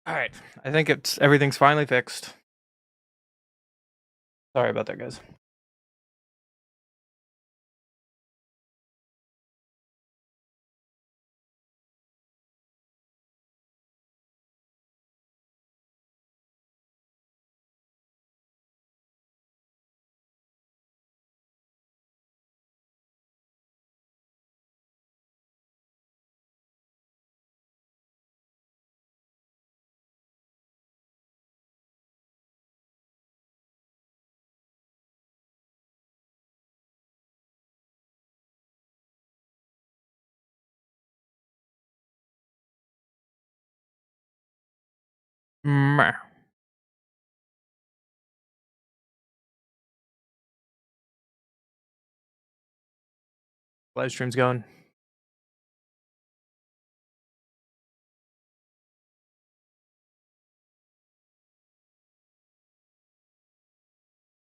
Alright, I think everything's finally fixed. Sorry about that, guys. Meh. Live stream's going.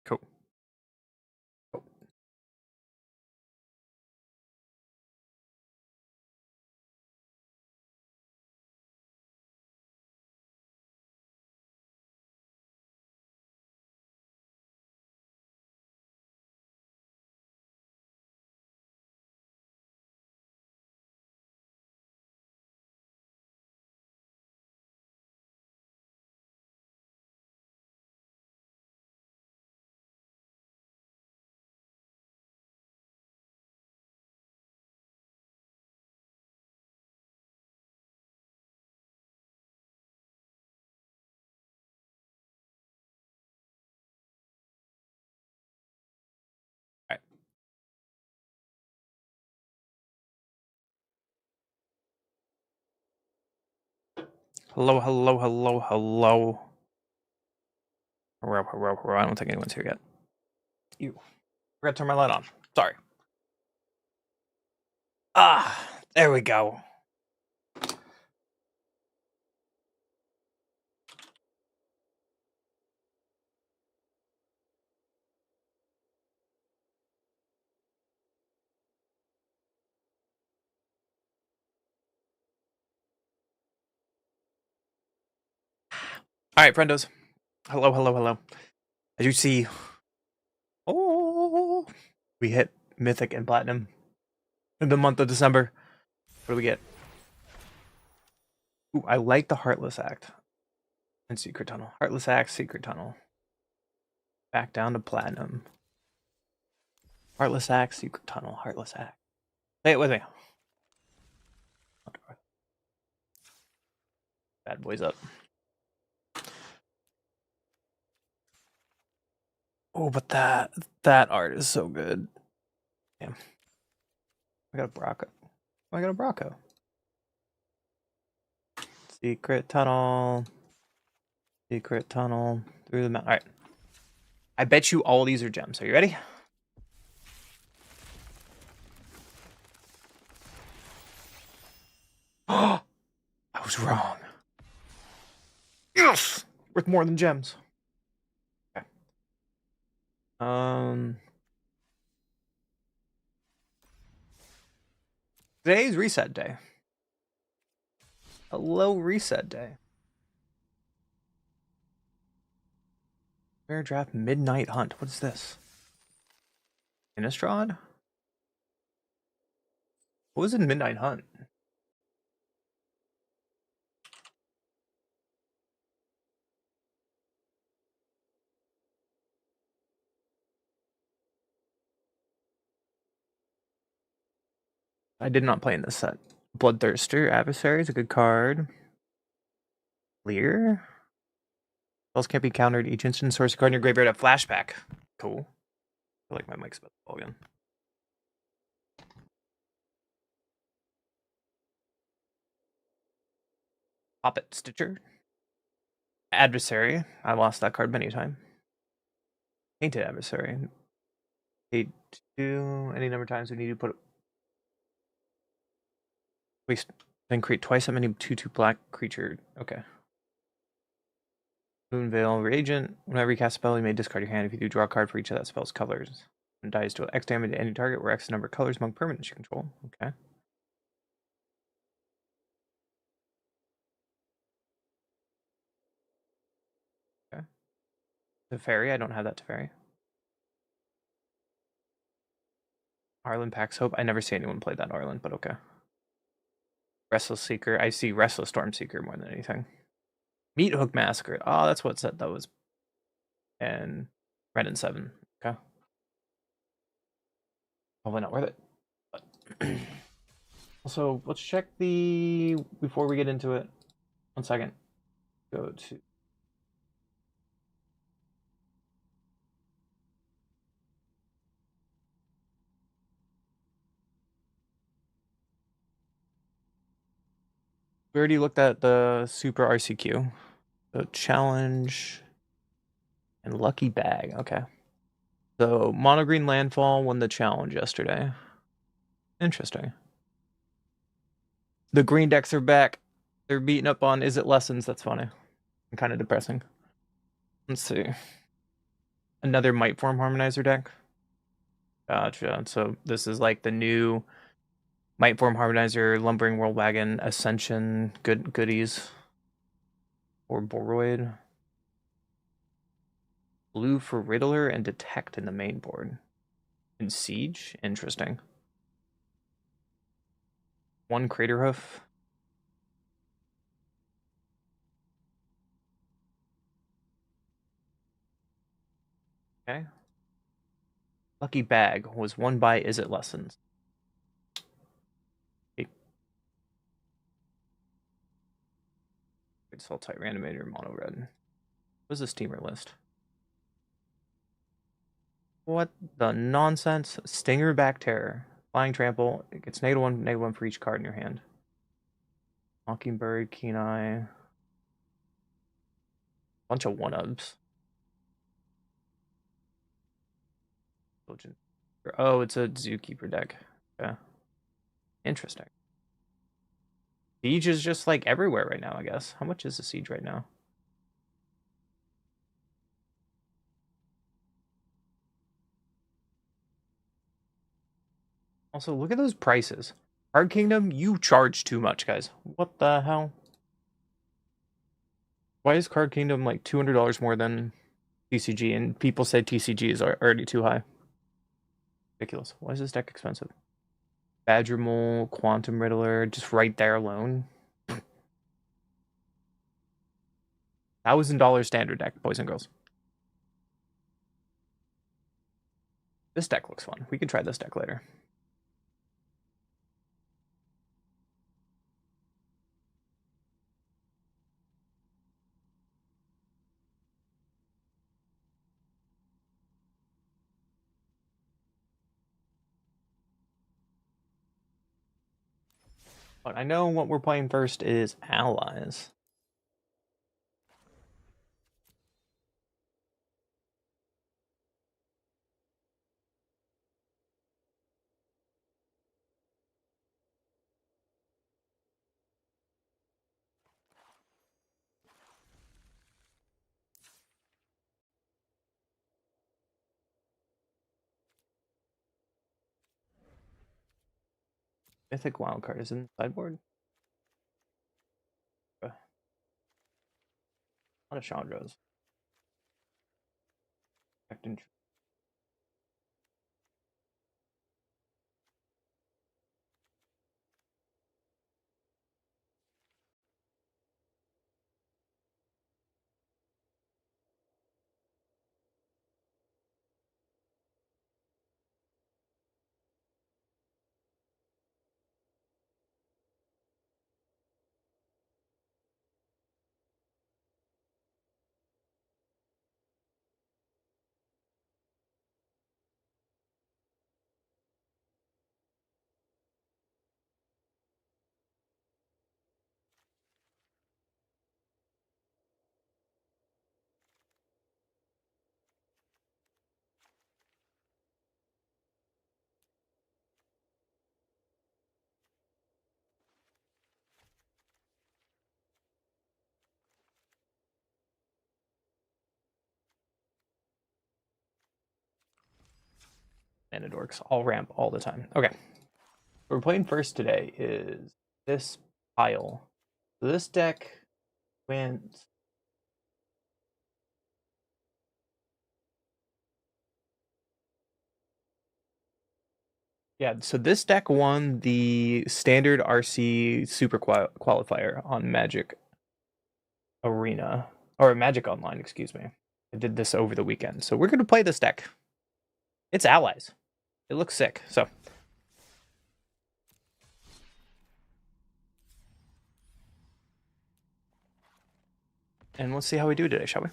Cool. Alright. Hello, hello, hello, hello. I don't think anyone's here yet. You. Forgot to turn my light on. Sorry. There we go. Alright, friendos. Hello, hello, hello. As you see, we hit Mythic and Platinum in the month of December. What do we get? Ooh, I like the Heartless Act and Secret Tunnel. Heartless Act, Secret Tunnel. Back down to Platinum. Heartless Act, Secret Tunnel, Heartless Act. Say it with me. Bad boys up. Oh, but that art is so good. Damn. I got a Bronco. I got a Bronco. Secret tunnel. Secret tunnel. Through the mountain. Alright. I bet you all these are gems. Are you ready? Oh, I was wrong. Yes! Worth more than gems. Okay. Today's reset day. A low reset day. Rare draft Midnight Hunt. What is this? Innistrad? What was in Midnight Hunt? I did not play in this set. Bloodthirster, Adversary is a good card. Clear. Spells can't be countered. Each instant source card in your graveyard at flashback. Cool. I feel like my mic's about to fall again. Poppet Stitcher. Adversary. I lost that card many times. Painted Adversary. Pay 2. Any number of times we need to put it. Waste. Then create twice that many 2/2 black creature. Okay. Moonveil Reagent. Whenever you cast a spell, you may discard your hand. If you do, draw a card for each of that spell's colors. And dies to X damage to any target where X number of colors among permanents you control. Okay. Okay. Teferi. I don't have that Teferi. Arlen Pax Hope. I never see anyone play that Arlen, but okay. Restless Seeker. I see Restless Storm Seeker more than anything. Meat Hook Massacre. Oh, that's what set that was. And Red and 7. Okay. Probably not worth it. But also, let's check the before we get into it. 1 second. Go to we already looked at the Super RCQ. So challenge and lucky bag. Okay. So Mono Green Landfall won the challenge yesterday. Interesting. The green decks are back. They're beating up on Is It Lessons. That's funny. And kind of depressing. Let's see. Another Might Form Harmonizer deck. Gotcha. So this is like the new Might Form Harmonizer, Lumbering World Wagon, Ascension, goodies. Or Boroid. Blue for Riddler and Detect in the main board. And Siege? Interesting. 1 Crater Hoof. Okay. Lucky Bag was won by Is It Lessons. Salt Type Randomator, Mono Red. What was the Steamer list? What the nonsense? Stingerback Terror. Flying Trample. It gets -1 for each card in your hand. Mockingbird, Kenai. Bunch of 1-ubs. Oh, it's a Zookeeper deck. Yeah. Interesting. Siege is just like everywhere right now, I guess. How much is the Siege right now? Also, look at those prices. Card Kingdom, you charge too much, guys. What the hell? Why is Card Kingdom like $200 more than TCG? And people say TCG is already too high. Ridiculous. Why is this deck expensive? Badger Mole, Quantum Riddler, just right there alone. $1,000 standard deck, boys and girls. This deck looks fun. We can try this deck later. But I know what we're playing first is Allies. Mythic wildcard is in the sideboard. A lot of Chandras. Mana dorks all ramp all the time. Okay. What we're playing first today is this pile. So this deck went. Yeah, so this deck won the standard RC super qualifier on Magic Arena, or Magic Online, excuse me. I did this over the weekend. So we're going to play this deck. It's Allies. It looks sick. So and let's see how we do today, shall we?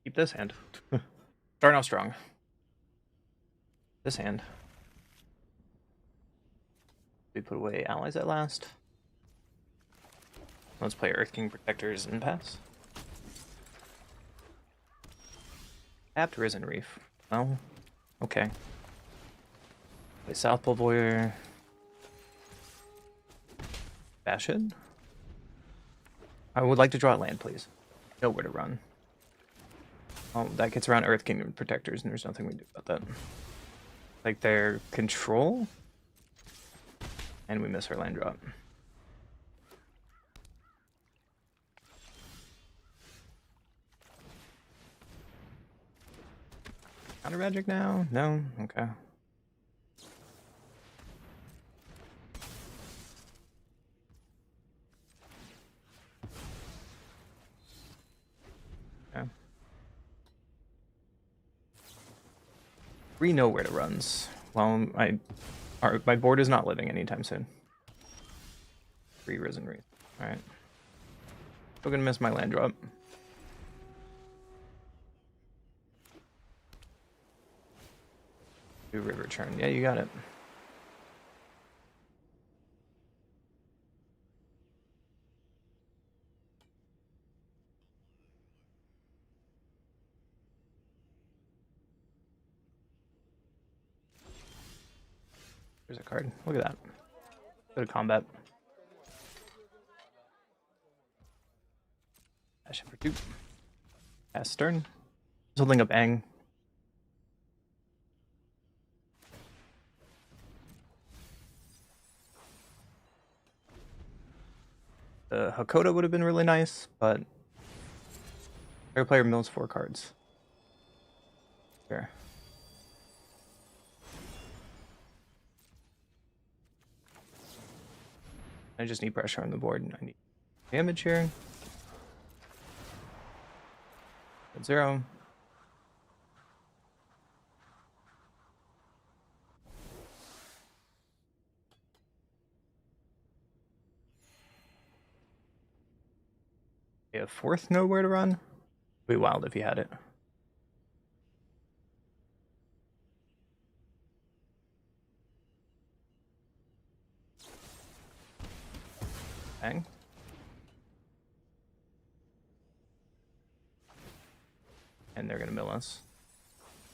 Keep this hand. Starting off strong. This hand. We put away allies at last. Let's play Earth King Protectors and pass. Tapped Risen Reef. Oh, okay. Play South Pole Voyeur. Bastion. I would like to draw a land, please. Know where to run. Oh, that gets around Earth Kingdom Protectors, and there's nothing we can do about that. Like their control. And we miss our land drop. Counter magic now? No? Okay. Okay. We know where to runs. Well, my board is not living anytime soon. 3 Risen Wreath. Alright. Still gonna miss my land drop. Do river turn. Yeah, you got it. There's a card. Look at that. Go to combat. Action for 2. Cast Stern. Just holding up Aang. The Hakoda would have been really nice, but their player mills 4 cards. Sure. I just need pressure on the board, and I need damage here. At 0. A 4th nowhere to run. It'd be wild if he had it. Bang. And they're gonna mill us.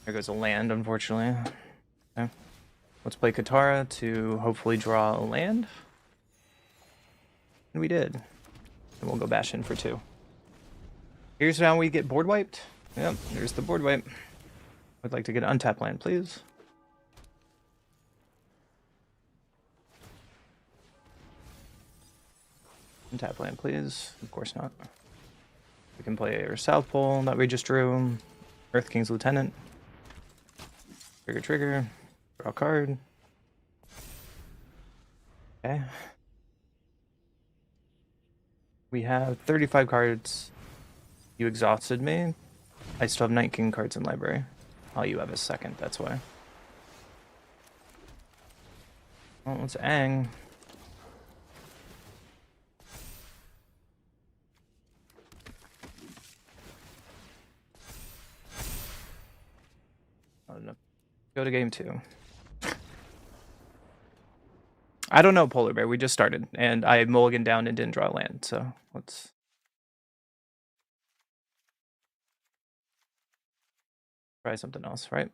There goes a land, unfortunately. Okay. Let's play Katara to hopefully draw a land. And we did. And we'll go bash in for 2. Here's how we get board wiped. Yep, there's the board wipe. I'd like to get an untapped land, please. Untap land, please. Of course not. We can play our South Pole that we just drew. Earth King's Lieutenant. Trigger. Draw a card. Okay. We have 35 cards. You exhausted me. I still have Night King cards in library. Oh, you have a second, that's why. Well, it's Aang. Go to game 2. I don't know, Polar Bear. We just started, and I mulliganed down and didn't draw land, so let's... try something else, right?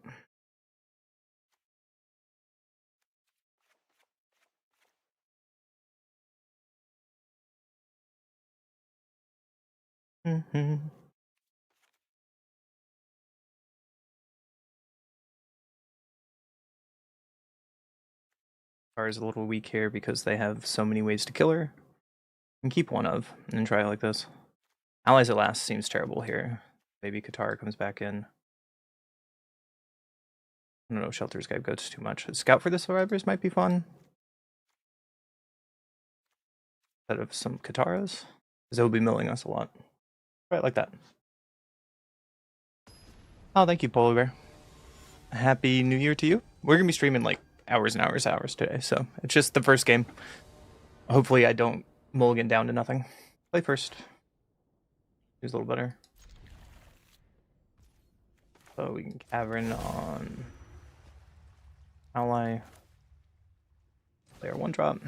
Car is a little weak here because they have so many ways to kill her. And keep one of, and then try it like this. Allies at Last seems terrible here. Maybe Katara comes back in. I don't know, Shelter's Guide goes too much. Scout for the Survivors might be fun. Instead of some Kataras. Because they'll be milling us a lot. Right, like that. Oh, thank you, Polar Bear. Happy New Year to you. We're going to be streaming like hours and hours today, so it's just the first game. Hopefully I don't mulligan down to nothing. Play first. Here's a little better. So we can Cavern on Ally. Play our 1-drop.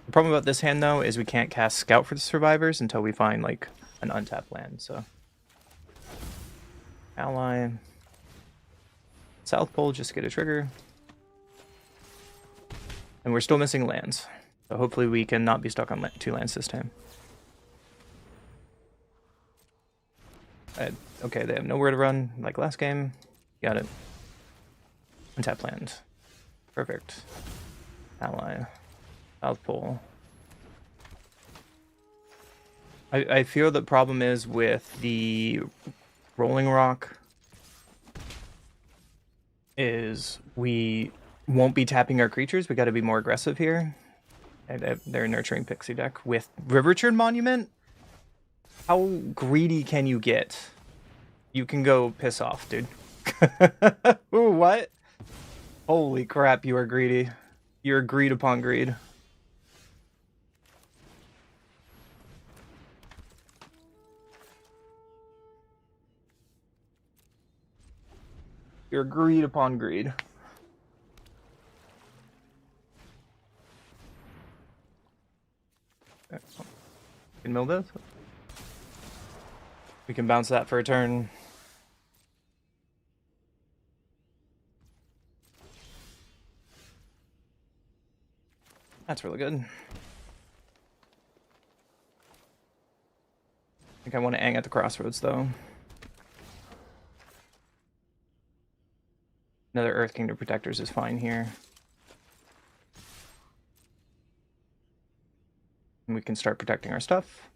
The problem about this hand, though, is we can't cast Scout for the Survivors until we find, like, an untapped land, so... Ally... South Pole, just get a trigger. And we're still missing lands. So hopefully we can not be stuck on 2 lands this time. Okay, they have nowhere to run, like last game. Got it. Untap land. Perfect. Ally. South Pole. I feel the problem is with the Rolling Rock is we won't be tapping our creatures. We got to be more aggressive here. They're a Nurturing Pixie deck. With Riverchurn Monument, how greedy can you get? You can go piss off, dude. Ooh, what? Holy crap, you are greedy. You're greed upon greed. You're greed upon greed. Okay. We can mill this. We can bounce that for a turn. That's really good. I think I want to Aang at the crossroads, though. Another Earth Kingdom Protectors is fine here. And we can start protecting our stuff.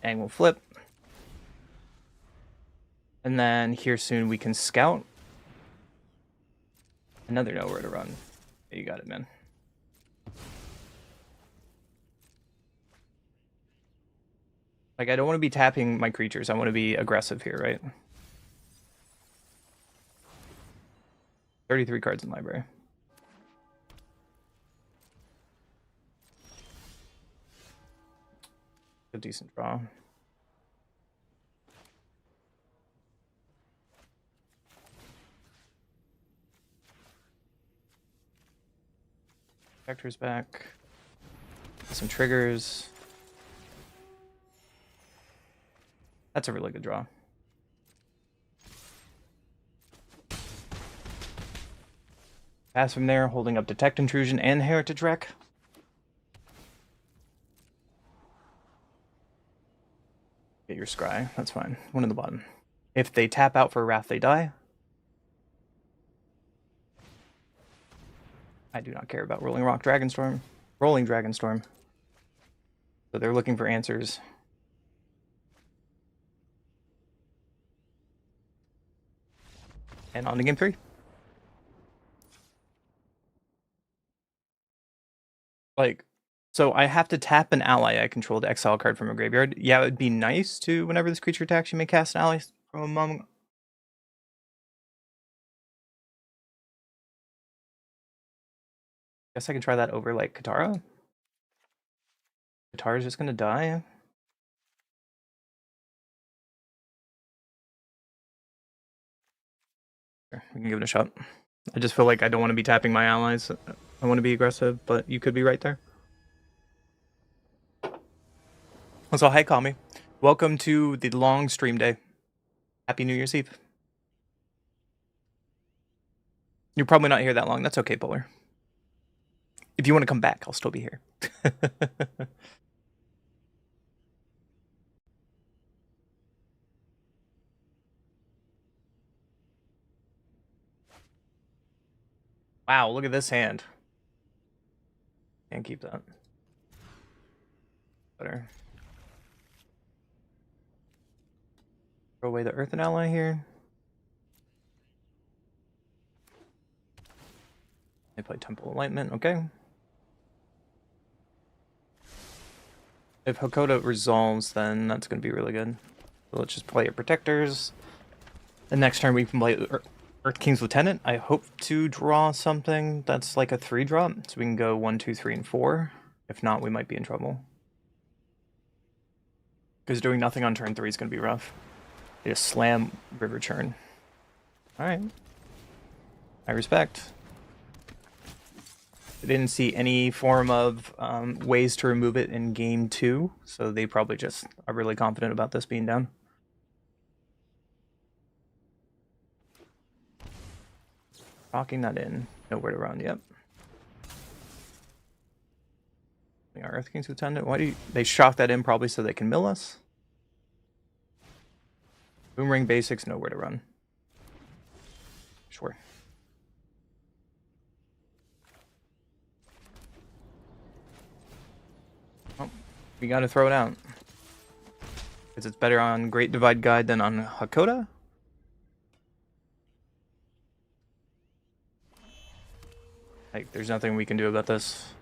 And we'll flip. And then here soon we can scout. Another nowhere to run. You got it, man. Like, I don't want to be tapping my creatures. I want to be aggressive here, right? 33 cards in library. A decent draw. Vector's back. Some triggers. That's a really good draw. Pass from there, holding up Detect Intrusion and Heritage Wreck. Get your Scry, that's fine. One in the bottom. If they tap out for Wrath, they die. I do not care about Rolling Dragonstorm. So they're looking for answers. And on to game 3. Like, so I have to tap an ally I control to exile a card from a graveyard. Yeah, it would be nice to, whenever this creature attacks, you may cast an ally from among... Guess I can try that over, like, Katara? Katara's just gonna die. Sure, we can give it a shot. I just feel like I don't want to be tapping my allies. I want to be aggressive, but you could be right there. So, hi, Kami. Welcome to the long stream day. Happy New Year's Eve. You're probably not here that long. That's okay, Polar. If you want to come back, I'll still be here. Wow, look at this hand. Can't keep that. Better. Throw away the Earthen Ally here. They play Temple Enlightenment, okay. If Hakoda resolves, then that's going to be really good. So let's just play your Protectors. The next turn we can play Earth King's Lieutenant. I hope to draw something that's like a 3-drop, so we can go 1, 2, 3, and 4. If not, we might be in trouble. Because doing nothing on turn 3 is going to be rough. They just slam River Churn. Alright. I respect. I didn't see any form of ways to remove it in game 2, so they probably just are really confident about this being down. Locking that in. Nowhere to run, yep. Our Earth King's Lieutenant. Why do they shock that in probably so they can mill us? Boomerang basics, nowhere to run. Sure. Oh, we gotta throw it out. Because it's better on Great Divide Guide than on Hakoda? Like, there's nothing we can do about this.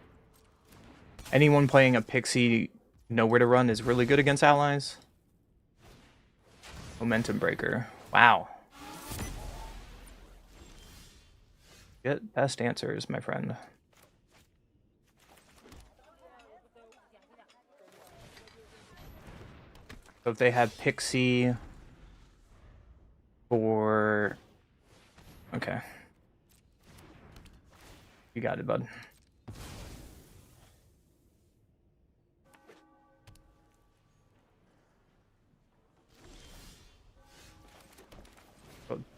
Anyone playing a Pixie nowhere to run is really good against allies. Momentum Breaker. Wow. Get best answers, my friend. So if they have Pixie for... Okay. You got it, bud.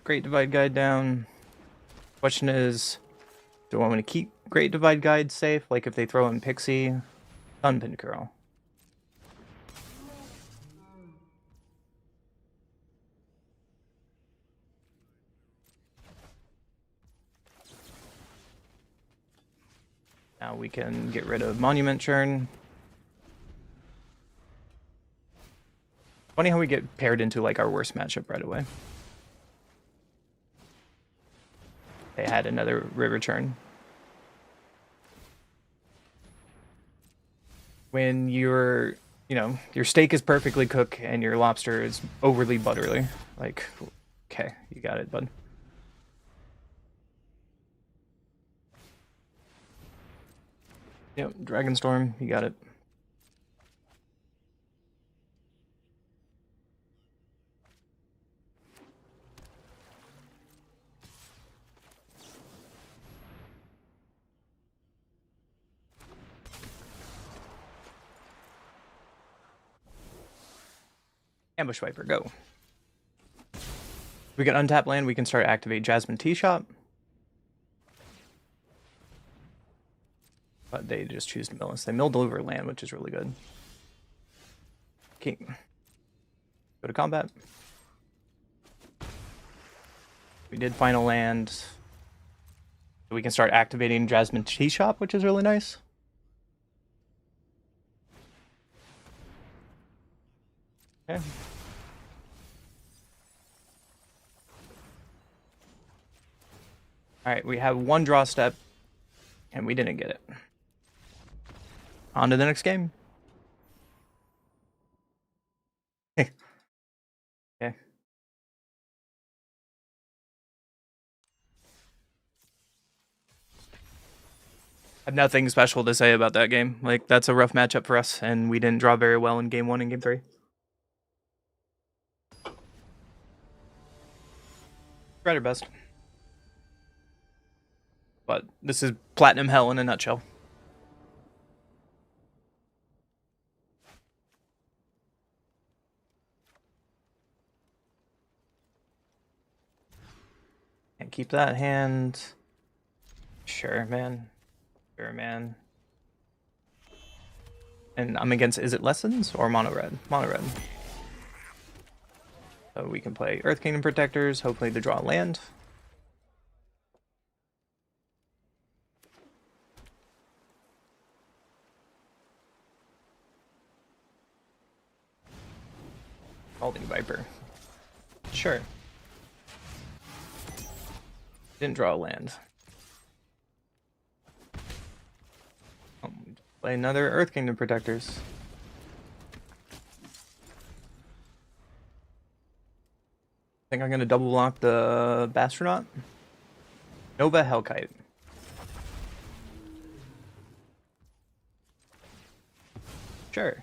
Great Divide Guide down. Question is, do I want to keep Great Divide Guide safe? Like if they throw in Pixie, Unpinned Curl. Now we can get rid of Monument Churn. Funny how we get paired into like our worst matchup right away. They had another River Churn. When your steak is perfectly cooked and your lobster is overly buttery, like, okay, you got it, bud. Yep, Dragonstorm, you got it. Ambush Viper, go. We can untap land, we can start activate Jasmine Tea Shop. But they just choose to mill us. They milled over land, which is really good. King. Go to combat. We did final land. We can start activating Jasmine Tea Shop, which is really nice. Okay. Alright, we have one draw step, and we didn't get it. On to the next game. Okay. I have nothing special to say about that game. Like, that's a rough matchup for us, and we didn't draw very well in game 1 and game 3. Tried our best. But this is Platinum Hell in a nutshell. And keep that hand. Sure, man. Sure, man. And I'm against, is it Lessons or Mono Red? Mono Red. So we can play Earth Kingdom Protectors, hopefully to draw land. Scalding Viper. Sure. Didn't draw a land. Play another Earth Kingdom Protectors. I think I'm gonna double block the Bastronaut. Nova Hellkite. Sure.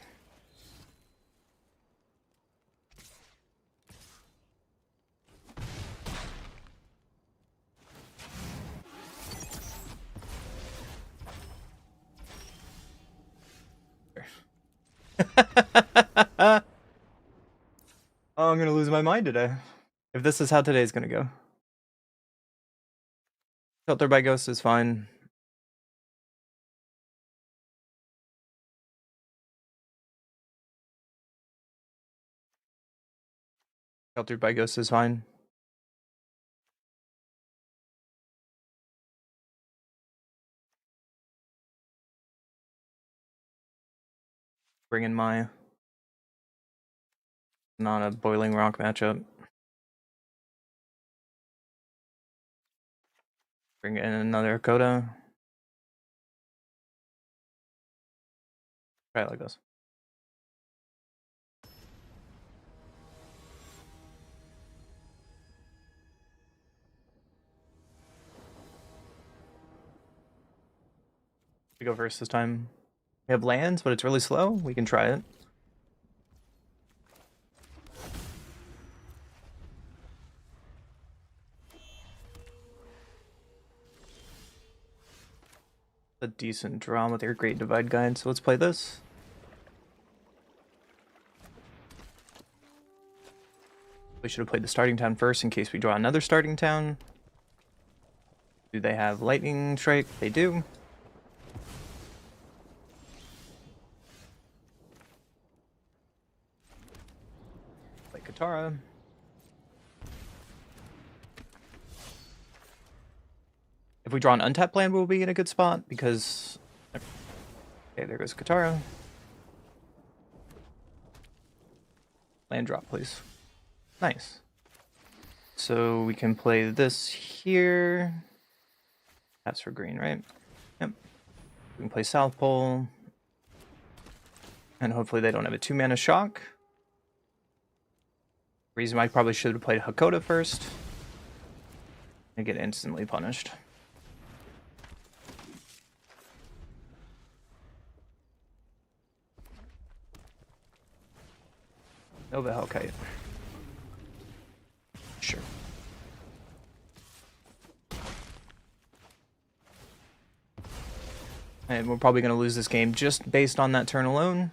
Oh, I'm gonna lose my mind today. If this is how today's gonna go. Filter by Ghost is fine. Filtered by Ghost is fine. Bring in my not a Boiling Rock matchup. Bring in another Coda. Try it like this. We go first this time. We have lands, but it's really slow. We can try it. A decent draw with your Great Divide Guide, so let's play this. We should have played the starting town first in case we draw another starting town. Do they have Lightning Strike? They do. Play Katara. If we draw an untapped land, we'll be in a good spot because Okay, there goes Katara. Land drop, please. Nice. So we can play this here. That's for green, right? Yep. We can play South Pole. And hopefully they don't have a 2-mana shock. Reason why I probably should have played Hakoda first. And get instantly punished. Nova Hellkite. Sure. And we're probably going to lose this game just based on that turn alone.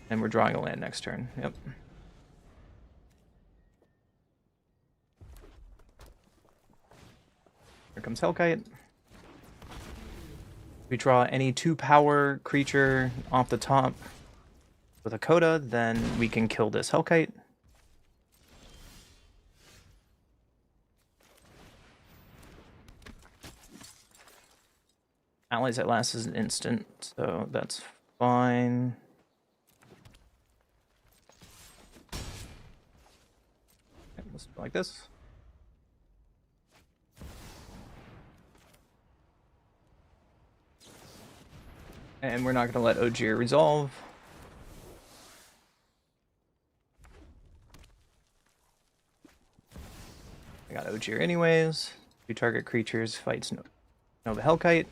And we're drawing a land next turn. Yep. Here comes Hellkite. If we draw any 2-power creature off the top with a Coda, then we can kill this Hellkite. Allies at last is an instant, so that's fine. Okay, let's go like this. And we're not going to let Ogier resolve. I got Ogier anyways. 2 target creatures fights Nova Hellkite.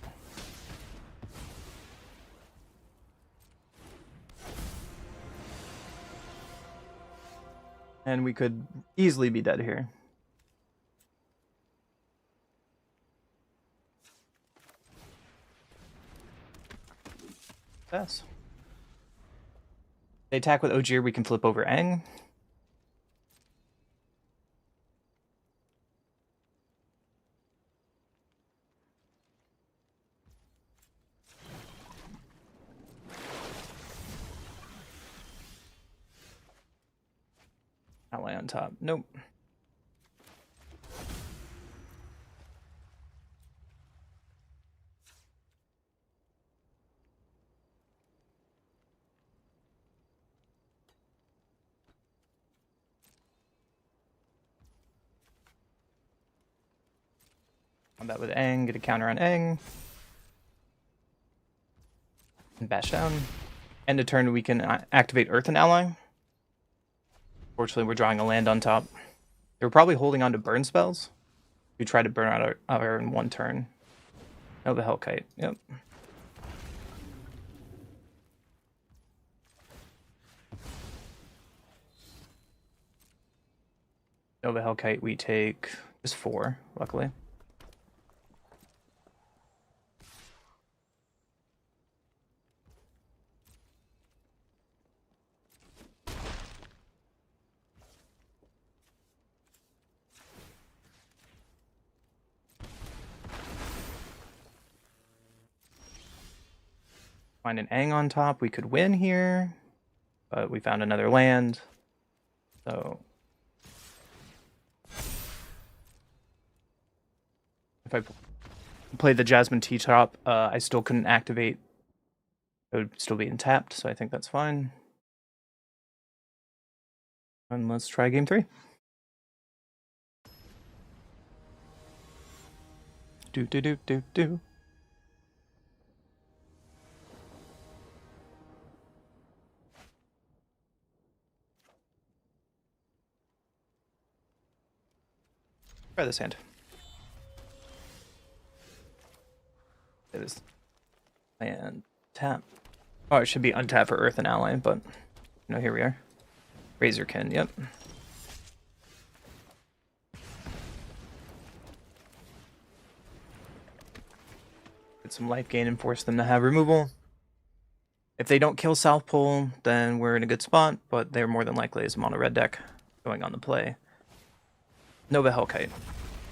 And we could easily be dead here. Pass. They attack with Ogier, we can flip over Aang. Ally on top. Nope. Combat with Aang, get a counter on Aang. And bash down. End of turn, we can activate Earth and Ally. Fortunately, we're drawing a land on top. They were probably holding on to burn spells. We tried to burn out our in 1 turn. Nova Hellkite, yep. Nova Hellkite, we take just 4, luckily. Find an Aang on top, we could win here, but we found another land, so if I played the Jasmine T-top, I still couldn't activate. It would still be tapped, so I think that's fine. And let's try game 3. Do. Try this hand. It is. And tap. Oh, it should be untap for Earth and Ally, but no, here we are. Razorkin, yep. Get some life gain and force them to have removal. If they don't kill South Pole, then we're in a good spot, but they're more than likely as a mono red deck going on the play. Nova Hellkite.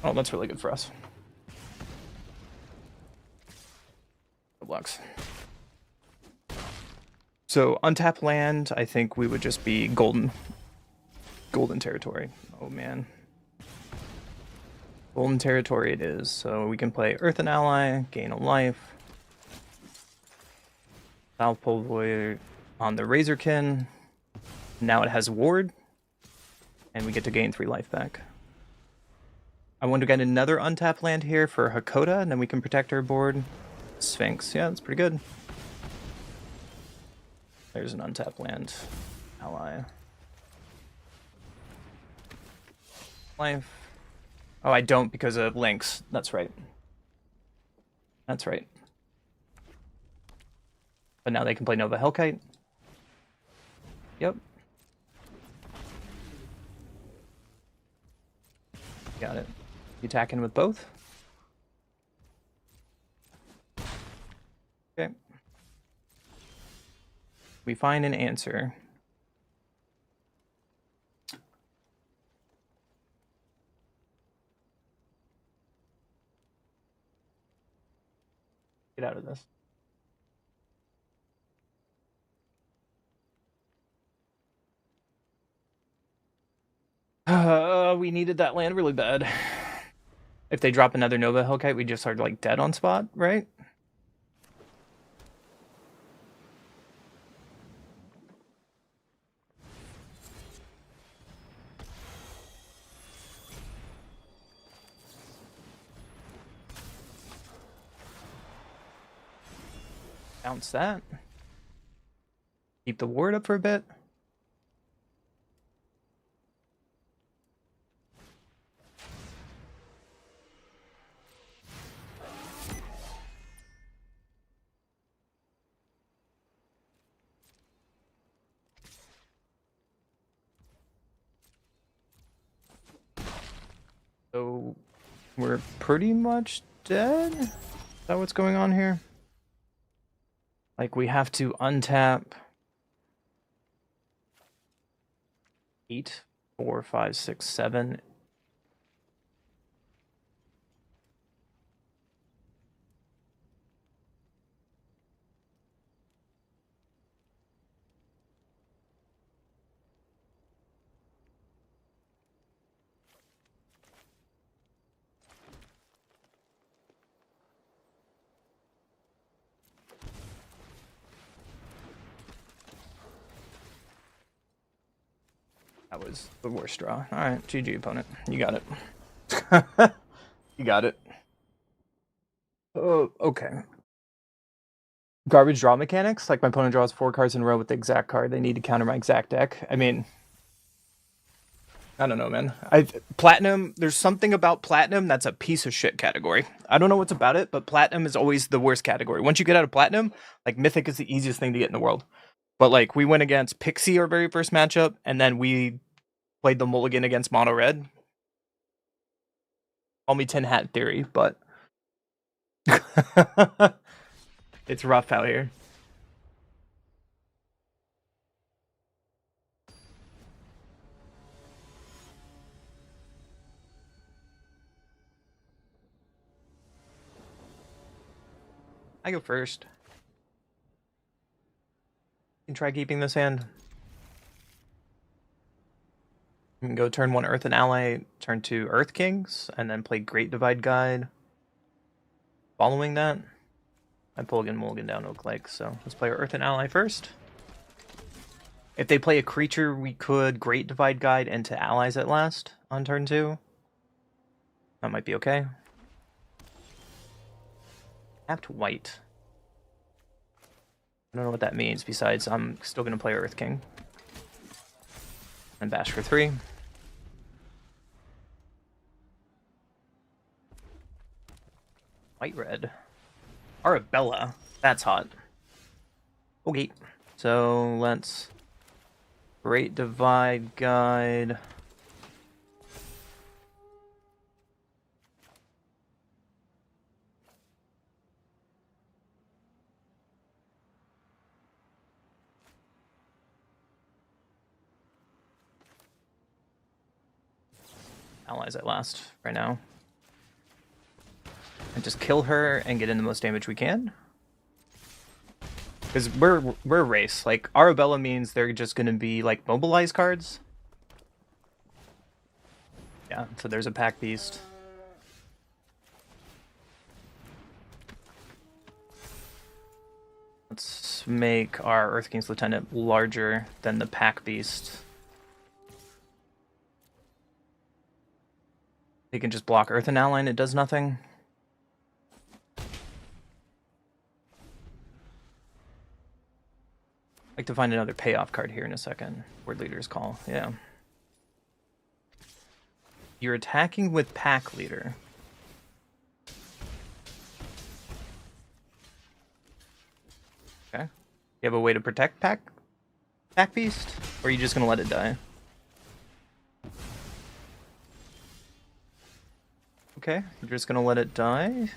Oh, that's really good for us. Blocks. So untap land, I think we would just be golden territory. Oh man. Golden territory it is. So we can play Earth and Ally, gain a life. South Pole Void on the Razorkin. Now it has Ward. And we get to gain 3 life back. I want to get another untapped land here for Hakoda, and then we can protect our board. Sphinx, yeah, that's pretty good. There's an untapped land. Ally. Life. Oh, I don't because of links. That's right. That's right. But now they can play Nova Hellkite. Yep. Got it. You attacking with both? Okay. We find an answer. Get out of this. We needed that land really bad. If they drop another Nova Hellkite, we just are like dead on spot, right? Bounce that. Keep the ward up for a bit. So we're pretty much dead? Is that what's going on here? Like we have to untap 8, 4, 5, 6, 7. That was the worst draw. Alright, GG opponent. You got it. You got it. Oh, okay. Garbage draw mechanics? Like my opponent draws 4 cards in a row with the exact card. They need to counter my exact deck. I mean, I don't know, man. Platinum, there's something about Platinum that's a piece of shit category. I don't know what's about it, but Platinum is always the worst category. Once you get out of Platinum, like Mythic is the easiest thing to get in the world. But like we went against Pixie our very first matchup, and then we played the mulligan against Mono Red. Call me Tin Hat Theory, but it's rough out here. I go first. You can try keeping this hand. You can go turn 1 Earth and Ally, turn 2 Earth Kings, and then play Great Divide Guide. Following that, I pull again mulligan down Oak Lake, so let's play our Earth and Ally first. If they play a creature, we could Great Divide Guide into allies at last on turn 2. That might be okay. Tapped white. I don't know what that means, besides I'm still going to play Earth King. And bash for 3. White-red. Arabella. That's hot. Okay. So let's... Great Divide Guide. Allies at last, right now. And just kill her and get in the most damage we can. Because we're a race. Like, Arabella means they're just going to be, like, mobilized cards. Yeah, so there's a Pack Beast. Let's Let's make our Earth King's Lieutenant larger than the Pack Beast. They can just block Earth and Ally and it does nothing. I'd like to find another payoff card here in a second. Word Leader's Call, yeah. You're attacking with Pack Leader. Okay. You have a way to protect Pack Beast? Or are you just gonna let it die? Okay, you're just gonna let it die?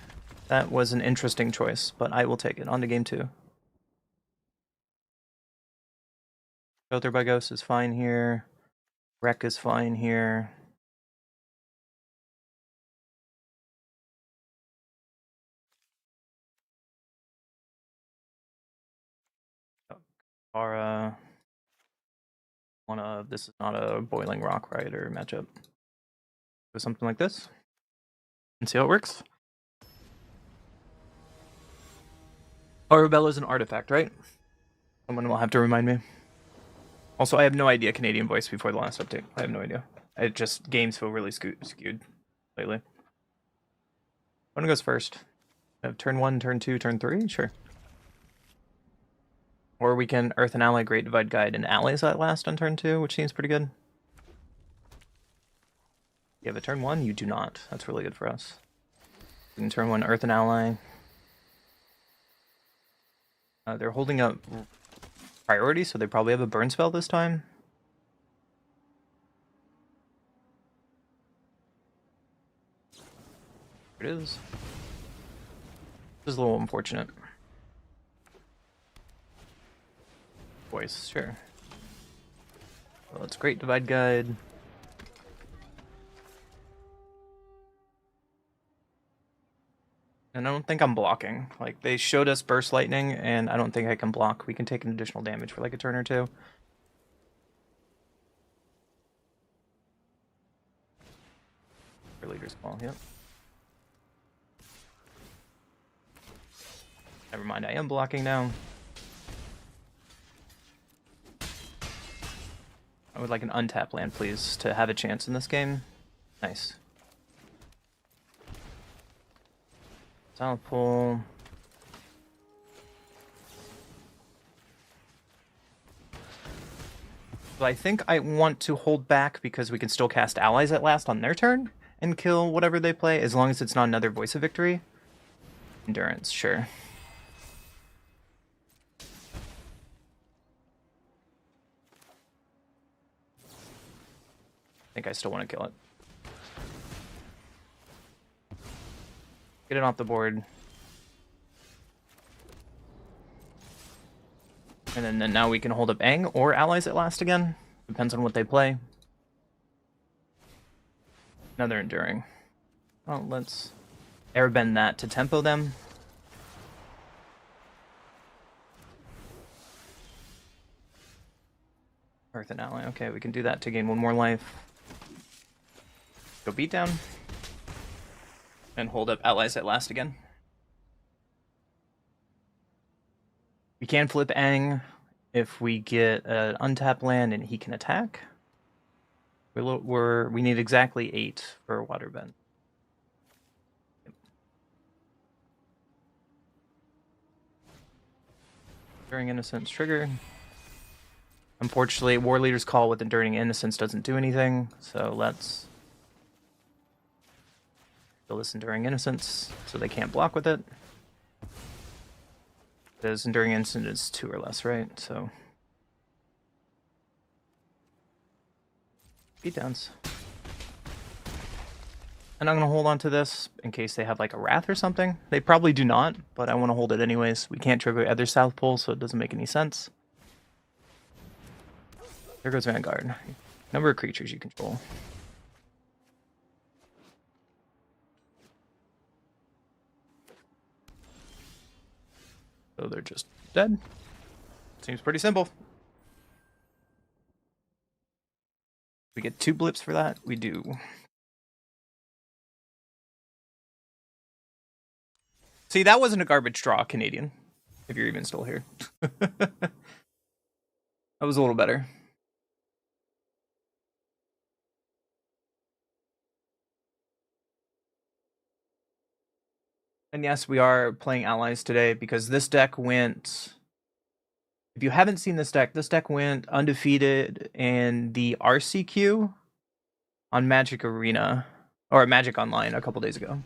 That was an interesting choice, but I will take it. On to game 2. Filter by Ghost is fine here. Wreck is fine here. This is not a Boiling Rock Rider matchup. Do something like this and see how it works. Arabella is an artifact, right? Someone will have to remind me. Also, I have no idea Canadian voice before the last update. I have no idea. Games feel really skewed lately. One goes first. I have turn 1, turn 2, turn 3? Sure. Or we can Earth and Ally, Great Divide Guide, and Allies at last on turn 2, which seems pretty good. You have a turn 1? You do not. That's really good for us. We can turn 1 Earth and Ally. They're holding up priority, so they probably have a burn spell this time. There it is. This is a little unfortunate. Voice, sure. Well, it's Great Divide Guide. And I don't think I'm blocking. Like, they showed us Burst Lightning, and I don't think I can block. We can take an additional damage for like a turn or two. For Leader's Call, yep. Never mind, I am blocking now. I would like an untap land, please, to have a chance in this game. Nice. South Pole. So I think I want to hold back because we can still cast Allies at last on their turn and kill whatever they play, as long as it's not another Voice of Victory. Endurance, sure. I think I still want to kill it. Get it off the board. And then now we can hold up Aang or Allies at last again. Depends on what they play. Another Enduring. Well, let's airbend that to tempo them. Earth and Ally. Okay, we can do that to gain 1 more life. Go beatdown. And hold up Allies at last again. We can flip Aang if we get an untap land and he can attack. We need exactly 8 for a Waterbend. Enduring Innocence trigger. Unfortunately, War Leader's Call with Enduring Innocence doesn't do anything, so let's kill this Enduring Innocence so they can't block with it. Because Enduring Innocence is 2 or less, right? So beatdowns. And I'm going to hold on to this in case they have like a Wrath or something. They probably do not, but I want to hold it anyways. We can't trigger other South Pole, so it doesn't make any sense. There goes Vanguard. Number of creatures you control. So they're just dead. Seems pretty simple. We get 2 blips for that? We do. See, that wasn't a garbage draw, Canadian. If you're even still here. That was a little better. And yes, we are playing allies today because this deck went... If you haven't seen this deck went undefeated in the RCQ on Magic Arena, or Magic Online a couple days ago.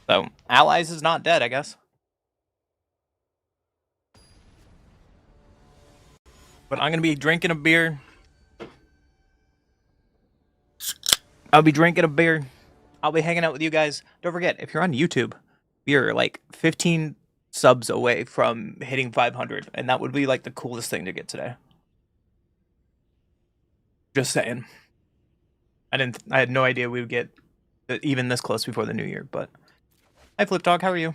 So, allies is not dead, I guess. But I'm going to be drinking a beer. I'll be drinking a beer. I'll be hanging out with you guys. Don't forget, if you're on YouTube, we are like 15 subs away from hitting 500, and that would be like the coolest thing to get today. Just saying. I had no idea we would get even this close before the new year, but hi Flip Dog, how are you?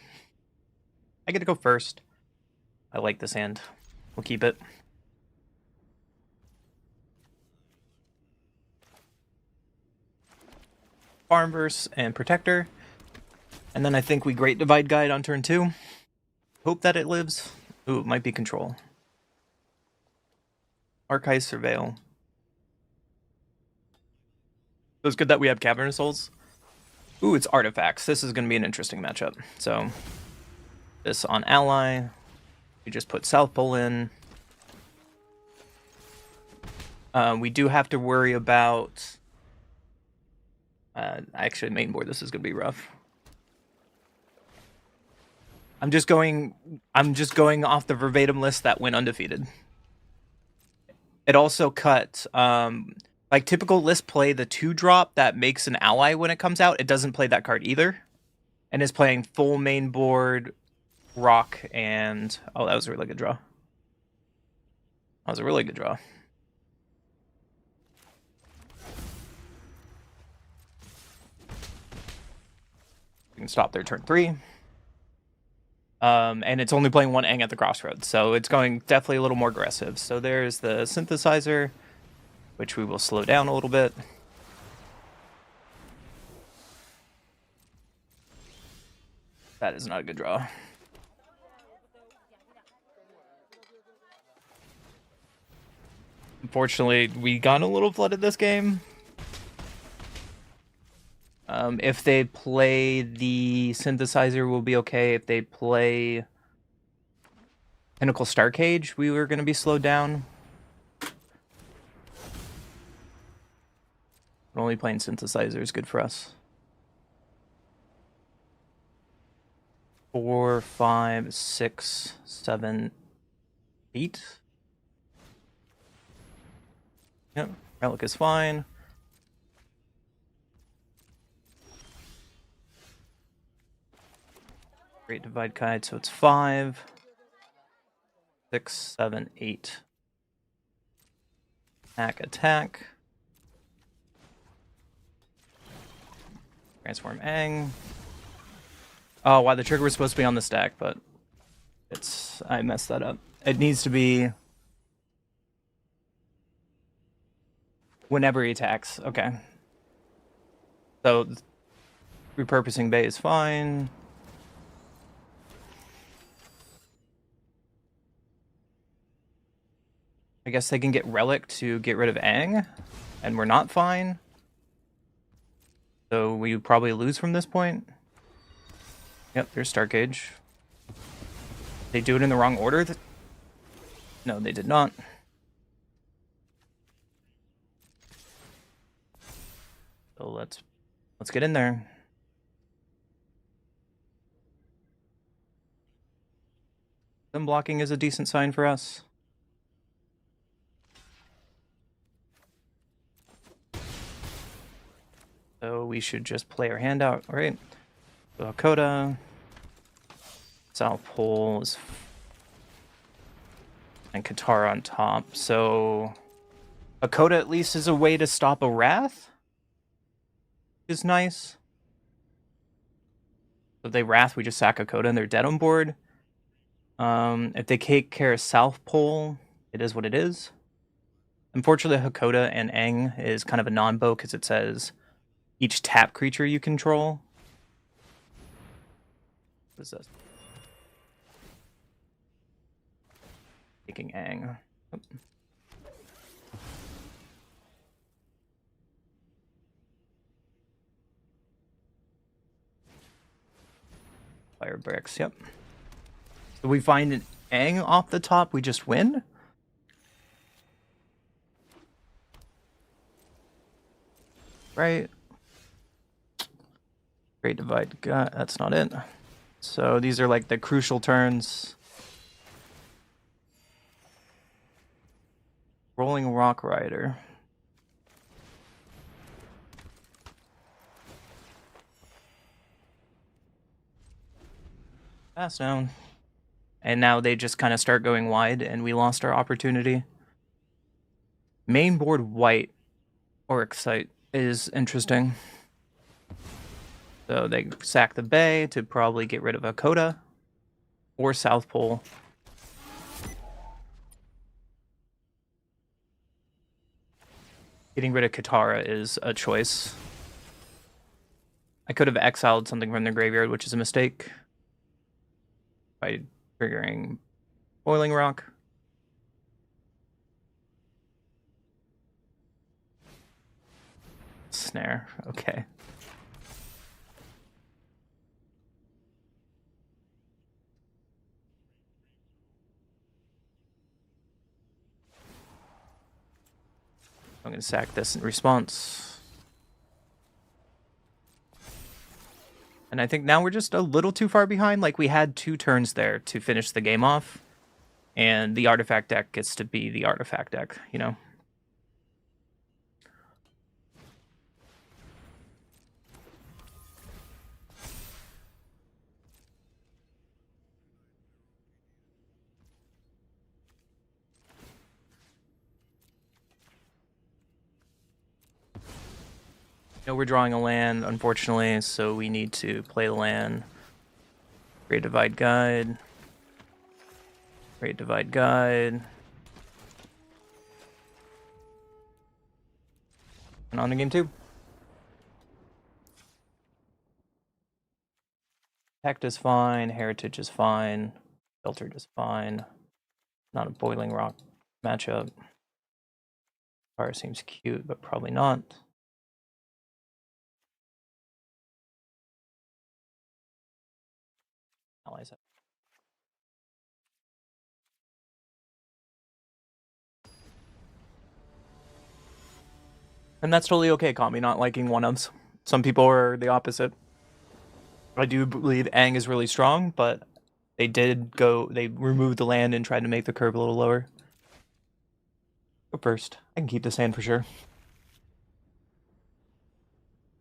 I get to go first. I like this hand. We'll keep it. Farmverse and Protector. And then I think we Great Divide Guide on turn 2. Hope that it lives. Ooh, it might be Control. Archive Surveil. So it's good that we have Cavernous Souls. Ooh, it's Artifacts. This is going to be an interesting matchup. So, this on Ally. We just put South Pole in. We do have to worry about... actually, main board, this is going to be rough. I'm just going off the verbatim list that went undefeated. It also cut... like typical lists play the 2-drop that makes an ally when it comes out. It doesn't play that card either. And is playing full main board, rock, and... Oh, that was a really good draw. That was a really good draw. We can stop their turn 3. And it's only playing 1 Eng at the crossroads, so it's going definitely a little more aggressive. So there's the Synthesizer, which we will slow down a little bit. That is not a good draw. Unfortunately, we got a little flooded this game. If they play the Synthesizer, we'll be okay. If they play Pinnacle Star Cage, we were going to be slowed down. But only playing Synthesizer is good for us. 4, 5, 6, 7, 8. Yep, Relic is fine. Great Divide Guide, so it's 5, 6, 7, 8. Attack. Transform Aang. Oh, wow, the trigger was supposed to be on the stack, but I messed that up. It needs to be whenever he attacks. Okay. So repurposing Bay is fine. I guess they can get Relic to get rid of Aang, and we're not fine. So we probably lose from this point. Yep, there's Star Cage. They do it in the wrong order? No, they did not. So let's get in there. Them blocking is a decent sign for us. So we should just play our hand out, all right? So Hakoda, South Pole is, and Katara on top. So Hakoda at least is a way to stop a Wrath. Is nice. So if they Wrath, we just sack Hakoda and they're dead on board. If they take care of South Pole, it is what it is. Unfortunately, Hakoda and Aang is kind of a non-bow because it says each tap creature you control. What is this? Taking Aang. Oh. Fire bricks, yep. So we find an Aang off the top, we just win? Right. Great divide, that's not it. So these are like the crucial turns. Rolling Rock Rider. Pass down. And now they just kind of start going wide, and we lost our opportunity. Main board white or Excite is interesting. So they sack the Bay to probably get rid of a Coda or South Pole. Getting rid of Katara is a choice. I could have exiled something from their graveyard, which is a mistake. By triggering Boiling Rock. Snare, okay. I'm going to sack this in response. And I think now we're just a little too far behind. Like, we had 2 turns there to finish the game off. And the artifact deck gets to be the artifact deck, you know? No, we're drawing a land, unfortunately, so we need to play the land. Great Divide Guide. Great Divide Guide. And on to game 2. Pact is fine, Heritage is fine, Filtered is fine. Not a Boiling Rock matchup. Fire seems cute, but probably not. Allies. And that's totally okay, Kami, not liking one-ups. Some people are the opposite. I do believe Aang is really strong, but they removed the land and tried to make the curve a little lower. Go first. I can keep this hand for sure.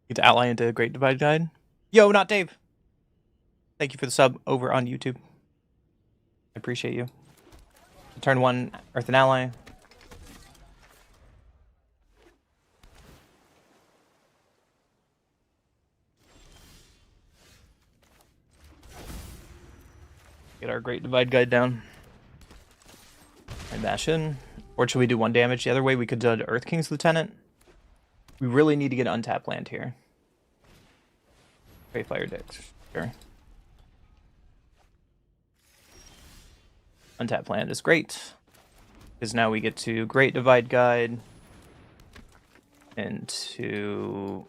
Get to ally into Great Divide Guide. Yo, not Dave. Thank you for the sub over on YouTube. I appreciate you. Turn 1, Earth and Ally. Get our Great Divide Guide down. And bash in. Or should we do 1 damage? The other way we could do Earth King's Lieutenant. We really need to get untapped land here. Great Fire Dicks. Sure. Untapped land is great. Because now we get to Great Divide Guide. Into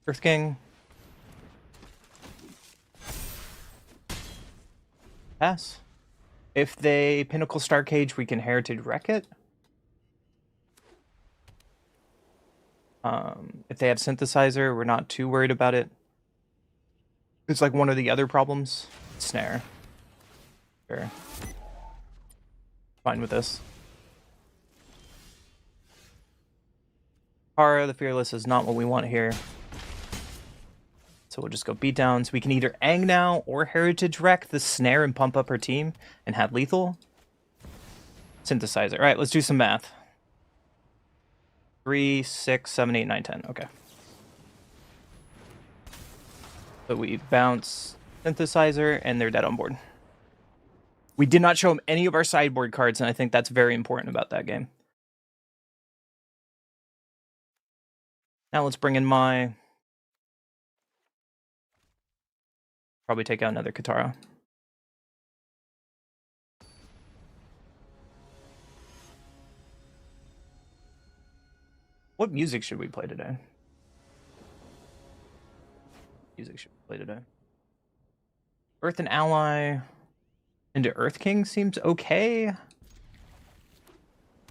Earth King. Pass. If they Pinnacle Star Cage, we can Heritage Wreck it. If they have Synthesizer, we're not too worried about it. It's like one of the other problems. Snare. Sure. Fine with this. Kara, the Fearless, is not what we want here. So we'll just go beatdowns. We can either Aang now or Heritage Wreck the Snare and pump up her team and have lethal. Synthesizer. All right, let's do some math. 3, 6, 7, 8, 9, 10. Okay. So we bounce Synthesizer, and they're dead on board. We did not show them any of our sideboard cards, and I think that's very important about that game. Now let's bring in my... Probably take out another Katara. What music should we play today? Music should we play today? Earth and Ally into Earth King seems okay.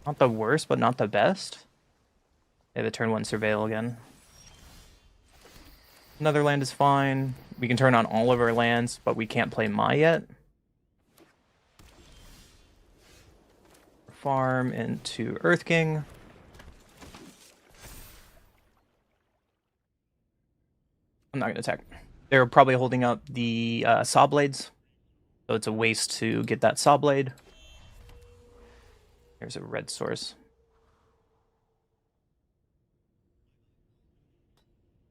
Not the worst, but not the best. Yeah, the turn 1 Surveil again. Another land is fine. We can turn on all of our lands, but we can't play Mai yet. Farm into Earth King. I'm not going to attack. They're probably holding up the Saw Blades. So it's a waste to get that Saw Blade. Here's a red source.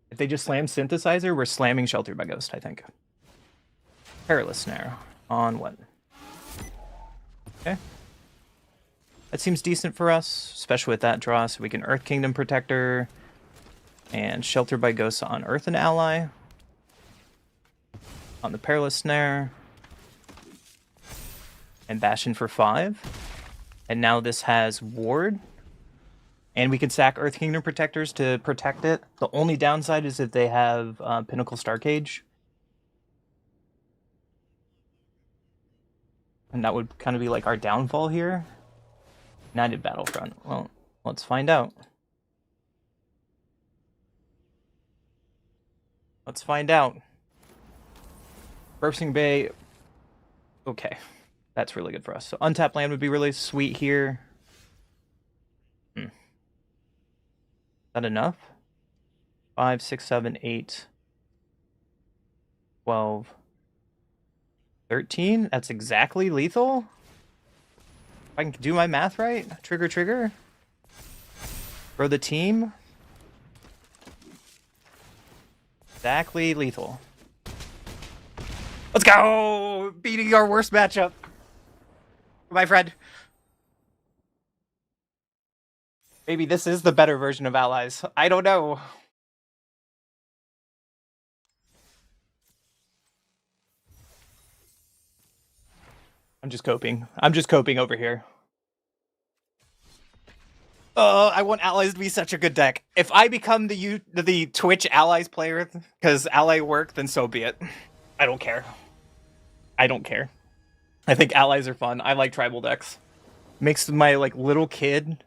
If they just slam Synthesizer, we're slamming Shelter by Ghost, I think. Perilous Snare. On what? Okay. That seems decent for us, especially with that draw, so we can Earth Kingdom Protector and Shelter by Ghost on Earth and Ally. On the Perilous Snare. And Bastion for 5. And now this has Ward. And we can sack Earth Kingdom Protectors to protect it. The only downside is if they have Pinnacle Starcage. And that would kind of be like our downfall here. United Battlefront. Well, let's find out. Let's find out. Bursting Bay. Okay. That's really good for us. So untapped land would be really sweet here. Is that enough? 5, 6, 7, 8, 12, 13. That's exactly lethal. If I can do my math right. Trigger, trigger. For the team. Exactly lethal. Let's go! Beating our worst matchup. My friend. Maybe this is the better version of Allies. I don't know. I'm just coping. I'm just coping over here. Oh, I want Allies to be such a good deck. If I become the Twitch Allies player because Ally work, then so be it. I don't care. I don't care. I think Allies are fun. I like tribal decks. Makes my like little kid,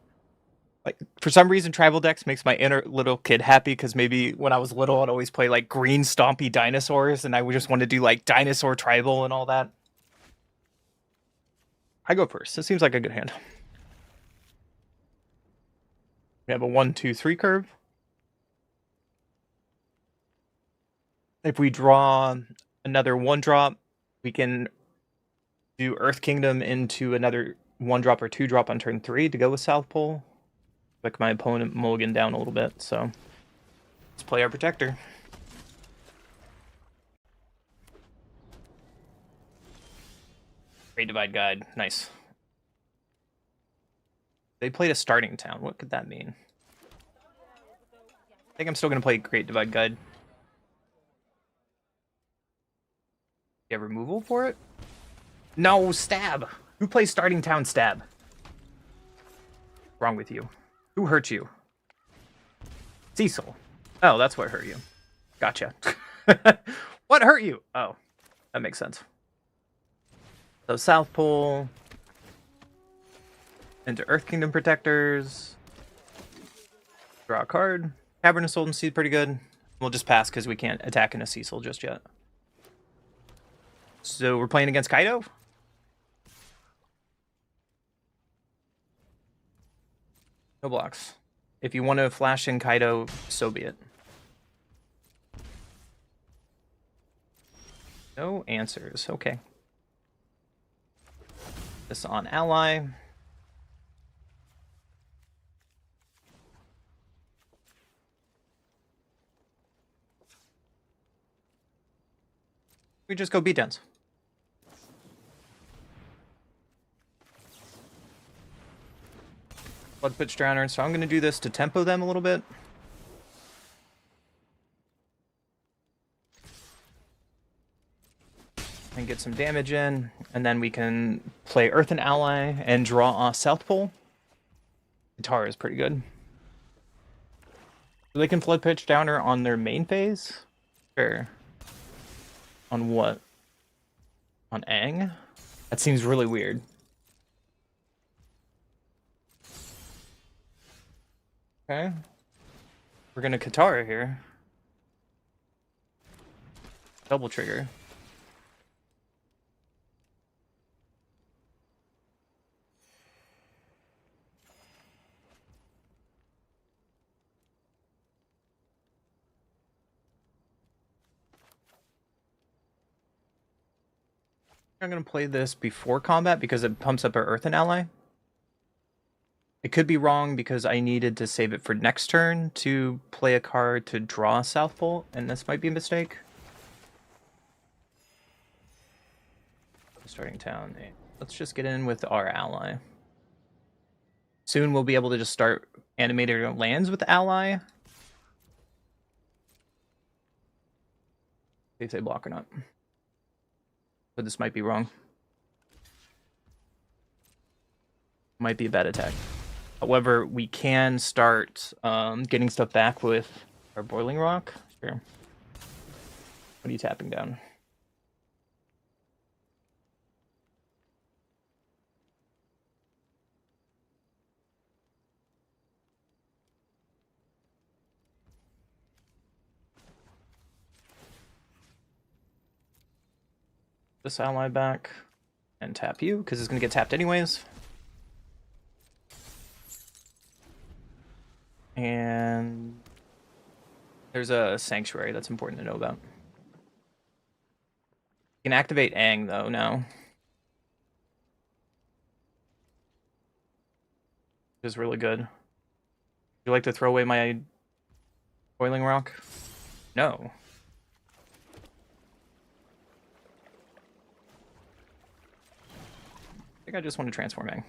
like for some reason tribal decks makes my inner little kid happy because maybe when I was little I'd always play like green stompy dinosaurs and I would just want to do like dinosaur tribal and all that. I go first. This seems like a good hand. We have a 1, 2, 3 curve. If we draw another 1-drop, we can do Earth Kingdom into another 1-drop or 2-drop on turn 3 to go with South Pole. Like my opponent mulligan down a little bit, so let's play our Protector. Great Divide Guide, nice. They played a starting town. What could that mean? I think I'm still going to play Great Divide Guide. You have removal for it? No, Stab! Who plays starting town Stab? Wrong with you. Who hurt you? Cecil. Oh, that's what hurt you. Gotcha. What hurt you? Oh, that makes sense. So South Pole into Earth Kingdom Protectors. Draw a card. Cavern of Sultan Seed pretty good. We'll just pass because we can't attack in a Cecil just yet. So we're playing against Kaido? No blocks. If you want to flash in Kaido, so be it. No answers. Okay. This on Ally. We just go beatdowns. Blood Pitch Drowner, so I'm going to do this to tempo them a little bit. And get some damage in, and then we can play Earth and Ally and draw off South Pole. Guitar is pretty good. So they can flood pitch downer on their main phase? Sure. On what? On Aang? That seems really weird. Okay. We're gonna Katara here. Double trigger. I'm gonna play this before combat because it pumps up our Earthen ally. It could be wrong because I needed to save it for next turn to play a card to draw a South Pole, and this might be a mistake. Starting town. Let's just get in with our ally. Soon we'll be able to just start animating our lands with the ally. See if they block or not. But this might be wrong. Might be a bad attack. However, we can start getting stuff back with our Boiling Rock. Sure. What are you tapping down? This ally back and tap you because it's going to get tapped anyways. And there's a Sanctuary that's important to know about. You can activate Aang though now. Which is really good. Would you like to throw away my Boiling Rock? No. I think I just want to transform Aang.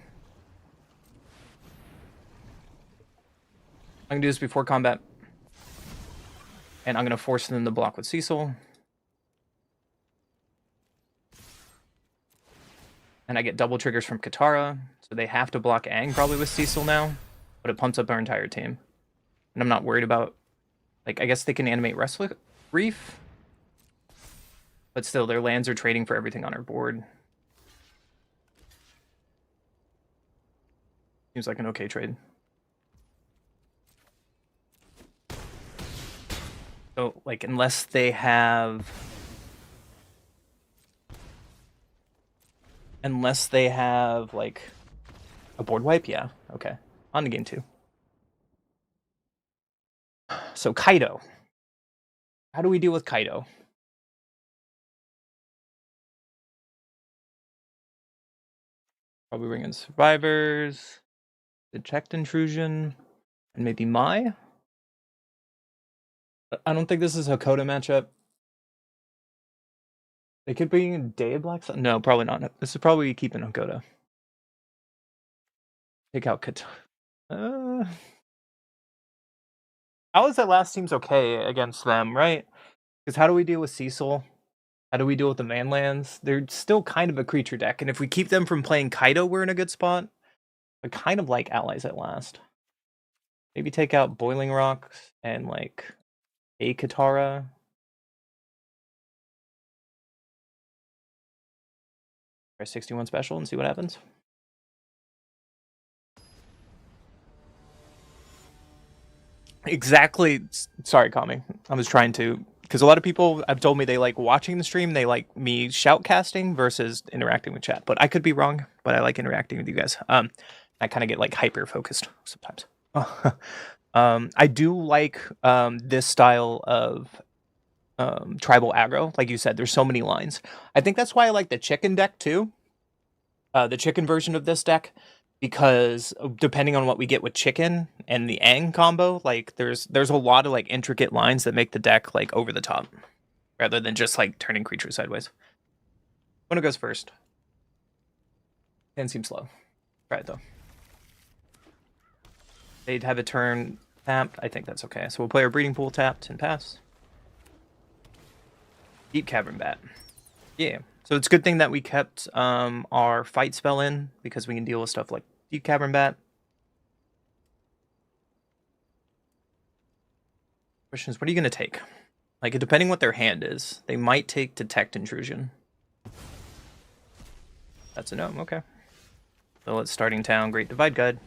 I'm going to do this before combat. And I'm going to force them to block with Cecil. And I get double triggers from Katara. So they have to block Aang probably with Cecil now. But it pumps up our entire team. And I'm not worried about... Like, I guess they can animate Restless Reef. But still, their lands are trading for everything on our board. Seems like an okay trade. So, like, unless they have... like, a board wipe? Yeah, okay. On to game 2. So, Kaido. How do we deal with Kaido? Probably bring in Survivors, Detect Intrusion, and maybe Mai? I don't think this is a Hakoda matchup. They could bring Day of Black Sun. No, probably not. This is probably keeping Hakoda. Take out Katara. How is that last team's okay against them, right? Because how do we deal with Cecil? How do we deal with the Manlands? They're still kind of a creature deck, and if we keep them from playing Kaido, we're in a good spot. I kind of like allies at last. Maybe take out Boiling Rocks and like a Katara. Try 61 special and see what happens. Exactly. Sorry, Kami. I was trying to, because a lot of people have told me they like watching the stream. They like me shoutcasting versus interacting with chat. But I could be wrong. But I like interacting with you guys. I kind of get like hyper focused sometimes. I do like this style of tribal aggro. Like you said, there's so many lines. I think that's why I like the chicken deck too. The chicken version of this deck, because depending on what we get with chicken and the Aang combo, like there's a lot of like intricate lines that make the deck like over the top, rather than just like turning creatures sideways. One goes first. And seems slow. Try it though. They'd have a turn tapped. I think that's okay. So we'll play our Breeding Pool tapped and pass. Deep Cavern Bat. Yeah. So it's a good thing that we kept our fight spell in, because we can deal with stuff like Deep Cavern Bat. Question is, what are you going to take? Like, depending what their hand is, they might take Detect Intrusion. That's a no, okay. So let's starting town, Great Divide Guide.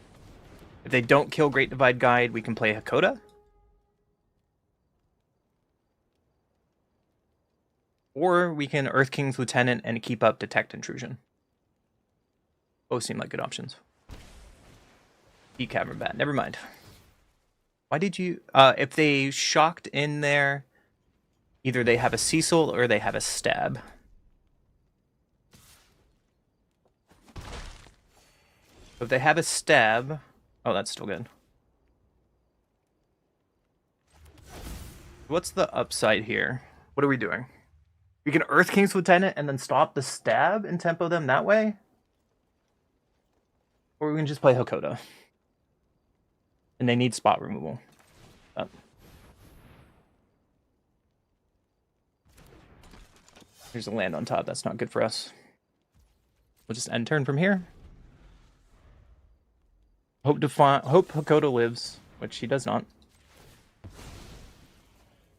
If they don't kill Great Divide Guide, we can play Hakoda. Or we can Earth King's Lieutenant and keep up Detect Intrusion. Both seem like good options. Cavern Bat, never mind. Why did you... if they shocked in there, either they have a Cecil or they have a Stab. If they have a Stab... Oh, that's still good. What's the upside here? What are we doing? We can Earth King's Lieutenant and then stop the Stab and tempo them that way? Or we can just play Hakoda. And they need spot removal. There's a land on top. That's not good for us. We'll just end turn from here. Hope Hakoda lives, which he does not.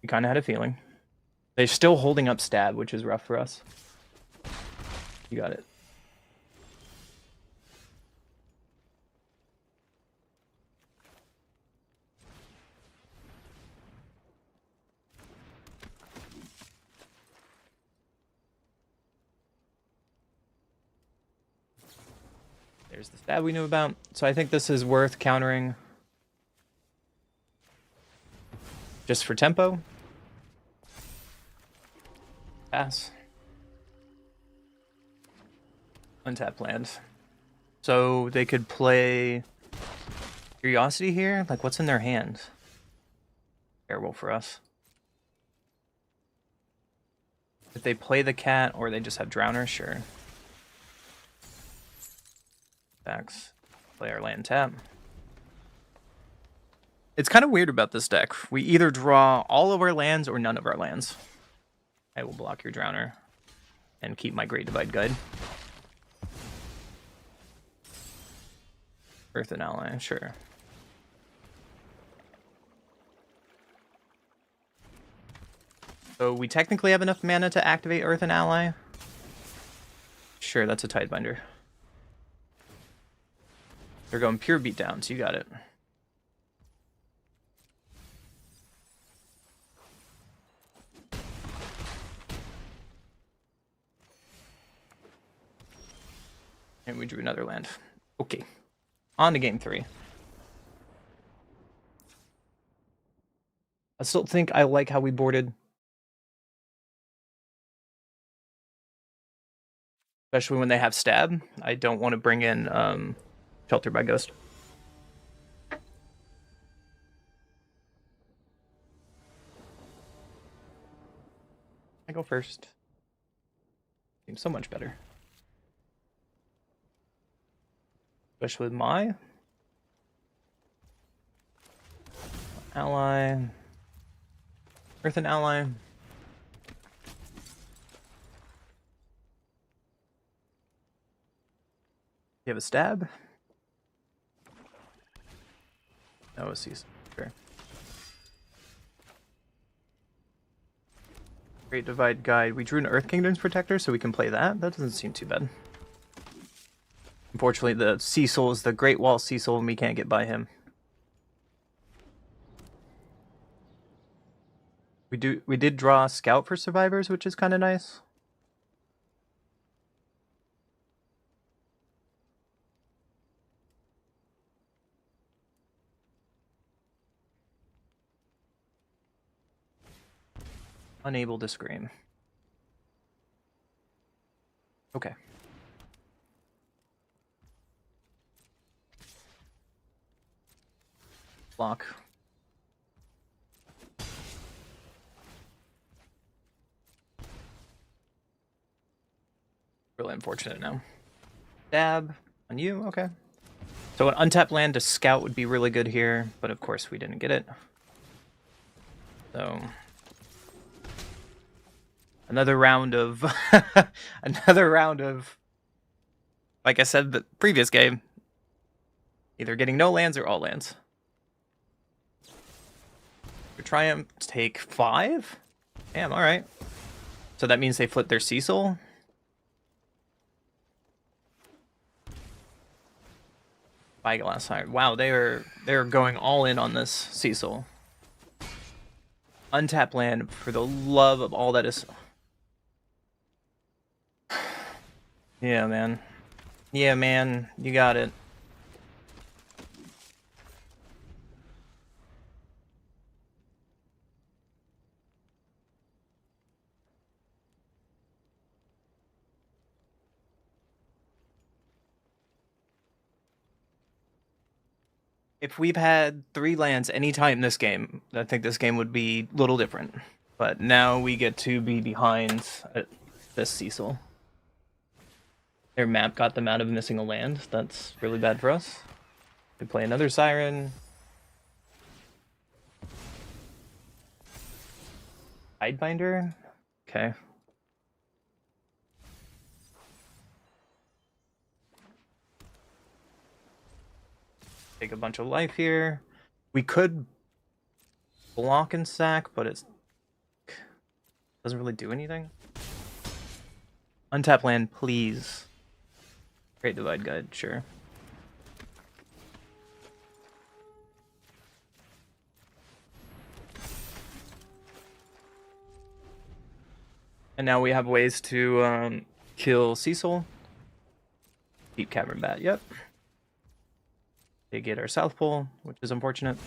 We kind of had a feeling. They're still holding up Stab, which is rough for us. You got it. There's the Stab we knew about. So I think this is worth countering. Just for tempo. Pass. Untap land. So they could play Curiosity here? Like, what's in their hand? Terrible for us. If they play the cat or they just have Drowner, sure. Backs. Play our land tap. It's kind of weird about this deck. We either draw all of our lands or none of our lands. I will block your Drowner and keep my Great Divide Guide. Earth and Ally, sure. So we technically have enough mana to activate Earth and Ally. Sure, that's a Tidebinder. They're going pure beatdown, so you got it. And we drew another land. Okay. On to game 3. I still think I like how we boarded. Especially when they have Stab. I don't want to bring in Shelter by Ghost. I go first. Seems so much better. Especially with my ally. Earth and Ally. You have a Stab? No, a Cease. Sure. Great Divide Guide. We drew an Earth Kingdom's Protector, so we can play that. That doesn't seem too bad. Unfortunately, the Cecil is the Great Wall Cecil, and we can't get by him. We did draw Scout for Survivors, which is kind of nice. Unable to scream. Okay. Block. Really unfortunate now. Dab on you, okay. So an untapped land to scout would be really good here, but of course we didn't get it. So another round of like I said the previous game, either getting no lands or all lands. Your Triumphs take 5? Damn, alright. So that means they flip their Cecil? Spyglass Siren. Wow, they're going all in on this Cecil. Untap land for the love of all that is. Yeah, man. Yeah, man. You got it. If we've had 3 lands any time this game, I think this game would be a little different. But now we get to be behind this Cecil. Their map got them out of missing a land. That's really bad for us. We play another Siren. Tidebinder? Okay. Take a bunch of life here. We could block and sack, but it doesn't really do anything. Untap land, please. Great Divide Guide, sure. And now we have ways to kill Cecil. Deep Cavern Bat, yep. They get our South Pole, which is unfortunate.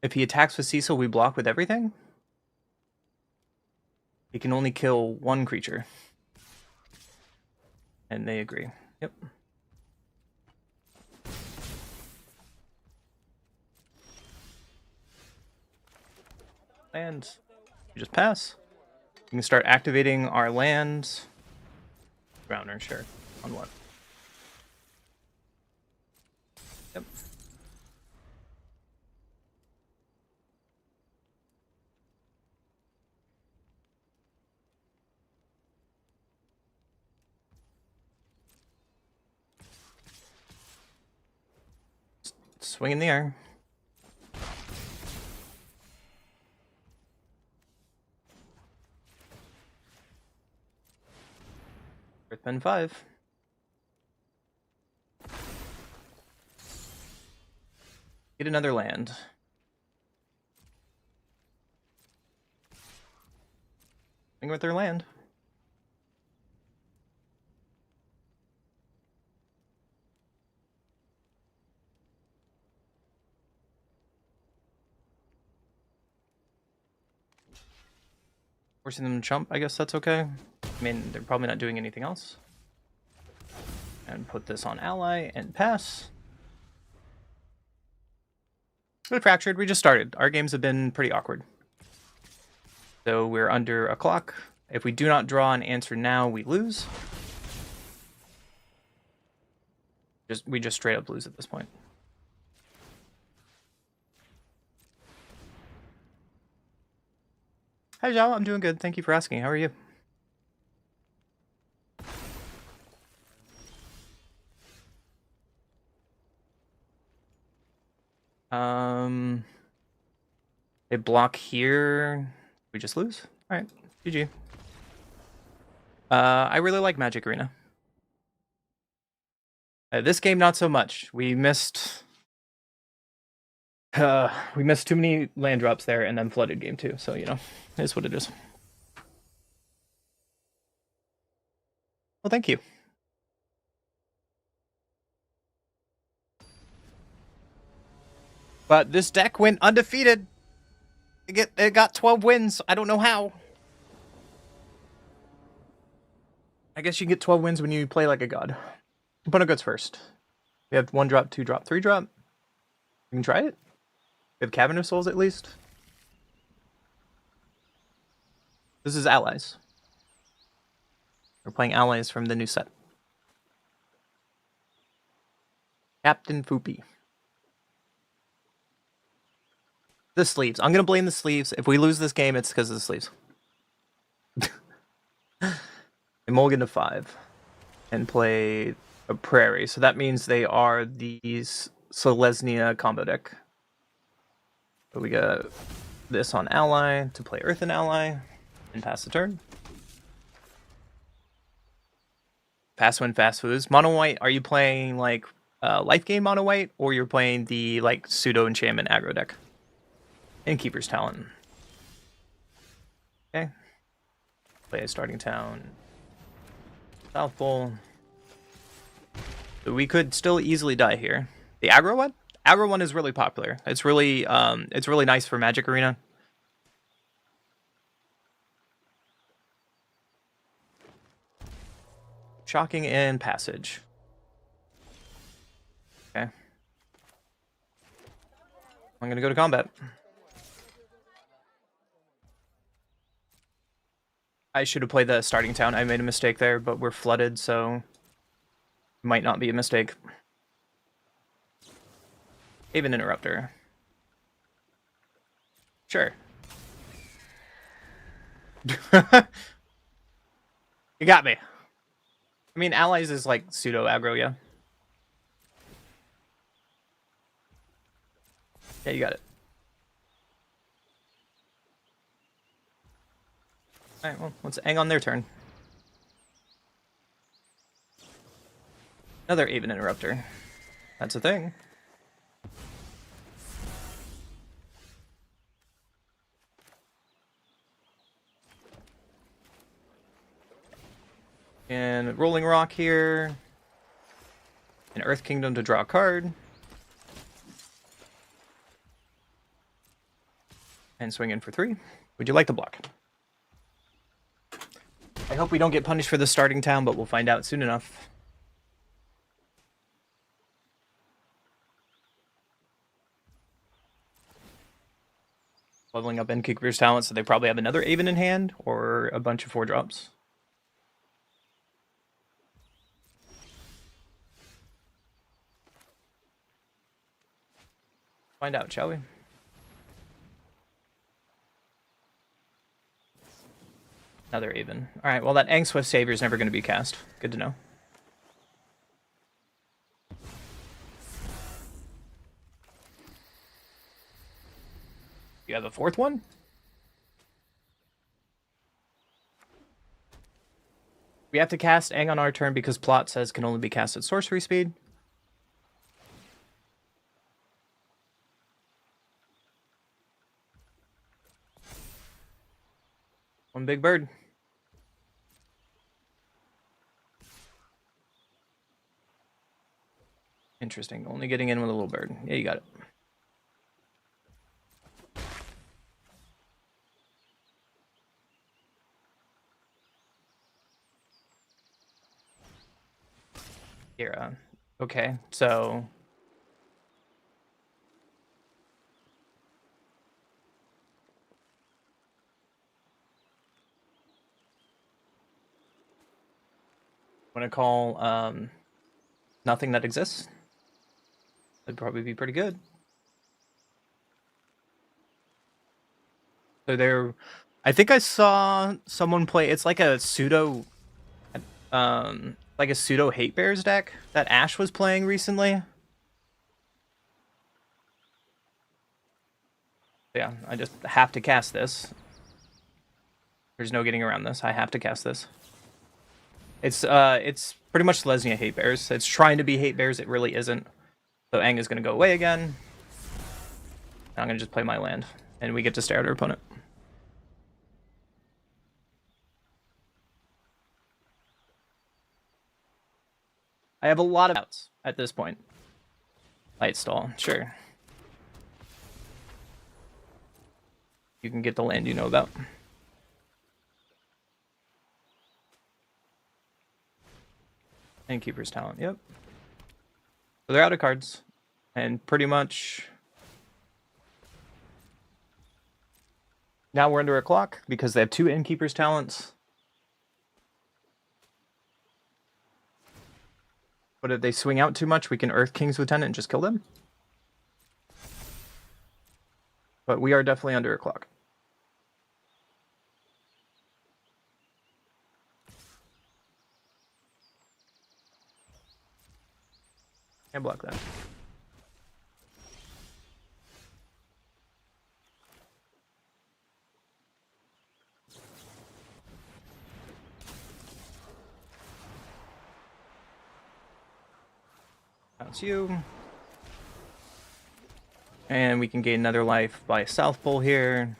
If he attacks with Cecil, we block with everything? He can only kill 1 creature. And they agree. Yep. And you just pass. We can start activating our lands. Grounder, sure. On what? Yep. Swing in the air. Earthbend 5. Get another land. Swing with their land. Forcing them to jump, I guess that's okay. I mean, they're probably not doing anything else. And put this on ally and pass. We're fractured, we just started. Our games have been pretty awkward. So we're under a clock. If we do not draw an answer now, we lose. We just straight up lose at this point. Hi, Zhao. I'm doing good. Thank you for asking. How are you? They block here. We just lose. All right. GG. I really like Magic Arena. This game, not so much. We missed too many land drops there, and then flooded game 2. So you know, it is what it is. Well, thank you. But this deck went undefeated. It got 12 wins. I don't know how. I guess you get 12 wins when you play like a god. Opponent goes first. We have 1 drop, 2 drop, 3 drop. We can try it. We have Cavern of Souls at least. This is allies. We're playing allies from the new set. Captain Foopy. The sleeves. I'm gonna blame the sleeves. If we lose this game, it's because of the sleeves. And mulligan to 5 and play a prairie. So that means they are these Selesnya combo deck. So we got this on ally to play Earthen ally and pass the turn. Fast win, fast lose. Mono white, are you playing like life game mono white, or you're playing the like pseudo enchantment aggro deck? Innkeeper's Talent. Okay. Play a starting town. South Pole. So we could still easily die here. The aggro one? Aggro one is really popular. It's really nice for Magic Arena. Shocking and Passage. Okay. I'm gonna go to combat. I should have played the starting town. I made a mistake there, but we're flooded, so it might not be a mistake. Haven Interrupter. Sure. You got me. I mean, allies is like pseudo aggro, yeah. Yeah, you got it. Alright, well, let's hang on their turn. Another Haven Interrupter. That's a thing. And Rolling Rock here. An Earth Kingdom to draw a card. And swing in for 3. Would you like the block? I hope we don't get punished for the starting town, but we'll find out soon enough. Leveling up Innkeeper's Talent, so they probably have another Haven in hand, or a bunch of 4-drops. Find out, shall we? Another Haven. Alright, well that Angswift Savior is never going to be cast. Good to know. You have a 4th one? We have to cast Aang on our turn because plot says can only be cast at sorcery speed. One big bird. Interesting. Only getting in with a little bird. Yeah, you got it. Here, okay, so I'm gonna call nothing that exists. That'd probably be pretty good. So there, I think I saw someone play. It's like a pseudo, Hate Bears deck that Ash was playing recently. Yeah, I just have to cast this. There's no getting around this. I have to cast this. It's pretty much Selesnya Hate Bears. It's trying to be Hate Bears. It really isn't. So Aang is going to go away again. I'm going to just play my land. And we get to stare at our opponent. I have a lot of outs at this point. Light stall, sure. You can get the land you know about. Innkeeper's Talent, yep. So they're out of cards. And pretty much now we're under a clock because they have 2 Innkeeper's Talents. But if they swing out too much, we can Earth King's Lieutenant and just kill them. But we are definitely under a clock. Can't block that. That's you. And we can gain another life by South Pole here.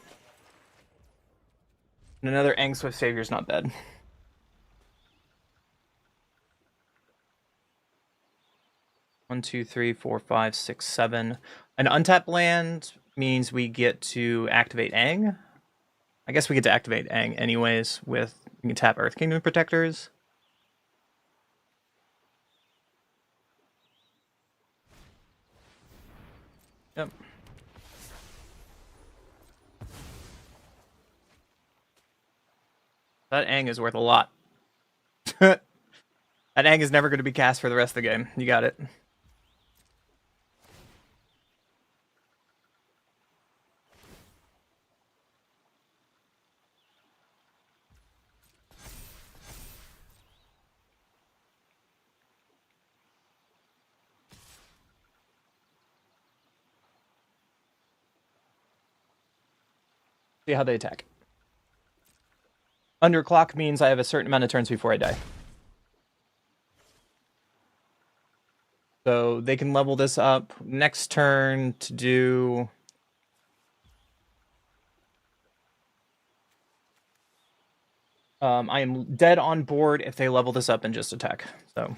And another Angswift Savior's not dead. One, two, three, four, five, six, seven. An untapped land means we get to activate Aang. I guess we get to activate Aang anyways with, we can tap Earth Kingdom Protectors. Yep. That Aang is worth a lot. That Aang is never going to be cast for the rest of the game. You got it. See how they attack. Under clock means I have a certain amount of turns before I die. So they can level this up next turn to do... I am dead on board if they level this up and just attack. So...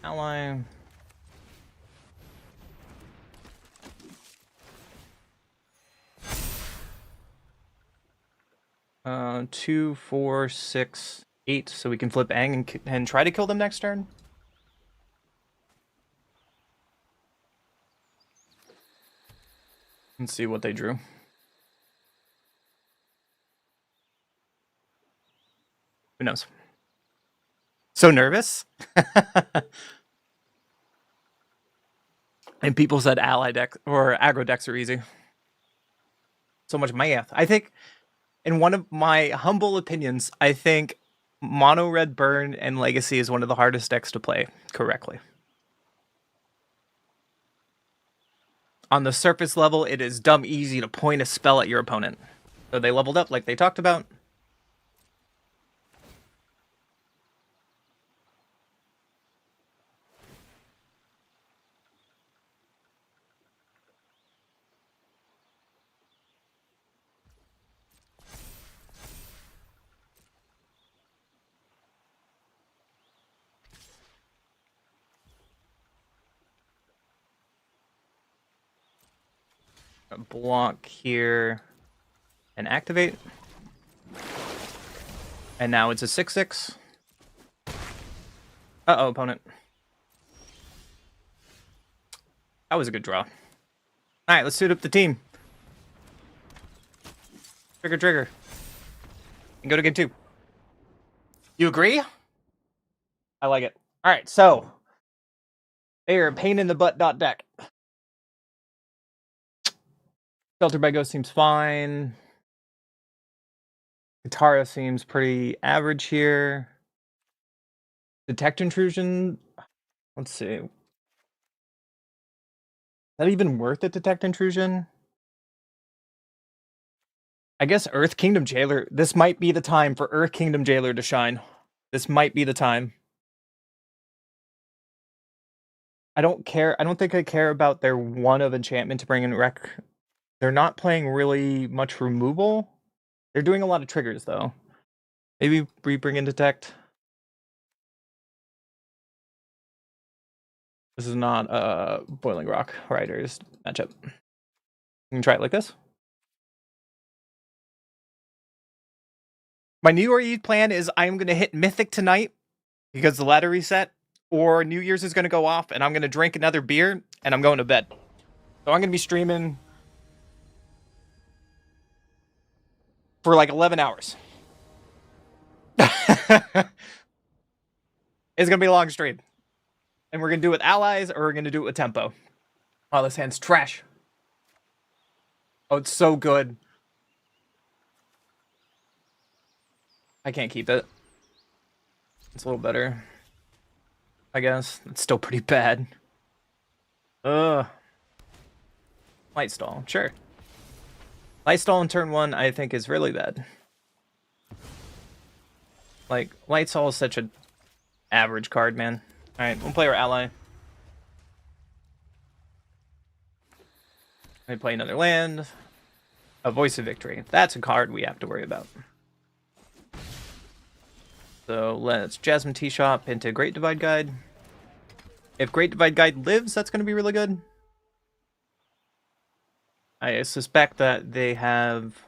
Ally... 2, 4, 6, 8, so we can flip Aang and try to kill them next turn. Let's see what they drew. Who knows? So nervous. And people said ally deck or aggro decks are easy. So much math. I think, in one of my humble opinions, I think Mono Red Burn and Legacy is one of the hardest decks to play correctly. On the surface level, it is dumb easy to point a spell at your opponent. So they leveled up like they talked about. Block here and activate. And now it's a 6/6. Uh-oh, opponent. That was a good draw. Alright, let's suit up the team. Trigger. And go to game 2. You agree? I like it. Alright, so they are a pain in the butt deck. Shelter by Ghost seems fine. Katara seems pretty average here. Detect Intrusion. Let's see. Is that even worth it, Detect Intrusion? I guess Earth Kingdom Jailer. This might be the time for Earth Kingdom Jailer to shine. This might be the time. I don't care. I don't think I care about their 1 of enchantment to bring in Wreck. They're not playing really much removal. They're doing a lot of triggers, though. Maybe we bring in Detect. This is not a Boiling Rock Riders matchup. You can try it like this. My New Year's Eve plan is I'm going to hit Mythic tonight because the ladder reset, or New Year's is going to go off and I'm going to drink another beer and I'm going to bed. So I'm going to be streaming for like 11 hours. It's going to be a long stream. And we're going to do it with allies or we're going to do it with tempo. Oh, this hand's trash. Oh, it's so good. I can't keep it. It's a little better, I guess. It's still pretty bad. Ugh. Light stall, sure. Light stall in turn 1, I think, is really bad. Like, light stall is such an average card, man. Alright, we'll play our ally. We play another land. A Voice of Victory. That's a card we have to worry about. So let's Jasmine Tea Shop into Great Divide Guide. If Great Divide Guide lives, that's going to be really good. I suspect that they have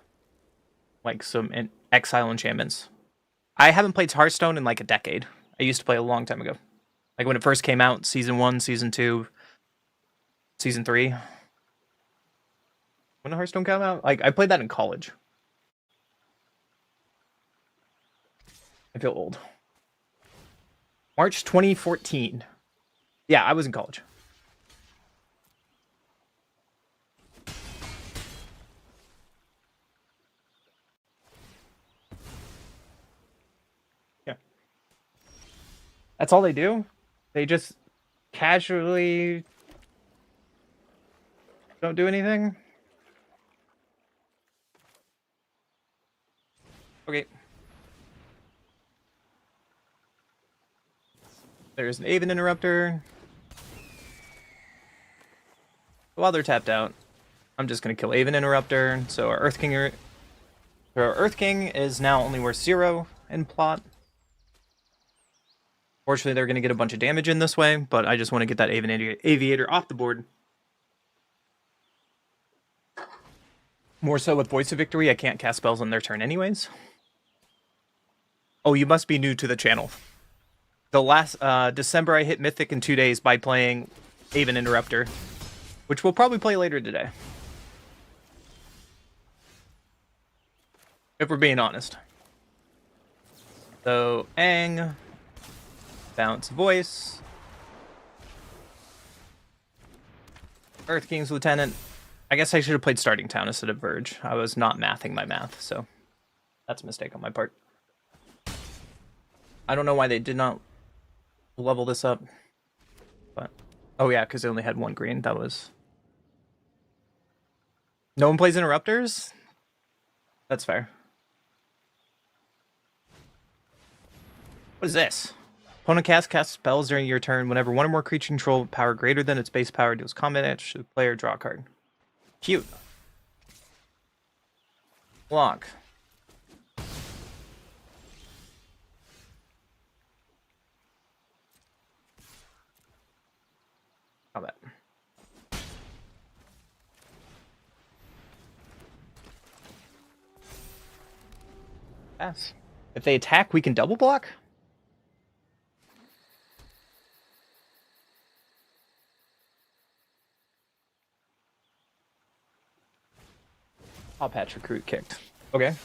like some exile enchantments. I haven't played Hearthstone in like a decade. I used to play a long time ago. Like when it first came out, Season 1, Season 2, Season 3. When did Hearthstone come out? Like, I played that in college. I feel old. March 2014. Yeah, I was in college. Yeah. That's all they do? They just casually don't do anything? Okay. There's an Aven Interrupter. While they're tapped out, I'm just going to kill Aven Interrupter. So our Earth King is now only worth 0 in plot. Fortunately, they're going to get a bunch of damage in this way, but I just want to get that Aviator off the board. More so with Voice of Victory, I can't cast spells on their turn anyways. Oh, you must be new to the channel. The last December, I hit Mythic in 2 days by playing Aven Interrupter, which we'll probably play later today. If we're being honest. So, Aang, bounce Voice, Earth King's Lieutenant. I guess I should have played Starting Town instead of Verge. I was not mathing my math, so that's a mistake on my part. I don't know why they did not level this up, but oh yeah, because they only had 1 green. That was... No one plays Interrupters? That's fair. What is this? Opponent casts spells during your turn whenever one or more creature control power greater than its base power deals combat damage to the player. Draw a card. Cute. Block. Combat. Pass. If they attack, we can double block? I'll patch recruit kicked. Okay.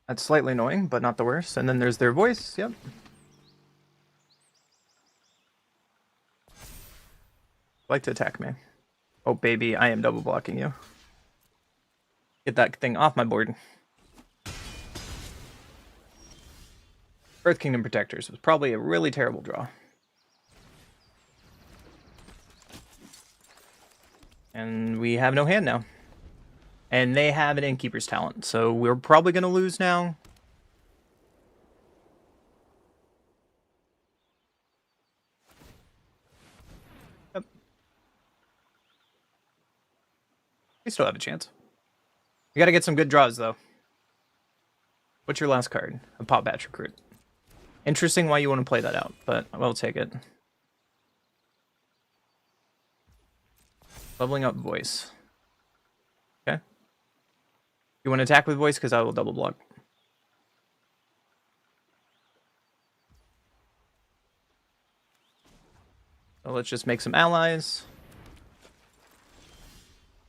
That's slightly annoying, but not the worst. And then there's their voice. Yep. Like to attack me. Oh, baby, I am double blocking you. Get that thing off my board. Earth Kingdom Protectors was probably a really terrible draw. And we have no hand now. And they have an Innkeeper's Talent, so we're probably going to lose now. Yep. We still have a chance. We got to get some good draws, though. What's your last card? A Pop Batch Recruit. Interesting why you want to play that out, but I will take it. Leveling up Voice. Okay. You want to attack with Voice? Because I will double block. So let's just make some allies.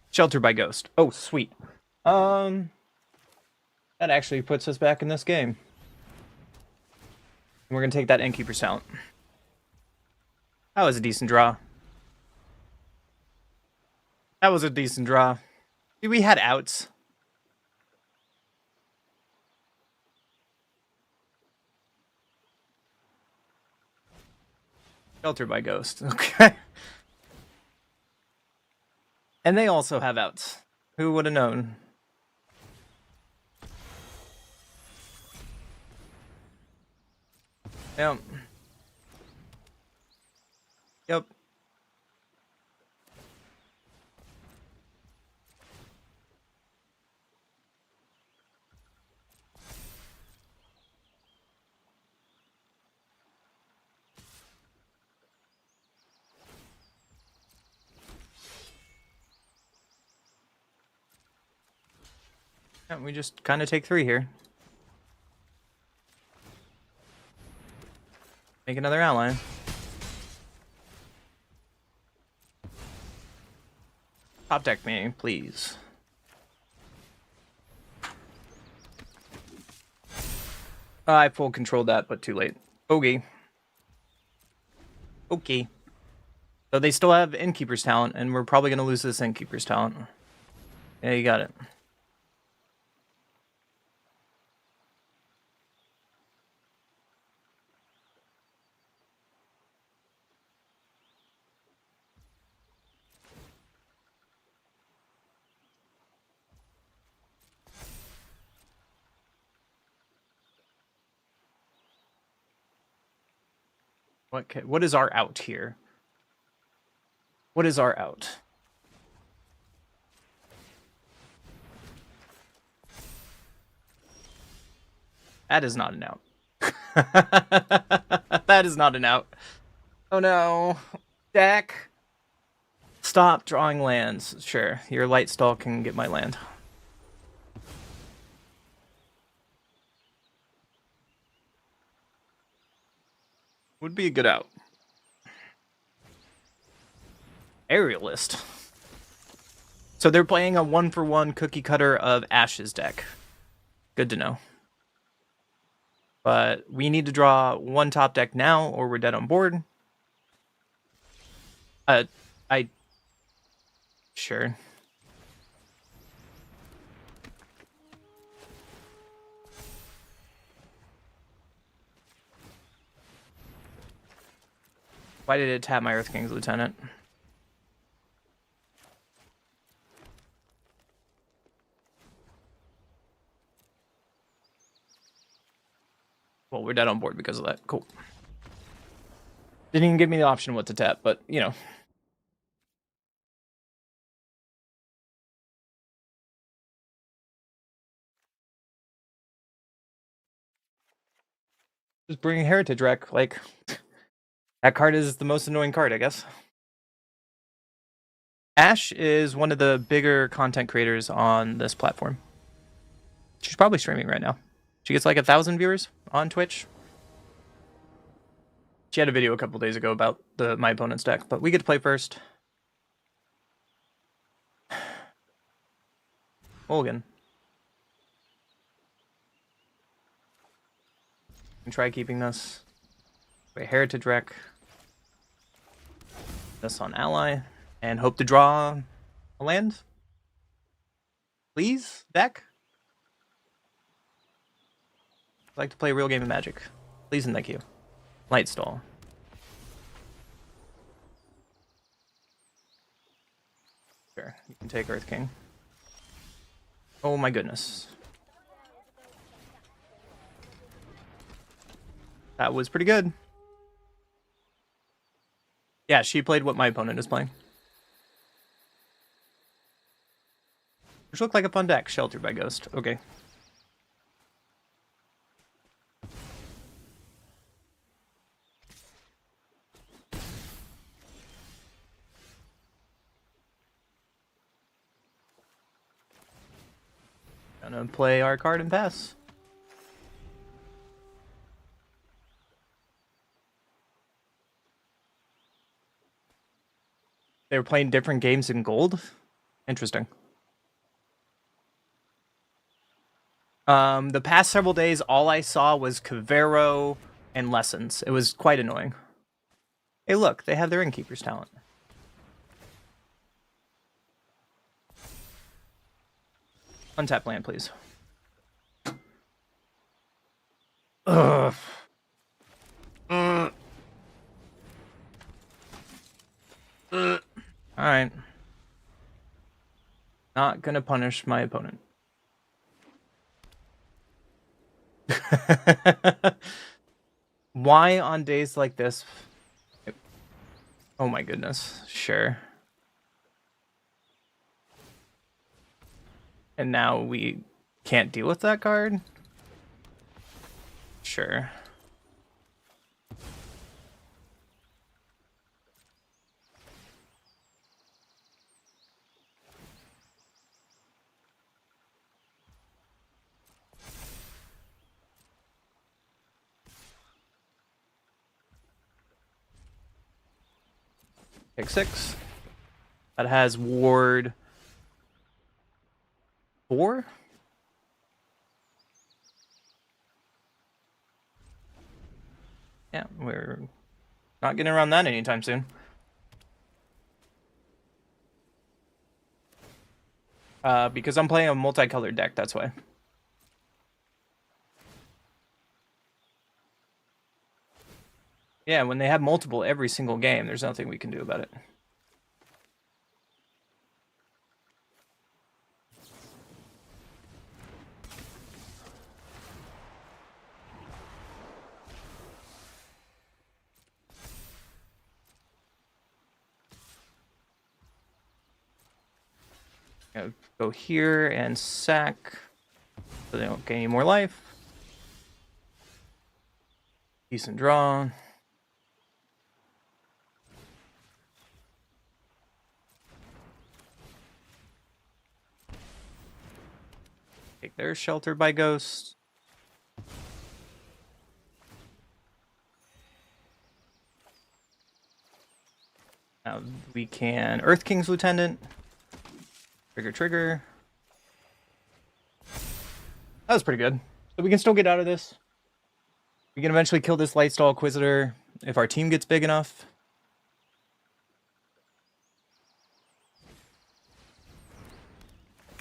Shelter by Ghost. Oh, sweet. That actually puts us back in this game. We're gonna take that Innkeeper's Talent. That was a decent draw. That was a decent draw. See, we had outs. Shelter by Ghost. Okay. And they also have outs. Who would have known? Yep. Yep. Yeah, we just kind of take 3 here. Make another ally. Top deck me, please. I full controlled that, but too late. Okay. Okay. So they still have Innkeeper's Talent, and we're probably going to lose this Innkeeper's Talent. Yeah, you got it. What is our out here? What is our out? That is not an out. That is not an out. Oh no. Deck. Stop drawing lands. Sure, your light stall can get my land. Would be a good out. Aerialist. So they're playing a 1-for-1 cookie cutter of Ash's deck. Good to know. But we need to draw 1 top deck now, or we're dead on board. Sure. Why did it tap my Earth King's Lieutenant? Well, we're dead on board because of that. Cool. Didn't even give me the option what to tap, but, you know. Just bring Heritage Wreck. Like, that card is the most annoying card, I guess. Ash is one of the bigger content creators on this platform. She's probably streaming right now. She gets like 1,000 viewers on Twitch. She had a video a couple days ago about my opponent's deck, but we get to play first. Mulligan. And try keeping this. Wait, Heritage Wreck. This on ally. And hope to draw a land. Please, deck. I'd like to play a real game of Magic. Please and thank you. Light stall. Sure, you can take Earth King. Oh my goodness. That was pretty good. Yeah, she played what my opponent is playing. Which looked like a fun deck. Shelter by Ghost. Okay. Gonna play our card and pass. They were playing different games in gold. Interesting. The past several days, all I saw was Cavero and Lessons. It was quite annoying. Hey, look, they have their Innkeeper's talent. Untap land, please. Ugh. Alright. Not gonna punish my opponent. Why on days like this? Oh my goodness. Sure. And now we can't deal with that card? Sure. Pick 6. That has ward 4? Yeah, we're not getting around that anytime soon. Because I'm playing a multicolored deck, that's why. Yeah, when they have multiple every single game, there's nothing we can do about it. Go here and sack so they don't gain any more life. Decent draw. Take their shelter by ghost. Now we can Earth King's Lieutenant. Trigger. That was pretty good. So we can still get out of this. We can eventually kill this Lightstall Inquisitor if our team gets big enough.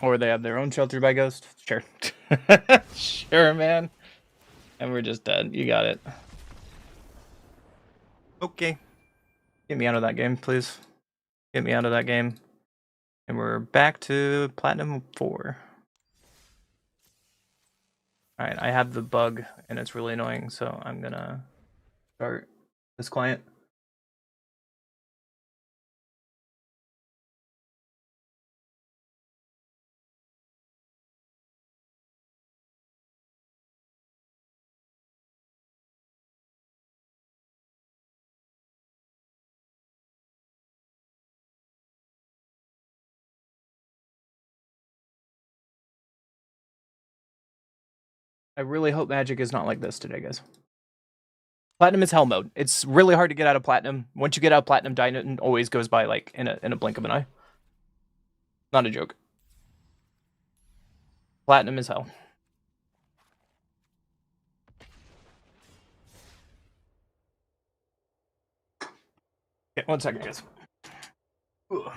Or they have their own shelter by ghost. Sure. Sure, man. And we're just dead. You got it. Okay. Get me out of that game, please. Get me out of that game. And we're back to Platinum 4. Alright, I have the bug, and it's really annoying, so I'm gonna start this client. I really hope Magic is not like this today, guys. Platinum is hell mode. It's really hard to get out of Platinum. Once you get out of Platinum, Dynaton always goes by like in a blink of an eye. Not a joke. Platinum is hell. Okay, 1 second, guys. Ugh.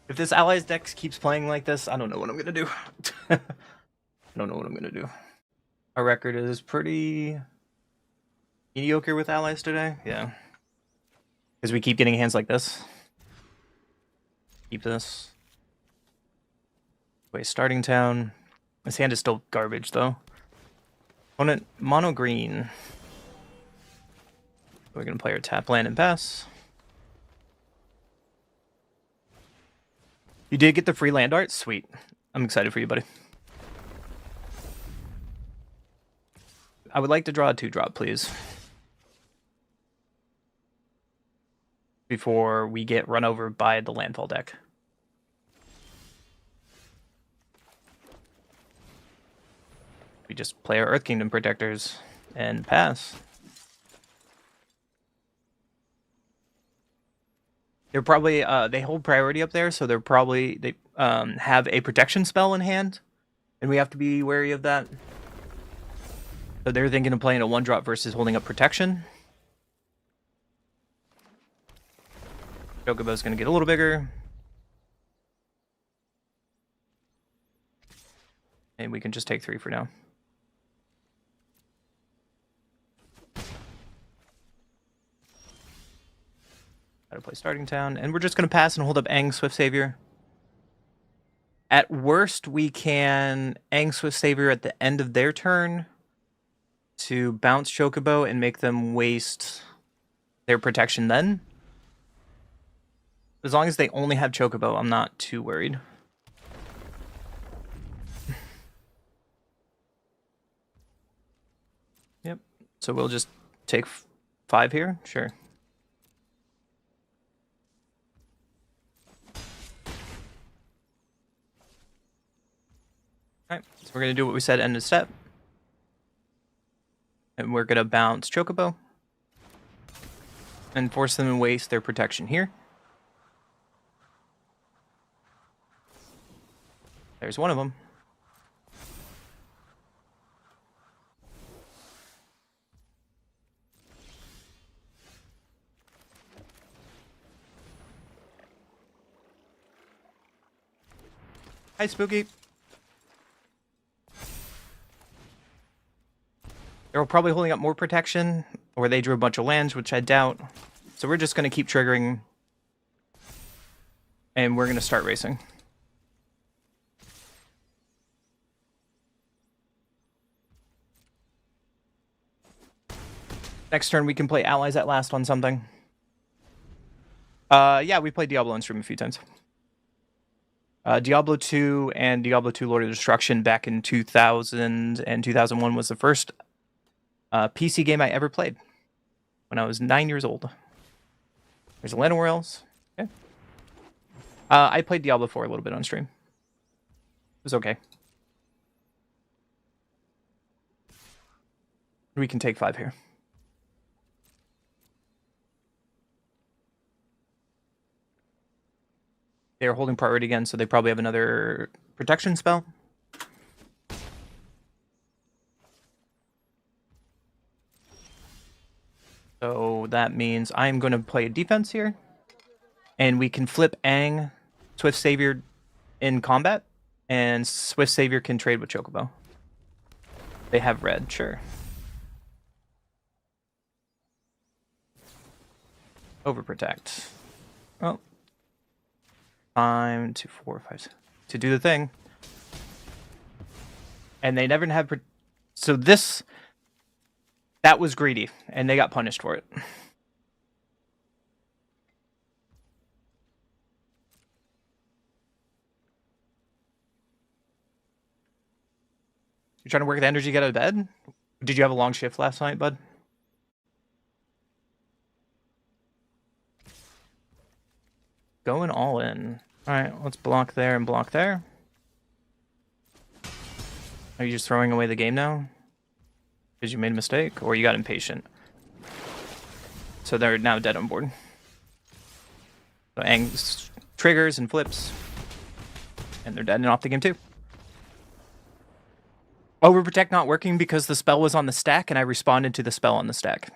If this Allies deck keeps playing like this, I don't know what I'm gonna do. I don't know what I'm gonna do. Our record is pretty mediocre with Allies today. Yeah. Because we keep getting hands like this. Keep this. Wait, starting town. This hand is still garbage, though. Opponent, mono green. We're gonna play our tap land and pass. You did get the free land art? Sweet. I'm excited for you, buddy. I would like to draw a 2-drop, please. Before we get run over by the landfall deck. We just play our Earth Kingdom protectors and pass. They're probably they hold priority up there, so they're probably they have a protection spell in hand, and we have to be wary of that. So they're thinking of playing a 1-drop versus holding up protection. Chocobo's gonna get a little bigger. And we can just take 3 for now. Gotta play Starting Town, and we're just gonna pass and hold up Aang Swift Savior. At worst, we can Aang Swift Savior at the end of their turn to bounce Chocobo and make them waste their protection then. As long as they only have Chocobo, I'm not too worried. Yep. So we'll just take 5 here? Sure. Alright, so we're going to do what we said end of step. And we're going to bounce Chocobo. And force them to waste their protection here. There's one of them. Hi, Spooky. They're probably holding up more protection, or they drew a bunch of lands, which I doubt. So we're just going to keep triggering. And we're going to start racing. Next turn, we can play Allies at Last on something. Yeah, we played Diablo on stream a few times. Diablo 2 and Diablo 2 Lord of Destruction back in 2000 and 2001 was the first PC game I ever played when I was 9 years old. There's Atlanta Worlds. Okay. I played Diablo 4 a little bit on stream. It was okay. We can take 5 here. They're holding priority again, so they probably have another protection spell. So that means I'm going to play a defense here. And we can flip Aang, Swift Savior in combat. And Swift Savior can trade with Chocobo. They have red, sure. Overprotect. Oh. Time to 4, 5, 6, to do the thing. And they never had... So this... That was greedy, and they got punished for it. You trying to work the energy to get out of bed? Did you have a long shift last night, bud? Going all in. Alright, let's block there and block there. Are you just throwing away the game now? Because you made a mistake? Or you got impatient? So they're now dead on board. So Aang triggers and flips. And they're dead and off the game too. Overprotect not working because the spell was on the stack and I responded to the spell on the stack.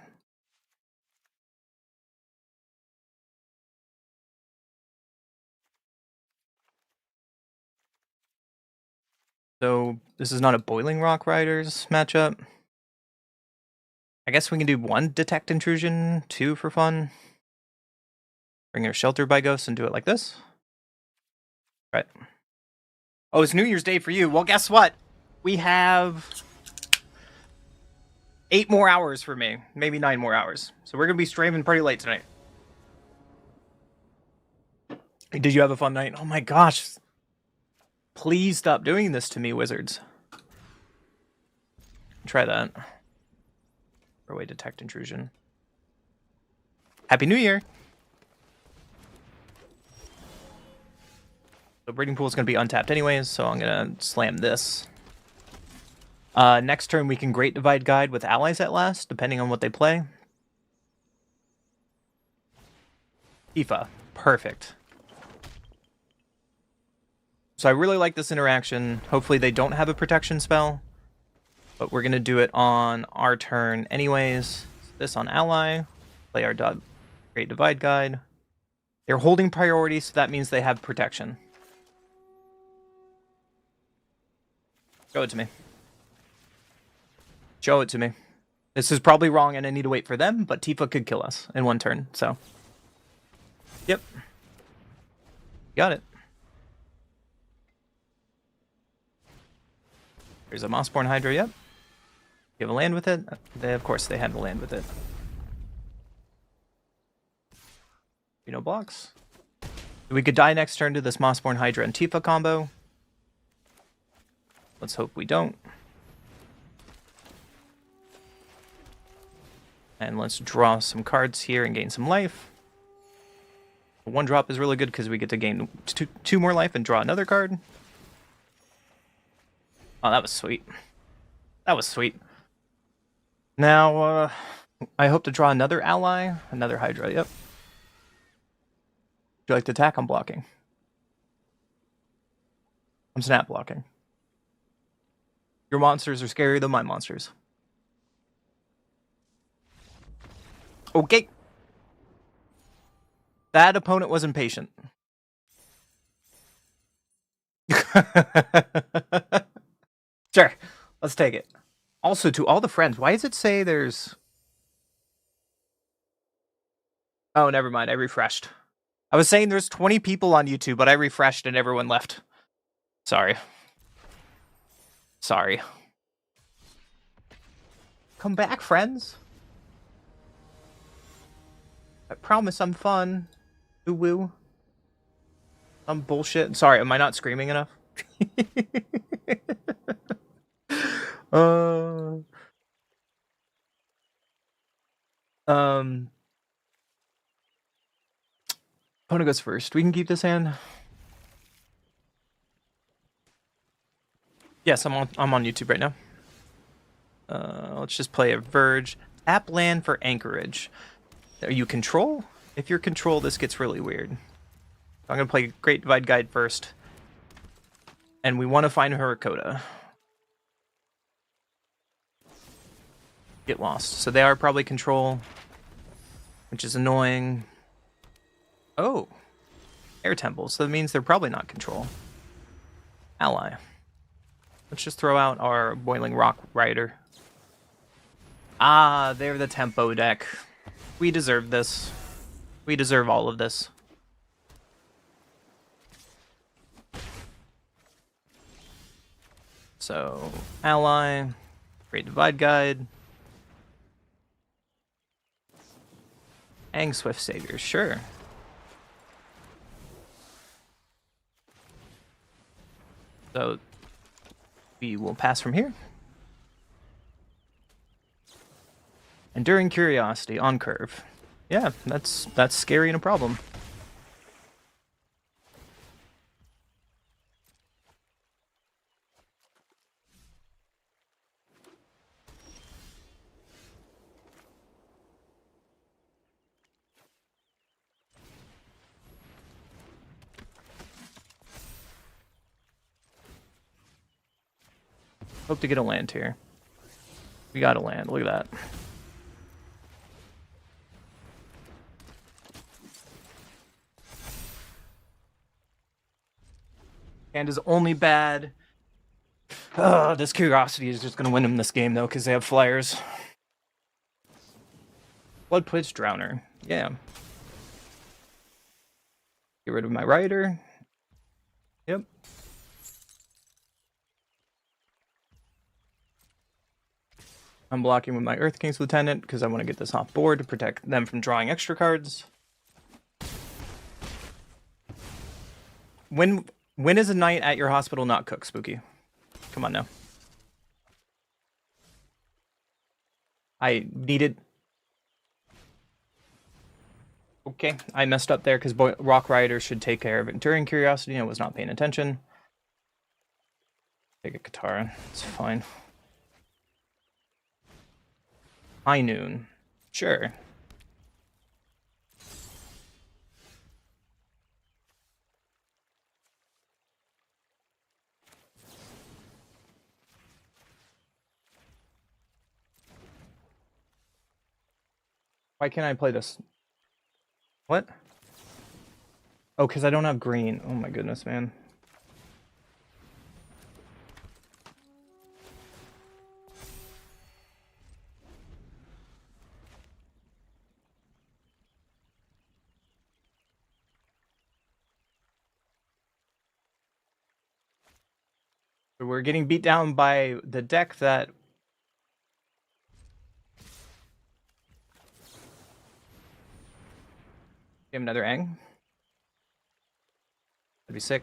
So this is not a Boiling Rock Riders matchup. I guess we can do 1 Detect Intrusion, 2 for fun. Bring our Shelter by Ghosts and do it like this. Right. Oh, it's New Year's Day for you. Well, guess what? We have 8 more hours for me. Maybe 9 more hours. So we're going to be streaming pretty late tonight. Did you have a fun night? Oh my gosh. Please stop doing this to me, wizards. Try that. Or away detect intrusion. Happy New Year! The breeding pool is going to be untapped anyways, so I'm going to slam this. Next turn, we can Great Divide Guide with allies at last, depending on what they play. Tifa. Perfect. So I really like this interaction. Hopefully they don't have a protection spell. But we're going to do it on our turn anyways. This on ally. Play our Great Divide Guide. They're holding priority, so that means they have protection. Show it to me. Show it to me. This is probably wrong and I need to wait for them, but Tifa could kill us in one turn, so. Yep. Got it. There's a Mossborn Hydra, yep. You have a land with it? Of course they had a land with it. No blocks. We could die next turn to this Mossborn Hydra and Tifa combo. Let's hope we don't. And let's draw some cards here and gain some life. One drop is really good because we get to gain two more life and draw another card. Oh, that was sweet. That was sweet. Now, I hope to draw another ally. Another Hydra, yep. Would you like to attack? I'm blocking. I'm snap blocking. Your monsters are scarier than my monsters. Okay. That opponent was impatient. Sure. Let's take it. Also, to all the friends, why does it say there's... Oh, never mind. I refreshed. I was saying there's 20 people on YouTube, but I refreshed and everyone left. Sorry. Sorry. Come back, friends. I promise I'm fun. Ooh woo. I'm bullshit. Sorry, am I not screaming enough? Opponent goes first. We can keep this hand. Yes, I'm on YouTube right now. Let's just play a Verge. Tap land for Anchorage. Are you control? If you're control, this gets really weird. I'm gonna play Great Divide Guide first. And we want to find Huracoda. Get lost. So they are probably control, which is annoying. Oh, Air Temple. So that means they're probably not control. Ally. Let's just throw out our Boiling Rock Rider. Ah, they're the tempo deck. We deserve this. We deserve all of this. So, ally, Great Divide Guide. Aang Swift Savior, sure. So, we will pass from here. Enduring Curiosity on curve. Yeah, that's scary and a problem. Hope to get a land here. We got a land, look at that. And is only bad. This Curiosity is just going to win him this game, though, because they have flyers. Blood Twitch Drowner. Yeah. Get rid of my Rider. Yep. I'm blocking with my Earth King's Lieutenant because I want to get this off board to protect them from drawing extra cards. When is a night at your hospital not cooked, Spooky? Come on now. I needed... Okay, I messed up there because Rock Rider should take care of Enduring Curiosity. I was not paying attention. Take a Katara. It's fine. High Noon. Sure. Why can't I play this? What? Oh, because I don't have green. Oh my goodness, man. We're getting beat down by the deck that... Give him another Aang. That'd be sick.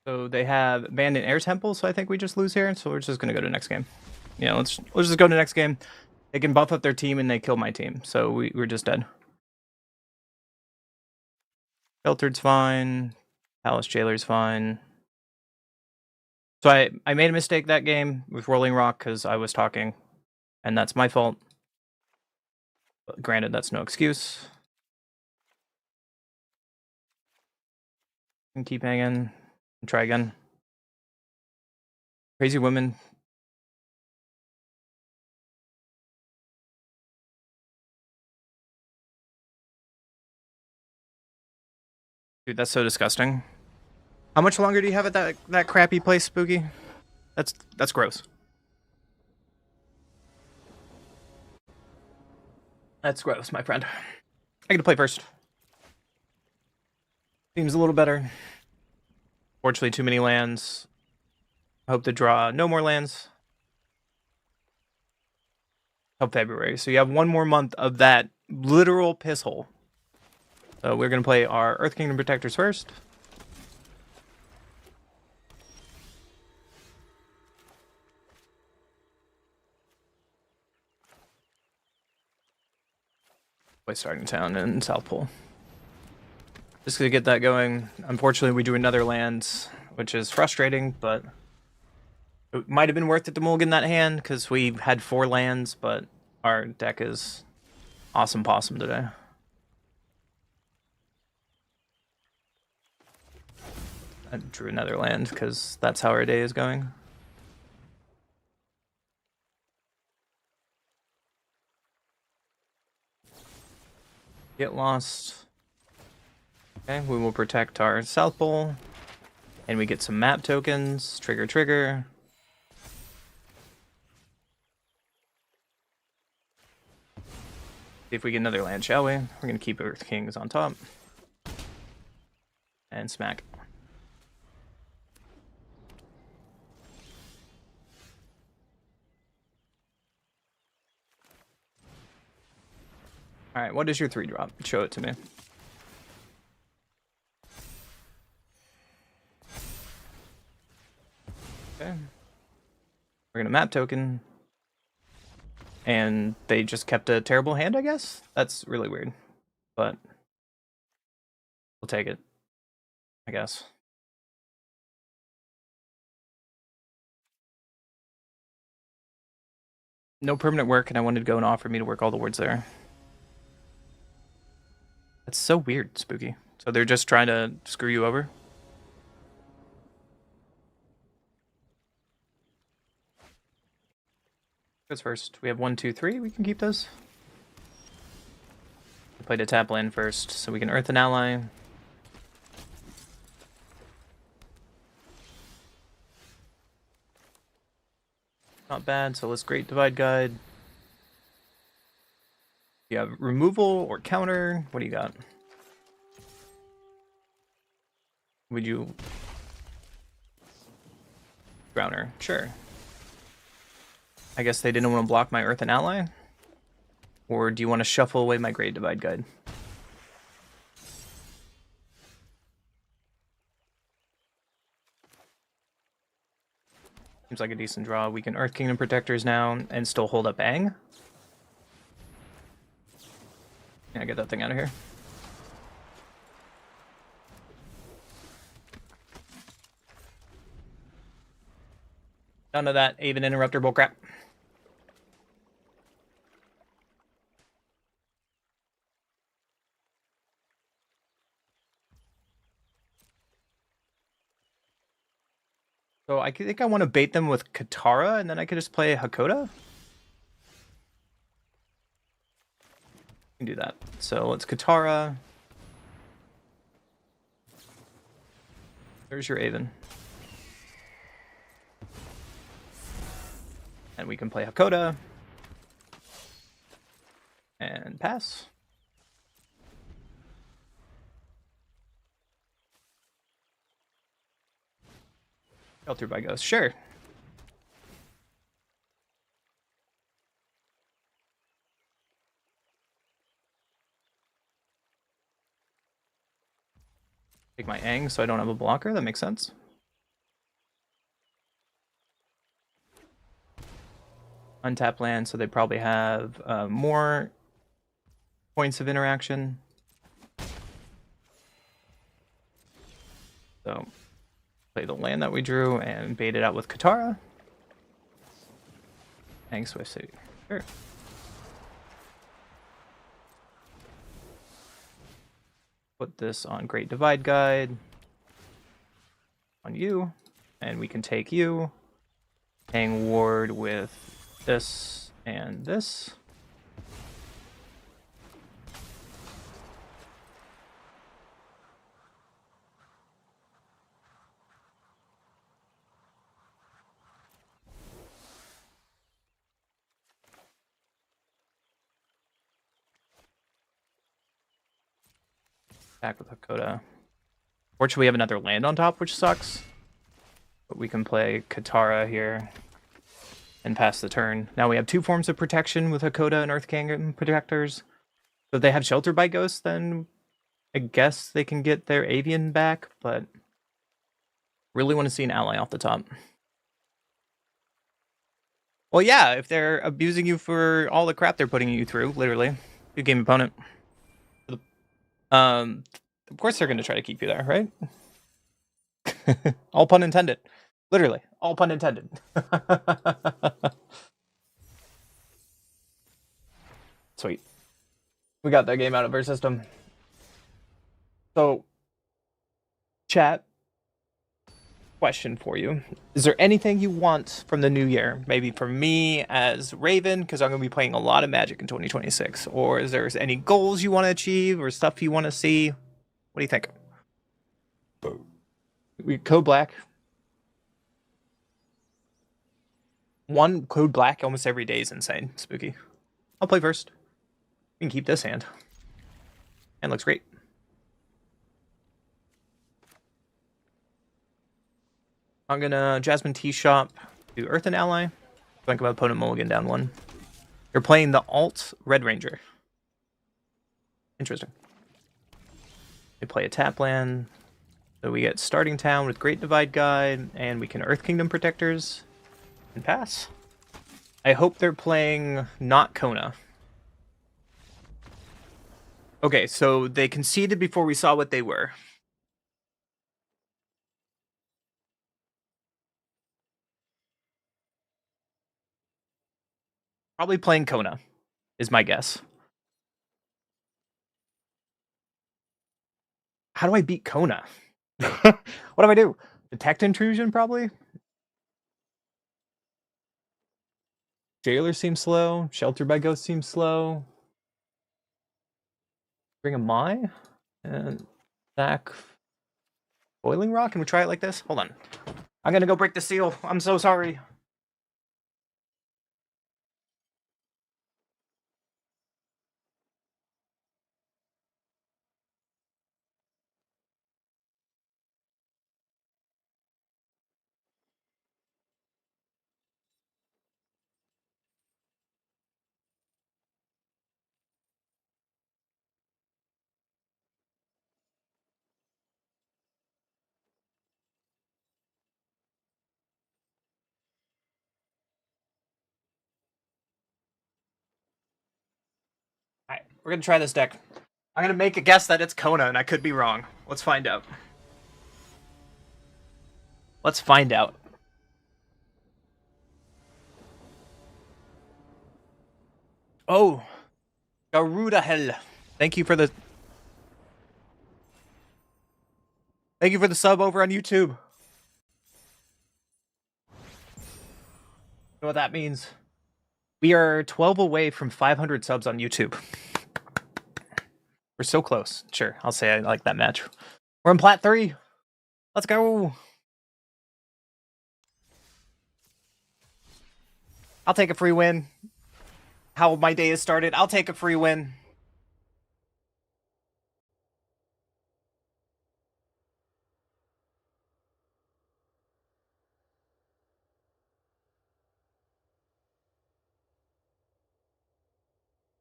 So they have Abandoned Air Temple, so I think we just lose here. So we're just gonna go to next game. Yeah, let's just go to next game. They can buff up their team and they kill my team, so we're just dead. Sheltered's fine. Palace Jailer's fine. So I made a mistake that game with Rolling Rock because I was talking, and that's my fault. But granted, that's no excuse. And keep hanging. And try again. Crazy Women. Dude, that's so disgusting. How much longer do you have at that crappy place, Spooky? That's gross. That's gross, my friend. I get to play first. Seems a little better. Fortunately, too many lands. I hope to draw no more lands. Till February. So you have one more month of that literal piss hole. So we're going to play our Earth Kingdom Protectors first. Play Starting Town in South Pole. Just gonna get that going. Unfortunately, we do another land, which is frustrating, but it might have been worth it to mulligan that hand because we had 4 lands, but our deck is awesome possum today. I drew another land because that's how our day is going. Get lost. Okay, we will protect our South Pole. And we get some map tokens. Trigger, trigger. See if we get another land, shall we? We're going to keep Earth Kings on top. And smack. Alright, what is your 3-drop? Show it to me. Okay. We're gonna map token. And they just kept a terrible hand, I guess? That's really weird. But we'll take it, I guess. No permanent work, and I wanted to go and offer me to work all the wards there. That's so weird, Spooky. So they're just trying to screw you over? Goes first. We have 1, 2, 3. We can keep those. We played a tap land first, so we can Earth an ally. Not bad, so let's Great Divide Guide. You have removal or counter. What do you got? Would you... Drowner, sure. I guess they didn't want to block my Earth and Ally? Or do you want to shuffle away my Great Divide Guide? Seems like a decent draw. We can Earth Kingdom Protectors now and still hold up Aang. Yeah, get that thing out of here. None of that Aven Interrupter bullcrap. So I think I want to bait them with Katara, and then I could just play Hakoda. Can do that. So let's Katara. There's your Aven. And we can play Hakoda. And pass. Sheltered by Ghost, sure. Take my Aang so I don't have a blocker, that makes sense. Untap land, so they probably have more points of interaction. So play the land that we drew and bait it out with Katara. Aang Swift City. Sure. Put this on Great Divide Guide. On you. And we can take you. Hang Ward with this and this. Back with Hakoda. Fortunately, we have another land on top, which sucks. But we can play Katara here and pass the turn. Now we have two forms of protection with Hakoda and Earth Kingdom Protectors. So if they have Shelter by Ghost, then I guess they can get their Avian back, but really want to see an ally off the top. Well, yeah, if they're abusing you for all the crap they're putting you through, literally. Good game opponent. Of course they're going to try to keep you there, right? All pun intended. Literally, all pun intended. Sweet. We got that game out of our system. So, chat, question for you. Is there anything you want from the new year? Maybe from me as Raven, because I'm going to be playing a lot of Magic in 2026. Or is there any goals you want to achieve or stuff you want to see? What do you think? We code black. One code black almost every day is insane. Spooky. I'll play first. We can keep this hand. And looks great. I'm gonna Jasmine Tea Shop, do Earth and Ally. Think about opponent mulligan down one. You're playing the alt Red Ranger. Interesting. They play a tap land. So we get Starting Town with Great Divide Guide, and we can Earth Kingdom Protectors and pass. I hope they're playing not Kona. Okay, so they conceded before we saw what they were. Probably playing Kona, is my guess. How do I beat Kona? What do I do? Detect Intrusion, probably? Jailer seems slow. Shelter by Ghost seems slow. Bring a Mai. And back Boiling Rock. Can we try it like this? Hold on. I'm gonna go break the seal. I'm so sorry. we're gonna try this deck. I'm gonna make a guess that it's Kona, and I could be wrong. Let's find out. Let's find out. Oh, Garuda Hell. Thank you for the sub over on YouTube. You know what that means? We are 12 away from 500 subs on YouTube. We're so close. Sure, I'll say I like that match. We're in Plat 3. Let's go. I'll take a free win. How my day has started, I'll take a free win.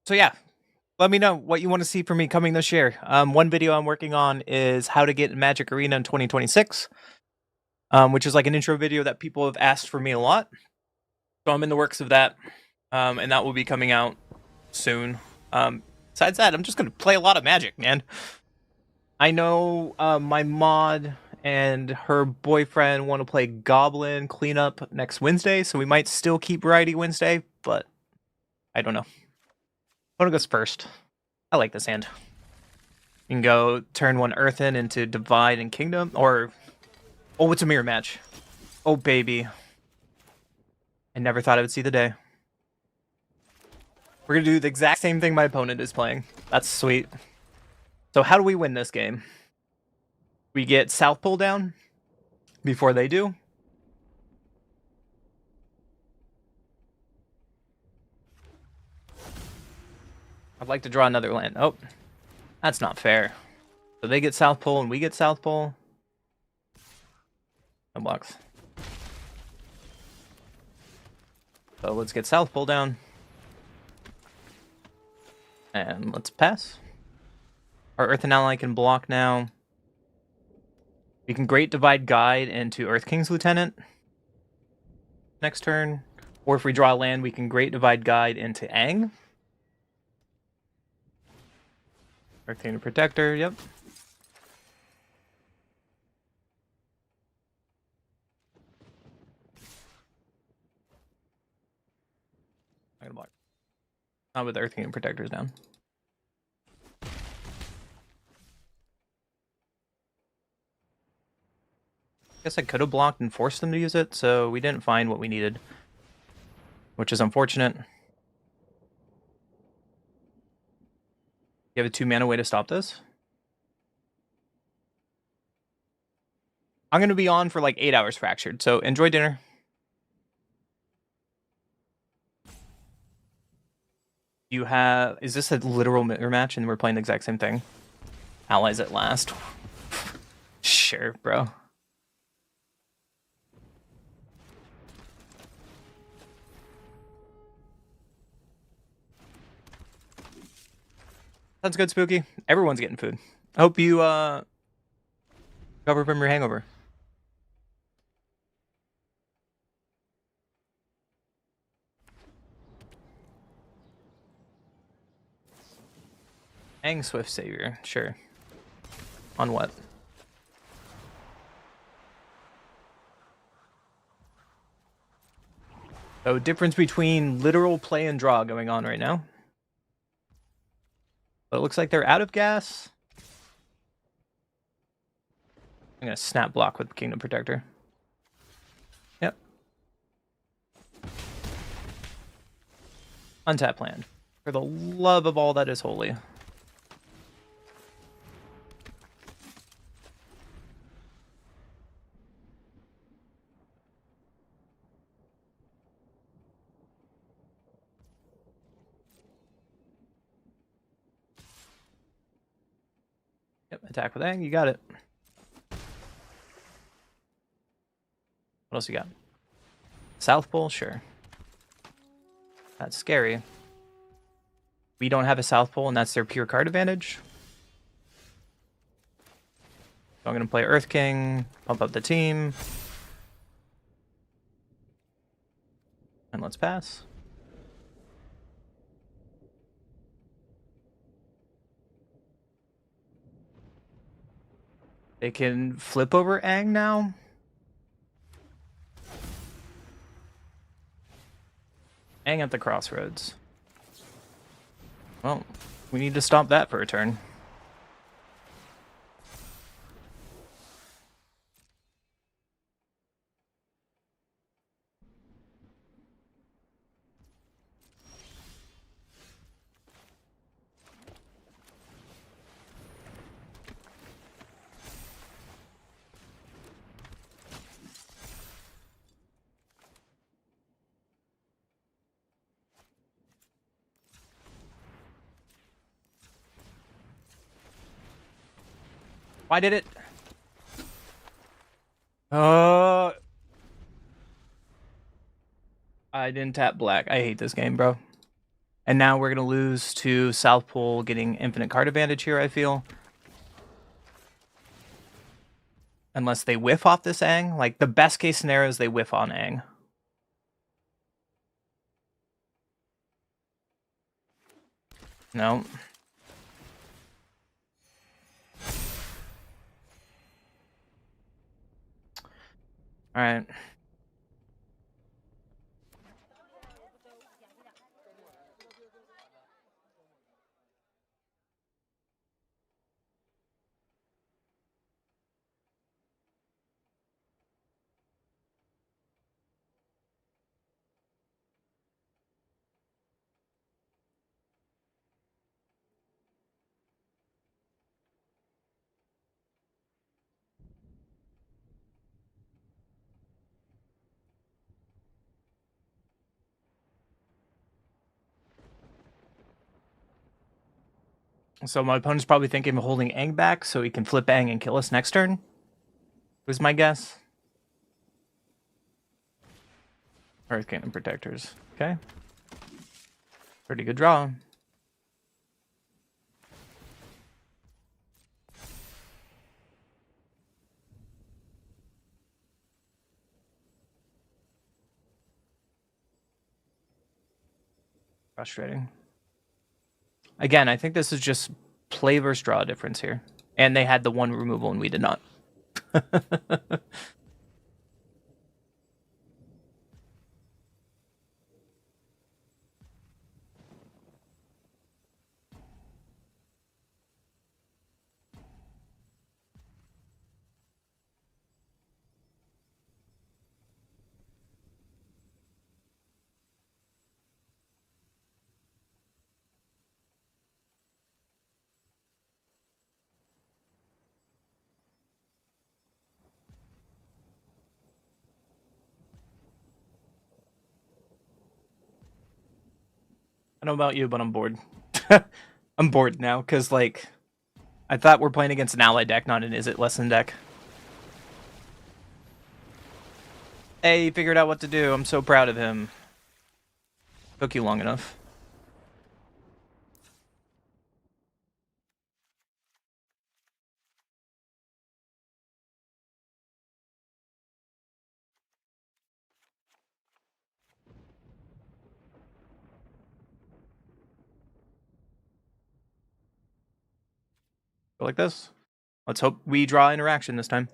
So yeah, let me know what you want to see from me coming this year. One video I'm working on is how to get Magic Arena in 2026, which is like an intro video that people have asked for me a lot. So I'm in the works of that, and that will be coming out soon. Besides that, I'm just going to play a lot of Magic, man. I know my mod and her boyfriend want to play Goblin Cleanup next Wednesday, so we might still keep Variety Wednesday, but I don't know. Kona goes first. I like this hand. You can go turn 1 Earthen into Divide and Kingdom, or... Oh, it's a mirror match. Oh, baby. I never thought I would see the day. We're going to do the exact same thing my opponent is playing. That's sweet. So how do we win this game? We get South Pole down before they do. I'd like to draw another land. Oh, that's not fair. So they get South Pole and we get South Pole. No blocks. So let's get South Pole down. And let's pass. Our Earthen ally can block now. We can Great Divide Guide into Earth King's Lieutenant next turn. Or if we draw a land, we can Great Divide Guide into Aang. Earth King Protector, yep. I'm gonna block. Not with Earth King Protectors down. Guess I could have blocked and forced them to use it, so we didn't find what we needed, which is unfortunate. You have a 2-mana way to stop this? I'm going to be on for like 8 hours fractured, so enjoy dinner. You have... Is this a literal mirror match and we're playing the exact same thing? Allies at last. Sure, bro. Sounds good, Spooky. Everyone's getting food. I hope you recover from your hangover. Aang Swift Savior, sure. On what? So difference between literal play and draw going on right now. But it looks like they're out of gas. I'm gonna snap block with Kingdom Protector. Yep. Untap land. For the love of all that is holy. Yep, attack with Aang, you got it. What else you got? South Pole, sure. That's scary. We don't have a South Pole, and that's their pure card advantage. So I'm going to play Earth King, pump up the team. And let's pass. They can flip over Aang now. Aang at the crossroads. Well, we need to stop that for a turn. Why did it? I didn't tap black. I hate this game, bro. And now we're going to lose to South Pole getting infinite card advantage here, I feel. Unless they whiff off this Aang. Like, the best case scenario is they whiff on Aang. No. Alright. So my opponent's probably thinking of holding Aang back so he can flip Aang and kill us next turn. Was my guess. Earth Cannon Protectors. Okay. Pretty good draw. Frustrating. Again, I think this is just play versus draw difference here. And they had the one removal and we did not. I don't know about you, but I'm bored. I'm bored now, because, like, I thought we're playing against an ally deck, not an Is It Lesson deck. Hey, he figured out what to do. I'm so proud of him. Took you long enough. Go like this. Let's hope we draw interaction this time.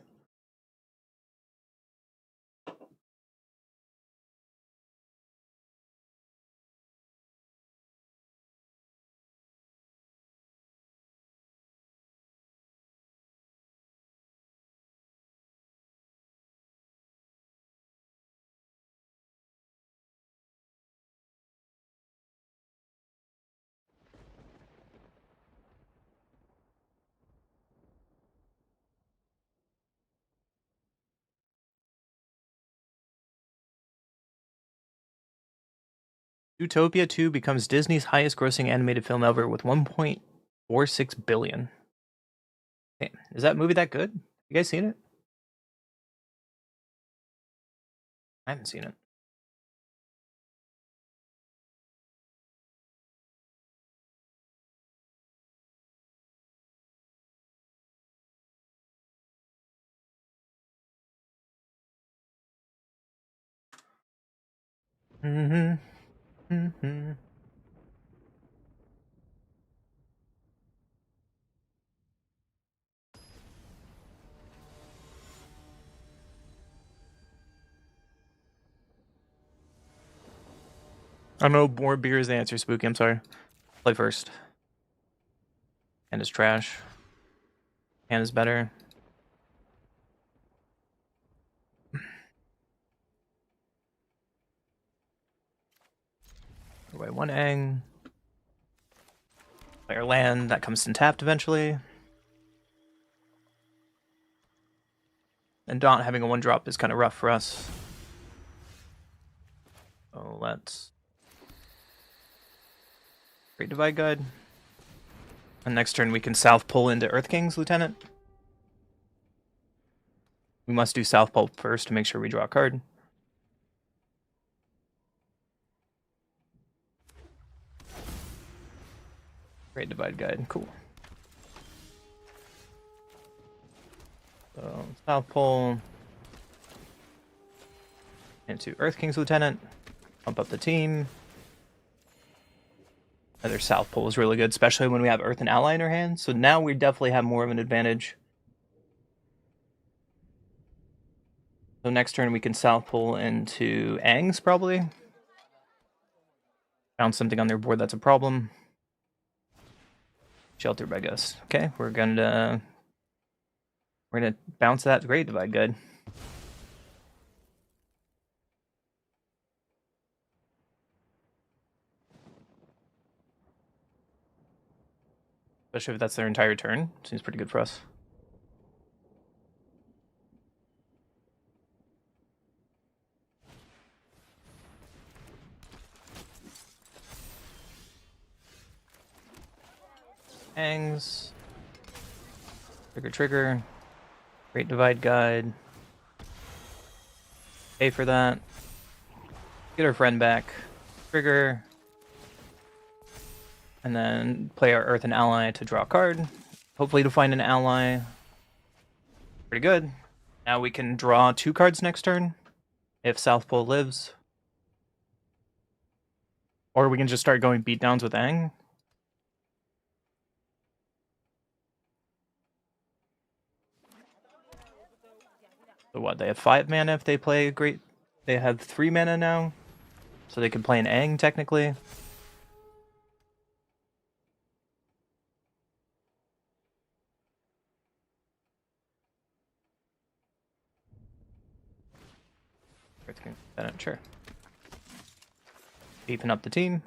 Zootopia 2 becomes Disney's highest grossing animated film ever with 1.46 billion. Hey, is that movie that good? You guys seen it? I haven't seen it. Mm-hmm. Mm-hmm. I know more beer is the answer, Spooky. I'm sorry. Play first. Hand is trash. Hand is better. Away one Aang. Player land, that comes in tapped eventually. And not having a 1-drop is kind of rough for us. So let's Great Divide Guide. And next turn we can South pull into Earth King's Lieutenant. We must do South pull first to make sure we draw a card. Great Divide Guide, cool. So South pull into Earth King's Lieutenant. Pump up the team. Another South pull is really good, especially when we have Earth and Ally in our hands. So now we definitely have more of an advantage. So next turn we can South pull into Aang's probably. Found something on their board that's a problem. Shelter by Gust. Okay, we're gonna bounce that Great Divide Guide. Especially if that's their entire turn. Seems pretty good for us. Aang's. Trigger. Great Divide Guide. Pay for that. Get our friend back. Trigger. And then play our Earth and Ally to draw a card. Hopefully to find an ally. Pretty good. Now we can draw 2 cards next turn. If South Pole lives. Or we can just start going beatdowns with Aang. So what, they have 5 mana if they play great... They have 3 mana now. So they can play an Aang, technically. Sure. Beefing up the team.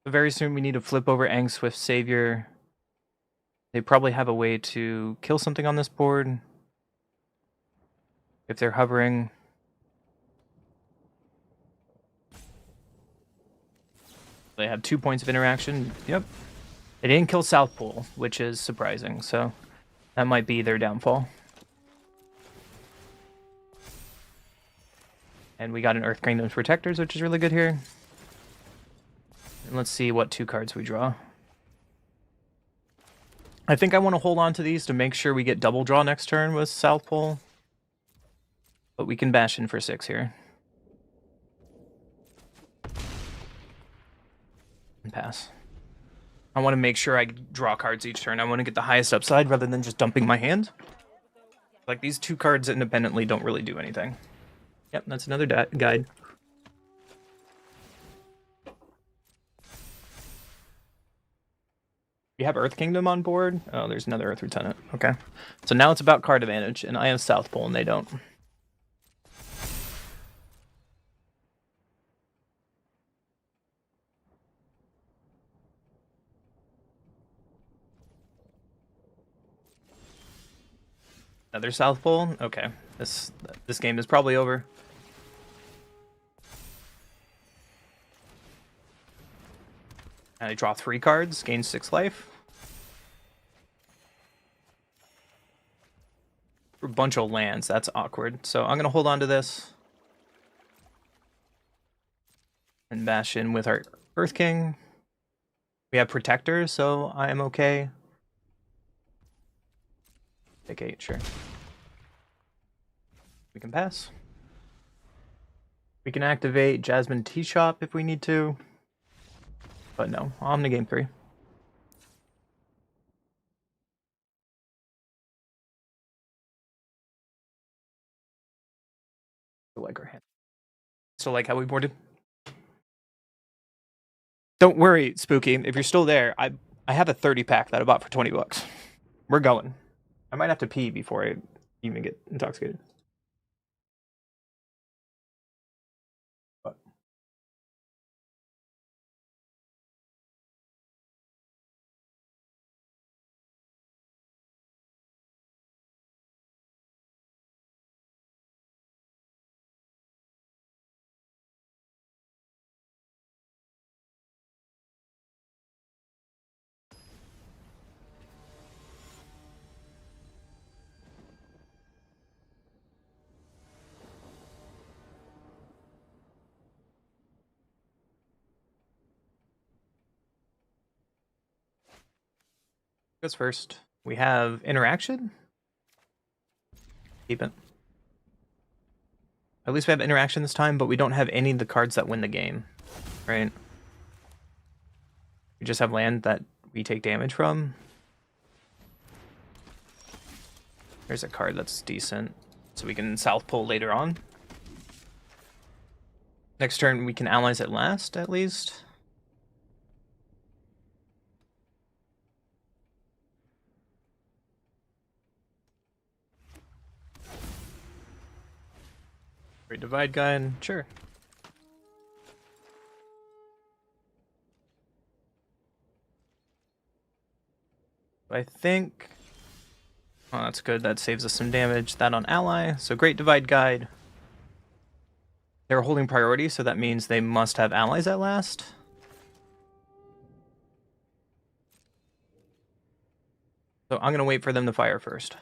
So very soon we need to flip over Aang Swift Savior. They probably have a way to kill something on this board. If they're hovering. They have 2 points of interaction. Yep. They didn't kill South Pole, which is surprising, so that might be their downfall. And we got an Earth Kingdom's Protectors, which is really good here. And let's see what 2 cards we draw. I think I want to hold on to these to make sure we get double draw next turn with South Pole. But we can bash in for 6 here. And pass. I want to make sure I draw cards each turn. I want to get the highest upside rather than just dumping my hand. Like, these 2 cards independently don't really do anything. Yep, that's another guide. You have Earth Kingdom on board? Oh, there's another Earth Lieutenant. Okay. So now it's about card advantage, and I have South Pole and they don't. Another South Pole? Okay. This game is probably over. And I draw 3 cards, gain 6 life. A bunch of lands, that's awkward. So I'm gonna hold on to this. And bash in with our Earth King. We have Protectors, so I am okay. Take 8, sure. We can pass. We can activate Jasmine Tea Shop if we need to. But no, on to game 3. still like our hand. Still like how we boarded. Don't worry, Spooky. If you're still there, I have a 30 pack that I bought for $20. We're going. I might have to pee before I even get intoxicated. But goes first. We have interaction. Keep it. At least we have interaction this time, but we don't have any of the cards that win the game, right? We just have land that we take damage from. There's a card that's decent, so we can South Pole later on. Next turn, we can allies at last, at least. Great Divide Guide, sure. I think... Oh, that's good. That saves us some damage. That on ally. So Great Divide Guide. They're holding priority, so that means they must have allies at last. So I'm going to wait for them to fire first.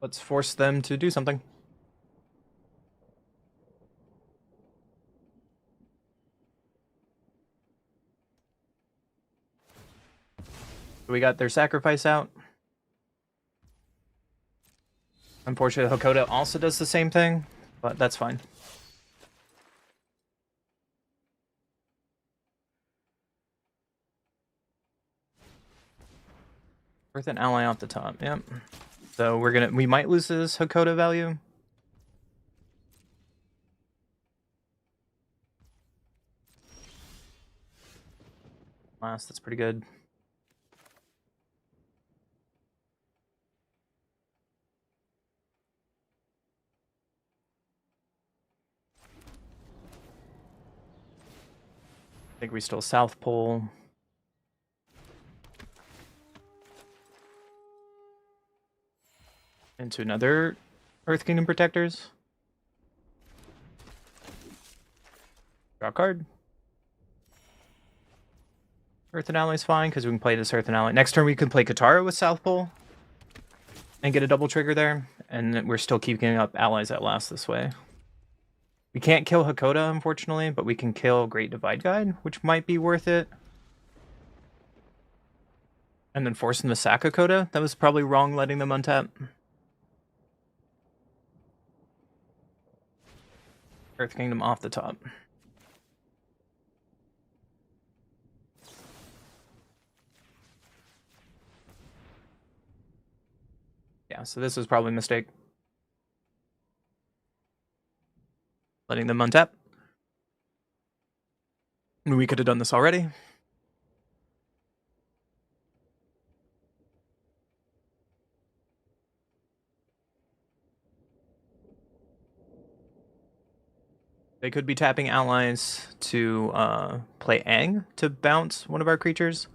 Let's force them to do something. We got their sacrifice out. Unfortunately, Hakoda also does the same thing, but that's fine. Worth an ally off the top, yep. So we might lose this Hakoda value. Last, that's pretty good. I think we still South Pole. Into another Earth Kingdom Protectors. Draw a card. Earth and Ally's fine, because we can play this Earth and Ally. Next turn we can play Katara with South Pole. And get a double trigger there. And we're still keeping up allies at last this way. We can't kill Hakoda, unfortunately, but we can kill Great Divide Guide, which might be worth it. And then force them to sack Hakoda. That was probably wrong letting them untap. Earth Kingdom off the top. Yeah, so this was probably a mistake. Letting them untap. We could have done this already. They could be tapping allies to play Aang to bounce one of our creatures.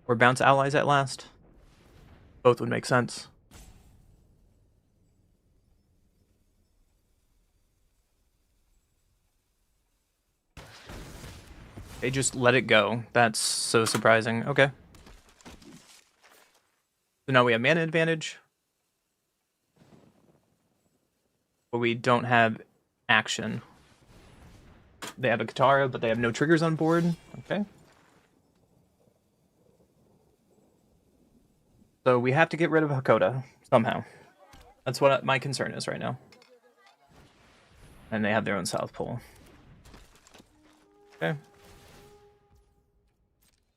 Or bounce allies at last. Both would make sense. They just let it go. That's so surprising. Okay. So now we have mana advantage. But we don't have action. They have a Katara, but they have no triggers on board. Okay. So we have to get rid of Hakoda somehow. That's what my concern is right now. And they have their own South Pole. Okay.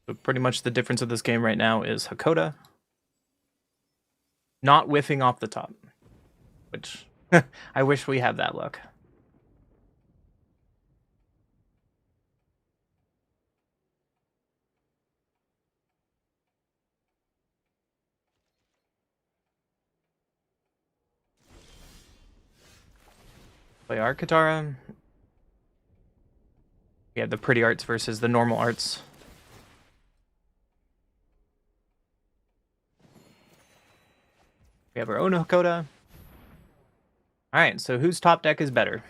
So pretty much the difference of this game right now is Hakoda not whiffing off the top, which I wish we had that luck. Play our Katara. We have the pretty arts versus the normal arts. We have our own Hakoda. Alright, so whose top deck is better?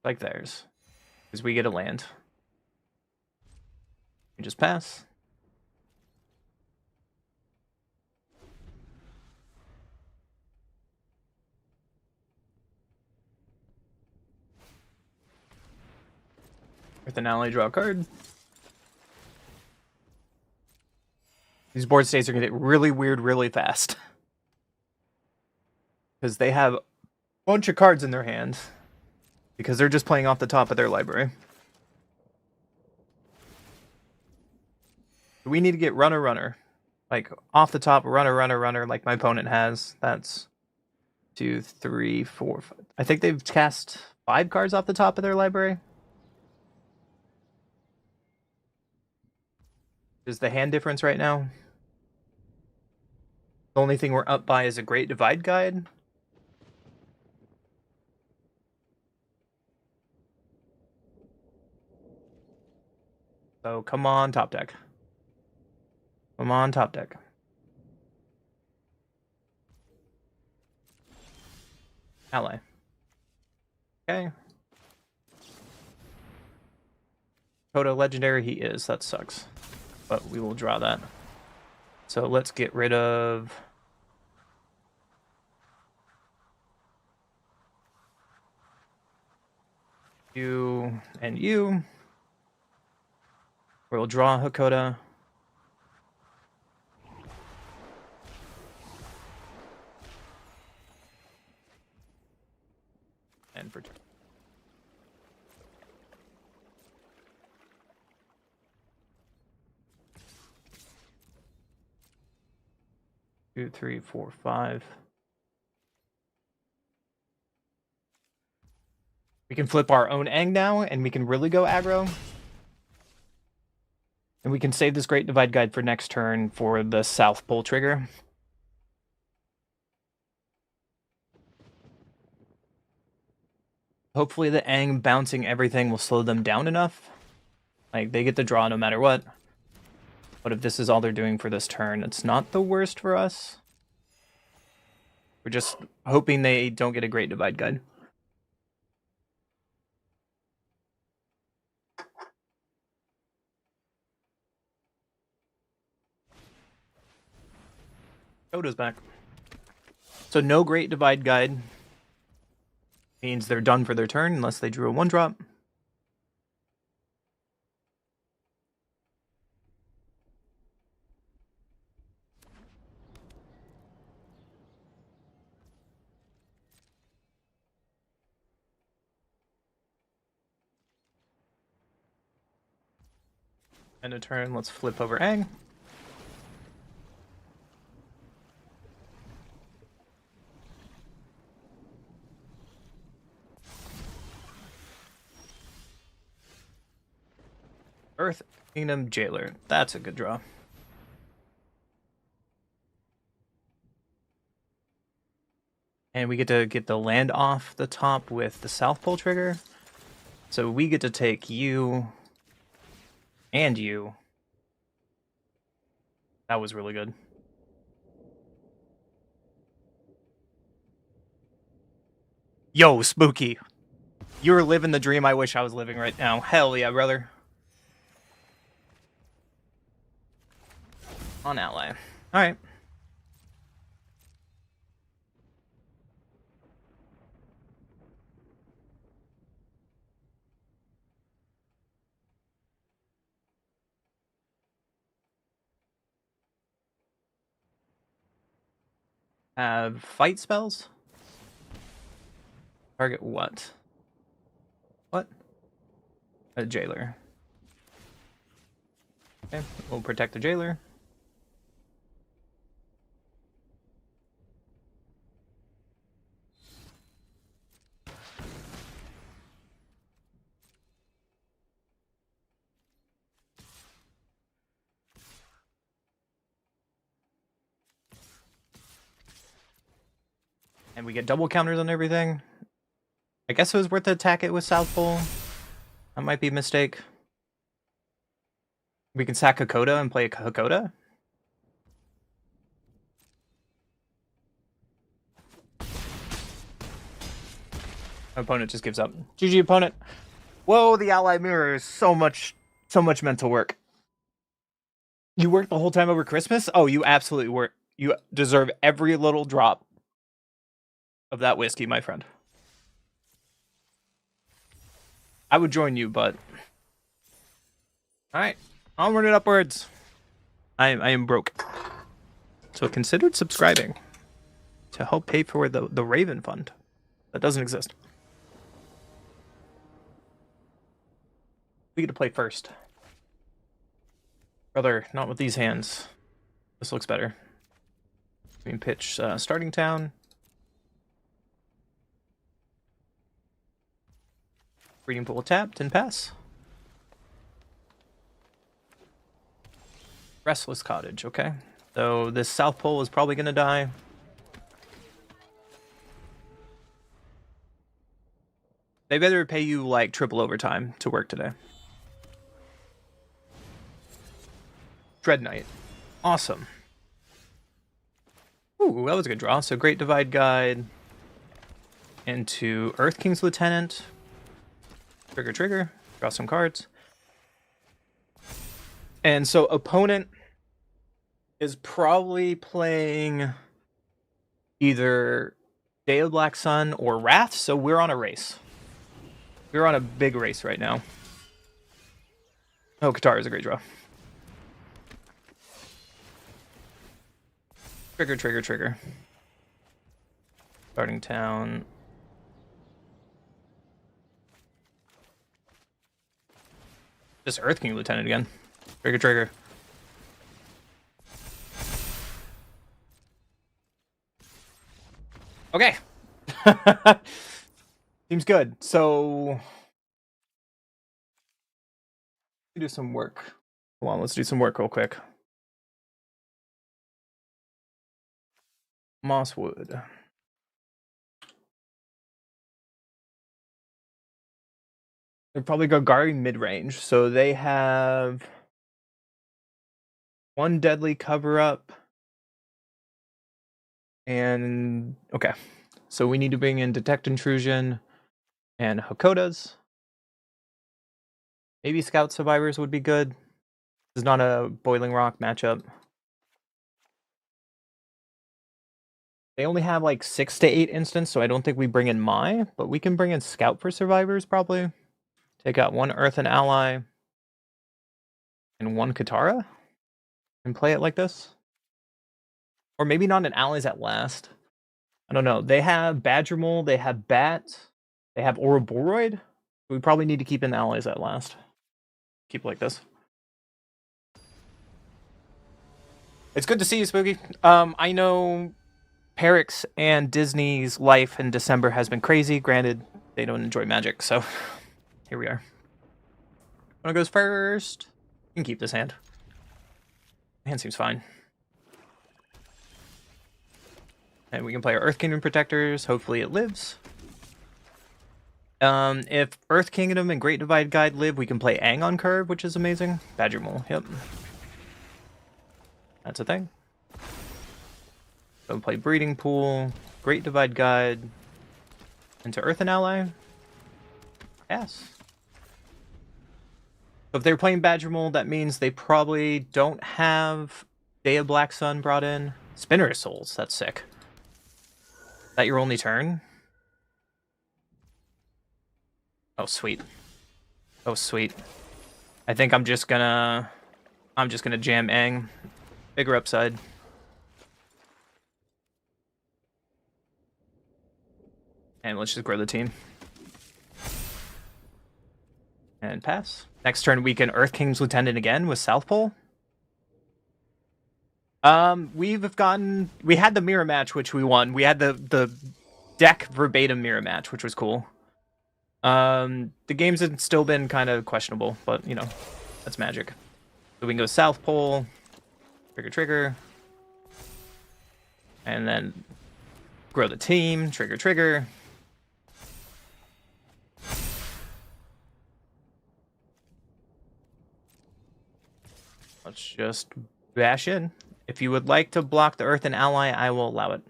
Like theirs. Because we get a land. We just pass. With an ally, draw a card. These board states are going to get really weird really fast. Because they have a bunch of cards in their hand. Because they're just playing off the top of their library. We need to get runner. Like, off the top, runner, like my opponent has. That's 2, 3, 4, 5. I think they've cast 5 cards off the top of their library. Is the hand difference right now? The only thing we're up by is a Great Divide Guide. So come on, top deck. Come on, top deck. Ally. Okay. Kodo Legendary he is. That sucks. But we will draw that. So let's get rid of... you and you. We'll draw Hakoda. And for 2, 3, 4, 5. We can flip our own Aang now, and we can really go aggro. And we can save this Great Divide Guide for next turn for the South Pole trigger. Hopefully the Aang bouncing everything will slow them down enough. Like, they get the draw no matter what. But if this is all they're doing for this turn, it's not the worst for us. We're just hoping they don't get a Great Divide Guide. Oda's back. So no Great Divide Guide means they're done for their turn unless they drew a 1-drop. End of turn, let's flip over Aang. Earth Kingdom Jailer. That's a good draw. And we get to get the land off the top with the South Pole trigger. So we get to take you and you. That was really good. Yo, Spooky. You're living the dream I wish I was living right now. Hell yeah, brother. On ally. Alright. have fight spells. Target what? What? A jailer. Okay, we'll protect the jailer. And we get double counters on everything. I guess it was worth to attack it with South Pole. That might be a mistake. We can sack Hakoda and play a Hakoda. Opponent just gives up. GG opponent. Whoa, the ally mirror is so much mental work. You worked the whole time over Christmas? Oh, you absolutely work. You deserve every little drop of that whiskey, my friend. I would join you, but... Alright, onward and upwards. I am broke. So considered subscribing to help pay for the Raven Fund. That doesn't exist. We get to play first. Brother, not with these hands. This looks better. We can pitch starting town. Breeding pool tapped and pass. Restless Cottage, okay. So this South Pole is probably going to die. They better pay you like triple overtime to work today. Dread Knight. Awesome. Ooh, that was a good draw. So Great Divide Guide into Earth King's Lieutenant. Trigger. Draw some cards. And so opponent is probably playing either Day of Black Sun or Wrath, so we're on a race. We're on a big race right now. Oh, Qatar is a great draw. Trigger. Starting town. Just Earth King Lieutenant again. Trigger. Okay. Seems good. So do some work. Hold on, let's do some work real quick. Mosswood. They'll probably go Gari mid-range. So they have one deadly cover-up. And okay. So we need to bring in Detect Intrusion and Hakodas. Maybe Scout Survivors would be good. This is not a Boiling Rock matchup. They only have like 6 to 8 instants, so I don't think we bring in Mai, but we can bring in Scout for Survivors probably. Take out one Earthen Ally and one Katara and play it like this. Or maybe not an Allies at last. I don't know. They have Badger Mole, they have Bat, they have Ouroboros. We probably need to keep in Allies at last. Keep like this. It's good to see you, Spooky. I know Perix and Disney's life in December has been crazy. Granted, they don't enjoy Magic, so here we are. One goes first. You can keep this hand. Hand seems fine. And we can play our Earth Kingdom Protectors. Hopefully it lives. If Earth Kingdom and Great Divide Guide live, we can play Aang on curve, which is amazing. Badger Mole, yep. That's a thing. So play Breeding Pool, Great Divide Guide, into Earthen Ally. Yes. So if they're playing Badger Mole, that means they probably don't have Day of Black Sun brought in. Spinner Souls, that's sick. Is that your only turn? Oh, sweet. Oh, sweet. I think I'm just gonna jam Aang. Bigger upside. And let's just grow the team. And pass. Next turn, we can Earth King's Lieutenant again with South Pole. We had the mirror match, which we won. We had the deck verbatim mirror match, which was cool. The games had still been kind of questionable, but you know, that's Magic. So we can go South Pole, trigger, and then grow the team, trigger. Let's just bash in. If you would like to block the Earth and ally, I will allow it.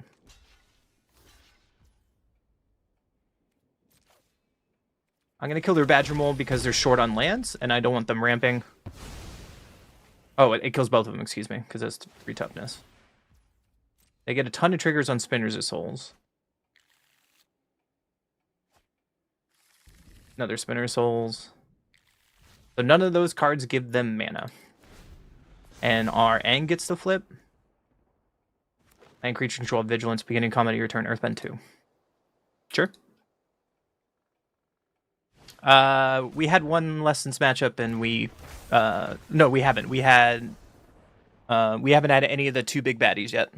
I'm going to kill their Badger Mole because they're short on lands, and I don't want them ramping. Oh, it kills both of them, excuse me, because it's 3 toughness. They get a ton of triggers on Spinners of Souls. Another Spinner of Souls. So none of those cards give them mana. And our Aang gets the flip. And creature control vigilance, beginning combat of your turn, Earthbend 2. Sure. We had one Lessons matchup, and no, we haven't. We haven't had any of the 2 big baddies yet.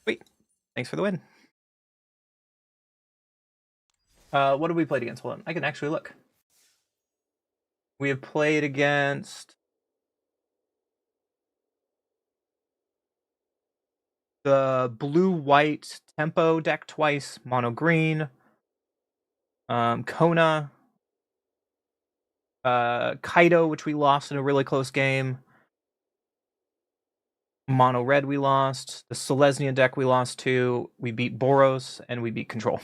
Wait, thanks for the win. What have we played against? Hold on, I can actually look. We have played against the blue-white tempo deck twice, mono green, Kona, Kaido, which we lost in a really close game, mono red we lost, the Selesnya deck we lost to, we beat Boros, and we beat Control.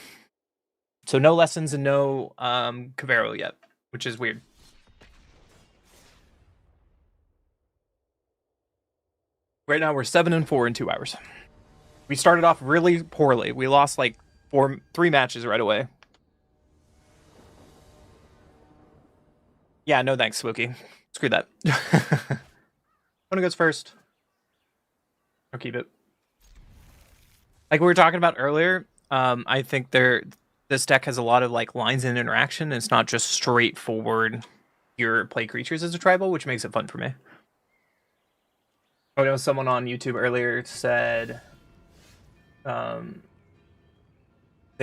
So no Lessons and no Cavero yet, which is weird. Right now we're 7-4 in 2 hours. We started off really poorly. We lost like 3 matches right away. Yeah, no thanks, Swookie. Screw that. One goes first. I'll keep it. Like we were talking about earlier, I think this deck has a lot of like lines in interaction. It's not just straightforward your play creatures as a tribal, which makes it fun for me. I know someone on YouTube earlier said they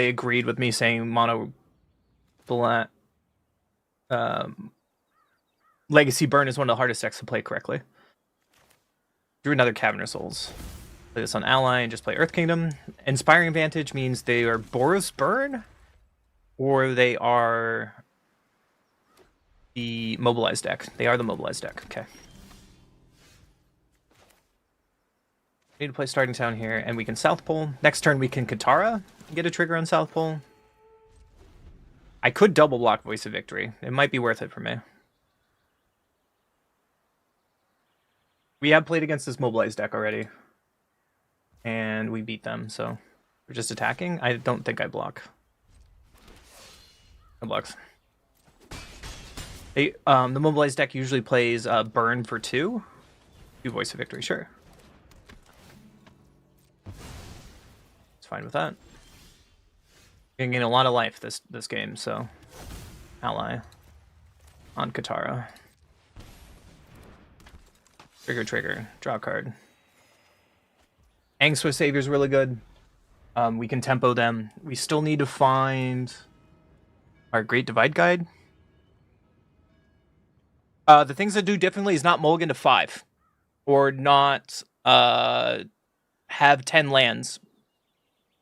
agreed with me saying mono black Legacy Burn is one of the hardest decks to play correctly. Drew another Cavernous Souls. Play this on ally and just play Earth Kingdom. Inspiring Advantage means they are Boros Burn, or they are the mobilized deck. They are the mobilized deck. Okay. Need to play Starting Town here, and we can South Pole. Next turn we can Katara and get a trigger on South Pole. I could double block Voice of Victory. It might be worth it for me. We have played against this mobilized deck already, and we beat them, so we're just attacking. I don't think I block. No blocks. The mobilized deck usually plays Burn for 2. Do Voice of Victory, sure. It's fine with that. You're gonna gain a lot of life this game, so ally on Katara. Trigger, draw a card. Aang Swift Savior is really good. We can tempo them. We still need to find our Great Divide Guide. The things that do differently is not mulligan to 5. Or not have 10 lands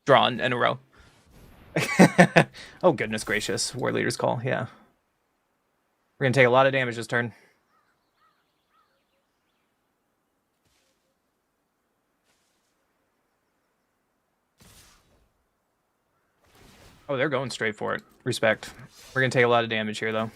drawn in a row. Oh, goodness gracious. War Leader's Call, yeah. We're going to take a lot of damage this turn. Oh, they're going straight for it. Respect. We're going to take a lot of damage here, though.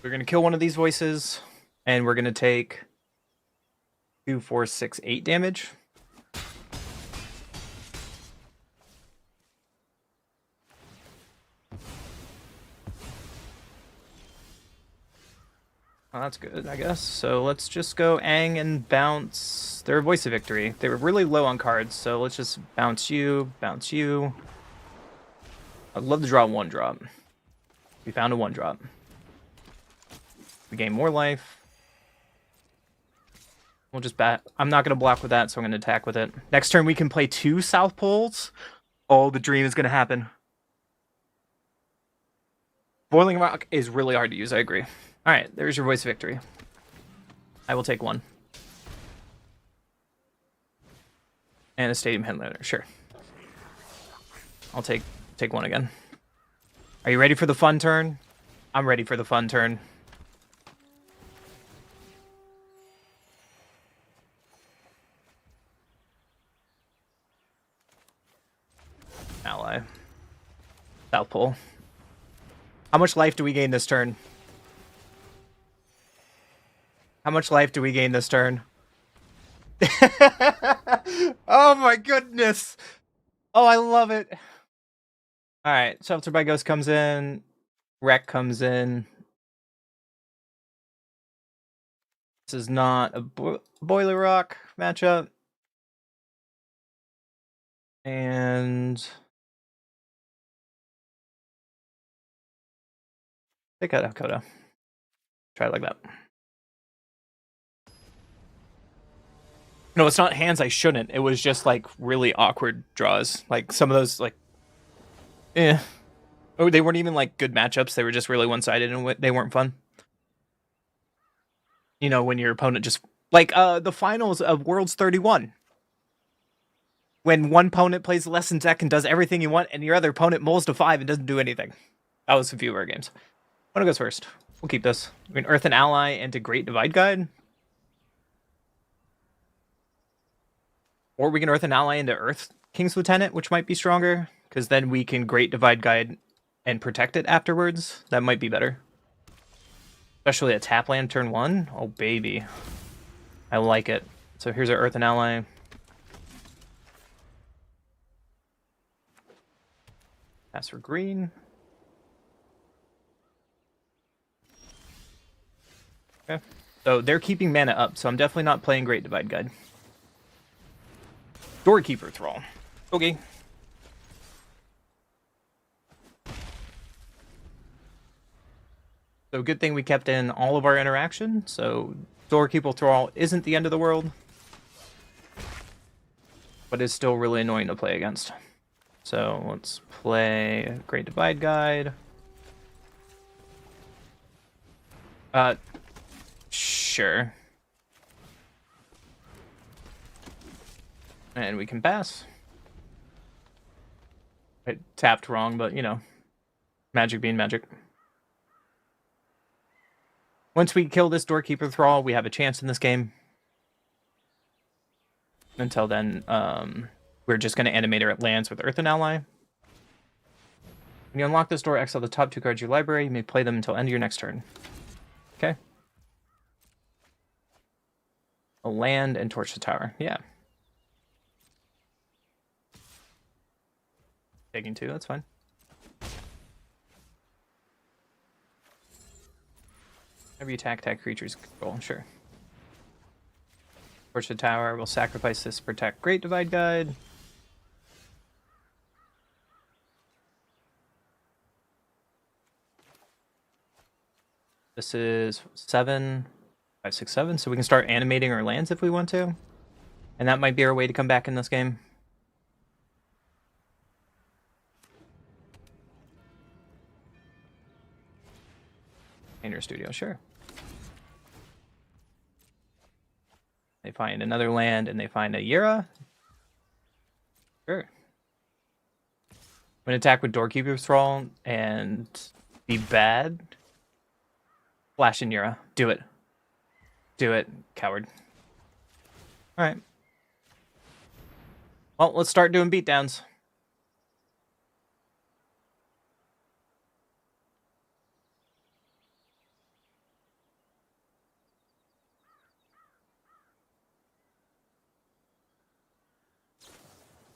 We're going to kill one of these voices, and we're going to take 2, 4, 6, 8 damage. Oh, that's good, I guess. So let's just go Aang and bounce their Voice of Victory. They were really low on cards, so let's just bounce you, bounce you. I'd love to draw a 1-drop. We found a 1-drop. We gain more life. We'll just bat. I'm not going to block with that, so I'm going to attack with it. Next turn, we can play 2 South Poles. Oh, the dream is going to happen. Boiling Rock is really hard to use, I agree. Alright, there's your Voice of Victory. I will take 1. And a Stadium Headlander, sure. I'll take 1 again. Are you ready for the fun turn? I'm ready for the fun turn. Ally. South Pole. How much life do we gain this turn? How much life do we gain this turn? Oh my goodness! Oh, I love it! Alright, Shelter by Ghost comes in. Wreck comes in. This is not a Boiler Rock matchup. And... take out Koda. Try it like that. No, it's not hands I shouldn't. It was just, like, really awkward draws. Like, some of those, like... eh. Oh, they weren't even, like, good matchups. They were just really one-sided and they weren't fun. You know, when your opponent just... like, the finals of Worlds 31. When one opponent plays Lesson deck and does everything you want, and your other opponent mulls to 5 and doesn't do anything. That was a few of our games. What goes first? We'll keep this. We can Earth an Ally into Great Divide Guide. Or we can Earth an Ally into Earth King's Lieutenant, which might be stronger. Because then we can Great Divide Guide and protect it afterwards. That might be better. Especially a tap land turn 1. Oh, baby. I like it. So here's our Earth an Ally. Pass for green. Okay. So they're keeping mana up, so I'm definitely not playing Great Divide Guide. Doorkeeper Thrall. Okay. So good thing we kept in all of our interaction, so Doorkeeper Thrall isn't the end of the world, but is still really annoying to play against. So let's play Great Divide Guide. Sure. And we can pass. I tapped wrong, but you know, magic being magic. Once we kill this Doorkeeper Thrall, we have a chance in this game. Until then, we're just going to animate our lands with Earth and Ally. When you unlock this door, exile the top 2 cards of your library. You may play them until end of your next turn. Okay. A land and torch the tower. Yeah. Taking 2, that's fine. Whenever you attack creatures control, sure. Torch the tower, we'll sacrifice this to protect Great Divide Guide. This is 7, 5, 6, 7, so we can start animating our lands if we want to. And that might be our way to come back in this game. Painter Studio, sure. They find another land and they find a Yura. Sure. I'm gonna attack with Doorkeeper Thrall and be bad. Flash in Yura. Do it. Do it, coward. Alright. Well, let's start doing beatdowns.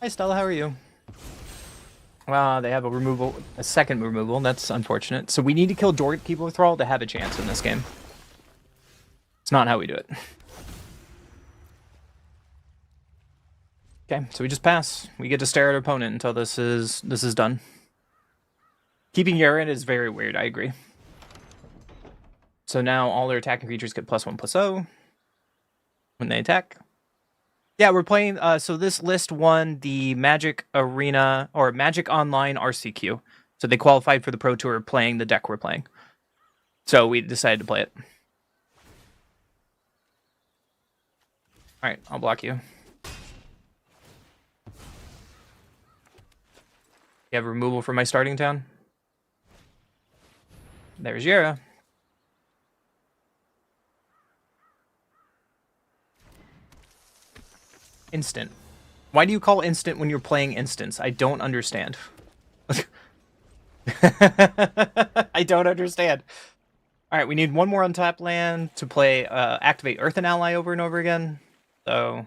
Hi Stella, how are you? They have a removal, a second removal. That's unfortunate. So we need to kill Doorkeeper Thrall to have a chance in this game. It's not how we do it. Okay, so we just pass. We get to stare at our opponent until this is done. Keeping Yaren is very weird, I agree. So now all their attacking creatures get +1/+0 when they attack. Yeah, we're playing, so this list won the Magic Arena, or Magic Online RCQ. So they qualified for the Pro Tour playing the deck we're playing. So we decided to play it. Alright, I'll block you. You have removal from my starting town? There's Yara. Instant. Why do you call instant when you're playing instants? I don't understand. I don't understand. Alright, we need one more untapped land to play activate Earth and Ally over and over again. So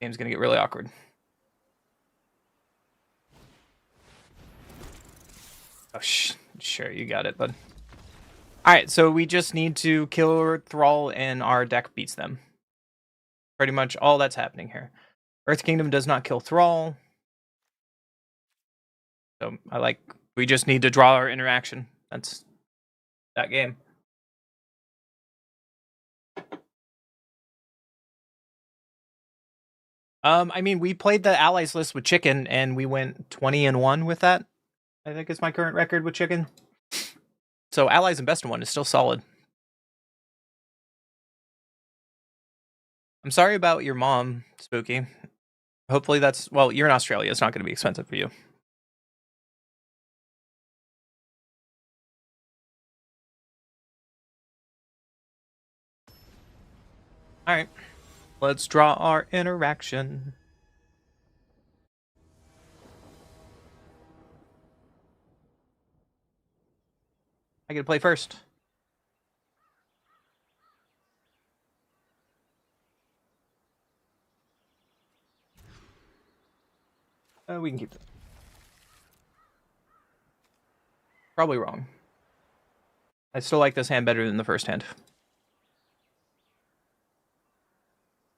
game's gonna get really awkward. Oh, sure, you got it, bud. Alright, so we just need to kill Thrall and our deck beats them. Pretty much all that's happening here. Earth Kingdom does not kill Thrall. So we just need to draw our interaction. That's that game. I mean, we played the allies list with Chicken, and we went 20-1 with that. I think it's my current record with Chicken. So allies and best in one is still solid. I'm sorry about your mom, Spooky. Hopefully that's, well, you're in Australia. It's not going to be expensive for you. All right, let's draw our interaction. I get to play first. We can keep it. Probably wrong. I still like this hand better than the first hand.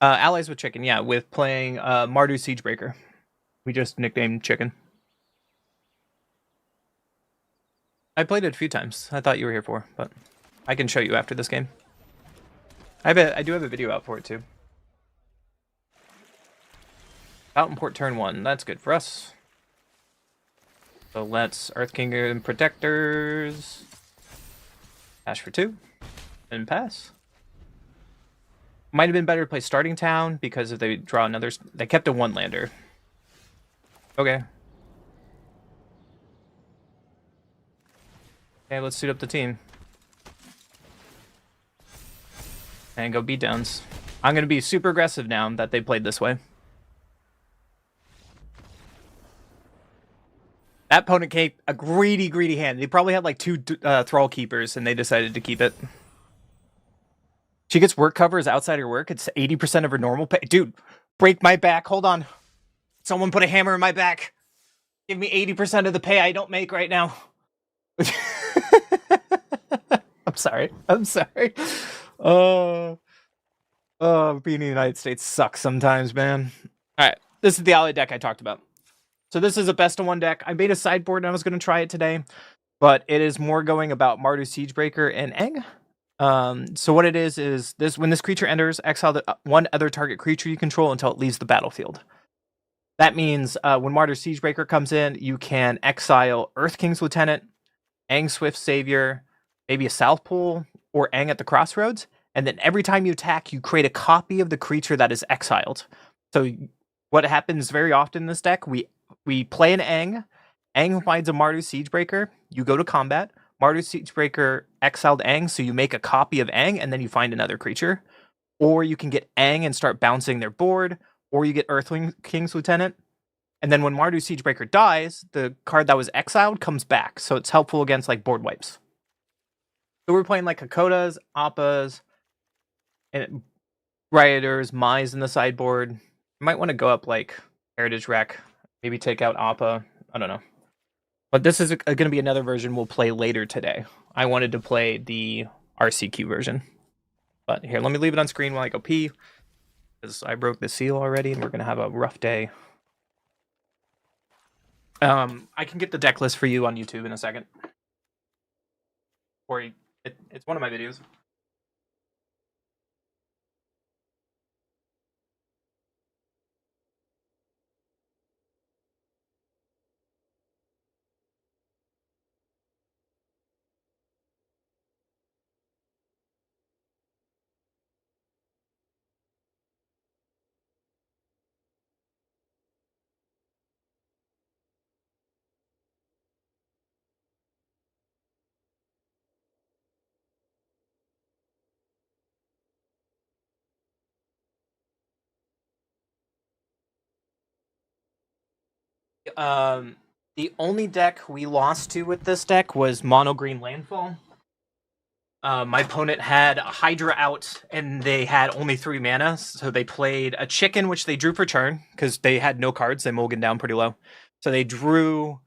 Allies with Chicken, yeah, with playing Mardu Siegebreaker. We just nicknamed Chicken. I played it a few times. I thought you were here for, but I can show you after this game. I do have a video out for it too. Fountain Port turn 1. That's good for us. So let's Earth Kingdom Protectors. Hash for 2. And pass. Might have been better to play Starting Town, because if they draw another... They kept a 1-lander. Okay. Okay, let's suit up the team. And go beatdowns. I'm going to be super aggressive now that they played this way. That opponent came a greedy hand. They probably had like 2 Thrall Keepers, and they decided to keep it. She gets work covers outside her work. It's 80% of her normal pay. Dude, break my back. Hold on. Someone put a hammer in my back. Give me 80% of the pay I don't make right now. I'm sorry. Being in the United States sucks sometimes, man. All right. This is the ally deck I talked about. So this is a best of 1 deck. I made a sideboard and I was going to try it today, but it is more going about Mardu Siegebreaker and Egg. So what it is this: when this creature enters, exile one other target creature you control until it leaves the battlefield. That means when Mardu Siegebreaker comes in, you can exile Earth King's Lieutenant, Aang Swift Savior, maybe a South Pole, or Aang at the Crossroads, and then every time you attack, you create a copy of the creature that is exiled. So what happens very often in this deck, we play an Aang. Aang finds a Mardu Siegebreaker. You go to combat. Mardu Siegebreaker exiled Aang, so you make a copy of Aang, and then you find another creature. Or you can get Aang and start bouncing their board, or you get Earthling King's Lieutenant. And then when Mardu Siegebreaker dies, the card that was exiled comes back, so it's helpful against like board wipes. So we're playing like Hakodas, Appas, and Rioters, Mai's in the sideboard. You might want to go up like Heritage Wreck, maybe take out Appa. I don't know. But this is going to be another version we'll play later today. I wanted to play the RCQ version. But here, let me leave it on screen while I go pee. Because I broke the seal already, and we're going to have a rough day. I can get the deck list for you on YouTube in a second. Or it's one of my videos. The only deck we lost to with this deck was Mono Green Landfall. My opponent had a Hydra out, and they had only 3 mana, so they played a Chicken, which they drew per turn, because they had no cards. They mulliganed down pretty low. So they drew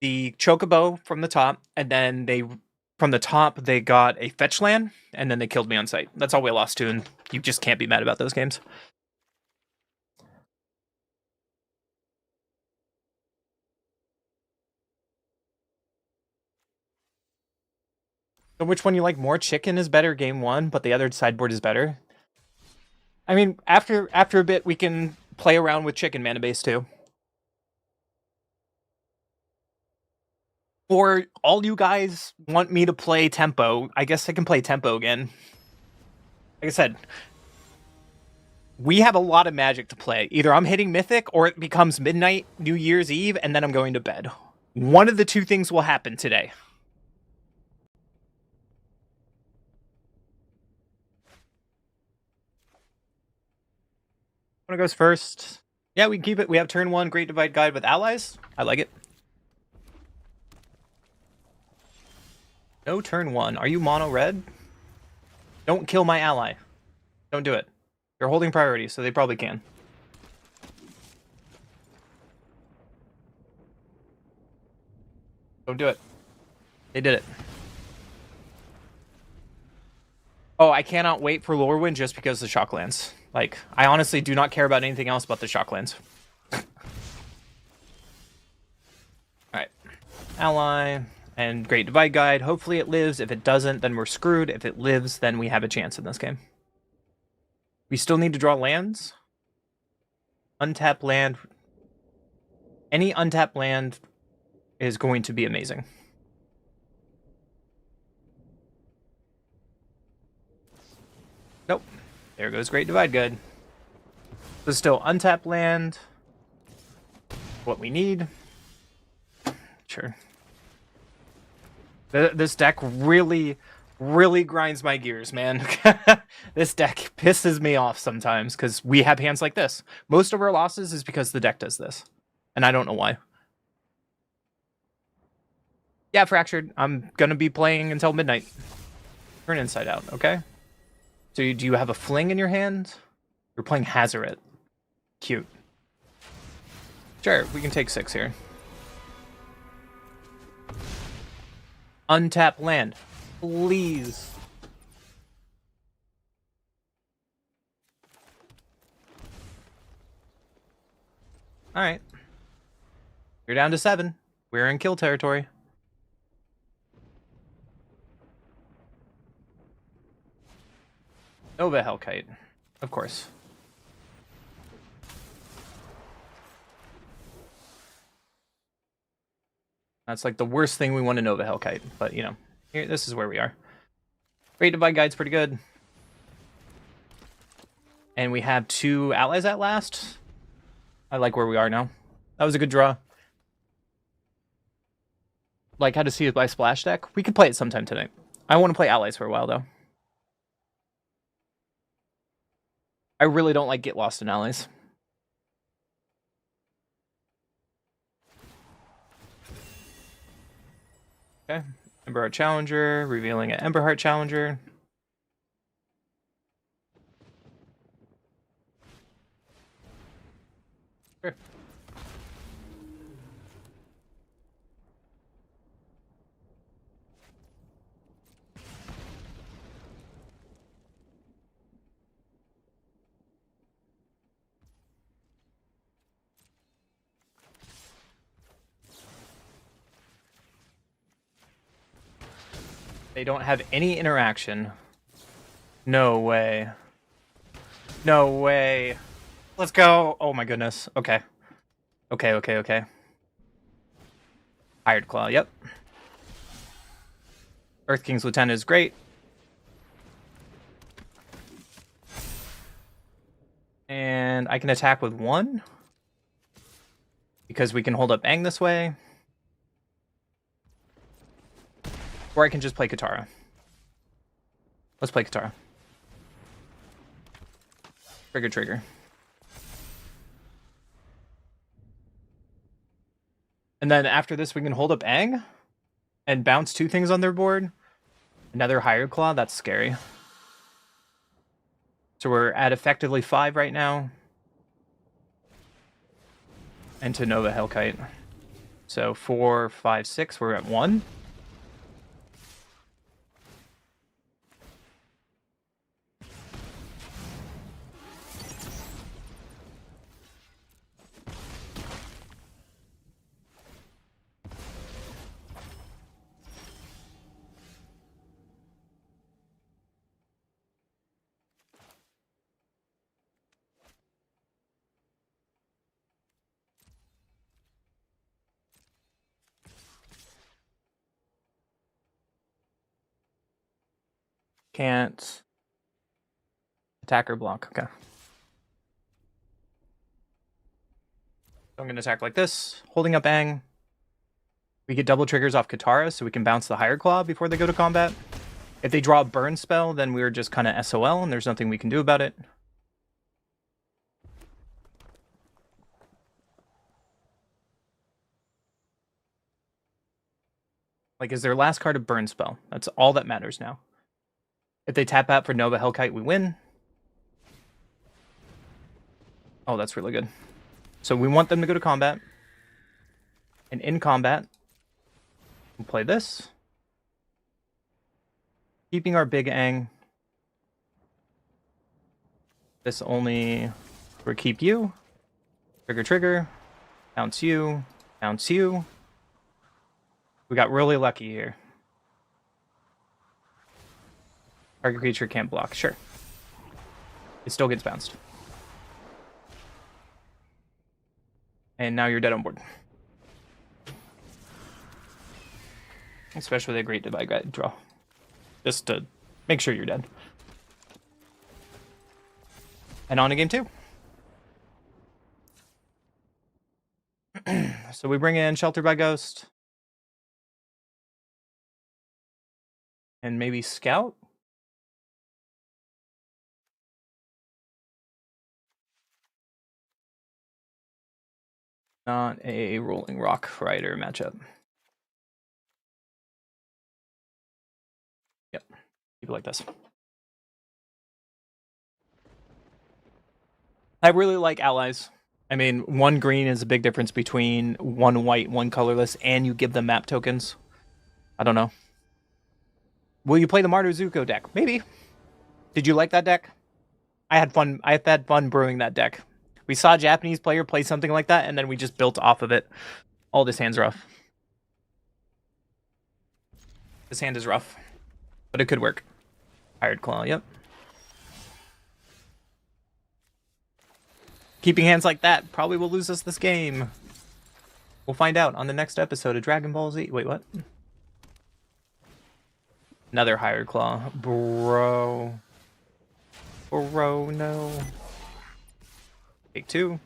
the Chocobo from the top, and then from the top, they got a Fetch Land, and then they killed me on sight. That's all we lost to, and you just can't be mad about those games. So which one you like more? Chicken is better game 1, but the other sideboard is better. I mean, after a bit, we can play around with Chicken mana base too. Or all you guys want me to play Tempo, I guess I can play Tempo again. Like I said, we have a lot of Magic to play. Either I'm hitting Mythic, or it becomes midnight, New Year's Eve, and then I'm going to bed. One of the two things will happen today. One goes first. Yeah, we can keep it. We have turn 1, Great Divide Guide with allies. I like it. No turn 1. Are you mono red? Don't kill my ally. Don't do it. They're holding priority, so they probably can. Don't do it. They did it. Oh, I cannot wait for Lorwyn just because of the Shocklands. Like, I honestly do not care about anything else but the Shocklands. Alright. Ally and Great Divide Guide. Hopefully it lives. If it doesn't, then we're screwed. If it lives, then we have a chance in this game. We still need to draw lands. Untap land. Any untapped land is going to be amazing. Nope. There goes Great Divide Guide. So still untapped land. What we need. Sure. This deck really grinds my gears, man. This deck pisses me off sometimes because we have hands like this. Most of our losses is because the deck does this. And I don't know why. Yeah, Fractured. I'm going to be playing until midnight. Turn inside out, okay? So do you have a Fling in your hand? You're playing Hazoret. Cute. Sure, we can take 6 here. Untap land. Please. Alright. You're down to 7. We're in kill territory. Nova Hellkite. Of course. That's like the worst thing we want to Nova Hellkite. But, you know, here, this is where we are. Great Divide Guide's pretty good. And we have 2 allies at last. I like where we are now. That was a good draw. Like how to see it by Splash deck. We could play it sometime tonight. I want to play allies for a while, though. I really don't like Get Lost in Allies. Okay. Emberheart Challenger, revealing an Emberheart Challenger. Sure. They don't have any interaction. No way. No way. Let's go. Oh my goodness. Okay. Okay. Hired Claw, yep. Earth King's Lieutenant is great. And I can attack with 1. Because we can hold up Aang this way. Or I can just play Katara. Let's play Katara. Trigger. And then after this, we can hold up Aang and bounce 2 things on their board. Another Hired Claw, that's scary. So we're at effectively 5 right now. And to Nova Hellkite. So 4, 5, 6, we're at 1. Can't attack or block. Okay. So I'm going to attack like this, holding up Aang. We get double triggers off Katara, so we can bounce the Higher Claw before they go to combat. If they draw a burn spell, then we're just kind of SOL, and there's nothing we can do about it. Like, is their last card a burn spell? That's all that matters now. If they tap out for Nova Hellkite, we win. Oh, that's really good. So we want them to go to combat. And in combat, we'll play this. Keeping our big Aang. This only for keep you. Trigger. Bounce you. Bounce you. We got really lucky here. Target creature can't block. Sure. It still gets bounced. And now you're dead on board. Especially with a Great Divide Guide draw. Just to make sure you're dead. And on to game 2. So we bring in Shelter by Ghost. And maybe Scout? Not a Rolling Rock Rider matchup. Yep. Keep it like this. I really like allies. I mean, 1 green is a big difference between 1 white, 1 colorless, and you give them map tokens. I don't know. Will you play the Mardu Zuko deck? Maybe. Did you like that deck? I had fun. I had fun brewing that deck. We saw a Japanese player play something like that, and then we just built off of it. Oh, this hand's rough. This hand is rough. But it could work. Hired Claw, yep. Keeping hands like that probably will lose us this game. We'll find out on the next episode of Dragon Ball Z. Wait, what? Another Hired Claw. Bro, no. Take 2.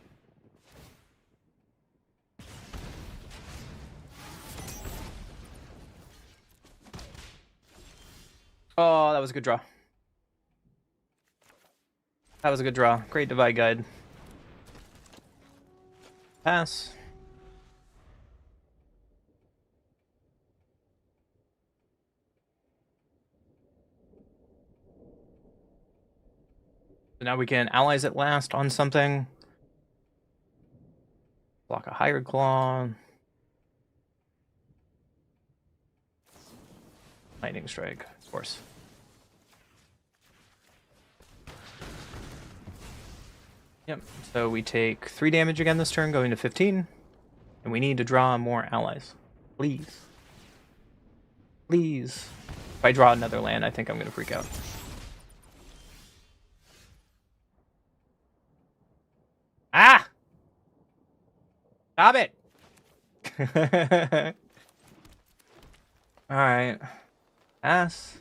Oh, that was a good draw. That was a good draw. Great Divide Guide. Pass. So now we can allies at last on something. Block a Hired Claw. Lightning Strike, of course. Yep, so we take 3 damage again this turn, going to 15. And we need to draw more allies. Please. Please. If I draw another land, I think I'm gonna freak out. Ah! Stop it! Alright. Pass.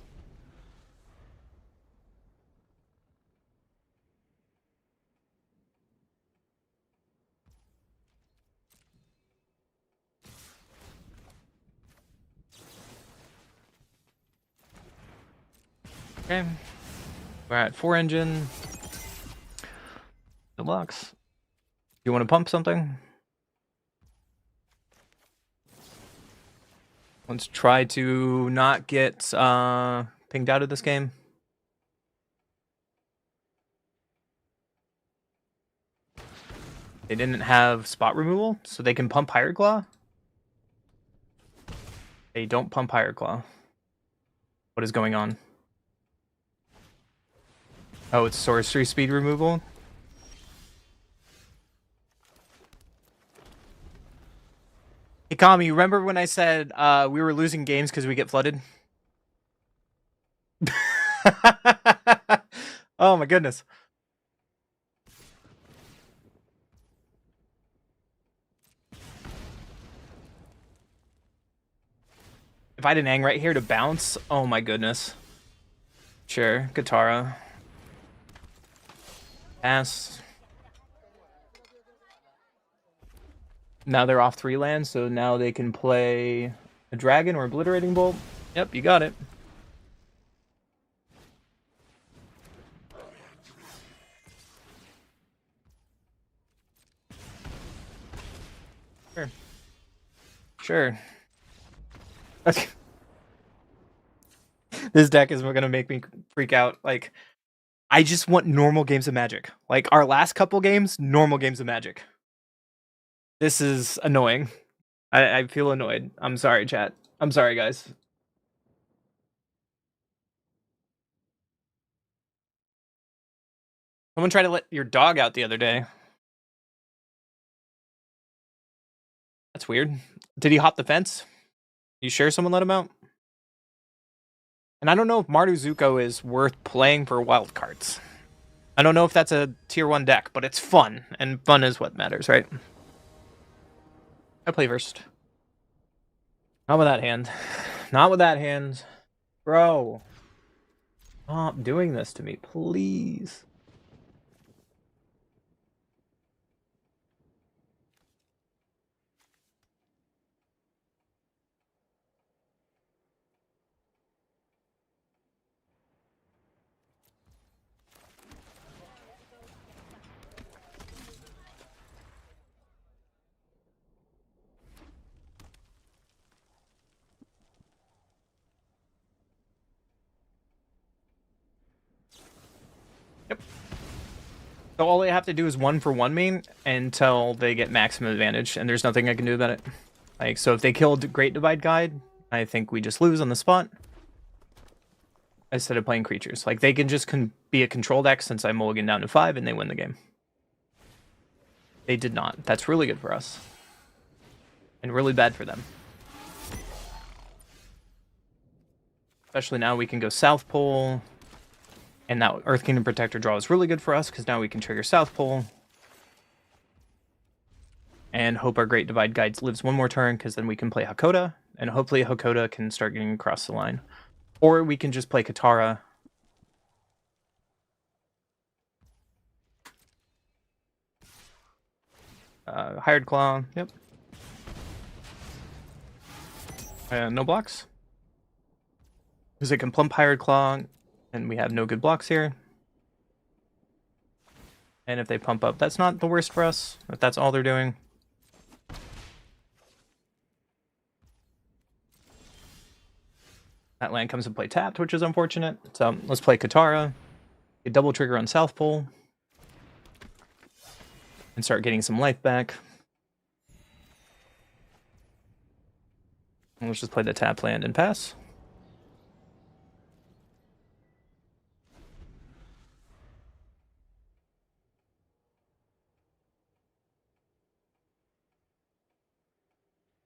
Okay. We're at 4 engine. Deluxe. You want to pump something? Let's try to not get pinged out of this game. They didn't have spot removal, so they can pump Higher Claw. They don't pump Higher Claw. What is going on? Oh, it's sorcery speed removal. Hey, Kami, you remember when I said we were losing games because we get flooded? Oh my goodness. If I didn't hang right here to bounce, oh my goodness. Sure, Katara. Pass. Now they're off 3 lands, so now they can play a dragon or obliterating bolt. Yep, you got it. Sure. Sure. This deck is gonna make me freak out. Like, I just want normal games of Magic. Like, our last couple games, normal games of Magic. This is annoying. I feel annoyed. I'm sorry, chat. I'm sorry, guys. Someone tried to let your dog out the other day. That's weird. Did he hop the fence? You sure someone let him out? And I don't know if Mardu Zuko is worth playing for wild cards. I don't know if that's a tier 1 deck, but it's fun. And fun is what matters, right? I play first. Not with that hand. Not with that hand. Bro. Stop doing this to me, please. Yep. So all they have to do is 1-for-1 me until they get maximum advantage, and there's nothing I can do about it. Like, so if they killed Great Divide Guide, I think we just lose on the spot. Instead of playing creatures. Like, they can just be a control deck since I mulligan down to 5 and they win the game. They did not. That's really good for us. And really bad for them. Especially now we can go South Pole. And that Earth Kingdom Protector draw is really good for us because now we can trigger South Pole. And hope our Great Divide Guide lives one more turn because then we can play Hakoda. And hopefully Hakoda can start getting across the line. Or we can just play Katara. Hired Claw, yep. No blocks. Because it can plump Hired Claw, and we have no good blocks here. And if they pump up, that's not the worst for us, if that's all they're doing. That land comes and play tapped, which is unfortunate. So let's play Katara. Get double trigger on South Pole. And start getting some life back. And let's just play the tap land and pass.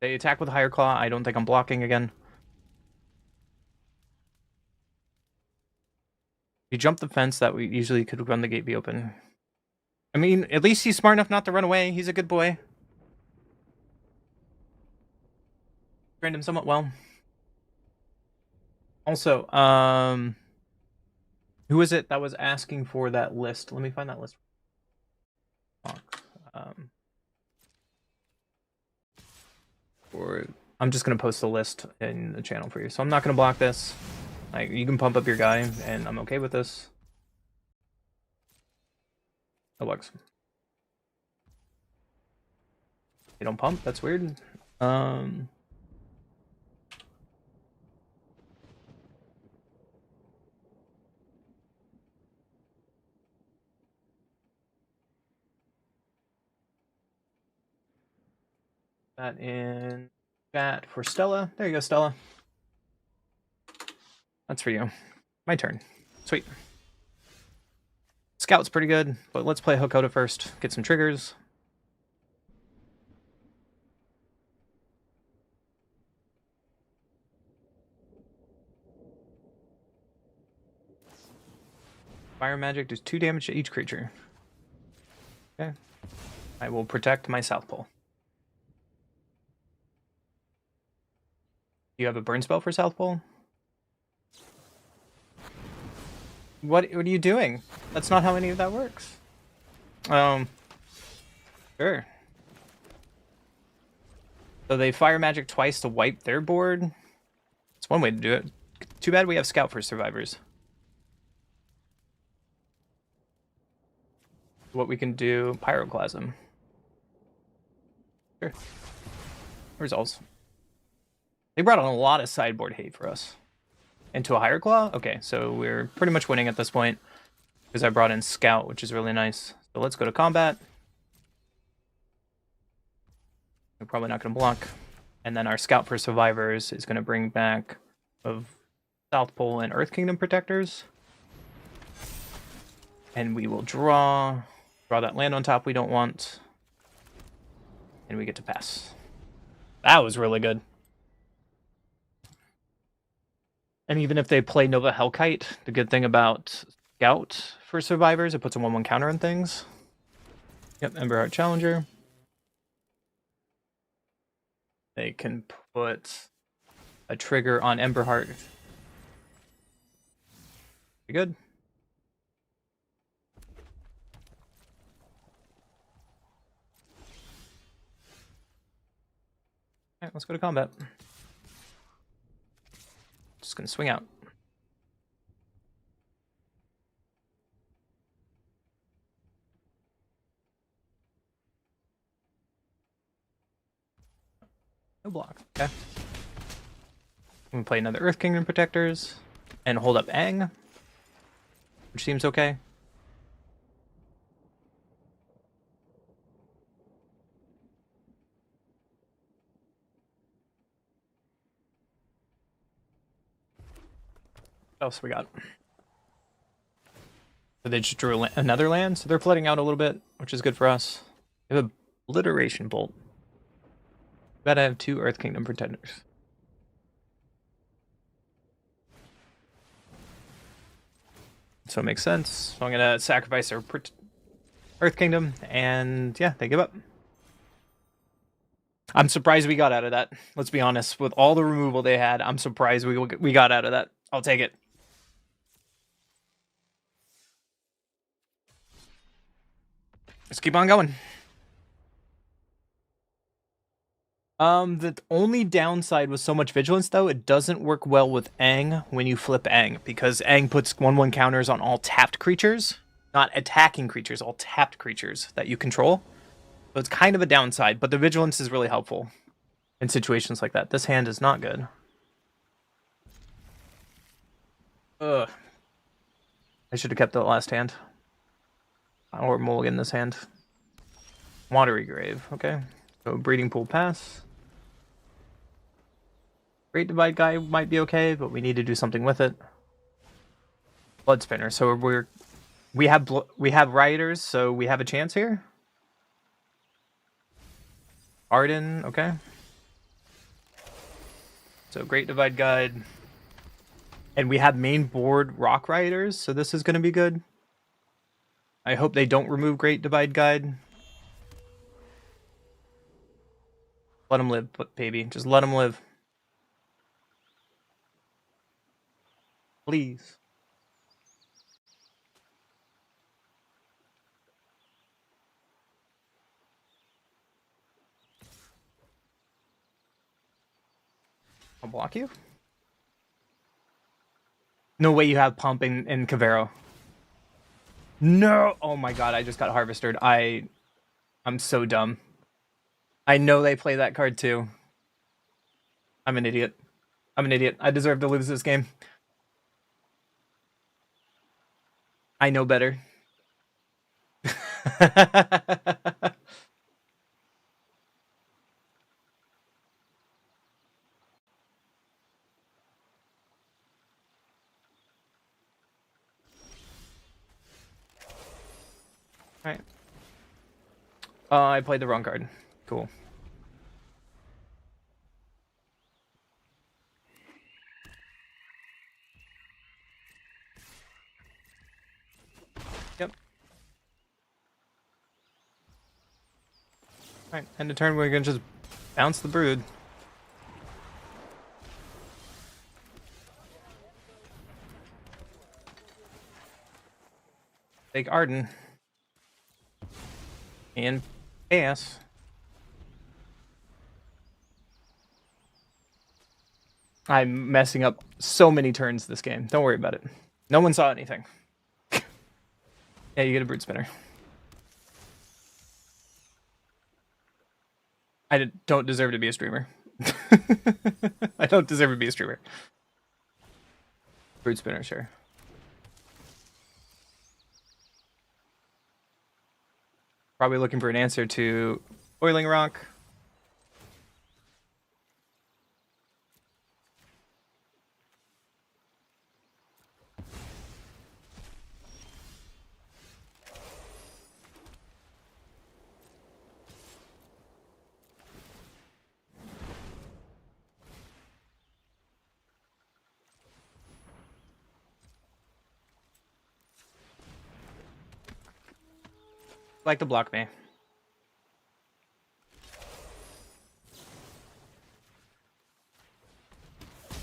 They attack with Higher Claw. I don't think I'm blocking again. You jump the fence, that we usually could run the gate be open. I mean, at least he's smart enough not to run away. He's a good boy. Trained him somewhat well. Also, who is it that was asking for that list? Let me find that list. I'm just gonna post the list in the channel for you, so I'm not gonna block this. Like, you can pump up your guy, and I'm okay with this. It works. They don't pump. That's weird. That in chat for Stella. There you go, Stella. That's for you. My turn. Sweet. Scout's pretty good, but let's play Hakoda first. Get some triggers. Fire magic does 2 damage to each creature. Okay. I will protect my South Pole. Do you have a burn spell for South Pole? What are you doing? That's not how any of that works. Sure. So they fire magic twice to wipe their board. It's one way to do it. Too bad we have Scout for survivors. What we can do, Pyroclasm. Sure. Resolves. They brought on a lot of sideboard hate for us. Into a Higher Claw? Okay, so we're pretty much winning at this point. Because I brought in Scout, which is really nice. So let's go to combat. We're probably not going to block. And then our Scout for Survivors is going to bring back of South Pole and Earth Kingdom Protectors. And we will draw that land on top we don't want. And we get to pass. That was really good. And even if they play Nova Hellkite, the good thing about Scout for Survivors, it puts a 1/1 counter on things. Yep, Emberheart Challenger. They can put a trigger on Emberheart. Pretty good. Alright, let's go to combat. Just gonna swing out. No block. Okay. I'm gonna play another Earth Kingdom Protectors and hold up Aang, which seems okay. What else we got? So they just drew another land, so they're flooding out a little bit, which is good for us. We have a Obliteration Bolt. Gotta have 2 Earth Kingdom Protectors. So it makes sense. So I'm gonna sacrifice our Earth Kingdom, and yeah, they give up. I'm surprised we got out of that. Let's be honest. With all the removal they had, I'm surprised we got out of that. I'll take it. Let's keep on going. The only downside with so much vigilance, though, it doesn't work well with Aang when you flip Aang, because Aang puts 1/1 counters on all tapped creatures, not attacking creatures, all tapped creatures that you control. So it's kind of a downside, but the vigilance is really helpful in situations like that. This hand is not good. Ugh. I should have kept the last hand. Or mulligan this hand. Watery Grave, okay. So Breeding Pool pass. Great Divide guy might be okay, but we need to do something with it. Blood Spinner. So we have Rioters, so we have a chance here. Arden, okay. So Great Divide Guide. And we have main board Rock Riders, so this is going to be good. I hope they don't remove Great Divide Guide. Let them live, baby. Just let them live. Please. I'll block you. No way you have Pump in Cavero. No! Oh my god, I just got Harvestered. I'm so dumb. I know they play that card too. I'm an idiot. I'm an idiot. I deserve to lose this game. I know better. Alright. I played the wrong card. Cool. Yep. Alright, end of turn, we're gonna just bounce the Brood. Take Arden. And Chaos. I'm messing up so many turns this game. Don't worry about it. No one saw anything. Yeah, you get a Brood Spinner. I don't deserve to be a streamer. I don't deserve to be a streamer. Brood Spinner, sure. Probably looking for an answer to Boiling Rock. Like to block me.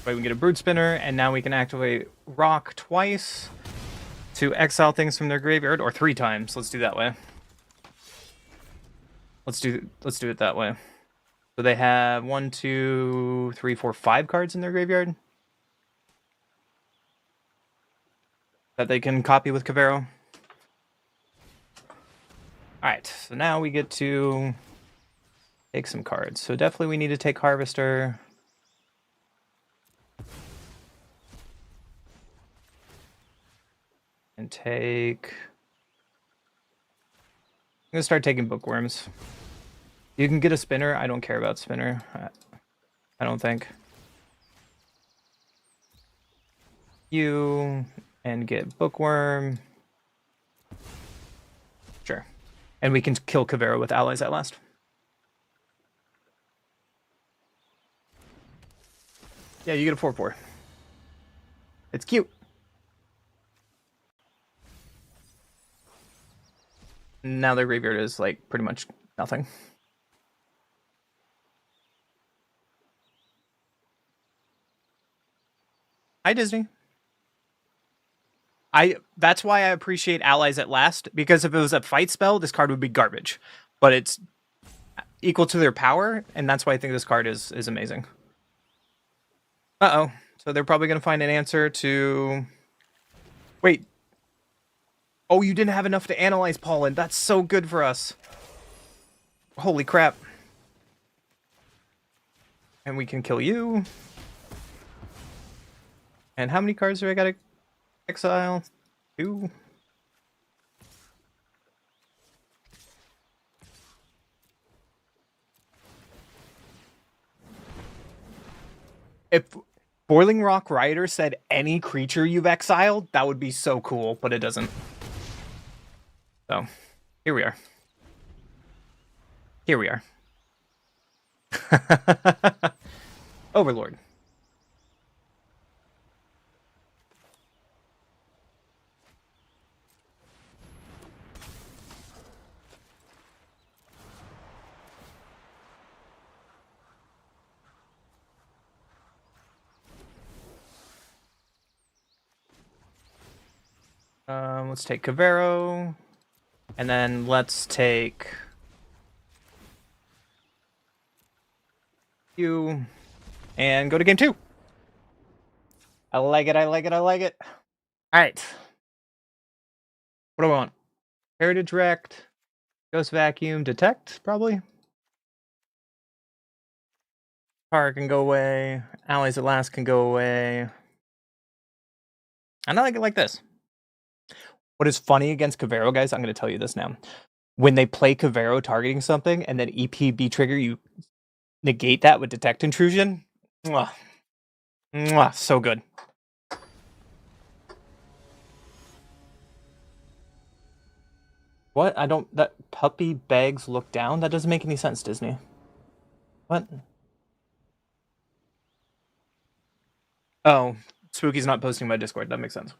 But we can get a Brood Spinner, and now we can activate Rock twice to exile things from their graveyard, or 3 times. Let's do that way. Let's do it that way. So they have 1, 2, 3, 4, 5 cards in their graveyard that they can copy with Cavero. Alright, so now we get to take some cards. So definitely we need to take Harvester. And take... I'm going to start taking Bookworms. You can get a Spinner. I don't care about Spinner. I don't think. You... and get Bookworm. Sure. And we can kill Cavero with Allies at last. Yeah, you get a 4/4. It's cute. Now their graveyard is like pretty much nothing. Hi, Disney. That's why I appreciate Allies at last, because if it was a fight spell, this card would be garbage. But it's equal to their power, and that's why I think this card is amazing. Uh-oh. So they're probably going to find an answer to... Wait. Oh, you didn't have enough to analyze Pollen. That's so good for us. Holy crap. And we can kill you. And how many cards do I gotta exile? 2. If Boiling Rock Rider said any creature you've exiled, that would be so cool, but it doesn't. So, here we are. Here we are. Overlord. Let's take Cavero. And then let's take you and go to game 2. I like it, I like it, I like it. Alright. What do I want? Heritage Rect, Ghost Vacuum, Detect, probably. Power can go away. Allies at last can go away. And I like it like this. What is funny against Cavero, guys, I'm going to tell you this now. When they play Cavero targeting something and then EPB trigger, you negate that with Detect Intrusion. Mwah. Mwah. So good. What? I don't... That puppy bags look down? That doesn't make any sense, Disney. What? Oh, Spooky's not posting my Discord. That makes sense.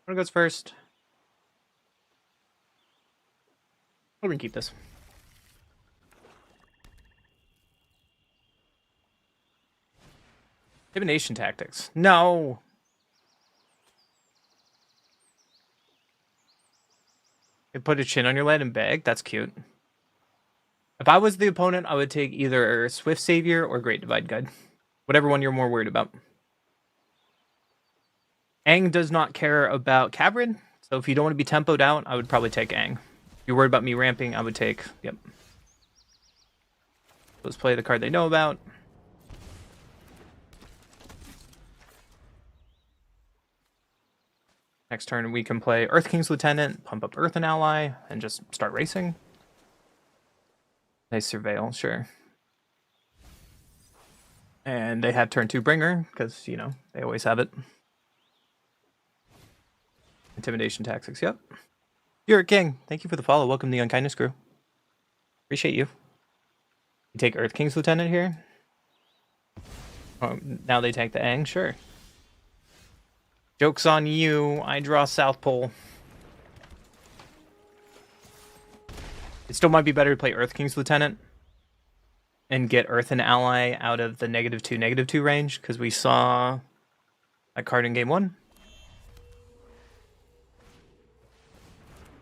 What goes first? We're gonna keep this. Divination tactics. No! You put a chin on your lead and bag? That's cute. If I was the opponent, I would take either Swift Savior or Great Divide Guide. Whatever one you're more worried about. Aang does not care about Cavern, so if you don't want to be tempoed out, I would probably take Aang. If you're worried about me ramping, I would take... Yep. Let's play the card they know about. Next turn, we can play Earth King's Lieutenant, pump up Earth and Ally, and just start racing. They surveil, sure. And they have turn 2 Bringer, because, you know, they always have it. Intimidation tactics, yep. You're a king. Thank you for the follow. Welcome to the Unkindness crew. Appreciate you. You take Earth King's Lieutenant here. Oh, now they take the Aang, sure. Joke's on you. I draw South Pole. It still might be better to play Earth King's Lieutenant and get Earth and Ally out of the -2/-2 range, because we saw that card in game 1.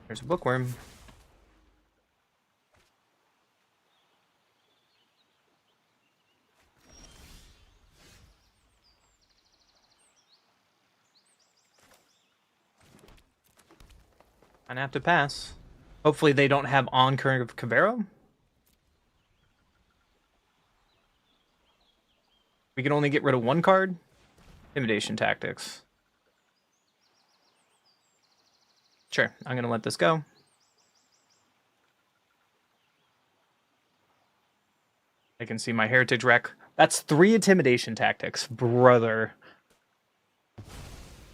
There's a Bookworm. Gonna have to pass. Hopefully they don't have on current of Cavero. We can only get rid of one card. Intimidation tactics. Sure, I'm gonna let this go. I can see my Heritage Wreck. That's 3 intimidation tactics, brother.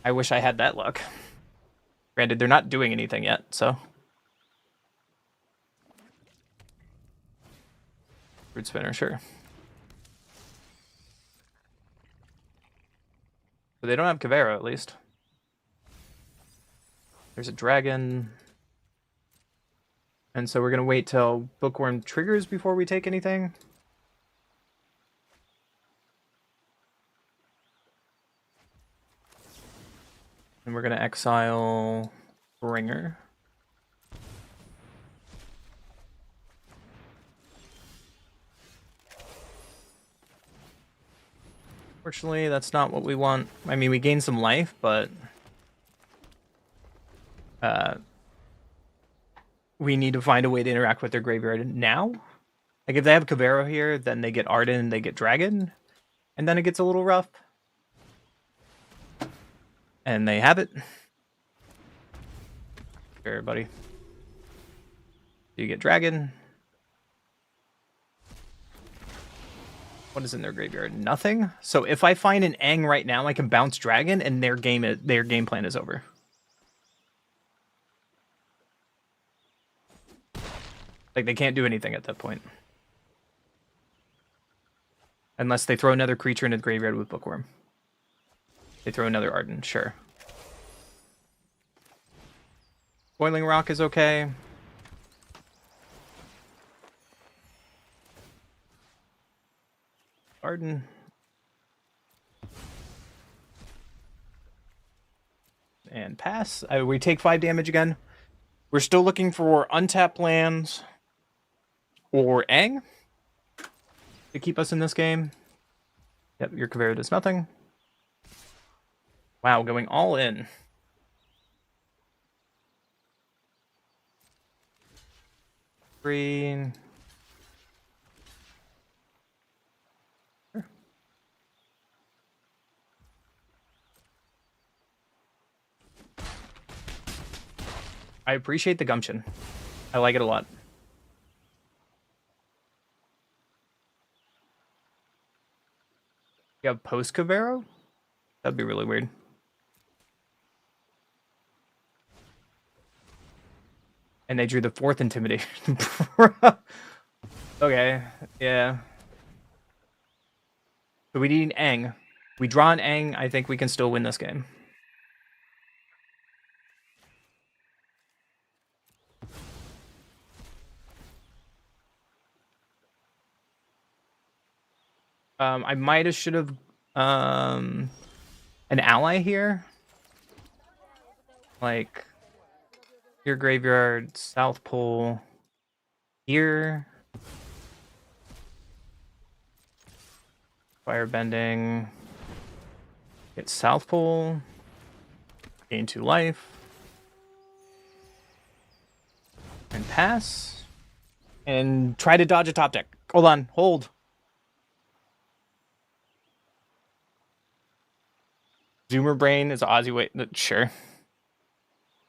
I wish I had that luck. Granted, they're not doing anything yet, so. Root Spinner, sure. But they don't have Cavero, at least. There's a dragon. And so we're going to wait till Bookworm triggers before we take anything. And we're going to exile Bringer. Fortunately, that's not what we want. I mean, we gain some life, but we need to find a way to interact with their graveyard now. Like, if they have Cavero here, then they get Arden, they get Dragon, and then it gets a little rough. And they have it. Sure, buddy. You get Dragon. What is in their graveyard? Nothing. So if I find an Aang right now, I can bounce Dragon, and their game plan is over. Like, they can't do anything at that point. Unless they throw another creature into the graveyard with Bookworm. They throw another Arden, sure. Boiling Rock is okay. Garden. And pass. We take 5 damage again. We're still looking for untapped lands or Aang to keep us in this game. Yep, your Kavera does nothing. Wow, going all in. Green. Sure. I appreciate the gumption. I like it a lot. You have post Kavero? That'd be really weird. And they drew the 4th intimidation. Okay, yeah. So we need Aang. We draw an Aang, I think we can still win this game. I might have should have an ally here. Like your graveyard, South Pole here. Firebending. Get South Pole. Gain 2 life. And pass. And try to dodge a top deck. Hold on. Hold. Zoomer Brain is Aussie. Wait, sure.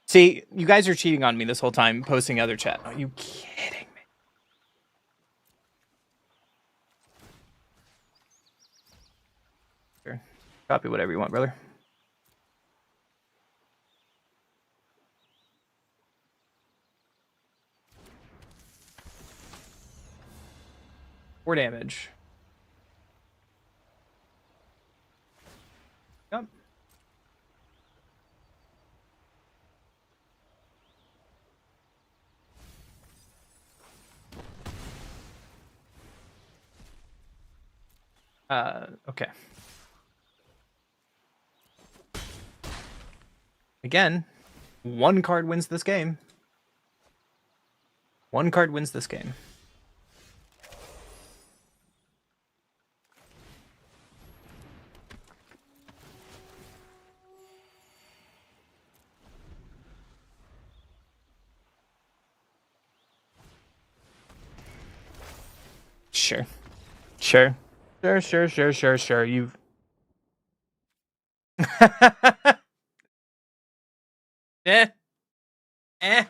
See, you guys are cheating on me this whole time, posting other chat. Are you kidding me? Sure. Copy whatever you want, brother. Four damage. Yep. Okay. Again, 1 card wins this game. 1 card wins this game. Sure. Sure. Sure. You've... Eh.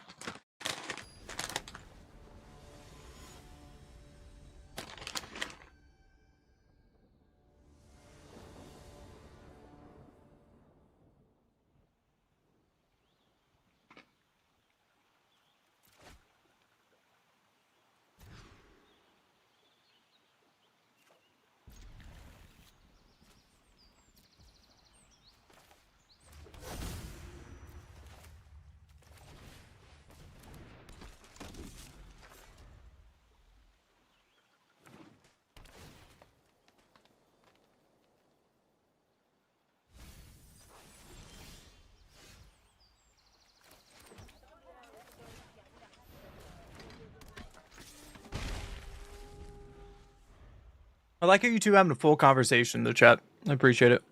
I like how you two having a full conversation in the chat. I appreciate it.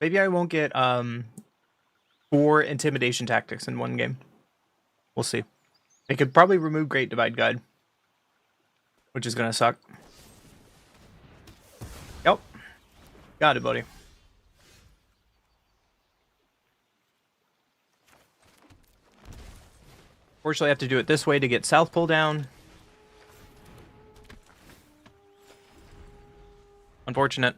Maybe I won't get 4 intimidation tactics in one game. We'll see. They could probably remove Great Divide Guide, which is gonna suck. Yep. Got it, buddy. Fortunately, I have to do it this way to get South Pole down. Unfortunate.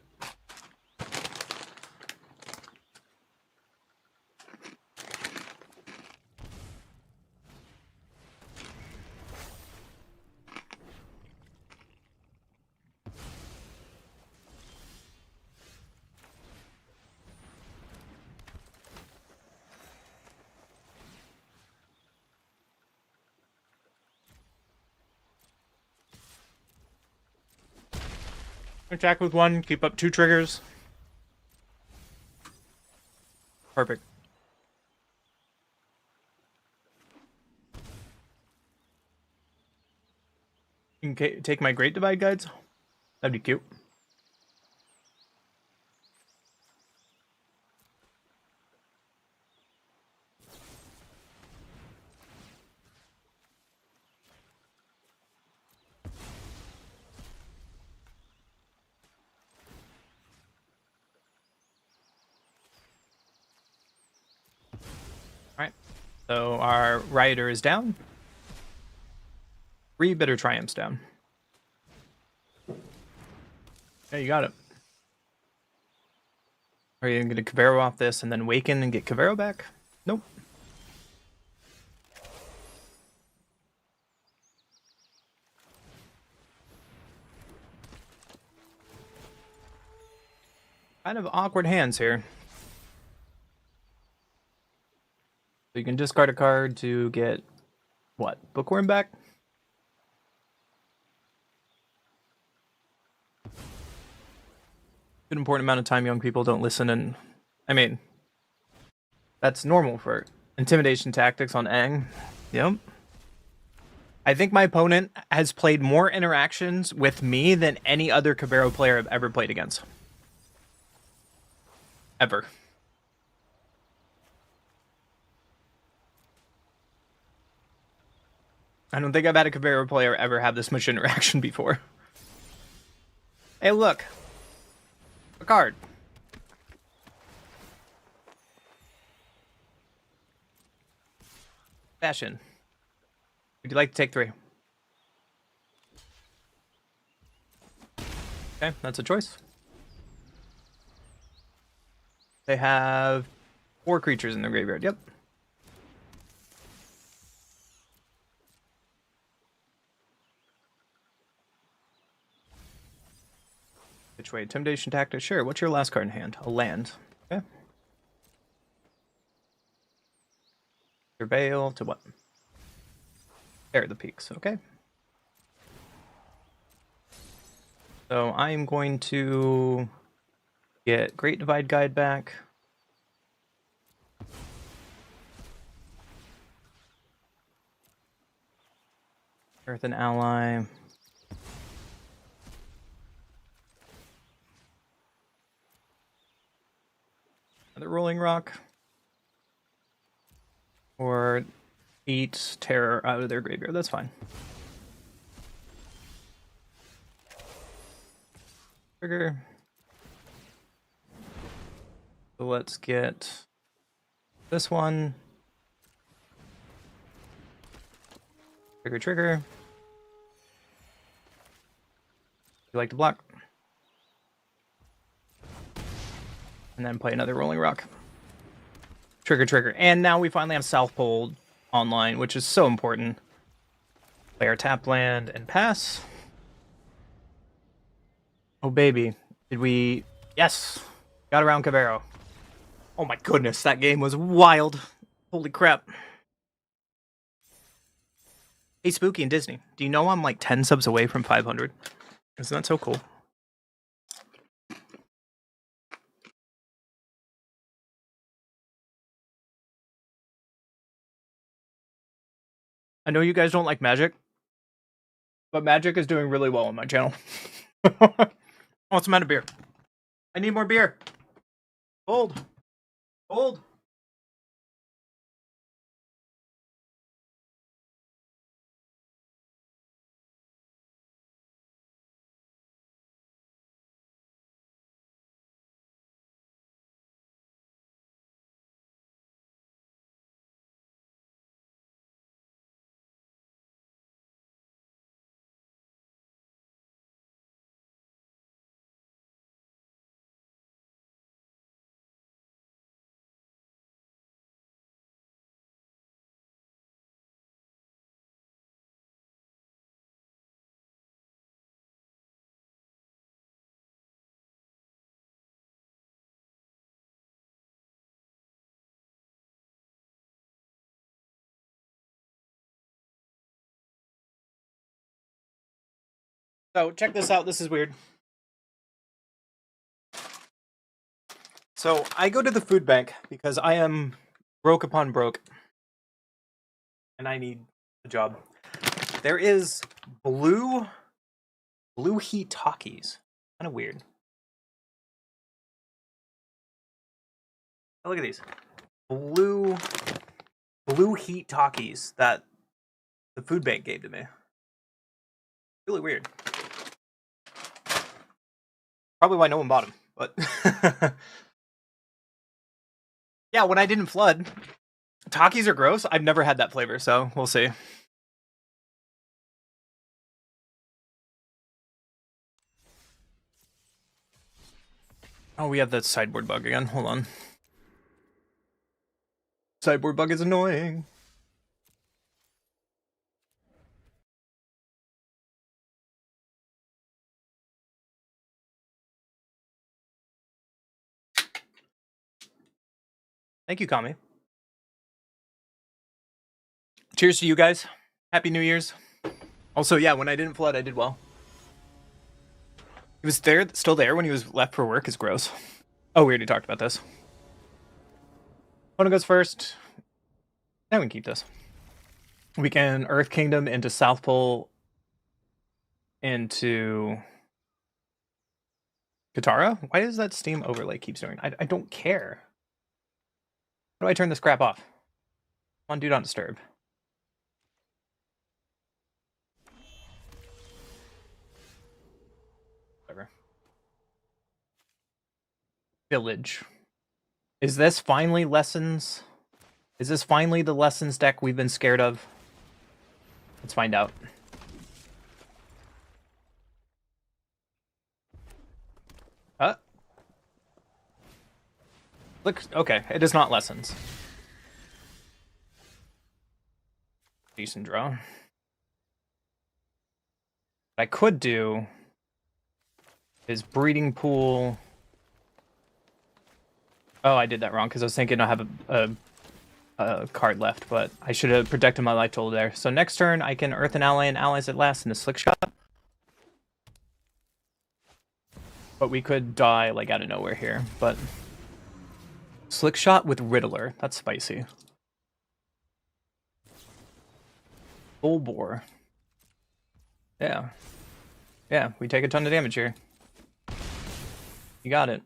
Attack with 1, keep up 2 triggers. Perfect. You can take my Great Divide Guides. That'd be cute. Alright. So our Rioter is down. 3 Bitter Triumphs down. Yeah, you got it. Are you going to Cavero off this and then Waken and get Cavero back? Nope. Kind of awkward hands here. So you can discard a card to get, what, Bookworm back? An important amount of time young people don't listen, and I mean, that's normal for intimidation tactics on Aang. Yep. I think my opponent has played more interactions with me than any other Cavero player I've ever played against. Ever. I don't think I've had a Cavero player ever have this much interaction before. Hey, look. A card. Fashion. Would you like to take 3? Okay, that's a choice. They have 4 creatures in their graveyard. Yep. Which way? Intimidation tactic? Sure. What's your last card in hand? A land. Okay. Surveil to what? There, the peaks. Okay. So I'm going to get Great Divide Guide back. Earth and Ally. Another Rolling Rock. Or eat Terror out of their graveyard. That's fine. Trigger. So let's get this one. Trigger, trigger. You like to block. And then play another Rolling Rock. Trigger, trigger. And now we finally have South Pole online, which is so important. Play our tap land and pass. Oh, baby. Did we... Yes! Got around Cavero. Oh my goodness, that game was wild. Holy crap. Hey, Spooky and Disney, do you know I'm like 10 subs away from 500? Isn't that so cool? I know you guys don't like Magic, but Magic is doing really well on my channel. Oh, it's out of beer. I need more beer. Hold. Hold. So check this out. This is weird. So I go to the food bank because I am broke upon broke. And I need a job. There is blue heat Takis. Kind of weird. Oh, look at these. Blue heat Takis that the food bank gave to me. Really weird. Probably why no one bought them, but yeah, when I didn't flood, Takis are gross. I've never had that flavor, so we'll see. Oh, we have that sideboard bug again. Hold on. Sideboard bug is annoying. Thank you, Kami. Cheers to you guys. Happy New Year's. Also, yeah, when I didn't flood, I did well. He was still there when he was left for work. Is gross. Oh, we already talked about this. Opponent goes first. Now we can keep this. We can Earth Kingdom into South Pole into Katara. Why does that Steam overlay keep doing? I don't care. How do I turn this crap off? Come on, do not disturb. Whatever. Village. Is this finally lessons? Is this finally the lessons deck we've been scared of? Let's find out. Look, okay, it is not lessons. Decent draw. What I could do is breeding pool. Oh, I did that wrong because I was thinking I have a card left, but I should have protected my life total there. So next turn, I can Earth an ally and allies at last in a slick shot. But we could die like out of nowhere here. But slick shot with Riddler, that's spicy. Full bore. Yeah. Yeah, we take a ton of damage here. You got it.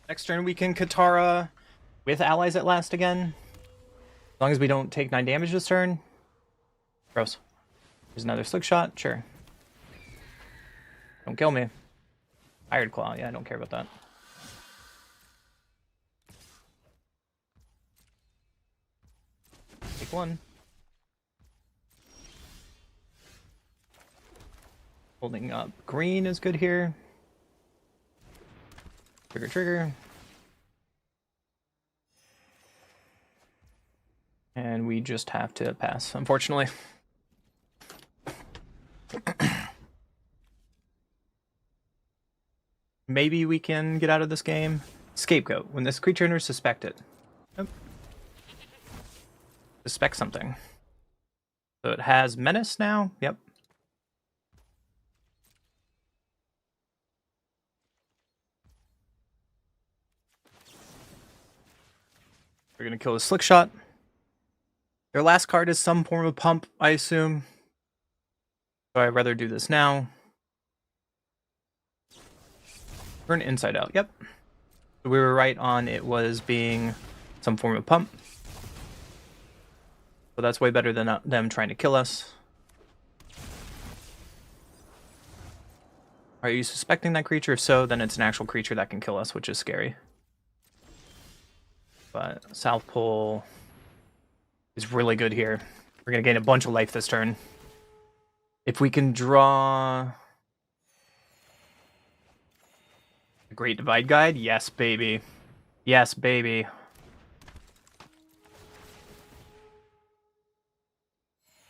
Next turn we can Katara with allies at last again. As long as we don't take 9 damage this turn. Gross. There's another slick shot, sure. Don't kill me. Iron Claw, yeah, I don't care about that. Take 1. Holding up green is good here. Trigger. And we just have to pass, unfortunately. Maybe we can get out of this game. Scapegoat. When this creature enters, suspect it. Nope. Suspect something. So it has menace now? Yep. We're gonna kill a slick shot. Their last card is some form of pump, I assume. So I'd rather do this now. Turn inside out. Yep. We were right on it was being some form of pump. So that's way better than them trying to kill us. Are you suspecting that creature? If so, then it's an actual creature that can kill us, which is scary. But South Pole is really good here. We're going to gain a bunch of life this turn. If we can draw a Great Divide Guide, yes, baby. Yes, baby.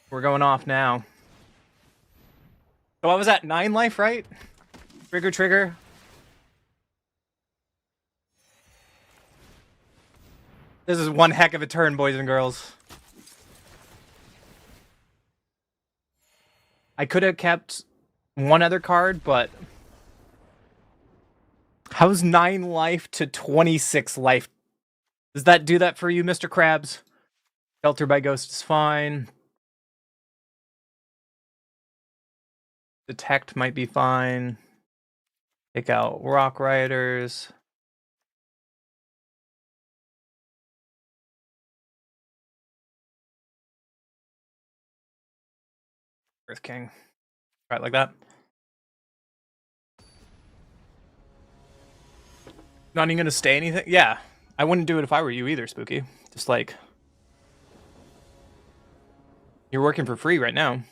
We're going off now. So I was at 9 life, right? Trigger, trigger. This is one heck of a turn, boys and girls. I could have kept one other card, but how's 9 life to 26 life? Does that do that for you, Mr. Krabs? Shelter by Ghost is fine. Detect might be fine. Take out Rock Riders. Earth King. Right, like that. Not even gonna stay anything? Yeah. I wouldn't do it if I were you either, Spooky. Just like... You're working for free right now.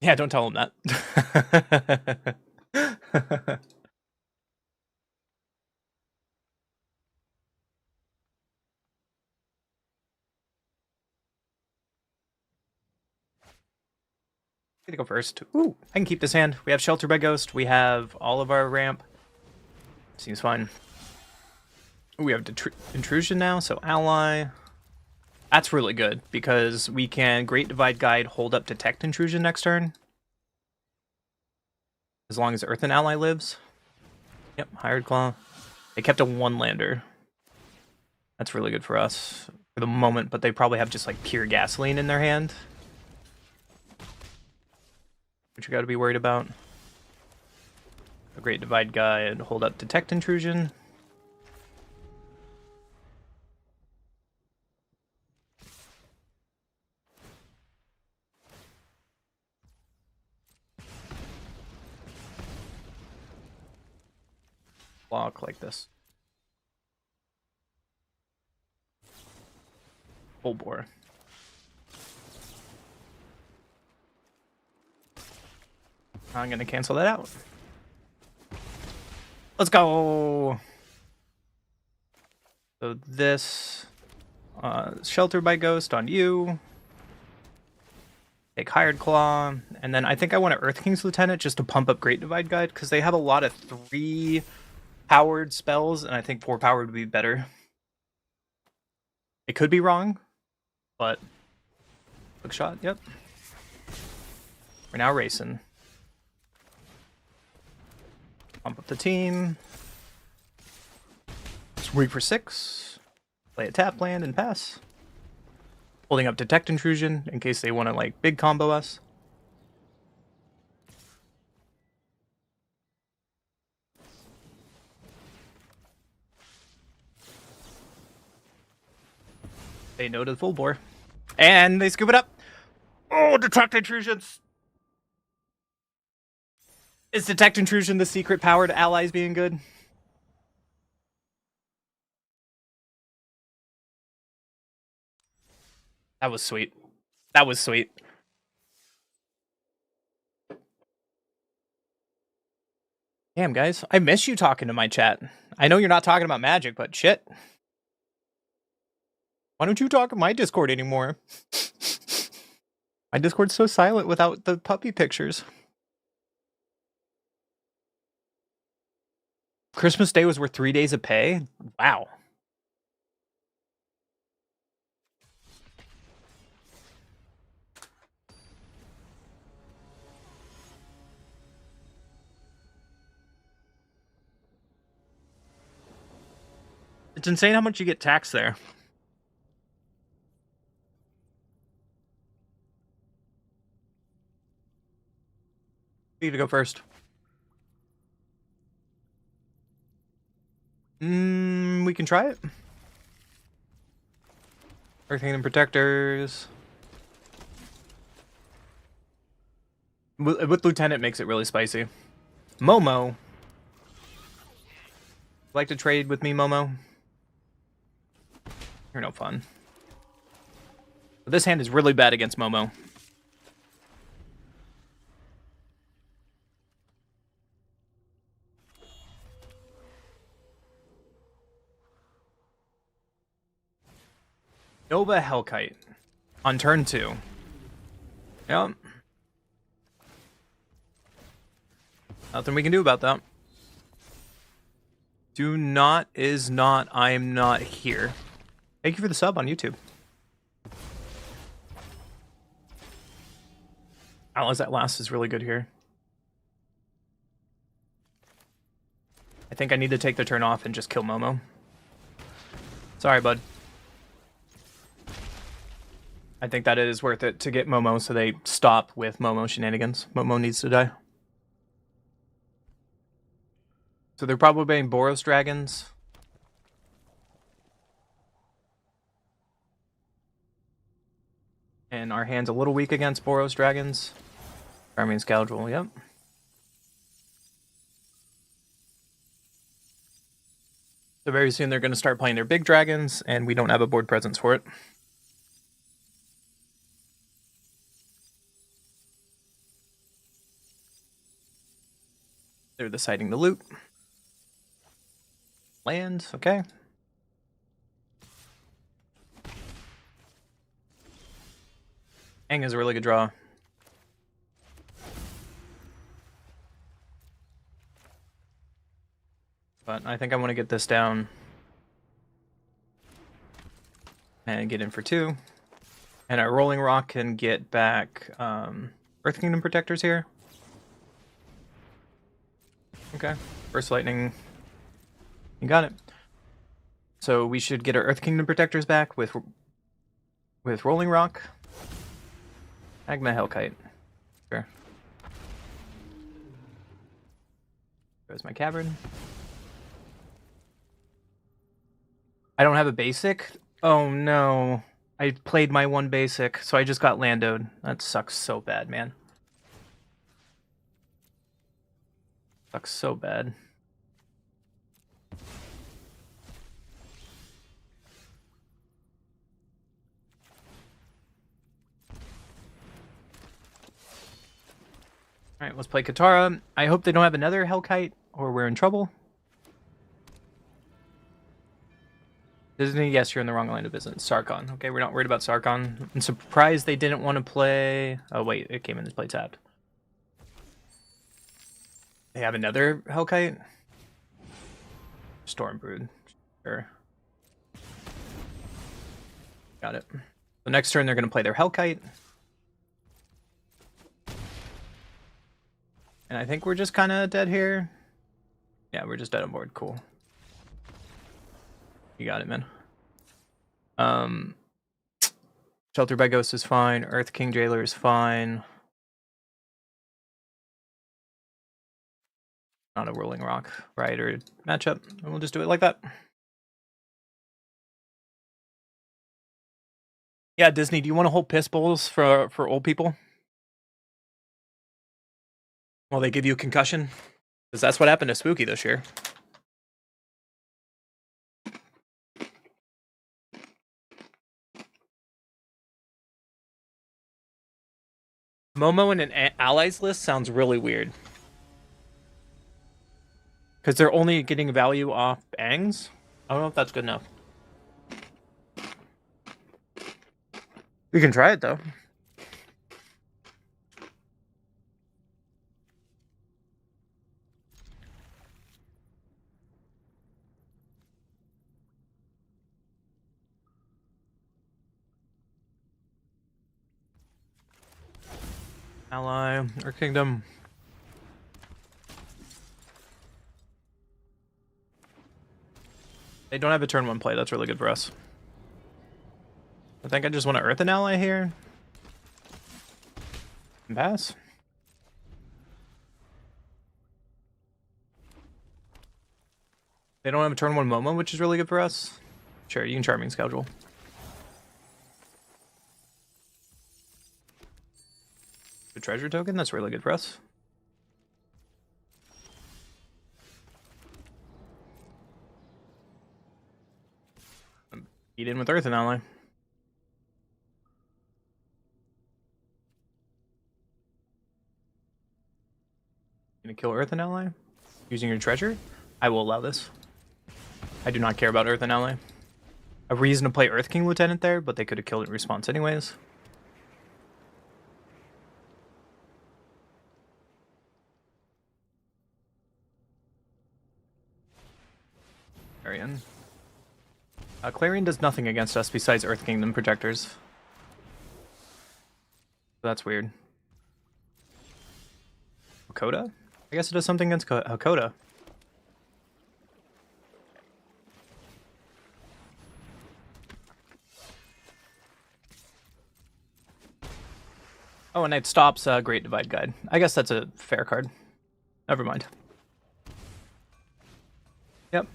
Yeah, don't tell him that. I'm gonna go first. Ooh, I can keep this hand. We have Shelter by Ghost. We have all of our ramp. Seems fine. Ooh, we have Intrusion now, so ally. That's really good, because we can Great Divide Guide, hold up Detect Intrusion next turn. As long as Earthen ally lives. Yep, Hired Claw. They kept a 1-lander. That's really good for us for the moment, but they probably have just like pure gasoline in their hand. Which you gotta be worried about. A Great Divide Guide, hold up Detect Intrusion. Block like this. Full bore. I'm gonna cancel that out. Let's go! So this... Shelter by Ghost on you. Take Hired Claw. And then I think I want to Earth King's Lieutenant just to pump up Great Divide Guide, because they have a lot of 3-powered spells, and I think 4-powered would be better. It could be wrong, but... Quick shot, yep. We're now racing. Pump up the team. Swing for 6. Play a tap land and pass. Holding up Detect Intrusion in case they want to like big combo us. They know to the full bore. And they scoop it up. Oh, Detect Intrusions! Is Detect Intrusion the secret power to allies being good? That was sweet. That was sweet. Damn, guys. I miss you talking to my chat. I know you're not talking about Magic, but shit. Why don't you talk in my Discord anymore? My Discord's so silent without the puppy pictures. Christmas Day was worth 3 days of pay? Wow. It's insane how much you get taxed there. You need to go first. We can try it. Earthing and Protectors. With Lieutenant makes it really spicy. Momo. Like to trade with me, Momo? You're no fun. But this hand is really bad against Momo. Nova Hellkite on turn 2. Yep. Nothing we can do about that. Do not is not, I am not here. Thank you for the sub on YouTube. Allies that last is really good here. I think I need to take the turn off and just kill Momo. Sorry, bud. I think that it is worth it to get Momo so they stop with Momo shenanigans. Momo needs to die. So they're probably being Boros dragons. And our hand's a little weak against Boros dragons. Charming Scoundrel, yep. So very soon they're going to start playing their big dragons, and we don't have a board presence for it. They're deciding the loot. Land, okay. Aang is a really good draw. But I think I want to get this down. And get in for 2. And our Rolling Rock can get back Earth Kingdom Protectors here. Okay, First Lightning. You got it. So we should get our Earth Kingdom Protectors back with Rolling Rock. Magma Hellkite. Sure. There's my Cavern. I don't have a basic? Oh no. I played my one basic, so I just got landoed. That sucks so bad, man. Sucks so bad. Alright, let's play Katara. I hope they don't have another Hellkite, or we're in trouble. Disney, yes, you're in the wrong line of business. Sarkon. Okay, we're not worried about Sarkon. I'm surprised they didn't want to play... Oh, wait, it came in as play tapped. They have another Hellkite? Stormbrood. Sure. Got it. So next turn, they're going to play their Hellkite. And I think we're just kind of dead here. Yeah, we're just dead on board. Cool. You got it, man. Shelter by Ghost is fine. Earth King Jailer is fine. Not a Rolling Rock Rider matchup. And we'll just do it like that. Yeah, Disney, do you want to hold piss bowls for old people? While they give you a concussion? Because that's what happened to Spooky this year. Momo in an allies list sounds really weird. Because they're only getting value off bangs? I don't know if that's good enough. We can try it, though. Ally, or Kingdom. They don't have a turn 1 play. That's really good for us. I think I just want to Earth an ally here. And pass. They don't have a turn 1 Momo, which is really good for us. Sure, you can Charming Scoundrel. The treasure token, that's really good for us. Eat in with Earth and ally. Gonna kill Earth and ally? Using your treasure? I will allow this. I do not care about Earth and ally. a reason to play Earth King Lieutenant there, but they could have killed it in response anyways. Clarion. Clarion does nothing against us besides Earth Kingdom projectors. That's weird. Hakoda? I guess it does something against Hakoda. Oh, and it stops Great Divide Guide. I guess that's a fair card. Never mind. Yep.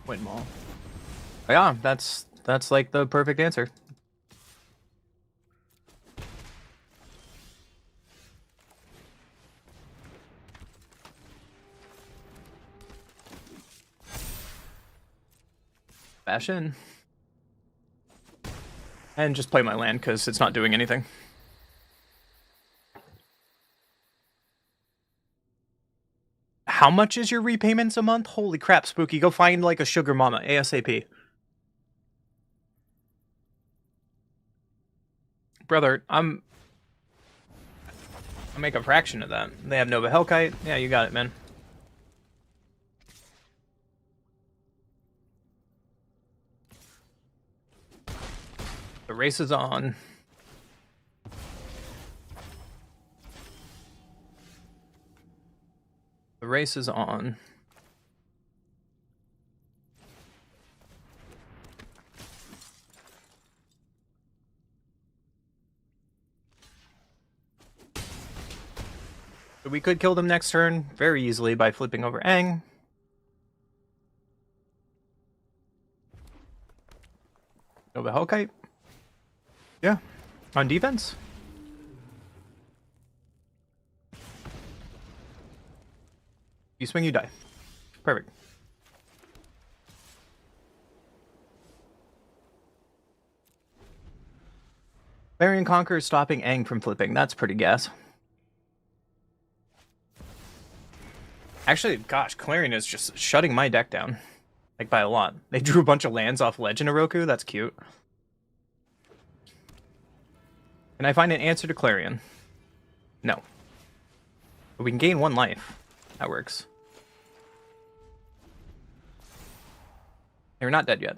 Windmaw. Yeah, that's like the perfect answer. Bash in. And just play my land because it's not doing anything. How much is your repayments a month? Holy crap, Spooky. Go find like a sugar mama ASAP. Brother, I'll make a fraction of that. They have Nova Hellkite. Yeah, you got it, man. The race is on. The race is on. So we could kill them next turn very easily by flipping over Aang. Nova Hellkite. Yeah. On defense. You swing, you die. Perfect. Clarion Conqueror is stopping Aang from flipping. That's pretty gas. Actually, gosh, Clarion is just shutting my deck down. Like, by a lot. They drew a bunch of lands off Legend of Roku. That's cute. Can I find an answer to Clarion? No. But we can gain 1 life. That works. They're not dead yet.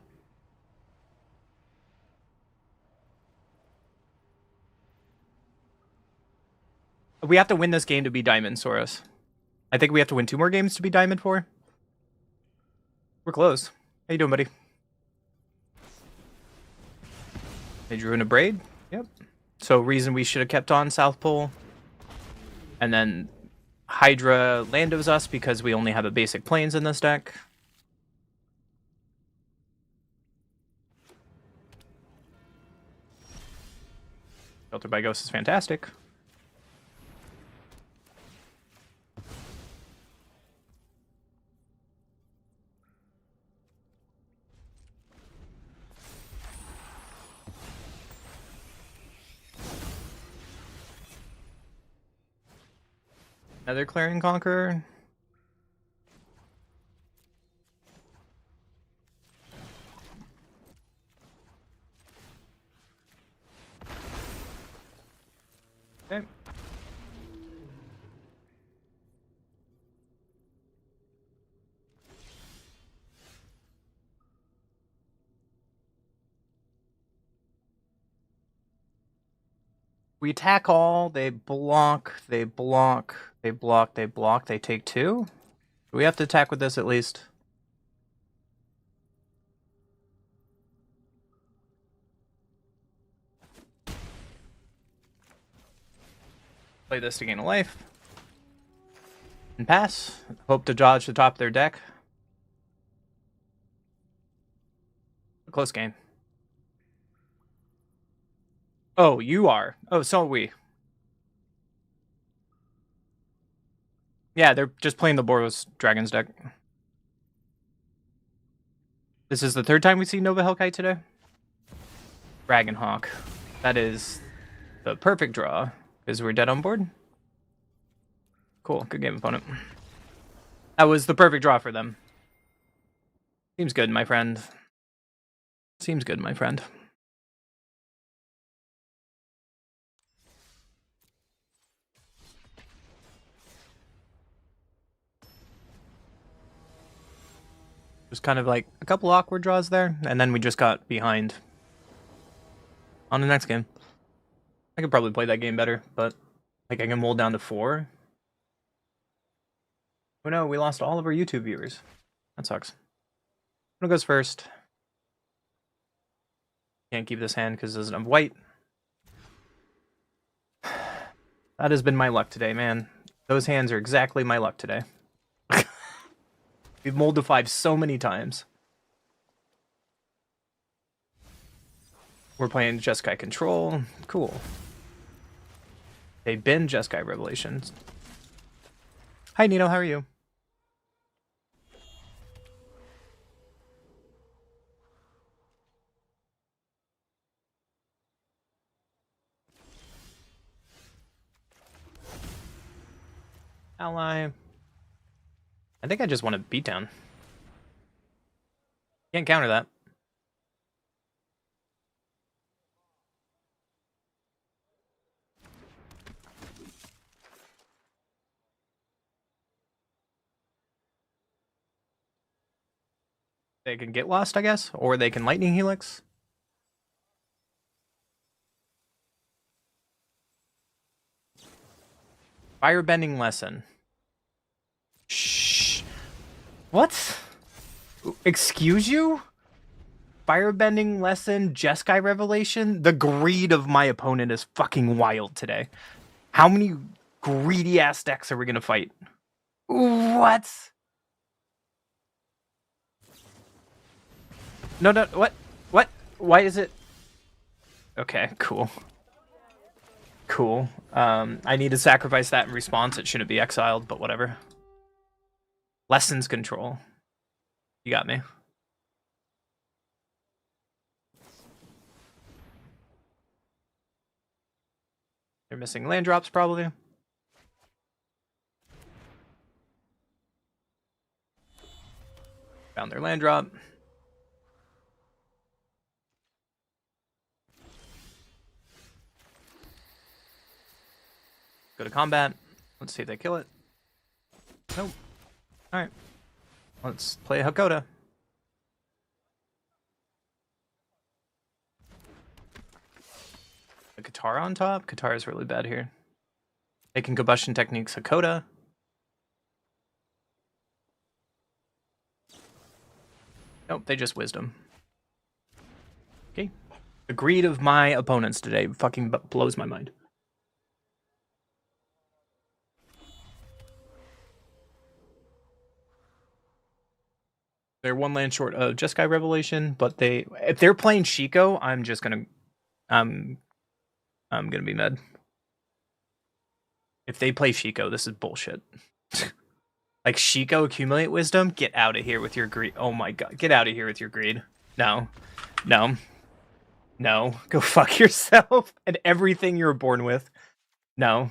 We have to win this game to be Diamond, Soros. I think we have to win 2 more games to be Diamond 4. We're close. How you doing, buddy? They drew in a Braid. Yep. So reason we should have kept on South Pole. And then Hydra Landos us because we only have a basic planes in this deck. Filter by Ghost is fantastic. Another Clarion Conqueror. Okay. We attack all, they block, they block, they block, they block, they take 2. Do we have to attack with this at least? Play this to gain a life. And pass. Hope to dodge the top of their deck. A close game. Oh, you are. Oh, so are we. Yeah, they're just playing the Boros Dragons deck. This is the 3rd time we see Nova Hellkite today. Dragonhawk. That is the perfect draw, because we're dead on board. Cool, good game, opponent. That was the perfect draw for them. Seems good, my friend. Seems good, my friend. Just kind of like a couple awkward draws there, and then we just got behind on the next game. I could probably play that game better, but like I can mold down to 4. Oh no, we lost all of our YouTube viewers. That sucks. Who goes first? Can't keep this hand because it doesn't have white. That has been my luck today, man. Those hands are exactly my luck today. We've molded 5 so many times. We're playing Jeskai Control. Cool. They've been Jeskai Revelations. Hi, Nino. How are you? Ally. I think I just want a beatdown. Can't counter that. They can get lost, I guess, or they can Lightning Helix. Firebending Lesson. Shh. What? Excuse you? Firebending Lesson, Jeskai Revelation? The greed of my opponent is fucking wild today. How many greedy ass decks are we gonna fight? What? No, what? What? Why is it? Okay, cool. Cool. I need to sacrifice that in response. It shouldn't be exiled, but whatever. Lessons control. You got me. They're missing land drops, probably. Found their land drop. Go to combat. Let's see if they kill it. Nope. Alright. Let's play Hakoda. A Qatar on top? Qatar is really bad here. Taking Combustion Techniques Hakoda. Nope, they just Wisdom. Okay. The greed of my opponents today fucking blows my mind. They're 1 land short of Jeskai Revelation, but if they're playing Shiko, I'm just gonna I'm gonna be mad. If they play Shiko, this is bullshit. Like Shiko Accumulate Wisdom? Get out of here with your greed. Oh my god, get out of here with your greed. No. No. No. Go fuck yourself and everything you were born with. No.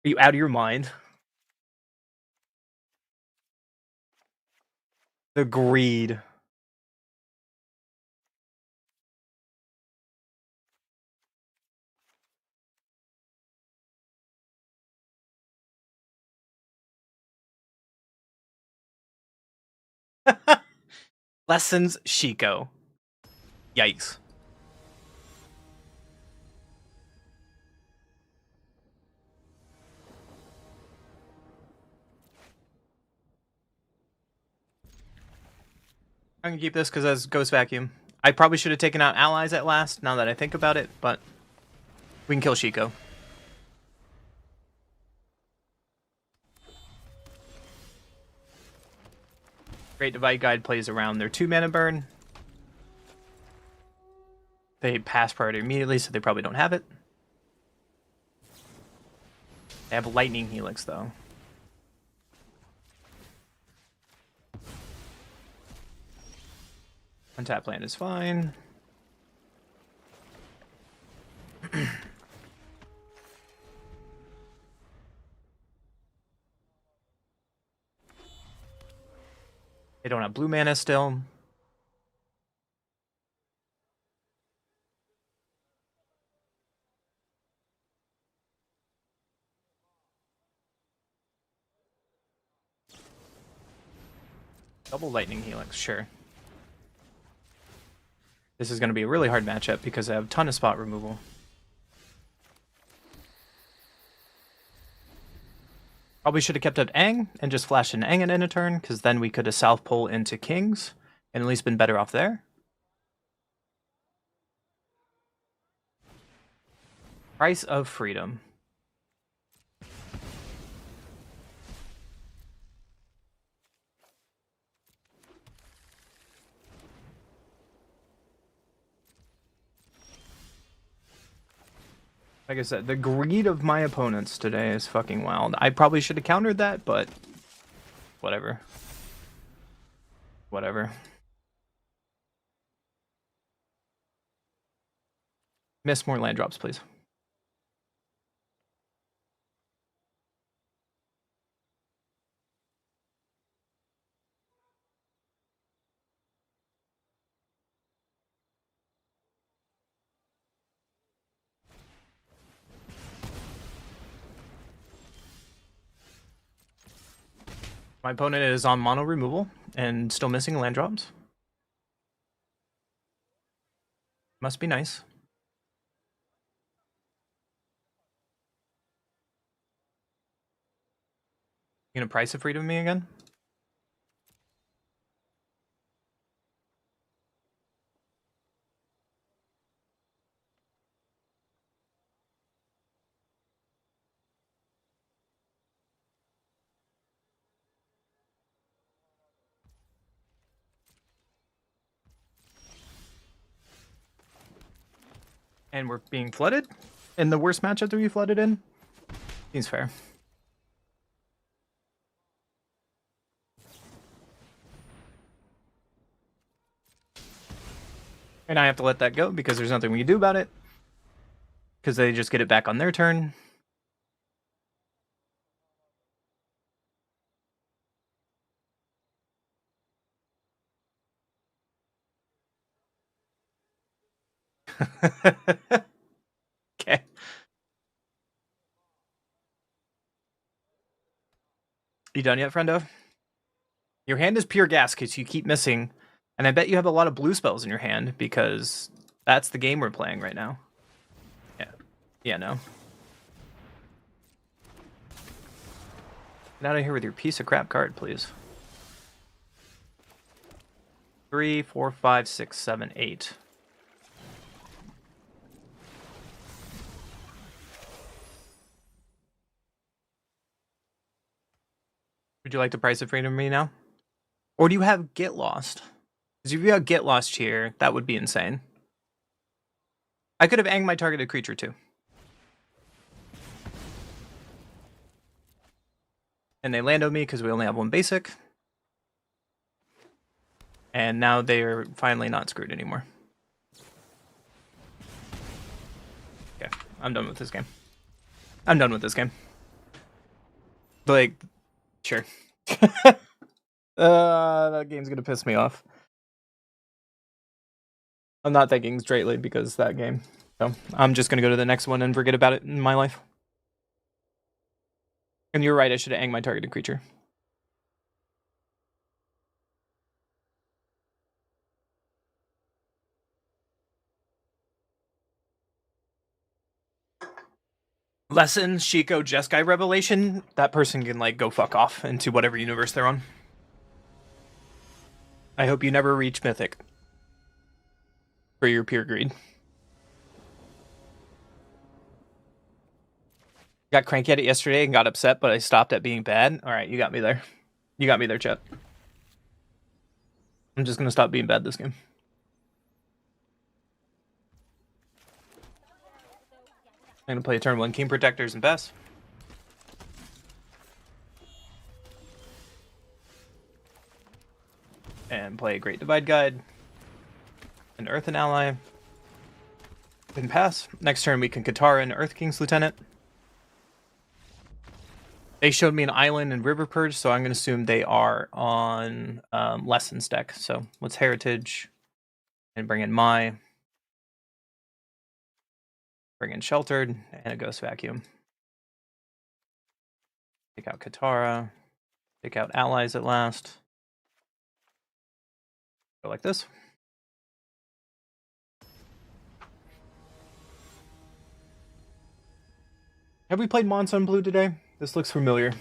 Are you out of your mind? The greed. Lessons Shiko. Yikes. I'm gonna keep this because as Ghost Vacuum. I probably should have taken out allies at last, now that I think about it, but we can kill Shiko. Great Divide Guide plays around their 2 mana burn. They pass priority immediately, so they probably don't have it. They have Lightning Helix, though. Untap land is fine. They don't have blue mana still. Double lightning helix, sure. This is going to be a really hard matchup because I have a ton of spot removal. Probably should have kept up Aang and just flashed an Aang in a turn, because then we could have South Pole into Kings and at least been better off there. Price of freedom. Like I said, the greed of my opponents today is fucking wild. I probably should have countered that, but whatever. Whatever. Miss more land drops, please. My opponent is on mono removal and still missing land drops. Must be nice. You gonna price of freedom me again? And we're being flooded in the worst matchup to be flooded in? Seems fair. And I have to let that go because there's nothing we can do about it. Because they just get it back on their turn. Okay. You done yet, friendo? Your hand is pure gas because you keep missing. And I bet you have a lot of blue spells in your hand because that's the game we're playing right now. Yeah. Yeah, no. Get out of here with your piece of crap card, please. 3, 4, 5, 6, 7, 8. Would you like to price of freedom me now? Or do you have Get Lost? Because if you have Get Lost here, that would be insane. I could have anged my targeted creature too. And they land on me because we only have one basic. And now they are finally not screwed anymore. Okay, I'm done with this game. I'm done with this game. Like, sure. That game's gonna piss me off. I'm not thinking straightly because that game. So I'm just gonna go to the next one and forget about it in my life. And you're right, I should have anged my targeted creature. Lesson, Shiko, Jeskai Revelation, that person can, like, go fuck off into whatever universe they're on. I hope you never reach Mythic. For your pure greed. Got cranky at it yesterday and got upset, but I stopped at being bad. Alright, you got me there. You got me there, chat. I'm just gonna stop being bad this game. I'm gonna play a turn 1 King Protectors and pass. And play a Great Divide Guide. An Earthen Ally. Then pass. Next turn we can Katara and Earth King's Lieutenant. They showed me an island and river purge, so I'm going to assume they are on Lessons deck. So let's Heritage and bring in bring in Sheltered, and a Ghost Vacuum. Take out Katara, take out allies at last. Go like this. Have we played Monsun Blue today? This looks familiar.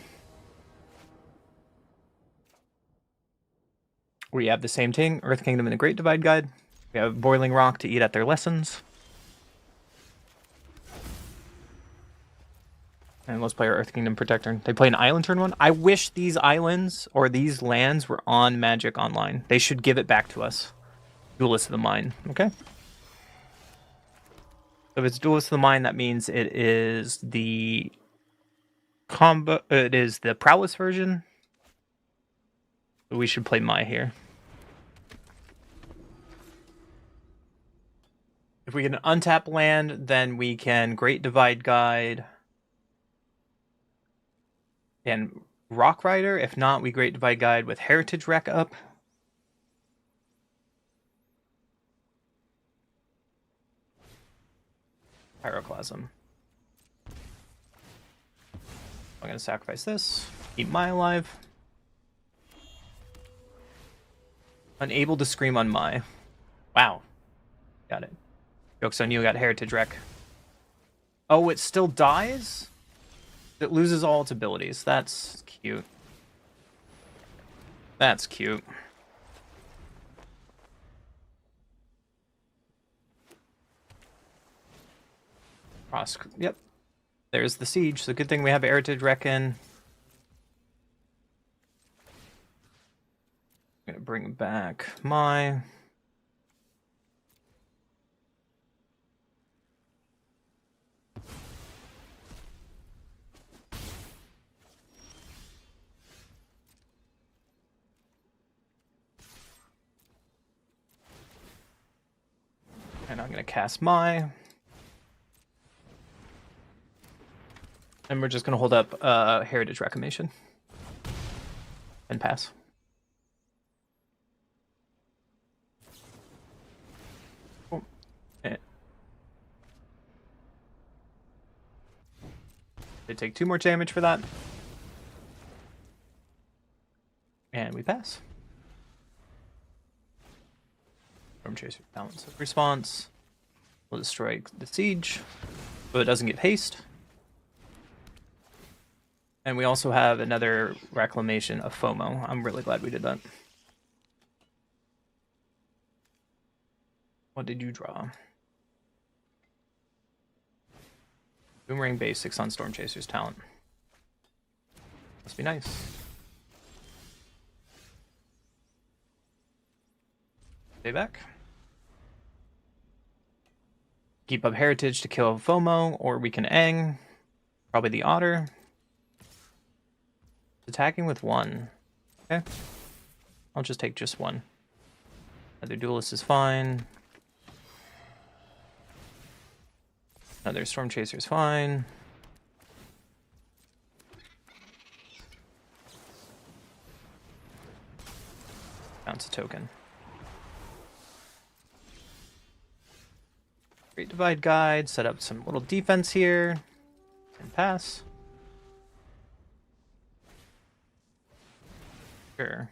We have the same thing, Earth Kingdom and the Great Divide Guide. We have Boiling Rock to eat at their lessons. And let's play our Earth Kingdom Protector. They play an island turn 1. I wish these islands or these lands were on Magic Online. They should give it back to us. Duelist of the Mind, okay? So if it's Duelist of the Mind, that means it is the combo. It is the Prowess version. So we should play Mai here. If we can untap land, then we can Great Divide Guide and Rock Rider. If not, we Great Divide Guide with Heritage Wreck up. Pyroclasm. I'm going to sacrifice this. Keep Mai alive. Unable to scream on Mai. Wow. Got it. Joke's on you, got Heritage Wreck. Oh, it still dies? It loses all its abilities. That's cute. That's cute. Yep. There's the Siege. So good thing we have Heritage Wreck in. I'm gonna bring back Mai. And I'm gonna cast Mai. And we're just gonna hold up Heritage Reclamation. And pass. Oh. They take 2 more damage for that. And we pass. Storm Chaser balance of response. We'll destroy the Siege, so it doesn't get haste. And we also have another Reclamation of FOMO. I'm really glad we did that. What did you draw? Boomerang basics on Storm Chaser's talent. Must be nice. Stay back. Keep up Heritage to kill FOMO, or we can Aang. Probably the Otter. Attacking with 1. Okay. I'll just take just 1. Another Duelist is fine. Another Storm Chaser is fine. Bounce a token. Great Divide Guide, set up some little defense here, and pass. Sure.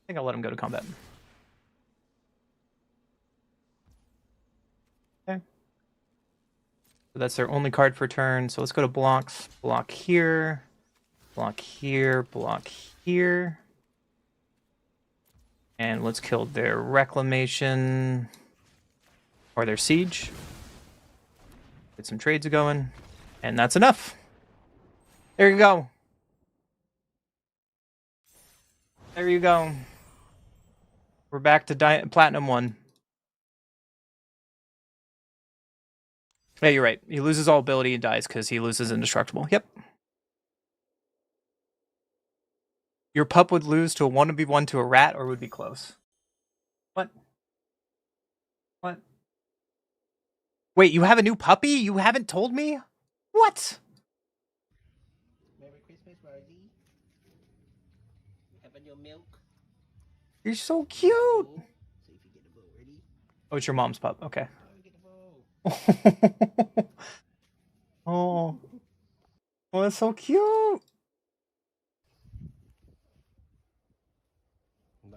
I think I'll let him go to combat. Okay. So that's their only card for turn. So let's go to blocks. Block here. Block here. Block here. And let's kill their Reclamation. Or their Siege. Get some trades going. And that's enough. There you go. There you go. We're back to Platinum 1. Yeah, you're right. He loses all ability and dies because he loses indestructible. Yep. Your pup would lose to a 1v1 to a rat or would be close. What? What? Wait, you have a new puppy? You haven't told me? What? Merry Christmas, Rosie. Having your milk? You're so cute. See if you get the bowl. Ready? Oh, it's your mom's pup. Okay. Go get the bowl. Oh. Oh, that's so cute.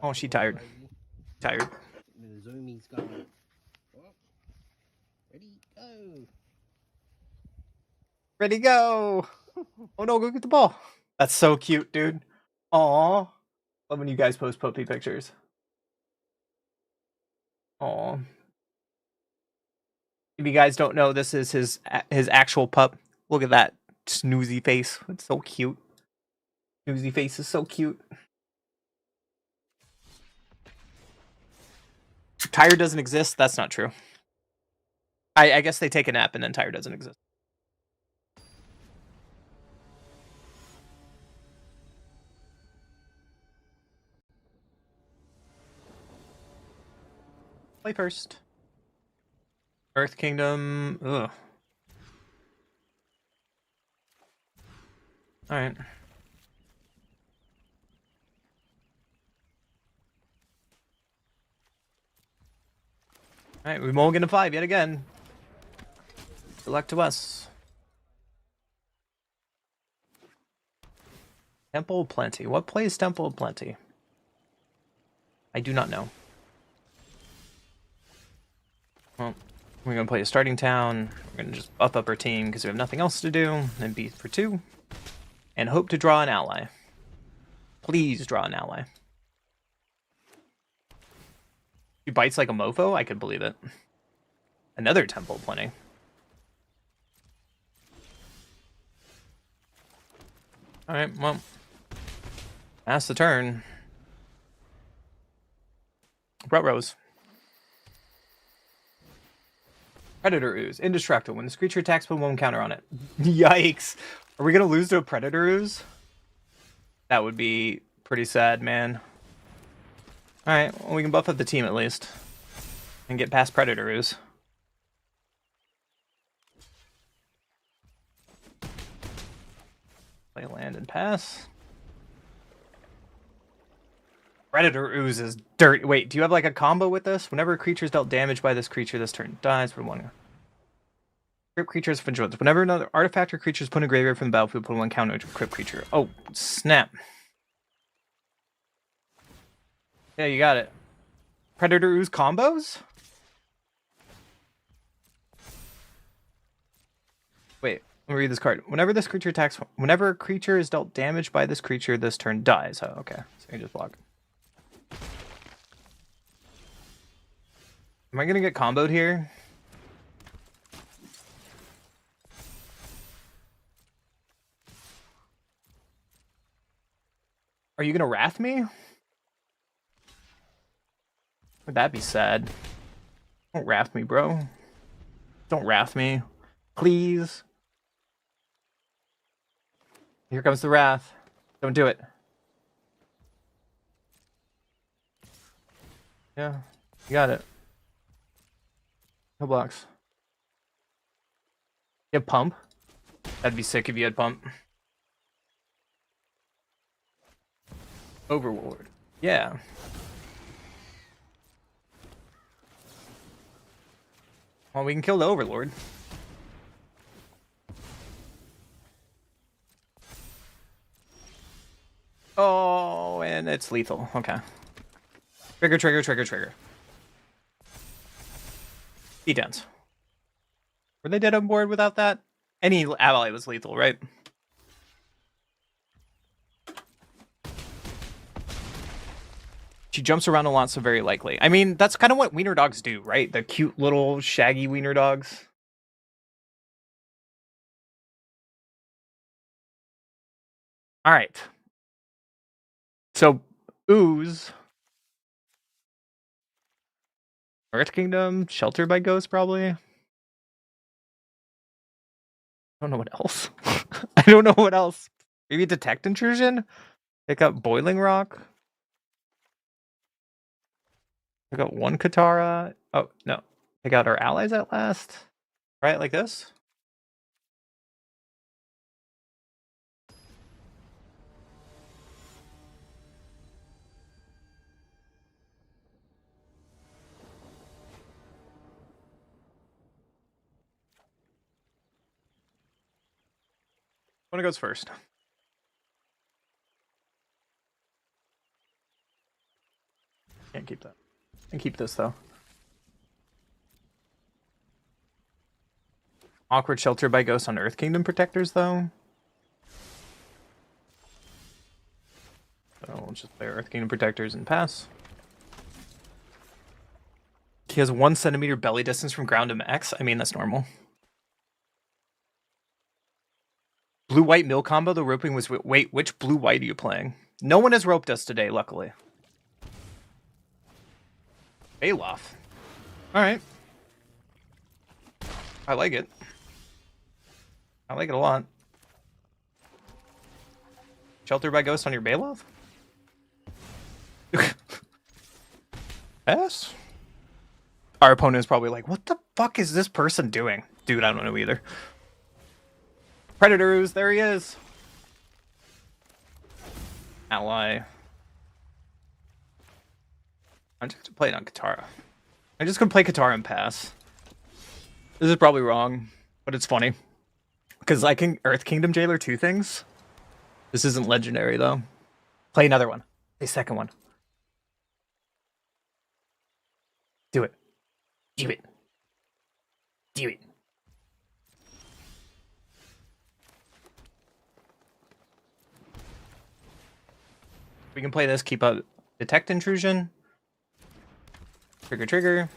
Oh, she tired. Tired. The zoomie's gone. Oh. Ready? Go. Ready, go. Oh no, go get the ball. That's so cute, dude. Aw. Love when you guys post puppy pictures. Aw. If you guys don't know, this is his actual pup. Look at that snoozy face. It's so cute. Snoozy face is so cute. Tired doesn't exist? That's not true. I guess they take a nap and then Tired doesn't exist. Play first. Earth Kingdom. Ugh. Alright. Alright, we mulligan to 5 yet again. Good luck to us. Temple of Plenty. What plays Temple of Plenty? I do not know. Well, we're going to play a starting town. We're going to just buff up our team because we have nothing else to do. And beat for 2. And hope to draw an ally. Please draw an ally. He bites like a mofo? I could believe it. Another Temple of Plenty. Alright, well. Pass the turn. Brought Rose. Predator Ooze. Indestructible. When this creature attacks, put 1 counter on it. Yikes. Are we going to lose to a Predator Ooze? That would be pretty sad, man. Alright, well, we can buff up the team at least. And get past Predator Ooze. Play land and pass. Predator Ooze is dirt. Wait, do you have like a combo with this? Whenever a creature is dealt damage by this creature this turn, dies for 1. Crypt creatures for joints. Whenever another artifact or creature is put in a graveyard from the battlefield, put 1 counter to a crypt creature. Oh, snap. Yeah, you got it. Predator Ooze combos? Wait, let me read this card. Whenever this creature attacks, whenever a creature is dealt damage by this creature this turn, dies. Oh, okay. So you just block. Am I gonna get comboed here? Are you gonna wrath me? Would that be sad? Don't wrath me, bro. Don't wrath me. Please. Here comes the wrath. Don't do it. Yeah, you got it. No blocks. You have pump? That'd be sick if you had pump. Overlord. Yeah. Well, we can kill the Overlord. Oh, and it's lethal. Okay. Trigger, trigger, trigger, trigger. Beatdowns. Were they dead on board without that? Any ally was lethal, right? She jumps around a lot, so very likely. I mean, that's kind of what wiener dogs do, right? The cute little shaggy wiener dogs. All right. So, Ooze. Earth Kingdom, Sheltered by Ghosts, probably. I don't know what else. I don't know what else. Maybe Detect Intrusion? Pick up Boiling Rock. Pick up one Katara. Oh, no. Pick out our allies at last. Right, like this? One goes first. Can't keep that. And keep this though. Awkward shelter by ghosts on Earth Kingdom protectors though. So we'll just play Earth Kingdom protectors and pass. He has 1 centimeter belly distance from ground to max. I mean, that's normal. Blue-white mill combo, the roping was... Wait, which blue-white are you playing? No one has roped us today, luckily. Baloth. Alright. I like it. I like it a lot. Shelter by ghost on your Baloth? Pass? Our opponent is probably like, what the fuck is this person doing? Dude, I don't know either. Predators, there he is. Ally. I'm just gonna play it on Katara. I'm just gonna play Katara and pass. This is probably wrong, but it's funny. Because I can Earth Kingdom Jailer 2 things. This isn't legendary though. Play another one. Play second one. Do it. Do it. Do it. We can play this, keep up detect intrusion. Trigger, trigger.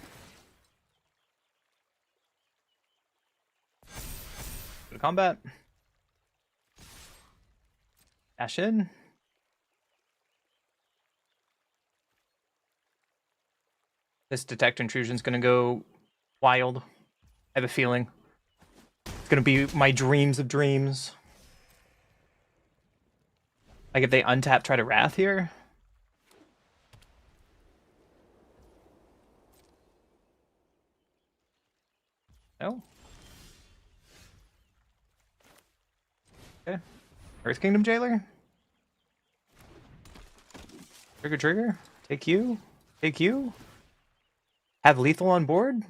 Go to combat. Dash in. This detect intrusion is going to go wild. I have a feeling. It's going to be my dreams of dreams. Like if they untap, try to Wrath here. No. Okay. Earth Kingdom Jailer. Trigger, trigger. Take you. Take you. Have lethal on board.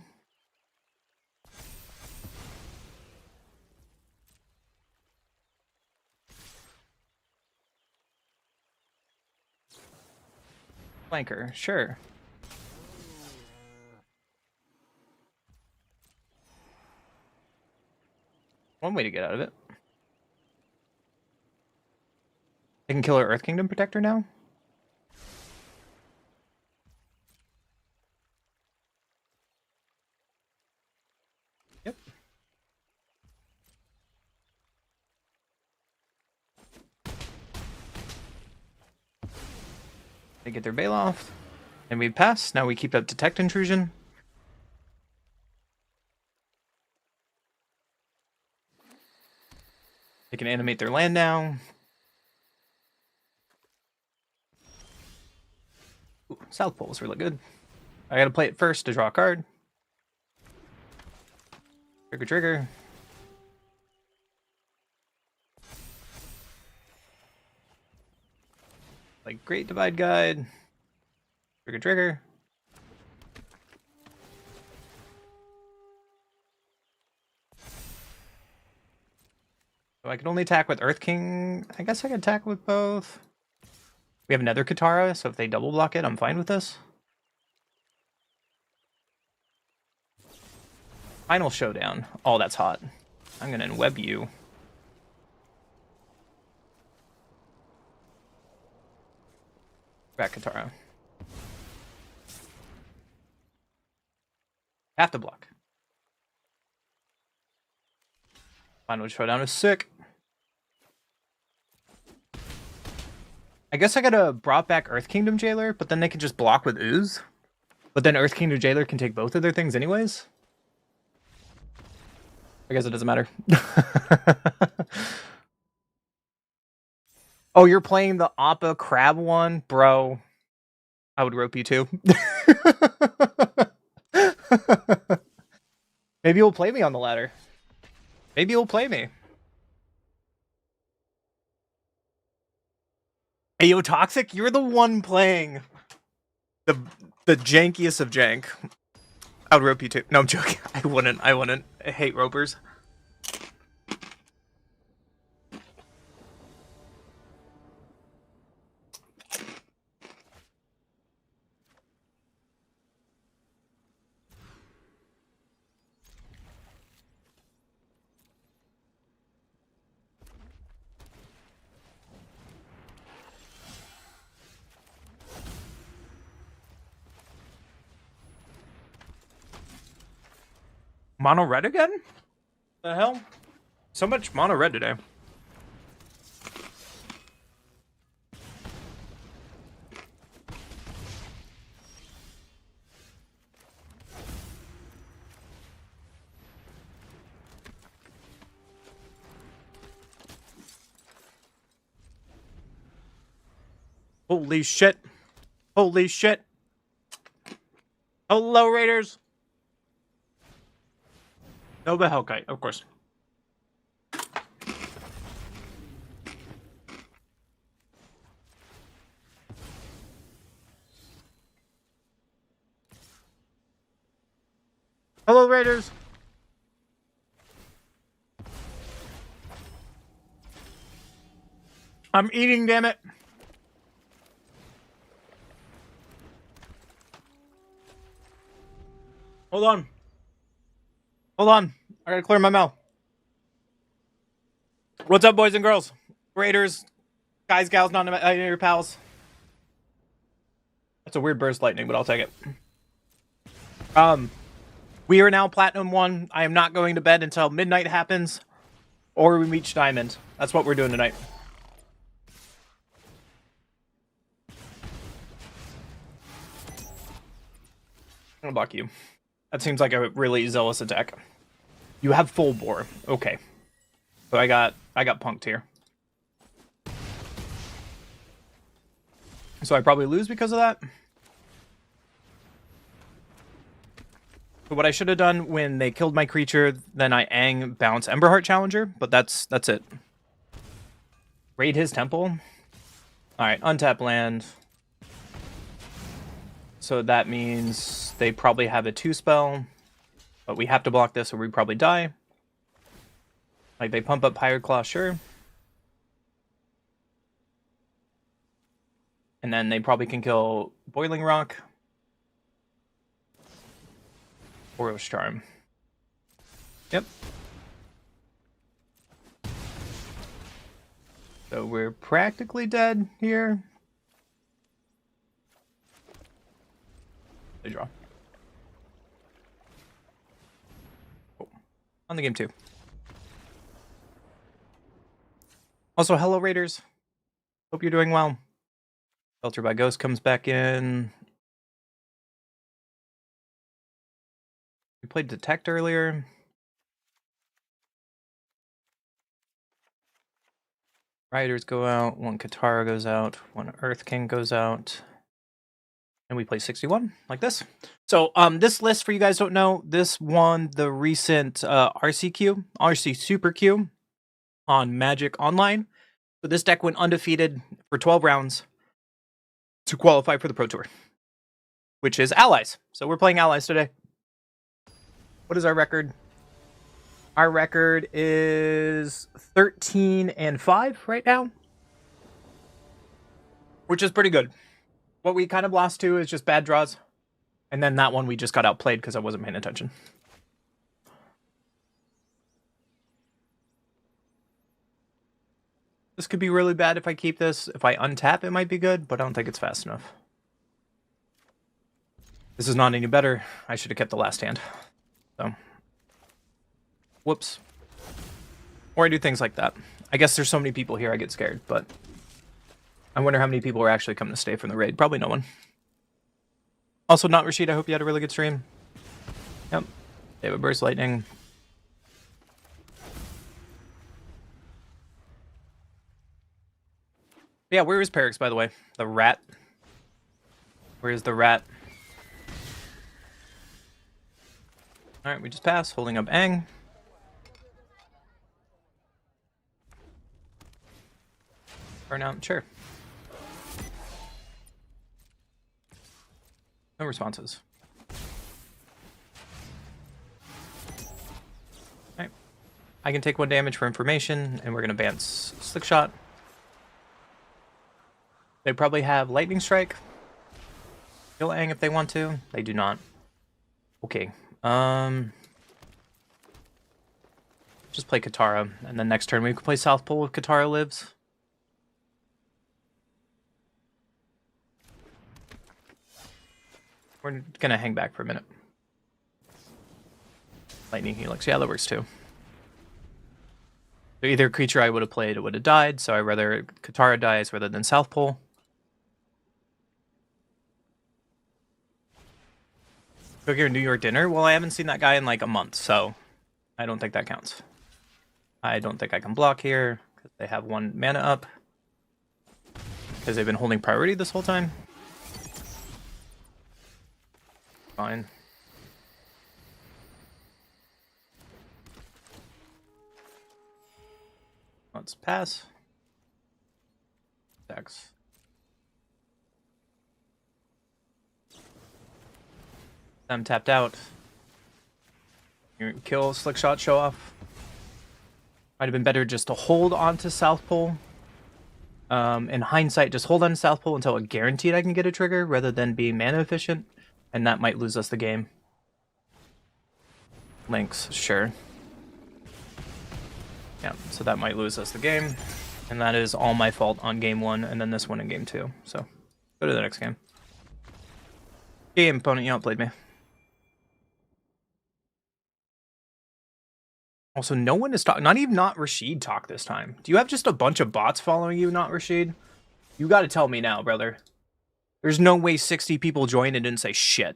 Flanker, sure. One way to get out of it. I can kill our Earth Kingdom Protector now. Yep. They get their Baloth. And we pass. Now we keep up Detect Intrusion. They can animate their land now. Ooh, South Pole is really good. I gotta play it first to draw a card. Trigger, trigger. Like Great Divide Guide. Trigger, trigger. So I can only attack with Earth King. I guess I can attack with both. We have another Katara, so if they double block it, I'm fine with this. Final Showdown. Oh, that's hot. I'm gonna web you. Back Katara. Have to block. Final Showdown is sick. I guess I gotta brought back Earth Kingdom Jailer, but then they can just block with Ooze. But then Earth Kingdom Jailer can take both of their things anyways. I guess it doesn't matter. Oh, you're playing the Appa Crab one? Bro, I would rope you too. Maybe you'll play me on the ladder. Maybe you'll play me. Hey, yo, Toxic, you're the one playing the jankiest of jank. I would rope you too. No, I'm joking. I wouldn't. I hate ropers. Mono red again? The hell? So much mono red today. Holy shit. Holy shit. Hello, Raiders. Nova Hellkite, of course. Hello, Raiders. I'm eating, damn it. Hold on. Hold on. I gotta clear my mouth. What's up, boys and girls? Raiders, guys, gals, not your pals. That's a weird burst lightning, but I'll take it. We are now Platinum 1. I am not going to bed until midnight happens, or we reach Diamond. That's what we're doing tonight. I'm gonna block you. That seems like a really zealous attack. You have full bore. Okay. So I got punked here. So I probably lose because of that. But what I should have done when they killed my creature, then I Aang bounce Emberheart Challenger, but that's it. Raid his temple. Alright, untap land. So that means they probably have a 2-spell. But we have to block this or we probably die. Like, they pump up Pirate Claw, sure. And then they probably can kill Boiling Rock. Boros Charm. Yep. So we're practically dead here. They draw. Oh. On the game too. Also, hello Raiders. Hope you're doing well. Filter by Ghost comes back in. We played Detect earlier. Riders go out, one Katara goes out, one Earth King goes out. And we play 61, like this. So this list, for you guys don't know, this won the recent RC Super Q on Magic Online. So this deck went undefeated for 12 rounds to qualify for the Pro Tour, which is Allies. So we're playing Allies today. What is our record? Our record is 13-5 right now, which is pretty good. What we kind of lost to is just bad draws. And then that one we just got outplayed because I wasn't paying attention. This could be really bad if I keep this. If I untap, it might be good, but I don't think it's fast enough. This is not any better. I should have kept the last hand. So, whoops. Or I do things like that. I guess there's so many people here I get scared, but I wonder how many people are actually coming to stay from the raid. Probably no one. Also, not Rashid, I hope you had a really good stream. Yep. They have a burst lightning. Yeah, where is Perix, by the way? The rat. Where is the rat? Alright, we just pass, holding up Aang. Burn out, sure. No responses. Alright. I can take 1 damage for information, and we're gonna bounce Slick Shot. They probably have Lightning Strike. Kill Aang if they want to. They do not. Okay. Just play Katara, and then next turn we can play South Pole if Katara lives. We're gonna hang back for a minute. Lightning Helix, yeah, that works too. So either creature I would have played would have died, so I'd rather Katara dies rather than South Pole. Go here, New York dinner? Well, I haven't seen that guy in like a month, so I don't think that counts. I don't think I can block here, because they have 1 mana up. Because they've been holding priority this whole time. Fine. Let's pass. Attacks. I'm tapped out. You kill, Slick Shot, show off. Might have been better just to hold on to South Pole. In hindsight, just hold on to South Pole until it's guaranteed I can get a trigger rather than being mana efficient. And that might lose us the game. Links, sure. Yeah, so that might lose us the game. And that is all my fault on game 1 and then this one in game 2. So, go to the next game. Game, opponent, you outplayed me. Also, no one is talking. Not Rashid talk this time. Do you have just a bunch of bots following you, not Rashid? You gotta tell me now, brother. There's no way 60 people joined and didn't say shit.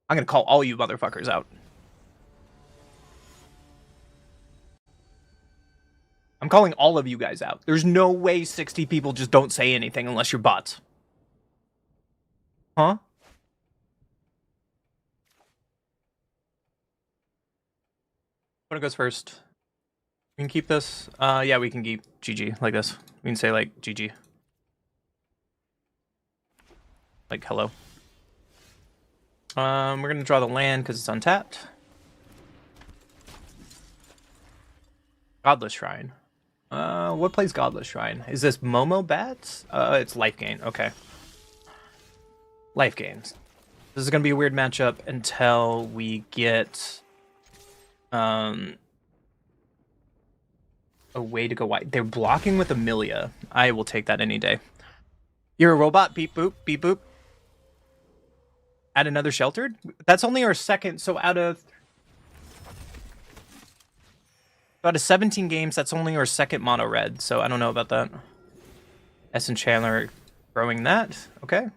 I'm gonna call all you motherfuckers out. I'm calling all of you guys out. There's no way 60 people just don't say anything unless you're bots. Huh? What goes first? We can keep this. Yeah, we can keep GG like this. We can say like GG. Like hello. We're gonna draw the land because it's untapped. Godless Shrine. What plays Godless Shrine? Is this Momo Bats? It's life gain. Okay. Life gains. This is gonna be a weird matchup until we get a way to go wide. They're blocking with Amelia. I will take that any day. You're a robot. Beep boop. Beep boop. Add another sheltered. That's only our second. So out of 17 games, that's only our second mono red. So I don't know about that. Essence Chandler throwing that. Okay.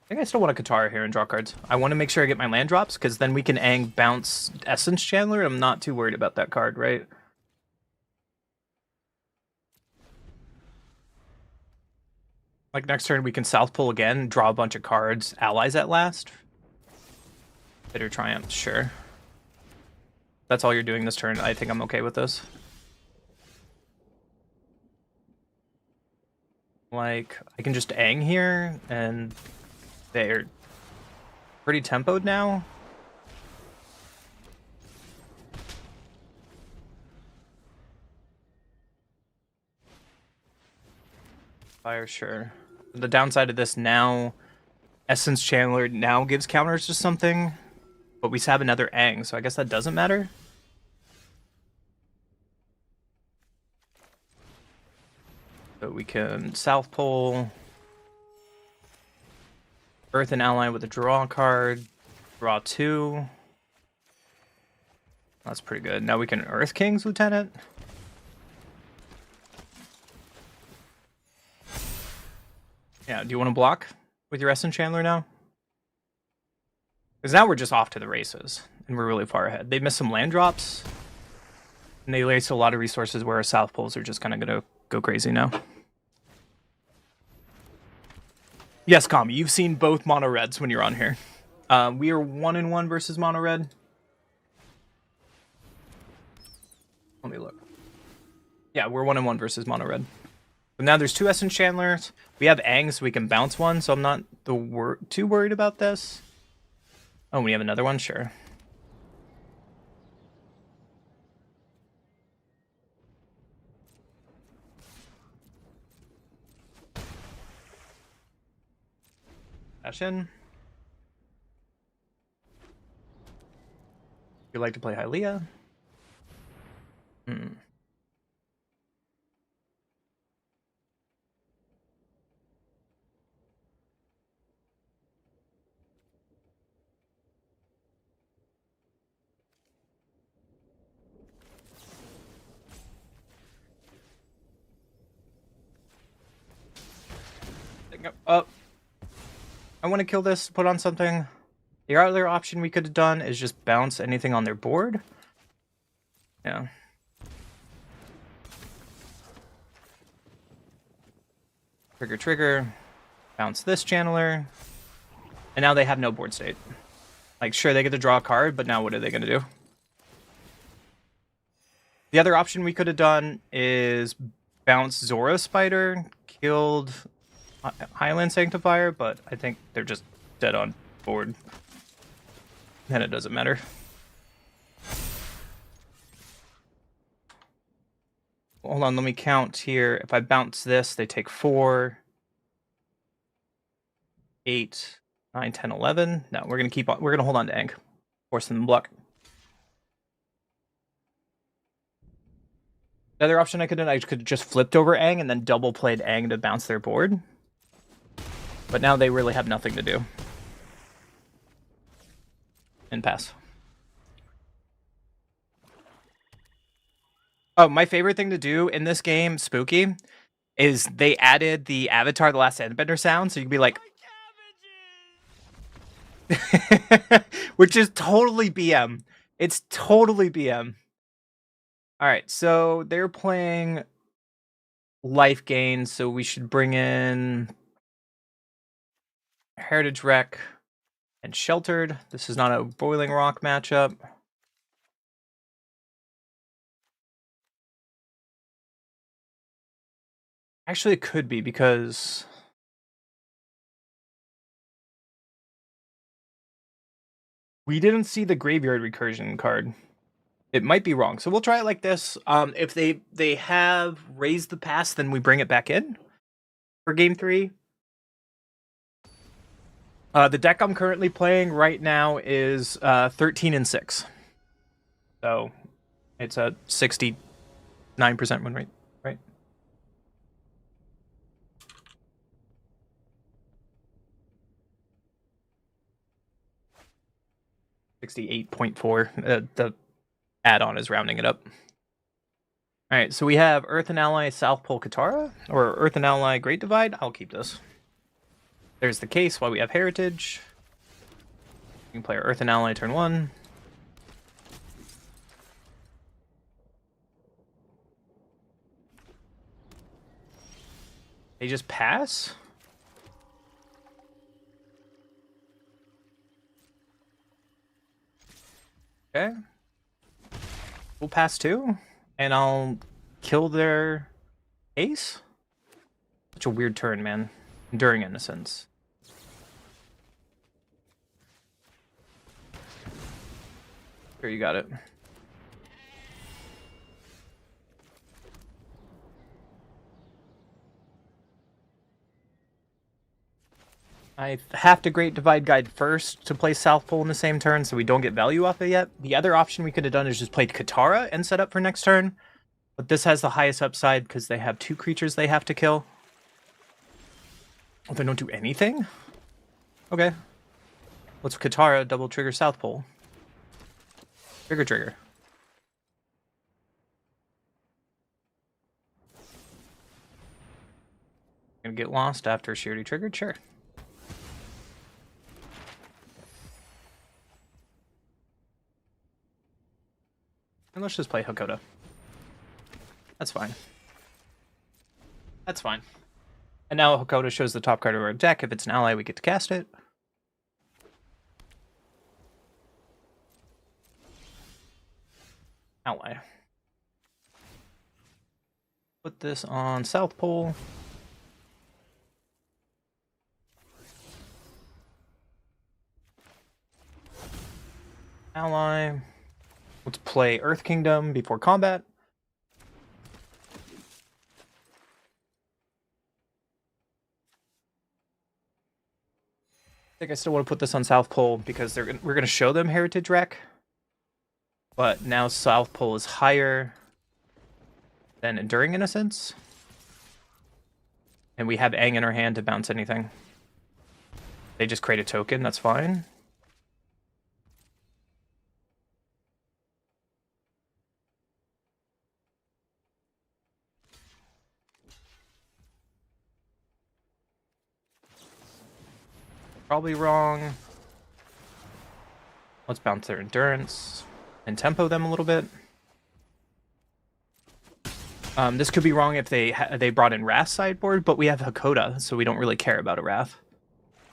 I think I still want a Katara here and draw cards. I want to make sure I get my land drops, because then we can Aang bounce Essence Chandler. I'm not too worried about that card, right? Like next turn we can South Pull again, draw a bunch of cards, allies at last. Bitter Triumph, sure. That's all you're doing this turn. I think I'm okay with this. Like, I can just Aang here, and they're pretty tempoed now. Fire, sure. The downside of this now, Essence Chandler now gives counters to something, but we have another Aang, so I guess that doesn't matter. So we can South Pole, Earth an ally with a draw card, draw 2. That's pretty good. Now we can Earth King's Lieutenant. Yeah, do you want to block with your Essence Chandler now? Because now we're just off to the races, and we're really far ahead. They missed some land drops, and they waste a lot of resources where our South Poles are just kind of going to go crazy now. Yes, Kami, you've seen both mono reds when you're on here. We are 1-1 versus mono red. Let me look. Yeah, we're 1-1 versus mono red. But now there's 2 Essence Chandlers. We have Aang, so we can bounce one, so I'm not too worried about this. Oh, we have another one? Sure. Dash in. You like to play Hylia? Oh, I want to kill this, put on something. The other option we could have done is just bounce anything on their board. Yeah. Trigger. Bounce this channeler. And now they have no board state. Like, sure, they get to draw a card, but now what are they going to do? The other option we could have done is bounce Zora Spider, killed Highland Sanctifier, but I think they're just dead on board. Then it doesn't matter. Hold on, let me count here. If I bounce this, they take 4, 8, 9, 10, 11. No, we're gonna keep on. We're gonna hold on to Aang. Force them to block. The other option I could have done, I could have just flipped over Aang and then double played Aang to bounce their board. But now they really have nothing to do. And pass. Oh, my favorite thing to do in this game, Spooky, is they added the Avatar the Last Airbender sound, so you can be like, which is totally BM. It's totally BM. All right, so they're playing life gain, so we should bring in Heritage Wreck and Sheltered. This is not a Boiling Rock matchup. Actually, it could be because we didn't see the Graveyard Recursion card. It might be wrong, so we'll try it like this. If they have raised the pass, then we bring it back in for game 3. The deck I'm currently playing right now is 13-6, so it's a 69% win rate, right? $68.4. The add-on is rounding it up. All right, so we have Earth and Ally South Pole Katara, or Earth and Ally Great Divide. I'll keep this. There's the case while we have Heritage. We can play our Earth and Ally turn 1. They just pass? Okay. We'll pass too, and I'll kill their ace? Such a weird turn, man. Enduring Innocence. Here, you got it. I have to Great Divide Guide first to play South Pole in the same turn, so we don't get value off it yet. The other option we could have done is just played Katara and set up for next turn. But this has the highest upside because they have 2 creatures they have to kill. Oh, they don't do anything? Okay. What's Katara double trigger South Pole? Trigger. Gonna get lost after she already triggered? Sure. And let's just play Hakoda. That's fine. That's fine. And now Hakoda shows the top card of our deck. If it's an ally, we get to cast it. Ally. Put this on South Pole. Ally. Let's play Earth Kingdom before combat. I think I still want to put this on South Pole because we're going to show them Heritage Wreck. But now South Pole is higher than Enduring Innocence. And we have Aang in our hand to bounce anything. They just create a token, that's fine. Probably wrong. Let's bounce their Endurance and tempo them a little bit. This could be wrong if they brought in Wrath sideboard, but we have Hakoda, so we don't really care about a Wrath.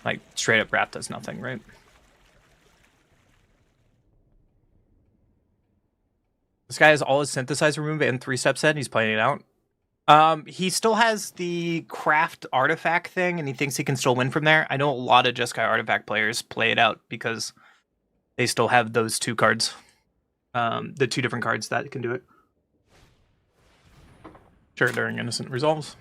Like, straight up Wrath does nothing, right? This guy has all his Synthesize remove and 3-step set, and he's playing it out. He still has the Craft Artifact thing, and he thinks he can still win from there. I know a lot of Jeskai Artifact players play it out because they still have those two cards. The two different cards that can do it. Sure, during Innocent Resolves.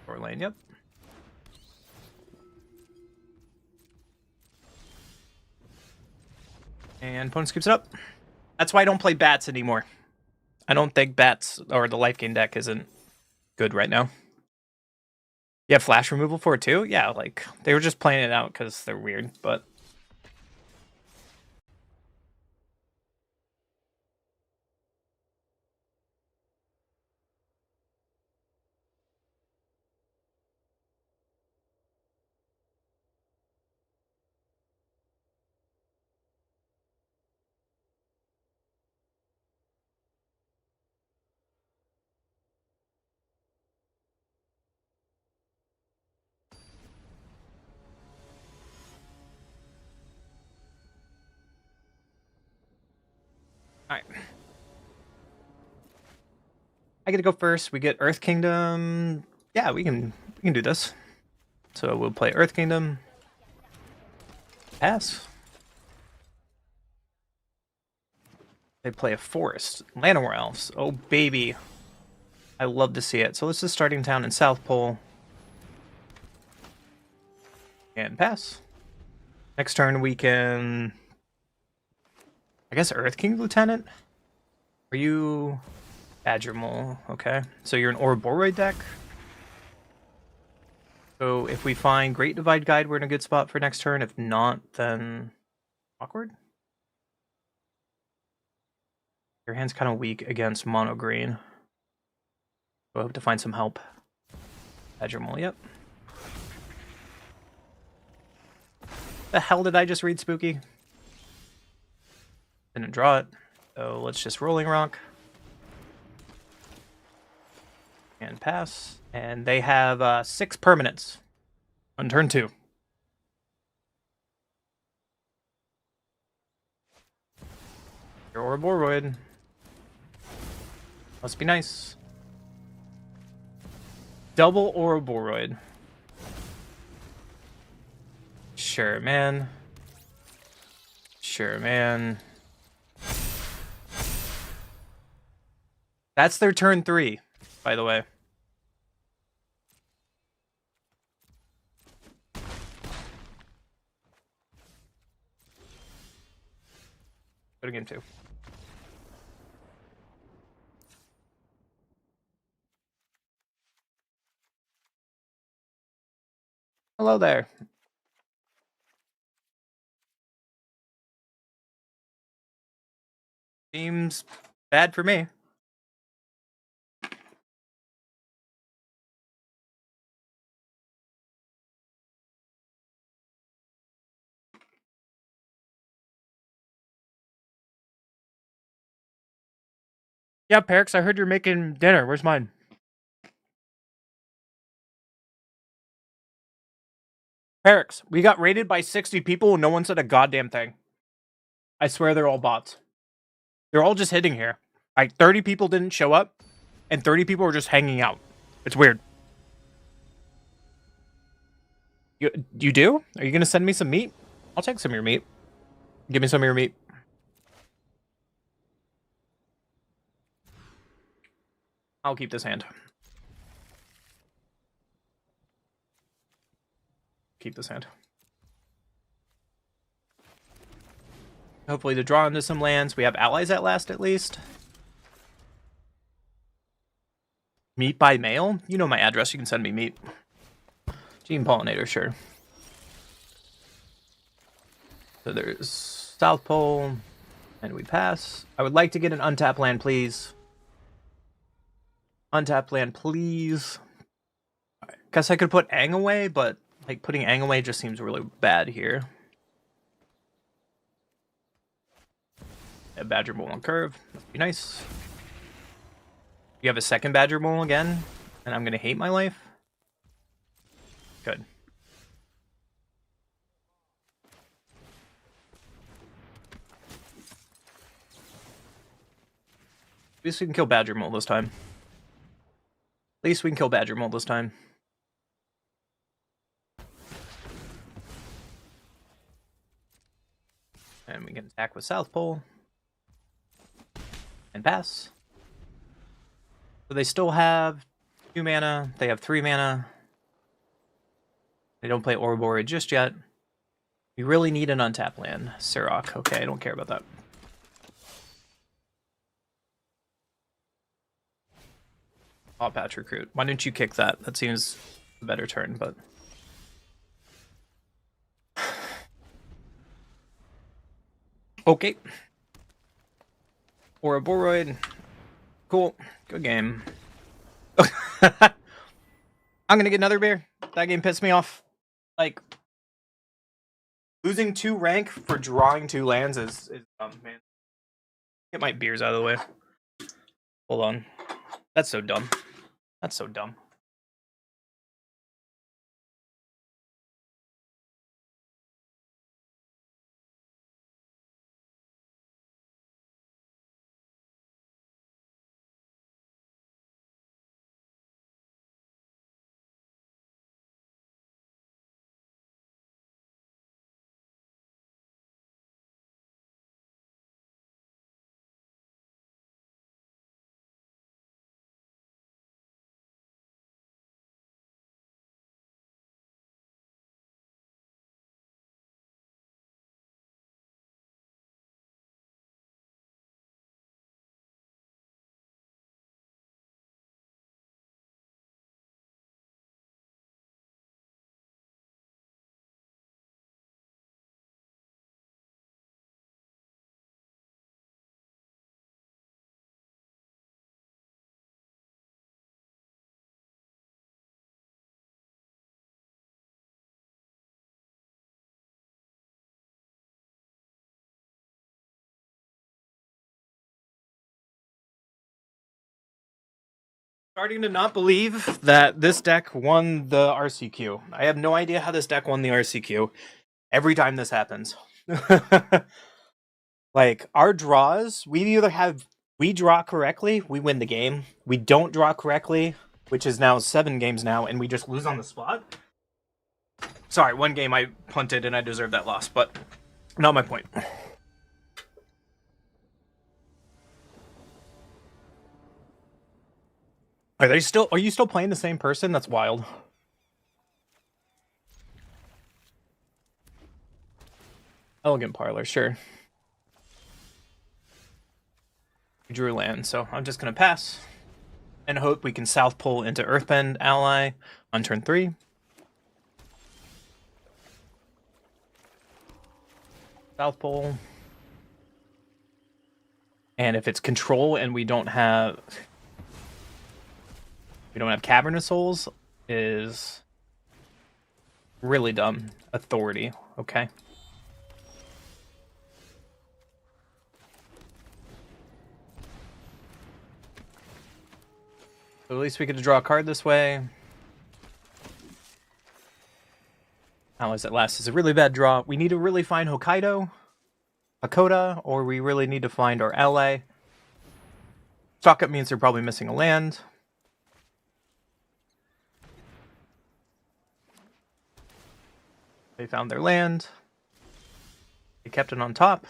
Or lane, yep. And opponent scoops it up. That's why I don't play Bats anymore. I don't think Bats or the life gain deck isn't good right now. You have flash removal for it too? Yeah, like, they were just playing it out because they're weird, but... Alright. I get to go first. We get Earth Kingdom. Yeah, we can do this. So we'll play Earth Kingdom. Pass. They play a Forest. Llanowar Elves. Oh, baby. I love to see it. So this is starting town in South Pole. And pass. Next turn we can... I guess Earth King Lieutenant? Are you... Admiral, okay. So you're an Ouroboros deck? So if we find Great Divide Guide, we're in a good spot for next turn. If not, then... Awkward? Your hand's kind of weak against mono green. So I hope to find some help. Admiral, yep. The hell did I just read, Spooky? Didn't draw it. So let's just Rolling Rock. And pass. And they have 6 permanents on turn 2. Your Ouroboros. Must be nice. Double Ouroboros. Sure, man. Sure, man. That's their turn 3, by the way. Go to game 2. Hello there. Seems bad for me. Yeah, Perix, I heard you're making dinner. Where's mine? Perix, we got raided by 60 people and no one said a goddamn thing. I swear they're all bots. They're all just hitting here. Like 30 people didn't show up, and 30 people were just hanging out. It's weird. You do? Are you gonna send me some meat? I'll take some of your meat. Give me some of your meat. I'll keep this hand. Keep this hand. Hopefully to draw into some lands. We have allies at last, at least. Meat by mail? You know my address. You can send me meat. Gene Pollinator, sure. So there's South Pole, and we pass. I would like to get an untapped land, please. Untapped land, please. Right. Guess I could put Aang away, but like putting Aang away just seems really bad here. A Badger Mole on curve. That'd be nice. You have a second Badger Mole again, and I'm gonna hate my life. Good. At least we can kill Badger Mole this time. At least we can kill Badger Mole this time. And we can attack with South Pole. And pass. So they still have 2 mana. They have 3 mana. They don't play Ouroboros just yet. We really need an untapped land. Sirach. Okay, I don't care about that. Paw Patch Recruit. Why didn't you kick that? That seems a better turn, but... Okay. Ouroboros. Cool. Good game. I'm gonna get another beer. That game pissed me off. Like, losing 2 rank for drawing 2 lands is dumb, man. Get my beers out of the way. Hold on. That's so dumb. That's so dumb. Starting to not believe that this deck won the RCQ. I have no idea how this deck won the RCQ. Every time this happens. Like, our draws, we draw correctly, we win the game. We don't draw correctly, which is now 7 games now, and we just lose on the spot. Sorry, 1 game I punted and I deserve that loss, but not my point. Are you still playing the same person? That's wild. Elegant Parlor, sure. We drew land, so I'm just gonna pass. And hope we can South Pole into Earthbend ally on turn 3. South Pole. And if it's control and we don't have Cavernous Souls, is really dumb. Authority, okay. So at least we get to draw a card this way. How is it last? Is a really bad draw. We need to really find Hokkaido, Hakoda, or we really need to find our ally. Stock up means they're probably missing a land. They found their land. They kept it on top.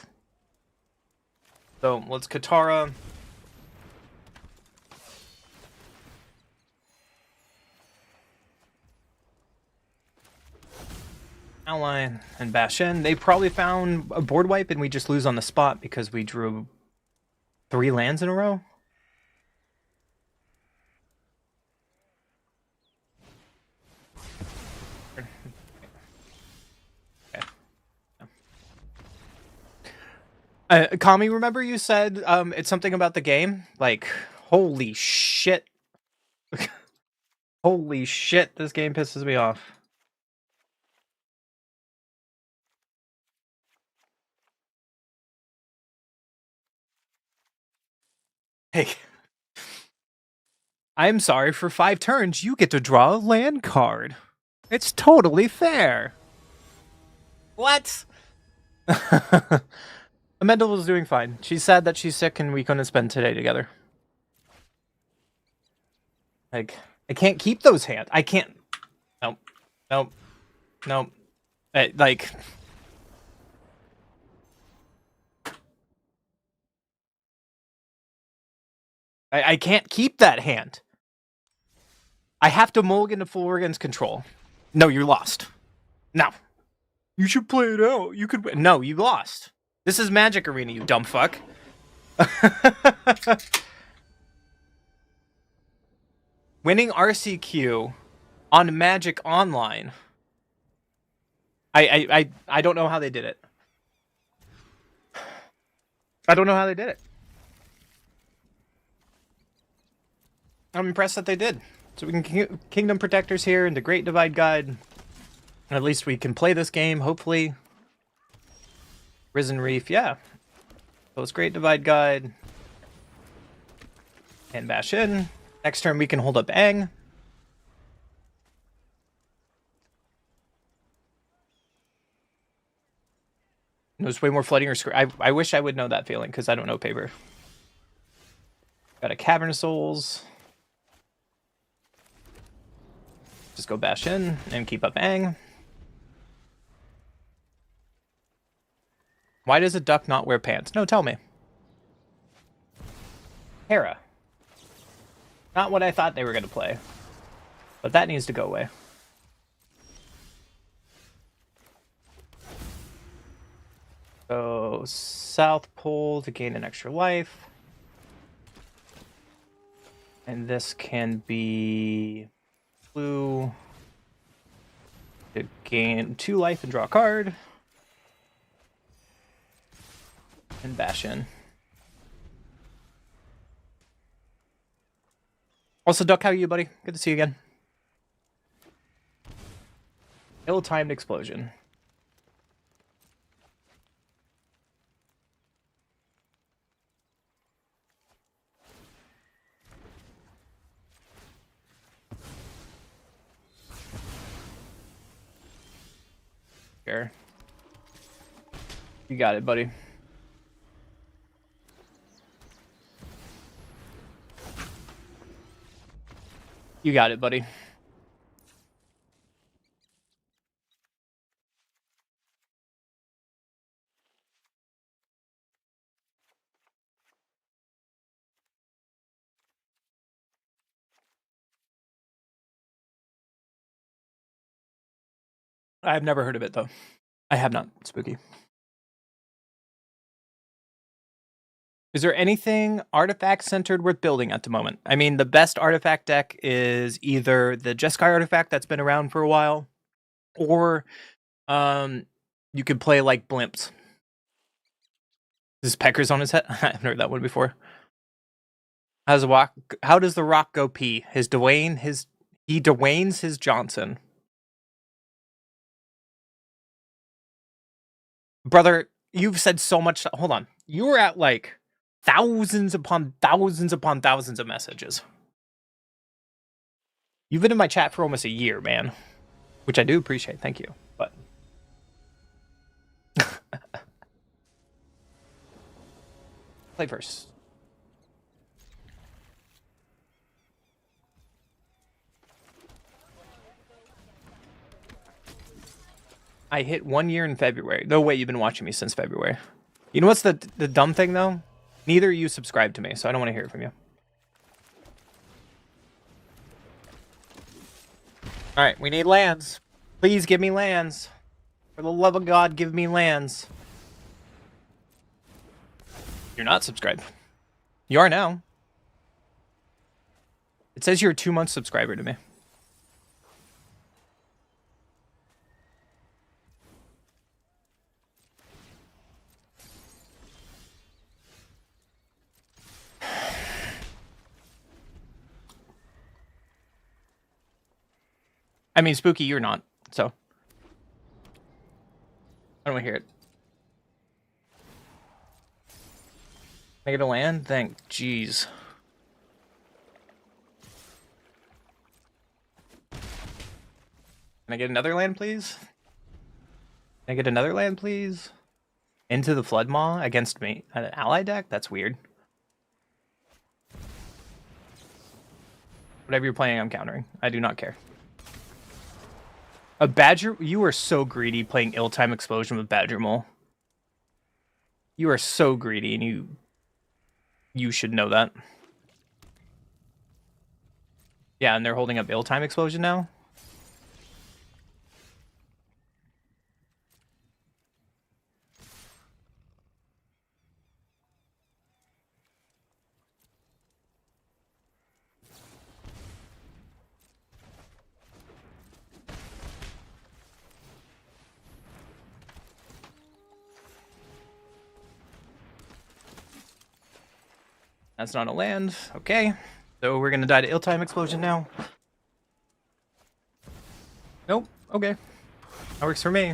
So let's Katara. Ally and bash in. They probably found a board wipe and we just lose on the spot because we drew 3 lands in a row. Kami, remember you said it's something about the game? Like, holy shit. Holy shit, this game pisses me off. Hey. I'm sorry, for 5 turns, you get to draw a land card. It's totally fair. What? Amanda was doing fine. She said that she's sick and we couldn't spend today together. Like, I can't keep those hands. I can't. Nope. Nope. Nope. Like... I can't keep that hand. I have to mulligan to Florian's control. No, you're lost. No. You should play it out. You could... No, you lost. This is Magic Arena, you dumb fuck. Winning RCQ on Magic Online. I don't know how they did it. I don't know how they did it. I'm impressed that they did. So we can Kingdom Protectors here into Great Divide Guide. At least we can play this game, hopefully. Risen Reef, yeah. So it's Great Divide Guide. And bash in. Next turn we can hold up Aang. There's way more flooding or I wish I would know that feeling, because I don't know paper. Got a Cavern of Souls. Just go bash in and keep up Aang. Why does a duck not wear pants? No, tell me. Hera. Not what I thought they were going to play. But that needs to go away. So, South Pole to gain an extra life. And this can be blue to gain 2 life and draw a card. And bash in. Also, Duck, how are you, buddy? Good to see you again. Ill-timed explosion. Here. You got it, buddy. You got it, buddy. I've never heard of it, though. I have not. Spooky. Is there anything artifact-centered worth building at the moment? I mean, the best artifact deck is either the Jeskai artifact that's been around for a while, or you could play like Blimps. Is Peckers on his head? I haven't heard that one before. How does the Rock go pee? He Dwayne's his Johnson. Brother, you've said so much. Hold on. You were at like thousands upon thousands upon thousands of messages. You've been in my chat for almost a year, man. Which I do appreciate, thank you. But play first. I hit 1 year in February. No way, you've been watching me since February. You know what's the dumb thing though? Neither of you subscribe to me, so I don't want to hear it from you. Alright, we need lands. Please give me lands. For the love of God, give me lands. You're not subscribed. You are now. It says you're a 2-month subscriber to me. I mean, Spooky, you're not, so. I don't want to hear it. Can I get a land? Thank jeez. Can I get another land, please? Can I get another land, please? Into the Flood Maw against me. An ally deck? That's weird. Whatever you're playing, I'm countering. I do not care. A Badger? You are so greedy playing Ill-Time Explosion with Badger Mole. You are so greedy, and you should know that. Yeah, and they're holding up Ill-Time Explosion now? That's not a land. Okay. So we're gonna die to Ill-Time Explosion now. Nope. Okay. That works for me.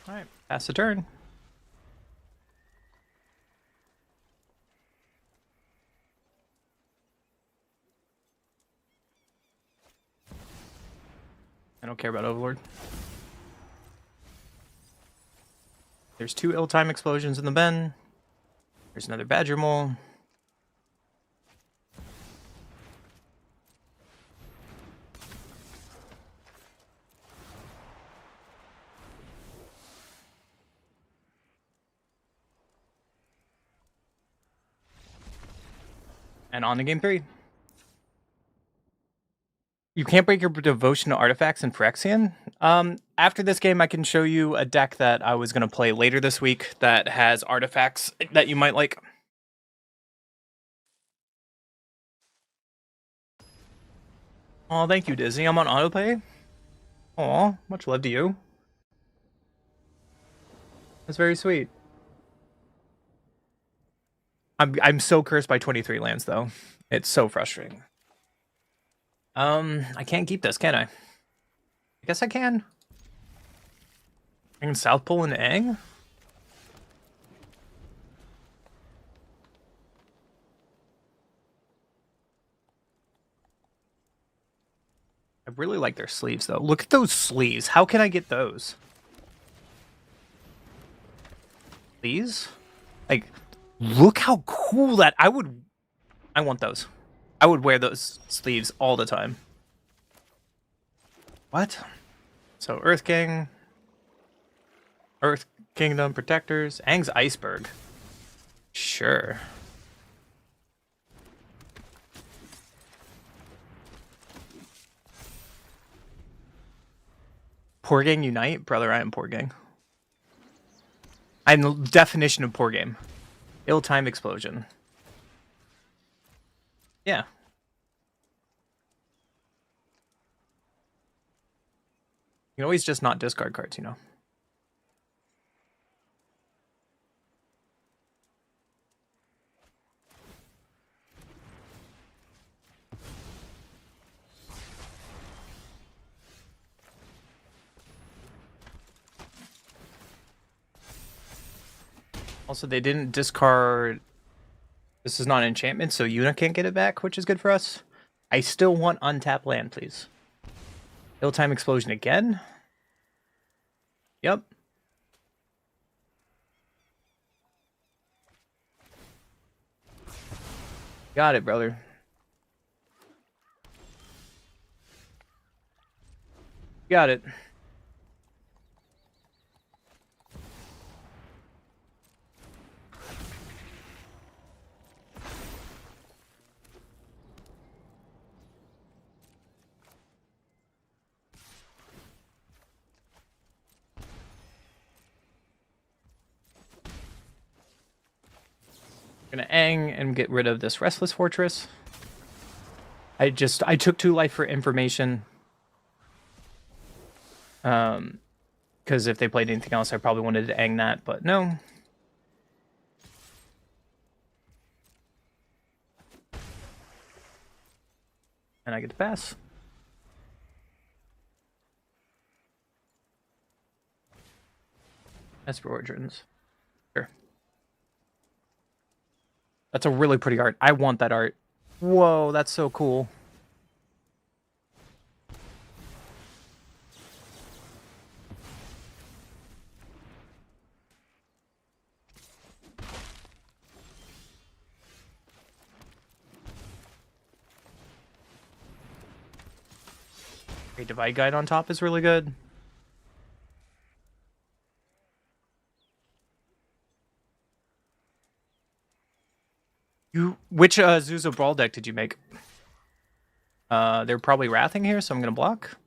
Alright, pass the turn. I don't care about Overlord. There's 2 Ill-Time Explosions in the bin. There's another Badger Mole. And on to game 3. You can't break your devotion to artifacts in Phyrexian? After this game, I can show you a deck that I was going to play later this week that has artifacts that you might like. Oh, thank you, Disney. I'm on autoplay. Aw, much love to you. That's very sweet. I'm so cursed by 23 lands, though. It's so frustrating. I can't keep this, can I? I guess I can. I can South Pole and Aang? I really like their sleeves, though. Look at those sleeves. How can I get those? Please? Like, look how cool that... I want those. I would wear those sleeves all the time. What? So, Earth King. Earth Kingdom Protectors. Aang's Iceberg. Sure. Poor Gang Unite? Brother, I am Poor Gang. I'm the definition of poor game. Ill-Time Explosion. Yeah. You can always just not discard cards, you know. Also, they didn't discard. This is not an enchantment, so Yuna can't get it back, which is good for us. I still want untapped land, please. Ill-time explosion again. Yep. Got it, brother. Got it. Gonna Aang and get rid of this Restless Fortress. I took 2 life for information. Because if they played anything else, I probably wanted to Aang that, but no. And I get to pass. Esper Origins. Sure. That's a really pretty art. I want that art. Whoa, that's so cool. Great Divide Guide on top is really good. Which Zuzo Brawl deck did you make? They're probably Wrathing here, so I'm gonna block.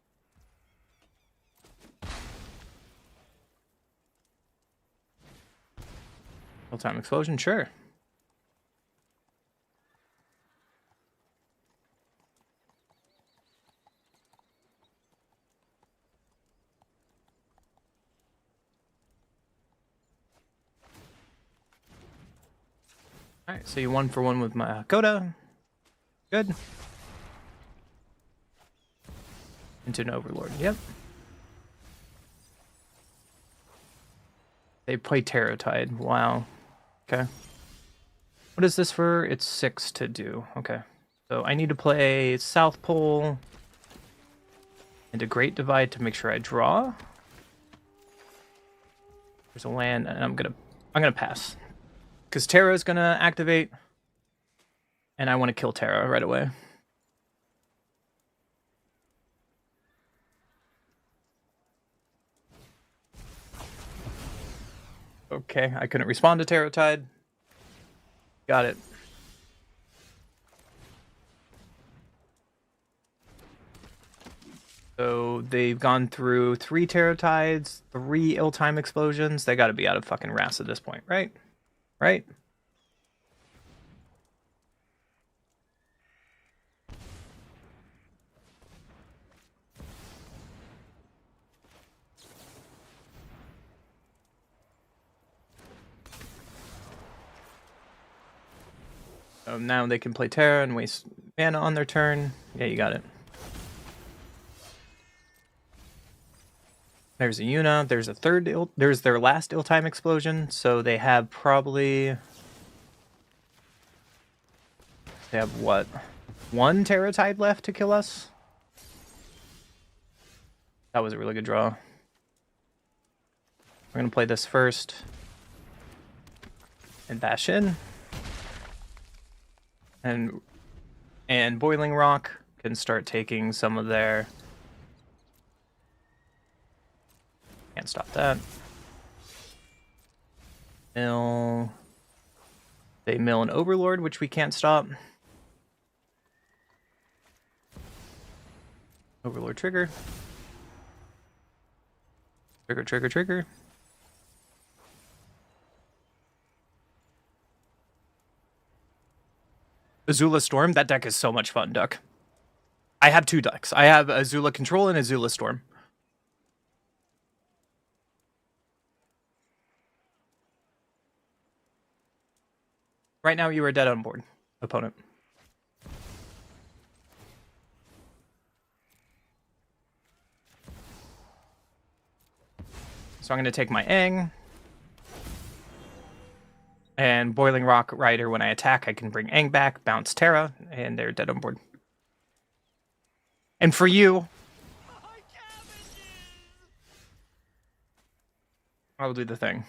Full-time explosion, sure. Alright, so you 1-for-1 with my Coda. Good. Into an Overlord, yep. They play Tarot Tide, wow. Okay. What is this for? It's 6 to do, okay. So I need to play South Pole into Great Divide to make sure I draw. There's a land, and I'm gonna pass. Because Terra is gonna activate, and I want to kill Terra right away. Okay, I couldn't respond to Tarot Tide. Got it. So they've gone through 3 Tarot Tides, 3 Ill-Time Explosions. They gotta be out of fucking Wrath at this point, right? Right? So now they can play Terra and waste mana on their turn. Yeah, you got it. There's a Yuna. There's a there's their last Ill-Time Explosion. So they have probably... They have what? 1 Terra Tide left to kill us? That was a really good draw. We're gonna play this first. And bash in. And Boiling Rock can start taking some of their... Can't stop that. Mill... They mill an Overlord, which we can't stop. Overlord trigger. Trigger, trigger, trigger. Azula Storm, that deck is so much fun, Duck. I have 2 decks. I have Azula Control and Azula Storm. Right now, you are dead on board, opponent. So I'm going to take my Aang. And Boiling Rock Rider, when I attack, I can bring Aang back, bounce Terra, and they're dead on board. And for you, I'll do the thing.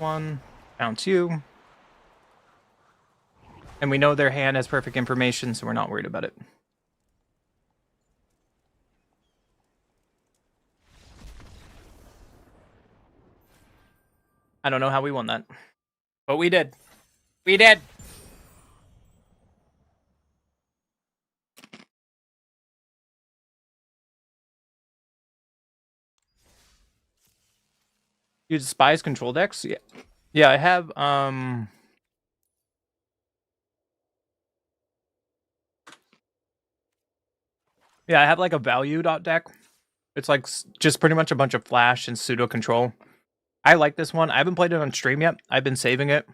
One, bounce you. And we know their hand has perfect information, so we're not worried about it. I don't know how we won that, but we did. We did! You despise control decks? Yeah. Yeah, I have, yeah, I have like a value dot deck. It's like just pretty much a bunch of flash and pseudo control. I like this one. I haven't played it on stream yet. I've been saving it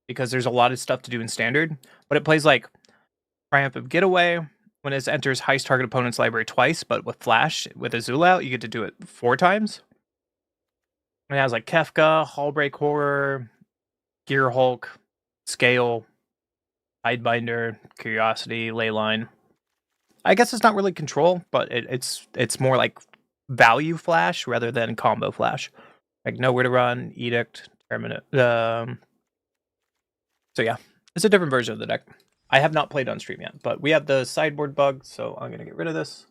because there's a lot of stuff to do in standard. But it plays like Triumph Getaway when it enters highest target opponent's library twice, but with flash, with Azul out, you get to do it 4 times. And it has like Kefka, Hallbreak Horror, Gear Hulk, Scale, Hidebinder, Curiosity, Leyline. I guess it's not really control, but it's more like value flash rather than combo flash. Like Nowhere to Run, Edict, Terminate. So yeah, it's a different version of the deck. I have not played on stream yet, but we have the sideboard bug, so I'm gonna get rid of this.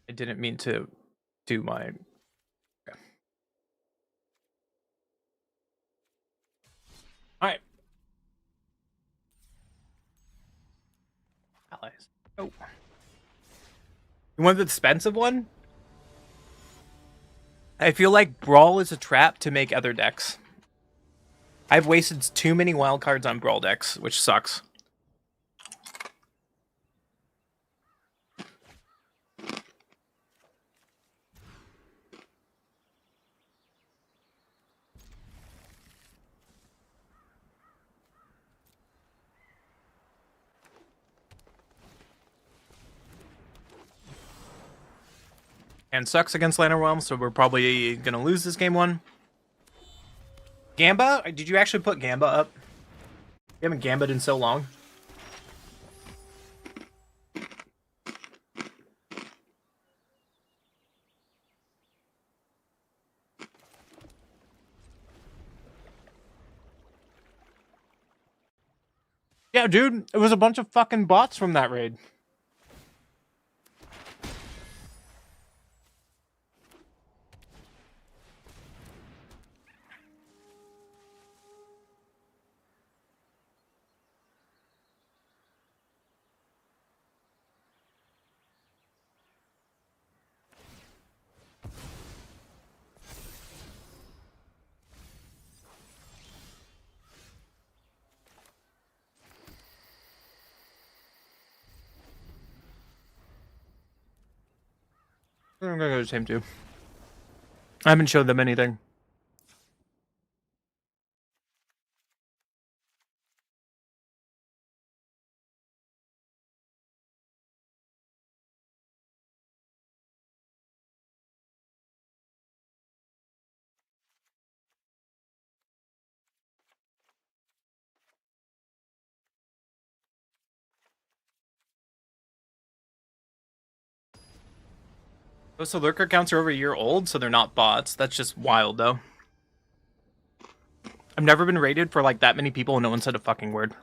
I didn't mean to do my... Okay. Alright. Allies. Oh. You want the expensive one? I feel like Brawl is a trap to make other decks. I've wasted too many wildcards on Brawl decks, which sucks. And sucks against Lantern, so we're probably gonna lose this game 1. Gamba? Did you actually put Gamba up? We haven't Gamba'd in so long. Yeah, dude, it was a bunch of fucking bots from that raid. I'm gonna go to the same too. I haven't showed them anything. Most of the lurker counts are over a year old, so they're not bots. That's just wild, though. I've never been rated for like that many people and no one said a fucking word.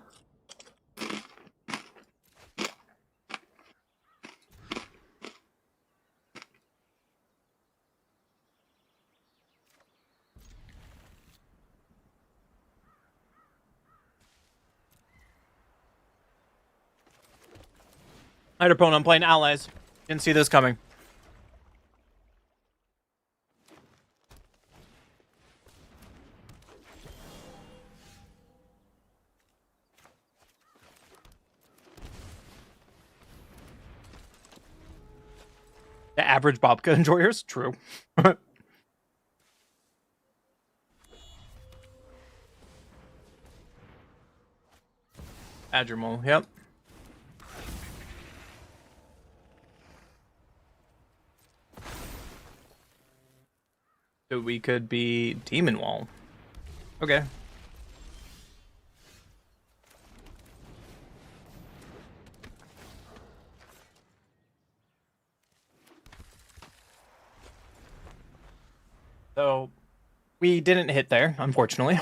I had a opponent, I'm playing allies. Didn't see this coming. The average babka enjoyers? True. Addermole, yep. So we could be Demon Wall. Okay. So we didn't hit there, unfortunately.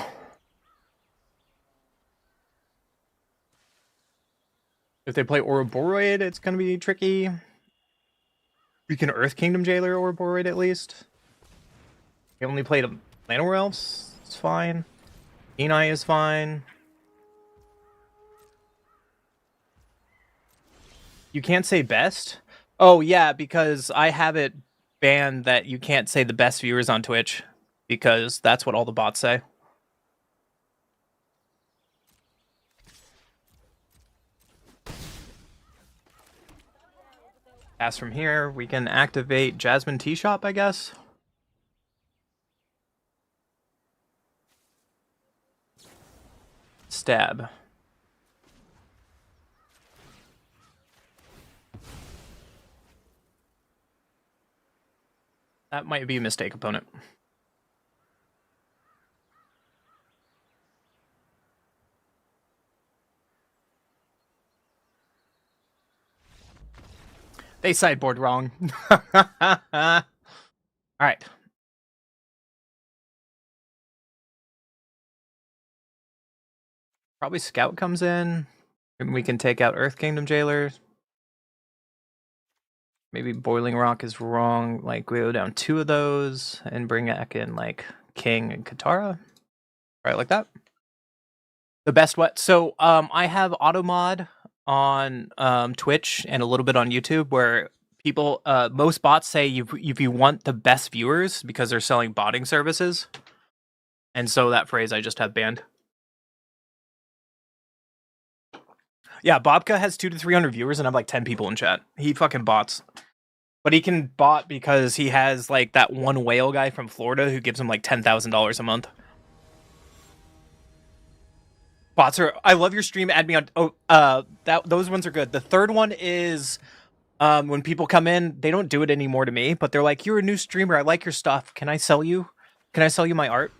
If they play Ouroboros, it's going to be tricky. We can Earth Kingdom Jailer Ouroboros at least. We only played a Llanowar Elves. It's fine. Kenai is fine. You can't say best? Oh, yeah, because I have it banned that you can't say the best viewers on Twitch. Because that's what all the bots say. As from here, we can activate Jasmine Tea Shop, I guess. Stab. That might be a mistake, opponent. They sideboard wrong. All right. Probably Scout comes in. And we can take out Earth Kingdom Jailers. Maybe Boiling Rock is wrong. Like, we go down 2 of those and bring back in, like, King and Katara. Right, like that. The best what? So, I have Automod on Twitch and a little bit on YouTube where people, most bots say if you want the best viewers because they're selling botting services. And so that phrase I just have banned. Yeah, Bobka has 200 to 300 viewers and I have like 10 people in chat. He fucking bots. But he can bot because he has like that one whale guy from Florida who gives him like $10,000 a month. Bots are. I love your stream. Add me on. Oh, those ones are good. The third one is when people come in, they don't do it anymore to me, but they're like, "You're a new streamer. I like your stuff. Can I sell you? Can I sell you my art?"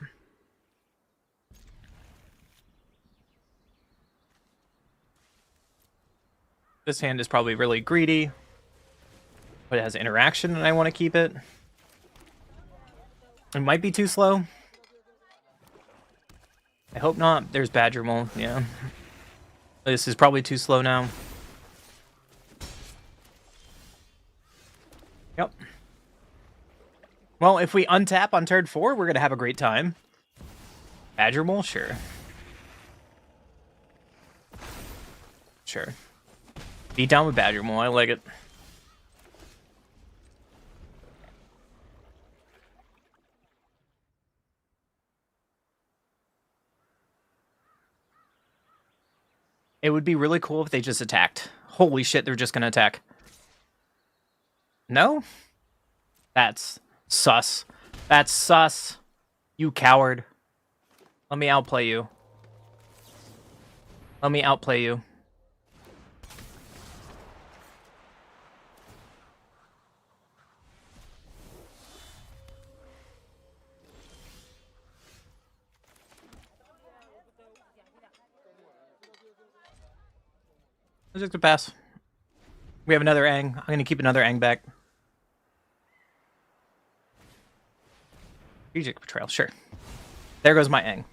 This hand is probably really greedy, but it has interaction, and I want to keep it. It might be too slow. I hope not. There's Badger Mole. Yeah. This is probably too slow now. Yep. Well, if we untap on turn 4, we're going to have a great time. Badger Mole? Sure. Sure. Beat down with Badger Mole. I like it. It would be really cool if they just attacked. Holy shit, they're just going to attack. No? That's sus. That's sus. You coward. Let me outplay you. Let me outplay you. Let's just pass. We have another Aang. I'm going to keep another Aang back. Strategic Betrayal, sure. There goes my Aang.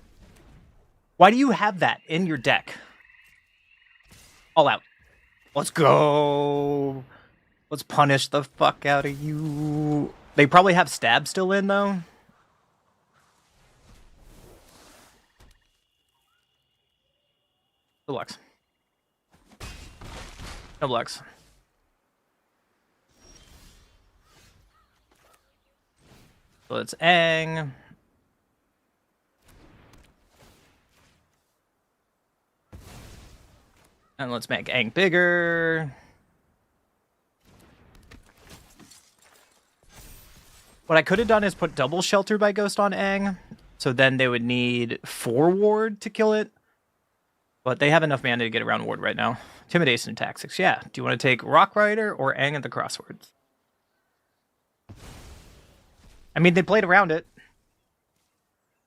Why do you have that in your deck? All out. Let's go. Let's punish the fuck out of you. They probably have Stab still in, though. Deluxe. No Lux. So it's Aang. And let's make Aang bigger. What I could have done is put double Shelter by Ghost on Aang, so then they would need 4 ward to kill it. But they have enough mana to get around ward right now. Intimidation and tactics. Yeah. Do you want to take Rock Rider or Aang at the crosswords? I mean, they played around it.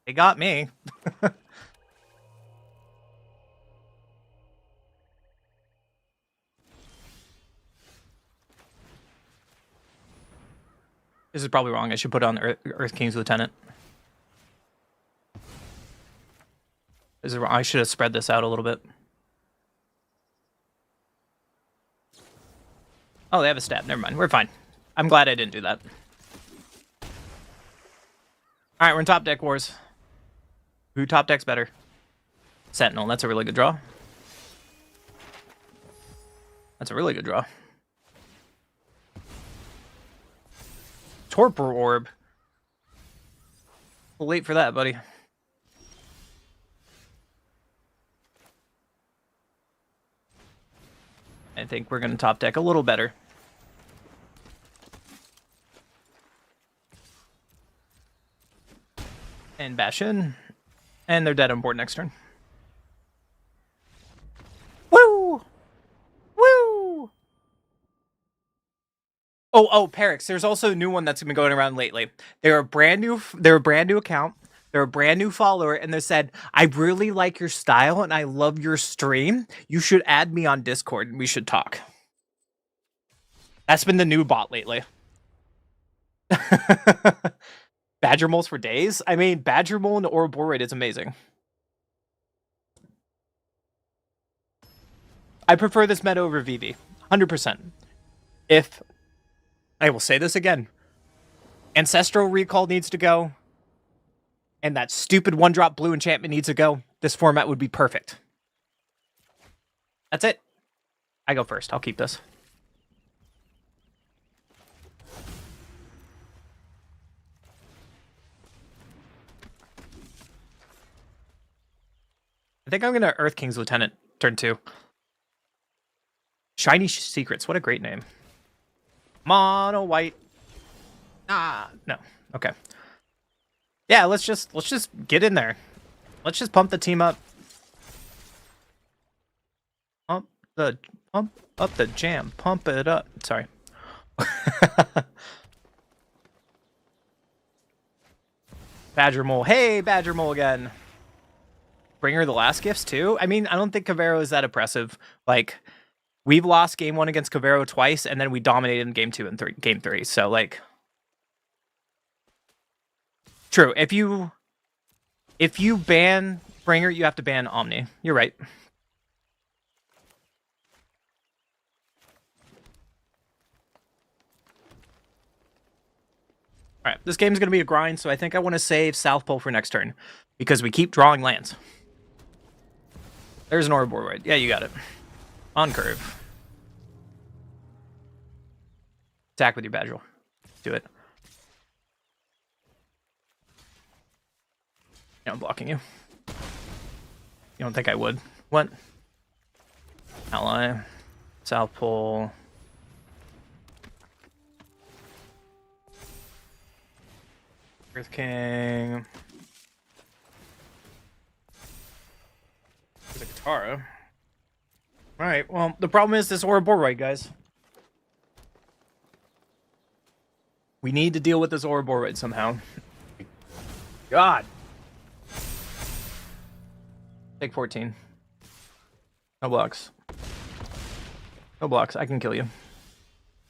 They got me. This is probably wrong. I should put on Earth King's Lieutenant. This is wrong. I should have spread this out a little bit. Oh, they have a stab. Never mind. We're fine. I'm glad I didn't do that. All right, we're in top deck wars. Who top decks better? Sentinel. That's a really good draw. That's a really good draw. Torpor Orb. Late for that, buddy. I think we're going to top deck a little better. And bash in. And they're dead on board next turn. Woo! Woo! Oh, Perix. There's also a new one that's been going around lately. They're a brand new account. They're a brand new follower, and they said, I really like your style and I love your stream. You should add me on Discord and we should talk. That's been the new bot lately. Badger moles for days? I mean, Badger mole and Ouroboros is amazing. I prefer this meta over VV. 100%. If, I will say this again, Ancestral Recall needs to go, and that stupid 1-drop blue enchantment needs to go, this format would be perfect. That's it. I go first. I'll keep this. I think I'm going to Earth King's Lieutenant, turn 2. Shiny Secrets. What a great name. Mono white. Ah, no. Okay. Yeah, let's just get in there. Let's just pump the team up. Pump up the jam. Pump it up. Sorry. Badger Mole. Hey, Badger Mole again. Bring her the last gifts too? I mean, I don't think Cavero is that oppressive. Like, we've lost game 1 against Cavero twice, and then we dominated in game 2 and game 3. So, like, true. If you ban Bringer, you have to ban Omni. You're right. All right, this game's going to be a grind, so I think I want to save South Pole for next turn because we keep drawing lands. There's an Ouroboros. Yeah, you got it. On curve. Attack with your Badger. Do it. Yeah, I'm blocking you. You don't think I would? What? Ally. South Pole. Earth King. There's a Katara. Alright, well, the problem is this Ouroboros, guys. We need to deal with this Ouroboros somehow. God. Take 14. No blocks. No blocks. I can kill you.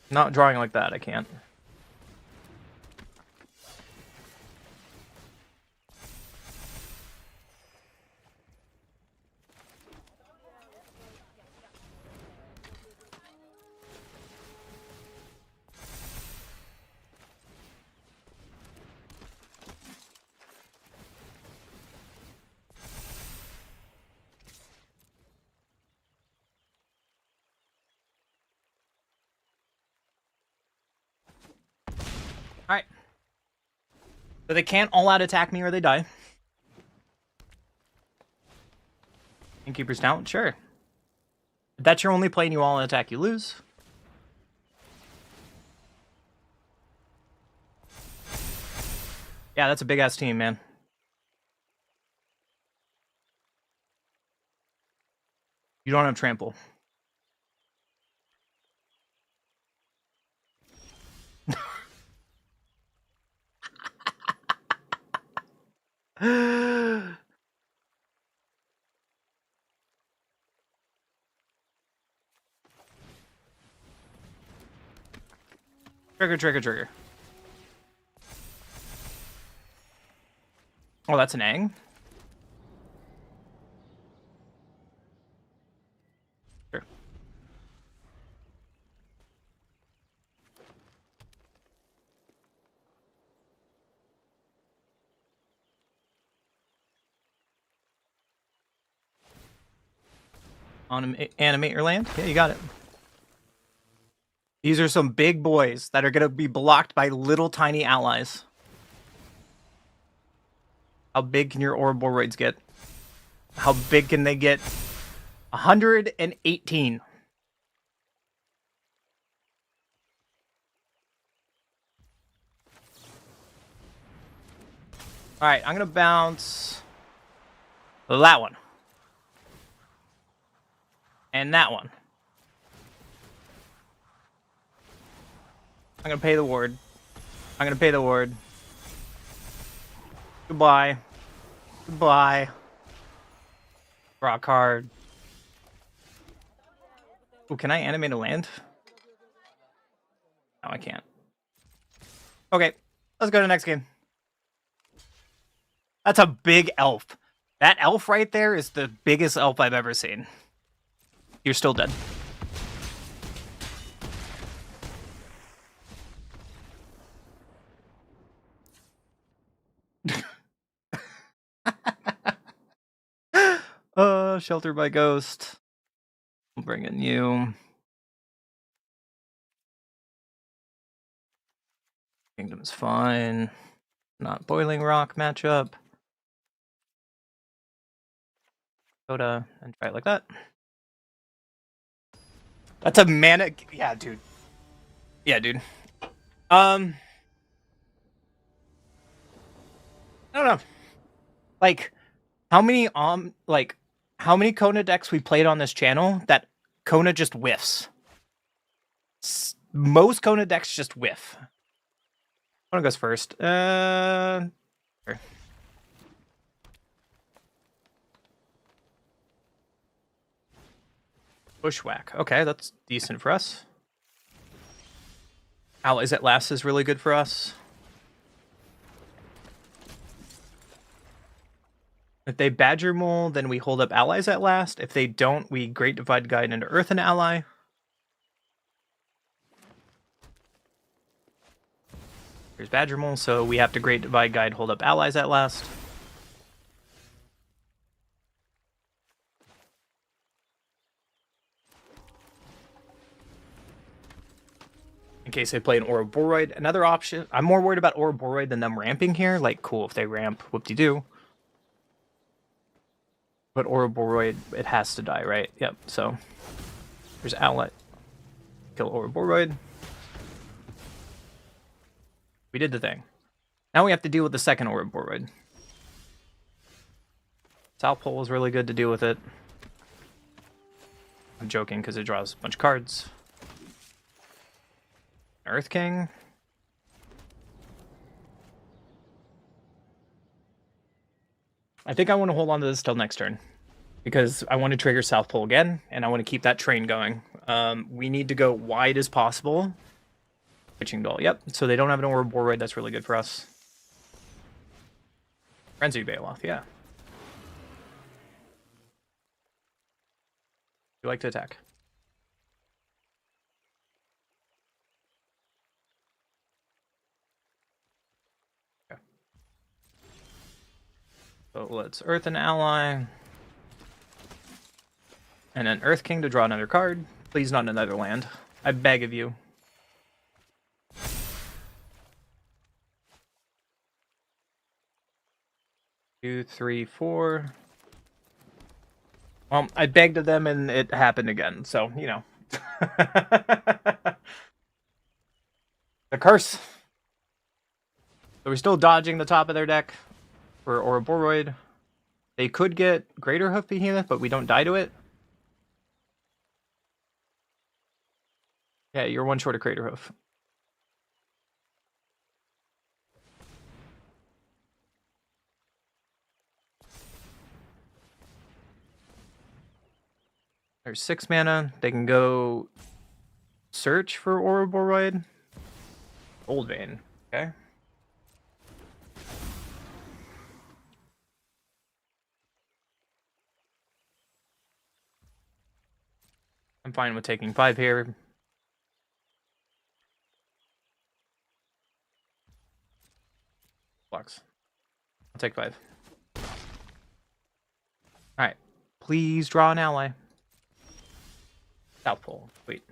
Not drawing like that, I can't. Alright. So they can't all-out attack me or they die. Innkeeper's down? Sure. If that's your only play and you all-out attack, you lose. Yeah, that's a big ass team, man. You don't have trample. Trigger. Oh, that's an Aang? Sure. Animate your land? Yeah, you got it. These are some big boys that are going to be blocked by little tiny allies. How big can your Ouroboros get? How big can they get? 118. All right, I'm going to bounce that one. And that one. I'm going to pay the ward. Goodbye. Draw a card. Ooh, can I animate a land? No, I can't. Okay, let's go to the next game. That's a big elf. That elf right there is the biggest elf I've ever seen. You're still dead. Shelter by Ghost. We'll bring in you. Kingdom's fine. Not Boiling Rock matchup. Coda and try it like that. That's a mana. Yeah, dude. I don't know. Like, how many Kona decks we played on this channel that Kona just whiffs? Most Kona decks just whiff. Kona goes first. Sure. Bushwhack. Okay, that's decent for us. Allies at Last is really good for us. If they Badger Mole, then we hold up Allies at Last. If they don't, we Great Divide Guide into Earth and Ally. Here's Badger Mole, so we have to Great Divide Guide, hold up Allies at Last. In case they play an Ouroboros. Another option, I'm more worried about Ouroboros than them ramping here. Like, cool, if they ramp, whoop-de-doo. But Ouroboros, it has to die, right? Yep, so there's Outlet. Kill Ouroboros. We did the thing. Now we have to deal with the second Ouroboros. South Pole is really good to deal with it. I'm joking because it draws a bunch of cards. Earth King. I think I want to hold on to this till next turn because I want to trigger South Pole again and I want to keep that train going. We need to go wide as possible. Pitching Doll, yep. So they don't have an Ouroboros. That's really good for us. Frenzy Bailoff, yeah. You like to attack. Okay. So let's Earth an ally. And then Earth King to draw another card. Please not another land. I beg of you. Two, three, four. Well, I begged of them and it happened again, so, you know. The curse. So we're still dodging the top of their deck for Ouroboros. They could get Greater Hoof Behemoth, but we don't die to it. Yeah, you're one short of Crater Hoof. There's 6 mana. They can go search for Ouroboros. Old Vein. Okay. I'm fine with taking 5 here. Blocks. I'll take 5. Alright. Please draw an ally. South Pole. Wait.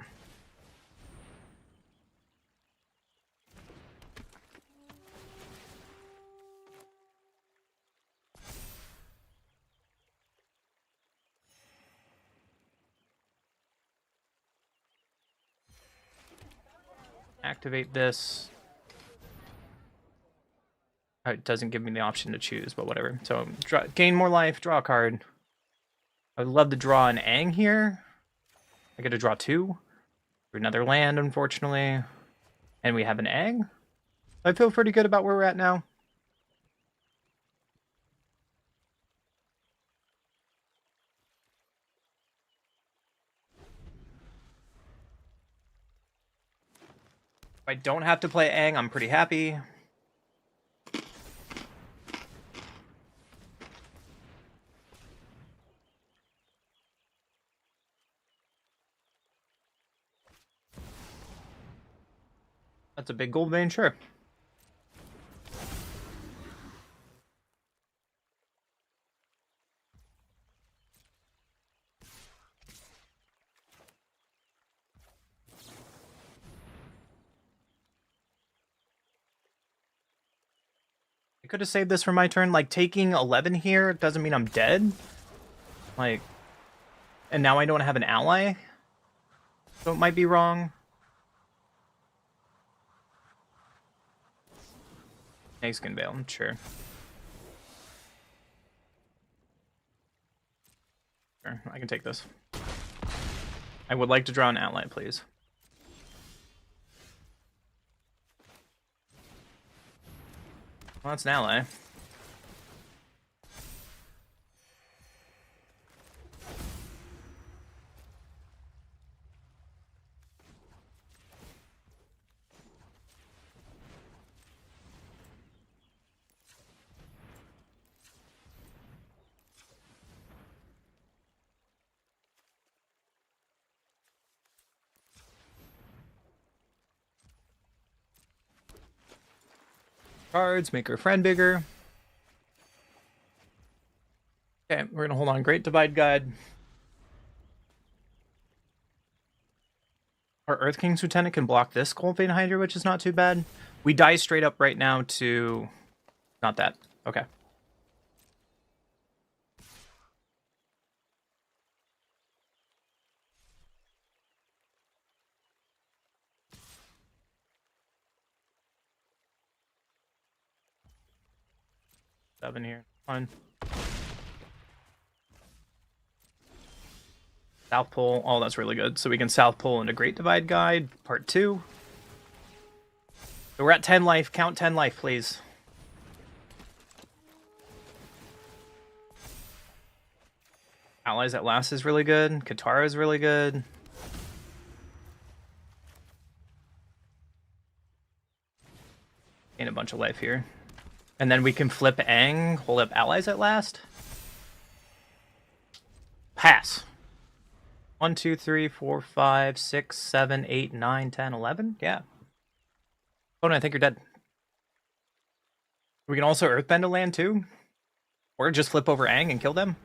Activate this. It doesn't give me the option to choose, but whatever. So gain more life, draw a card. I would love to draw an Aang here. I get to draw 2. Another land, unfortunately. And we have an Aang. I feel pretty good about where we're at now. If I don't have to play Aang, I'm pretty happy. That's a big gold vein, sure. I could have saved this for my turn. Like, taking 11 here doesn't mean I'm dead. Like, and now I don't have an ally. So it might be wrong. Snakeskin Veil, sure. Sure, I can take this. I would like to draw an ally, please. Well, that's an ally. Cards, make our friend bigger. Okay, we're gonna hold on. Great Divide Guide. Our Earth King's Lieutenant can block this Cold Vein Hydra, which is not too bad. We die straight up right now to... Not that. Okay. Seven here. Fine. South Pole. Oh, that's really good. So we can South Pole into Great Divide Guide, part 2. So we're at 10 life. Count 10 life, please. Allies at Last is really good. Katara is really good. Gain a bunch of life here. And then we can flip Aang, hold up Allies at Last. Pass. 1, 2, 3, 4, 5, 6, 7, 8, 9, 10, 11. Yeah. Oh, no, I think you're dead. We can also Earthbend a land too. Or just flip over Aang and kill them.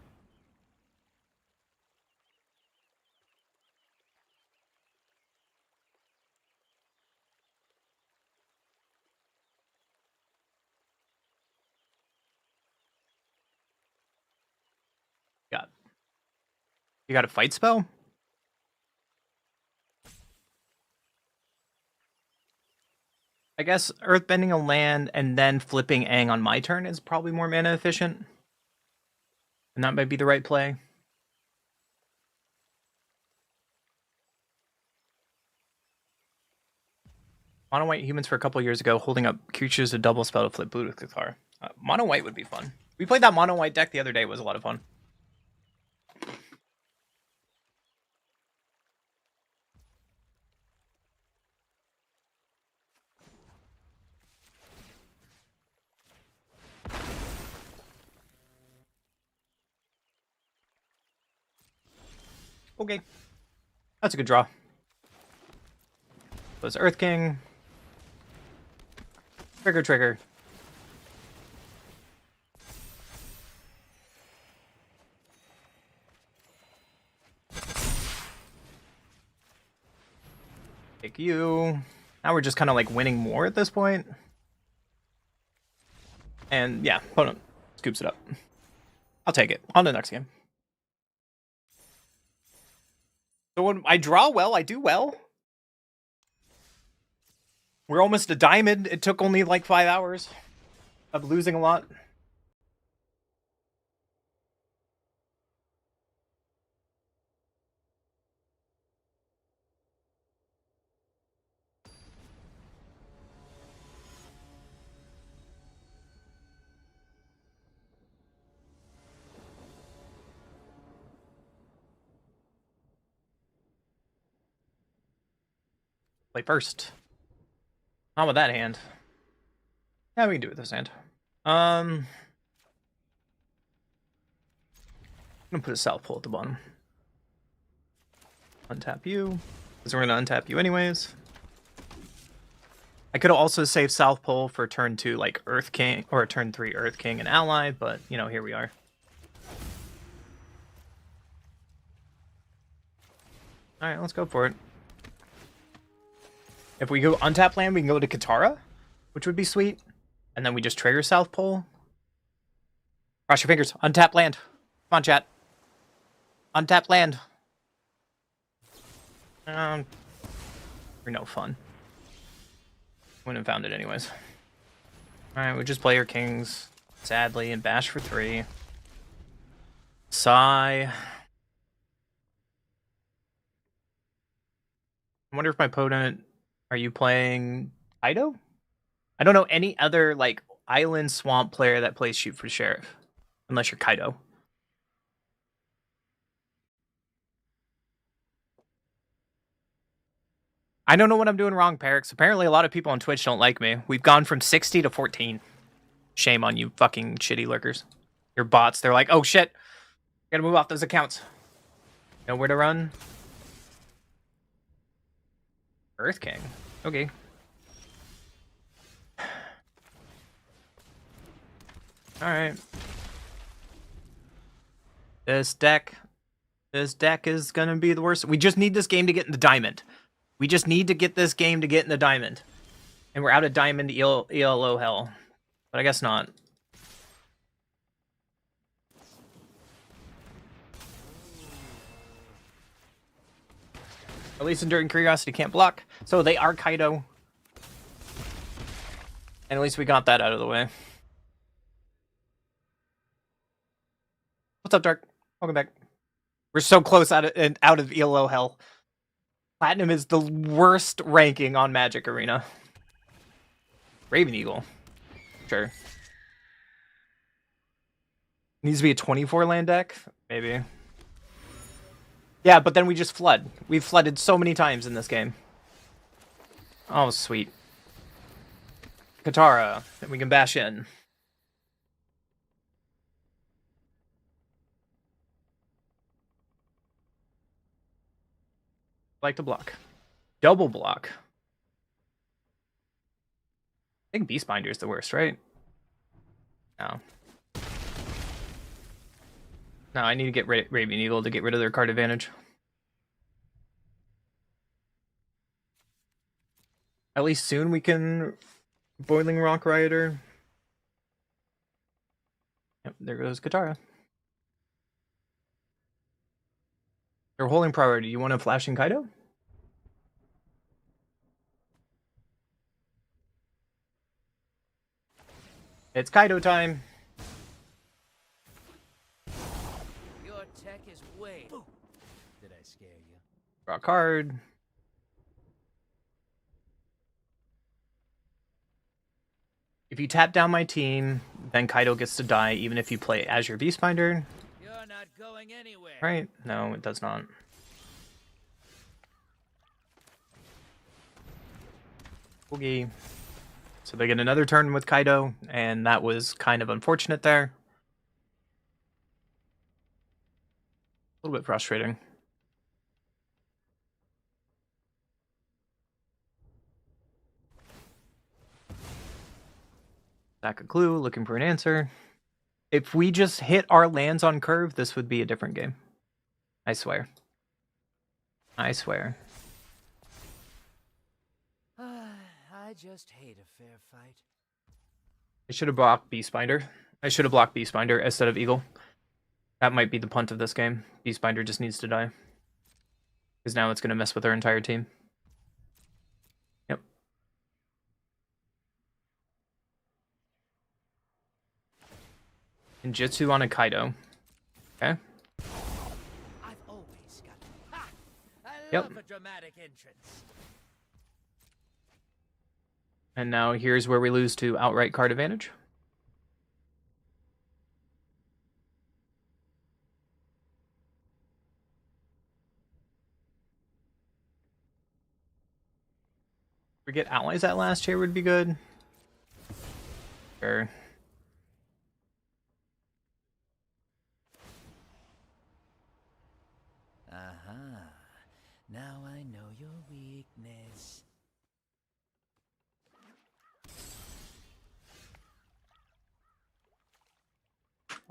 You got a fight spell? I guess earthbending a land and then flipping Aang on my turn is probably more mana efficient. And that might be the right play. Mono white humans for a couple years ago holding up creatures a double spell to flip blue with Cathar. Mono white would be fun. We played that mono white deck the other day. It was a lot of fun. Okay. That's a good draw. So it's Earth King. Trigger. Take you. Now we're just kind of like winning more at this point. And yeah, opponent scoops it up. I'll take it. On to the next game. So when I draw well, I do well. We're almost a diamond. It took only like 5 hours of losing a lot. Play first. Not with that hand. Yeah, we can do it with this hand. I'm gonna put a south pole at the bottom. Untap you, because we're gonna untap you anyways. I could also save South Pole for turn 2, like Earth King, or turn 3 Earth King and Ally, but you know, here we are. Alright, let's go for it. If we go untap land, we can go to Katara, which would be sweet. And then we just trigger South Pole. Cross your fingers. Untap land. Come on, chat. Untap land. We're no fun. Wouldn't have found it anyways. Alright, we just play our kings, sadly, and bash for 3. Sigh. I wonder if my opponent... Are you playing Kaido? I don't know any other, like, island swamp player that plays Shoot for Sheriff. Unless you're Kaido. I don't know what I'm doing wrong, Perix. Apparently a lot of people on Twitch don't like me. We've gone from 60 to 14. Shame on you fucking shitty lurkers. Your bots, they're like, oh shit. Gotta move off those accounts. Know where to run? Earth King. Okay. Alright. This deck is gonna be the worst. We just need this game to get in the diamond. We just need to get this game to get in the diamond. And we're out of diamond ELO hell. But I guess not. At least Enduring Curiosity can't block. So they are Kaido. And at least we got that out of the way. What's up, Dark? Welcome back. We're so close out of ELO hell. Platinum is the worst ranking on Magic Arena. Raven Eagle. Sure. Needs to be a 24 land deck? Maybe. Yeah, but then we just flood. We've flooded so many times in this game. Oh, sweet. Katara. And we can bash in. Like to block. Double block. I think Beastbinder is the worst, right? No. No, I need to get Raven Eagle to get rid of their card advantage. At least soon we can Boiling Rock Rioter. Yep, there goes Katara. They're holding priority. You want a Flashing Kaido? It's Kaido time. Your tech is way. Did I scare you? Draw a card. If you tap down my team, then Kaido gets to die even if you play Azure Beastbinder. You're not going anywhere. Right? No, it does not. Boogie. So they get another turn with Kaido, and that was kind of unfortunate there. A little bit frustrating. Back a clue, looking for an answer. If we just hit our lands on curve, this would be a different game. I swear. I swear. I just hate a fair fight. I should have blocked Beastbinder. I should have blocked Beastbinder instead of Eagle. That might be the punt of this game. Beastbinder just needs to die. Because now it's going to mess with our entire team. Yep. Ninjutsu on a Kaido. Okay. I've always got. Ha! I Yep. love a dramatic entrance. And now here's where we lose to outright card advantage. We get allies at last here would be good. Sure. Now I know your weakness.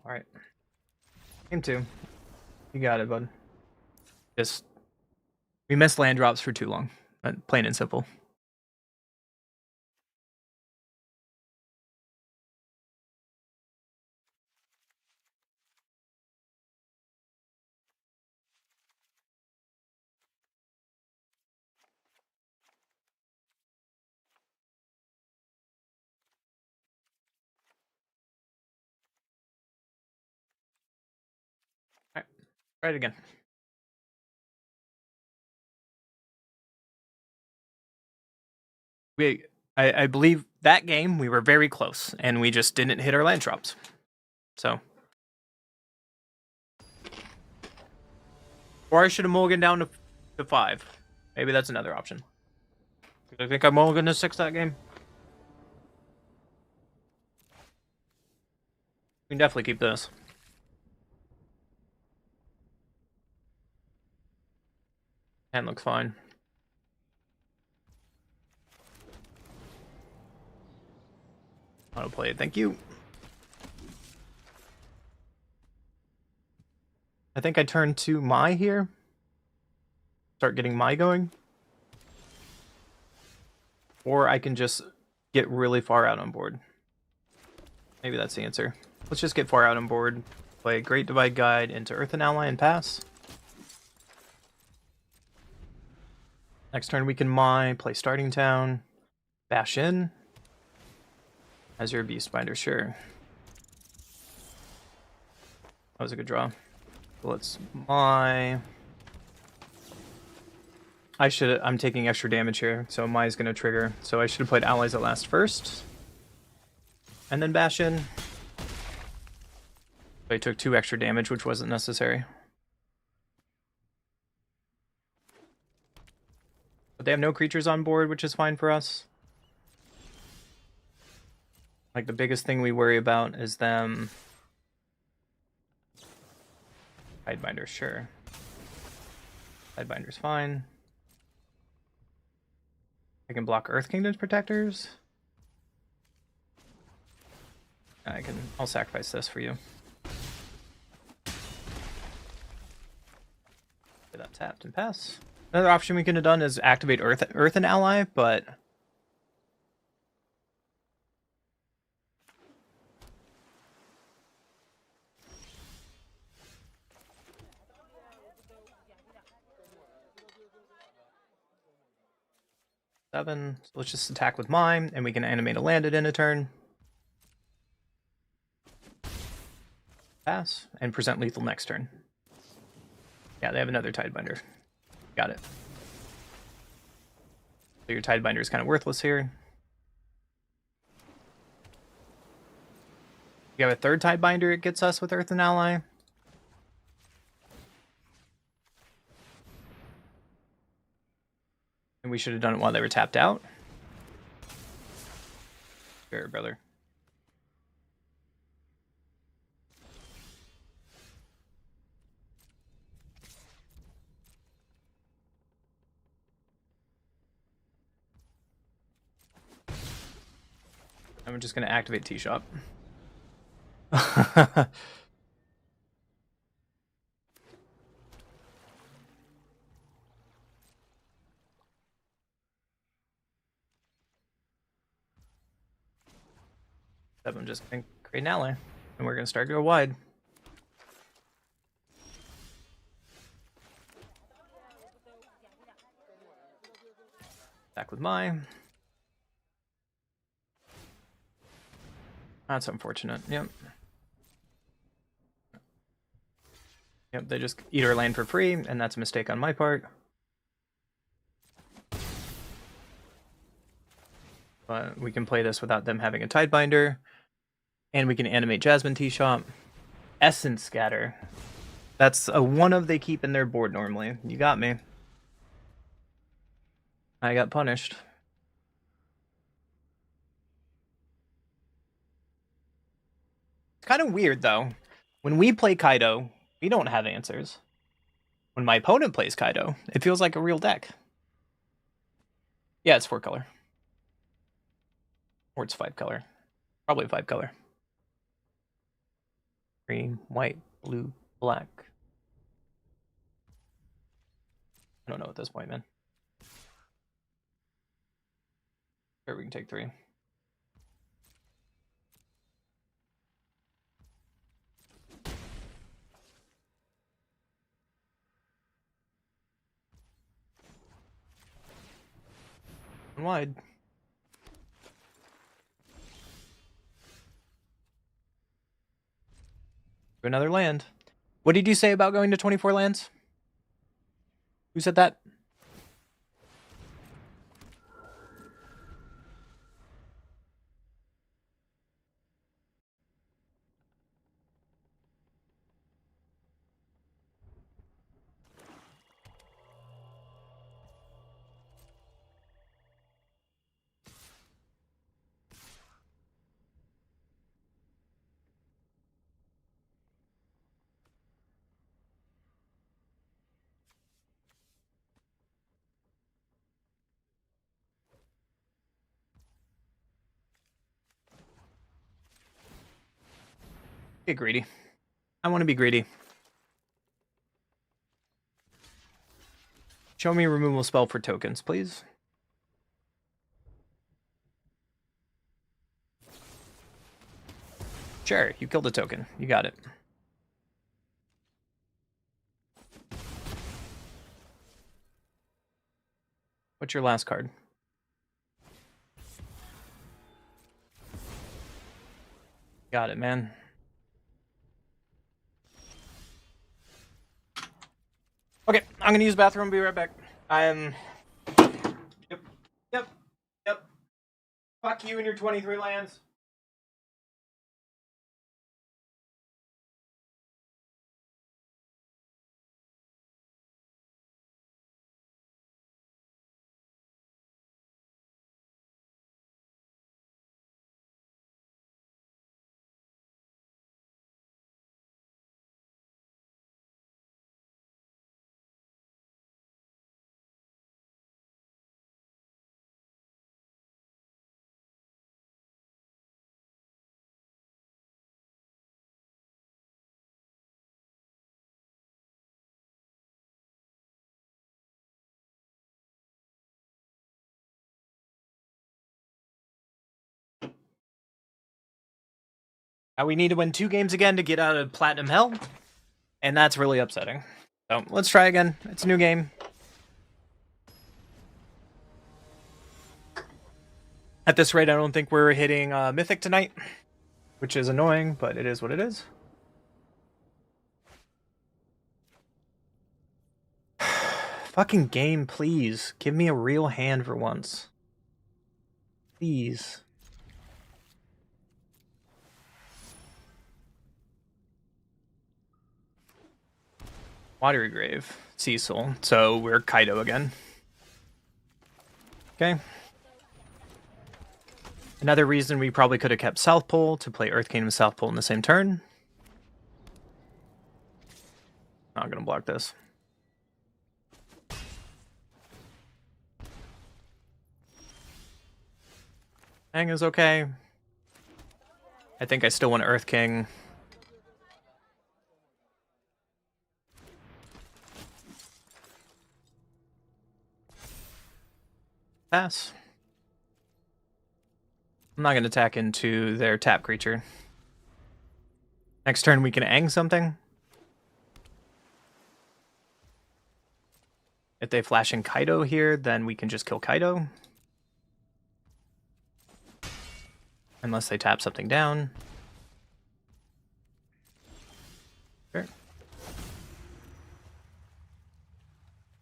All right. Game 2. You got it, bud. Just we missed land drops for too long. Plain and simple. All right. Try it again. I believe that game we were very close and we just didn't hit our land drops. So. Or I should have mulliganed down to 5. Maybe that's another option. I think I mulliganed to 6 that game. We can definitely keep this. Hand looks fine. Auto play it, thank you. I think I turn to Mai here. Start getting Mai going. Or I can just get really far out on board. Maybe that's the answer. Let's just get far out on board. Play Great Divide Guide into Earthen Ally and pass. Next turn we can Mai, play Starting Town, bash in. As your Beastbinder, sure. That was a good draw. So let's Mai. I'm taking extra damage here, so Mai's gonna trigger. So I should have played allies at last first. And then bash in. I took 2 extra damage, which wasn't necessary. But they have no creatures on board, which is fine for us. Like, the biggest thing we worry about is them... Hidebinder, sure. Hidebinder's fine. I can block Earth Kingdom's protectors. I'll sacrifice this for you. Get that tapped and pass. Another option we could have done is activate Earthen Ally, but... So let's just attack with mine, and we can animate a land in a turn. pass, and present lethal next turn. Yeah, they have another Tidebinder. Got it. So your Tidebinder is kind of worthless here. You have a third Tidebinder, it gets us with Earth and Ally. And we should have done it while they were tapped out. Sure, brother. I'm just going to activate T-Shop. I'm just going to create an ally, and we're going to start to go wide. Back with mine. That's unfortunate. Yep. Yep, they just eat our land for free, and that's a mistake on my part. But we can play this without them having a Tidebinder. And we can animate Jasmine T-Shop. Essence Scatter. That's a one of they keep in their board normally. You got me. I got punished. It's kind of weird, though. When we play Kaido, we don't have answers. When my opponent plays Kaido, it feels like a real deck. Yeah, it's 4-color. Or it's 5-color. Probably 5-color. Green, white, blue, black. I don't know at this point, man. Sure, we can take 3. One wide. Another land. What did you say about going to 24 lands? Who said that? Get greedy. I want to be greedy. Show me a removal spell for tokens, please. Sure, you killed a token. You got it. What's your last card? Got it, man. Okay, I'm gonna use the bathroom. Be right back. Yep. Fuck you and your 23 lands. We need to win 2 games again to get out of Platinum Hell, and that's really upsetting. So let's try again. It's a new game. At this rate, I don't think we're hitting Mythic tonight, which is annoying, but it is what it is. Fucking game, please. Give me a real hand for once. Please. Watery Grave. Cecil. So we're Kaido again. Okay. Another reason we probably could have kept South Pole to play Earth Kingdom South Pole in the same turn. Not gonna block this. Hang is okay. I think I still want Earth King. Pass. I'm not going to attack into their tap creature. Next turn we can Aang something. If they flash in Kaido here, then we can just kill Kaido. Unless they tap something down. Sure.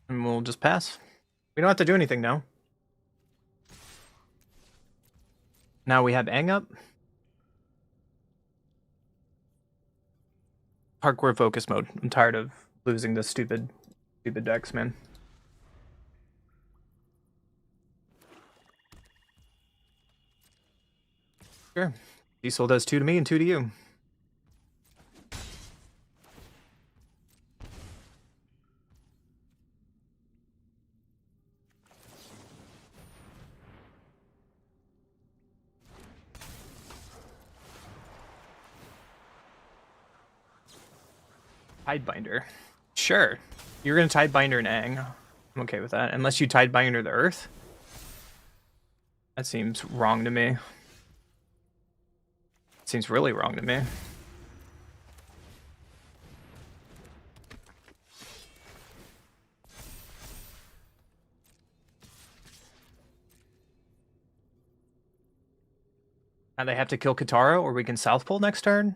And we'll just pass. We don't have to do anything now. Now we have Aang up. Hardcore focus mode. I'm tired of losing this stupid decks, man. Sure. Diesel does 2 to me and 2 to you. Tidebinder. Sure. You're going to Tidebinder and Aang. I'm okay with that. Unless you Tidebinder the Earth. That seems wrong to me. Seems really wrong to me. Now they have to kill Katara, or we can South Pole next turn.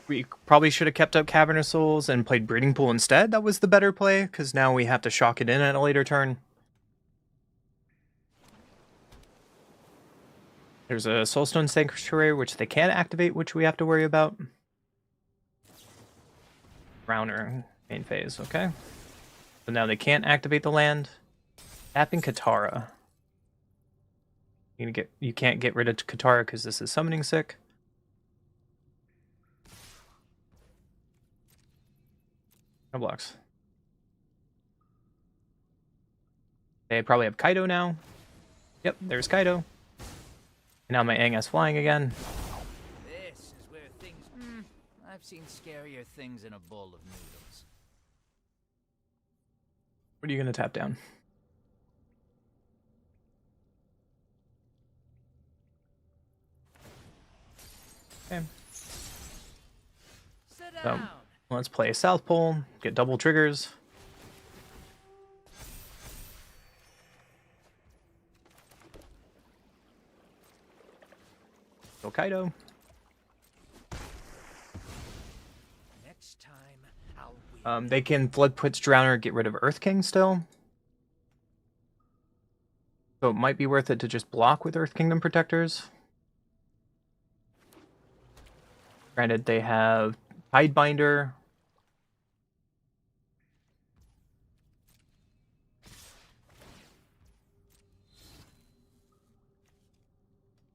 We probably should have kept up Cavernous Souls and played Breeding Pool instead. That was the better play, because now we have to shock it in at a later turn. There's a Soulstone Sanctuary, which they can activate, which we have to worry about. Browner, main phase, okay. So now they can't activate the land. Tapping Katara. You can't get rid of Katara because this is summoning sick. No blocks. They probably have Kaido now. Yep, there's Kaido. And now my Aang has flying again. This is where things... I've seen scarier things in a bowl of noodles. What are you going to tap down? Okay. Sit So, down. let's play South Pole, get double triggers. Go Kaido. Next time, I'll They can Floodpits Drowner, get rid of Earth King still. So it might be worth it to just block with Earth Kingdom Protectors. Granted, they have Tidebinder.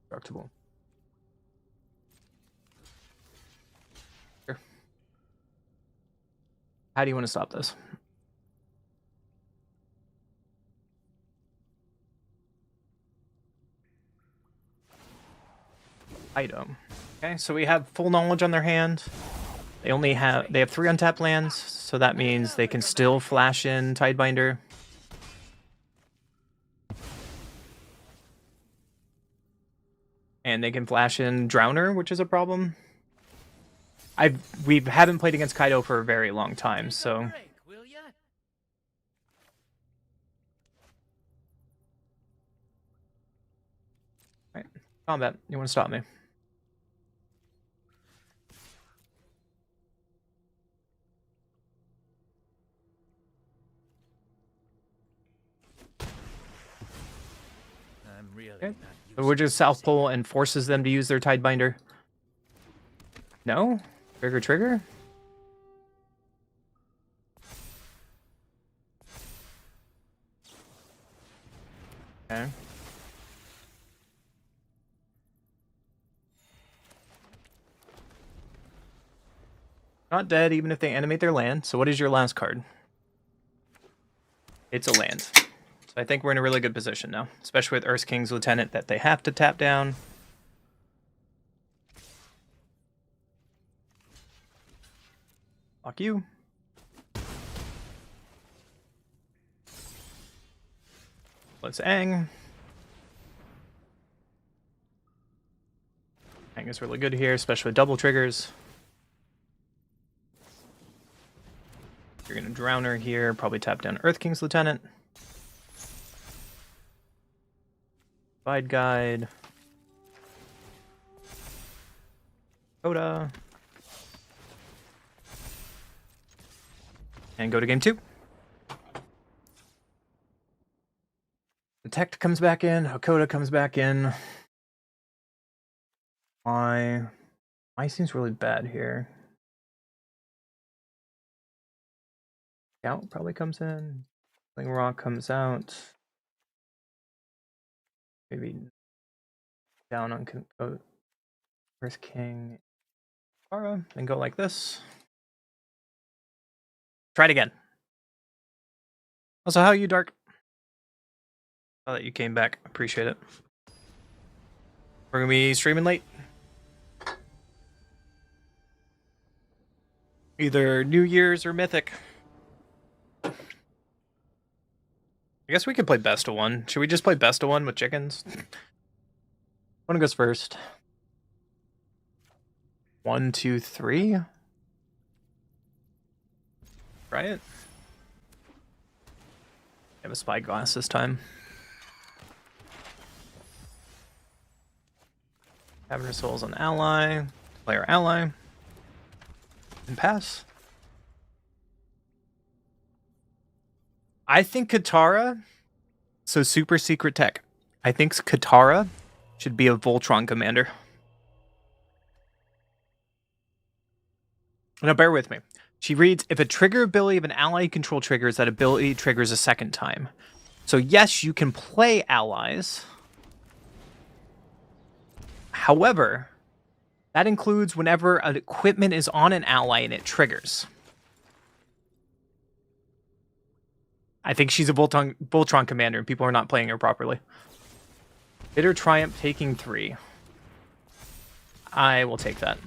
Destructible. Sure. How do you want to stop this? Item. Okay, so we have full knowledge on their hand. They have 3 untapped lands, so that means they can still flash in Tidebinder. And they can flash in Drowner, which is a problem. We haven't played against Kaido for a very long time, so break, will ya? right. Combat, you want to stop me? really Okay. not So used we're to just South losing. Pole and forces them to use their Tidebinder. No? Trigger. Okay. Not dead even if they animate their land. So what is your last card? It's a land. So I think we're in a really good position now. Especially with Earth King's Lieutenant that they have to tap down. Fuck you. Let's Aang. Aang is really good here, especially with double triggers. You're gonna drown her here, probably tap down Earth King's Lieutenant. Side guide. Coda. And go to game 2. Detect comes back in, Hakoda comes back in. My seems really bad here. Scout probably comes in. Fling Rock comes out. Maybe down on Earth King. Ara, and go like this. Try it again. Also, how are you, Dark? Oh, that you came back. Appreciate it. We're gonna be streaming late. Either New Year's or Mythic. I guess we could play best of one. Should we just play best of one with chickens? One goes first. 1, 2, 3. Try it. I have a spyglass this time. Cavern of Souls on ally. Player ally. And pass. I think Katara. So super secret tech. I think Katara should be a Voltron commander. Now bear with me. She reads, if a trigger ability of an ally you control triggers, that ability triggers a second time. So yes, you can play allies. However, that includes whenever an equipment is on an ally and it triggers. I think she's a Voltron commander and people are not playing her properly. Bitter Triumph taking 3. I will take that.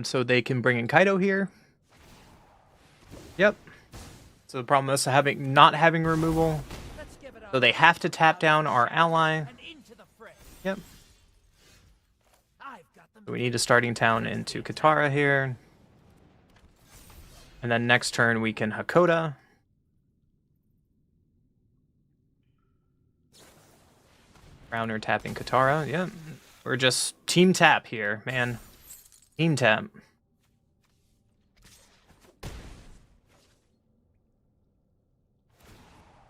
So they can bring in Kaido here. Yep. So the problem is not having removal. So they have to tap down our ally. Yep. So we need a starting town into Katara here. And then next turn we can Hakoda. Browner tapping Katara. Yep. We're just team tap here, man. Team tap.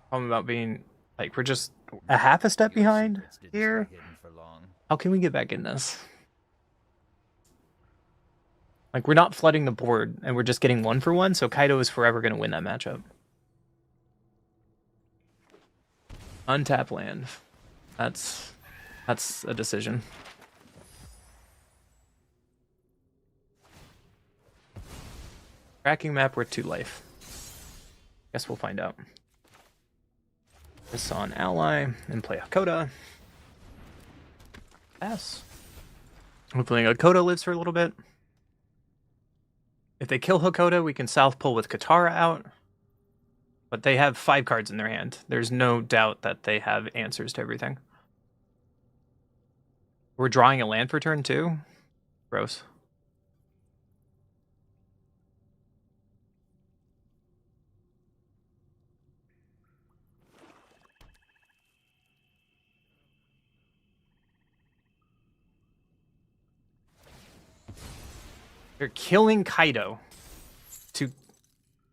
Problem about being like we're just a half a step behind here. How can we get back in this? Like we're not flooding the board and we're just getting 1-for-1, so Kaido is forever gonna win that matchup. Untap land. That's a decision. Tracking map worth 2 life. Guess we'll find out. This on ally and play Hakoda. Pass. Hopefully Hakoda lives for a little bit. If they kill Hakoda, we can South Pull with Katara out. But they have 5 cards in their hand. There's no doubt that they have answers to everything. We're drawing a land for turn 2. Gross. They're killing Kaido. To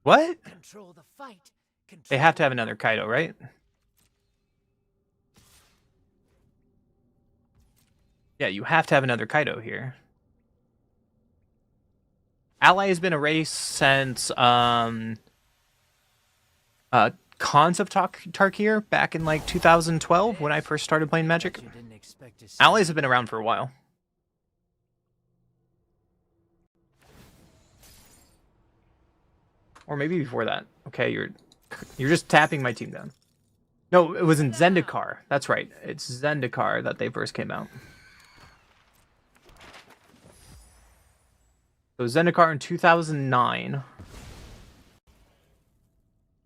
what? Control the fight. They have to have another Kaido, right? Yeah, you have to have another Kaido here. Ally has been erased since Cons of Tarkir back in like 2012 when I first started playing Magic. Allies have been around for a while. Or maybe before that. Okay, you're just tapping my team down. No, it was in Zendikar. That's right. It's Zendikar that they first came out. So Zendikar in 2009.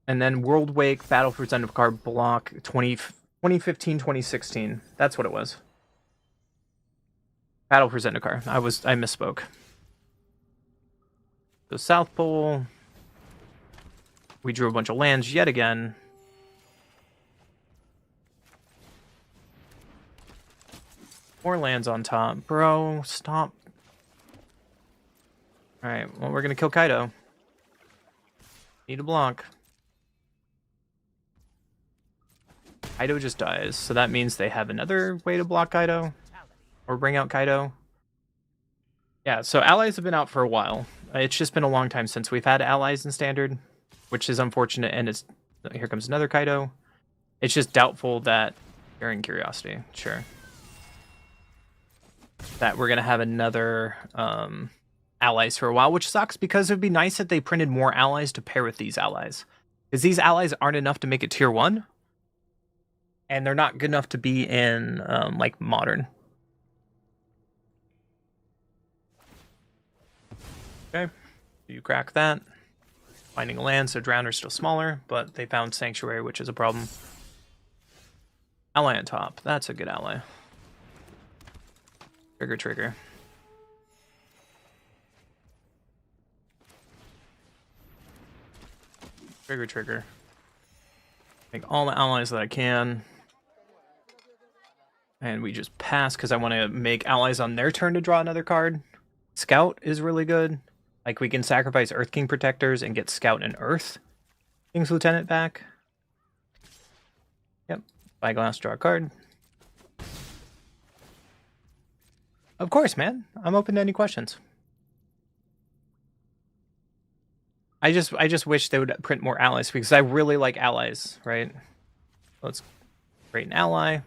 And then World Wake, Battle for Zendikar block 2015, 2016. That's what it was. Battle for Zendikar. I misspoke. So South Pole. We drew a bunch of lands yet again. More lands on top. Bro, stop. Alright, well, we're going to kill Kaido. Need a block. Kaido just dies, so that means they have another way to block Kaido. Or bring out Kaido. Yeah, so allies have been out for a while. It's just been a long time since we've had allies in Standard, which is unfortunate, and it's... Here comes another Kaido. It's just doubtful that... During Curiosity, sure. That we're going to have another allies for a while, which sucks because it would be nice if they printed more allies to pair with these allies. Because these allies aren't enough to make it tier 1. And they're not good enough to be in, like, Modern. Okay, you crack that. Finding a land, so Drowner's still smaller, but they found Sanctuary, which is a problem. Ally on top, that's a good ally. Trigger, trigger. Trigger, trigger. Make all the allies that I can. And we just pass because I want to make allies on their turn to draw another card. Scout is really good. Like, we can sacrifice Earth King Protectors and get Scout and Earth King's Lieutenant back. Yep. Spyglass, draw a card. Of course, man. I'm open to any questions. I just wish they would print more allies because I really like allies, right? Let's create an ally.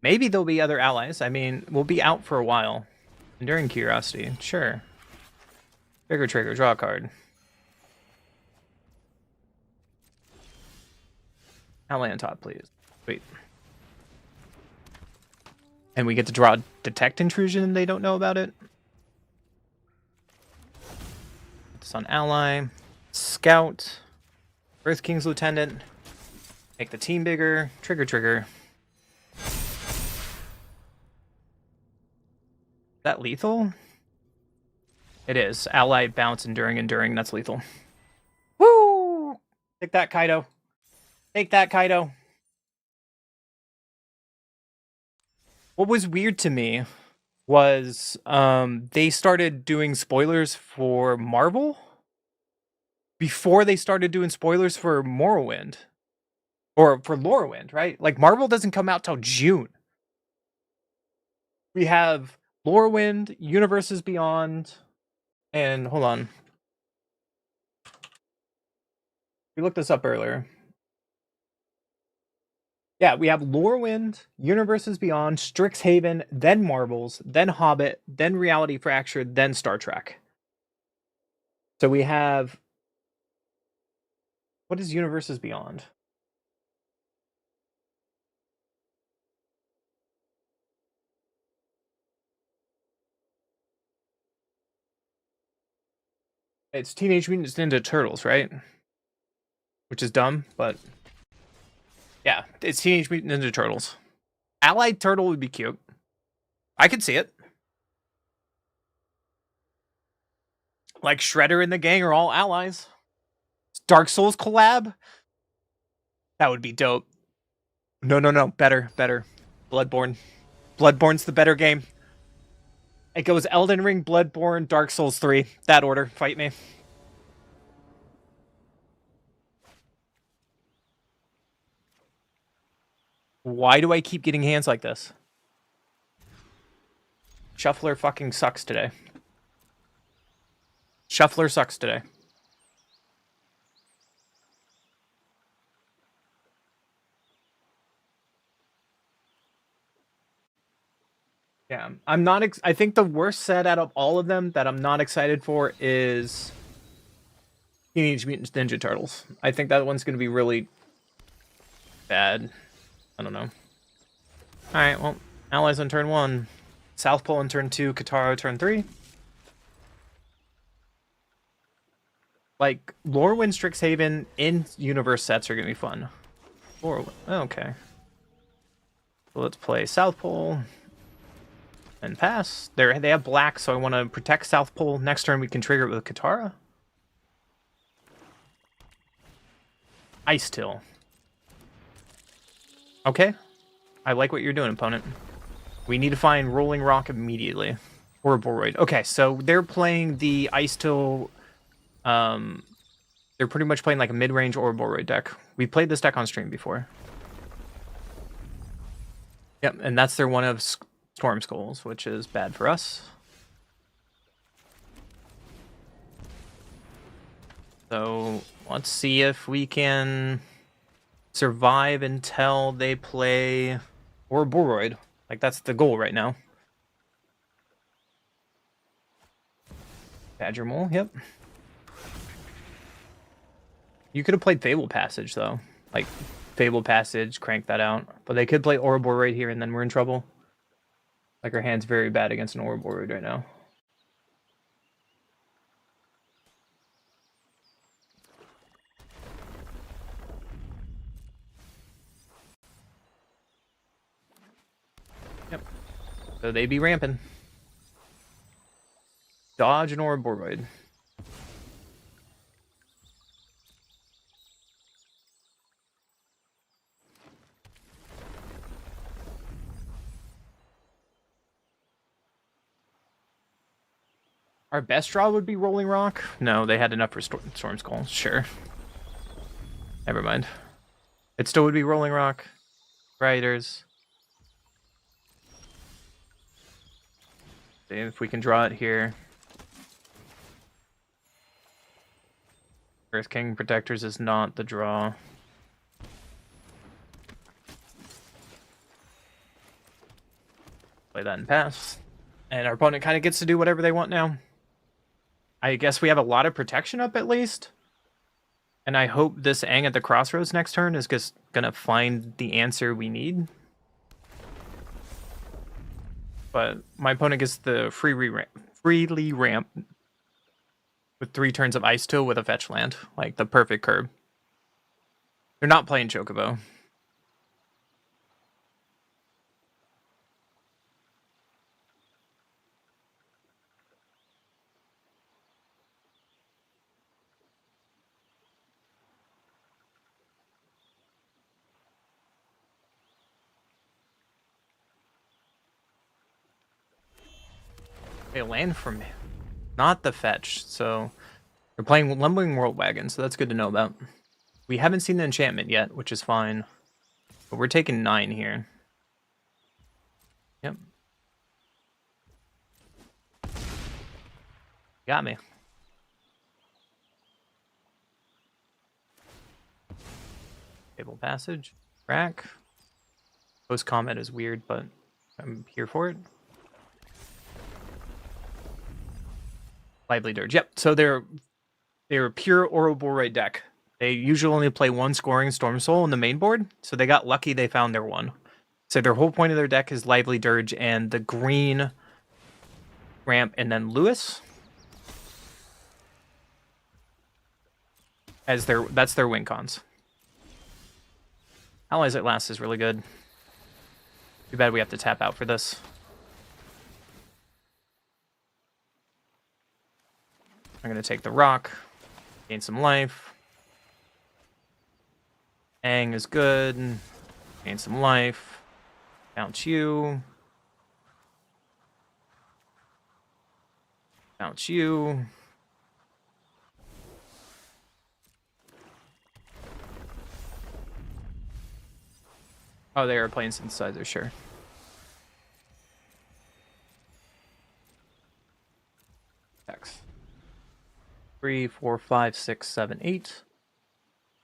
Maybe there'll be other allies. I mean, we'll be out for a while. Enduring Curiosity, sure. Trigger, trigger, draw a card. Ally on top, please. Sweet. And we get to draw Detect Intrusion and they don't know about it. Put this on ally. Scout. Earth King's Lieutenant. Make the team bigger. Trigger, trigger. Is that lethal? It is. Ally, bounce, enduring, enduring. That's lethal. Woo! Take that, Kaido. Take that, Kaido. What was weird to me was they started doing spoilers for Marvel before they started doing spoilers for Morrowind. Or for Lorwyn, right? Like, Marvel doesn't come out till June. We have Lorwyn, Universes Beyond, and hold on. We looked this up earlier. Yeah, we have Lorwyn, Universes Beyond, Strixhaven, then Marvels, then Hobbit, then Reality Fractured, then Star Trek. So we have... What is Universes Beyond? It's Teenage Mutant Ninja Turtles, right? Which is dumb, but... Yeah, it's Teenage Mutant Ninja Turtles. Allied Turtle would be cute. I could see it. Like, Shredder and the gang are all allies. Dark Souls collab? That would be dope. No. Better. Bloodborne. Bloodborne's the better game. It goes Elden Ring, Bloodborne, Dark Souls 3. That order. Fight me. Why do I keep getting hands like this? Shuffler fucking sucks today. Shuffler sucks today. Yeah, I'm not. I think the worst set out of all of them that I'm not excited for is Teenage Mutant Ninja Turtles. I think that one's going to be really bad. I don't know. All right, well, allies on turn 1, South Pole on turn 2, Katara turn 3. Like, Lorwyn, Strixhaven in universe sets are going to be fun. Okay. So let's play South Pole. And pass. They have black, so I want to protect South Pole. Next turn, we can trigger it with Katara. Ice Till. Okay. I like what you're doing, opponent. We need to find Rolling Rock immediately. Or Boroid. Okay, so they're playing the Ice Till. They're pretty much playing like a mid-range or Boroid deck. We played this deck on stream before. Yep, and that's their one of Storm Skulls, which is bad for us. So let's see if we can survive until they play Ouroboros. Like, that's the goal right now. Badger Mole, yep. You could have played Fable Passage, though. Like, Fable Passage, crank that out. But they could play Ouroboros right here, and then we're in trouble. Like, our hand's very bad against an Ouroboros right now. Yep. So they be ramping. Dodge an Ouroboros. Our best draw would be Rolling Rock? No, they had enough for Storm Skull. Sure. Never mind. It still would be Rolling Rock. Riders. See if we can draw it here. Earth King Protectors is not the draw. Play that and pass. And our opponent kind of gets to do whatever they want now. I guess we have a lot of protection up at least. And I hope this Aang at the Crossroads next turn is just gonna find the answer we need. But my opponent gets the freely ramp with 3 turns of Ice Till with a fetch land. Like, the perfect curb. They're not playing Chocobo. They land from not the fetch, so they're playing Lumbering World Wagon, so that's good to know about. We haven't seen the enchantment yet, which is fine. But we're taking 9 here. Yep. Got me. Table Passage. Rack. Post comment is weird, but I'm here for it. Lively Dirge. Yep. So they're a pure Ouroboros deck. They usually only play 1 scoring Storm Soul in the main board, so they got lucky they found their one. So their whole point of their deck is Lively Dirge and the green ramp and then Lewis. That's their win cons. Allies at Last is really good. Too bad we have to tap out for this. I'm going to take the rock, gain some life. Aang is good. Gain some life. Bounce you. Bounce you. Oh, they are playing synthesizer, sure. X. 3, 4, 5, 6, 7, 8. So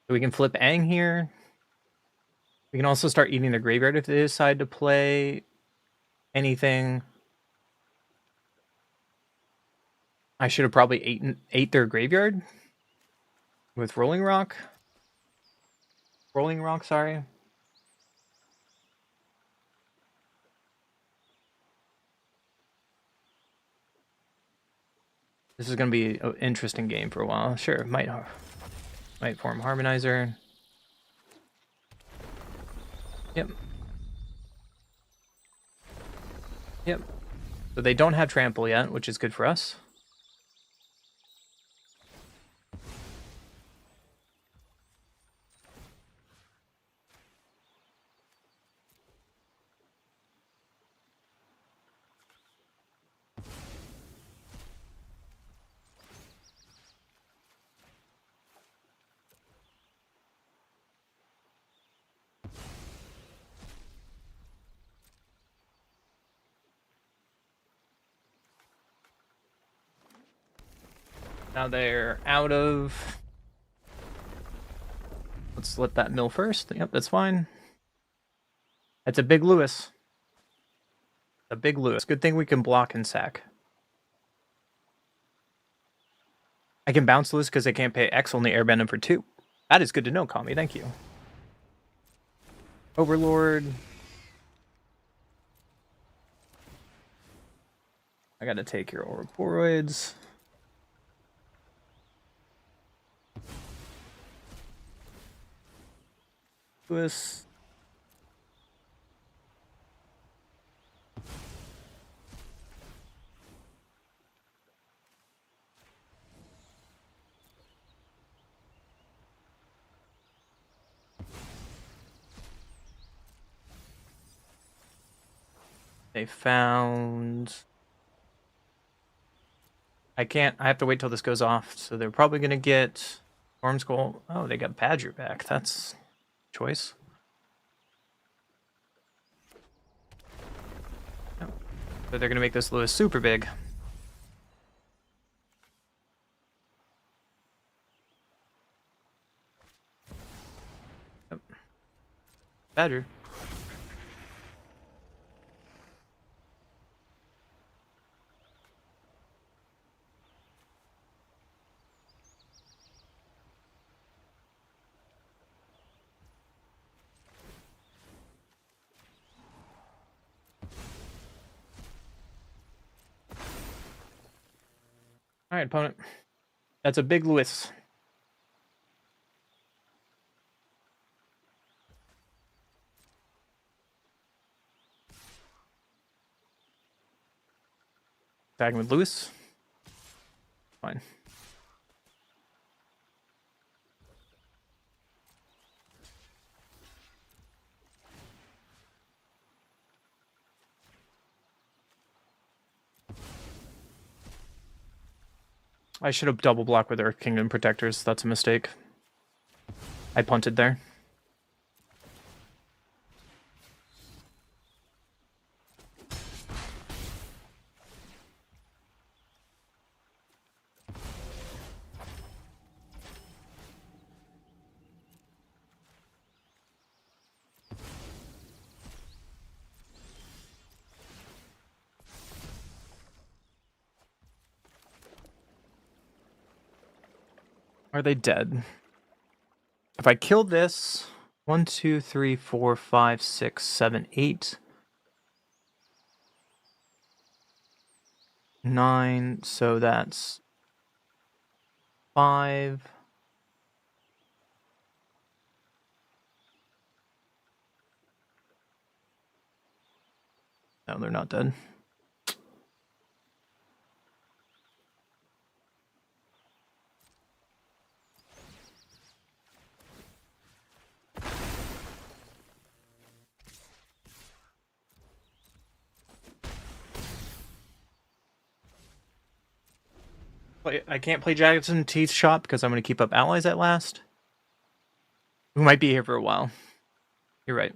we can flip Aang here. We can also start eating the graveyard if they decide to play anything. I should have probably ate their graveyard with Rolling Rock. Rolling Rock, sorry. This is going to be an interesting game for a while. Sure, might form Harmonizer. Yep. Yep. So they don't have Trample yet, which is good for us. Now they're out of... Let's let that mill first. Yep, that's fine. That's a big Lewis. A big Lewis. Good thing we can block and sack. I can bounce Lewis because I can't pay X, only airbend him for 2. That is good to know, Kami. Thank you. Overlord. I gotta take your Ouroboros. Lewis. They found... I have to wait till this goes off, so they're probably gonna get Storm Skull. Oh, they got Badger back. That's choice. Oh. So they're gonna make this Lewis super big. Oh. Badger. All right, opponent. That's a big Lewis. Tagging with Lewis. Fine. I should have double blocked with Earth Kingdom Protectors. That's a mistake. I punted there. Are they dead? If I kill this, 1, 2, 3, 4, 5, 6, 7, 8, 9, so that's 5. No, they're not dead. I can't play Jackson Teeth Shop because I'm going to keep up allies at last. Who might be here for a while. You're right.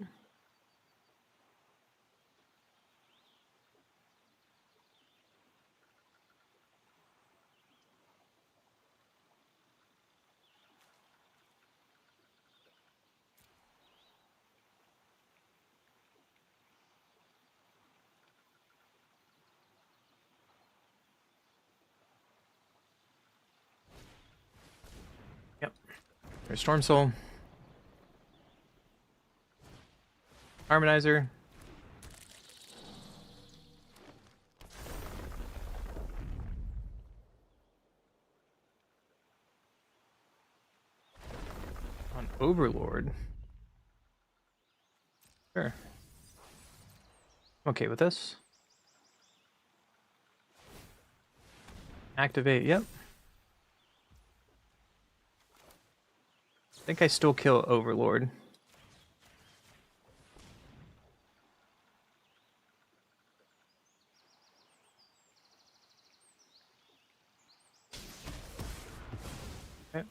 Yep. There's Storm Soul. Harmonizer. On Overlord. Sure. I'm okay with this. Activate, yep. I think I still kill Overlord. Okay.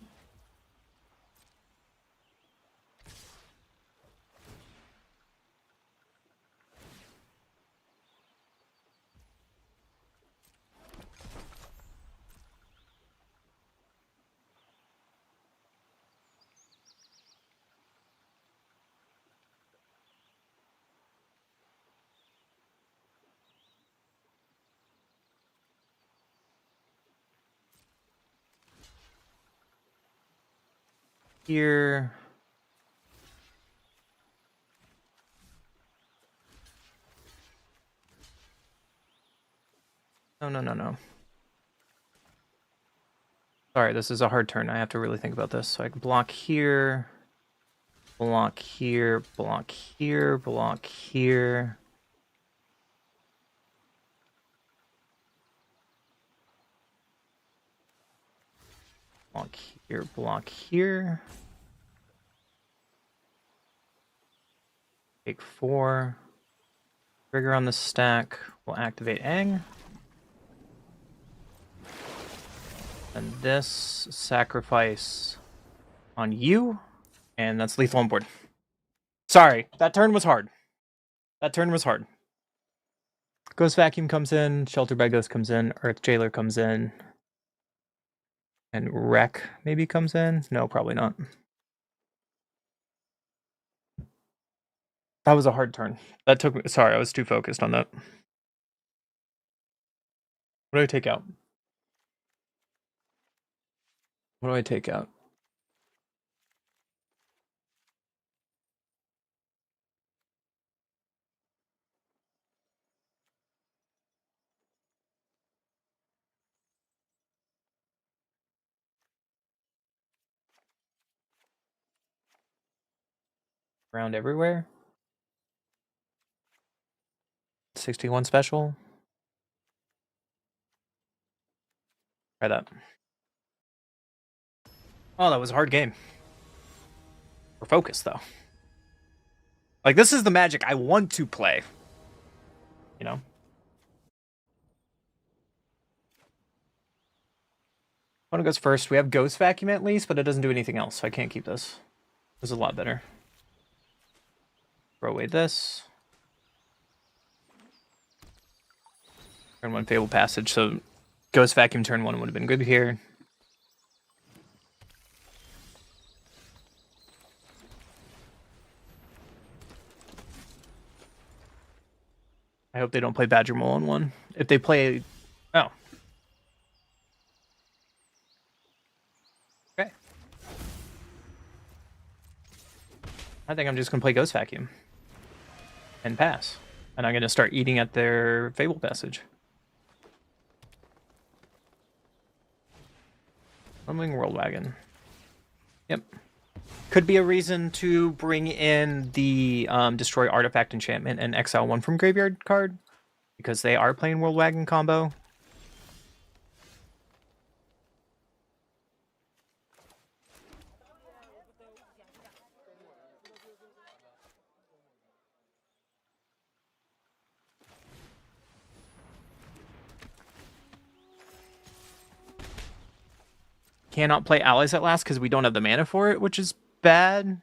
Here. No. Sorry, this is a hard turn. I have to really think about this. So I can block here, block here, block here, block here. Block here, block here. Take 4. Trigger on the stack. We'll activate Aang. And this sacrifice on you. And that's lethal on board. Sorry, that turn was hard. That turn was hard. Ghost Vacuum comes in, Shelter by Ghost comes in, Earth Jailer comes in. And Wreck maybe comes in? No, probably not. That was a hard turn. That took me. Sorry, I was too focused on that. What do I take out? What do I take out? Around everywhere? 61 special? Try that. Oh, that was a hard game. We're focused, though. Like, this is the Magic I want to play. You know? One goes first. We have Ghost Vacuum at least, but it doesn't do anything else, so I can't keep this. This is a lot better. Throw away this. Turn 1 Fable Passage, so Ghost Vacuum turn 1 would have been good here. I hope they don't play Badger Mole on 1. If they play... Oh. Okay. I think I'm just going to play Ghost Vacuum. And pass. And I'm going to start eating at their Fable Passage. Unwing World Wagon. Yep. Could be a reason to bring in the Destroy Artifact Enchantment and Exile 1 from Graveyard card. Because they are playing World Wagon combo. cannot play allies at last because we don't have the mana for it, which is bad.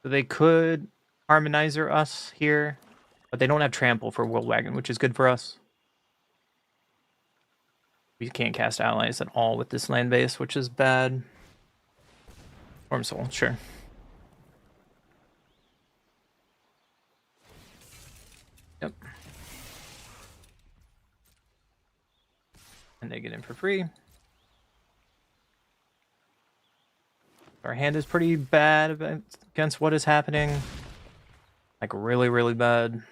So they could harmonizer us here, but they don't have trample for World Wagon, which is good for us. We can't cast allies at all with this land base, which is bad. Storm Soul, sure. Yep. And they get in for free. Our hand is pretty bad against what is happening. Like, really, really bad.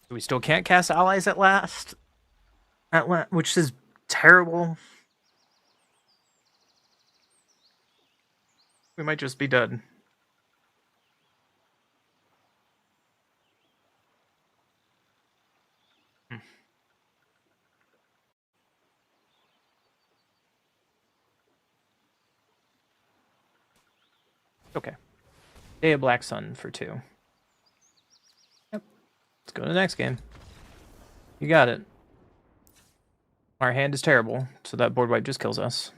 We still can't cast allies at last. Which is terrible. We might just be dead. Okay. Day of Black Sun for 2. Yep. Let's go to the next game. You got it. Our hand is terrible, so that board wipe just kills us.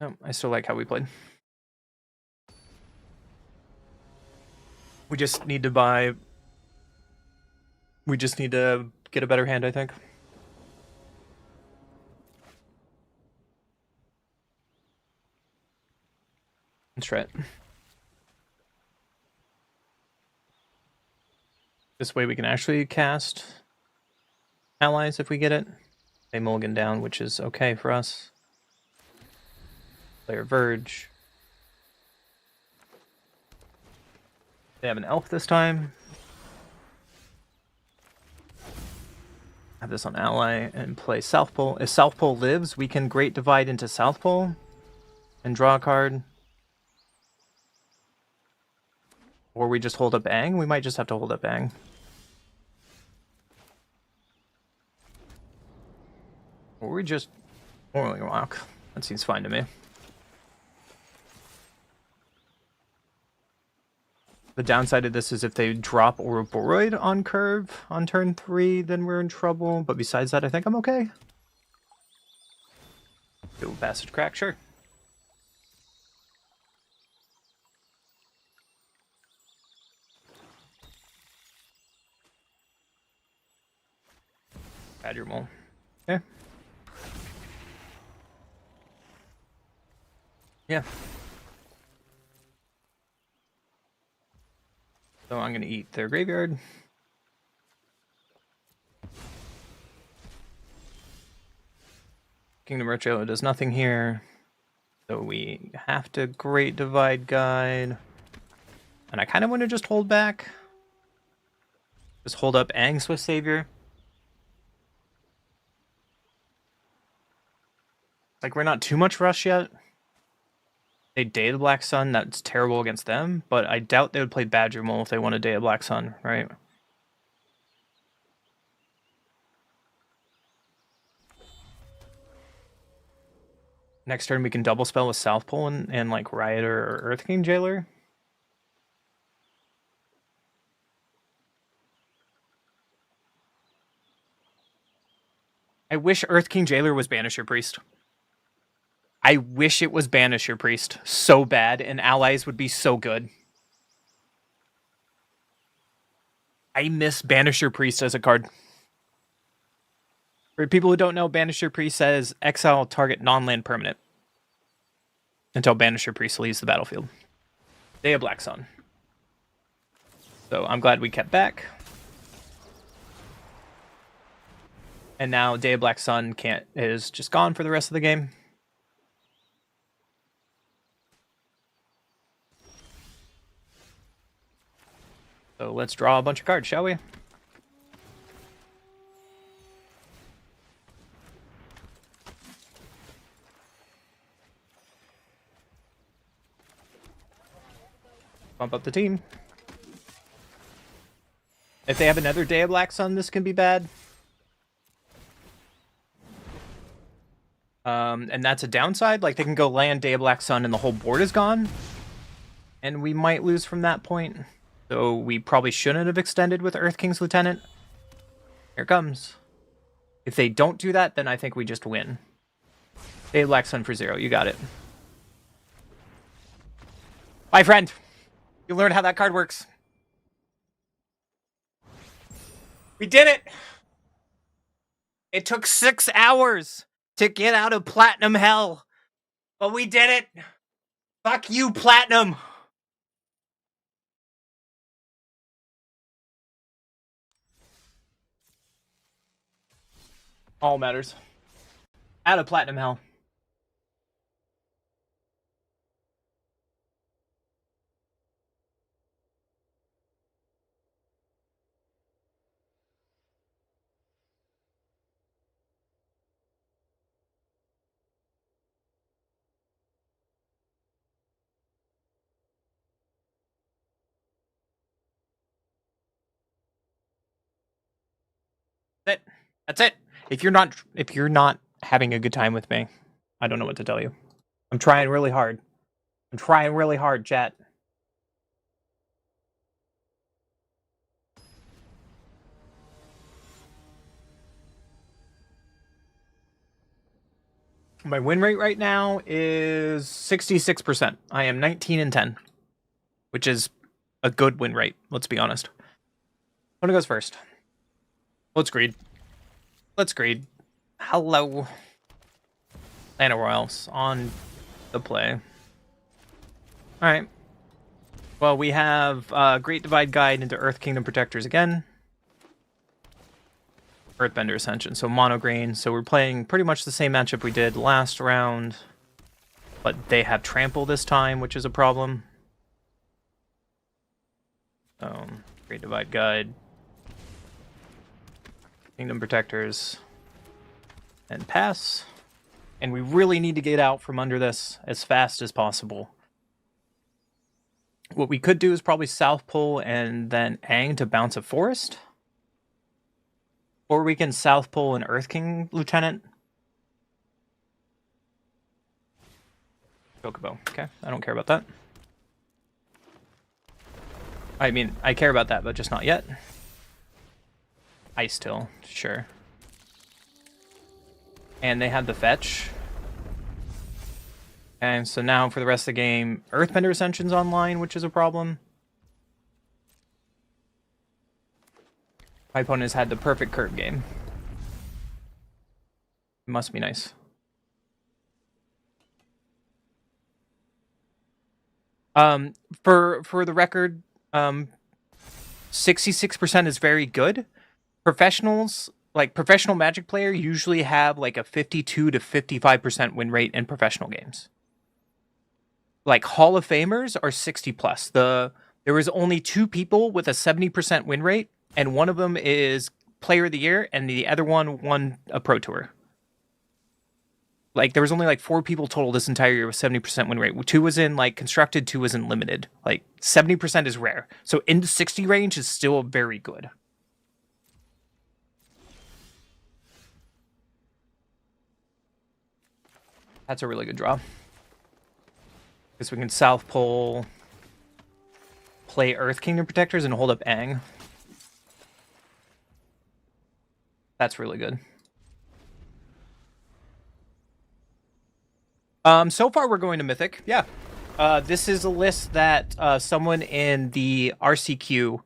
No, I still like how we played. We just need to buy... We just need to get a better hand, I think. Let's try it. This way we can actually cast allies if we get it. They mulligan down, which is okay for us. Player Verge. They have an elf this time. Have this on ally and play South Pole. If South Pole lives, we can Great Divide into South Pole and draw a card. Or we just hold up Aang. We might just have to hold up Aang. Or we just Boiling Rock. That seems fine to me. The downside of this is if they drop Ouroboros on curve on turn 3, then we're in trouble. But besides that, I think I'm okay. Do Passage Crack, sure. Add your mole. Okay. Yeah. So I'm going to eat their graveyard. Kingdom Roadshow does nothing here. So we have to Great Divide Guide. And I kind of want to just hold back. Just hold up Aang Swift Savior. Like, we're not too much rush yet. They Day of the Black Sun, that's terrible against them, but I doubt they would play Badger Mole if they want a Day of Black Sun, right? Next turn we can double spell with South Pole and like Rioter or Earth King Jailer. I wish Earth King Jailer was Banisher Priest. I wish it was Banisher Priest so bad, and allies would be so good. I miss Banisher Priest as a card. For people who don't know, Banisher Priest says exile target non-land permanent until Banisher Priest leaves the battlefield. Day of Black Sun. So I'm glad we kept back. And now Day of Black Sun is just gone for the rest of the game. So let's draw a bunch of cards, shall we? Bump up the team. If they have another Day of Black Sun, this can be bad. And that's a downside. Like, they can go land Day of Black Sun and the whole board is gone. And we might lose from that point. So we probably shouldn't have extended with Earth King's Lieutenant. Here it comes. If they don't do that, then I think we just win. Day of Black Sun for 0. You got it. Bye, friend. You learned how that card works. We did it! It took 6 hours to get out of Platinum Hell. But we did it! Fuck you, Platinum! All matters. Out of Platinum Hell. That's it. If you're not having a good time with me, I don't know what to tell you. I'm trying really hard. Chat. My win rate right now is 66%. I am 19-10, which is a good win rate, let's be honest. Who goes first? Let's greed. Hello. Land of Royals on the play. Alright. Well, we have Great Divide Guide into Earth Kingdom Protectors again. Earthbender Ascension, so mono green. So we're playing pretty much the same matchup we did last round. But they have Trample this time, which is a problem. Great Divide Guide. Kingdom Protectors. And pass. And we really need to get out from under this as fast as possible. What we could do is probably South Pole and then Aang to bounce a Forest. Or we can South Pole and Earth King Lieutenant. Chocobo. Okay, I don't care about that. I mean, I care about that, but just not yet. Ice Till, sure. And they had the fetch. And so now for the rest of the game, Earthbender Ascension's online, which is a problem. My opponent has had the perfect curve game. It must be nice. For the record, 66% is very good. Professionals, like professional Magic player, usually have like a 52 to 55% win rate in professional games. Like Hall of Famers are 60 plus. There was only 2 people with a 70% win rate, and one of them is Player of the Year, and the other one won a Pro Tour. Like, there was only like 4 people total this entire year with 70% win rate. 2 was in like constructed, 2 was in limited. Like 70% is rare. So in the 60 range is still very good. That's a really good draw. Because we can South Pole, play Earth Kingdom Protectors, and hold up Aang. That's really good. So far we're going to Mythic. Yeah. This is a list that someone in the RCQ,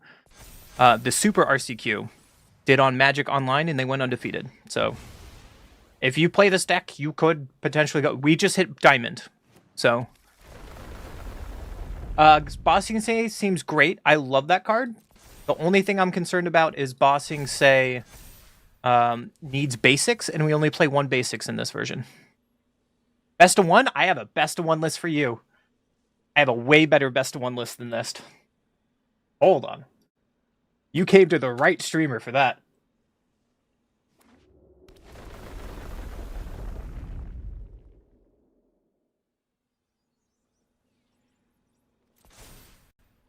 the Super RCQ, did on Magic Online, and they went undefeated. So if you play this deck, you could potentially go. We just hit Diamond. So Bossing Say seems great. I love that card. The only thing I'm concerned about is Bossing Say needs basics, and we only play 1 basics in this version. Best of 1? I have a best of 1 list for you. I have a way better best of 1 list than this. Hold on. You came to the right streamer for that.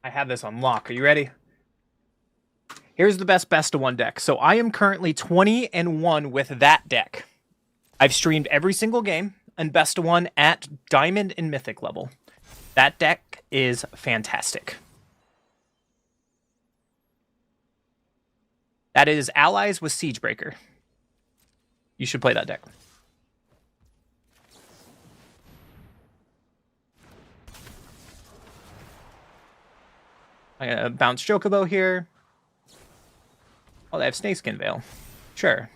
I have this on lock. Are you ready? Here's the best of one deck. So I am currently 20-1 with that deck. I've streamed every single game and best of one at Diamond and Mythic level. That deck is fantastic. That is Allies with Siegebreaker. You should play that deck. I'm gonna bounce Chocobo here. Oh, they have Snakeskin Veil. Sure.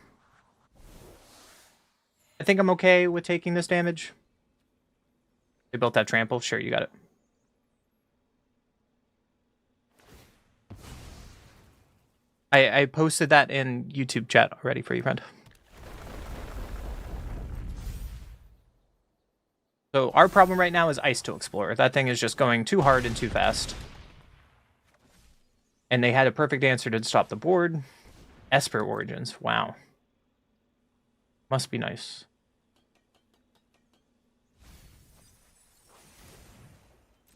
I think I'm okay with taking this damage. They built that trample. Sure, you got it. I posted that in YouTube chat already for you, friend. So our problem right now is Ice to Explorer. That thing is just going too hard and too fast. And they had a perfect answer to stop the board. Esper Origins. Wow. Must be nice.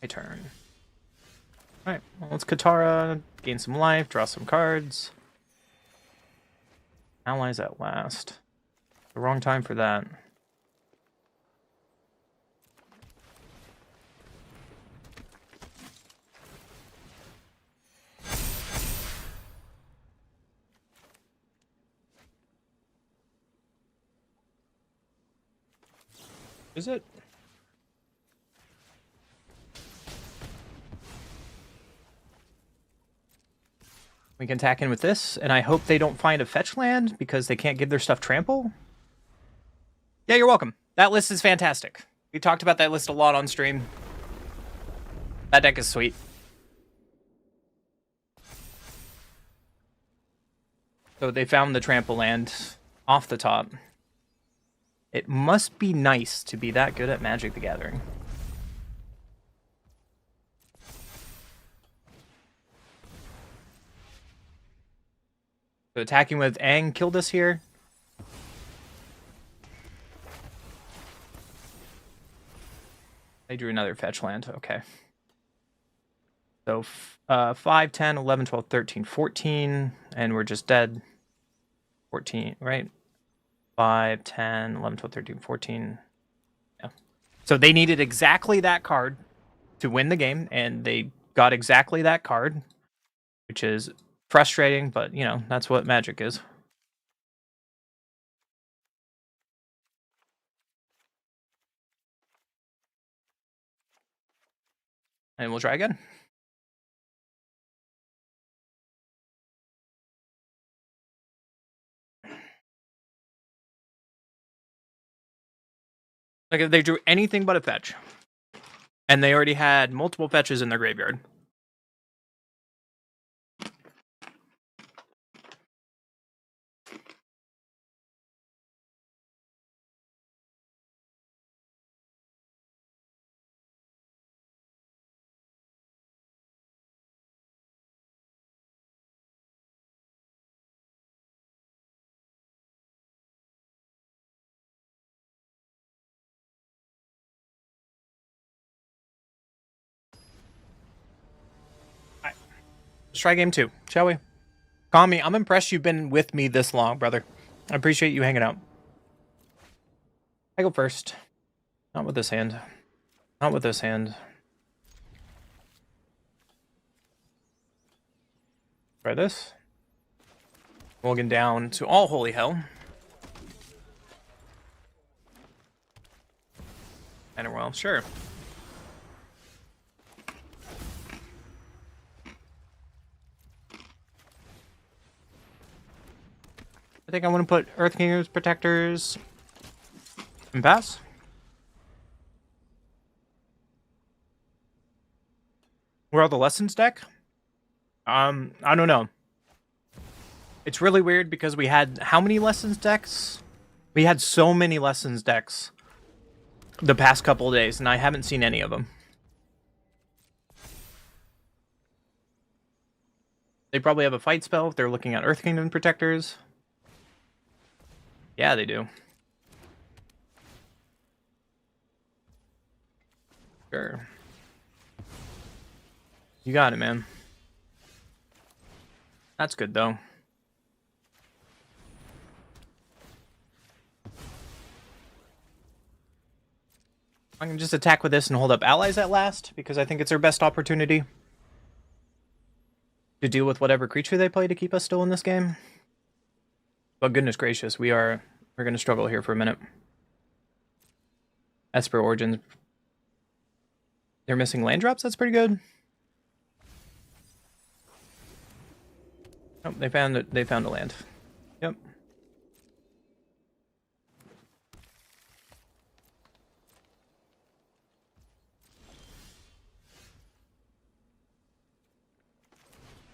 My turn. Alright, well, let's Katara, gain some life, draw some cards. Allies at last. The wrong time for that. Is it? We can attack in with this, and I hope they don't find a fetch land because they can't give their stuff trample. Yeah, you're welcome. That list is fantastic. We talked about that list a lot on stream. That deck is sweet. So they found the trample land off the top. It must be nice to be that good at Magic the Gathering. So attacking with Aang killed us here. They drew another fetch land. Okay. So 5, 10, 11, 12, 13, 14. And we're just dead. 14, right? 5, 10, 11, 12, 13, 14. Yeah. So they needed exactly that card to win the game. And they got exactly that card. Which is frustrating, but, you know, that's what Magic is. And we'll try again. Like, if they drew anything but a fetch, and they already had multiple fetches in their graveyard. Alright. Let's try game 2, shall we? Kami, I'm impressed you've been with me this long, brother. I appreciate you hanging out. I go first. Not with this hand. Not with this hand. Try this. Mulligan down to all holy hell. And well, sure. I think I want to put Earth Kingers, Protectors, and pass. Where are the lessons deck? I don't know. It's really weird because we had how many lessons decks? We had so many lessons decks the past couple of days, and I haven't seen any of them. They probably have a fight spell if they're looking at Earth Kingdom Protectors. Yeah, they do. Sure. You got it, man. That's good, though. I can just attack with this and hold up allies at last, because I think it's our best opportunity to deal with whatever creature they play to keep us still in this game. But goodness gracious, we're going to struggle here for a minute. Esper Origins. They're missing land drops? That's pretty good. Oh, they found it. They found a land. Yep.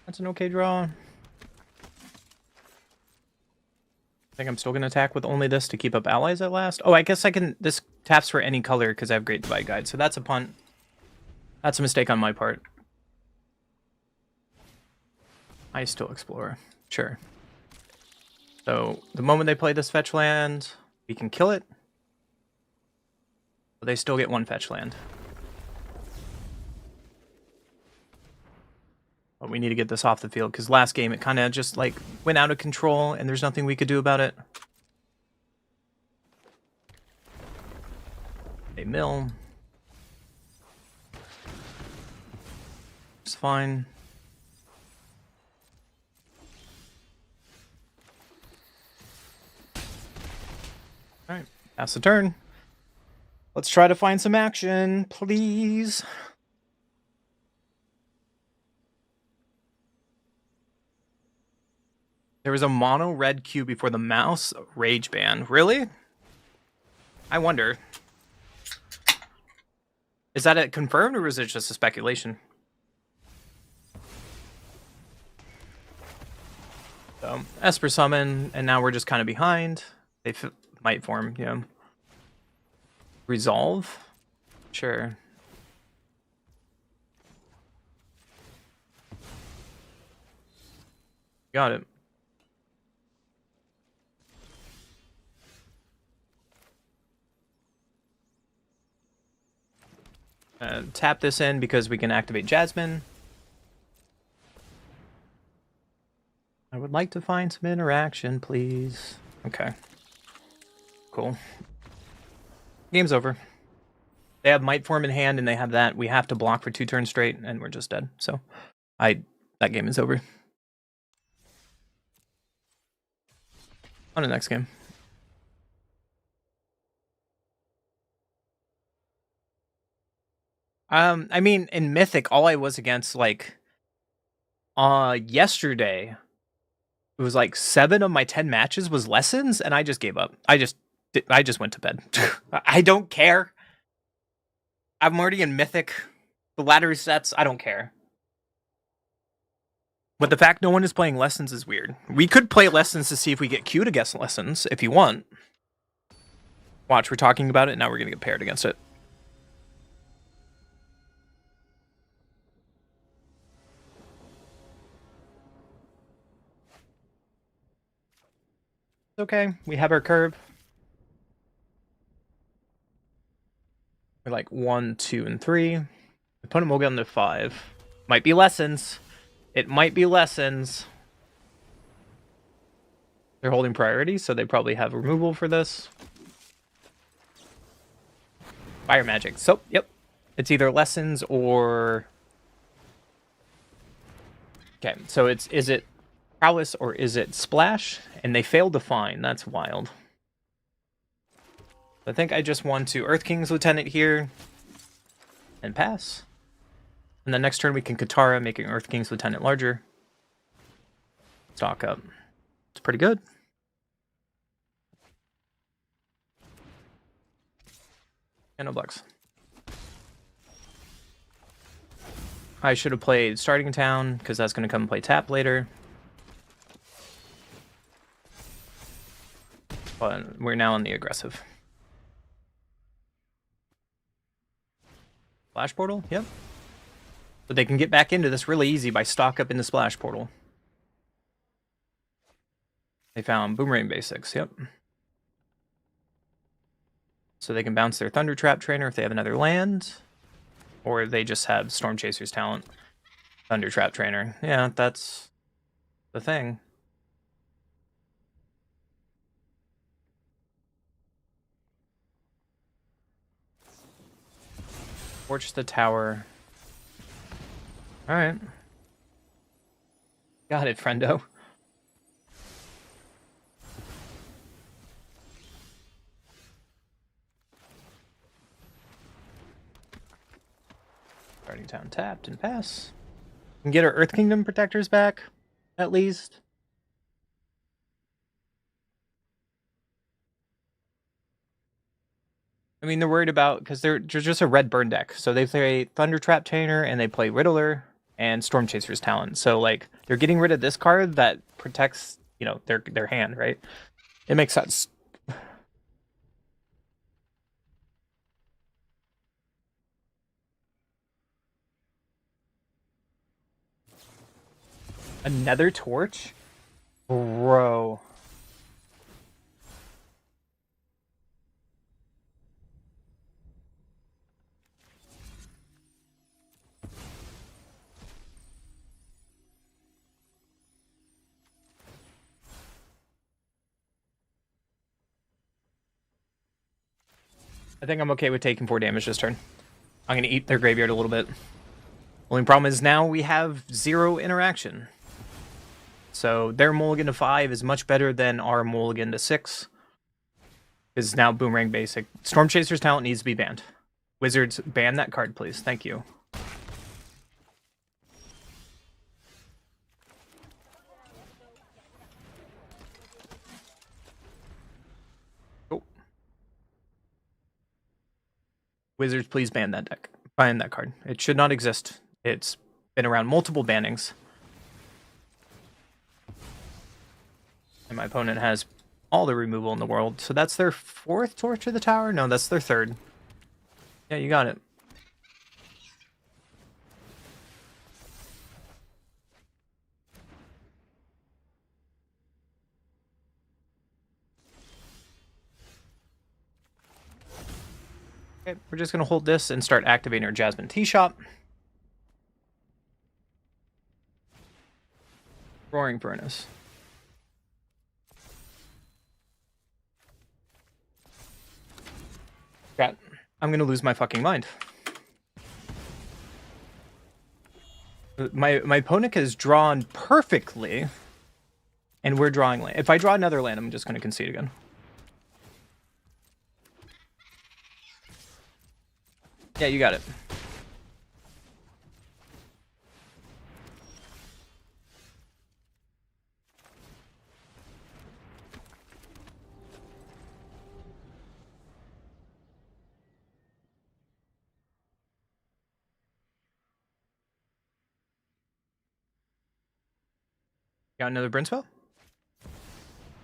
That's an okay draw. I think I'm still going to attack with only this to keep up allies at last. Oh, I guess I can... This taps for any color because I have Great Divide Guide. So that's a punt. That's a mistake on my part. I still explore. Sure. So the moment they play this fetch land, we can kill it. But they still get one fetch land. But we need to get this off the field because last game it kind of just like went out of control and there's nothing we could do about it. They mill. It's fine. Alright, pass the turn. Let's try to find some action, please. There was a mono red Q before the mouse rage ban. Really? I wonder. Is that it confirmed or is it just a speculation? So, Esper summon, and now we're just kind of behind. They might form, you know. Resolve? Sure. Got it. Tap this in because we can activate Jasmine. I would like to find some interaction, please. Okay. Cool. Game's over. They have Might Form in hand, and they have that. We have to block for 2 turns straight, and we're just dead. So, that game is over. On the next game. I mean, in Mythic, all I was against, like, yesterday, it was like 7 of my 10 matches was lessons, and I just gave up. I just went to bed. I don't care. I'm already in Mythic. The ladder sets, I don't care. But the fact no one is playing lessons is weird. We could play lessons to see if we get queued against lessons, if you want. Watch, we're talking about it, now we're going to get paired against it. Okay, we have our curve. We're like 1, 2, and 3. Opponent will get into 5. Might be lessons. It might be lessons. They're holding priority, so they probably have removal for this. Fire magic. So, yep. It's either lessons or... Okay, so is it prowess or is it splash? And they failed to find. That's wild. I think I just want to Earth King's Lieutenant here and pass. And then next turn we can Katara, making Earth King's Lieutenant larger. Stock up. It's pretty good. And no blocks. I should have played Starting Town, because that's going to come and play tap later. But we're now on the aggressive. Splash Portal? Yep. But they can get back into this really easy by stock up in the Splash Portal. They found Boomerang Basics, yep. So they can bounce their Thunder Trap Trainer if they have another land. Or they just have Storm Chaser's talent. Thunder Trap Trainer. Yeah, that's the thing. Torch the tower. Alright. Got it, friendo. Starting town tapped and pass. We can get our Earth Kingdom protectors back, at least. I mean, they're worried about, because they're just a red burn deck. So they play Thunder Trap Trainer, and they play Riddler and Storm Chaser's Talent. So, like, they're getting rid of this card that protects, you know, their hand, right? It makes sense. Another torch? Bro. I think I'm okay with taking 4 damage this turn. I'm going to eat their graveyard a little bit. Only problem is now we have 0 interaction. So their mulligan to 5 is much better than our mulligan to 6. Is now Boomerang basic. Storm Chaser's Talent needs to be banned. Wizards, ban that card, please. Thank you. Oh. Wizards, please ban that deck. Ban that card. It should not exist. It's been around multiple bannings. And my opponent has all the removal in the world. So that's their 4th Torch of the Tower? No, that's their 3rd. Yeah, you got it. Okay, we're just going to hold this and start activating our Jasmine Tea Shop. Roaring Furnace. God, I'm going to lose my fucking mind. My opponent is drawn perfectly, and we're drawing land. If I draw another land, I'm just going to concede again. Yeah, you got it. Got another Brinspell?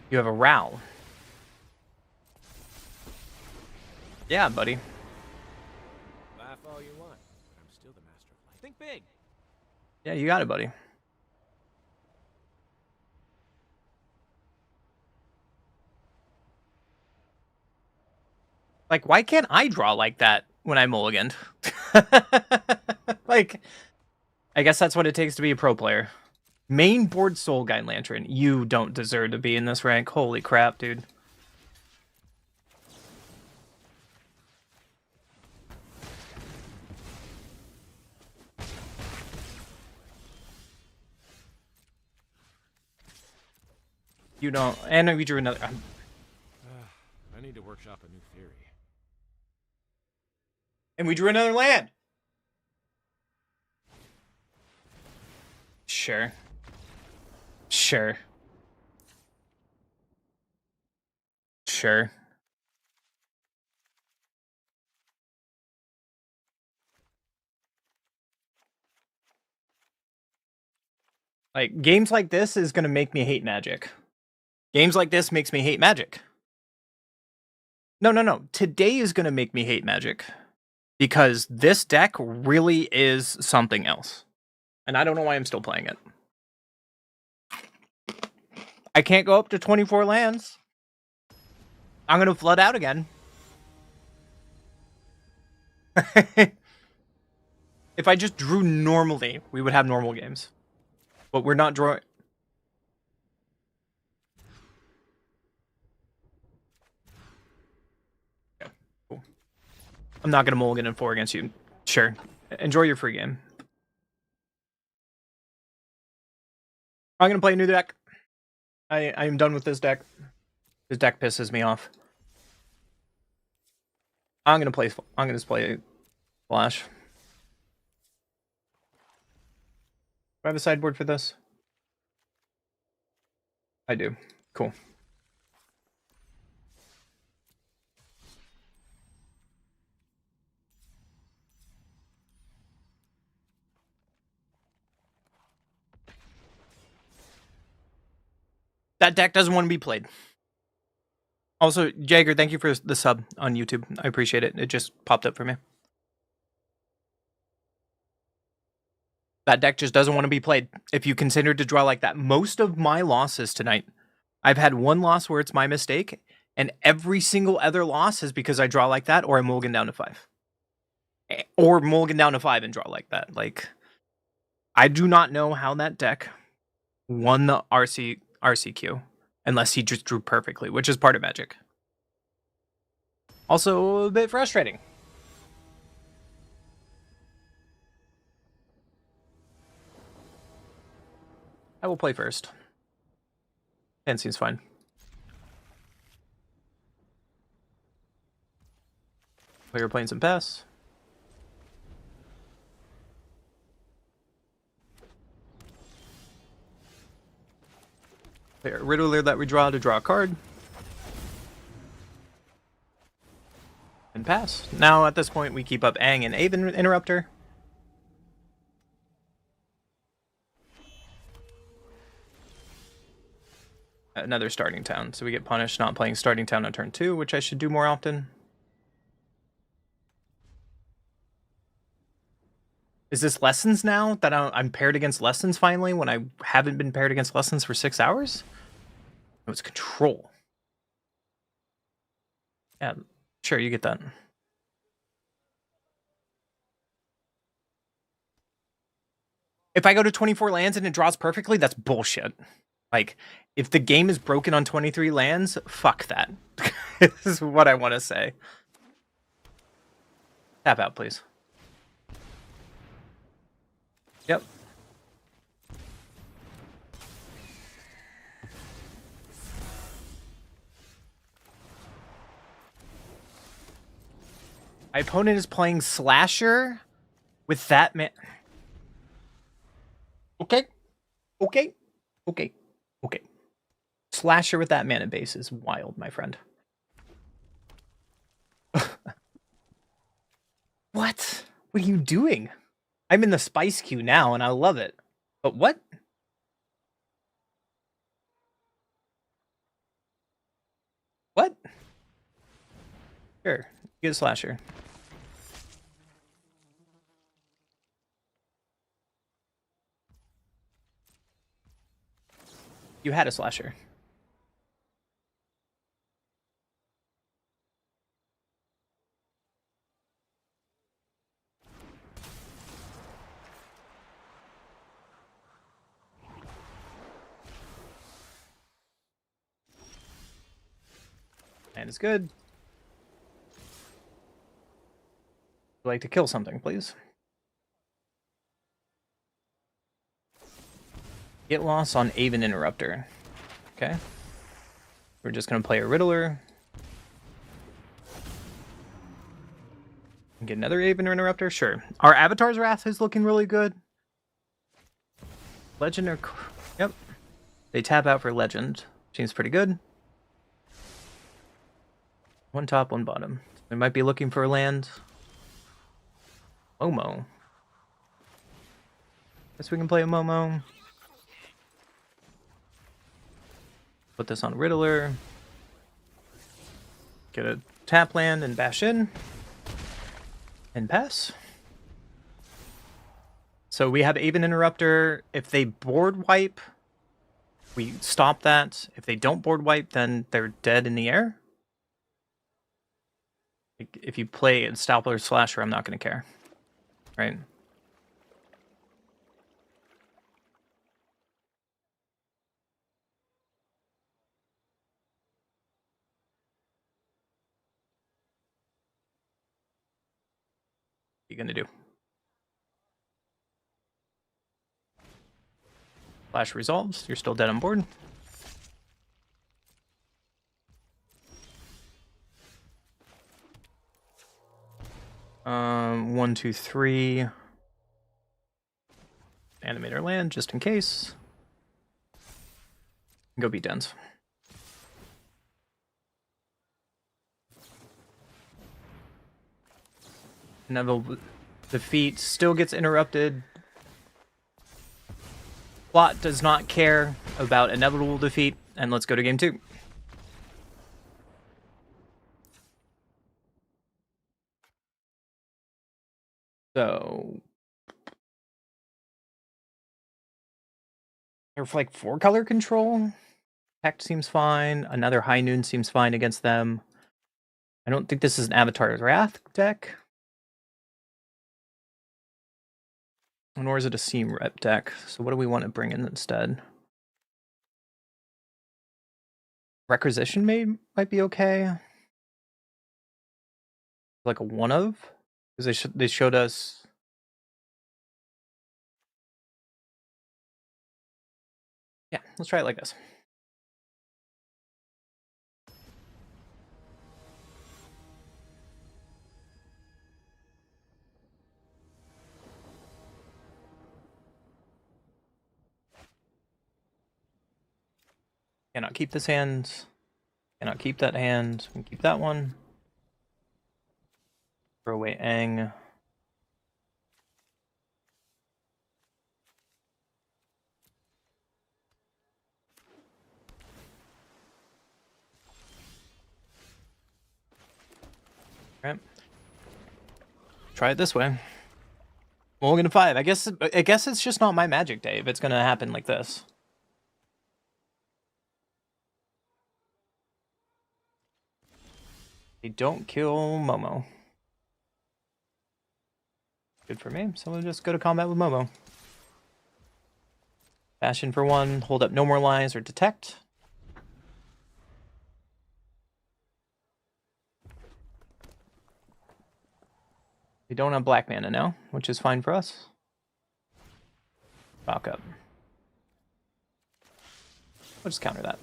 You have a Row. Yeah, buddy. Laugh all you want, but I'm still the master of life. Think big. Yeah, you got it, buddy. Like, why can't I draw like that when I mulliganed? Like, I guess that's what it takes to be a pro player. Main board Soul Guide Lantern. You don't deserve to be in this rank. Holy crap, dude. You don't. And we drew another. I need to workshop a new theory. And we drew another land. Sure. Sure. Sure. Like, games like this is gonna make me hate Magic. Games like this makes me hate Magic. No. Today is gonna make me hate Magic. Because this deck really is something else. And I don't know why I'm still playing it. I can't go up to 24 lands. I'm gonna flood out again. If I just drew normally, we would have normal games. But we're not drawing. Yeah, cool. I'm not gonna mulligan in 4 against you. Sure. Enjoy your free game. I'm gonna play a new deck. I am done with this deck. This deck pisses me off. I'm gonna just play Flash. Do I have a sideboard for this? I do. Cool. That deck doesn't want to be played. Also, Jagger, thank you for the sub on YouTube. I appreciate it. It just popped up for me. That deck just doesn't want to be played. If you consider to draw like that, most of my losses tonight, I've had one loss where it's my mistake, and every single other loss is because I draw like that, or I mulligan down to 5. Or mulligan down to 5 and draw like that. Like, I do not know how that deck won the RCQ, unless he just drew perfectly, which is part of Magic. Also, a bit frustrating. I will play first. And seems fine. Player playing some pass. Player Riddler that we draw to draw a card. And pass. Now at this point we keep up Aang and Aven Interrupter. Another starting town. So we get punished not playing starting town on turn 2, which I should do more often. Is this lessons now that I'm paired against lessons finally when I haven't been paired against lessons for 6 hours? No, it's control. Yeah, sure, you get that. If I go to 24 lands and it draws perfectly, that's bullshit. Like, if the game is broken on 23 lands, fuck that. This is what I want to say. Tap out, please. Yep. My opponent is playing Slasher with that man. Okay. Okay. Okay. Okay. Slasher with that mana base is wild, my friend. What? What are you doing? I'm in the spice queue now, and I love it. But what? What? Sure. Get a Slasher. You had a Slasher. And it's good. I'd like to kill something, please. Get lost on Aven Interrupter. Okay. We're just going to play a Riddler. Get another Aven Interrupter? Sure. Our Avatar's Wrath is looking really good. Legend or... Yep. They tap out for Legend. Seems pretty good. One top, one bottom. We might be looking for a land. Momo. Guess we can play a Momo. Put this on Riddler. Get a tap land and bash in. And pass. So we have Aven Interrupter. If they board wipe, we stop that. If they don't board wipe, then they're dead in the air. If you play Stapler Slasher, I'm not going to care. Right? you gonna do? Flash resolves. You're still dead on board. One, two, three. Animator land just in case. Go beat Dens. Inevitable defeat still gets interrupted. Plot does not care about inevitable defeat, and let's go to game 2. So they're like 4-color control. Tech seems fine. Another High Noon seems fine against them. I don't think this is an Avatar's Wrath deck. Nor is it a Seam Rep deck. So what do we want to bring in instead? Requisition might be okay. Like a one of? Because they showed us. Yeah, let's try it like this. Cannot keep this hand. Cannot keep that hand. We can keep that one. Throw away Aang. Right. Try it this way. Mulligan to 5. I guess it's just not my Magic day if it's gonna happen like this. They don't kill Momo. Good for me. So we'll just go to combat with Momo. Bastion for 1. Hold up no more lines or detect. We don't have black mana now, which is fine for us. Back up. We'll just counter that.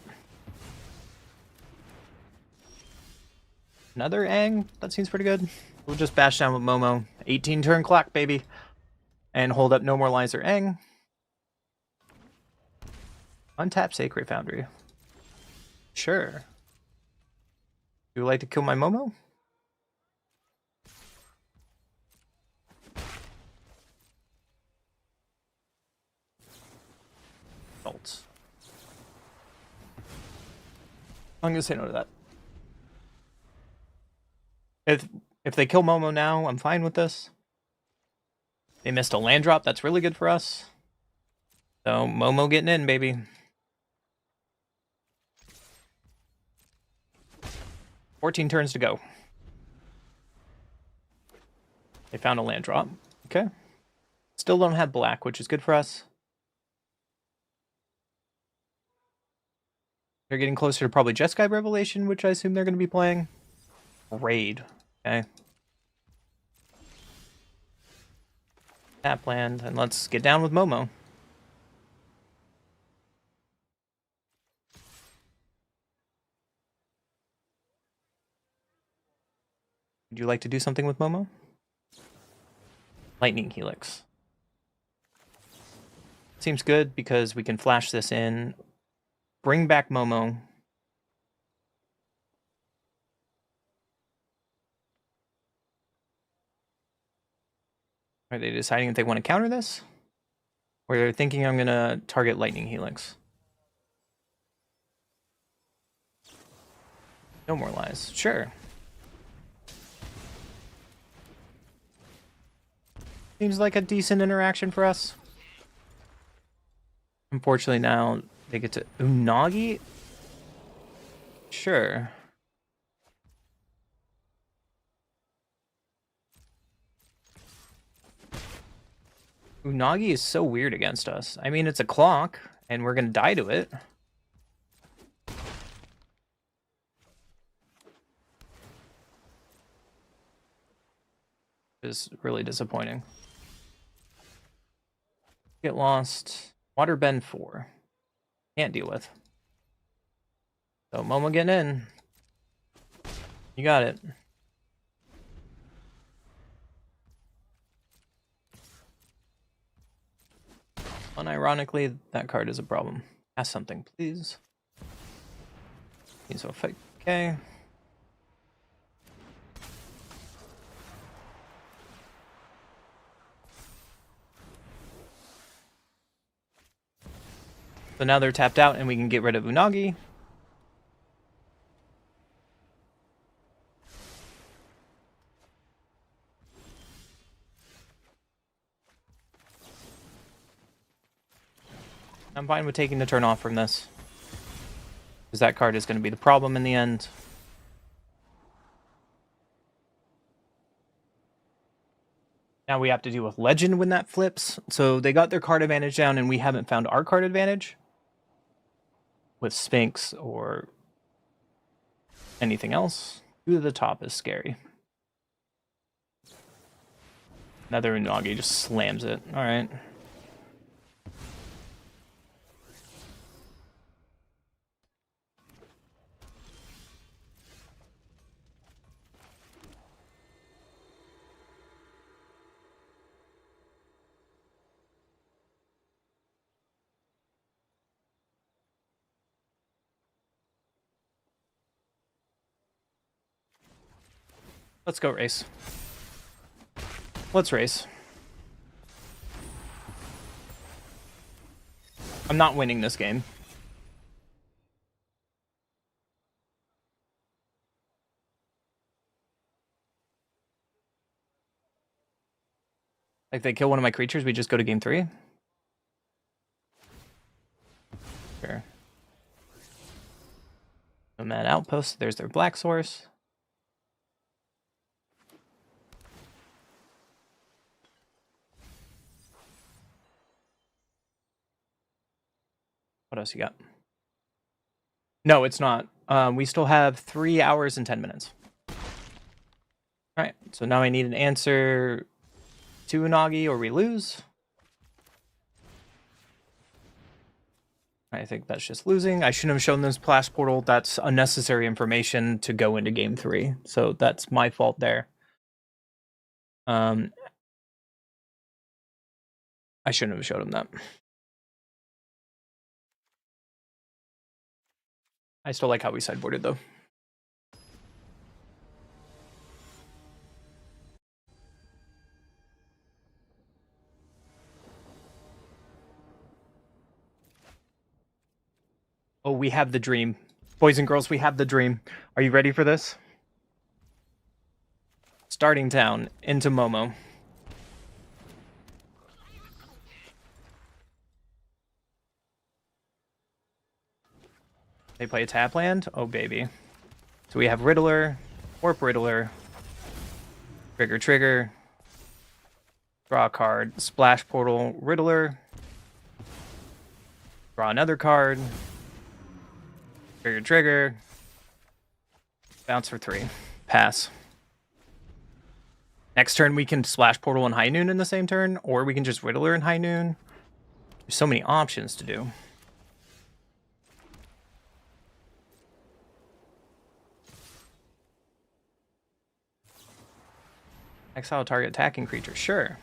Another Aang? That seems pretty good. We'll just bash down with Momo. 18 turn clock, baby. And hold up no more lines or Aang. Untap Sacred Foundry. Sure. You would like to kill my Momo? Bolts. I'm gonna say no to that. If they kill Momo now, I'm fine with this. They missed a land drop, that's really good for us. So Momo getting in, baby. $14 turns to go. They found a land drop. Okay. Still don't have black, which is good for us. They're getting closer to probably Jeskai Revelation, which I assume they're going to be playing. Raid. Okay. Tap land, and let's get down with Momo. Would you like to do something with Momo? Lightning Helix. Seems good because we can flash this in, bring back Momo. Are they deciding if they want to counter this? Or they're thinking I'm going to target Lightning Helix? No more lies. Sure. Seems like a decent interaction for us. Unfortunately, now they get to Unagi? Sure. Unagi is so weird against us. I mean, it's a clock, and we're going to die to it. is really disappointing. Get lost. Waterbend 4. Can't deal with. So Momo getting in. You got it. Unironically, that card is a problem. Ask something, please. He's okay. So now they're tapped out and we can get rid of Unagi. I'm fine with taking the turn off from this, because that card is going to be the problem in the end. Now we have to deal with Legend when that flips. So they got their card advantage down and we haven't found our card advantage with Sphinx or anything else. 2 to the top is scary. Another Unagi just slams it. All right. Let's go race. Let's race. I'm not winning this game. Like, they kill one of my creatures, we just go to game 3? Sure. Nomad Outpost, there's their black source. What else you got? No, it's not. We still have 3 hours and 10 minutes. Alright, so now I need an answer to Unagi or we lose. I think that's just losing. I shouldn't have shown this Splash Portal. That's unnecessary information to go into game 3. So that's my fault there. I shouldn't have showed him that. I still like how we sideboarded though. Oh, we have the dream. Boys and girls, we have the dream. Are you ready for this? Starting town into Momo. They play a tap land? Oh, baby. So we have Riddler, Warp Riddler, Trigger, draw a card, Splash Portal, Riddler, draw another card, Trigger, bounce for 3, pass. Next turn we can Splash Portal and High Noon in the same turn, or we can just Riddler and High Noon. There's so many options to do. Exile target attacking creature, sure.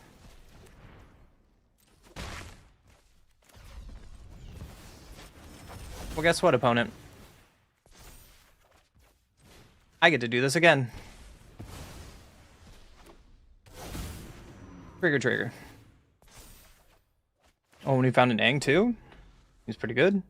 Well, guess what, opponent? I get to do this again. Trigger. Oh, and we found an Aang too? He's pretty good.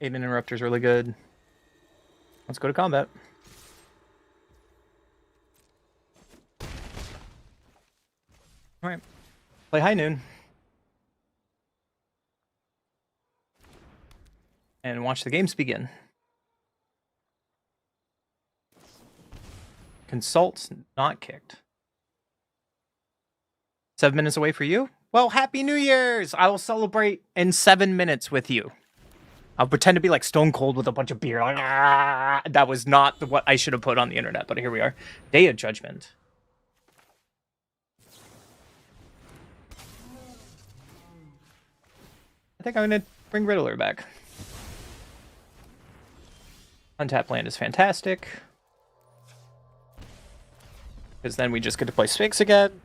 Aiden Interrupter's really good. Let's go to combat. Alright. Play High Noon. And watch the games begin. Consult not kicked. 7 minutes away for you? Well, Happy New Year's! I will celebrate in 7 minutes with you. I'll pretend to be like stone cold with a bunch of beer. Like, ah! That was not what I should have put on the internet, but here we are. Day of Judgment. I think I'm going to bring Riddler back. Untap land is fantastic. Because then we just get to play Sphinx again.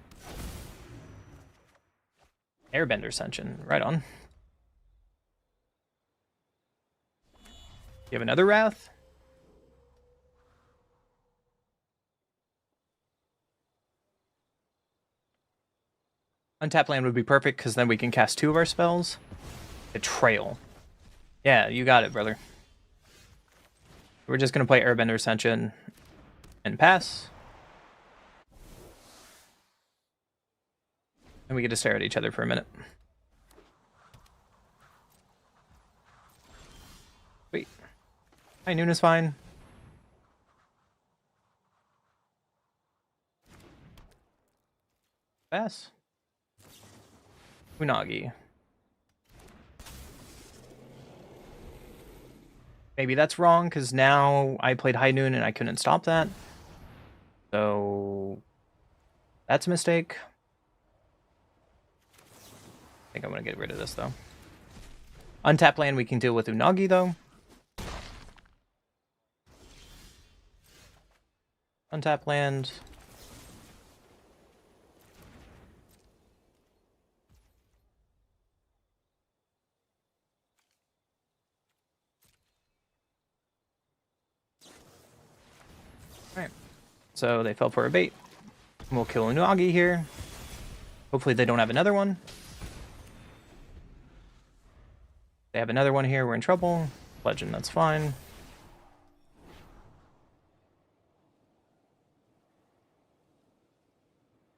Airbender Ascension. Right on. You have another Wrath? Untap land would be perfect because then we can cast 2 of our spells. Betrayal. Yeah, you got it, brother. We're just going to play Airbender Ascension and pass. And we get to stare at each other for a minute. Wait. High Noon is fine. Pass. Unagi. Maybe that's wrong, because now I played High Noon and I couldn't stop that. So that's a mistake. I think I'm going to get rid of this, though. Untap land we can deal with Unagi, though. Untap land. Alright. So they fell for a bait. We'll kill Unagi here. Hopefully they don't have another one. They have another one here, we're in trouble. Legend, that's fine.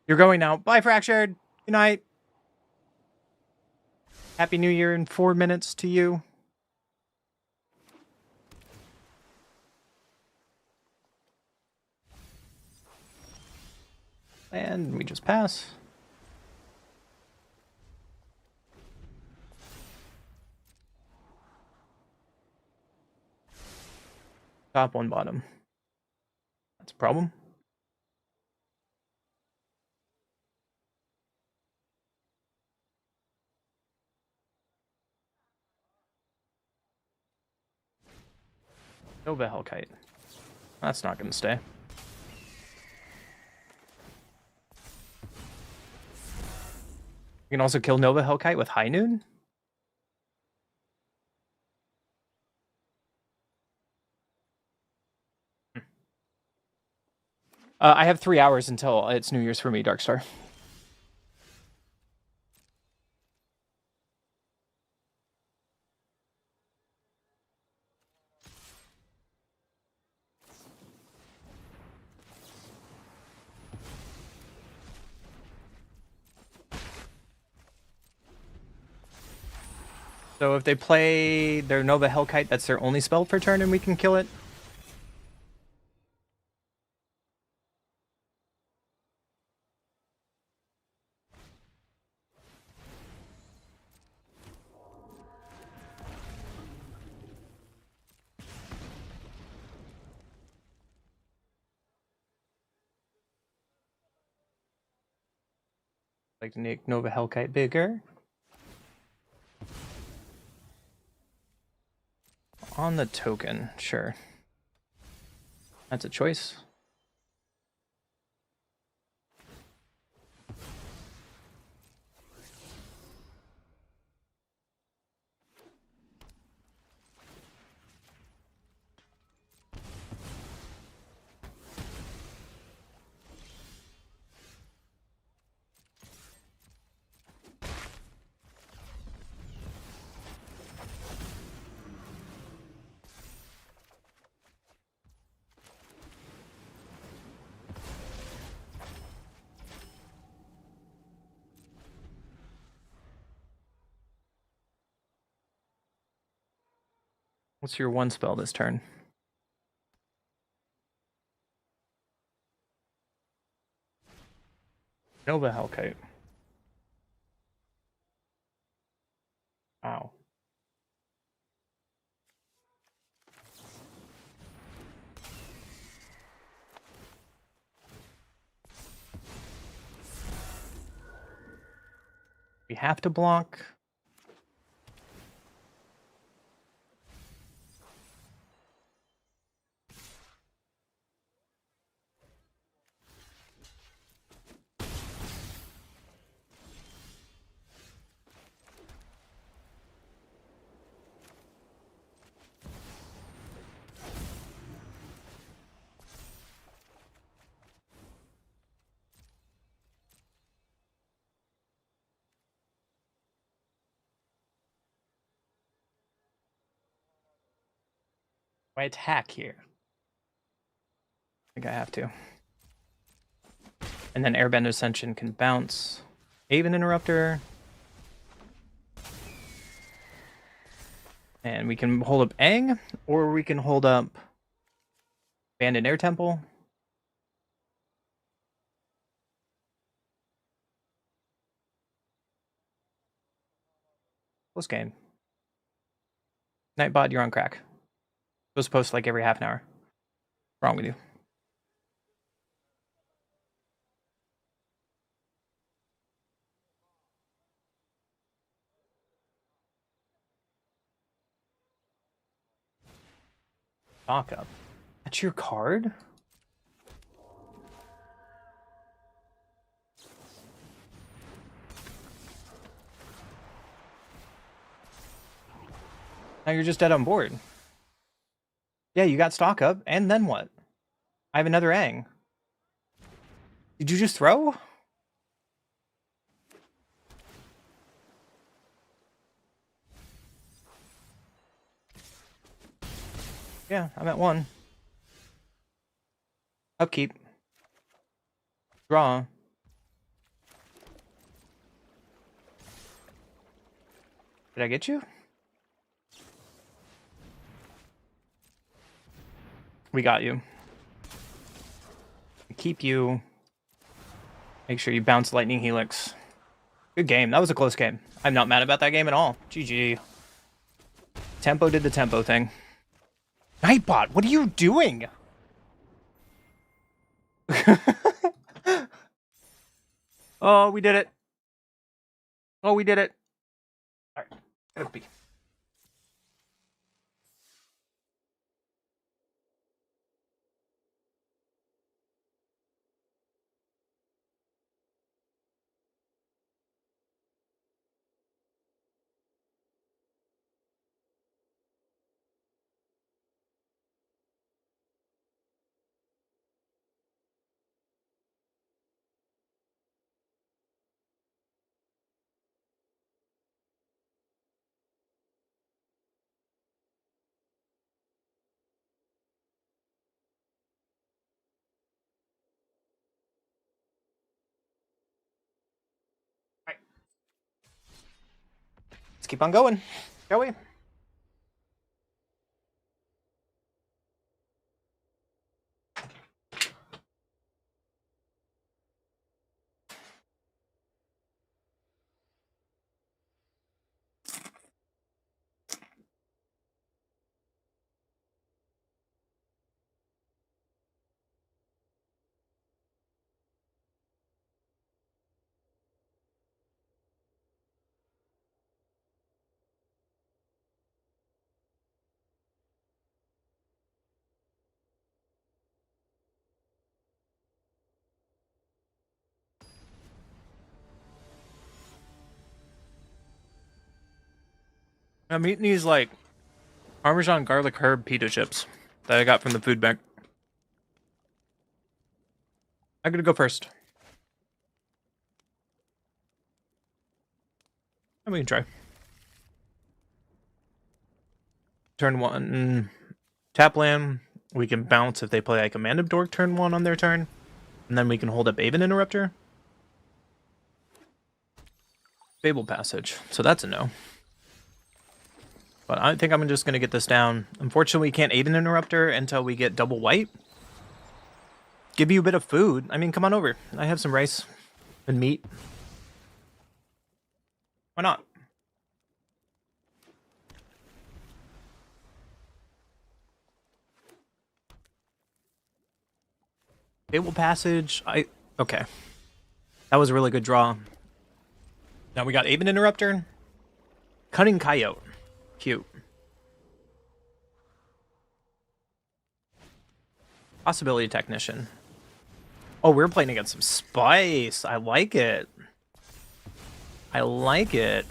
You're going now. Bye, Fractured. Good night. Happy New Year in 4 minutes to you. And we just pass. Top, one bottom. That's a problem. Nova Hellkite. That's not going to stay. You can also kill Nova Hellkite with High Noon. I have 3 hours until it's New Year's for me, Darkstar. So if they play their Nova Hellkite, that's their only spell for turn and we can kill it. Like to make Nova Hellkite bigger. On the token, sure. That's a choice. What's your one spell this turn? Nova Hellkite. Wow. We have to block. I attack here. I think I have to. And then Airbend Ascension can bounce. Haven Interrupter. And we can hold up Aang, or we can hold up Abandoned Air Temple. Close game. Nightbot, you're on crack. Supposed to post like every half an hour. What's wrong with you? Stock up. That's your card? Now you're just dead on board. Yeah, you got stock up, and then what? I have another Aang. Did you just throw? Yeah, I'm at 1. Upkeep. Draw. Did I get you? We got you. Keep you. Make sure you bounce Lightning Helix. Good game. That was a close game. I'm not mad about that game at all. GG. Tempo did the tempo thing. Nightbot, what are you doing? Oh, we did it. Oh, we did it. All right. Gotta be. Let's keep on going, shall we? I'm eating these like Parmesan garlic herb pita chips that I got from the food bank. I'm gonna go first. And we can try. Turn 1. Tap land. We can bounce if they play like a Command of Dork turn 1 on their turn. And then we can hold up Aven Interrupter. Fable Passage. So that's a no. But I think I'm just going to get this down. Unfortunately, we can't Aven Interrupter until we get double white. Give you a bit of food. I mean, come on over. I have some rice and meat. Why not? Fable Passage. Okay. That was a really good draw. Now we got Aven Interrupter. Cunning Coyote. Cute. Possibility Technician. Oh, we're playing against some spice. I like it. I like it.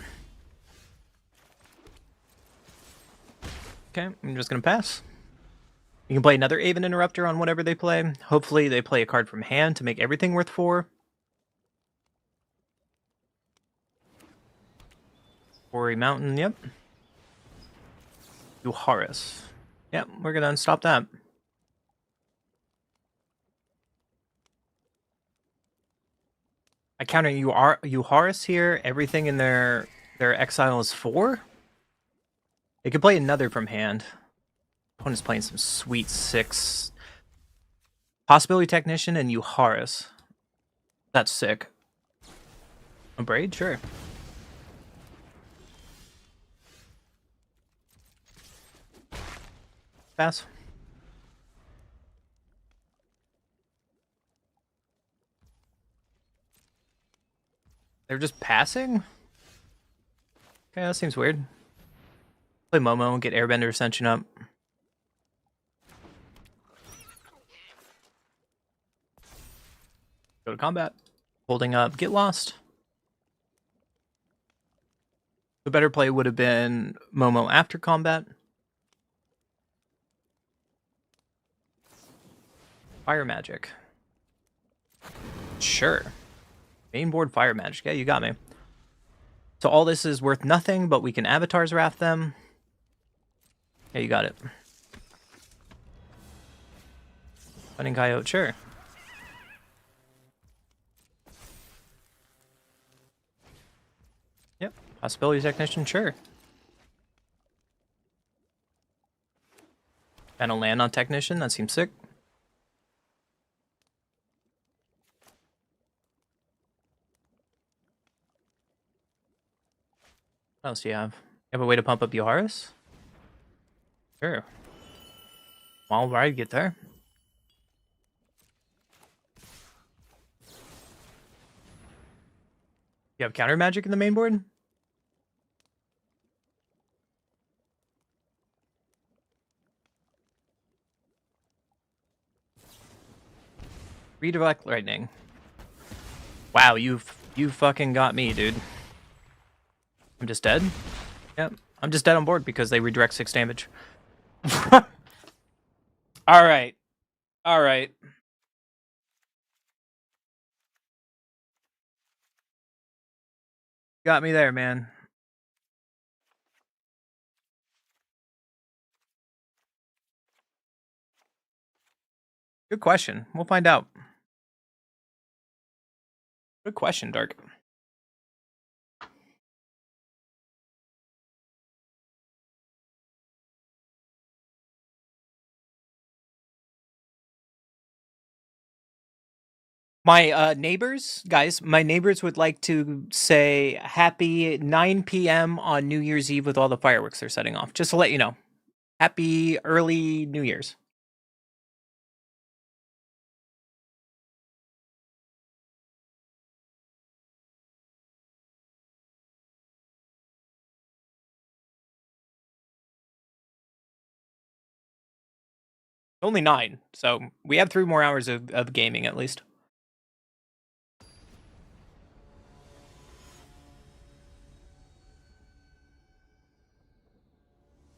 Okay, I'm just gonna pass. You can play another Aven Interrupter on whatever they play. Hopefully they play a card from hand to make everything worth 4. Quarry Mountain, yep. Euharis. Yep, we're gonna unstop that. I counter Euharis here. Everything in their exile is 4. They could play another from hand. Opponent's playing some sweet 6. Possibility Technician and Euharis. That's sick. A Braid? Sure. Pass. They're just passing? Okay, that seems weird. Play Momo, get Airbender Ascension up. Go to combat. Holding up, get lost. The better play would have been Momo after combat. Fire Magic. Sure. Main board Fire Magic. Yeah, you got me. So all this is worth nothing, but we can Avatar's Wrath them. Yeah, you got it. Cunning Coyote, sure. Yep. Possibility Technician, sure. And a land on Technician, that seems sick. What else do you have? You have a way to pump up Euharis? Sure. All right, get there. You have counter magic in the main board? Redirect Lightning. Wow, you fucking got me, dude. I'm just dead? Yep. I'm just dead on board because they redirect 6 damage. Alright. Alright. Got me there, man. Good question. We'll find out. Good question, Dark. My neighbors, guys, my neighbors would like to say happy 9 p.m. on New Year's Eve with all the fireworks they're setting off. Just to let you know. Happy early New Year's. Only 9, so we have 3 more hours of gaming at least.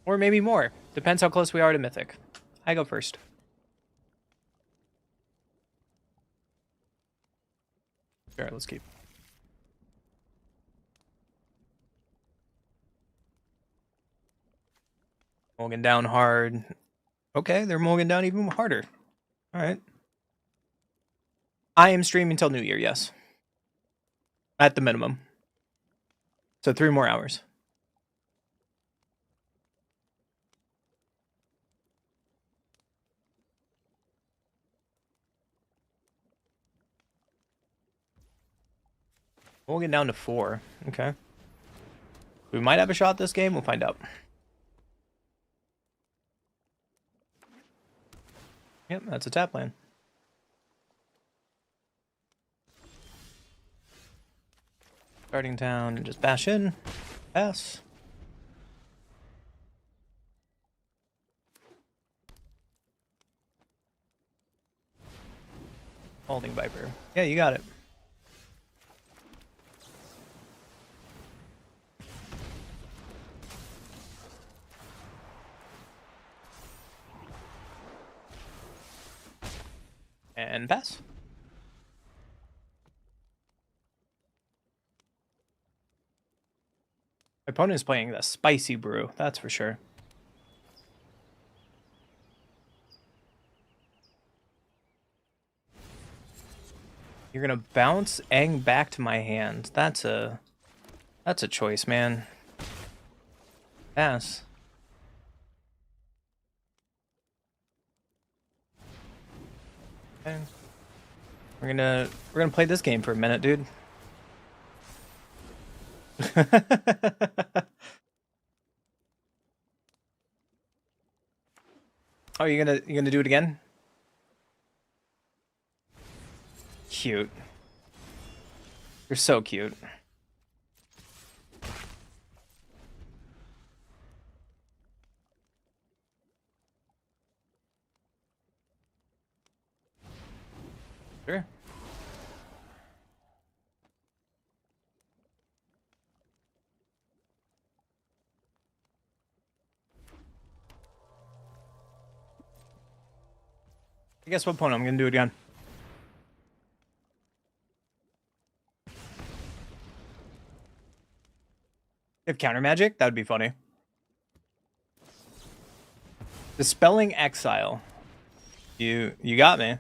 Or maybe more. Depends how close we are to Mythic. I go first. Sure, let's keep. Mulligan down hard. Okay, they're mulligan down even harder. Alright. I am streaming till New Year, yes. At the minimum. So 3 more hours. Mulligan down to 4. Okay. We might have a shot this game. We'll find out. Yep, that's a tap land. Starting town and just bash in. Pass. Holding Viper. Yeah, you got it. And pass. My opponent is playing the spicy brew, that's for sure. You're gonna bounce Aang back to my hand. That's a choice, man. Pass. Okay. We're gonna play this game for a minute, dude. Oh, you're gonna do it again? Cute. You're so cute. Sure. I guess what point I'm gonna do it again. If counter magic, that would be funny. Dispelling Exile. You got me.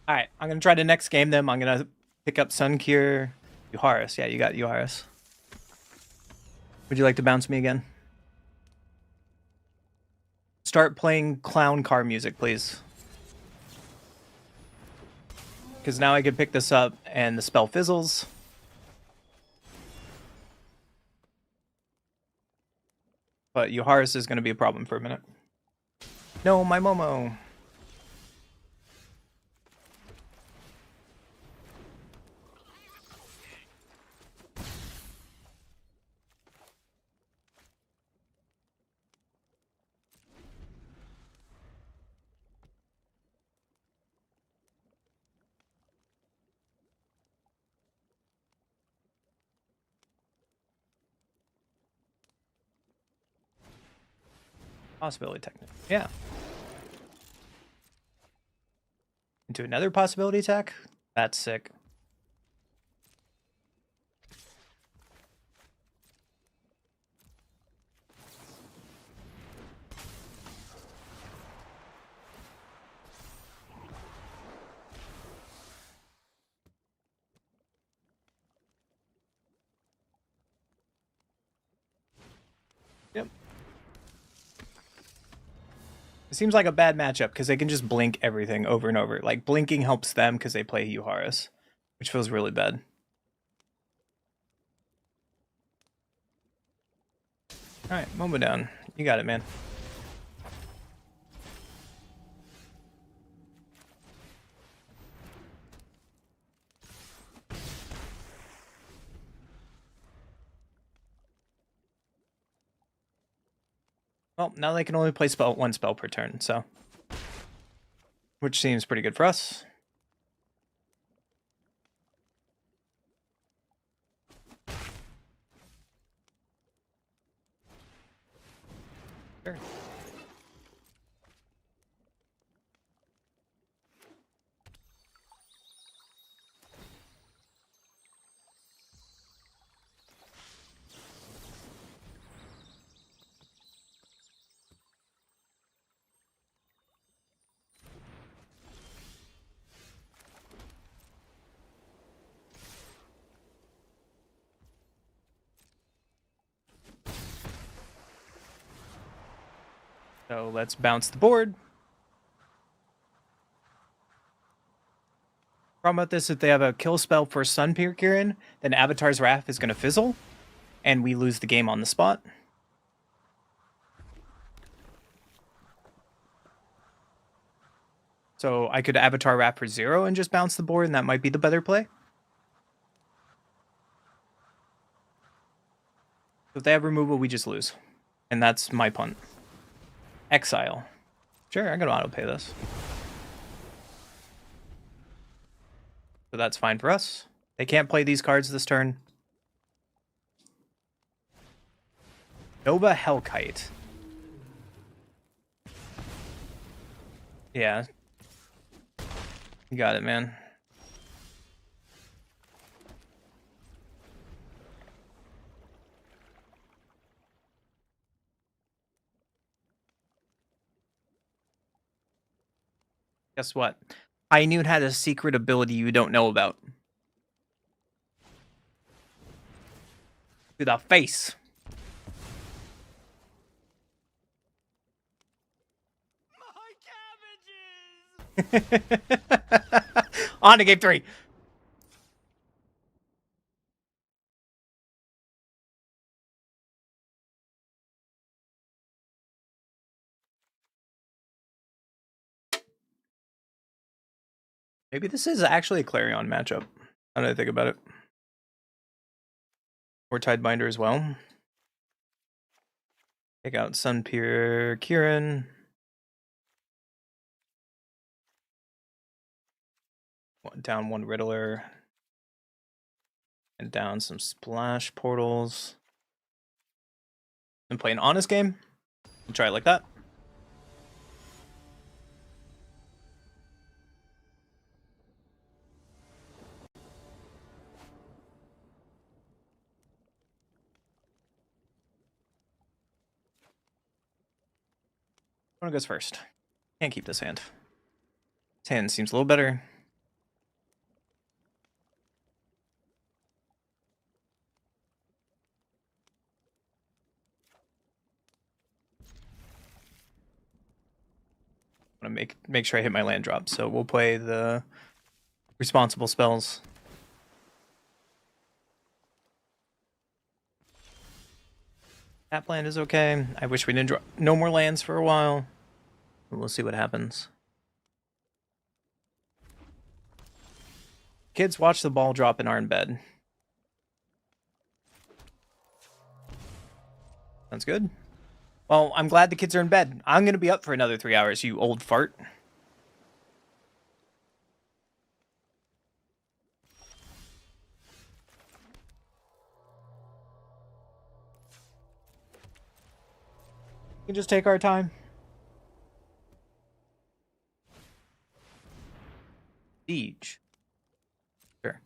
Alright, I'm gonna try to next game them. I'm gonna pick up Sunkir. Yuharis. Yeah, you got Yuharis. Would you like to bounce me again? Start playing clown car music, please. Because now I can pick this up and the spell fizzles. But Yuharis is going to be a problem for a minute. No, my Momo. Possibility technique. Yeah. Into another possibility attack? That's sick. Yep. It seems like a bad matchup because they can just blink everything over and over. Like, blinking helps them because they play Yuharis, which feels really bad. Alright, Momo down. You got it, man. Well, now they can only play one spell per turn, so. Which seems pretty good for us. Sure. So let's bounce the board. Problem about this, if they have a kill spell for Sun Kieran, then Avatar's Wrath is going to fizzle, and we lose the game on the spot. So I could Avatar Wrath for 0 and just bounce the board, and that might be the better play. If they have removal, we just lose. And that's my punt. Exile. Sure, I'm going to auto-pay this. So that's fine for us. They can't play these cards this turn. Nova Hellkite. Yeah. You got it, man. Guess what? I knew it had a secret ability you don't know about. To the face. My cabbages! On to game 3. Maybe this is actually a Clarion matchup. How do I think about it? Or Tidebinder as well. Take out Sunpear Kieran. Down 1 Riddler. And down some Splash Portals. And play an honest game. We'll try it like that. One goes first. Can't keep this hand. This hand seems a little better. I want to make sure I hit my land drop, so we'll play the responsible spells. Tap land is okay. I wish we didn't draw no more lands for a while. We'll see what happens. Kids, watch the ball drop and are in bed. Sounds good. Well, I'm glad the kids are in bed. I'm going to be up for another 3 hours, you old fart. We can just take our time. Siege. Sure.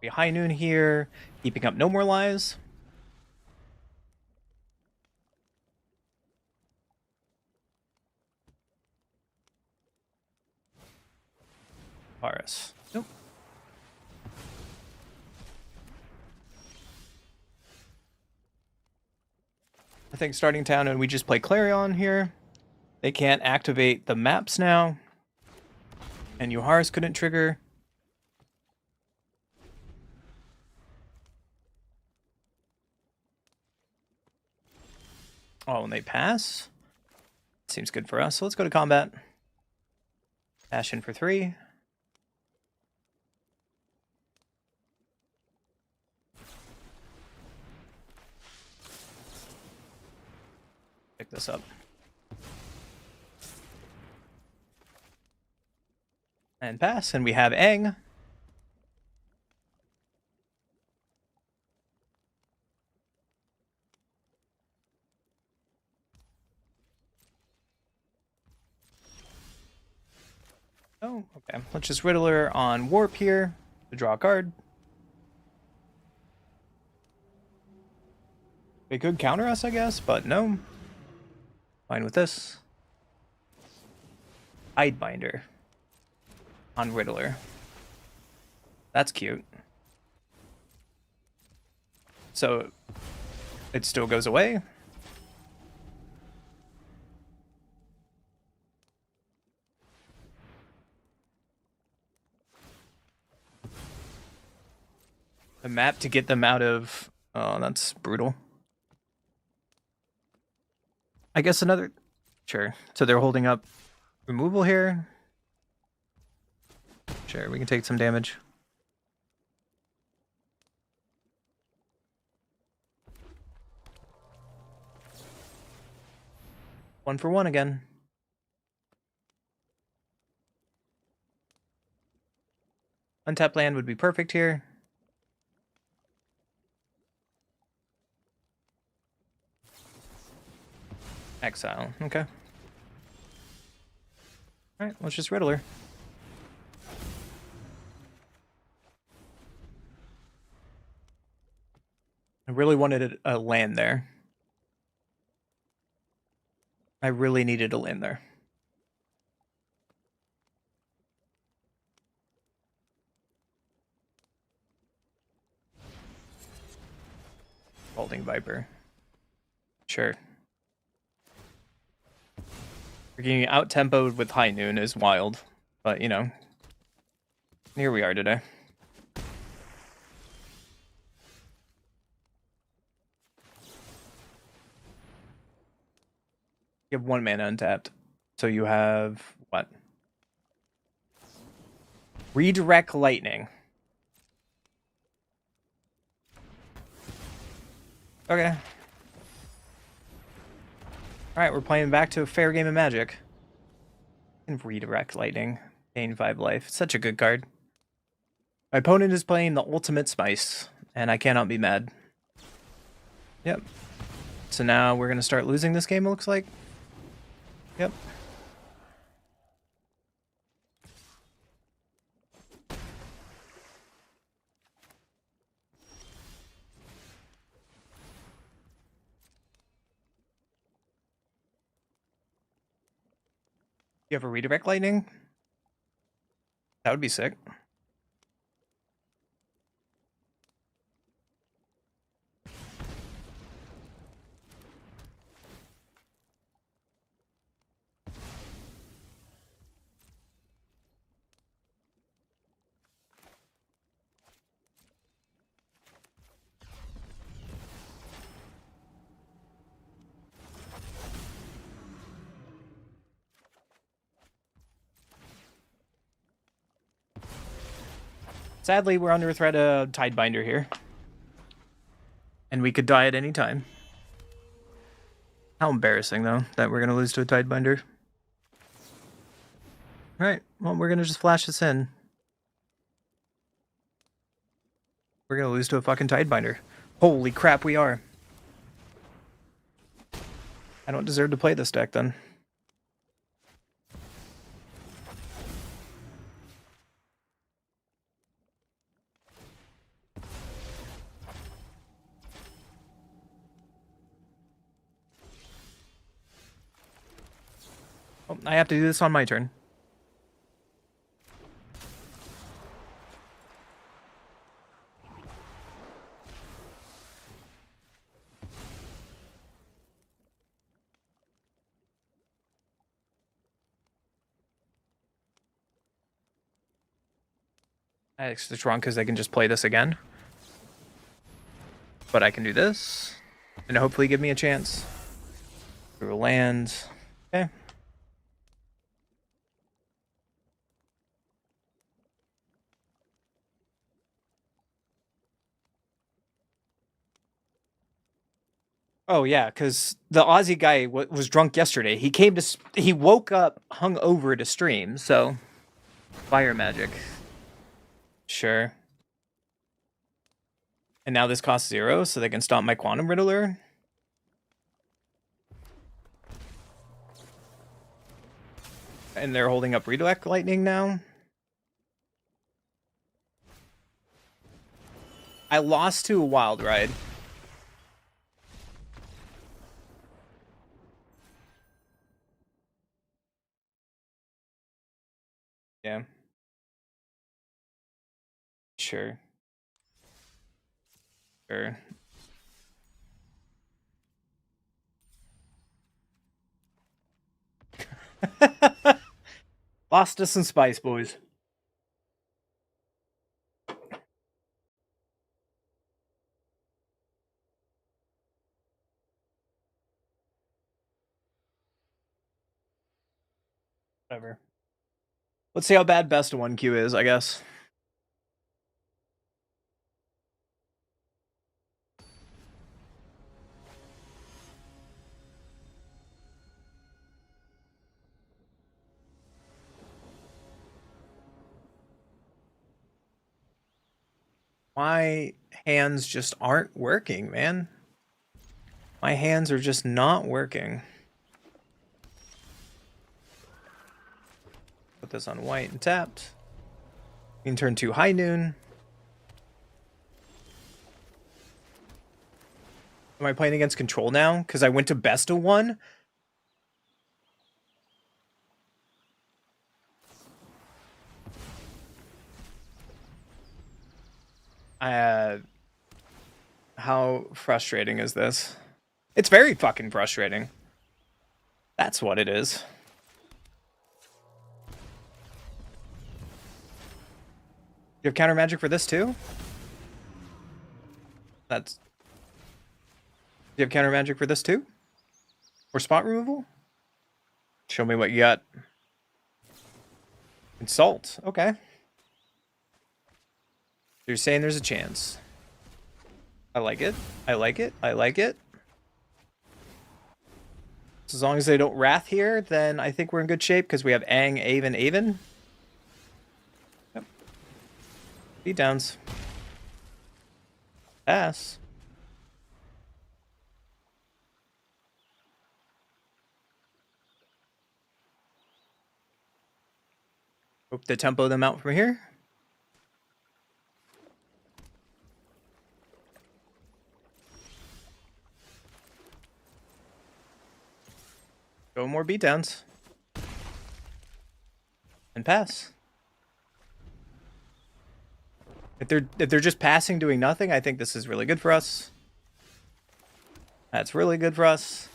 Be high noon here, keeping up no more lies. Paris. Nope. I think starting town and we just play Clarion here. They can't activate the maps now. And Yuharis couldn't trigger. Oh, and they pass? Seems good for us. So let's go to combat. Dash in for 3. Pick this up. And pass, and we have Aang. Oh, okay. Let's just Riddler on Warp here to draw a card. They could counter us, I guess, but no. Fine with this. Tidebinder on Riddler. That's cute. so it still goes away. The map to get them out of... Oh, that's brutal. I guess another... Sure. So they're holding up removal here. Sure, we can take some damage. One for one again. Untapped land would be perfect here. Exile, okay. Alright, let's just riddle her. I really wanted a land there. I really needed a land there. Balding Viper. Sure. Getting out-tempoed with High Noon is wild. But, you know. Here we are today. You have 1 mana untapped. So you have... what? Redirect Lightning. Okay. Alright, we're playing back to a fair game of Magic. And Redirect Lightning. Gain 5 life. Such a good card. My opponent is playing the ultimate spice, and I cannot be mad. Yep. So now we're going to start losing this game, it looks like. Yep. You have a Redirect Lightning? That would be sick. Sadly, we're under threat of Tidebinder here. And we could die at any time. How embarrassing, though, that we're going to lose to a Tidebinder. Alright, well, we're going to just flash this in. We're going to lose to a fucking Tidebinder. Holy crap, we are. I don't deserve to play this deck, then. Oh, I have to do this on my turn. It's just wrong because I can just play this again. But I can do this. And hopefully give me a chance. Through a land. Okay. Oh yeah, because the Aussie guy was drunk yesterday. He came to... he woke up hung over to stream, so... Fire magic. Sure. And now this costs 0, so they can stop my Quantum Riddler. And they're holding up Redirect Lightning now. I lost to a Wild Ride. Yeah. Sure. Sure. Lost us some spice, boys. Whatever. Let's see how bad best of 1Q is, I guess. My hands just aren't working, man. My hands are just not working. Put this on white and tapped. We can turn 2 high noon. Am I playing against control now? Because I went to best of 1? How frustrating is this? It's very fucking frustrating. That's what it is. You have counter magic for this too? That's... Do you have counter magic for this too? Or spot removal? Show me what you got. Insult. Okay. You're saying there's a chance. I like it. I like it. I like it. So as long as they don't Wrath here, then I think we're in good shape because we have Aang, Aven, Aven. Yep. Beat downs. Pass. Hope to tempo them out from here. Go more beatdowns. And pass. If they're just passing, doing nothing, I think this is really good for us. That's really good for us.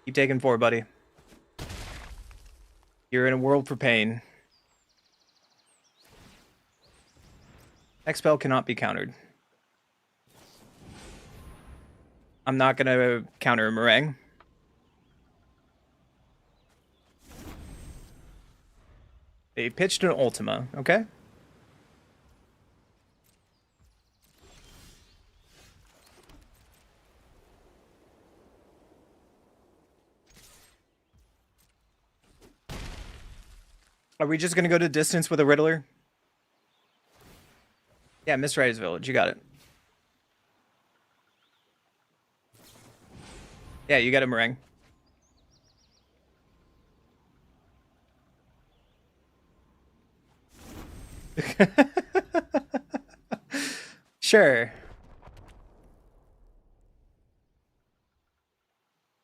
Keep taking 4, buddy. You're in a world for pain. X spell cannot be countered. I'm not gonna counter a meringue. They pitched an Ultima, okay? Are we just gonna go to distance with a Riddler? Yeah, Mistwriter's Village, you got it. Yeah, you got a meringue. Sure.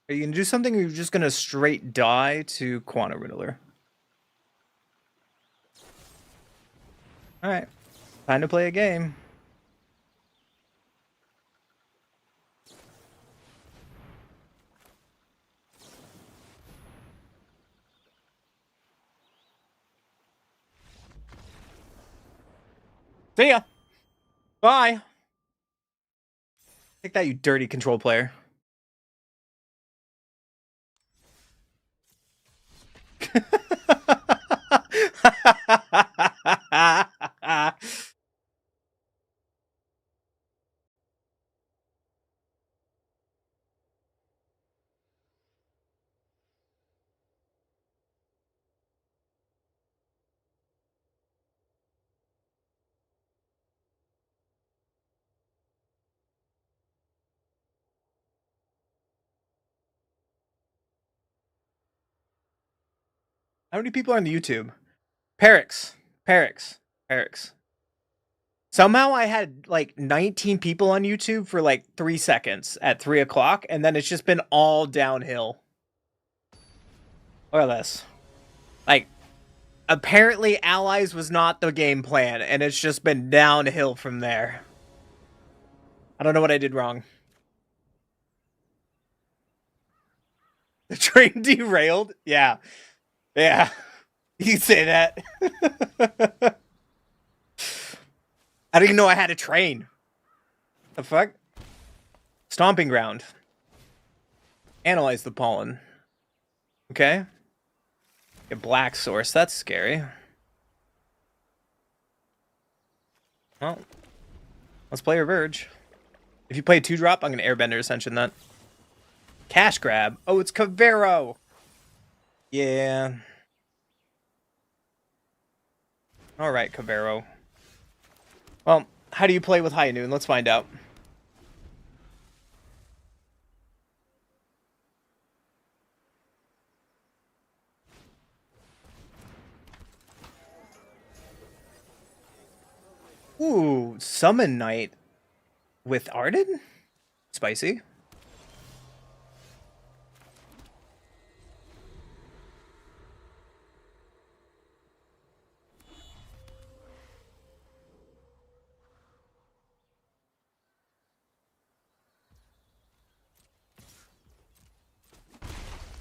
Are you gonna do something or are you just gonna straight die to Quantum Riddler? Alright. Time to play a game. See ya! Bye! Take that, you dirty control player. How many people are on the YouTube? Perix. Somehow I had like 19 people on YouTube for like 3 seconds at 3 o'clock, and then it's just been all downhill. Or less. Like, apparently Allies was not the game plan, and it's just been downhill from there. I don't know what I did wrong. The train derailed? Yeah. Yeah. You say that. I didn't even know I had a train. The fuck? Stomping ground. Analyze the pollen. Okay. A black source. That's scary. Well, let's play our Verge. If you play 2-drop, I'm going to Airbender Ascension that. Cash grab. Oh, it's Cavero. Yeah. Alright, Cavero. Well, how do you play with High Noon? Let's find out. Ooh, Summon Knight with Arden? Spicy.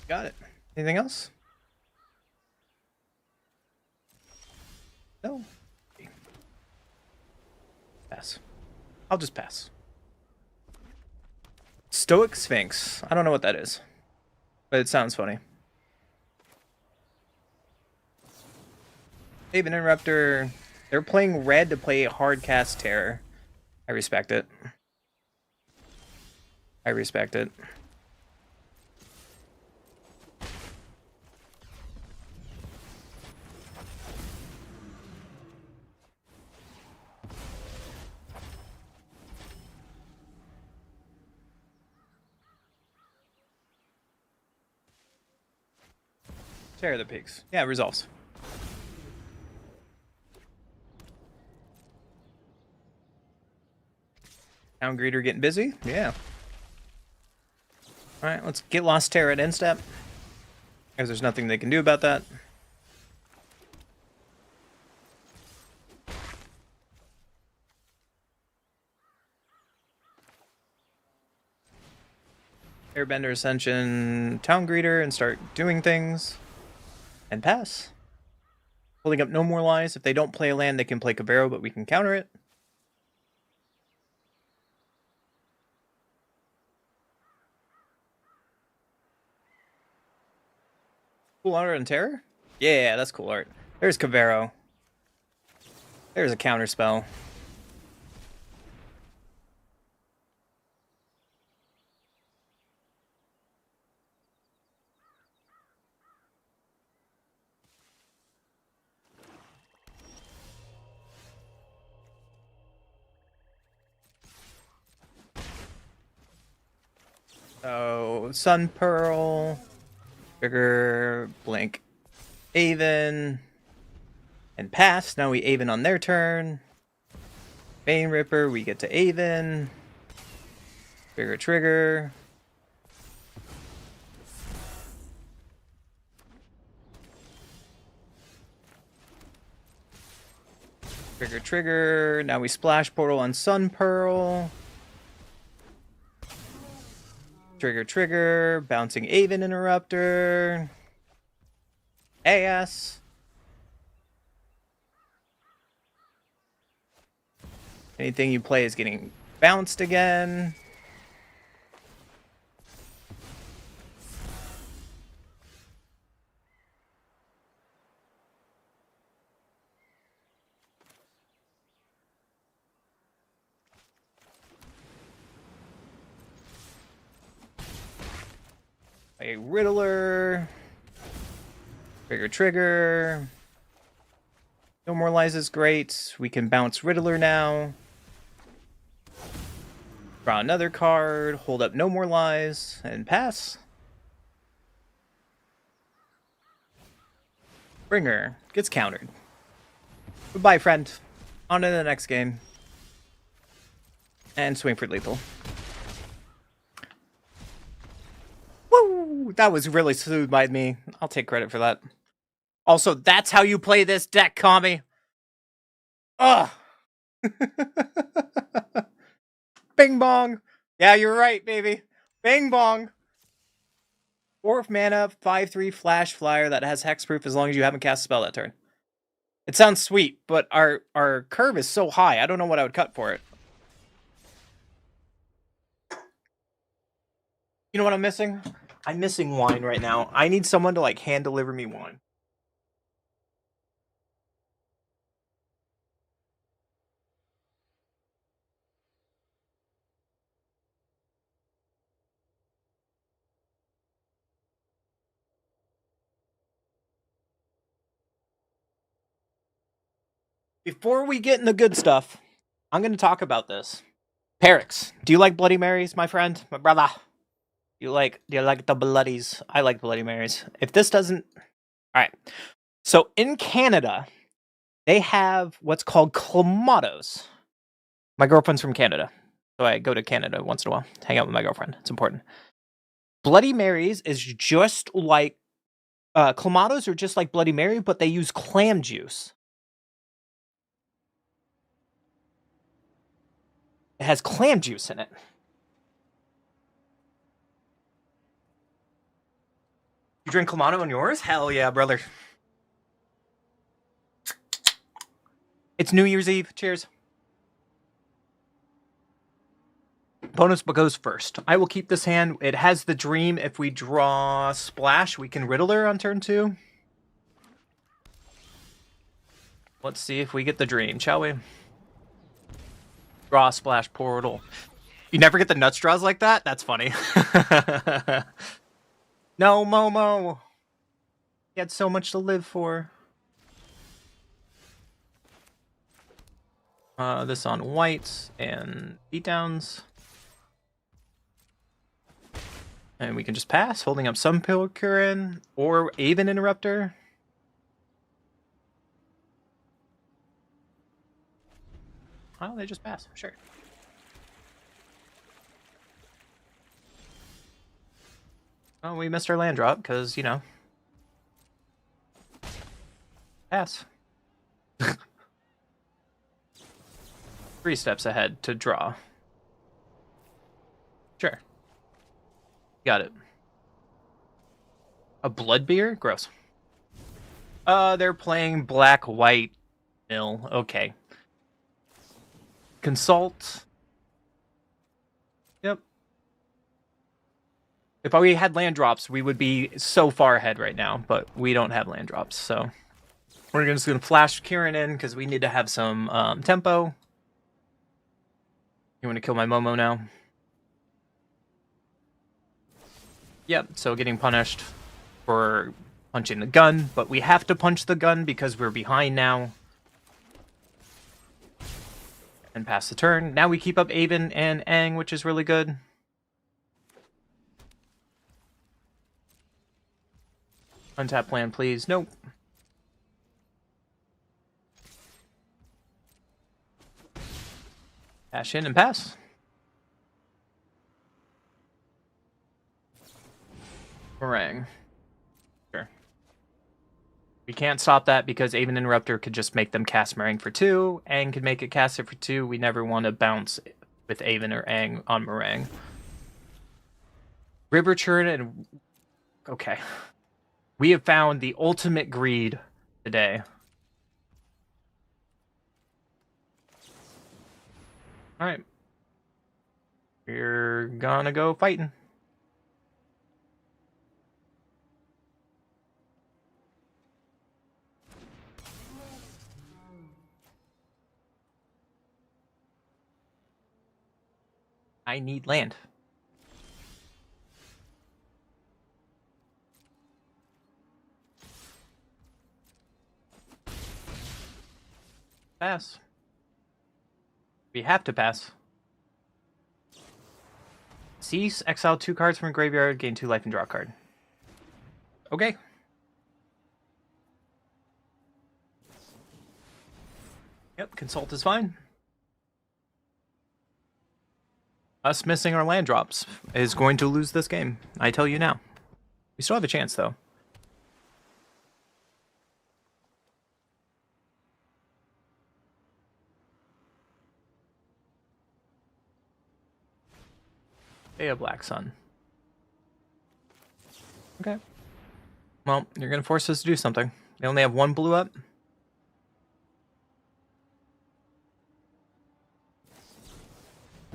Got it. Anything else? No. Pass. I'll just pass. Stoic Sphinx. I don't know what that is, but it sounds funny. Haven Interrupter. They're playing red to play Hardcast Terror. I respect it. I respect it. Terror the pigs. Yeah, it resolves. Town Greeter getting busy? Yeah. Alright, let's get Lost Terror at end step. Because there's nothing they can do about that. Airbender Ascension, Town Greeter, and start doing things. And pass. Holding up no more lies. If they don't play a land, they can play Cavero, but we can counter it. Cool art on Terror? Yeah, that's cool art. There's Cavero. There's a counter spell. So, Sun Pearl, Trigger, Blink, Aven, and pass. Now we Aven on their turn. Bane Ripper, we get to Aven. Trigger. Trigger. Now we Splash Portal on Sun Pearl. Trigger. Bouncing Aven Interrupter. AS. Anything you play is getting bounced again. A Riddler. Trigger. No more lies is great. We can bounce Riddler now. Draw another card. Hold up no more lies. And pass. Bringer gets countered. Goodbye, friend. On to the next game. And swing for lethal. Woo! That was really smooth by me. I'll take credit for that. Also, that's how you play this deck, Kami. Ugh. Bing bong. Yeah, you're right, baby. Bing bong. 4 mana, 5/3 flash flyer that has hexproof as long as you haven't cast a spell that turn. It sounds sweet, but our curve is so high, I don't know what I would cut for it. You know what I'm missing? I'm missing wine right now. I need someone to like hand deliver me wine. Before we get in the good stuff, I'm going to talk about this. Perix, do you like Bloody Marys, my friend, my brother? Do you like the bloodies? I like Bloody Marys. If this doesn't, all right. So in Canada, they have what's called clamatos. My girlfriend's from Canada, so I go to Canada once in a while, hang out with my girlfriend. It's important. Bloody Marys is just like clamatos are just like Bloody Mary, but they use clam juice. It has clam juice in it. You drink Clamato on yours? Hell yeah, brother. It's New Year's Eve. Cheers. Bonus goes first. I will keep this hand. It has the dream. If we draw Splash, we can Riddler on turn 2. Let's see if we get the dream, shall we? Draw Splash Portal. You never get the nuts draws like that? That's funny. No, Momo. He had so much to live for. This on white and beatdowns. And we can just pass, holding up some Pilkurin or Aven Interrupter. Oh, they just pass. Sure. Oh, we missed our land drop because, you know. Pass. 3 steps ahead to draw. Sure. Got it. A blood beer? Gross. They're playing black-white mill. Okay. Consult. Yep. If we had land drops, we would be so far ahead right now, but we don't have land drops, so we're just going to flash Kieran in because we need to have some tempo. You want to kill my Momo now? Yep, so getting punished for punching the gun, but we have to punch the gun because we're behind now. And pass the turn. Now we keep up Aven and Aang, which is really good. Untap land, please. Nope. Dash in and pass. Meringue. Sure. We can't stop that because Aven Interrupter could just make them cast Meringue for 2. Aang could make it cast it for 2. We never want to bounce with Aven or Aang on Meringue. River Churn and... Okay. We have found the ultimate greed today. Alright. We're gonna go fighting. I need land. Pass. We have to pass. Cease, exile 2 cards from graveyard, gain 2 life and draw a card. Okay. Yep, consult is fine. Us missing our land drops is going to lose this game. I tell you now. We still have a chance, though. Hey, a Black Sun. Okay. Well, you're gonna force us to do something. They only have one blue up.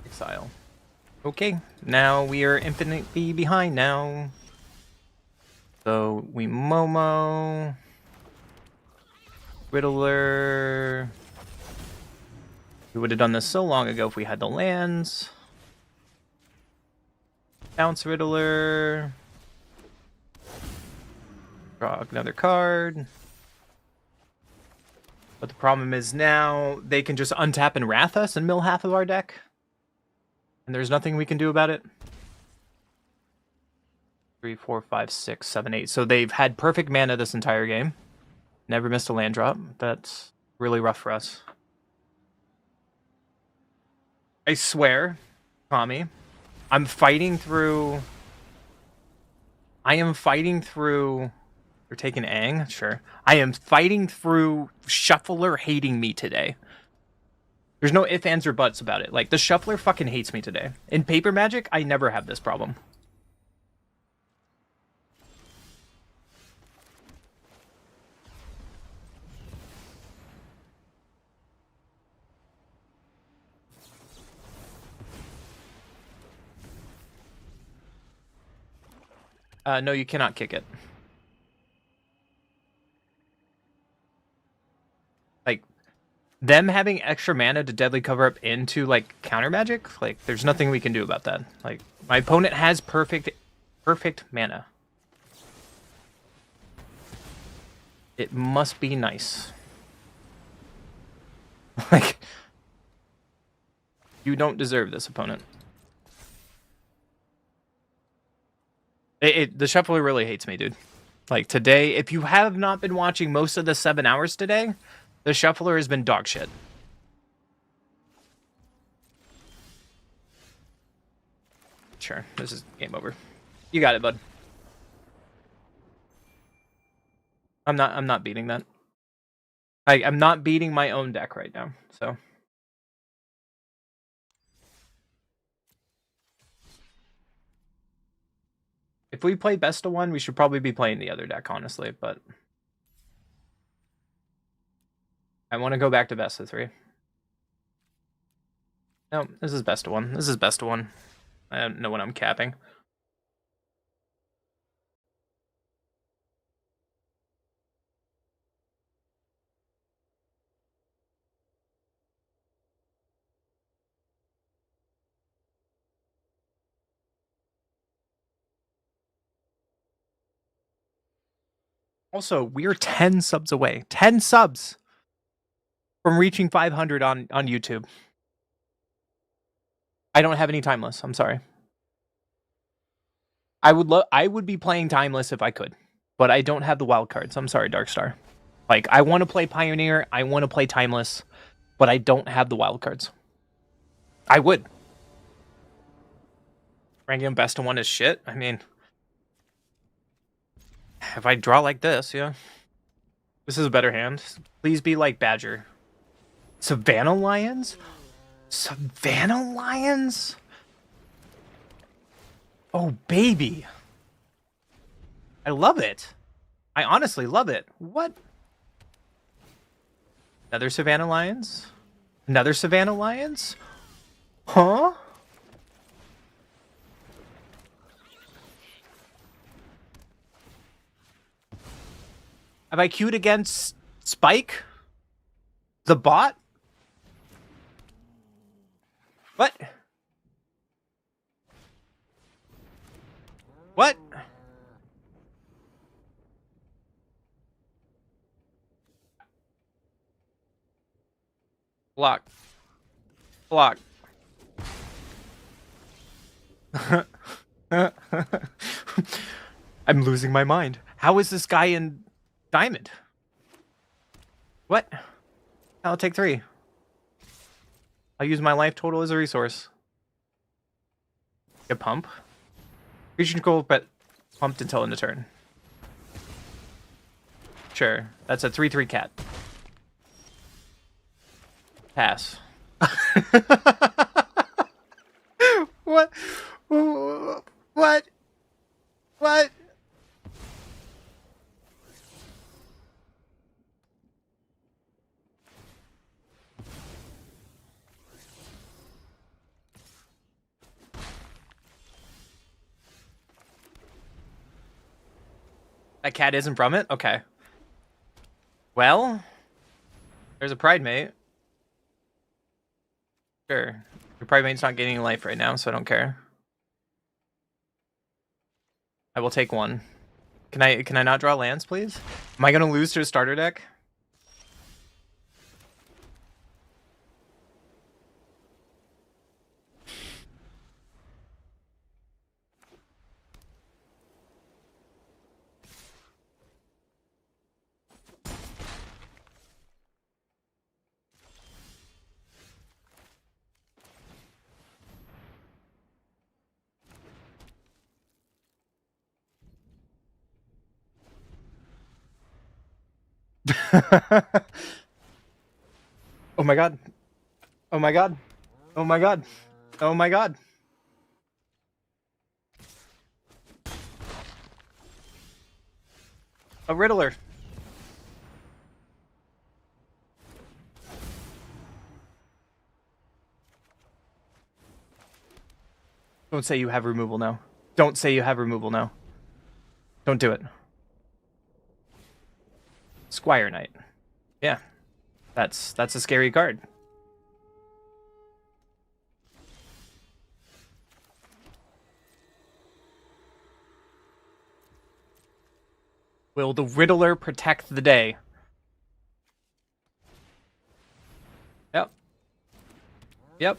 Exile. Okay, now we are infinitely behind now. So we Momo. Riddler. We would have done this so long ago if we had the lands. Bounce Riddler. Draw another card. But the problem is now they can just untap and wrath us and mill half of our deck. And there's nothing we can do about it. 3, 4, 5, 6, 7, 8. So they've had perfect mana this entire game. Never missed a land drop. That's really rough for us. I swear, Tommy, I'm fighting through... I am fighting through... We're taking Aang? Sure. I am fighting through Shuffler hating me today. There's no ifs, ands, or buts about it. Like, the Shuffler fucking hates me today. In Paper Magic, I never have this problem. No, you cannot kick it. Like, them having extra mana to deadly cover up into, like, counter magic, like, there's nothing we can do about that. Like, my opponent has perfect mana. It must be nice. Like, you don't deserve this, opponent. The Shuffler really hates me, dude. Like, today, if you have not been watching most of the 7 hours today, the Shuffler has been dog shit. Sure, this is game over. You got it, bud. I'm not beating that. I'm not beating my own deck right now, so. If we play best of one, we should probably be playing the other deck, honestly, but I want to go back to best of 3. No, this is best of 1. This is best of 1. I don't know what I'm capping. Also, we're 10 subs away. 10 subs from reaching 500 on YouTube. I don't have any Timeless. I'm sorry. I would be playing Timeless if I could, but I don't have the wild cards. I'm sorry, Darkstar. Like, I want to play Pioneer, I want to play Timeless, but I don't have the wild cards. I would. Ranking best of 1 is shit. I mean, if I draw like this, yeah. This is a better hand. Please be like Badger. Savannah Lions? Savannah Lions? Oh, baby. I love it. I honestly love it. What? Another Savannah Lions? Another Savannah Lions? Huh? Have I queued against Spike? The bot? What? What? Block. Block. I'm losing my mind. How is this guy in Diamond? What? I'll take 3. I'll use my life total as a resource. Get pump. Creature control, but pumped until end of turn. Sure. That's a 3/3 cat. Pass. What? What? What? That cat isn't from it? Okay. Well, there's a pride mate. Sure. Your pride mate's not gaining life right now, so I don't care. I will take one. Can I not draw lands, please? Am I gonna lose to a starter deck? Oh my god. Oh my god. Oh my god. Oh my god. A Riddler. Don't say you have removal now. Don't say you have removal now. Don't do it. Squire Knight. Yeah. That's a scary card. Will the Riddler protect the day? Yep. Yep.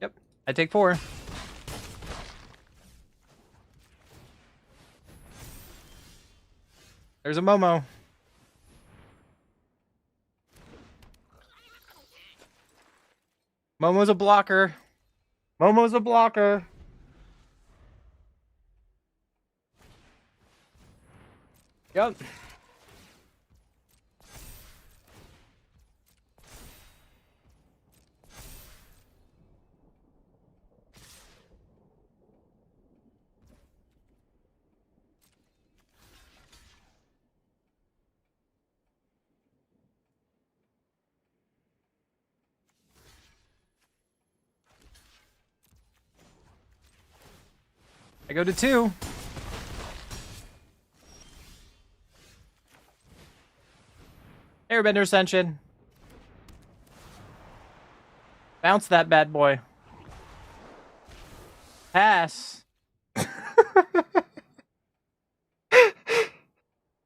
Yep. I take 4. There's a Momo. Momo's a blocker. Momo's a blocker. Yep. I go to 2. Airbender Ascension. Bounce that bad boy. Pass.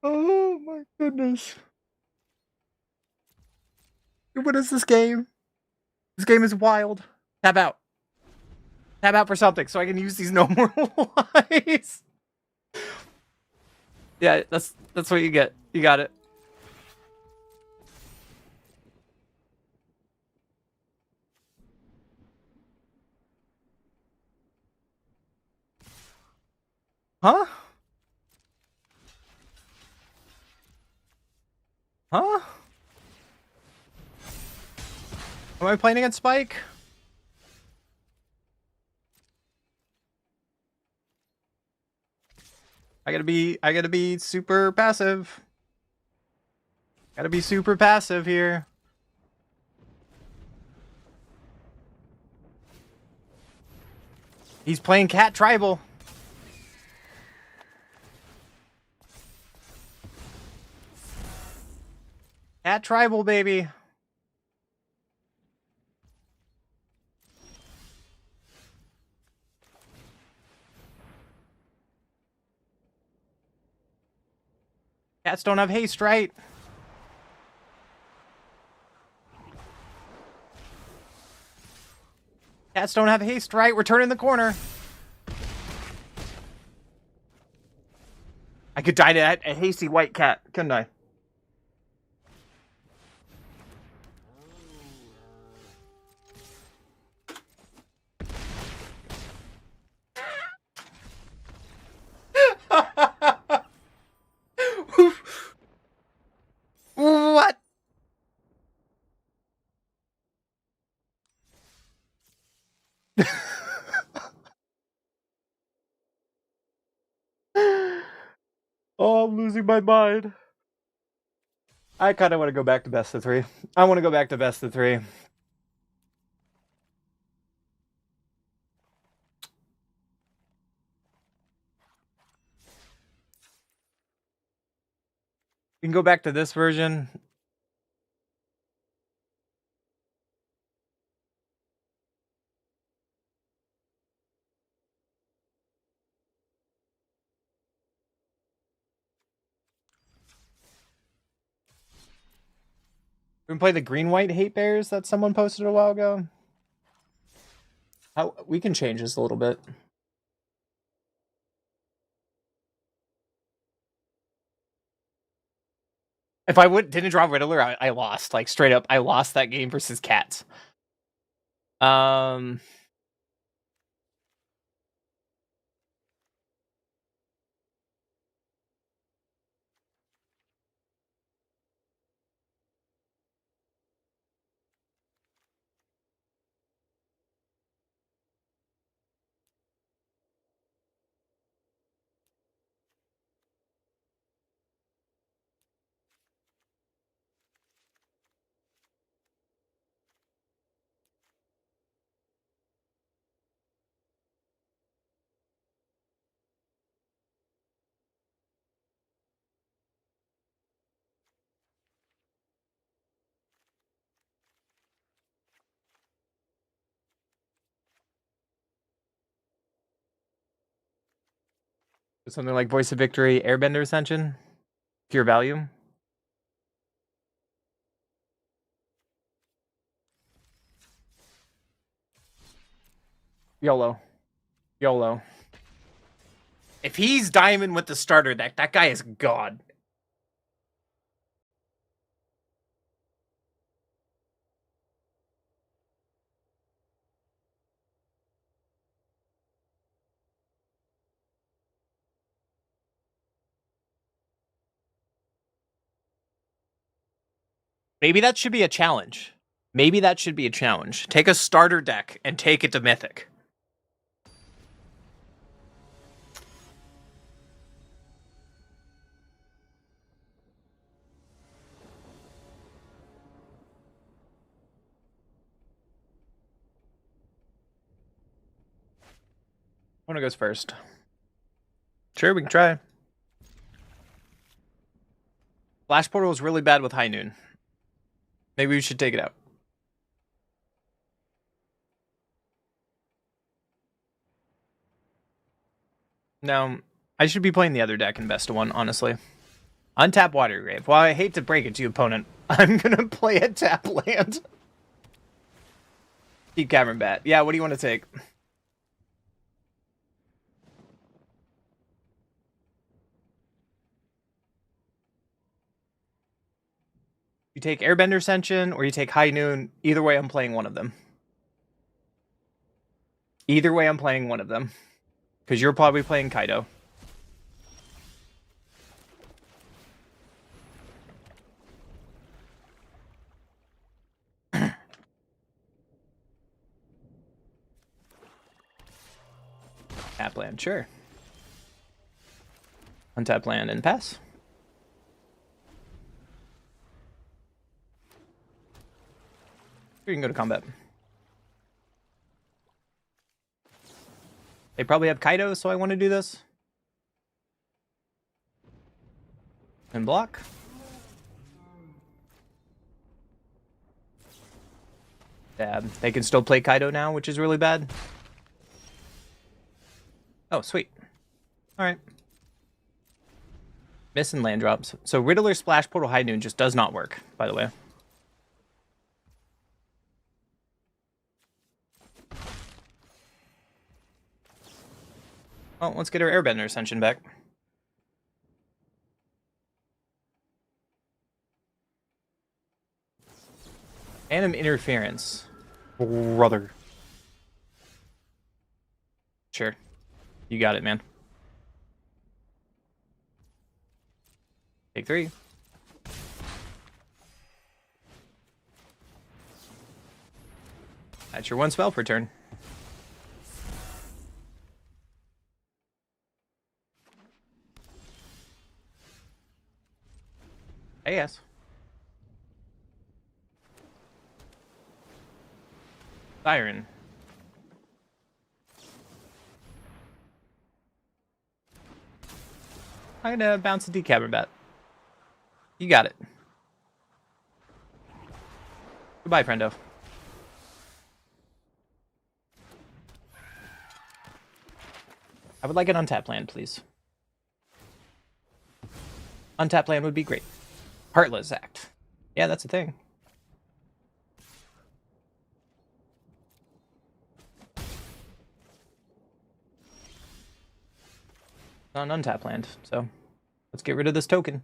Oh my goodness. What is this game? This game is wild. Tap out. Tap out for something so I can use these no more lies. Yeah, that's what you get. You got it. Huh? Huh? Am I playing against Spike? I gotta be super passive. Gotta be super passive here. He's playing Cat Tribal. Cat Tribal, baby. Cats don't have haste, right? Cats don't have haste, right? We're turning the corner. I could die to a hasty white cat, couldn't I? What? Oh, I'm losing my mind. I kind of want to go back to best of 3. I want to go back to best of 3. We can go back to this version. We can play the green-white hate bears that someone posted a while ago. How we can change this a little bit. If I didn't draw Riddler, I lost. Like straight up, I lost that game versus Cats. Something like Voice of Victory, Airbender Ascension, Pure Value. YOLO. YOLO. If he's diamond with the starter deck, that guy is god. Maybe that should be a challenge. Maybe that should be a challenge. Take a starter deck and take it to Mythic. One goes first. Sure, we can try. Flash Portal is really bad with High Noon. Maybe we should take it out. No, I should be playing the other deck in best of 1, honestly. Untap Water Grave. Well, I hate to break it to you, opponent. I'm gonna play a tap land. Deep Cavern Bat. Yeah, what do you want to take? You take Airbender Ascension or you take High Noon. Either way, I'm playing one of them. Either way, I'm playing one of them. Because you're probably playing Kaido. Tap land, sure. Untap land and pass. You can go to combat. They probably have Kaido, so I want to do this. And block. Dab. They can still play Kaido now, which is really bad. Oh, sweet. Alright. Missing land drops. So Riddler Splash Portal High Noon just does not work, by the way. Well, let's get our Airbender Ascension back. Phantom Interference. Brother. Sure. You got it, man. Take 3. That's your 1 spell per turn. Hey, yes. Siren. I'm gonna bounce a decabber bat. You got it. Goodbye, friendo. I would like an untapped land, please. Untapped land would be great. Heartless Act. Yeah, that's a thing. Not an untapped land, so let's get rid of this token.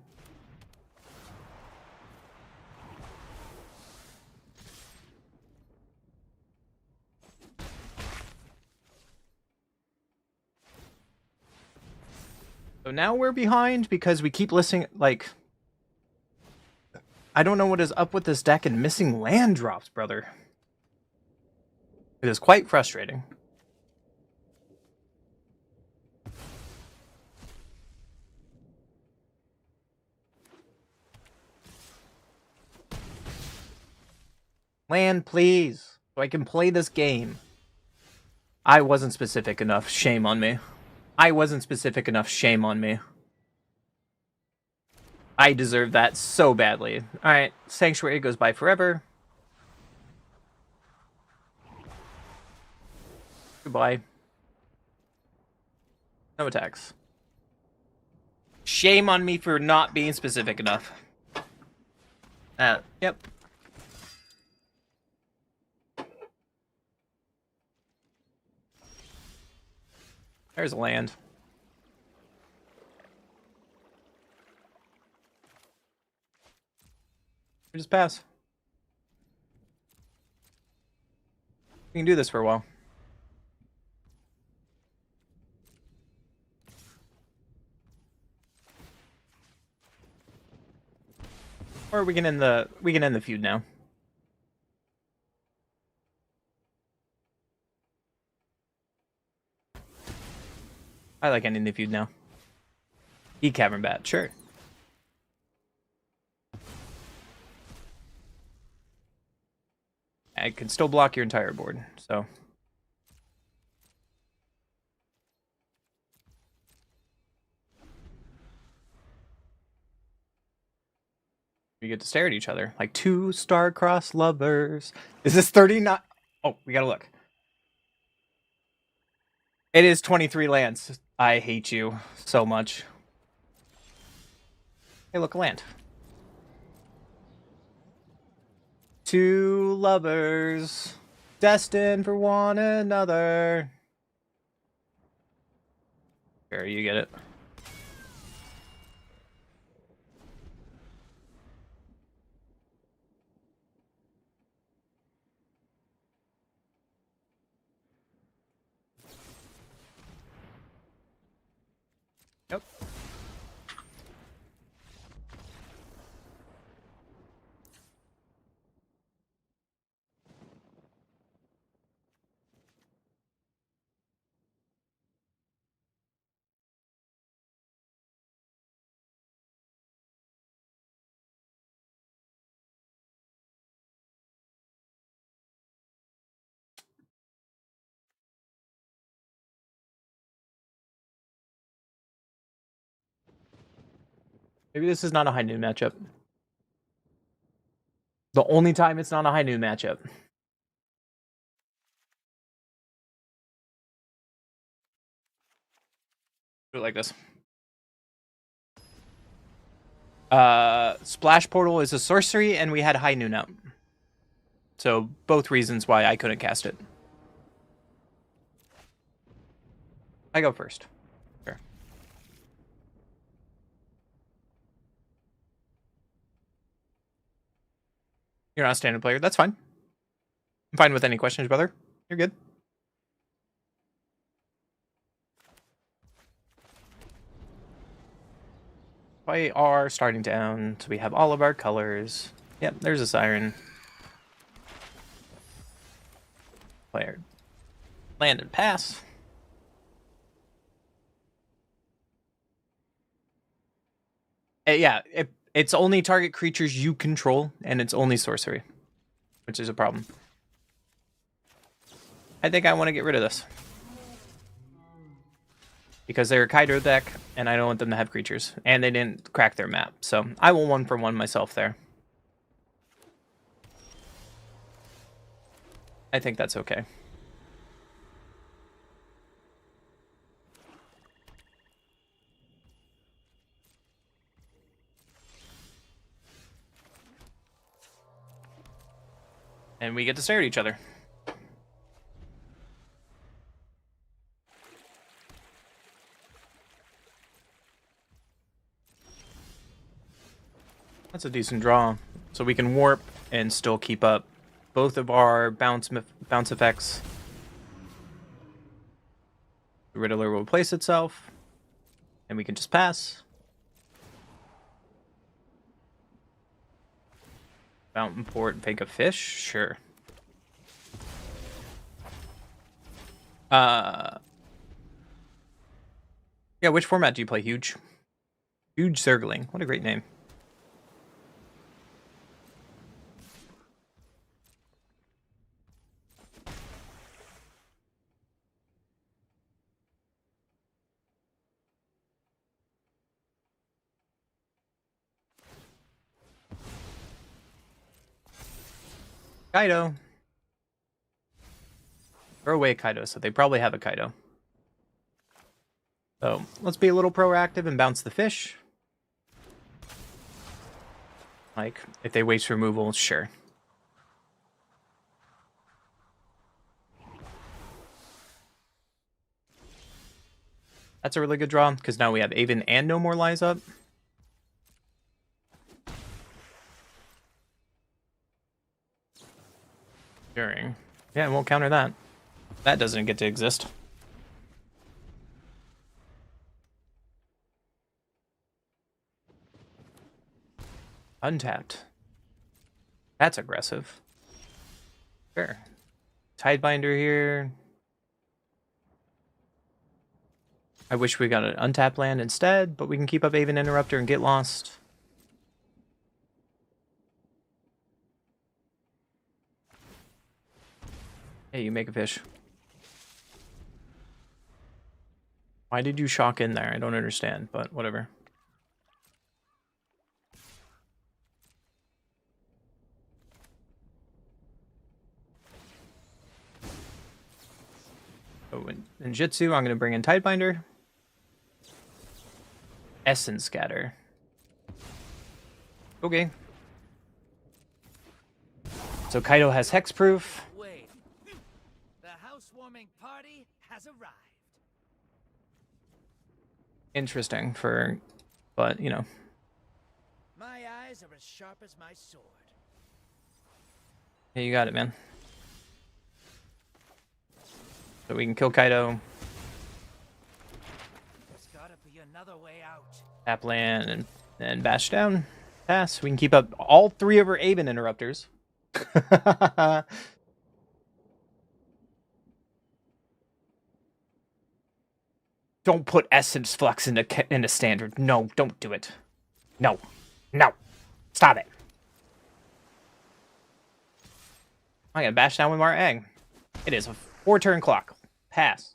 So now we're behind because we keep listening, like... I don't know what is up with this deck and missing land drops, brother. It is quite frustrating. Land, please, so I can play this game. I wasn't specific enough. Shame on me. I wasn't specific enough. Shame on me. I deserve that so badly. Alright, Sanctuary goes by forever. Goodbye. No attacks. Shame on me for not being specific enough. Yep. There's land. We just pass. We can do this for a while. Or we can end the feud now. I like ending the feud now. Cavern Bat, sure. I can still block your entire board, so. We get to stare at each other like two star-crossed lovers. Is this 39? Oh, we gotta look. It is 23 lands. I hate you so much. Hey, look, a land. Two lovers destined for one another. Sure, you get it. Yep. Maybe this is not a high noon matchup. The only time it's not a high noon matchup. Do it like this. Splash Portal is a sorcery, and we had high noon out. So both reasons why I couldn't cast it. I go first. Sure. You're not a standard player. That's fine. I'm fine with any questions, brother. You're good. We are starting down, so we have all of our colors. Yep, there's a siren. Player. Land and pass. Yeah, it's only target creatures you control, and it's only sorcery, which is a problem. I think I want to get rid of this. Because they're a Kaido deck, and I don't want them to have creatures. And they didn't crack their map. So I will 1-for-1 myself there. I think that's okay. And we get to stare at each other. That's a decent draw. So we can warp and still keep up both of our bounce effects. The Riddler will place itself. And we can just pass. Fountain Port, fake a fish? Sure. Yeah, which format do you play? Huge? Huge Zergling. What a great name. Kaido. Throw away Kaido, so they probably have a Kaido. So let's be a little proactive and bounce the fish. Like, if they waste removal, sure. That's a really good draw, because now we have Aven and No More Lies up. During. Yeah, it won't counter that. That doesn't get to exist. Untapped. That's aggressive. Sure. Tidebinder here. I wish we got an untapped land instead, but we can keep up Aven Interrupter and get lost. Hey, you make a fish. Why did you shock in there? I don't understand, but whatever. So in Jitsu, I'm going to bring in Tidebinder. Essence Scatter. Okay. So Kaido has Hexproof. Wait. The housewarming party has arrived. Interesting but you know. My eyes are as sharp as my sword. Hey, you got it, man. So we can kill Kaido. There's gotta be another way out. Tap land and bash down. Pass. We can keep up all 3 of our Aven Interrupters. Don't put Essence Flux into standard. No, don't do it. No. No. Stop it. I gotta bash down with our egg. It is a 4-turn clock. Pass.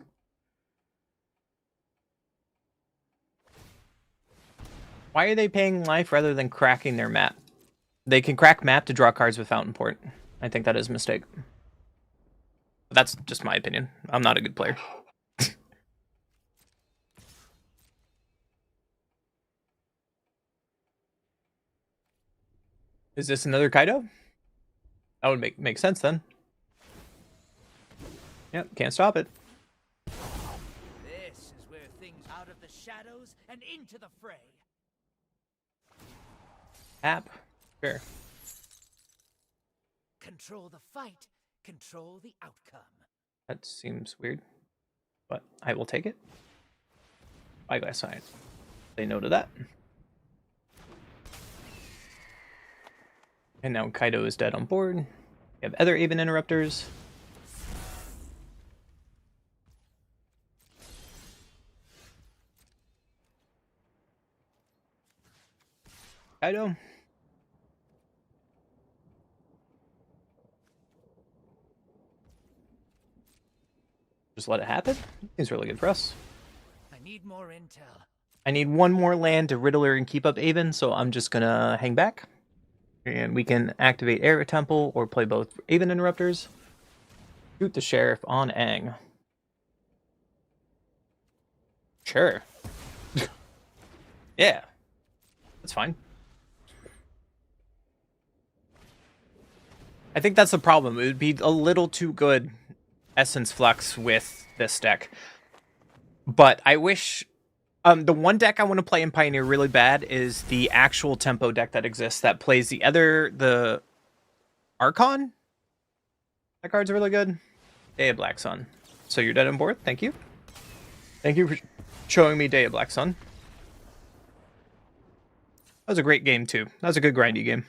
Why are they paying life rather than cracking their map? They can crack map to draw cards with Fountain Port. I think that is a mistake. But that's just my opinion. I'm not a good player. Is this another Kaido? That would make sense then. Yep, can't stop it. This is where things out of the shadows and into the fray. Tap. Sure. Control the fight, control the outcome. That seems weird. But I will take it. Eyeglass sign. Say no to that. And now Kaido is dead on board. We have other Aven Interrupters. Kaido. Just let it happen. Seems really good for us. I need more intel. I need one more land to Riddler and keep up Avon, so I'm just gonna hang back. And we can activate Air Temple or play both Avon Interrupters. Shoot the Sheriff on Aang. Sure. Yeah. That's fine. I think that's the problem. It would be a little too good Essence Flux with this deck. But I wish... the one deck I want to play in Pioneer really bad is the actual tempo deck that exists that plays the Archon. That card's really good. Day of Black Sun. So you're dead on board. Thank you. Thank you for showing me Day of Black Sun. That was a great game too. That was a good grindy game.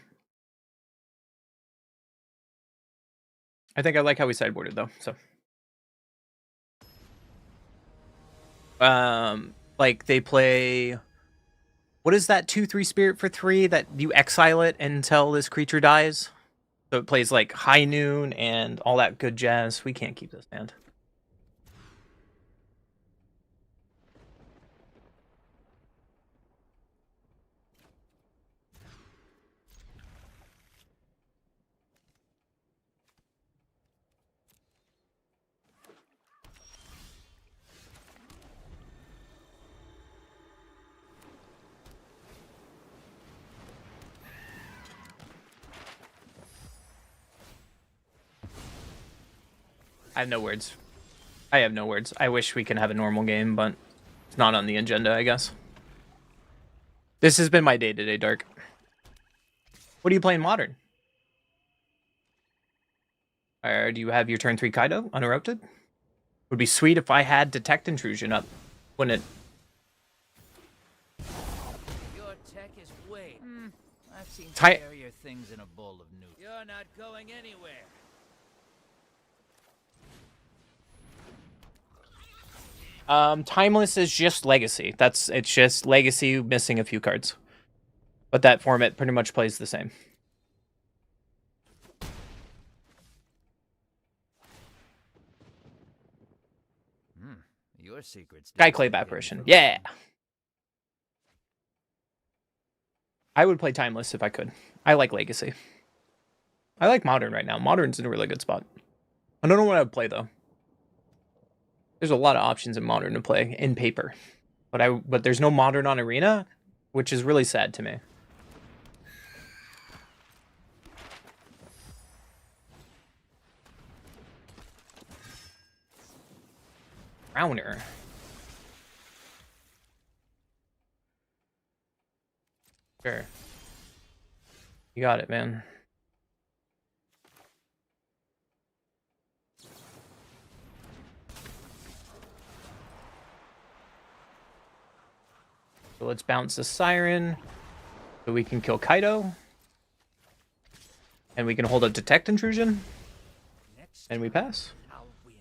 I think I like how we sideboarded though. So, like they play. What is that 2/3 spirit for 3 that you exile it until this creature dies? So it plays like High Noon and all that good jazz. We can't keep this hand. I have no words. I have no words. I wish we could have a normal game, but it's not on the agenda, I guess. This has been my day today, Dark. What are you playing Modern? Do you have your turn 3 Kaido uninterrupted? Would be sweet if I had Detect Intrusion up, wouldn't it? Your tech is way. I've seen Ti- scarier things in a bowl of noodles. You're not going anywhere. Timeless is just Legacy. It's just Legacy missing a few cards. But that format pretty much plays the same. Your secrets. Skyclave Apparition. Yeah! I would play Timeless if I could. I like Legacy. I like Modern right now. Modern's in a really good spot. I don't know what I would play, though. There's a lot of options in Modern to play in paper. But there's no Modern on Arena, which is really sad to me. Browner. Sure. You got it, man. So let's bounce the Siren so we can kill Kaido. And we can hold a Detect Intrusion. And we pass. I'll win.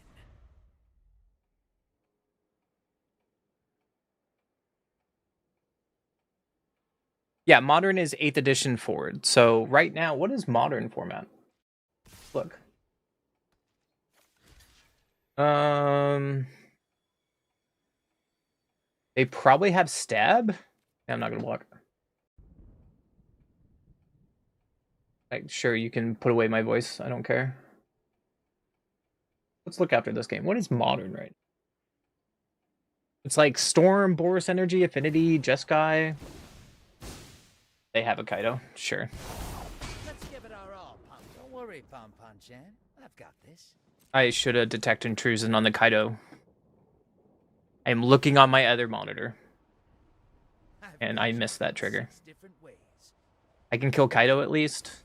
Yeah, Modern is 8th edition forward. So right now, what is Modern format? Look. They probably have Stab. Yeah, I'm not gonna block. Like, sure, you can put away my voice. I don't care. Let's look after this game. What is Modern right now? It's like Storm, Boris Energy, Affinity, Jeskai. They have a Kaido. Sure. Let's give it our all, Pom. Don't worry, Pom Chan. I've got this. I should have Detect Intrusion on the Kaido. I am looking on my other monitor. And I missed that trigger. I can kill Kaido at least.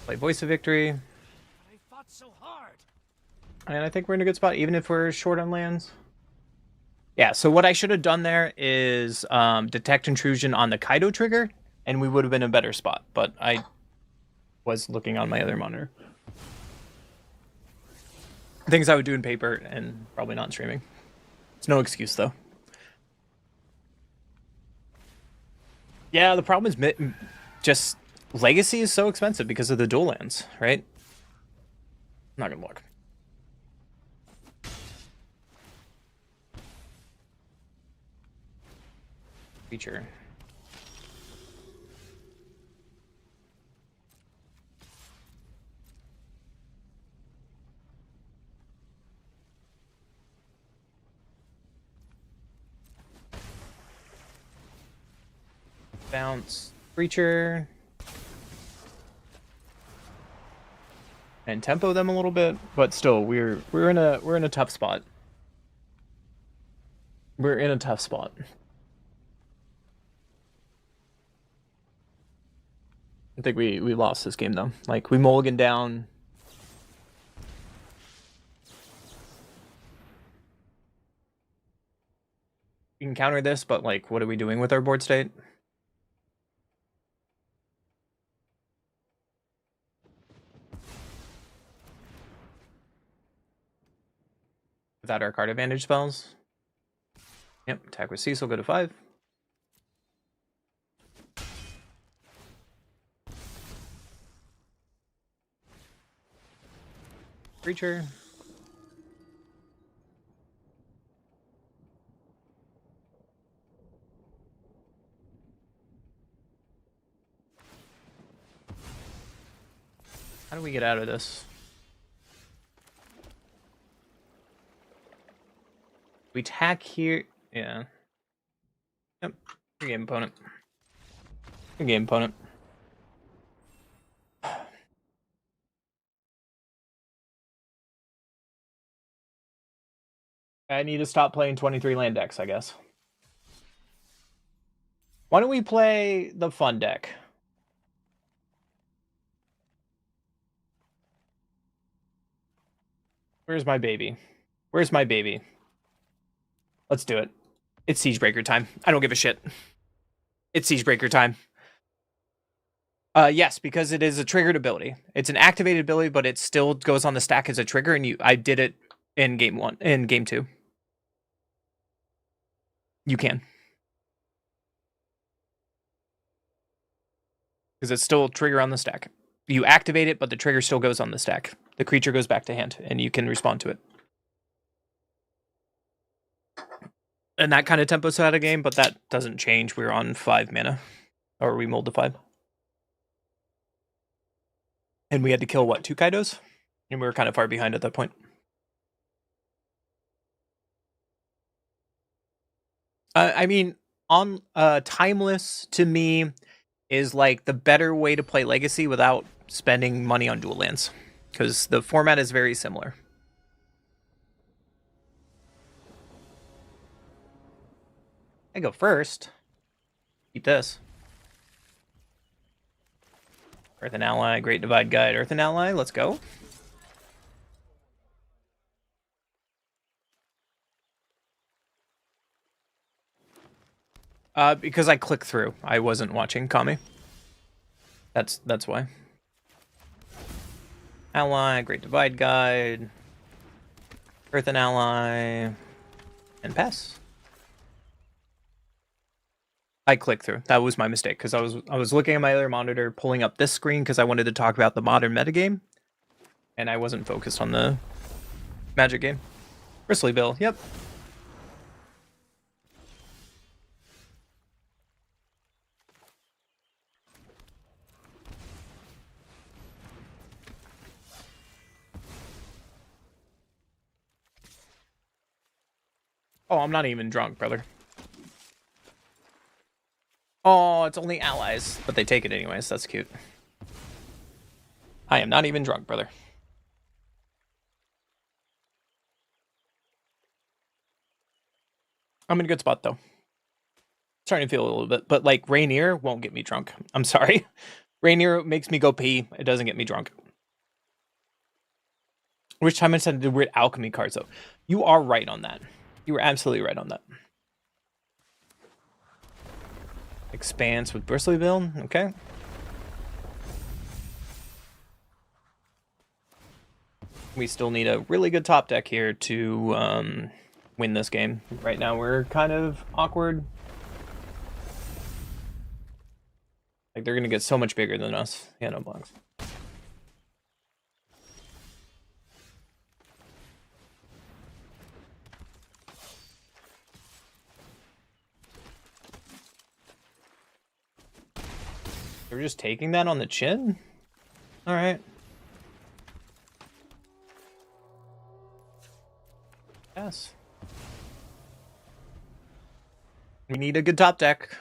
Play Voice of Victory. I fought so hard. And I think we're in a good spot, even if we're short on lands. Yeah, so what I should have done there is detect intrusion on the Kaido trigger, and we would have been in a better spot. But I was looking on my other monitor. Things I would do in paper and probably not streaming. It's no excuse, though. Yeah, the problem is just Legacy is so expensive because of the dual lands, right? Not gonna look. Feature. Bounce. Creature. And tempo them a little bit, but still we're in a tough spot. We're in a tough spot. I think we lost this game though. Like we mulligan down. We can counter this, but like what are we doing with our board state? Without our card advantage spells. Yep, attack with Cecil, go to 5. Creature. How do we get out of this? We attack here. Yeah. Yep. Good game, opponent. Good game, opponent. I need to stop playing 23 land decks, I guess. Why don't we play the fun deck? Where's my baby? Where's my baby? Let's do it. It's Siegebreaker time. I don't give a shit. It's Siegebreaker time. Yes, because it is a triggered ability. It's an activated ability, but it still goes on the stack as a trigger, and I did it in game 1, in game 2. You can. Because it's still a trigger on the stack. You activate it, but the trigger still goes on the stack. The creature goes back to hand, and you can respond to it. And that kind of tempo's out of game, but that doesn't change. We're on 5 mana. Or we mulled to 5. And we had to kill, what, 2 Kaidos? And we were kind of far behind at that point. I mean, on Timeless, to me, is like the better way to play Legacy without spending money on dual lands. Because the format is very similar. I go first. Keep this. Earthen Ally, Great Divide Guide, Earthen Ally, let's go. Because I clicked through. I wasn't watching Kami. That's why. Ally, Great Divide Guide, Earthen Ally, and pass. I clicked through. That was my mistake because I was looking at my other monitor, pulling up this screen because I wanted to talk about the modern metagame, and I wasn't focused on the Magic game. Bristlyville, yep. Oh, I'm not even drunk, brother. Oh, it's only allies, but they take it anyways. That's cute. I am not even drunk, brother. I'm in a good spot, though. Starting to feel a little bit, but like Rainier won't get me drunk. I'm sorry. Rainier makes me go pee. It doesn't get me drunk. Which time I said the weird alchemy cards, though. You are right on that. You were absolutely right on that. Expanse with Bristlyville. Okay. We still need a really good top deck here to win this game. Right now we're kind of awkward. Like, they're going to get so much bigger than us. Yeah, no blocks. They're just taking that on the chin? Alright. Yes. We need a good top deck.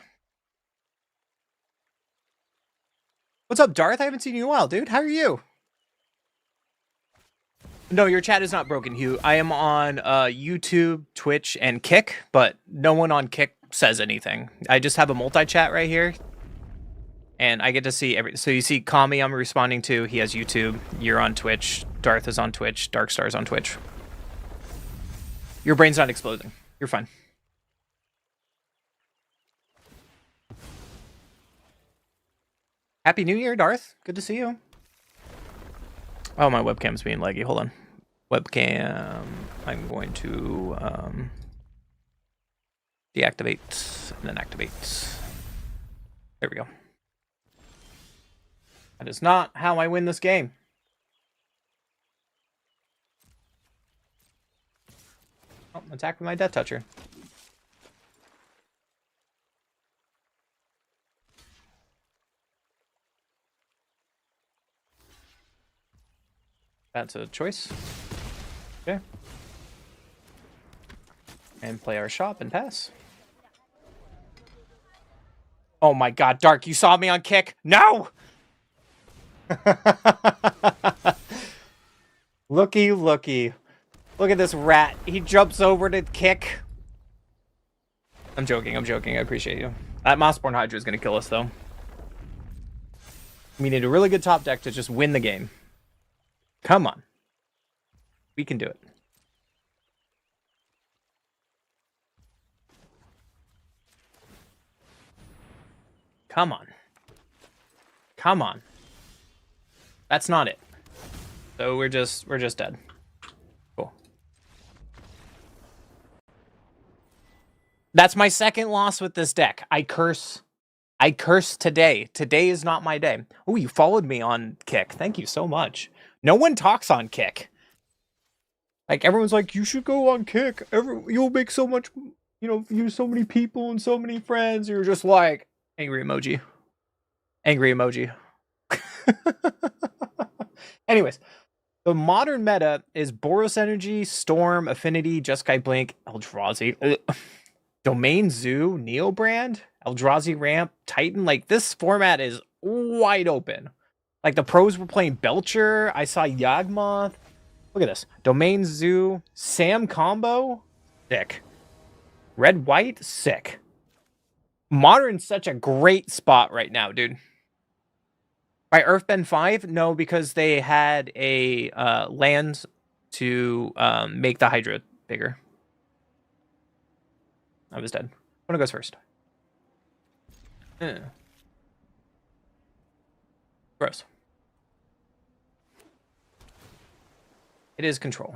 What's up, Darth? I haven't seen you in a while, dude. How are you? No, your chat is not broken, Hugh. I am on YouTube, Twitch, and Kick, but no one on Kick says anything. I just have a multi-chat right here. And I get to see every. So you see Kami I'm responding to. He has YouTube. You're on Twitch. Darth is on Twitch. Darkstar's on Twitch. Your brain's not exploding. You're fine. Happy New Year, Darth. Good to see you. Oh, my webcam's being laggy. Hold on. Webcam. I'm going to deactivate and then activate. There we go. That is not how I win this game. Oh, attack with my Death Toucher. That's a choice. Okay. And play our shop and pass. Oh my god, Dark, you saw me on Kick? No! Looky, looky. Look at this rat. He jumps over to Kick. I'm joking, I'm joking. I appreciate you. That Mossborn Hydra is going to kill us, though. We need a really good top deck to just win the game. Come on. We can do it. Come on. Come on. That's not it. So we're just dead. Cool. That's my second loss with this deck. I curse today. Today is not my day. Oh, you followed me on Kick. Thank you so much. No one talks on Kick. Like, everyone's like, you should go on Kick. You'll make so much, you know, you so many people and so many friends. You're just like, angry emoji. Angry emoji. Anyways, the modern meta is Boros Energy, Storm, Affinity, Jeskai Blink, Eldrazi, Domain Zoo, Neobrand, Eldrazi Ramp, Titan. Like, this format is wide open. Like, the pros were playing Belcher. I saw Yawgmoth. Look at this. Domain Zoo, Sam combo. Sick. Red White, sick. Modern's such a great spot right now, dude. By Earthbend 5? No, because they had a land to make the Hydra bigger. I was dead. One goes first. Gross. It is control.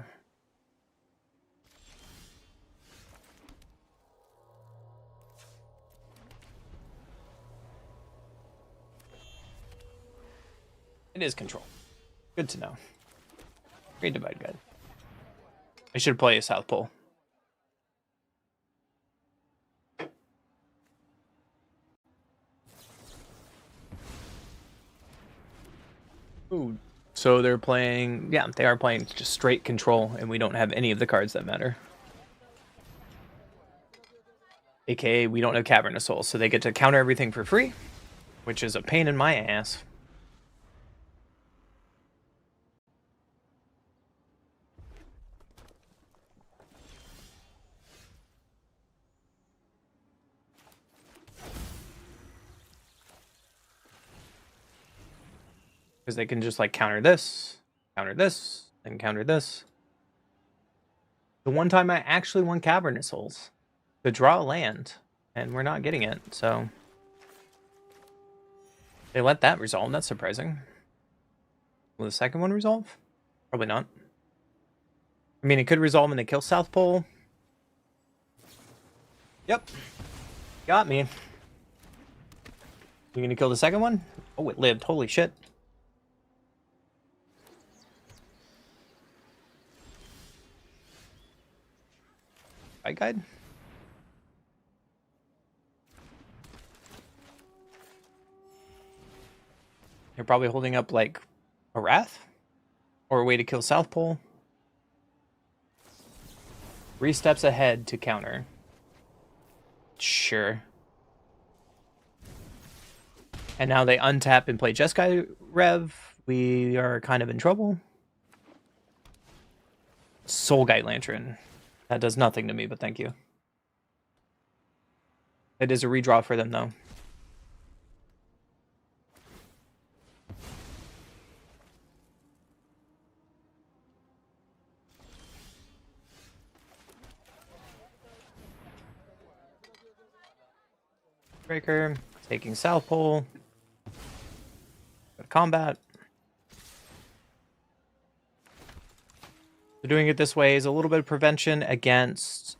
It is control. Good to know. Great divide guide. I should play a South Pole. Ooh. So they're playing, yeah, they are playing just straight control, and we don't have any of the cards that matter. AKA, we don't have Cavernous Souls, so they get to counter everything for free, which is a pain in my ass. Because they can just, like, counter this, counter this, and counter this. The one time I actually won Cavernous Souls to draw a land, and we're not getting it, so they let that resolve. That's surprising. Will the second one resolve? Probably not. I mean, it could resolve when they kill South Pole. Yep. Got me. You gonna kill the second one? Oh, it lived. Holy shit. Fight guide? You're probably holding up, like, a Wrath? Or a way to kill South Pole? 3 steps ahead to counter. Sure. And now they untap and play Jeskai Rev. We are kind of in trouble. Soulguide Lantern. That does nothing to me, but thank you. It is a redraw for them, though. Breaker, taking South Pole. Combat. So doing it this way is a little bit of prevention against,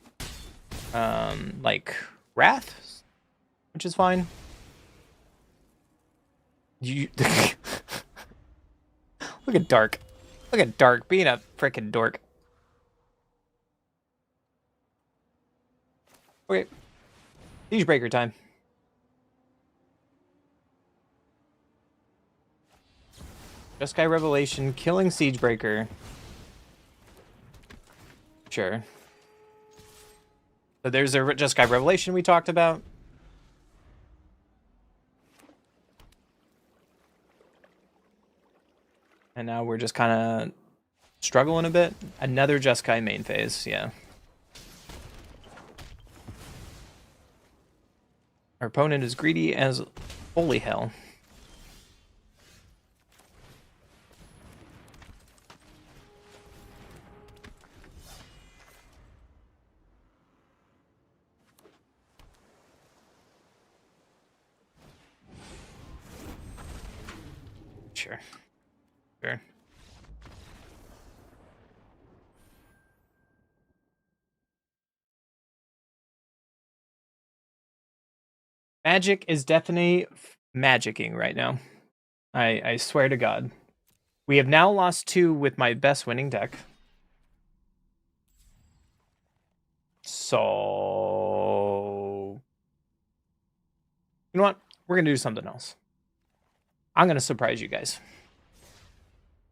like, Wrath, which is fine. You look at Dark. Look at Dark being a frickin' dork. Okay. Siegebreaker time. Jeskai Revelation, killing Siegebreaker. Sure. So there's a Jeskai Revelation we talked about. And now we're just kind of struggling a bit. Another Jeskai main phase, yeah. Our opponent is greedy as holy hell. Sure. Sure. Magic is definitely magicking right now. I swear to God. We have now lost 2 with my best winning deck. So... You know what? We're going to do something else. I'm going to surprise you guys.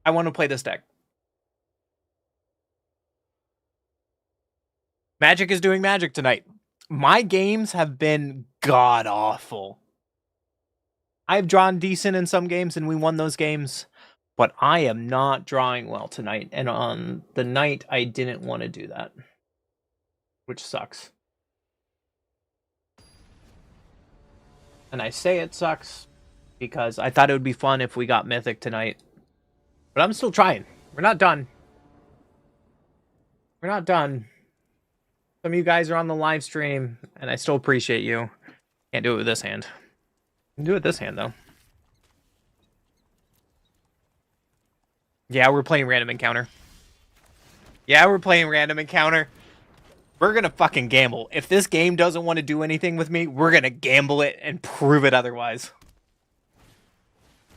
I want to play this deck. Magic is doing magic tonight. My games have been god-awful. I've drawn decent in some games, and we won those games. But I am not drawing well tonight. And on the night, I didn't want to do that. Which sucks. And I say it sucks because I thought it would be fun if we got Mythic tonight. But I'm still trying. We're not done. We're not done. Some of you guys are on the live stream, and I still appreciate you. Can't do it with this hand. Can do it with this hand, though. Yeah, we're playing Random Encounter. Yeah, we're playing Random Encounter. We're gonna fucking gamble. If this game doesn't want to do anything with me, we're gonna gamble it and prove it otherwise.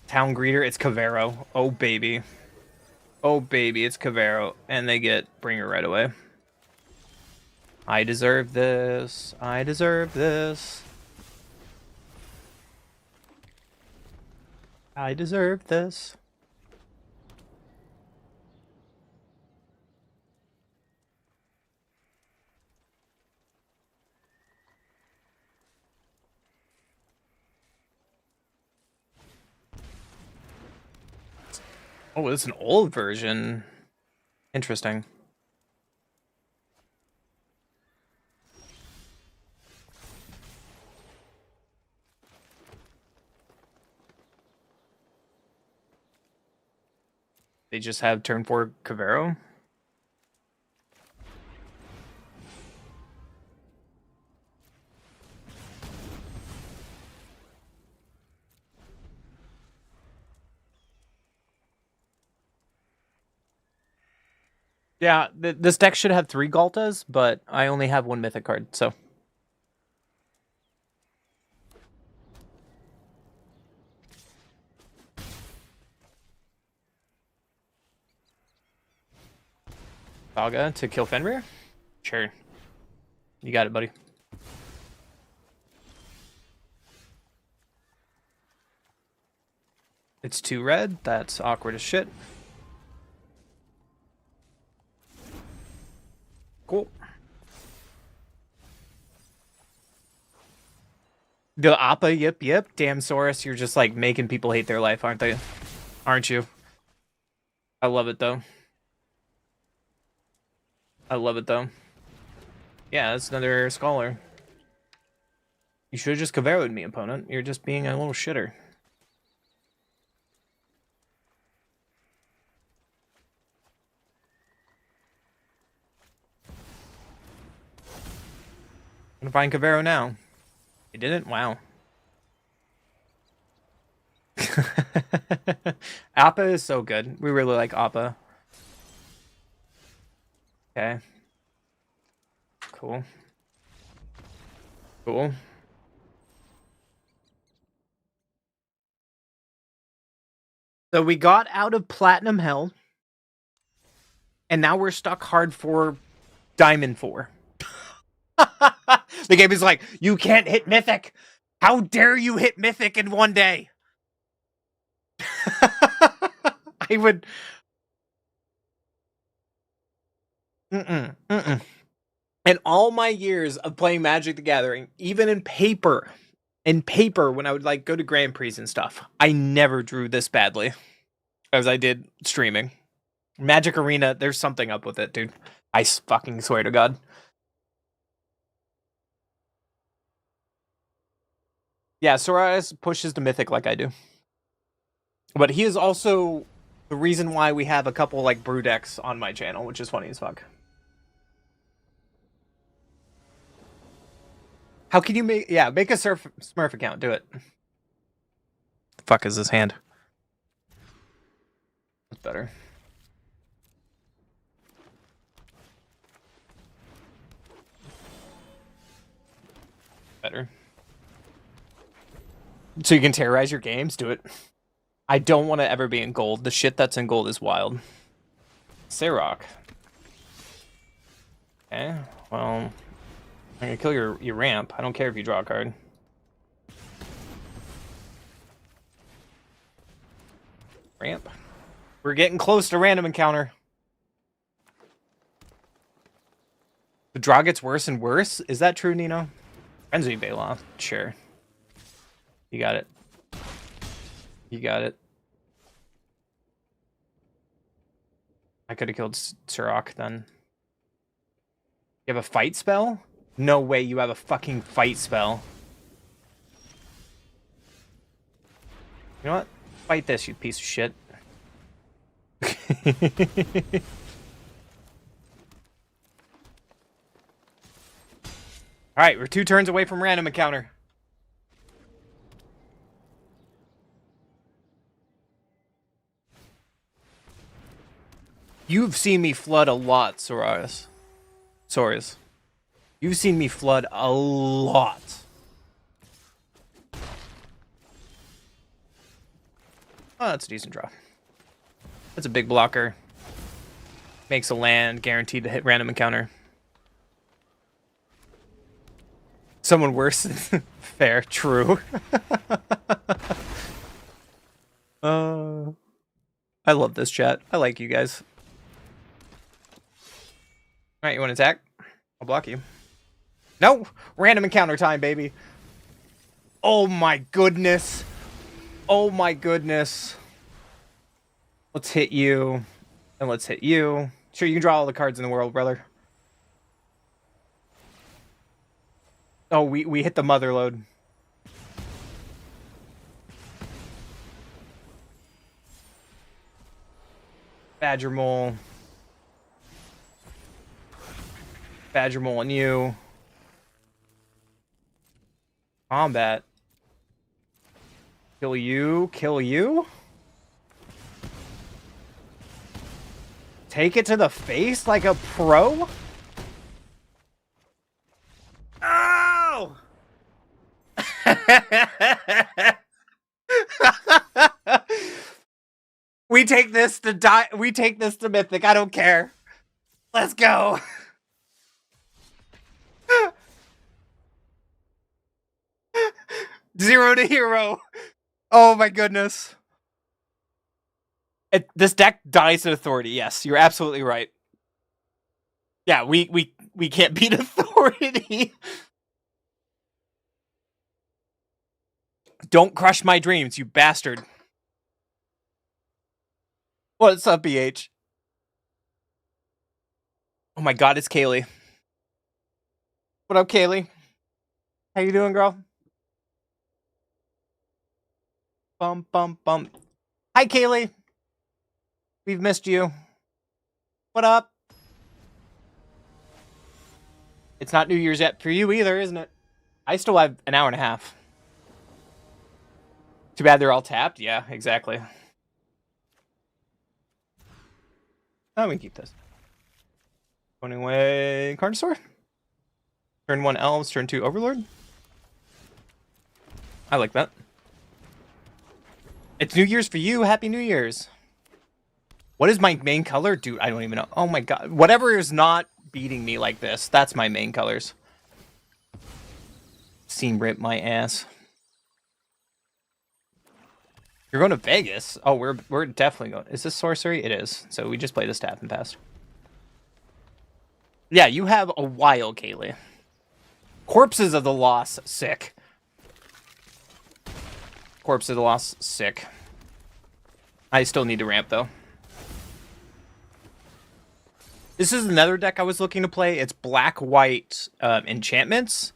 Town Greeter, it's Cavero. Oh, baby. Oh, baby, it's Cavero. And they get Bringer right away. I deserve this. I deserve this. I deserve this. Oh, it's an old version. Interesting. They just have turn 4 Cavero. Yeah, this deck should have 3 Galtas, but I only have 1 Mythic card, so. Saga to kill Fenrir? Sure. You got it, buddy. It's 2 red. That's awkward as shit. Cool. The Appa, yep. Damn, Saurus, you're just like making people hate their life, aren't they? Aren't you? I love it, though. Yeah, that's another Scholar. You should have just Cavero'd me, opponent. You're just being a little shitter. I'm gonna find Cavero now. You didn't? Wow. Appa is so good. We really like Appa. Okay. Cool. So we got out of Platinum Hell. And now we're stuck hard for Diamond 4. The game is like, you can't hit Mythic. How dare you hit Mythic in one day? I would... In all my years of playing Magic the Gathering, even in paper, when I would like go to Grand Prix and stuff, I never drew this badly as I did streaming. Magic Arena, there's something up with it, dude. I fucking swear to God. Yeah, Soraris pushes the Mythic like I do. But he is also the reason why we have a couple like brew decks on my channel, which is funny as fuck. How can you make... Yeah, make a Smurf account. Do it. The fuck is this hand? That's better. Better. So you can terrorize your games? Do it. I don't want to ever be in gold. The shit that's in gold is wild. Sirach. Okay, well... I'm gonna kill your ramp. I don't care if you draw a card. Ramp. We're getting close to random encounter. The draw gets worse and worse? Is that true, Nino? Frenzy Bailoff. Sure. You got it. I could have killed Sirach then. You have a fight spell? No way you have a fucking fight spell. You know what? Fight this, you piece of shit. Alright, we're 2 turns away from random encounter. You've seen me flood a lot, Soraris. You've seen me flood a lot. Oh, that's a decent draw. That's a big blocker. Makes a land, guaranteed to hit random encounter. Someone worse. Fair, true. I love this chat. I like you guys. Alright, you want to attack? I'll block you. No! Random encounter time, baby. Oh my goodness. Oh my goodness. Let's hit you. And let's hit you. Sure, you can draw all the cards in the world, brother. Oh, we hit the mother load. Badger Mole. Badger Mole and you. Combat. Kill you. Kill you. Take it to the face like a pro? Oh! We take this to we take this to Mythic. I don't care. Let's go. Zero to hero. Oh my goodness. This deck dies at authority. Yes, you're absolutely right. Yeah, we can't beat authority. Don't crush my dreams, you bastard. What's up, BH? Oh my god, it's Kaylee. What up, Kaylee? How you doing, girl? Bum, bum, bum. Hi, Kaylee. We've missed you. What up? It's not New Year's yet for you either, isn't it? I still have an hour and a half. Too bad they're all tapped. Yeah, exactly. Oh, we can keep this. Going away, Carnosaur. Turn 1 Elves, turn 2 Overlord. I like that. It's New Year's for you. Happy New Year's. What is my main color? Dude, I don't even know. Oh my god. Whatever is not beating me like this, that's my main colors. Seam rip my ass. You're going to Vegas? Oh, we're definitely going. Is this sorcery? It is. So we just play this tap and pass. Yeah, you have a while, Kaylee. Corpses of the Lost, sick. Corpse of the Lost, sick. I still need to ramp, though. This is another deck I was looking to play. It's black-white enchantments.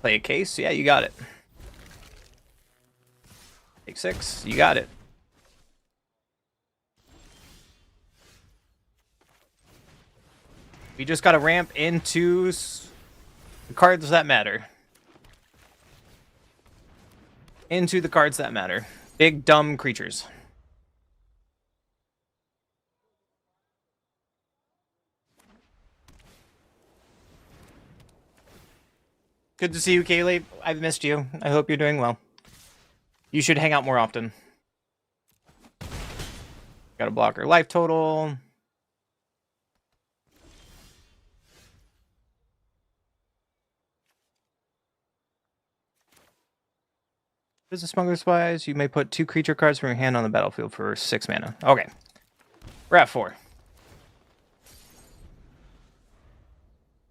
Play a case. Yeah, you got it. Take 6. You got it. We just got to ramp into the cards that matter. Into the cards that matter. Big, dumb creatures. Good to see you, Kaylee. I've missed you. I hope you're doing well. You should hang out more often. Got a blocker life total. As a smuggler's wise, you may put 2 creature cards from your hand on the battlefield for 6 mana. Okay. We're at 4.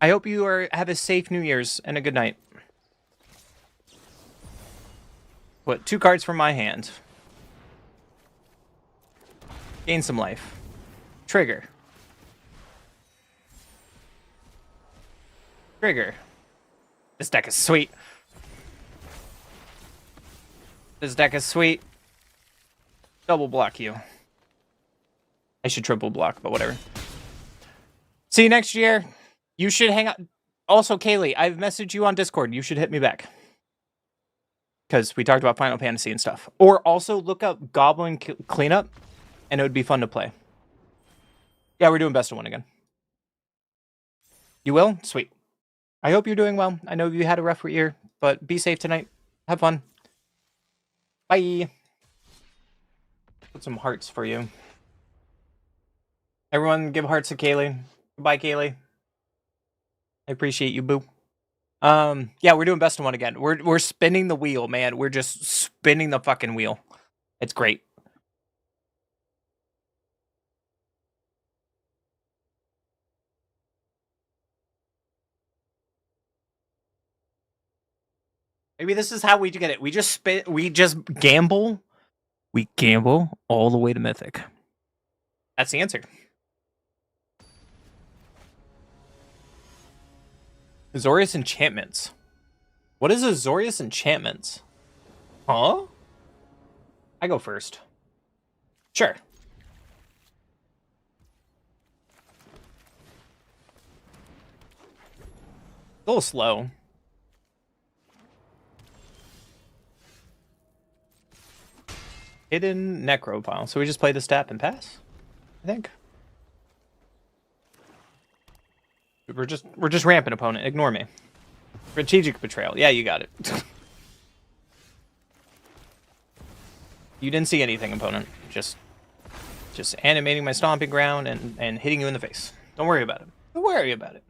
I hope you have a safe New Year's and a good night. Put 2 cards from my hand. Gain some life. Trigger. Trigger. This deck is sweet. This deck is sweet. Double block you. I should triple block, but whatever. See you next year. You should hang out. Also, Kaylee, I've messaged you on Discord. You should hit me back. Because we talked about Final Fantasy and stuff. Or also look up Goblin Cleanup, and it would be fun to play. Yeah, we're doing best of 1 again. You will? Sweet. I hope you're doing well. I know you had a rough year, but be safe tonight. Have fun. Bye. Put some hearts for you. Everyone give hearts to Kaylee. Goodbye, Kaylee. I appreciate you, boo. Yeah, we're doing best of 1 again. We're spinning the wheel, man. We're just spinning the fucking wheel. It's great. Maybe this is how we get it. We just spin. We just gamble. We gamble all the way to Mythic. That's the answer. Azorius Enchantments. What is Azorius Enchantments? Huh? I go first. Sure. A little slow. Hidden Necropile. So we just play the step and pass, I think. We're just ramping, opponent. Ignore me. Strategic betrayal. Yeah, you got it. You didn't see anything, opponent. Just animating my stomping ground and hitting you in the face. Don't worry about it. Don't worry about it.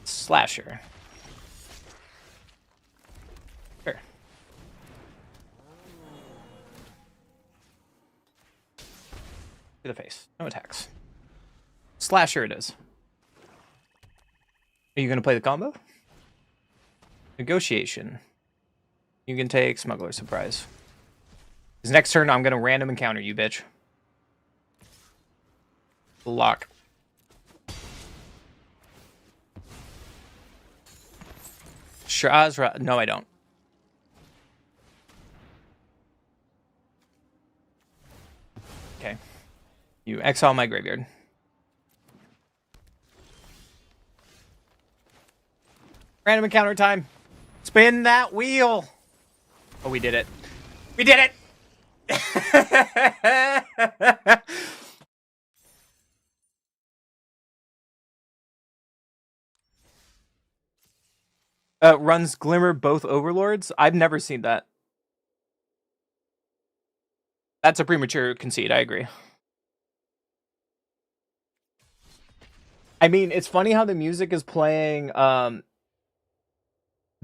Slasher. Sure. To the face. No attacks. Slasher it is. Are you going to play the combo? Negotiation. You can take Smuggler Surprise. His next turn, I'm going to random encounter you, bitch. Lock. Shazra. No, I don't. Okay. You exile my graveyard. Random encounter time. Spin that wheel. Oh, we did it. We did it. Runs Glimmer both overlords? I've never seen that. That's a premature concede, I agree. I mean, it's funny how the music is playing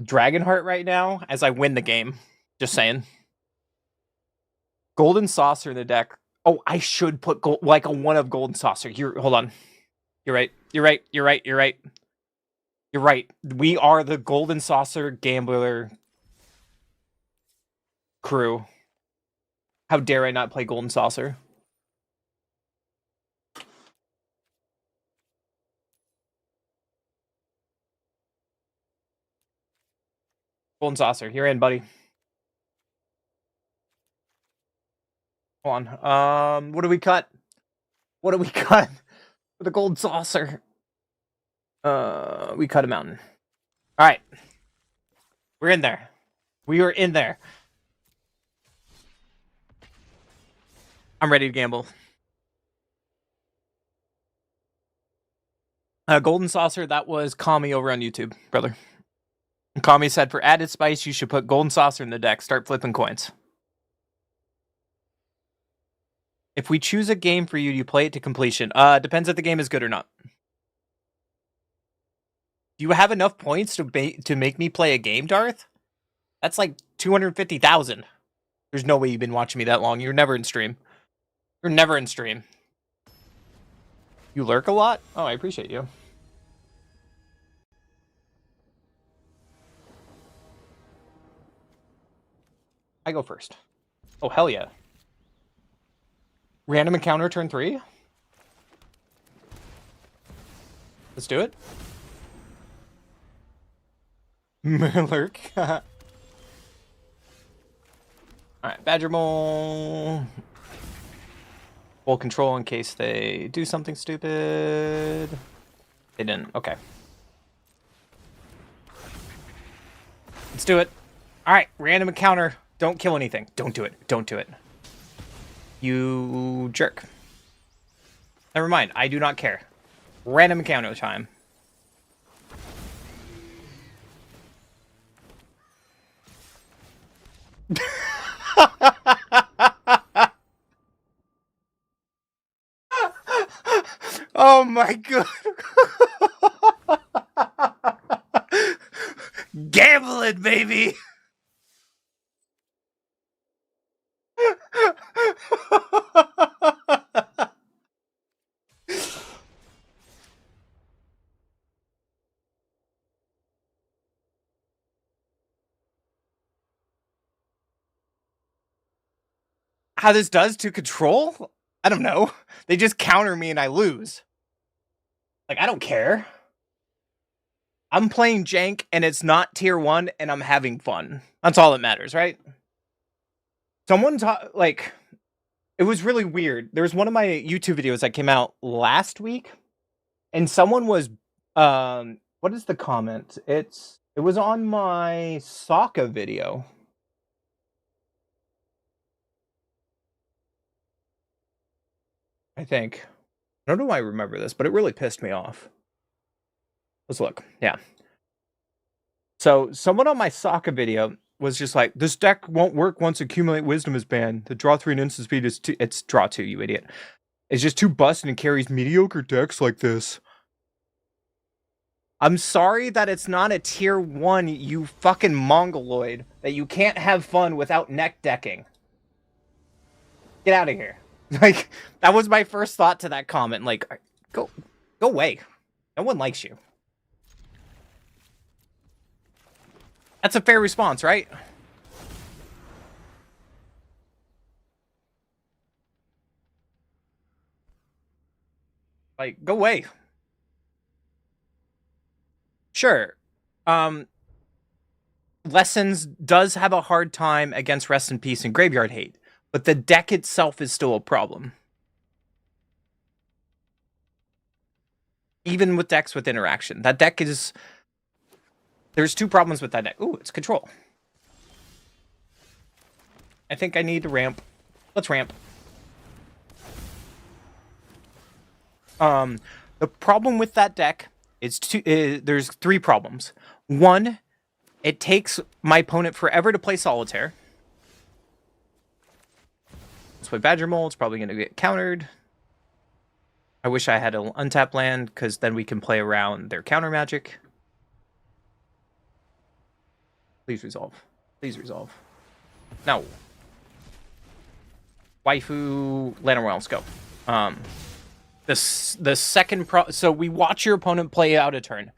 Dragonheart right now as I win the game. Just saying. Golden Saucer in the deck. Oh, I should put like a one of Golden Saucer. Hold on. You're right. You're right. You're right. You're right. You're right. We are the Golden Saucer Gambler crew. How dare I not play Golden Saucer? Golden Saucer, you're in, buddy. Hold on. What do we cut? What do we cut for the Golden Saucer? We cut a mountain. All right. We're in there. We are in there. I'm ready to gamble. Golden Saucer, that was Kami over on YouTube, brother. Kami said, for added spice, you should put Golden Saucer in the deck. Start flipping coins. If we choose a game for you, you play it to completion. Depends if the game is good or not. Do you have enough points to make me play a game, Darth? That's like 250,000. There's no way you've been watching me that long. You're never in stream. You're never in stream. You lurk a lot? Oh, I appreciate you. I go first. Oh, hell yeah. Random encounter turn 3? Let's do it. Lurk. Alright, Badger Mole. Full control in case they do something stupid. They didn't. Okay. Let's do it. Alright, random encounter. Don't kill anything. Don't do it. Don't do it. You jerk. Never mind. I do not care. Random encounter time. Oh my god. Gambling, baby. How this does to control? I don't know. They just counter me and I lose. Like, I don't care. I'm playing jank and it's not tier 1 and I'm having fun. That's all that matters, right? Someone like, it was really weird. There was one of my YouTube videos that came out last week and someone was What is the comment? It was on my Sokka video. I think. I don't know why I remember this, but it really pissed me off. Let's look. Yeah. So someone on my Sokka video was just like, this deck won't work once Accumulate Wisdom is banned. The draw 3 and instant speed is too... It's draw 2, you idiot. It's just too busted and carries mediocre decks like this. I'm sorry that it's not a tier 1, you fucking mongoloid. That you can't have fun without neck decking. Get out of here. Like, that was my first thought to that comment. Like, go away. No one likes you. That's a fair response, right? Like, go away. Sure. Lessons does have a hard time against Rest in Peace and Graveyard Hate, but the deck itself is still a problem. Even with decks with interaction. That deck is... There's 2 problems with that deck. Ooh, it's control. I think I need to ramp. Let's ramp. The problem with that deck is there's 3 problems. 1, it takes my opponent forever to play Solitaire. Let's play Badger Mole. It's probably going to get countered. I wish I had an untap land, because then we can play around their counter magic. Please resolve. Please resolve. No. Waifu, Land of Realms, go. The second so we watch your opponent play out a turn.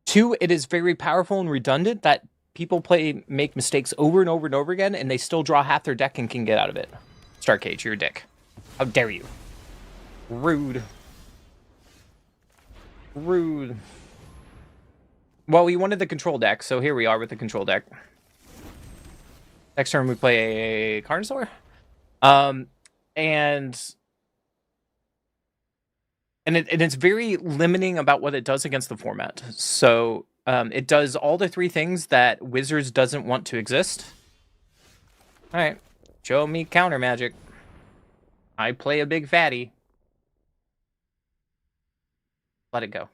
2, it is very powerful and redundant that people make mistakes over and over and over again, and they still draw half their deck and can get out of it. Starcage, you're a dick. How dare you? Rude. Rude. Well, we wanted the control deck, so here we are with the control deck. Next turn we play a Carnosaur. And it's very limiting about what it does against the format. So it does all the 3 things that Wizards doesn't want to exist. All right, show me counter magic. I play a big fatty. Let it go.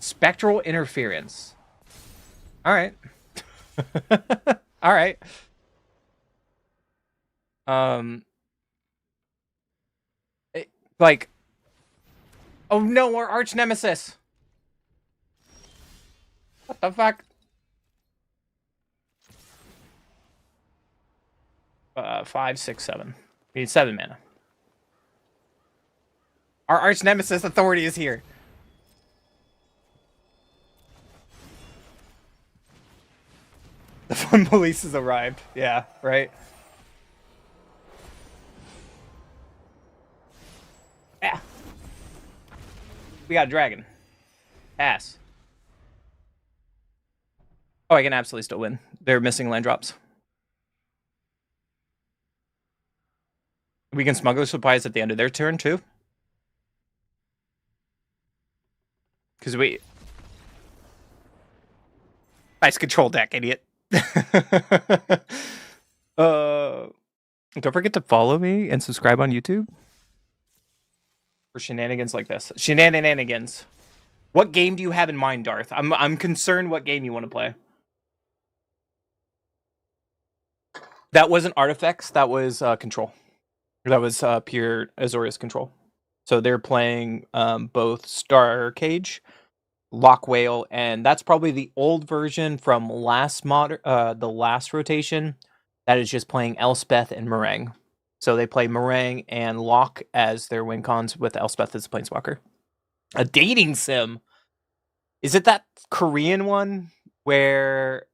Spectral Interference. All right. All right. Like, oh no, our arch nemesis. What the fuck? 5, 6, 7. We need 7 mana. Our arch nemesis authority is here. The fun police has arrived. Yeah, right. Yeah. We got a dragon. Pass. Oh, I can absolutely still win. They're missing land drops. We can smuggle supplies at the end of their turn, too. Because we... Nice control deck, idiot. Don't forget to follow me and subscribe on YouTube for shenanigans like this. Shenanigans. What game do you have in mind, Darth? I'm concerned what game you want to play. That wasn't artifacts. That was control. That was pure Azorius control. So they're playing both Star Cage, Lock Whale, and that's probably the old version from the last rotation. That is just playing Elspeth and Meringue. So they play Meringue and Locke as their win cons with Elspeth as a planeswalker. A dating sim. Is it that Korean one where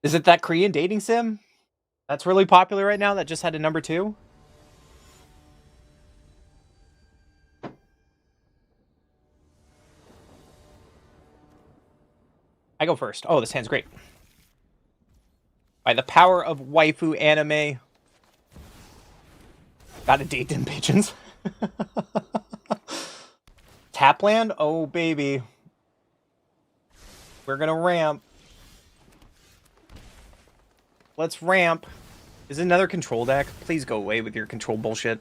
is it that Korean dating sim that's really popular right now that just had a number 2? I go first. Oh, this hand's great. By the power of waifu anime. Gotta date them pigeons. Tapland? Oh, baby. We're gonna ramp. Let's ramp. Is it another control deck? Please go away with your control bullshit.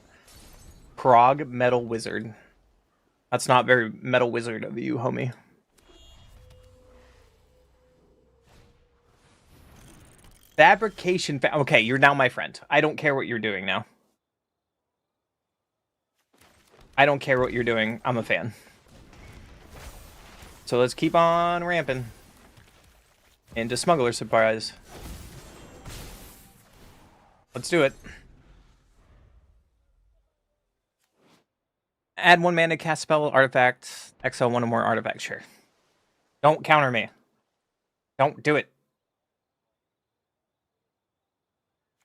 Prog Metal Wizard. That's not very Metal Wizard of you, homie. Fabrication. Okay, you're now my friend. I don't care what you're doing now. I don't care what you're doing. I'm a fan. So let's keep on ramping. Into Smuggler Surprise. Let's do it. Add 1 mana, cast spell, artifact, exile 1 or more artifacts. Sure. Don't counter me. Don't do it.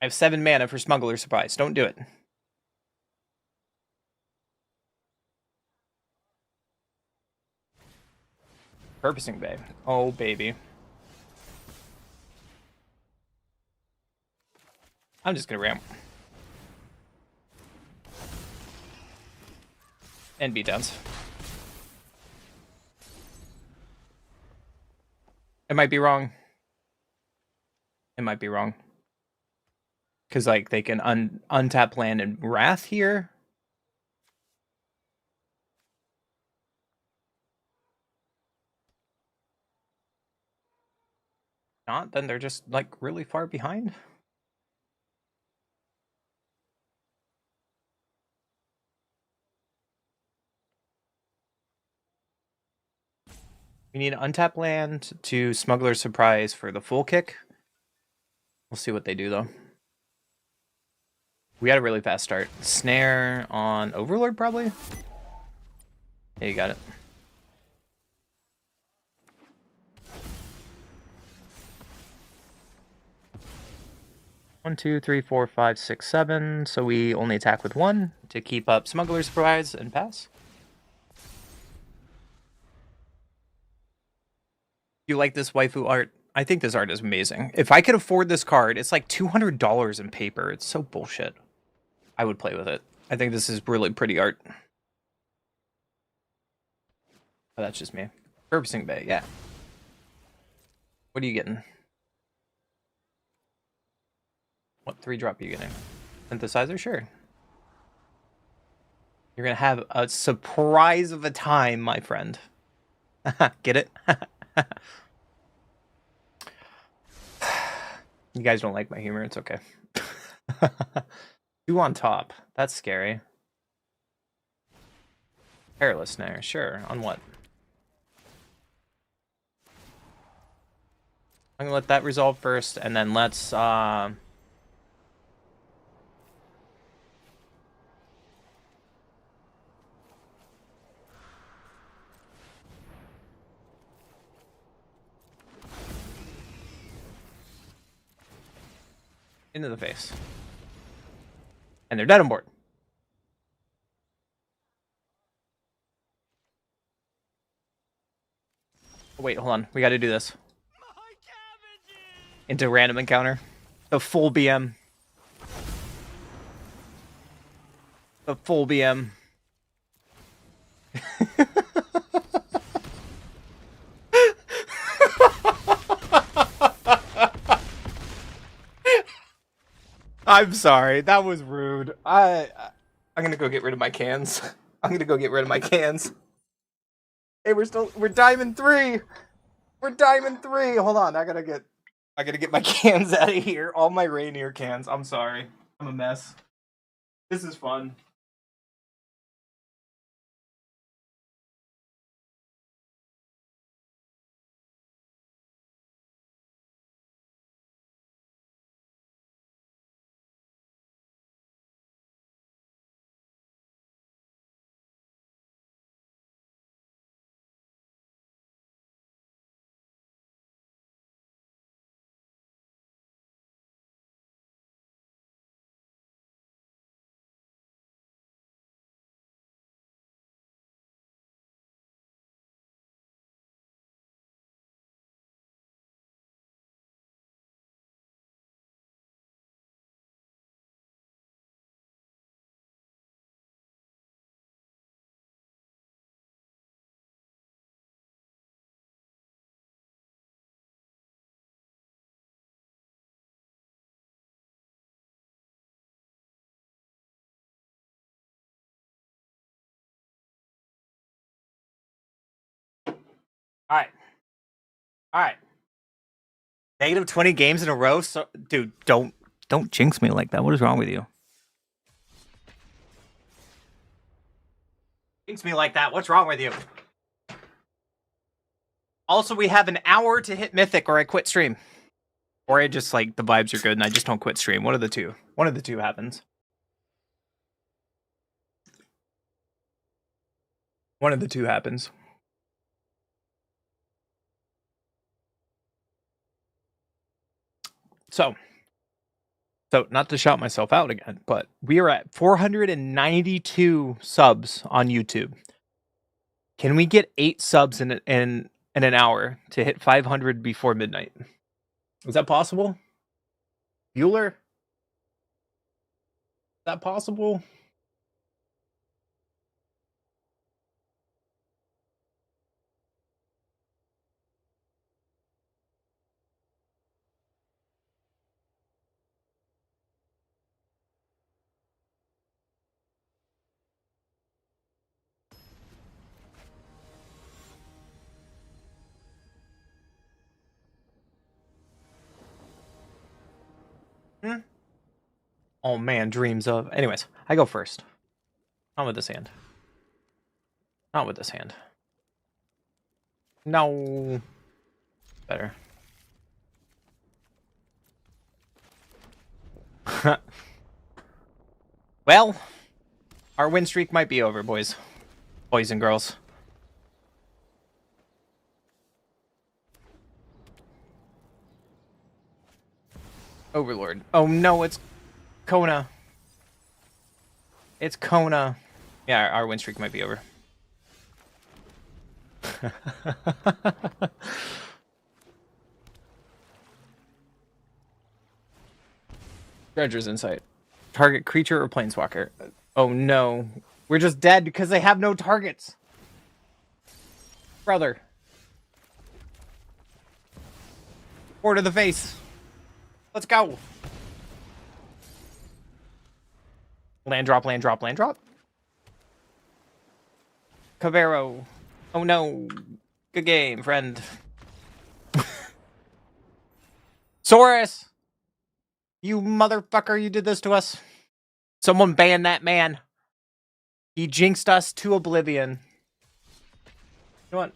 I have 7 mana for Smuggler Surprise. Don't do it. Purposing Bay. Oh, baby. I'm just gonna ramp. And beatdowns. It might be wrong. It might be wrong. Because, like, they can untap land and Wrath here. Not, then they're just, like, really far behind. We need untap land to Smuggler Surprise for the full kick. We'll see what they do, though. We had a really fast start. Snare on Overlord, probably? Yeah, you got it. One, two, three, four, five, six, seven. So we only attack with 1 to keep up Smuggler Surprise and pass. You like this waifu art? I think this art is amazing. If I could afford this card, it's like $200 in paper. It's so bullshit. I would play with it. I think this is really pretty art. Oh, that's just me. Purposing Bay, yeah. What are you getting? What 3-drop are you getting? Synthesizer? Sure. You're gonna have a surprise of a time, my friend. Get it? You guys don't like my humor, it's okay. 2 on top. That's scary. Perilous Snare, sure. On what? I'm gonna let that resolve first, and then let's into the face. And they're dead on board. Oh, wait, hold on. We gotta do this. Into random encounter. The full BM. The full BM. I'm sorry. That was rude. I'm gonna go get rid of my cans. I'm gonna go get rid of my cans. Hey, we're diamond 3. We're diamond 3. Hold on. I gotta get my cans out of here. All my Rainier cans. I'm sorry. I'm a mess. This is fun. All right. All right. Negative 20 games in a row? So, dude, don't jinx me like that. What is wrong with you? Jinx me like that. What's wrong with you? Also, we have an hour to hit Mythic or I quit stream. Or I just, like, the vibes are good and I just don't quit stream. One of the two. One of the two happens. One of the two happens. So, not to shout myself out again, but we are at 492 subs on YouTube. Can we get 8 subs in an hour to hit 500 before midnight? Is that possible? Bueller? Is that possible? Oh man, dreams of. Anyways, I go first. Not with this hand. Not with this hand. No. Better. Well, our win streak might be over, boys. Boys and girls. Overlord. Oh no, it's Kona. It's Kona. Yeah, our win streak might be over. Dredger's Insight. Target creature or planeswalker. Oh no. We're just dead because they have no targets. Brother. 4 to the face. Let's go. Land drop, land drop, land drop. Cavero. Oh no. Good game, friend. Saurus! You motherfucker, you did this to us. Someone ban that man. He jinxed us to oblivion. You know what?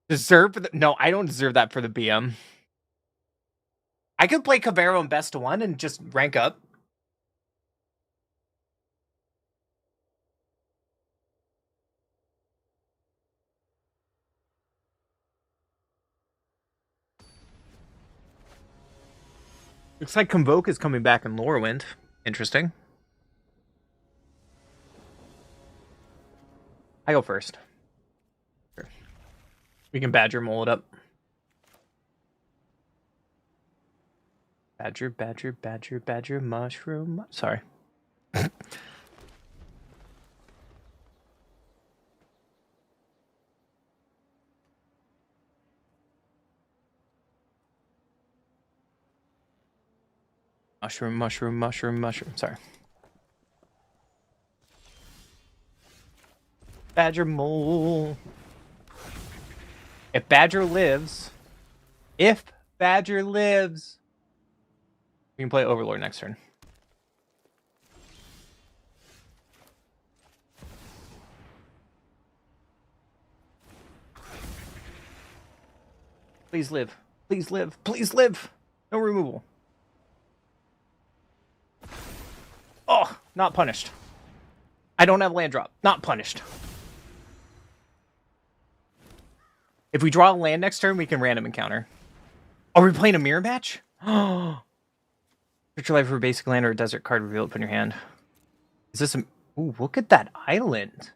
Deserve for the... No, I don't deserve that for the BM. I could play Cavero in best of 1 and just rank up. Looks like Convoke is coming back in Lorwyn. Interesting. I go first. Sure. We can Badger Mole it up. Badger, Badger, Badger, Badger, Mushroom. Sorry. Mushroom, mushroom, mushroom, mushroom. Sorry. Badger Mole. If Badger lives, we can play Overlord next turn. Please live. Please live. Please live. No removal. Oh, not punished. I don't have land drop. Not punished. If we draw a land next turn, we can random encounter. Are we playing a mirror match? Oh. Search your life for a basic land or a desert card, reveal it, put in your hand. Is this a... Ooh, look at that island.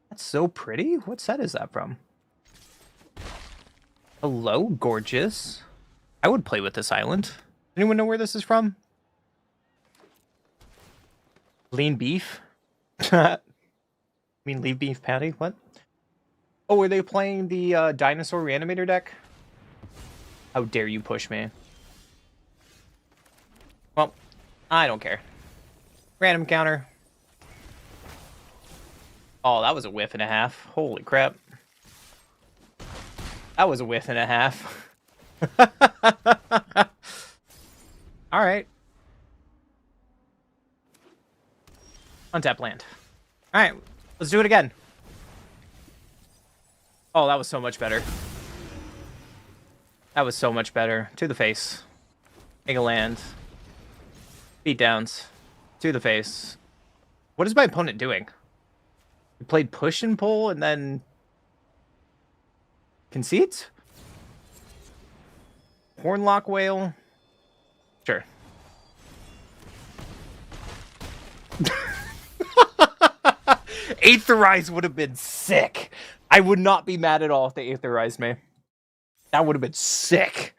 That's so pretty. What set is that from? Hello, gorgeous. I would play with this island. Anyone know where this is from? Lean beef? I mean, lean beef patty? What? Oh, are they playing the dinosaur reanimator deck? How dare you push me? Well, I don't care. Random counter. Oh, that was a whiff and a half. Holy crap. That was a whiff and a half. Alright. Untap land. Alright, let's do it again. Oh, that was so much better. That was so much better. To the face. Make a land. Beat downs. To the face. What is my opponent doing? He played push and pull and then concedes? Hornlock whale? Sure. Aetherize would have been sick. I would not be mad at all if they Aetherized me. That would have been sick.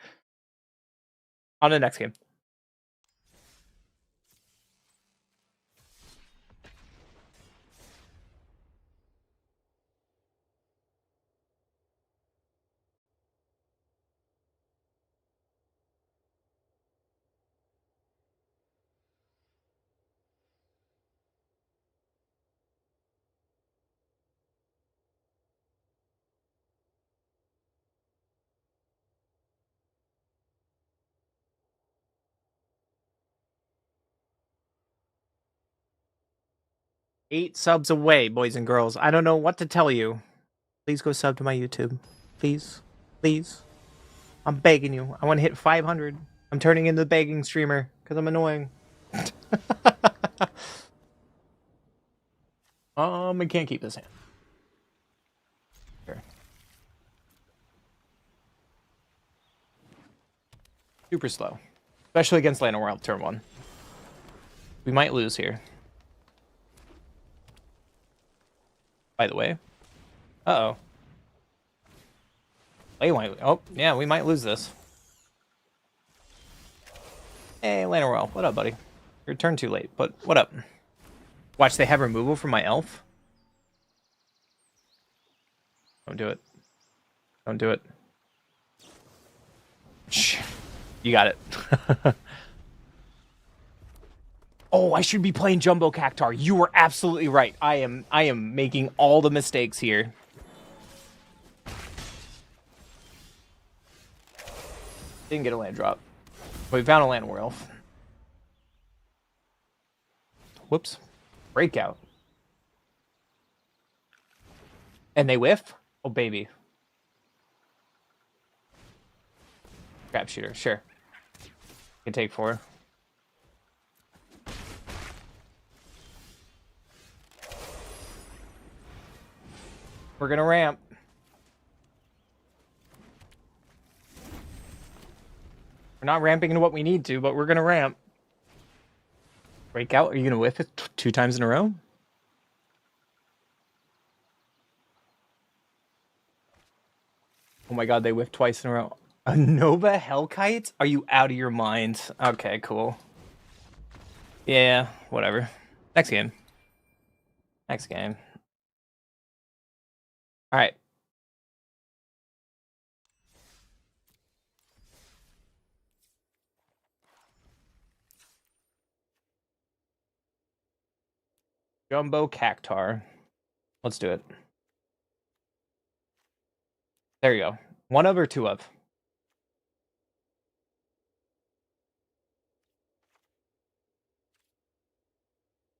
On the next game. Eight subs away, boys and girls. I don't know what to tell you. Please go sub to my YouTube. Please. Please. I'm begging you. I want to hit 500. I'm turning into the begging streamer because I'm annoying. I can't keep this hand. Sure. Super slow. Especially against Land of World turn 1. We might lose here. By the way. Uh-oh. Oh, yeah, we might lose this. Hey, Land of World. What up, buddy? Your turn too late, but what up? Watch, they have removal from my elf. Don't do it. Don't do it. Shh. You got it. Oh, I should be playing Jumbo Cactar. You were absolutely right. I am making all the mistakes here. Didn't get a land drop. But we found a land war elf. Whoops. Breakout. And they whiff? Oh, baby. Crap shooter, sure. Can take 4. We're gonna ramp. We're not ramping into what we need to, but we're gonna ramp. Breakout? Are you gonna whiff it 2 times in a row? Oh my god, they whiffed twice in a row. A Nova Hellkite? Are you out of your mind? Okay, cool. Yeah, whatever. Next game. Next game. Alright. Jumbo Cactar. Let's do it. There you go. 1 of or 2 of?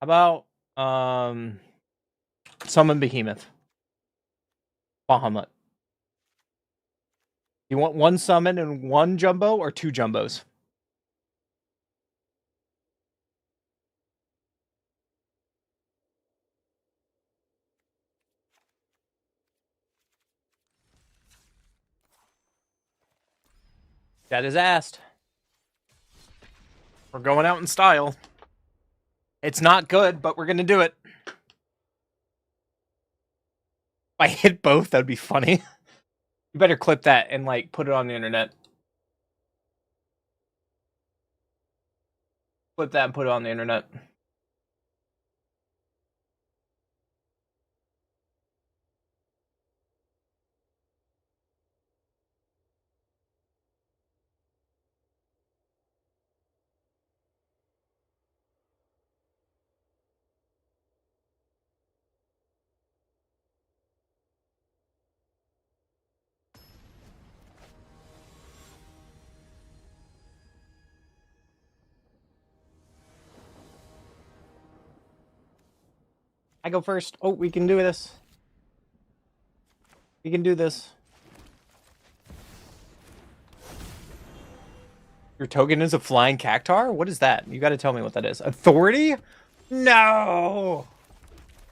How about Summon Behemoth? Bahamut. You want 1 summon and 1 jumbo or 2 jumbos? That is asked. We're going out in style. It's not good, but we're gonna do it. If I hit both, that'd be funny. You better clip that and like put it on the internet. Clip that and put it on the internet. I go first. Oh, we can do this. We can do this. Your token is a flying cactar? What is that? You gotta tell me what that is. Authority? No!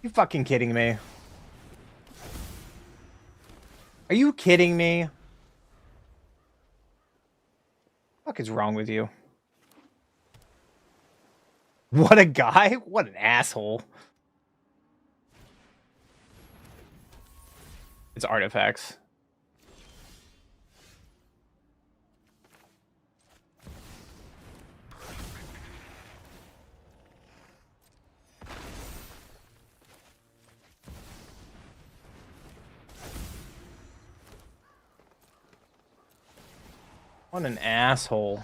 You fucking kidding me? Are you kidding me? What the fuck is wrong with you? What a guy? What an asshole. It's artifacts. What an asshole.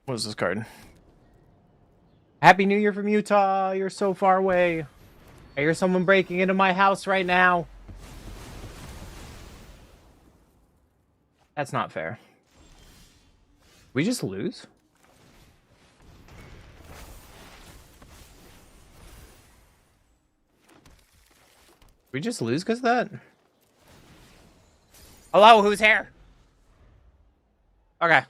What is this card? Happy New Year from Utah. You're so far away. I hear someone breaking into my house right now. That's not fair. We just lose? We just lose because of that? Hello, who's here? Okay.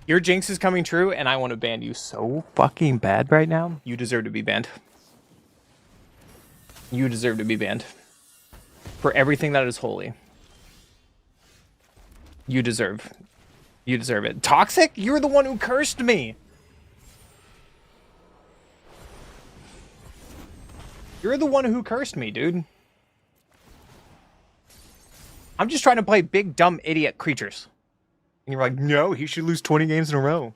Your jinx is coming true, and I want to ban you so fucking bad right now. You deserve to be banned. You deserve to be banned. For everything that is holy. You deserve. You deserve it. Toxic? You're the one who cursed me. You're the one who cursed me, dude. I'm just trying to play big, dumb, idiot creatures. And you're like, no, he should lose 20 games in a row.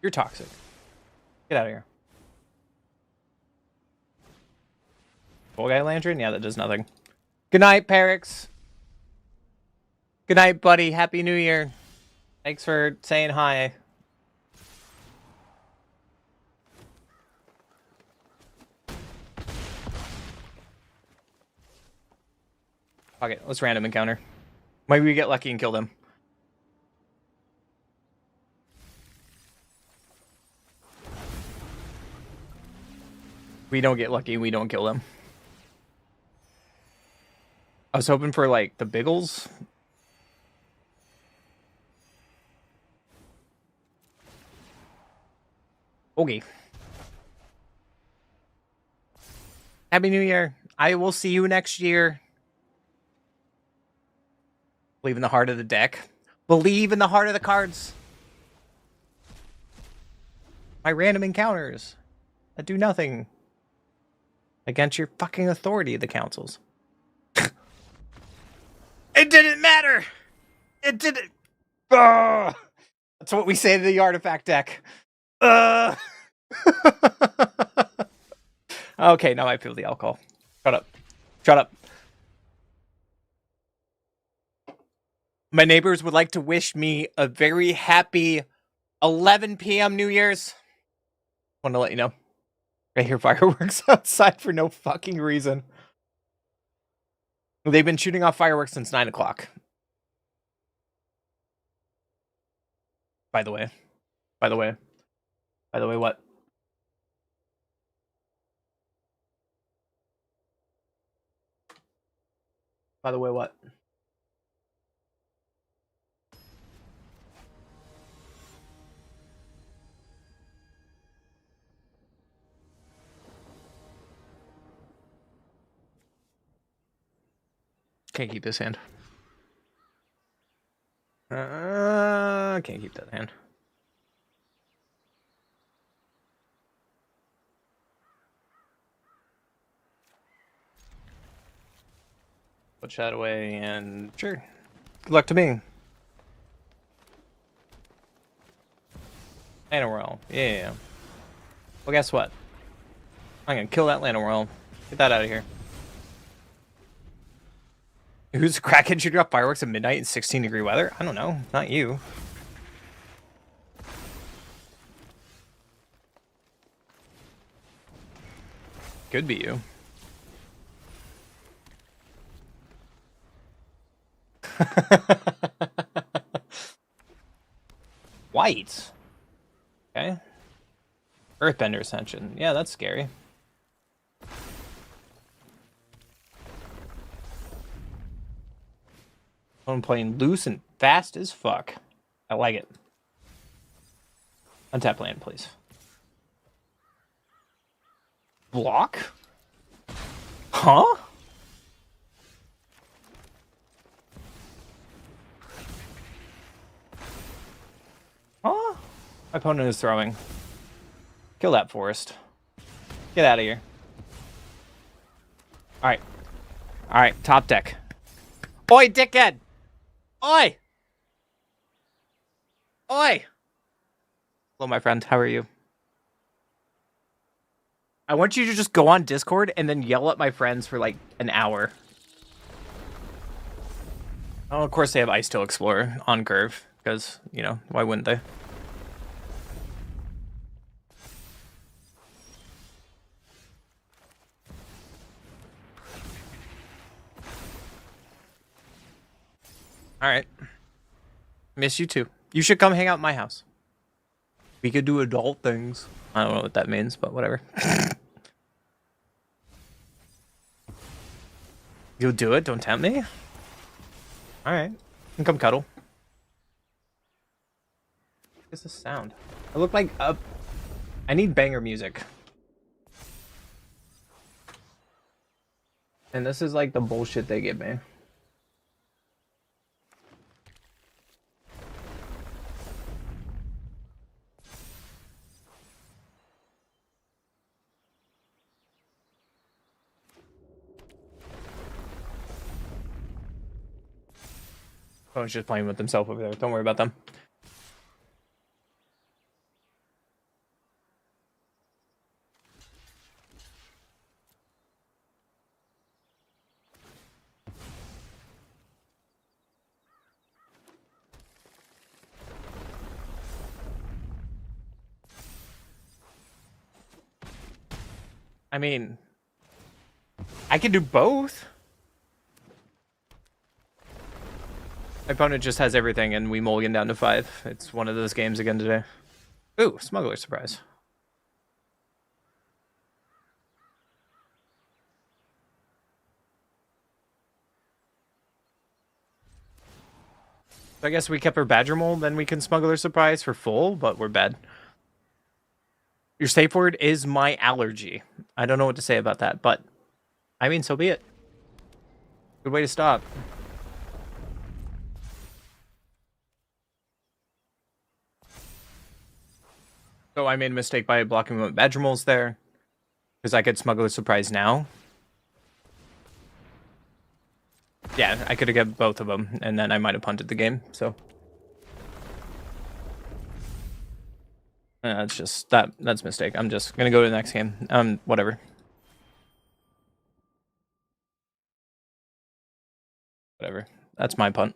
You're toxic. Get out of here. Full guy lantern? Yeah, that does nothing. Good night, Perix. Good night, buddy. Happy New Year. Thanks for saying hi. Fuck it. Let's random encounter. Maybe we get lucky and kill them. We don't get lucky, we don't kill them. I was hoping for, like, the Biggles. Okay. Happy New Year. I will see you next year. Believe in the heart of the deck. Believe in the heart of the cards. My random encounters that do nothing against your fucking authority, the councils. It didn't matter. It didn't. Ugh. That's what we say to the artifact deck. Okay, now I feel the alcohol. Shut up. Shut up. My neighbors would like to wish me a very happy 11 p.m. New Year's. Want to let you know. I hear fireworks outside for no fucking reason. They've been shooting off fireworks since 9 o'clock. By the way. By the way. By the way, what? By the way, what? Can't keep this hand. Can't keep that hand. Put shot away and sure. Good luck to me. Lana World. Yeah. Well, guess what? I'm gonna kill that Lana World. Get that out of here. Who's a crackhead shooting off fireworks at midnight in 16-degree weather? I don't know. Not you. Could be you. White. Okay. Earthbender Ascension. Yeah, that's scary. I'm playing loose and fast as fuck. I like it. Untap land, please. Block? Huh? Huh? My opponent is throwing. Kill that forest. Get out of here. Alright. Alright, top deck. Oi, dickhead! Oi! Oi! Hello, my friend. How are you? I want you to just go on Discord and then yell at my friends for like an hour. Oh, of course they have Ice Tail Explorer on curve, because, you know, why wouldn't they? Alright. Miss you too. You should come hang out at my house. We could do adult things. I don't know what that means, but whatever. You'll do it? Don't tempt me? Alright. You can come cuddle. What's this sound? I look like I need banger music. And this is like the bullshit they give me. Oh, he's just playing with himself over there. Don't worry about them. I mean, I can do both. My opponent just has everything, and we mulligan down to 5. It's one of those games again today. Ooh, Smuggler Surprise. So I guess we kept our Badger Mole, then we can Smuggler Surprise for full, but we're bad. Your safe word is my allergy. I don't know what to say about that, but I mean, so be it. Good way to stop. So I made a mistake by blocking my Badger Moles there, because I could Smuggler Surprise now. Yeah, I could have got both of them, and then I might have punted the game, so. That's just, that's a mistake. I'm just gonna go to the next game. Whatever. Whatever. That's my punt.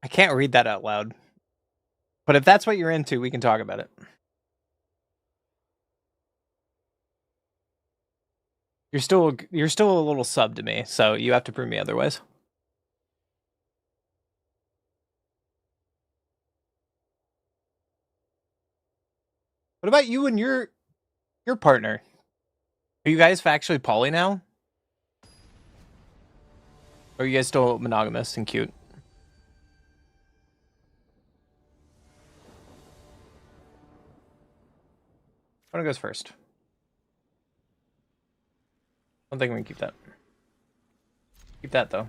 I can't read that out loud. But if that's what you're into, we can talk about it. You're still a little sub to me, so you have to prove me otherwise. What about you and your partner? Are you guys factually poly now? Or are you guys still monogamous and cute? One goes first. I don't think we can keep that. Keep that though.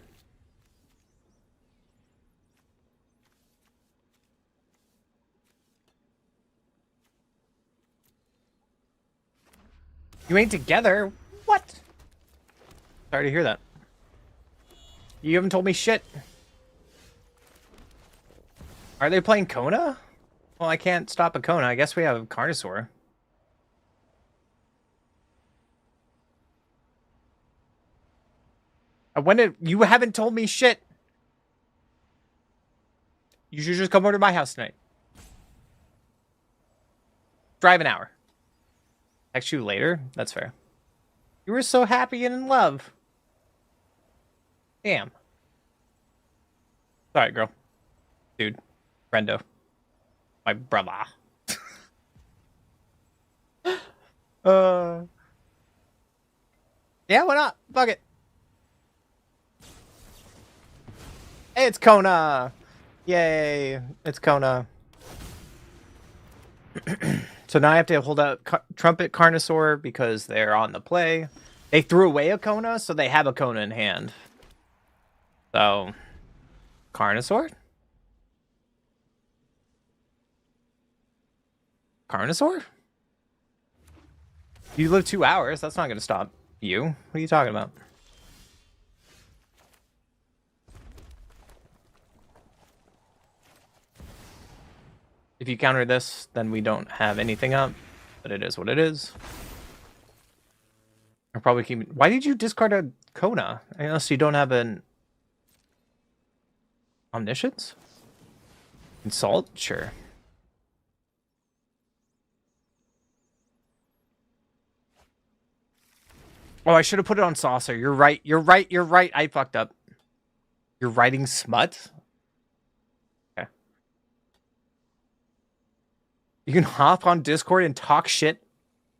You ain't together? What? Sorry to hear that. You haven't told me shit. Are they playing Kona? Well, I can't stop a Kona. I guess we have Carnosaur. You haven't told me shit. You should just come over to my house tonight. Drive an hour. Text you later? That's fair. You were so happy and in love. Damn. Sorry, girl. Dude. Friendo. My brother. Yeah, why not? Fuck it. Hey, it's Kona. Yay. It's Kona. So now I have to hold out Trumpet Carnosaur because they're on the play. They threw away a Kona, so they have a Kona in hand. So, Carnosaur? Carnosaur? You live 2 hours. That's not going to stop you. What are you talking about? If you counter this, then we don't have anything up. But it is what it is. I'll probably keep... Why did you discard a Kona? Unless you don't have an... Omniscience? Insult? Sure. Oh, I should have put it on Saucer. You're right. You're right. You're right. I fucked up. You're writing smut? Okay. You can hop on Discord and talk shit.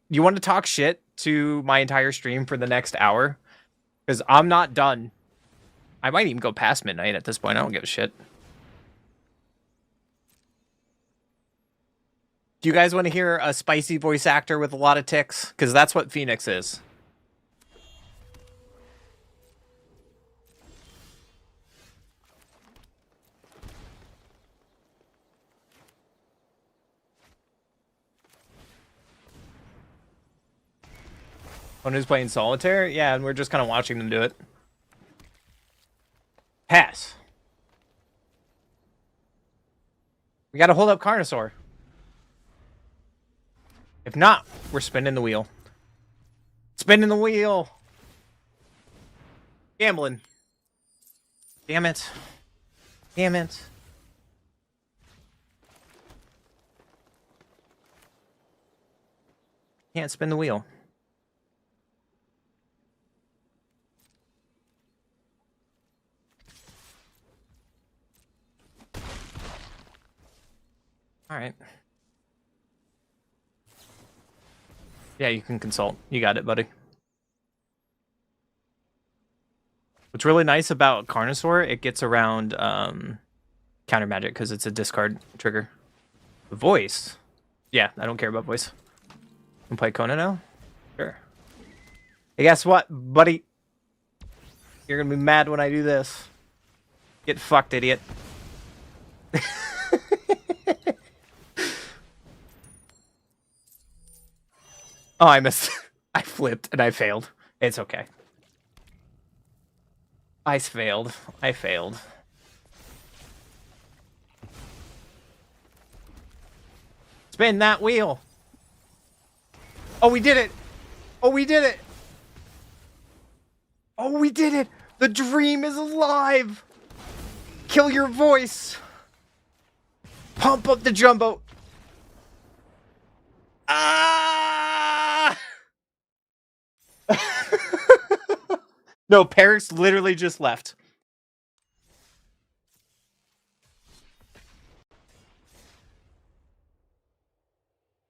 You want to talk shit to my entire stream for the next hour? Because I'm not done. I might even go past midnight at this point. I don't give a shit. Do you guys want to hear a spicy voice actor with a lot of ticks? Because that's what Phoenix is. One who's playing solitaire? Yeah, and we're just kind of watching them do it. Pass. We gotta hold up Carnosaur. If not, we're spinning the wheel. Spinning the wheel. Gambling. Damn it. Damn it. Can't spin the wheel. All right. Yeah, you can consult. You got it, buddy. What's really nice about Carnosaur, it gets around counter magic because it's a discard trigger. The voice. Yeah, I don't care about voice. Can play Kona now? Sure. Hey, guess what, buddy? You're gonna be mad when I do this. Get fucked, idiot. Oh, I missed. I flipped and I failed. It's okay. I failed. I failed. Spin that wheel. Oh, we did it. Oh, we did it. Oh, we did it. The dream is alive. Kill your voice. Pump up the jumbo. Ah! No, Perix literally just left.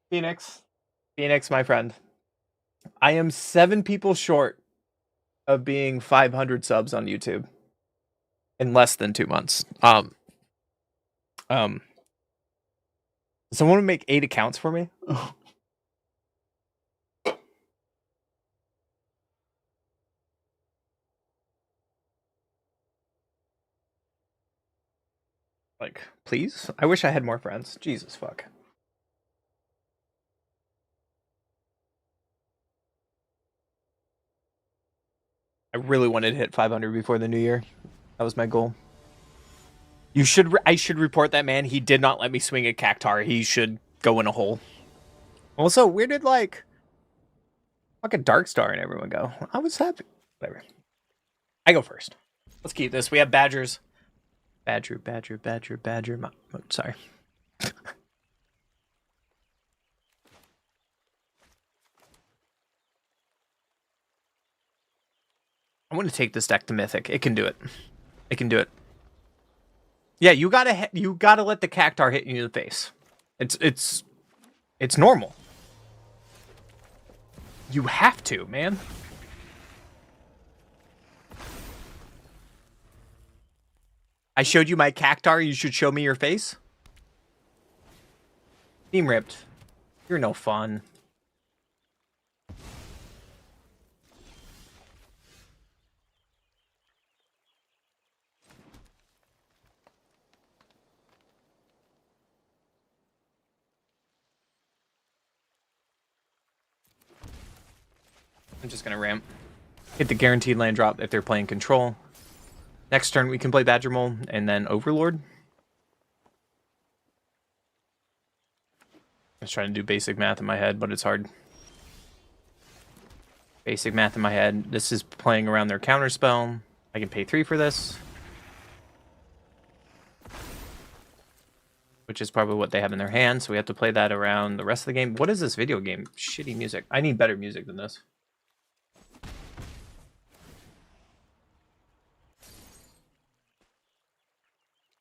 Phoenix. Phoenix, my friend. I am 7 people short of being 500 subs on YouTube in less than 2 months. Someone would make 8 accounts for me. Like, please? I wish I had more friends. Jesus fuck. I really wanted to hit 500 before the new year. That was my goal. You should. I should report that man. He did not let me swing a cactar. He should go in a hole. Also, where did like fucking Darkstar and everyone go? I was happy. Whatever. I go first. Let's keep this. We have badgers. Badger. Sorry. I want to take this deck to Mythic. It can do it. It can do it. Yeah, you gotta let the cactar hit you in the face. It's normal. You have to, man. I showed you my cactar. You should show me your face. Team ripped. You're no fun. I'm just gonna ramp. Hit the guaranteed land drop if they're playing control. Next turn we can play Badger Mole and then Overlord. I was trying to do basic math in my head, but it's hard. Basic math in my head. This is playing around their counter spell. I can pay 3 for this. Which is probably what they have in their hand, so we have to play that around the rest of the game. What is this video game? Shitty music. I need better music than this.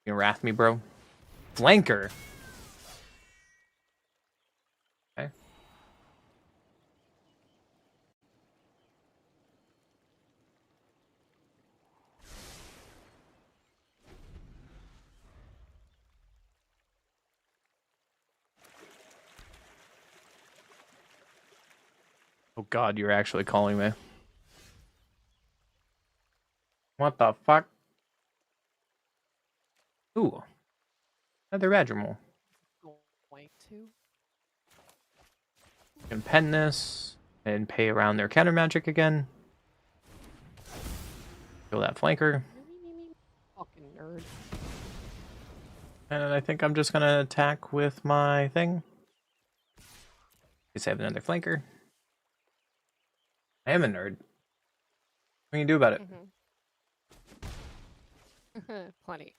You wrath me, bro? Flanker. Okay. Oh god, you're actually calling me. What the fuck? Ooh. Another Badger Mole. Going to. Can pen this and pay around their counter magic again. Kill that flanker. Fucking nerd. And I think I'm just gonna attack with my thing. Just have another flanker. I am a nerd. What can you do about it? Plenty.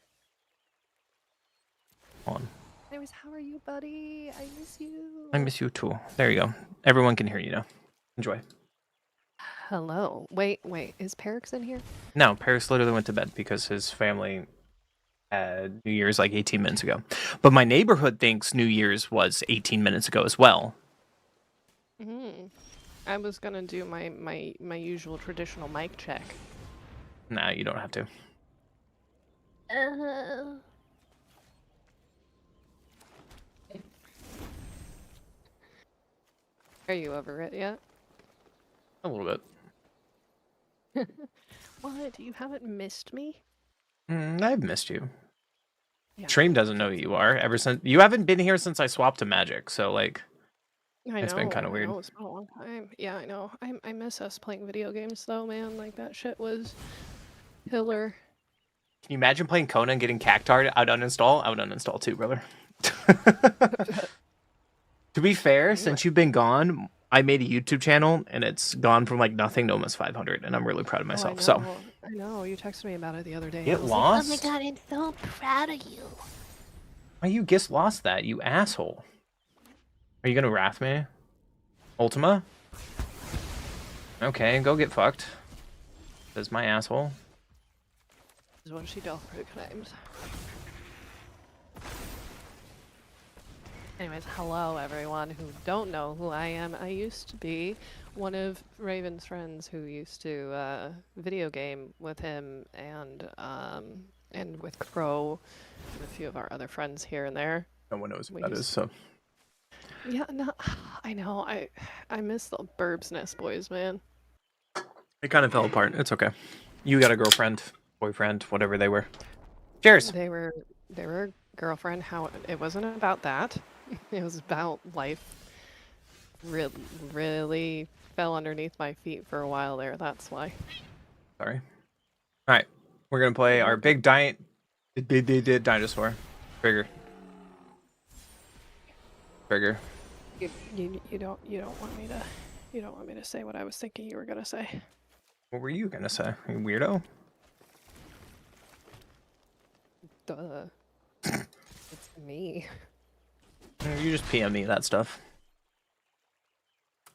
Hold on. Anyways, how are you, buddy? I miss you. I miss you too. There you go. Everyone can hear you now. Enjoy. Hello. Wait. Is Perix in here? No, Paris literally went to bed because his family had New Year's like 18 minutes ago. But my neighborhood thinks New Year's was 18 minutes ago as well. I was gonna do my usual traditional mic check. Nah, you don't have to. Are you over it yet? A little bit. What? You haven't missed me? I've missed you. Yeah. Stream doesn't know who you are ever since you haven't been here since I swapped to Magic, so like it's been kind of weird. It's been a long time. Yeah, I know. I miss us playing video games though, man. Like that shit was killer. Can you imagine playing Kona and getting cactar'd? I'd uninstall. I would uninstall too, brother. To be fair, since you've been gone, I made a YouTube channel and it's gone from like nothing to almost 500, and I'm really proud of myself. I know. You texted me about it the other day. Get I was lost. Like, oh my god, I'm so proud of you. Why you just lost that, you asshole? Are you gonna wrath me? Ultima? Okay, go get fucked. Says my asshole. This is what she does for her claims. Anyways, hello everyone who don't know who I am. I used to be one of Raven's friends who used to video game with him and with Crow and a few of our other friends here and there. No one knows who that is, so. Yeah, no, I know. I miss the Burbs Nest boys, man. It kind of fell apart. It's okay. You got a girlfriend, boyfriend, whatever they were. Cheers. They were a girlfriend. How it wasn't about that. It was about life. Really fell underneath my feet for a while there. That's why. Sorry. All right, we're gonna play our big dinosaur. Trigger. You don't want me to say what I was thinking you were gonna say. What were you gonna say? You weirdo? Duh. It's me. You just PM me that stuff.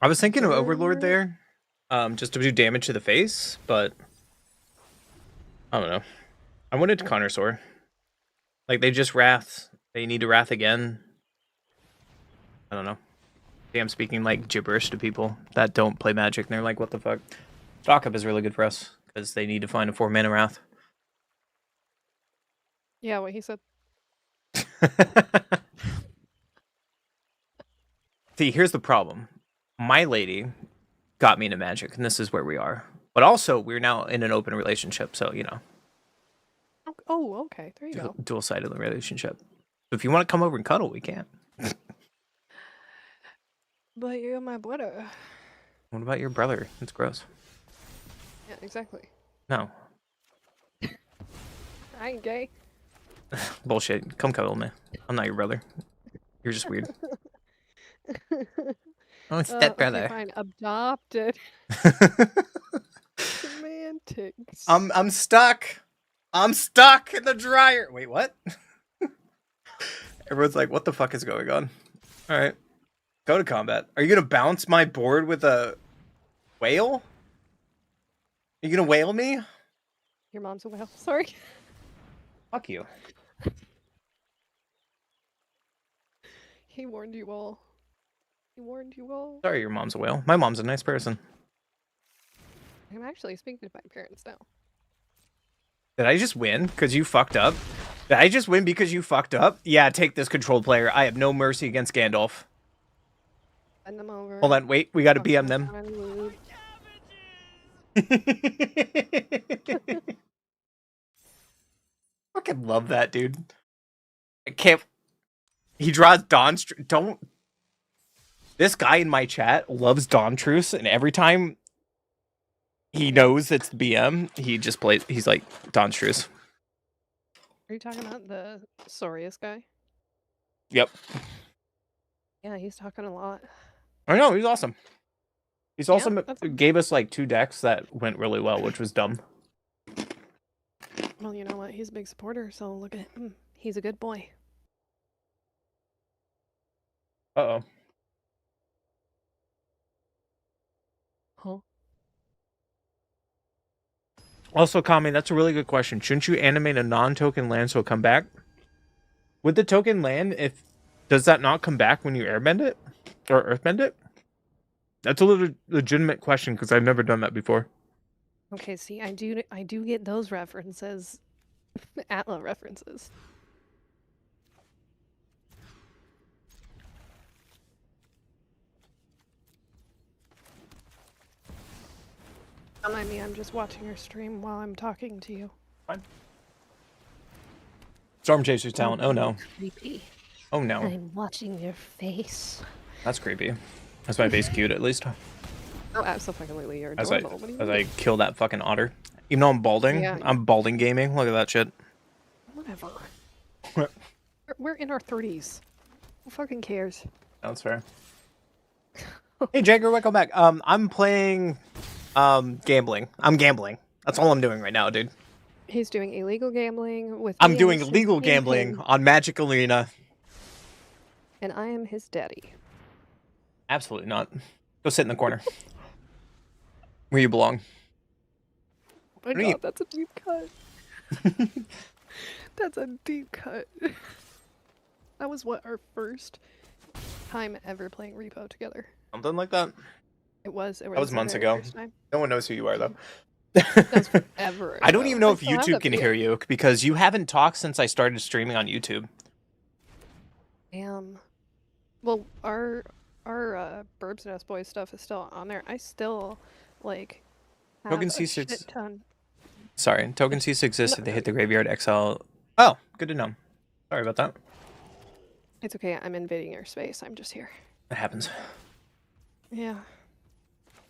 I was thinking of Overlord there, just to do damage to the face, but I don't know. I wanted Connorsor. Like, they just Wrath. They need to Wrath again. I don't know. See, I'm speaking like gibberish to people that don't play Magic, and they're like, what the fuck? Stock-up is really good for us, because they need to find a 4-mana Wrath. Yeah, what he said. See, here's the problem. My lady got me into Magic, and this is where we are. But also, we're now in an open relationship, so, you know. Oh, okay. There you go. Dual-sided relationship. So if you want to come over and cuddle, we can. But you're my brother. What about your brother? It's gross. Yeah, exactly. No. I ain't gay. Bullshit. Come cuddle me. I'm not your brother. You're just weird. Oh, it's that brother. Okay, fine. Adopted. Semantics. I'm stuck. I'm stuck in the dryer. Wait, what? Everyone's like, what the fuck is going on? All right. Go to combat. Are you going to bounce my board with a whale? Are you going to whale me? Your mom's a whale. Sorry. Fuck you. He warned you all. He warned you all. Sorry your mom's a whale. My mom's a nice person. I'm actually speaking to my parents now. Did I just win because you fucked up? Did I just win because you fucked up? Yeah, take this control player. I have no mercy against Gandalf. Send them over. Hold on, wait. We got to BM them. Fucking love that, dude. I can't... He draws Dawn... Don't... This guy in my chat loves Dawn Truce, and every time he knows it's the BM, he just plays... He's like, Dawn Truce. Are you talking about the Sorius guy? Yep. Yeah, he's talking a lot. I know, he's awesome. He's also that's gave us like 2 decks that went really well, which was dumb. Well, you know what? He's a big supporter, so look at him. He's a good boy. Uh-oh. Huh? Also, Kami, that's a really good question. Shouldn't you animate a non-token land so it'll come back? With the token land, does that not come back when you airbend it? Or earthbend it? That's a legitimate question, because I've never done that before. Okay, see, I do get those references. Atla references. Don't mind me, I'm just watching your stream while I'm talking to you. Fine. Storm Chaser's talent. Oh no. Creepy. Oh no. I'm watching your face. That's creepy. That's my face cute, at least. Oh, absolutely, you're As adorable. What do you mean? I kill that fucking otter. Even though I'm balding, Yeah. I'm balding gaming. Look at that shit. Whatever. We're in our 30s. Who fucking cares? That's fair. Hey, Jagger, welcome back. I'm playing, gambling. I'm gambling. That's all I'm doing right now, dude. He's doing illegal gambling with. I'm me doing as his illegal gambling kingpin, on Magic Arena. and I am his daddy. Absolutely not. Go sit in the corner. Where you belong. Oh my What are you- god, that's a deep cut. That's a deep cut. That was what, our first time ever playing Repo together. Something like that. It was. It That was the months very ago. first time. No one knows who you are, though. That was forever. I don't ago. even know I if still have YouTube that can video. hear you, because you haven't talked since I started streaming on YouTube. Well, our Burbs Nest Boys stuff is still on there. I still like have Token a C6 shit ton. Sorry, Token C6 exists if they hit the graveyard XL. Oh, good to know. Sorry about that. It's okay. I'm invading your space. I'm just here. It happens. Yeah.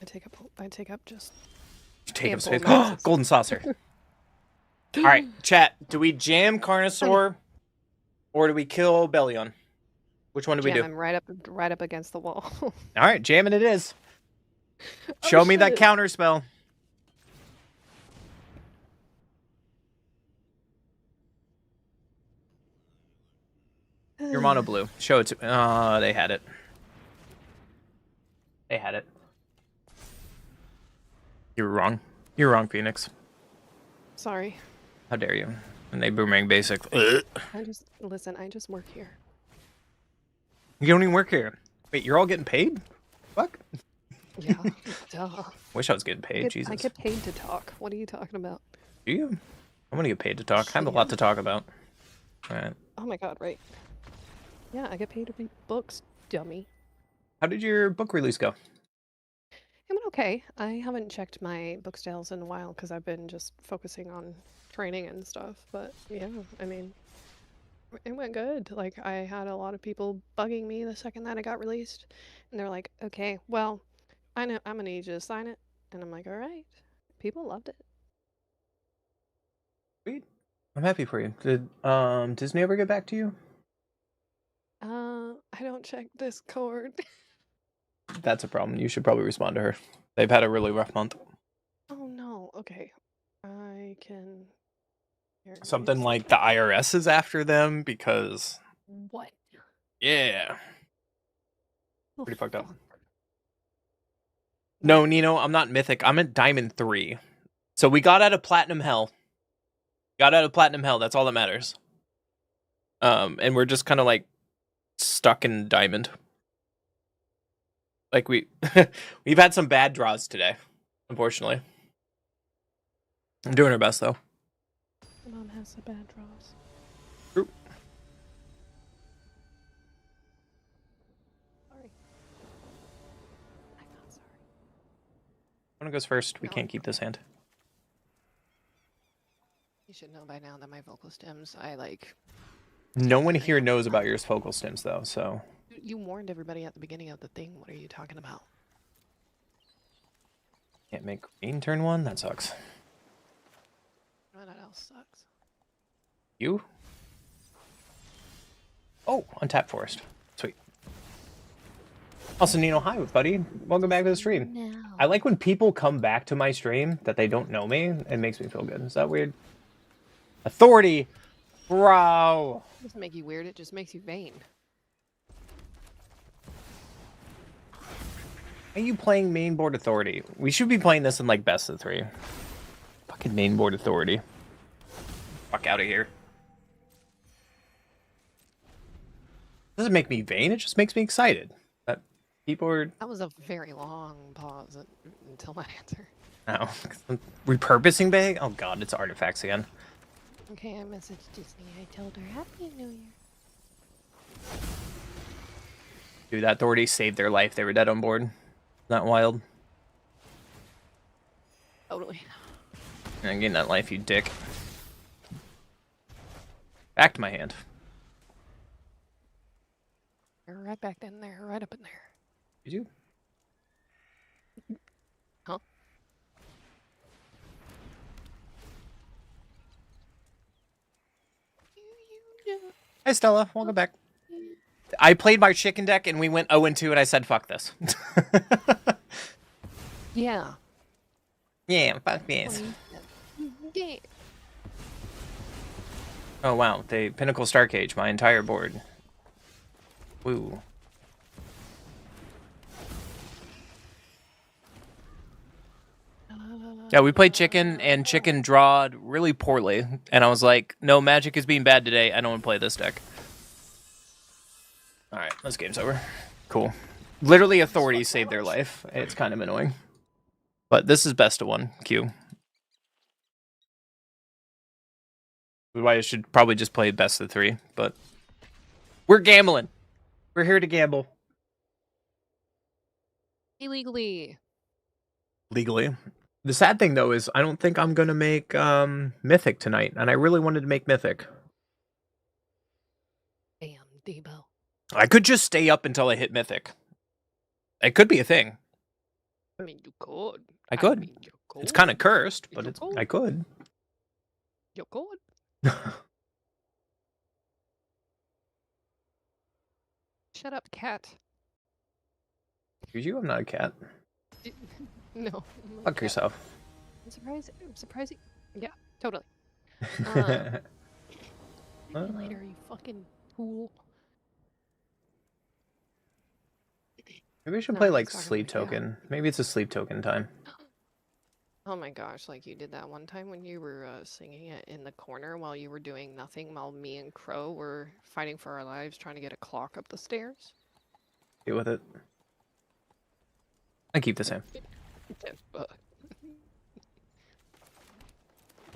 I take up just. Take up ample space. amounts of Golden saucer. All right, chat. Do we jam Carnosaur or do we kill Bellion? Which one do we Jam do? him right up against the wall. All right, jamming it is. Oh, Show me that shit. counter spell. mono blue. Show it to. They had it. They had it. You were wrong. You're wrong, Phoenix. Sorry. How dare you? And they boomerang basic. Listen, I just work here. You don't even work here. Wait, you're all getting paid? Fuck. Yeah, duh. Wish I was getting paid. Jesus. I get paid to talk. What are you talking about? Do you? I'm gonna get paid to talk. I have a lot to talk about. All right. Oh my god, right. Yeah, I get paid to read books, dummy. How did your book release go? It went okay. I haven't checked my book sales in a while because I've been just focusing on training and stuff. But yeah, I mean, it went good. Like, I had a lot of people bugging me the second that it got released. And they're like, okay, well, I know I'm gonna need you to sign it. And I'm like, all right. People loved it. Sweet. I'm happy for you. Did Disney ever get back to you? I don't check Discord. That's a problem. You should probably respond to her. They've had a really rough month. Oh no. Okay. I can. Here, Something it's- like the IRS is after them because What? yeah. The Pretty fucked up. fuck? No, Nino, I'm not Mythic. I'm at Diamond 3. So we got out of Platinum Hell. Got out of Platinum Hell. That's all that matters. And we're just kind of like stuck in Diamond. Like we've had some bad draws today, unfortunately. I'm doing our best though. My mom has the bad draws. True. Sorry. I'm not sorry. One goes first. We No, can't keep this hand. You should know by now that my vocal stems, I like. No one here knows about your focal stems though, so You warned everybody at the beginning of the thing. What are you talking about? can't make green turn 1. That sucks. What else sucks? You? Oh, untap forest. Sweet. Also, Nino, hi, buddy. Welcome back to the stream. No. I like when people come back to my stream that they don't know me. It makes me feel good. Is that weird? Authority! Bro! It doesn't make you weird, it just makes you vain. Are you playing mainboard authority? We should be playing this in like best of 3. Fucking mainboard authority. Fuck out of here. Doesn't make me vain, it just makes me excited. That people are That was a very long pause until my answer. oh, repurposing bag? Oh god, it's artifacts again. Okay, I messaged Disney. I told her Happy New Year. Dude, that authority saved their life. They were dead on board. Isn't that wild? Totally. And getting that life, you dick. Back to my hand. You're right back in there, right up in there. Did you? Huh? Hi, Stella. Welcome back. I played my chicken deck and we went 0-2 and I said, fuck this. Yeah. Yeah, fuck this. Yeah. Oh, wow. They Pinnacle Star Cage, my entire board. Woo. Yeah, we played chicken, and chicken drawed really poorly. And I was like, no, Magic is being bad today. I don't want to play this deck. Alright, this game's over. Cool. Literally, authority saved their life. It's kind of annoying. But this is best of 1, Q. Which is why I should probably just play best of 3, but we're gambling. We're here to gamble. Illegally. Legally. The sad thing, though, is I don't think I'm going to make Mythic tonight, and I really wanted to make Mythic. Damn, Debo. I could just stay up until I hit Mythic. It could be a thing. I mean, you could. I could. mean, you could. It's kind of cursed, but You it's could. I could. You could. Shut up, cat. Excuse you, I'm not a cat. No. I'm not a Fuck cat. yourself. I'm surprised. Yeah, totally. Huh? Later, you fucking fool. Maybe we should No, play he's like talking to sleep you. token. Maybe it's a sleep token time. Oh my gosh, like you did that one time when you were singing it in the corner while you were doing nothing while me and Crow were fighting for our lives trying to get a clock up the stairs. Deal with it. I keep the same.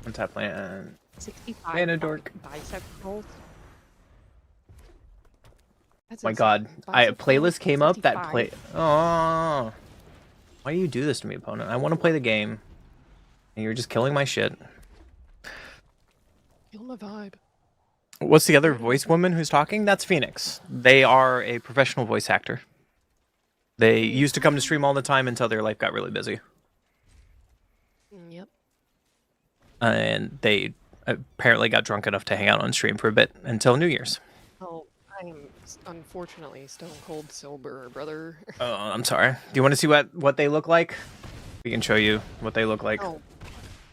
Untap land. 65 Mana dork. bicep curls. That's My insane. god. A Bicep curls, playlist came up that 65. play. Oh. Why do you do this to me, opponent? I want to play the game. And you're just killing my shit. Feel the vibe. What's the other voice woman who's talking? That's Phoenix. They are a professional voice actor. They used to come to stream all the time until their life got really busy. Yep. And they apparently got drunk enough to hang out on stream for a bit until New Year's. Oh, I'm unfortunately stone cold sober, brother. Oh, I'm sorry. Do you want to see what they look like? We can show you what they look like. Oh,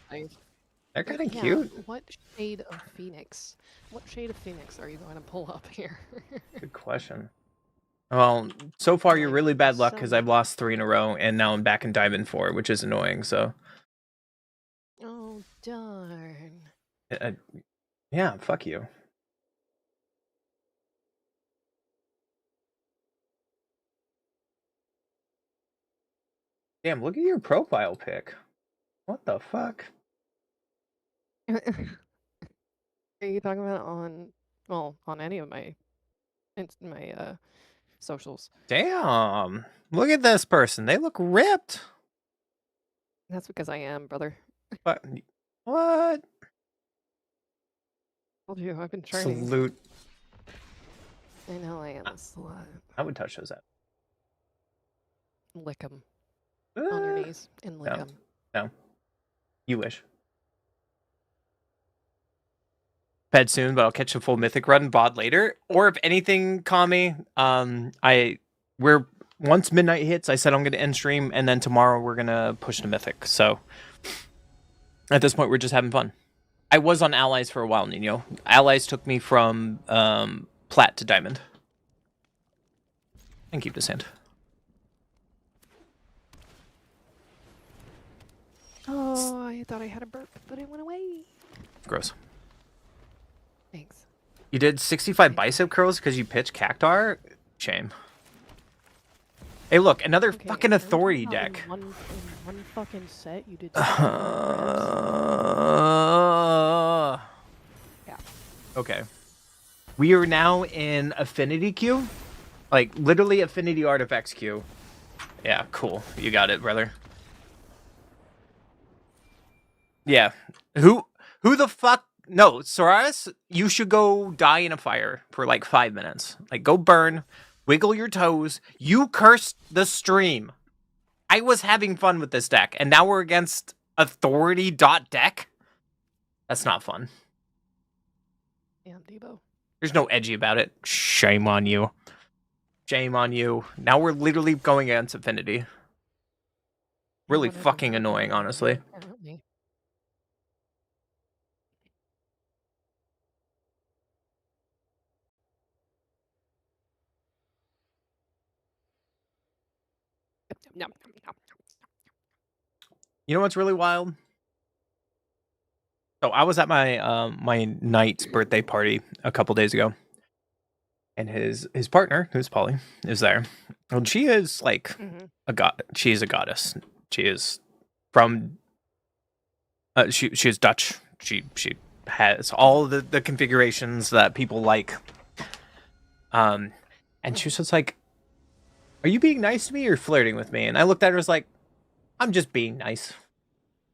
They're kind of yeah, cute. what shade of Phoenix? What shade of Phoenix are you going to pull up here? Good question. Well, so far you're Like, really bad luck because some- I've lost 3 in a row, and now I'm back in Diamond 4, which is annoying. So, Oh, darn. yeah, fuck you. Damn, look at your profile pic. What the fuck? Are you talking about on any of my socials? Damn, look at this person. They look ripped. That's because I am, brother. But what? Told you, I've been training. Salute. I know I am a slut. I would touch those out. Lick 'em on your knees and lick no. 'em. No. You wish. Bed soon, but I'll catch a full Mythic run VOD later. Or if anything, Kami, we're once midnight hits, I said I'm gonna end stream, and then tomorrow we're gonna push to Mythic. So at this point we're just having fun. I was on Allies for a while, Nino. Allies took me from Plat to Diamond. And keep this hand. Oh, I thought I had a burp, but it went away. Gross. Thanks. You did 65 bicep curls because you pitched Cactar? Shame. Hey, look, another Okay, fucking are we talking authority about deck. In one fucking set, you did. Yeah. Okay. We are now in Affinity queue. Like, literally Affinity Artifacts queue. Yeah, cool. You got it, brother. Yeah. Who the fuck? No, Soraris, you should go die in a fire for like 5 minutes. Like, go burn, wiggle your toes. You cursed the stream. I was having fun with this deck, and now we're against Authority deck. That's not fun. Damn, Debo. There's no edgy about it. Shame on you. Shame on you. Now we're literally going against Affinity. Really Whatever, fucking whatever, annoying, whatever, honestly. apparently. Yum, yum, yum, yum. You know what's really wild? So I was at my my knight's birthday party a couple days ago, and his partner, who's Polly, is there. And she is like Mhm. a god. She is a goddess. She is from. She is Dutch. She has all the configurations that people like. And she was just like, "Are you being nice to me or flirting with me?" And I looked at her as like, "I'm just being nice,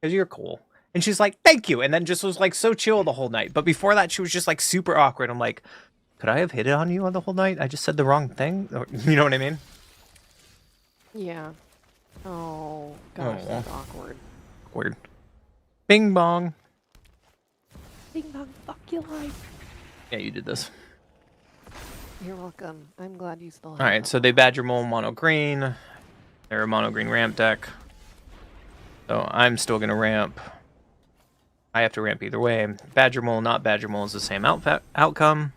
because you're cool." And she's like, "Thank you," and then just was like so chill the whole night. But before that, she was just like super awkward. I'm like, could I have hit it on you on the whole night? I just said the wrong thing. Or, you know what I mean? Yeah. Oh gosh, that's awkward. Weird. Bing bong. Bing bong, fuck your life. Yeah, you did this. You're welcome. I'm glad you still have All right, that so they one. Badger Mole mono green. They're a mono green ramp deck. So I'm still gonna ramp. I have to ramp either way. Badger Mole, not Badger Mole is the same outcome.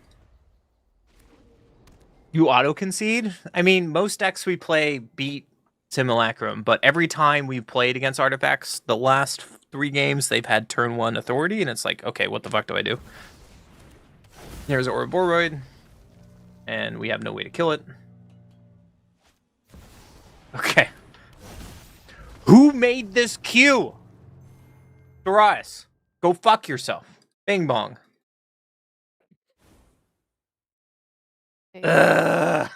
You auto concede? I mean, most decks we play beat Simulacrum, but every time we've played against artifacts, the last 3 games they've had turn 1 authority, and it's like, okay, what the fuck do I do? There's Ouroboros, and we have no way to kill it. Okay. Who made this queue? Darius, go fuck yourself. Bing bong. Ugh.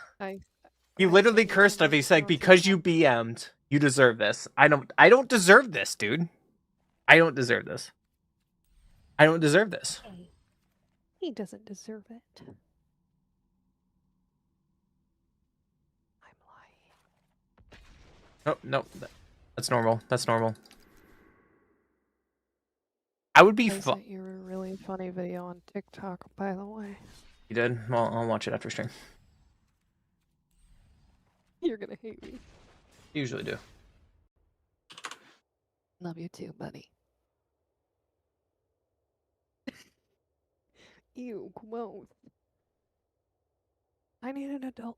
He literally cursed us. He's like, because you BM'd, you deserve this. I don't deserve this, dude. I don't deserve this. I don't deserve this. He doesn't deserve it. I'm lying. Oh, no. That's normal. That's normal. I would be I sent you a really funny video on TikTok, by the way. You did? Well, I'll watch it after stream. You're gonna hate me. Usually do. Love you too, buddy. Ew, gross. I need an adult.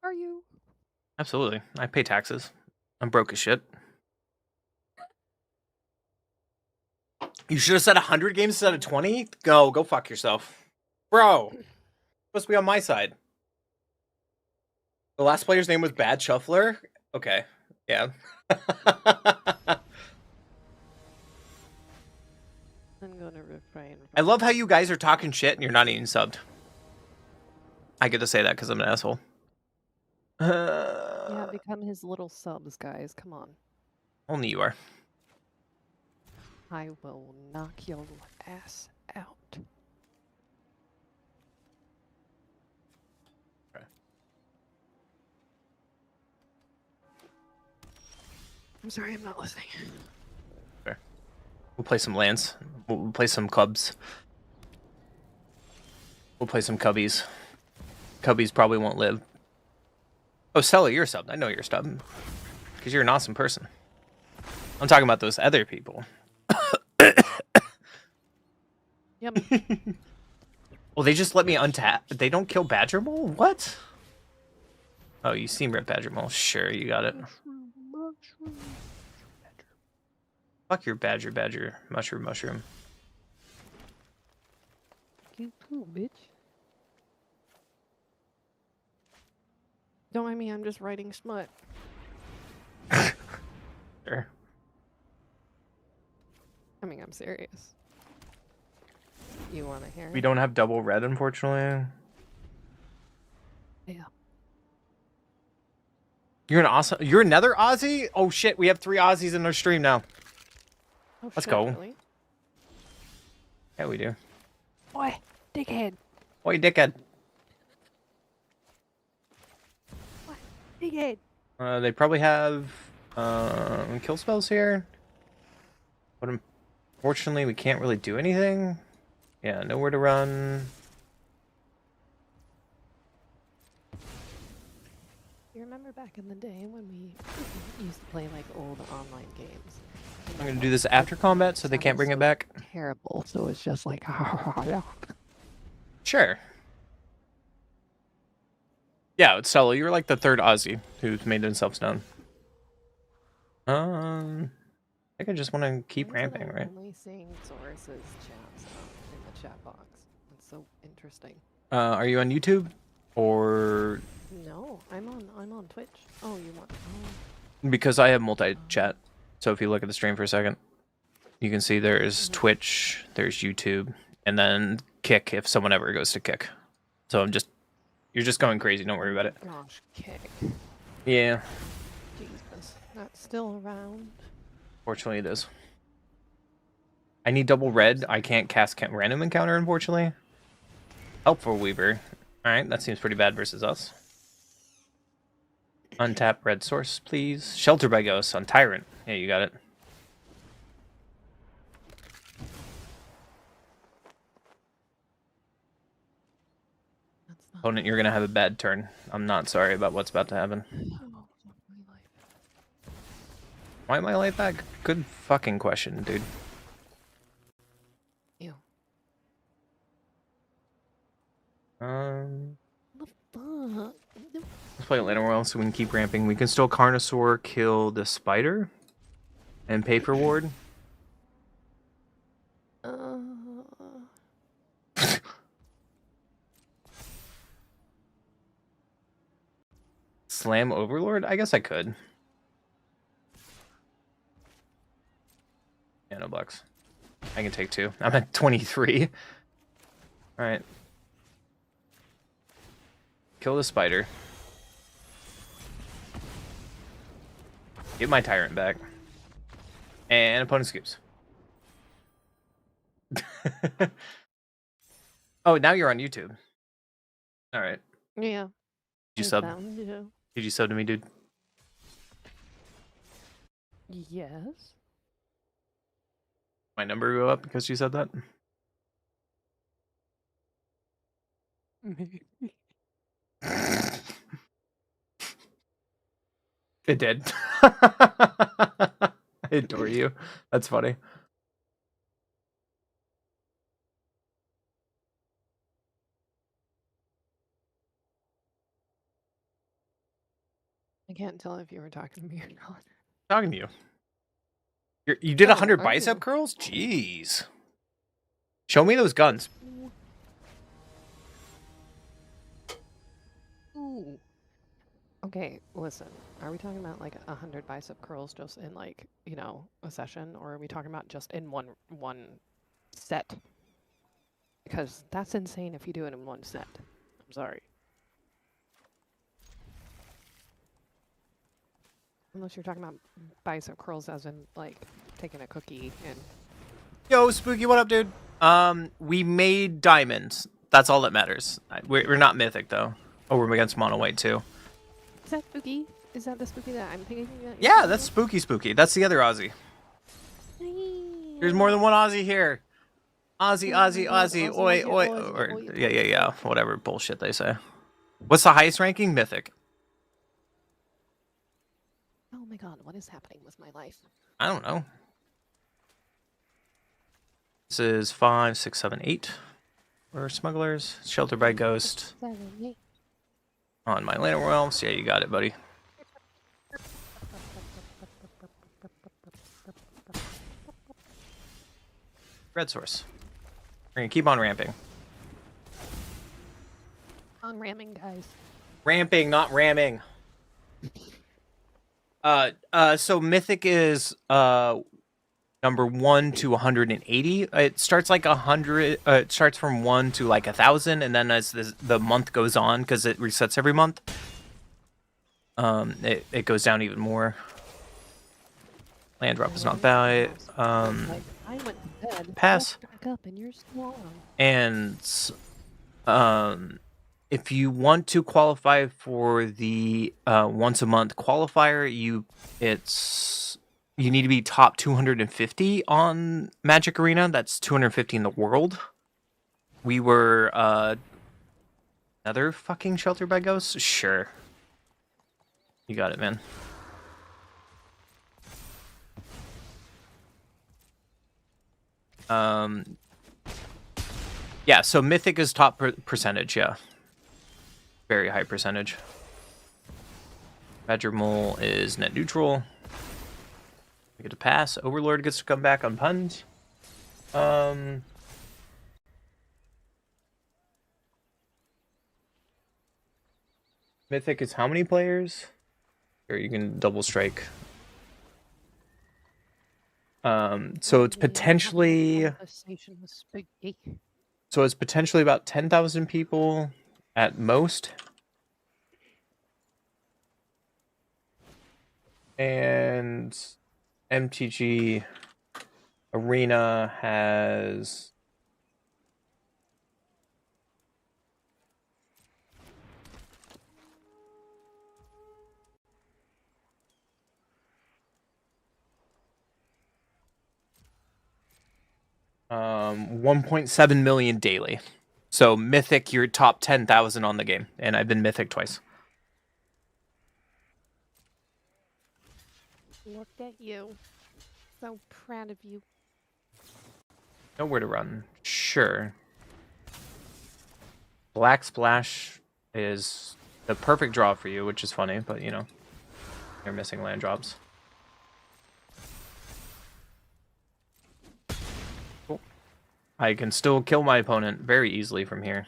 Are you? Absolutely. I pay taxes. I'm broke as shit. You should have said 100 games instead of 20? Go fuck yourself. Bro. Supposed to be on my side. The last player's name was Bad Shuffler? Okay. Yeah. I'm gonna refrain. I love how you guys are talking shit and you're not even subbed. I get to say that because I'm an asshole. Yeah, become his little subs, guys. Come on. Only you are. I will knock your ass out. Okay. I'm sorry, I'm not listening. Fair. We'll play some lands. We'll play some cubs. We'll play some cubbies. Cubbies probably won't live. Oh, Stella, you're subbed. I know you're subbed. Because you're an awesome person. I'm talking about those other people. Yum. Well, they just let me untap. They don't kill Badger Mole? What? Oh, you seem Rip Badger Mole. Sure, you got it. Fuck your Badger, mushroom. You too, bitch. Don't mind me, I'm just writing smut. Sure. I mean, I'm serious. You want to hear? We don't have double red, unfortunately. Yeah. You're an awesome. You're another Aussie? Oh shit, we have 3 Aussies in our stream now. Oh, Let's shit, go. Really? Yeah, we do. Boy, dickhead. Oi, dickhead. What? Dickhead. They probably have kill spells here. But unfortunately, we can't really do anything. Yeah, nowhere to run. You remember back in the day when we used to play like old online games? I'm gonna do this after combat so they can't bring it back. Terrible. So it's just like, Sure. Yeah, Stella, you're like the 3rd Aussie who's made themselves known. I think I just want to keep ramping, right? Only seeing sources chat stuff in the chat box. It's so interesting. Are you on YouTube or No, I'm on Twitch. Oh, you want? because I have multi-chat? So if you look at the stream for a second, you can see there's Twitch, there's YouTube, and then Kick if someone ever goes to Kick. So you're just going crazy. Don't worry about it. Gosh, Kick. Yeah. Jesus, that's still around. Fortunately, it is. I need double red. I can't cast random encounter, unfortunately. Helpful Weaver. Alright, that seems pretty bad versus us. Untap red source, please. Shelter by Ghost on Tyrant. Yeah, you got it. Opponent, you're gonna have a bad turn. I'm not sorry about what's about to happen. Why my life back? Good fucking question, dude. Ew. The fuck? Let's play Atlanta Royal so we can keep ramping. We can still Carnosaur kill the spider and pay for ward. Slam Overlord? I guess I could. Yeah, no bucks. I can take 2. I'm at 23. Alright. Kill the spider. Get my tyrant back. And opponent scoops. Oh, now you're on YouTube. Alright. Yeah. Did you I sub? found you. Did you sub to me, dude? Yes. My number go up because you said that? Maybe. It did. I adore you. That's funny. I can't tell if you were talking to me or not. Talking to you. You did Oh, 100 are bicep you? curls? Jeez. Show me those guns. Ooh. Okay, listen. Are we talking about like 100 bicep curls just in like, you know, a session, or are we talking about just in one set? Because that's insane if you do it in one set. I'm sorry. Unless you're talking about bicep curls as in like taking a cookie and Yo, Spooky, what up, dude? We made diamonds. That's all that matters. We're not mythic, though. Oh, we're against mono white, too. is that spooky? Is that the spooky that I'm thinking? Yeah, that's spooky. That's the other Aussie. There's more than one Aussie here. Aussie, oi, oi. Or, yeah. Whatever bullshit they say. What's the highest ranking? Mythic. Oh my god, what is happening with my life? I don't know. This is 5, 6, 7, 8. We're smugglers. Sheltered by ghost. 7, 8. On my Atlanta realms. Yeah, you got it, buddy. Red source. We're gonna keep on ramping. On ramming, guys. Ramping, not ramming. So Mythic is number 1 to 180. It starts like 100. It starts from 1 to like 1,000, and then as the month goes on, because it resets every month, it goes down even more. Land drop is not bad. Like, I went to bed, Pass. woke back up, and you're still on. And if you want to qualify for the once a month qualifier, you need to be top 250 on Magic Arena. That's 250 in the world. We were another fucking Shelter by Ghosts? Sure. You got it, man. Yeah, so Mythic is top percentage, yeah. Very high percentage. Badger Mole is net neutral. We get to pass. Overlord gets to come back on puns. Mythic is how many players? Or you can double strike. So it's potentially... So it's potentially about 10,000 people at most. And MTG Arena has... $1.7 million daily. So Mythic, you're top 10,000 on the game, and I've been Mythic twice. Look at you. So proud of you. Nowhere to run. Sure. Black Splash is the perfect draw for you, which is funny, but you know, you're missing land drops. Cool. I can still kill my opponent very easily from here.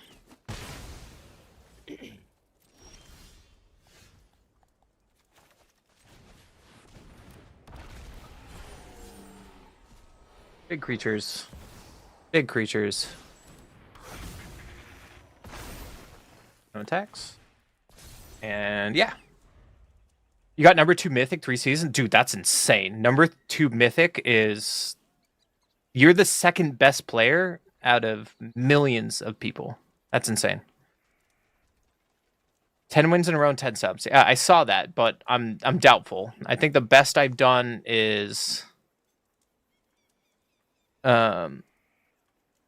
Big creatures. Big creatures. No attacks. And yeah. You got number 2 Mythic 3 seasons? Dude, that's insane. Number 2 Mythic is... You're the second best player out of millions of people. That's insane. 10 wins in a row and 10 subs. Yeah, I saw that, but I'm doubtful. I think the best I've done is... Yeah,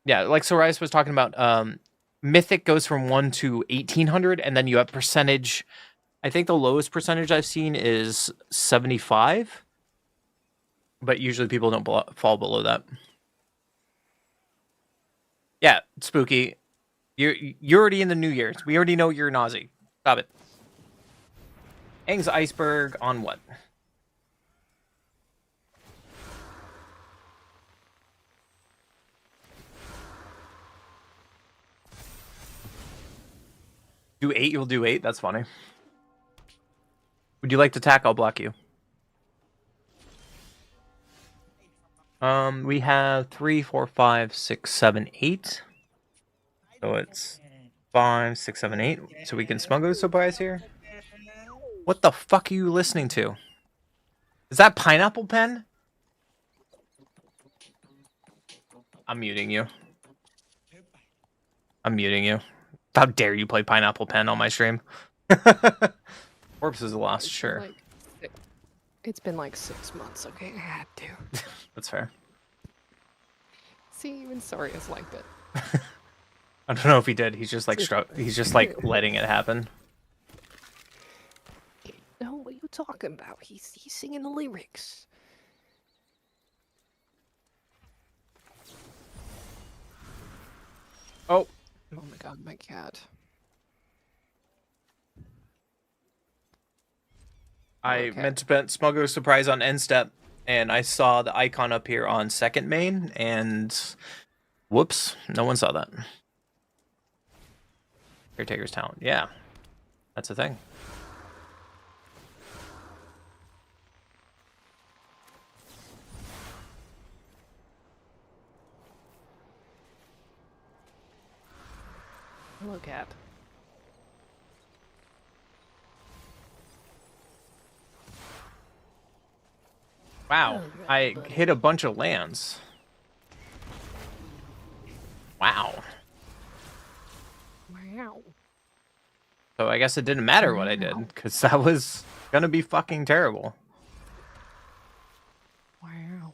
like Sorais was talking about, Mythic goes from 1 to 1800, and then you have percentage. I think the lowest percentage I've seen is 75, but usually people don't fall below that. Yeah, Spooky, you're already in the New Year's. We already know you're Nazi. Stop it. Aang's Iceberg on what? Do 8, you'll do 8. That's funny. Would you like to attack? I'll block you. We have 3, 4, 5, 6, 7, 8. So it's 5, 6, 7, 8. So we can smuggle supplies here. What the fuck are you listening to? Is that Pineapple Pen? I'm muting you. I'm muting you. How dare you play Pineapple Pen on my stream? Corpse is lost, sure. It's been like 6 months, okay? I had to. That's fair. See, even Soria's liked it. I don't know if he did. He's just like he's just like letting it happen. No, what are you talking about? He's singing the lyrics. Oh. Oh my god, my cat. I meant to bet Smuggler's Surprise on end step, and I saw the icon up here on second main, and whoops, no one saw that. Caretaker's Talent, yeah, that's a thing. Hello, cat. Wow, I hit a bunch of lands. Wow. Wow. So I guess it didn't matter what I did, because that was gonna be fucking terrible. Wow.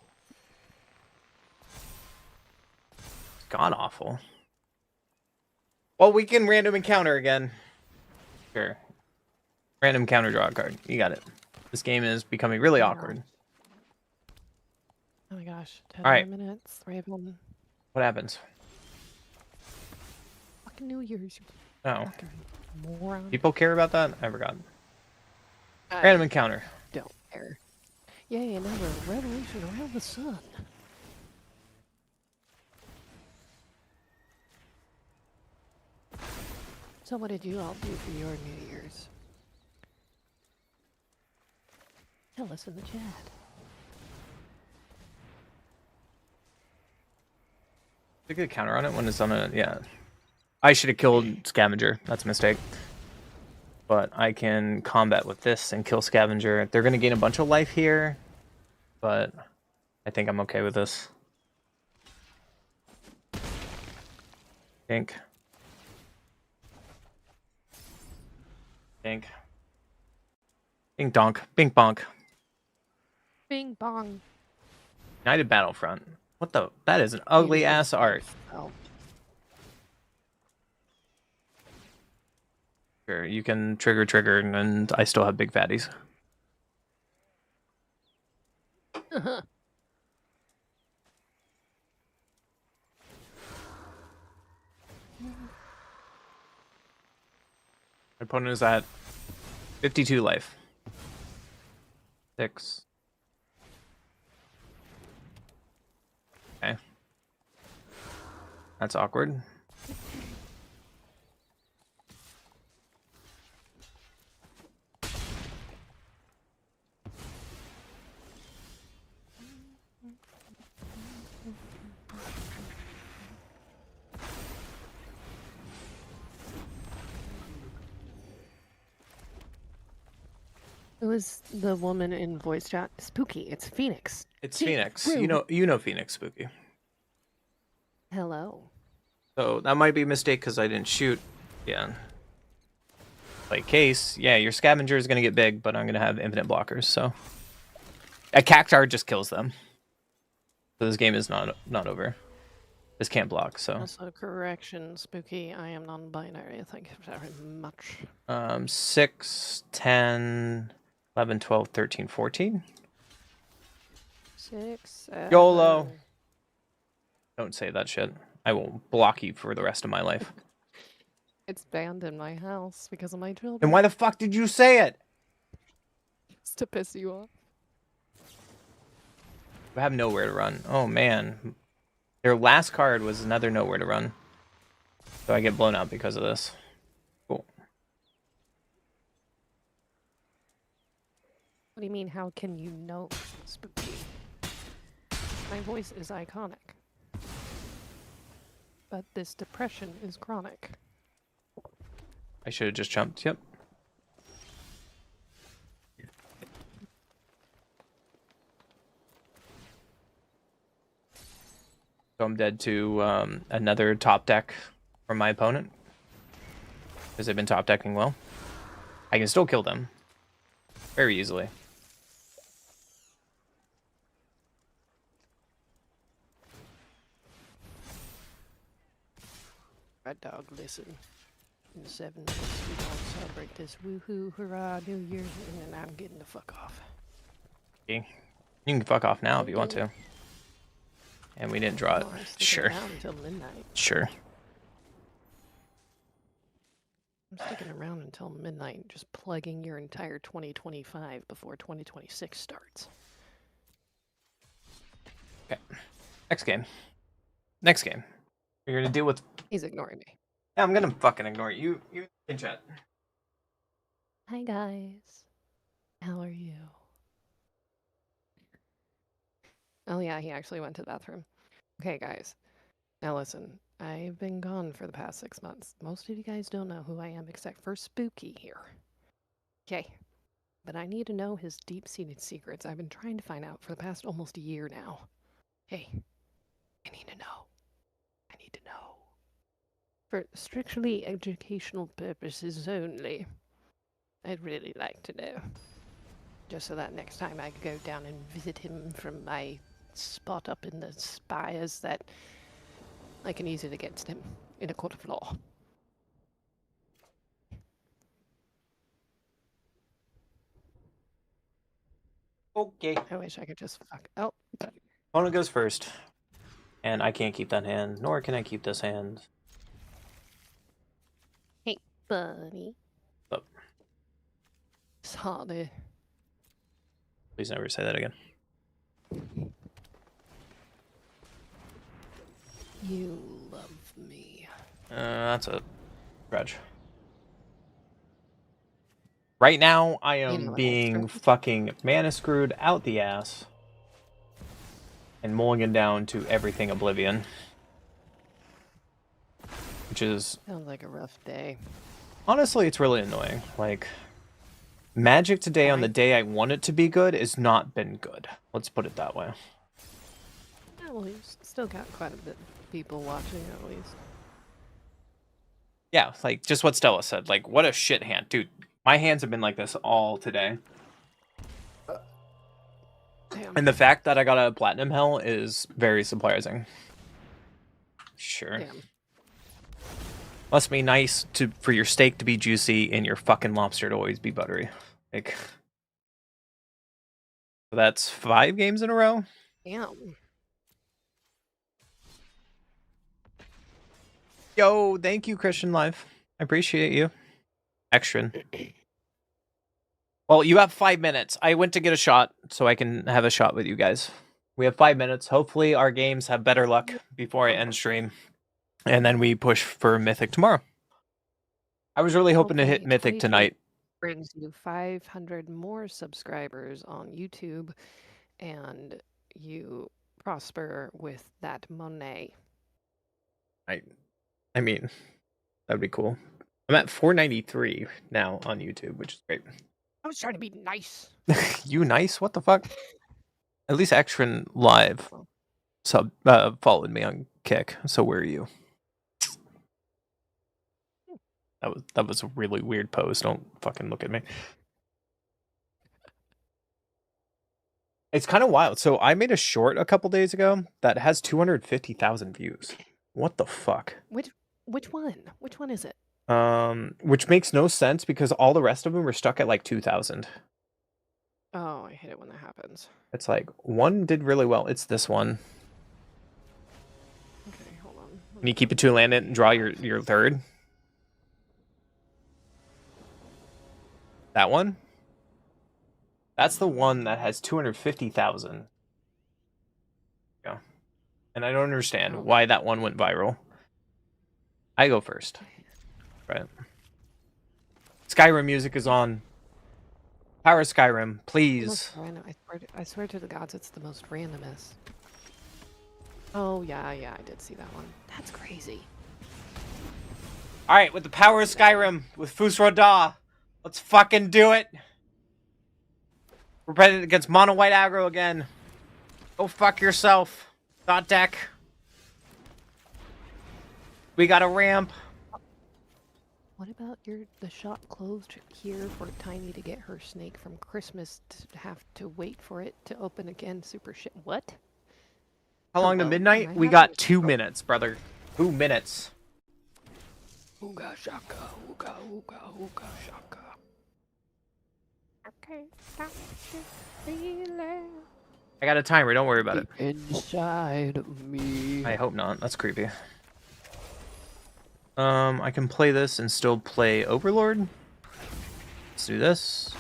God awful. Well, we can random encounter again. Sure. Random counter draw a card. You got it. This game is becoming really awkward. Oh my gosh. 10 All right. more minutes. Raven. What happens? Fucking New Year's. Oh. Fucking moron. People care about that? I forgot. Random encounter. Don't care. Yay, another revolution around the sun. So what did you all do for your New Year's? Tell us in the chat. Did I get a counter on it when it's on a... Yeah. I should have killed Scavenger. That's a mistake. But I can combat with this and kill Scavenger. They're going to gain a bunch of life here. But I think I'm okay with this. Dink. Dink. Dink donk. Bink bonk. Bing bong. United Battlefront. What the? That is an ugly ass art. Oh. Sure, you can trigger, and I still have big fatties. My opponent is at 52 life. 6. Okay. That's awkward. Who is the woman in voice chat? Spooky. It's Phoenix. It's See, Phoenix. rude. You know Phoenix, Spooky. Hello. So that might be a mistake because I didn't shoot. Yeah. Like case, yeah, your scavenger is gonna get big, but I'm gonna have infinite blockers, so a cactar just kills them. So this game is not over. This can't block, so Also, correction, Spooky. I am non-binary. Thank you very much. 6, 10, 11, 12, 13, 14. 6, 7. YOLO. Don't say that shit. I will block you for the rest of my life. It's banned in my house because of my children. Then why the fuck did you say it? Just to piss you off. I have nowhere to run. Oh man. Their last card was another nowhere to run. So I get blown out because of this. Cool. What do you mean, how can you know, Spooky? My voice is iconic. But this depression is chronic. I should have just jumped. Yep. So I'm dead to another top deck from my opponent. Because they've been top decking well. I can still kill them. Very easily. Red dog, listen. In 7 minutes, we gonna celebrate this woohoo, hurrah, New Year's, and then I'm getting the fuck off. Okay. You can fuck off now if you want to. And we didn't draw it. No, I'm sticking Sure. around until midnight. Sure. I'm sticking around until midnight, just plugging your entire 2025 before 2026 starts. Okay. Next game. Next game. You're gonna deal with. He's ignoring me. Yeah, I'm gonna fucking ignore you. You in chat. Hi guys. How are you? Oh yeah, he actually went to the bathroom. Okay guys. Now listen, I've been gone for the past 6 months. Most of you guys don't know who I am except for Spooky here. Okay. But I need to know his deep-seated secrets I've been trying to find out for the past almost a year now. Hey, I need to know. I need to know. For strictly educational purposes only. I'd really like to know. Just so that next time I go down and visit him from my spot up in the spires that I can use it against him in a court of law. Okay. I wish I could just fuck. Oh. Opponent goes first. And I can't keep that hand, nor can I keep this hand. Hey, buddy. Oh. Sorry. Please never say that again. You love me. That's a grudge. Right now, I You am know what being extra? fucking mana screwed out the ass. And mulligan down to everything Oblivion. Which is... Sounds like a rough day. Honestly, it's really annoying. Like, Magic today on the day I want it to be good has not been good. Let's put it that way. Yeah, well, you've still got quite a bit of people watching at least. Yeah, like, just what Stella said. Like, what a shit hand. Dude, my hands have been like this all today. Damn. And the fact that I got a Platinum Hell is very surprising. Sure. Damn. Must be nice for your steak to be juicy and your fucking lobster to always be buttery. Like, so that's 5 games in a row? Damn. Yo, thank you, Christian Life. I appreciate you. Extra. Well, you have 5 minutes. I went to get a shot so I can have a shot with you guys. We have 5 minutes. Hopefully our games have better luck before I end stream. And then we push for Mythic tomorrow. I was really hoping to hit Hopefully Mythic 22 tonight. brings you 500 more subscribers on YouTube, and you prosper with that money. I mean, that'd be cool. I'm at 493 now on YouTube, which is great. I was trying to be nice. You nice? What the fuck? At least Extrin Live followed me on Kick. So where are you? That was a really weird pose. Don't fucking look at me. It's kind of wild. So I made a short a couple days ago that has 250,000 views. What the fuck? Which one? Which one is it? Which makes no sense because all the rest of them were stuck at like 2,000. Oh, I hate it when that happens. It's like one did really well. It's this one. Okay, hold on. Can you keep it to land it and draw your third? That one? That's the one that has 250,000. Yeah. And I don't understand why that one went viral. I go first. Right. Skyrim music is on. Power Skyrim, please. Random. I swear to the gods, it's the most randomest. Oh, yeah, I did see that one. That's crazy. Alright, with the power of Skyrim, with Fusroda, let's fucking do it. We're playing against mono white aggro again. Go fuck yourself. Dot deck. We got a ramp. What about the shop closed here for Tiny to get her snake from Christmas to have to wait for it to open again? Super shit. What? How long to Hello? midnight? I We have got to- 2 minutes, brother. 2 minutes. Ooga shaka, ooga, ooga, ooga shaka. Okay, stop the feeling I got a timer, don't worry about it. inside of me. I hope not. That's creepy. I can play this and still play Overlord. Let's do this.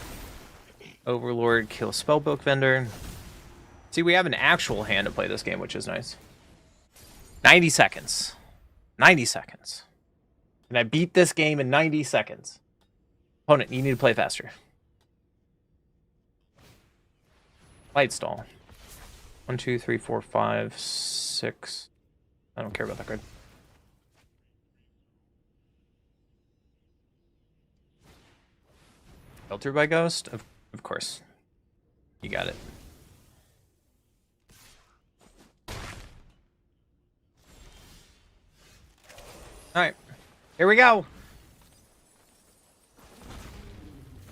Overlord, kill Spellbook Vendor. See, we have an actual hand to play this game, which is nice. 90 seconds. 90 seconds. And I beat this game in 90 seconds. Opponent, you need to play faster. Light stall. 1, 2, 3, 4, 5, 6. I don't care about that card. Filter by Ghost? Of course. You got it. Alright. Here we go!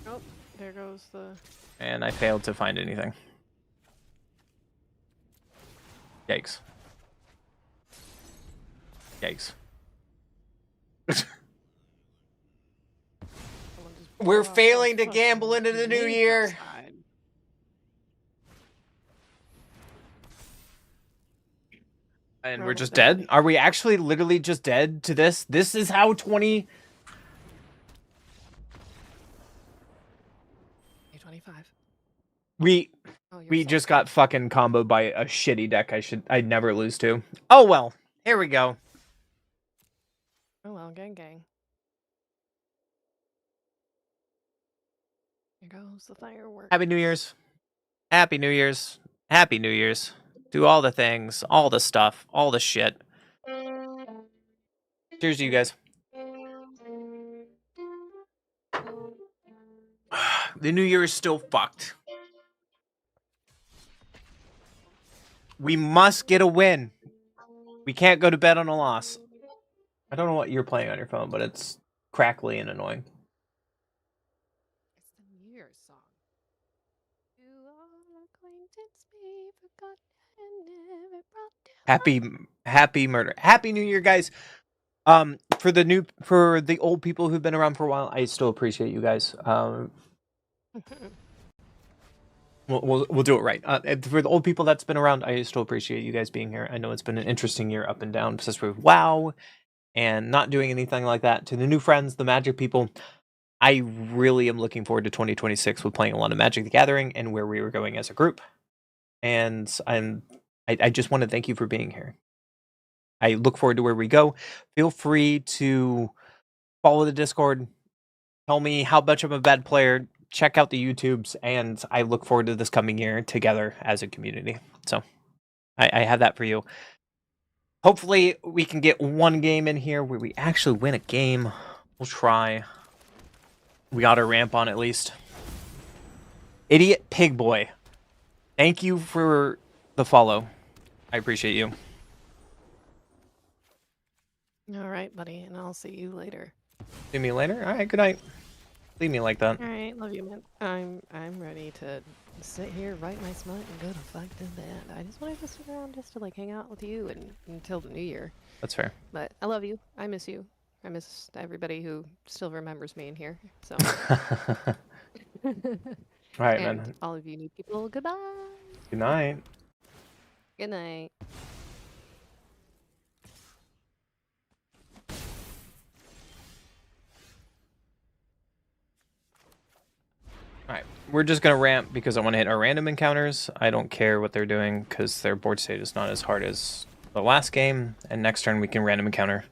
Oh, there goes the... And I failed to find anything. Yikes. Yikes. We're failing to gamble into the new year! And we're just dead? Are we actually literally just dead to this? This is how 20... 25. We just got fucking comboed by a shitty deck I'd never lose to. Oh well, here we go. Oh well, gang. Here goes the fireworks. Happy New Year's. Happy New Year's. Happy New Year's. Do all the things, all the stuff, all the shit. Cheers to you guys. The New Year is still fucked. We must get a win. We can't go to bed on a loss. I don't know what you're playing on your phone, but it's crackly and annoying. It's the New Year's song. To all acquaintance be forgotten and never brought down. Happy murder. Happy New Year, guys. For the old people who've been around for a while, I still appreciate you guys. We'll do it right. For the old people that's been around, I still appreciate you guys being here. I know it's been an interesting year up and down, especially with WoW and not doing anything like that. To the new friends, the Magic people, I really am looking forward to 2026 with playing a lot of Magic the Gathering and where we were going as a group. And I just want to thank you for being here. I look forward to where we go. Feel free to follow the Discord. Tell me how much I'm a bad player. Check out the YouTubes, and I look forward to this coming year together as a community. So I have that for you. Hopefully we can get one game in here where we actually win a game. We'll try. We got our ramp on at least. Idiot Pig Boy. Thank you for the follow. I appreciate you. All right, buddy, and I'll see you later. See me later? Alright, good night. Leave me like that. All right, love you, man. I'm ready to sit here, write my smut, and go to fucking bed. I just wanted to sit around just to like hang out with you and until the new year. That's fair. But I love you. I miss you. I miss everybody who still remembers me in here. So. Alright, And man. all of you new people, goodbye. Good night. Good night. Alright, we're just gonna ramp because I want to hit our random encounters. I don't care what they're doing because their board state is not as hard as the last game. And next turn we can random encounter.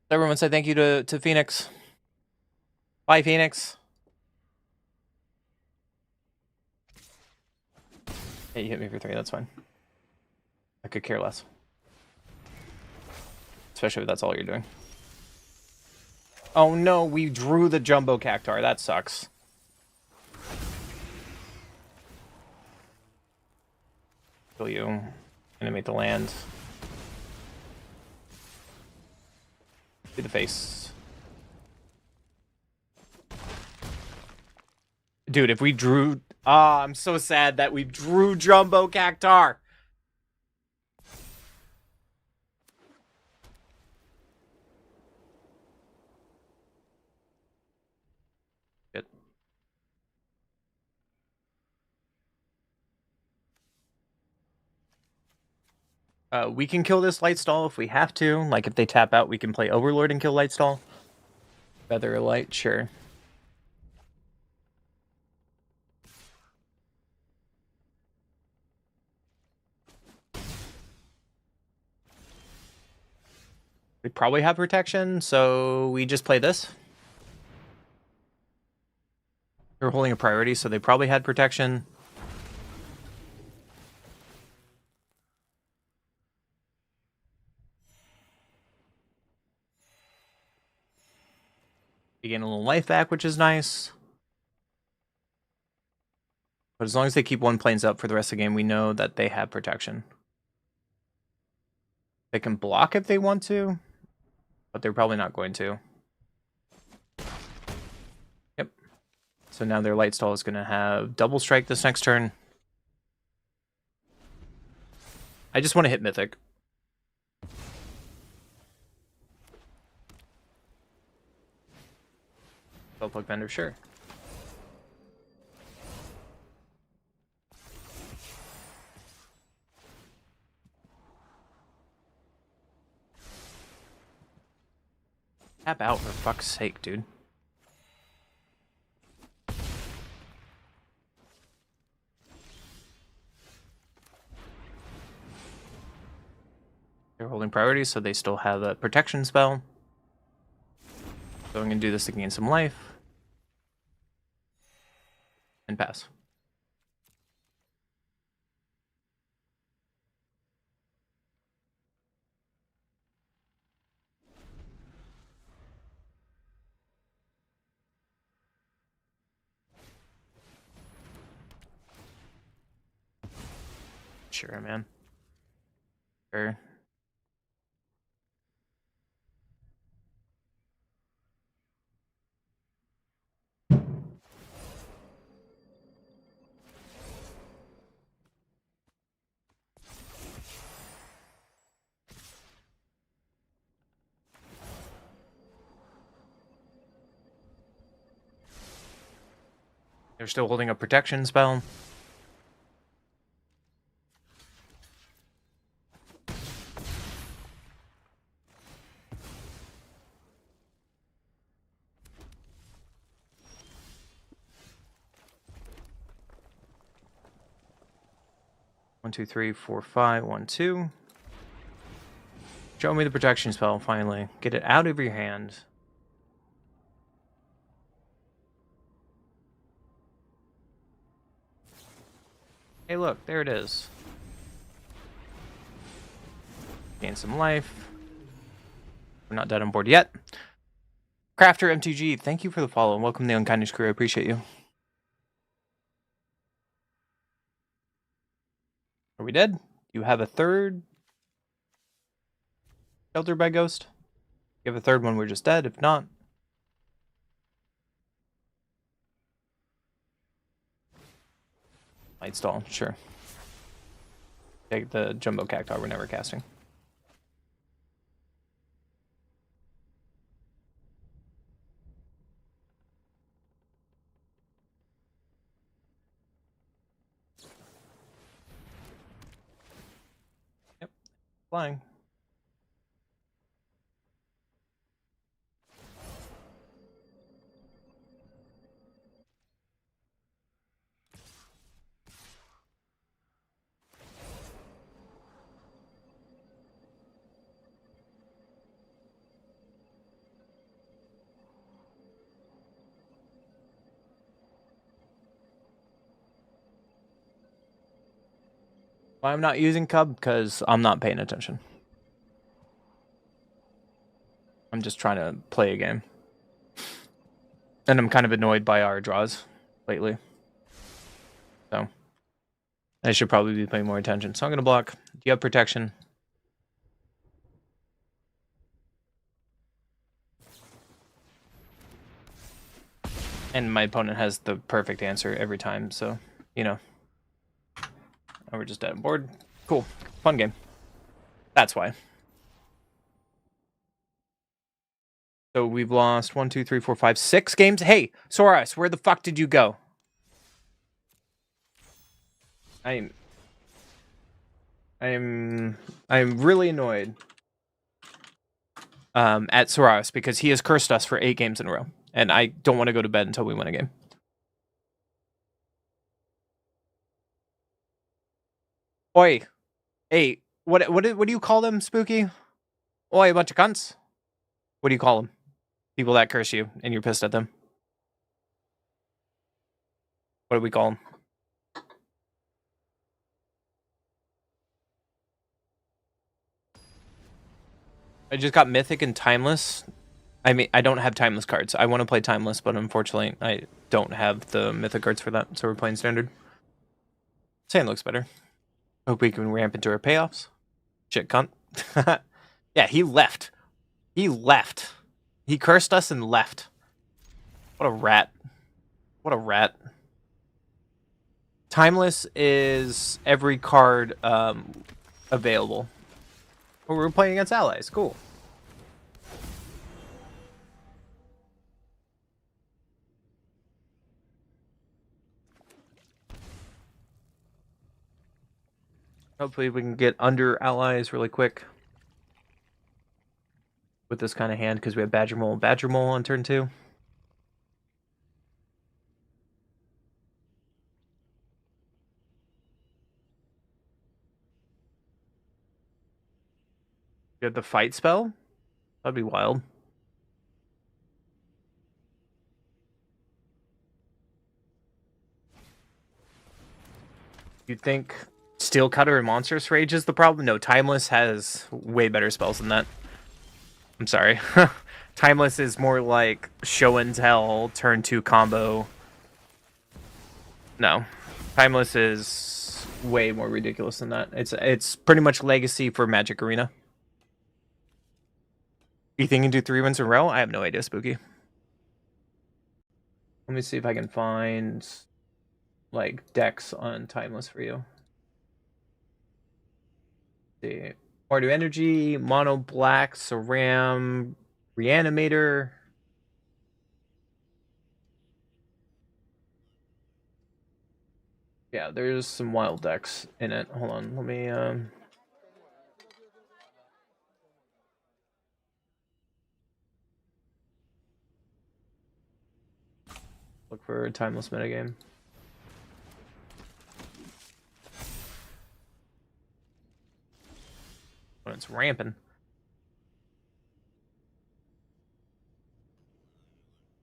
Everyone say thank you to Phoenix. Bye, Phoenix. Hey, you hit me for 3, that's fine. I could care less. Especially if that's all you're doing. Oh no, we drew the Jumbo Cactuar. That sucks. Kill you. Animate the land. See the face. Dude, if we drew... Ah, I'm so sad that we drew Jumbo Cactuar. Shit. We can kill this Lightstall if we have to. Like, if they tap out, we can play Overlord and kill Lightstall. Feather or Light, sure. We probably have protection, so we just play this. They're holding a priority, so they probably had protection. We gain a little life back, which is nice. But as long as they keep one planes up for the rest of the game, we know that they have protection. They can block if they want to, but they're probably not going to. Yep. So now their Lightstall is going to have double strike this next turn. I just want to hit Mythic. Spellplug Vendor, sure. Tap out for fuck's sake, dude. They're holding priority, so they still have a protection spell. So I'm going to do this to gain some life. And pass. Sure, man. Sure. They're still holding a protection spell. 1, 2, 3, 4, 5, 1, 2. Show me the protection spell, finally. Get it out of your hand. Hey, look, there it is. Gain some life. We're not dead on board yet. Crafter MTG, thank you for the follow and welcome to the Unkindness crew. I appreciate you. Are we dead? You have a third shelter by ghost? You have a third one, we're just dead. If not, light stall, sure. Take the jumbo cacti, we're never casting. Yep, flying. Why I'm not using Cub? Because I'm not paying attention. I'm just trying to play a game. And I'm kind of annoyed by our draws lately. So I should probably be paying more attention. So I'm going to block. Do you have protection? And my opponent has the perfect answer every time. So, you know. And we're just dead on board. Cool. Fun game. That's why. So we've lost 1, 2, 3, 4, 5, 6 games. Hey, Soros, where the fuck did you go? I'm really annoyed at Soros because he has cursed us for 8 games in a row. And I don't want to go to bed until we win a game. Oi. Hey, what do you call them, Spooky? Oi, a bunch of cunts. What do you call them? People that curse you and you're pissed at them. What do we call them? I just got Mythic and Timeless. I mean, I don't have Timeless cards. I want to play Timeless, but unfortunately, I don't have the Mythic cards for that, so we're playing Standard. Sand looks better. Hope we can ramp into our payoffs. Shit, cunt. Yeah, he left. He left. He cursed us and left. What a rat. What a rat. Timeless is every card available. Oh, we're playing against allies. Cool. Hopefully we can get under allies really quick with this kind of hand because we have Badger Mole on turn 2. You have the fight spell? That'd be wild. You'd think Steel Cutter and Monstrous Rage is the problem? No, Timeless has way better spells than that. I'm sorry. Timeless is more like Show and Tell, turn 2 combo. No. Timeless is way more ridiculous than that. It's pretty much Legacy for Magic Arena. You think you can do 3 wins in a row? I have no idea, Spooky. Let me see if I can find like decks on Timeless for you. Let's see. Mardu Energy, Mono Black, Saram, Reanimator. Yeah, there's some wild decks in it. Hold on, let me look for a Timeless metagame. opponent's ramping.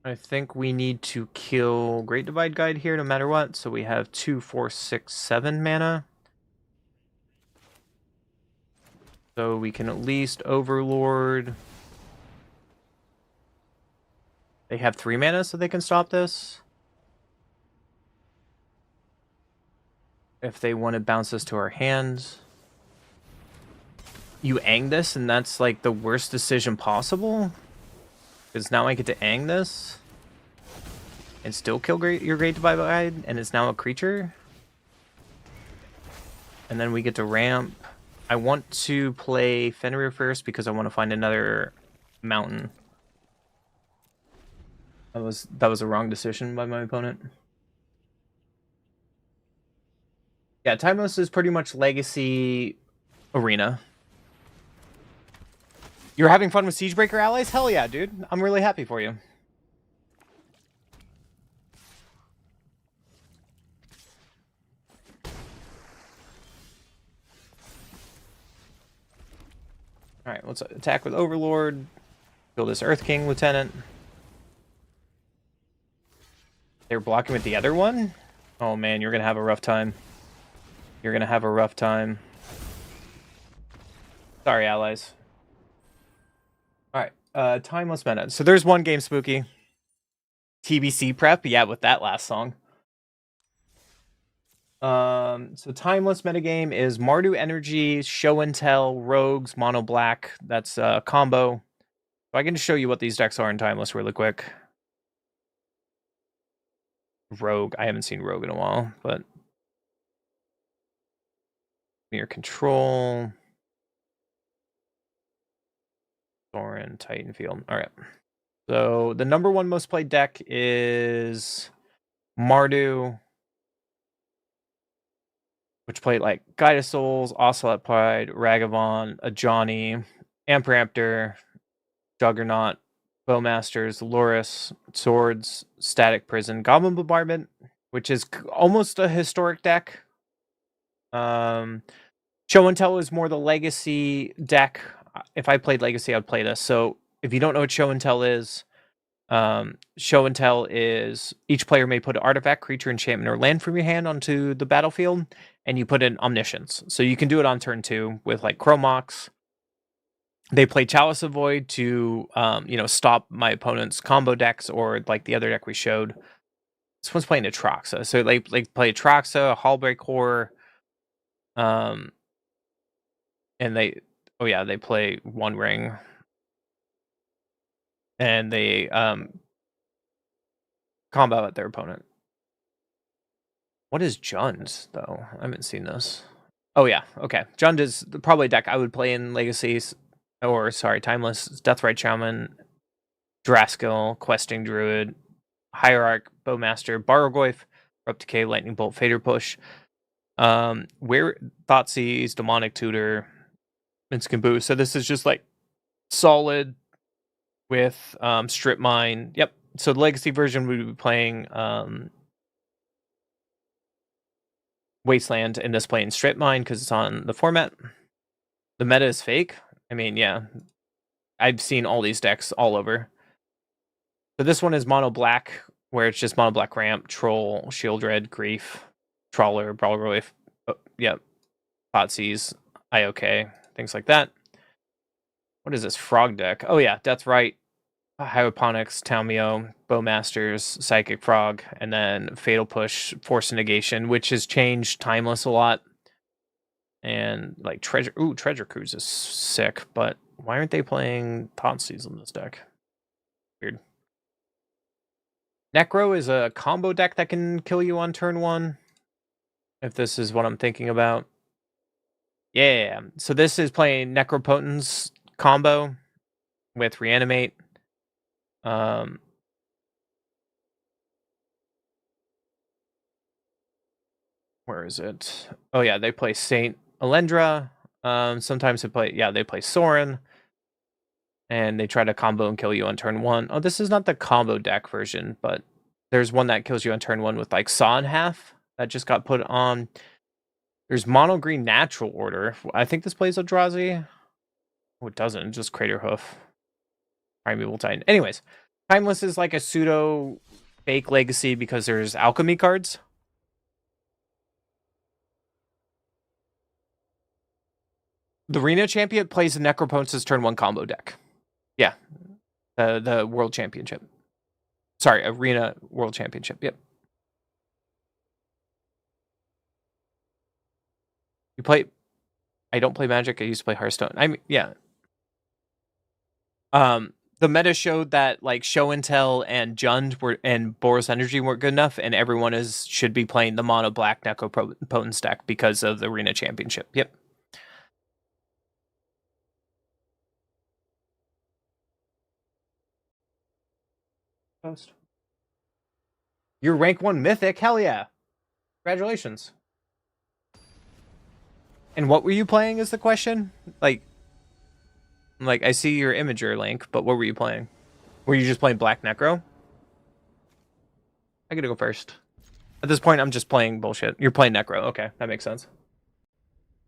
I think we need to kill Great Divide Guide here no matter what. So we have 2, 4, 6, 7 mana. So we can at least Overlord. They have 3 mana, so they can stop this. If they want to bounce this to our hands. You Ang this, and that's like the worst decision possible. Because now I get to Ang this. And still kill your Great Divide Guide, and it's now a creature. And then we get to ramp. I want to play Fenrir first because I want to find another mountain. That was a wrong decision by my opponent. Yeah, Timeless is pretty much Legacy Arena. You're having fun with Siegebreaker allies? Hell yeah, dude. I'm really happy for you. Alright, let's attack with Overlord. Kill this Earth King Lieutenant. They're blocking with the other one? Oh man, you're gonna have a rough time. You're gonna have a rough time. Sorry, allies. Alright, Timeless Meta. So there's one game, Spooky. TBC prep, yeah, with that last song. So Timeless metagame is Mardu Energy, Show and Tell, Rogues, Mono Black. That's a combo. So I can just show you what these decks are in Timeless really quick. Rogue. I haven't seen Rogue in a while, but Mere Control. Thorin, Titanfield. Alright. So the number 1 most played deck is Mardu, which played like Guide of Souls, Ocelot Pride, Ragavan, Ajani, Ampraptor, Juggernaut, Bowmasters, Loris, Swords, Static Prison, Goblin Bombardment, which is almost a historic deck. Show and Tell is more the Legacy deck. If I played Legacy, I'd play this. So if you don't know what Show and Tell is, Show and Tell is each player may put an artifact, creature, enchantment, or land from your hand onto the battlefield, and you put in Omniscience. So you can do it on turn 2 with like Chromox. They play Chalice of Void to, stop my opponent's combo decks or like the other deck we showed. This one's playing Atraxa. So they play Atraxa, Hallbreak Horror, and they play One Ring. And they combo at their opponent. What is Jund, though? I haven't seen this. Oh, yeah. Okay. Jund is probably a deck I would play in Legacies. Or, sorry, Timeless. Deathrite Shaman, Draskil, Questing Druid, Hierarch, Bowmaster, Bargoyf, Corrupt Decay, Lightning Bolt, Fader Push. Where Thoughtseize, Demonic Tutor, Minskin Boost. So this is just like solid with Strip Mine. Yep. So the Legacy version we would be playing Wasteland, and this playing Strip Mine because it's on the format. The meta is fake. I mean, yeah. I've seen all these decks all over. So this one is Mono Black, where it's just Mono Black Ramp, Troll, Shieldred, Grief, Trawler, Balroy, Thoughtseize, IOK, things like that. What is this frog deck? Oh yeah, Deathrite, Hydroponics, Talmio, Bowmasters, Psychic Frog, and then Fatal Push, Force of Negation, which has changed Timeless a lot. And like Treasure Cruise is sick, but why aren't they playing Thoughtseize in this deck? Weird. Necro is a combo deck that can kill you on turn 1. If this is what I'm thinking about. Yeah, so this is playing Necropotence combo with Reanimate. Where is it? Oh yeah, they play Saint Elendra. Sometimes they play Sorin. And they try to combo and kill you on turn 1. Oh, this is not the combo deck version, but there's one that kills you on turn 1 with like Saw in half that just got put on. There's Mono Green Natural Order. I think this plays Eldrazi. Oh, it doesn't. Just Crater Hoof. Primeval Titan. Anyways, Timeless is like a pseudo fake legacy because there's alchemy cards. The Arena Champion plays the Necroponce's turn 1 combo deck. Yeah. The World Championship. Sorry, Arena World Championship. Yep. You play... I don't play Magic. I used to play Hearthstone. I mean, yeah. The meta showed that like Show and Tell and Jund were and Boros Energy weren't good enough, and everyone should be playing the mono black Necropotence deck because of the Arena Championship. Yep. Post. You're rank 1 Mythic? Hell yeah. Congratulations. And what were you playing is the question? Like I see your Imager link, but what were you playing? Were you just playing Black Necro? I gotta go first. At this point, I'm just playing bullshit. You're playing Necro. Okay, that makes sense.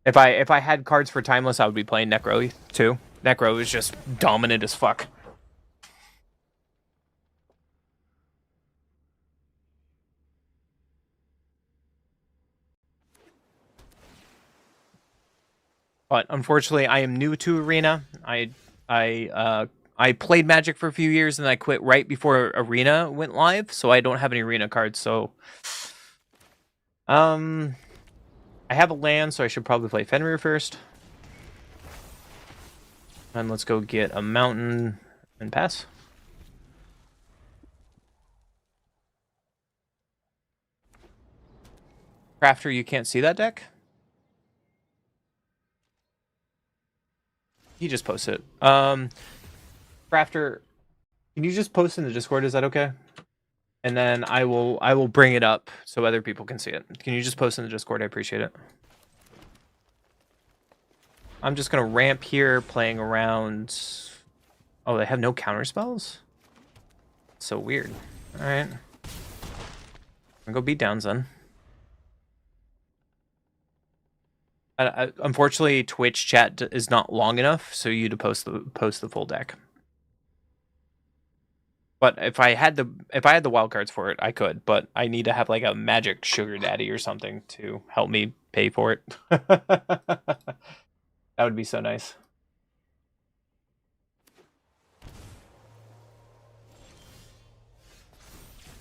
If I had cards for Timeless, I would be playing Necro too. Necro is just dominant as fuck. But unfortunately, I am new to Arena. I played Magic for a few years and I quit right before Arena went live, so I don't have any Arena cards. So, I have a land, so I should probably play Fenrir first. And let's go get a mountain and pass. Crafter, you can't see that deck? He just posted it. Crafter, can you just post in the Discord? Is that okay? And then I will bring it up so other people can see it. Can you just post in the Discord? I appreciate it. I'm just gonna ramp here, playing around. Oh, they have no counter spells? So weird. Alright. I'll go beat downs then. Unfortunately, Twitch chat is not long enough, so you to post the full deck. But if I had the wildcards for it, I could. But I need to have like a magic sugar daddy or something to help me pay for it. That would be so nice.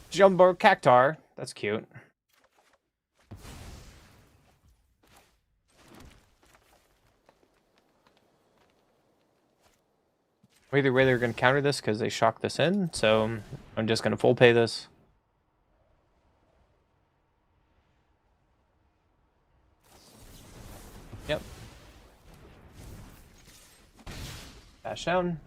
Jumbo Cactar. That's cute. Either way, they're going to counter this because they shocked this in. So I'm just going to full pay this. Yep. Dash down.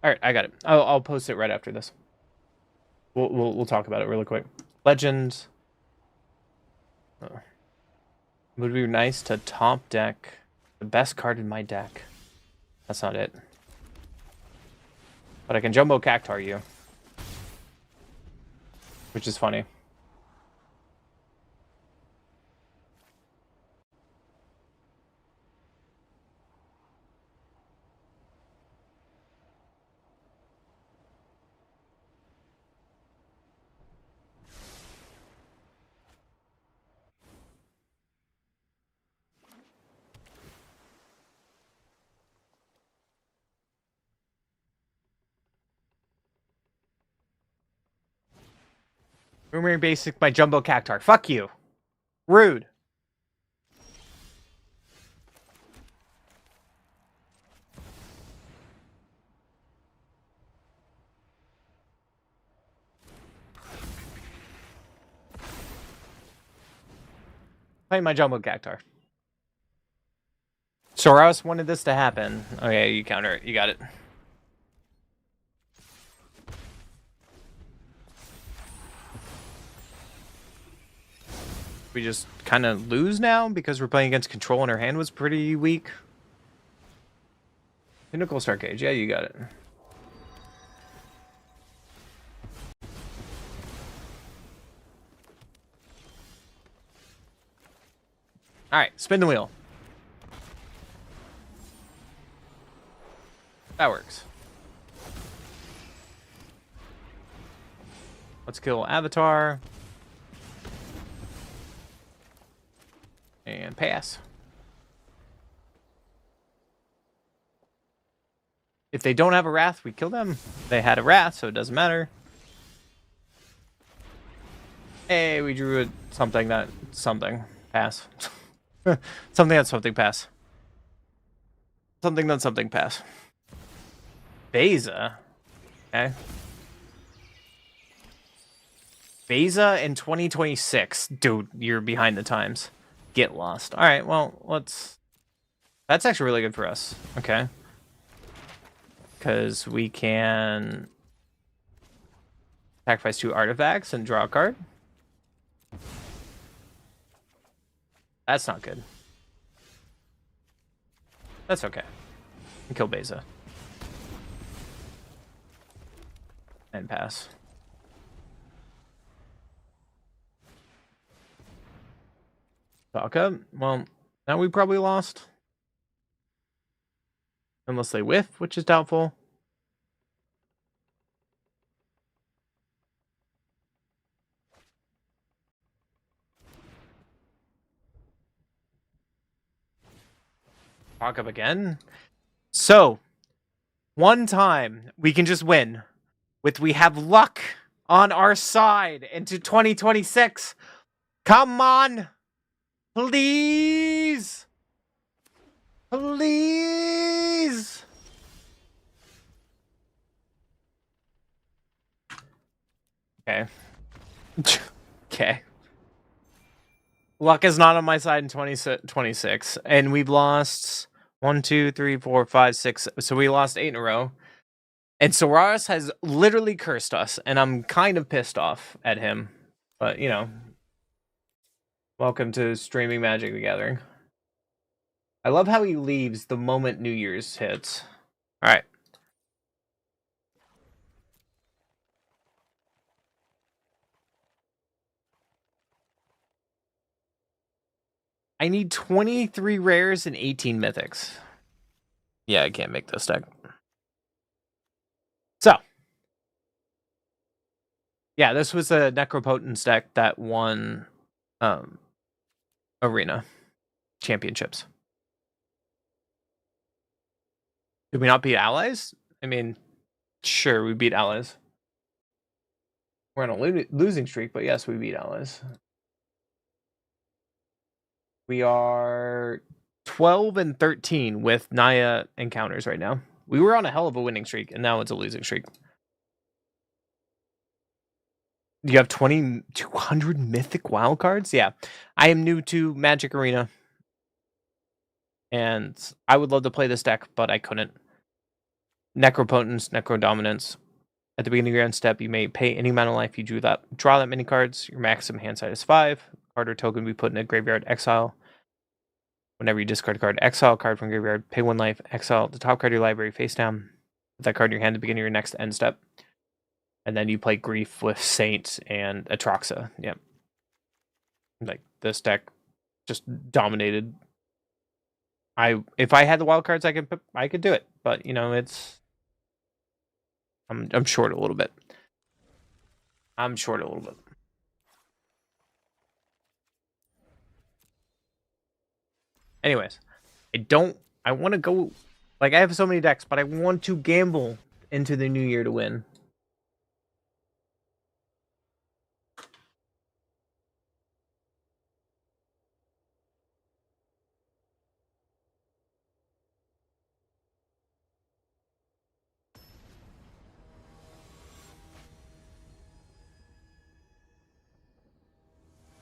All right, I got it. I'll post it right after this. We'll talk about it really quick. Legends. Would be nice to top deck the best card in my deck. That's not it. But I can Jumbo Cactar you. Which is funny. Boomerang Basic my Jumbo Cactar. Fuck you. Rude. Play my Jumbo Cactar. Soros wanted this to happen. Okay, you counter it. You got it. We just kind of lose now because we're playing against control and our hand was pretty weak. Pinnacle Star Cage. Yeah, you got it. All right, spin the wheel. That works. Let's kill Avatar. And pass. If they don't have a Wrath, we kill them. They had a Wrath, so it doesn't matter. Hey, we drew a something that... Something. Pass. Something that something pass. Something that something pass. Beza. Okay. Beza in 2026. Dude, you're behind the times. Get lost. Alright, well, let's... That's actually really good for us. Okay. Because we can... sacrifice 2 artifacts and draw a card. That's not good. That's okay. And kill Beza. And pass. Taka. Well, now we probably lost. Unless they whiff, which is doubtful. Talk up again. So, one time we can just win with we have luck on our side into 2026. Come on. Please. Please. Okay. Okay. Luck is not on my side in 2026. And we've lost 1, 2, 3, 4, 5, 6. So we lost 8 in a row. And Soraris has literally cursed us. And I'm kind of pissed off at him. But, you know. Welcome to streaming Magic the Gathering. I love how he leaves the moment New Year's hits. Alright. I need 23 rares and 18 mythics. Yeah, I can't make this deck. So. Yeah, this was a Necropotence deck that won Arena Championships. Did we not beat Allies? I mean, sure, we beat Allies. We're on a losing streak, but yes, we beat Allies. We are 12 and 13 with Naya encounters right now. We were on a hell of a winning streak, and now it's a losing streak. You have 200 mythic wildcards? Yeah. I am new to Magic Arena. And I would love to play this deck, but I couldn't. Necropotence, Necrodominance. At the beginning of your end step, you may pay any amount of life you draw that many cards. Your maximum hand size is 5. Card or token be put in a graveyard exile. Whenever you discard a card, exile a card from graveyard, pay 1 life, exile the top card of your library face down. Put that card in your hand at the beginning of your next end step. And then you play Grief with Saint and Atraxa. Yep. Like, this deck just dominated. If I had the wild cards, I could do it. But, you know, it's... I'm short a little bit. I'm short a little bit. Anyways, I want to go, like, I have so many decks, but I want to gamble into the new year to win.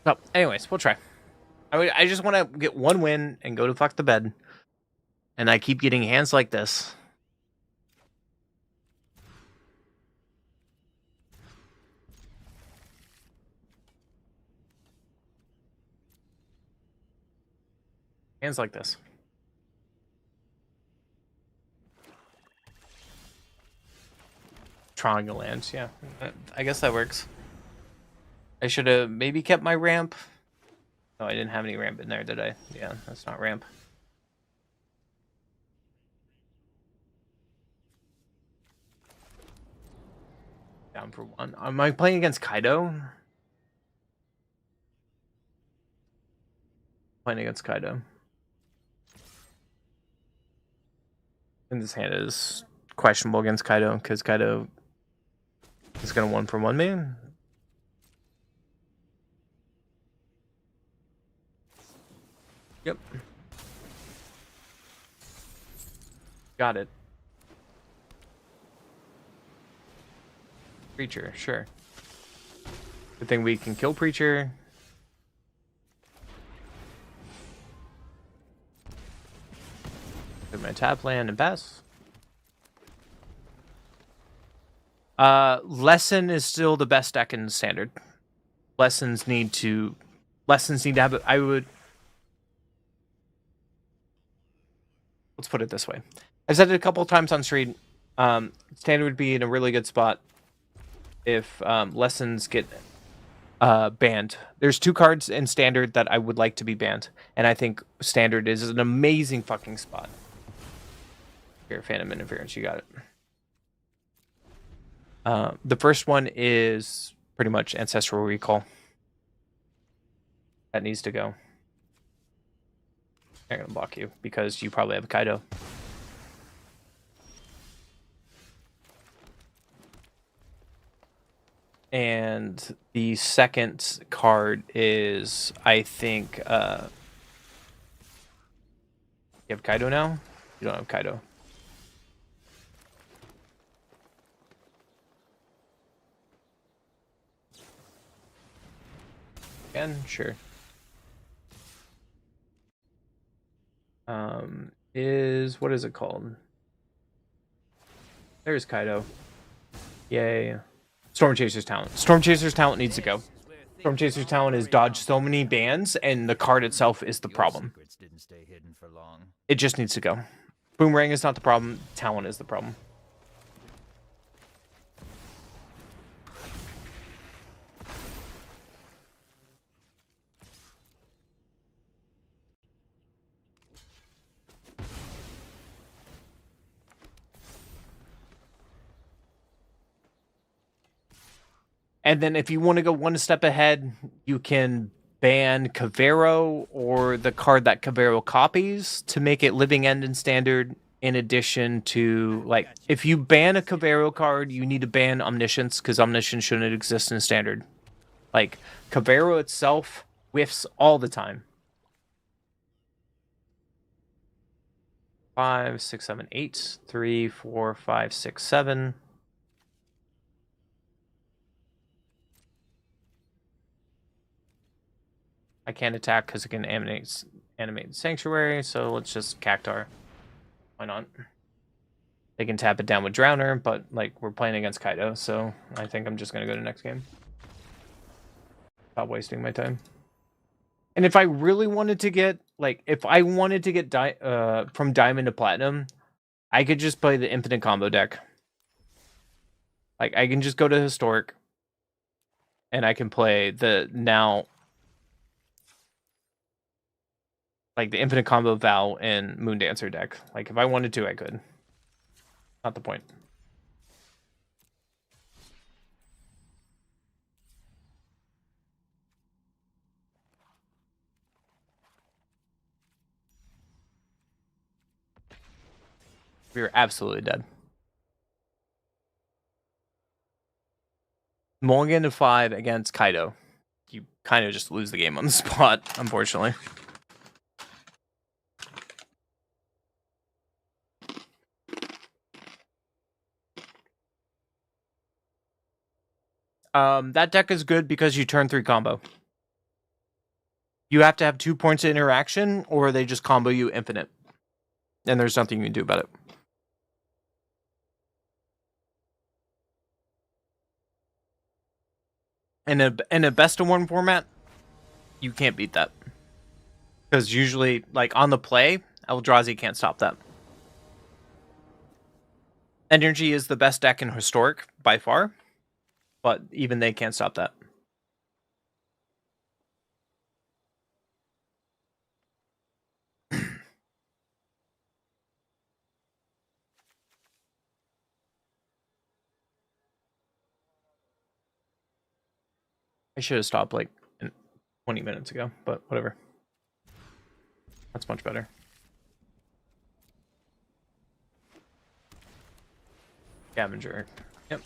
So, anyways, we'll try. I just want to get 1 win and go to fuck the bed. And I keep getting hands like this. Hands like this. Triangle lands, yeah. I guess that works. I should have maybe kept my ramp. Oh, I didn't have any ramp in there, did I? Yeah, that's not ramp. Down for one. Am I playing against Kaido? Playing against Kaido. And this hand is questionable against Kaido because Kaido is going to 1-for-1 me. Yep. Got it. Preacher, sure. Good thing we can kill Preacher. Get my tap land and pass. Lesson is still the best deck in Standard. Lessons need to have it. Let's put it this way. I've said it a couple of times on stream. Standard would be in a really good spot if lessons get banned. There's 2 cards in Standard that I would like to be banned, and I think Standard is an amazing fucking spot. Here, Phantom Interference, you got it. The first one is pretty much Ancestral Recall. That needs to go. I'm gonna block you because you probably have Kaido. And the second card is, I think, you have Kaido now? You don't have Kaido. Again, sure. What is it called? There's Kaido. Yay. Storm Chaser's talent. Storm Chaser's talent needs to go. Storm Chaser's talent is dodge so many bans, and the card itself is the problem. It just needs to go. Boomerang is not the problem. Talent is the problem. And then if you want to go one step ahead, you can ban Cavero or the card that Cavero copies to make it living end in Standard, in addition to, like, if you ban a Cavero card, you need to ban Omniscience, because Omniscience shouldn't exist in Standard. Like, Cavero itself whiffs all the time. 5, 6, 7, 8. 3, 4, 5, 6, 7. I can't attack because it can animate Sanctuary, so let's just Cactar. Why not? They can tap it down with Drowner, but like we're playing against Kaido, so I think I'm just gonna go to next game. Stop wasting my time. And if I really wanted to get, like, if I wanted to get from Diamond to Platinum, I could just play the Infinite Combo deck. Like, I can just go to Historic, and I can play the now... like the Infinite Combo Vow and Moondancer deck. Like, if I wanted to, I could. Not the point. We were absolutely dead. Mulligan to 5 against Kaido. You kind of just lose the game on the spot, unfortunately. That deck is good because you turn 3 combo. You have to have 2 points of interaction, or they just combo you infinite. And there's nothing you can do about it. In a best of 1 format, you can't beat that. Because usually, like, on the play, Eldrazi can't stop that. Energy is the best deck in Historic, by far. But even they can't stop that. I should have stopped like 20 minutes ago, but whatever. That's much better. Scavenger. Yep.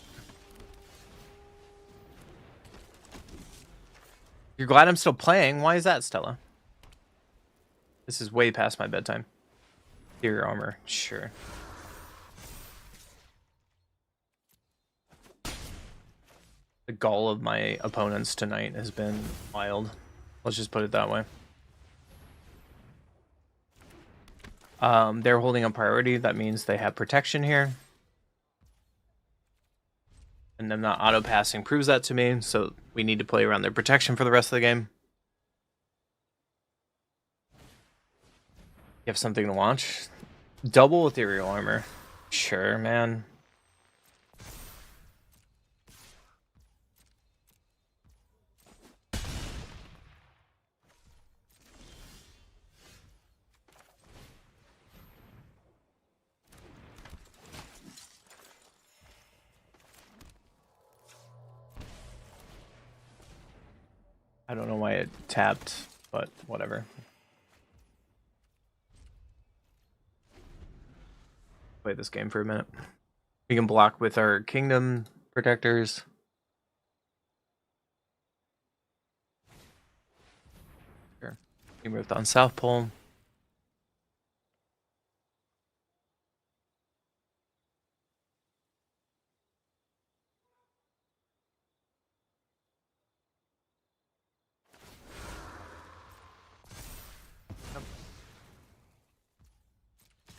You're glad I'm still playing? Why is that, Stella? This is way past my bedtime. Interior armor. Sure. The gall of my opponents tonight has been wild. Let's just put it that way. They're holding a priority. That means they have protection here. And them not auto-passing proves that to me, so we need to play around their protection for the rest of the game. You have something to launch? Double ethereal armor. Sure, man. I don't know why it tapped, but whatever. Play this game for a minute. We can block with our kingdom protectors. Sure. We moved on South Pole.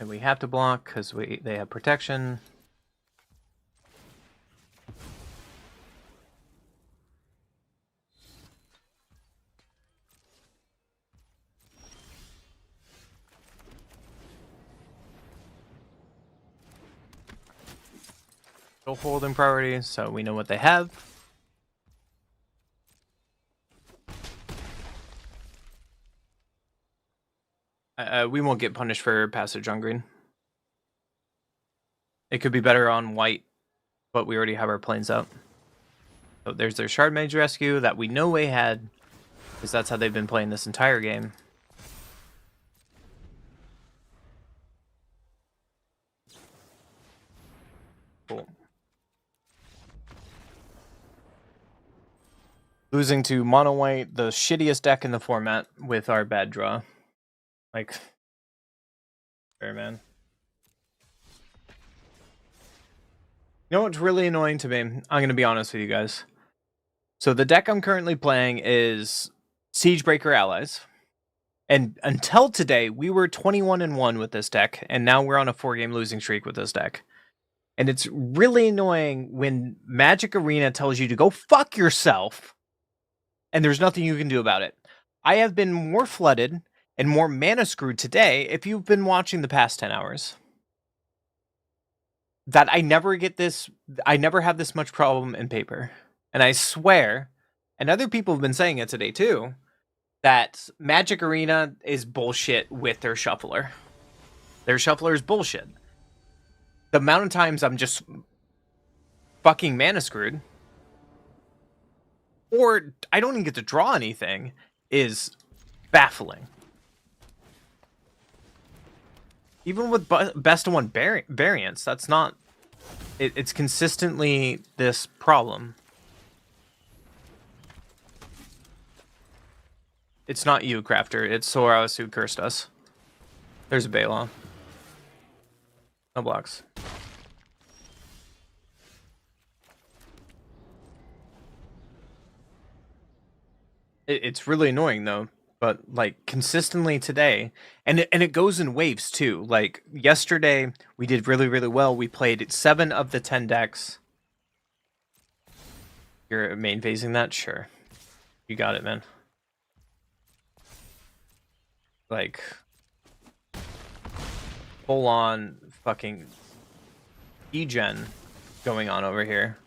And we have to block because they have protection. Still hold in priority, so we know what they have. We won't get punished for passage on green. It could be better on white, but we already have our planes out. So there's their Shard Mage Rescue that we know they had, because that's how they've been playing this entire game. Cool. Losing to mono white, the shittiest deck in the format, with our bad draw. Like, fair, man. You know what's really annoying to me? I'm going to be honest with you guys. So the deck I'm currently playing is Siegebreaker Allies. And until today, we were 21-1 with this deck, and now we're on a 4-game losing streak with this deck. And it's really annoying when Magic Arena tells you to go fuck yourself, and there's nothing you can do about it. I have been more flooded and more mana screwed today if you've been watching the past 10 hours. That I never get this, I never have this much problem in paper. And I swear, and other people have been saying it today too, that Magic Arena is bullshit with their shuffler. Their shuffler is bullshit. The amount of times I'm just fucking mana screwed, or I don't even get to draw anything, is baffling. Even with best of one variants, that's not... It's consistently this problem. It's not you, Crafter. It's Soros who cursed us. There's a Balon. No blocks. It's really annoying, though. But, like, consistently today, and it goes in waves, too. Like, yesterday, we did really, really well. We played 7 of the 10 decks. You're main phasing that? Sure. You got it, man. Like, full-on fucking E-gen going on over here.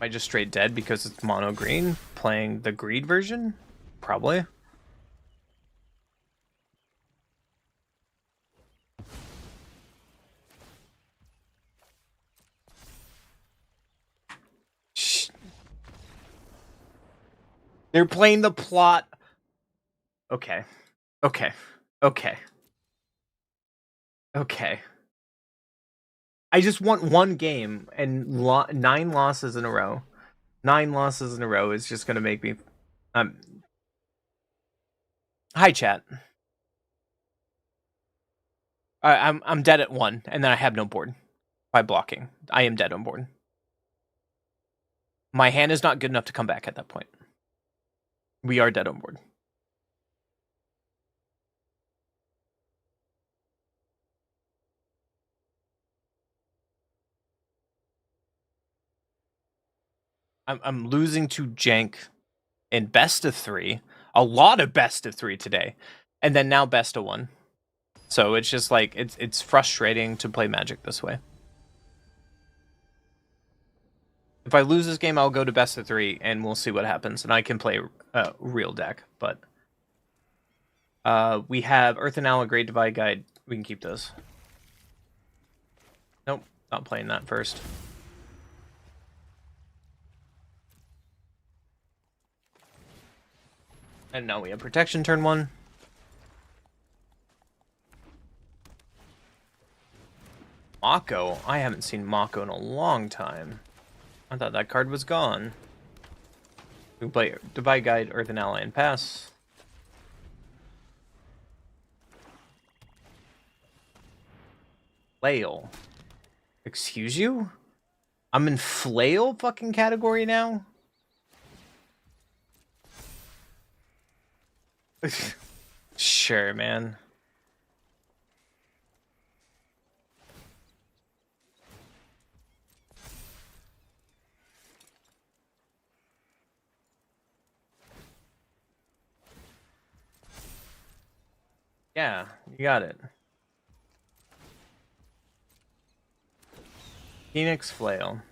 I just straight dead because it's mono green playing the greed version? Probably. They're playing the plot. Okay. Okay. Okay. Okay. I just want one game, and 9 losses in a row. 9 losses in a row is just gonna make me. Hi, chat. I'm dead at 1, and then I have no board by blocking. I am dead on board. My hand is not good enough to come back at that point. We are dead on board. I'm losing to Jank in best of 3. A lot of best of 3 today, and then now best of 1. So it's just like it's frustrating to play Magic this way. If I lose this game, I'll go to best of 3, and we'll see what happens, and I can play a real deck. But we have Earth and Owl, Great Divide Guide. We can keep those. Nope, not playing that first. And now we have Protection turn 1. Mako? I haven't seen Mako in a long time. I thought that card was gone. We can play Divide Guide, Earth and Ally, and pass. Flail. Excuse you? I'm in flail fucking category now? Sure, man. Yeah, you got it. Phoenix Flail.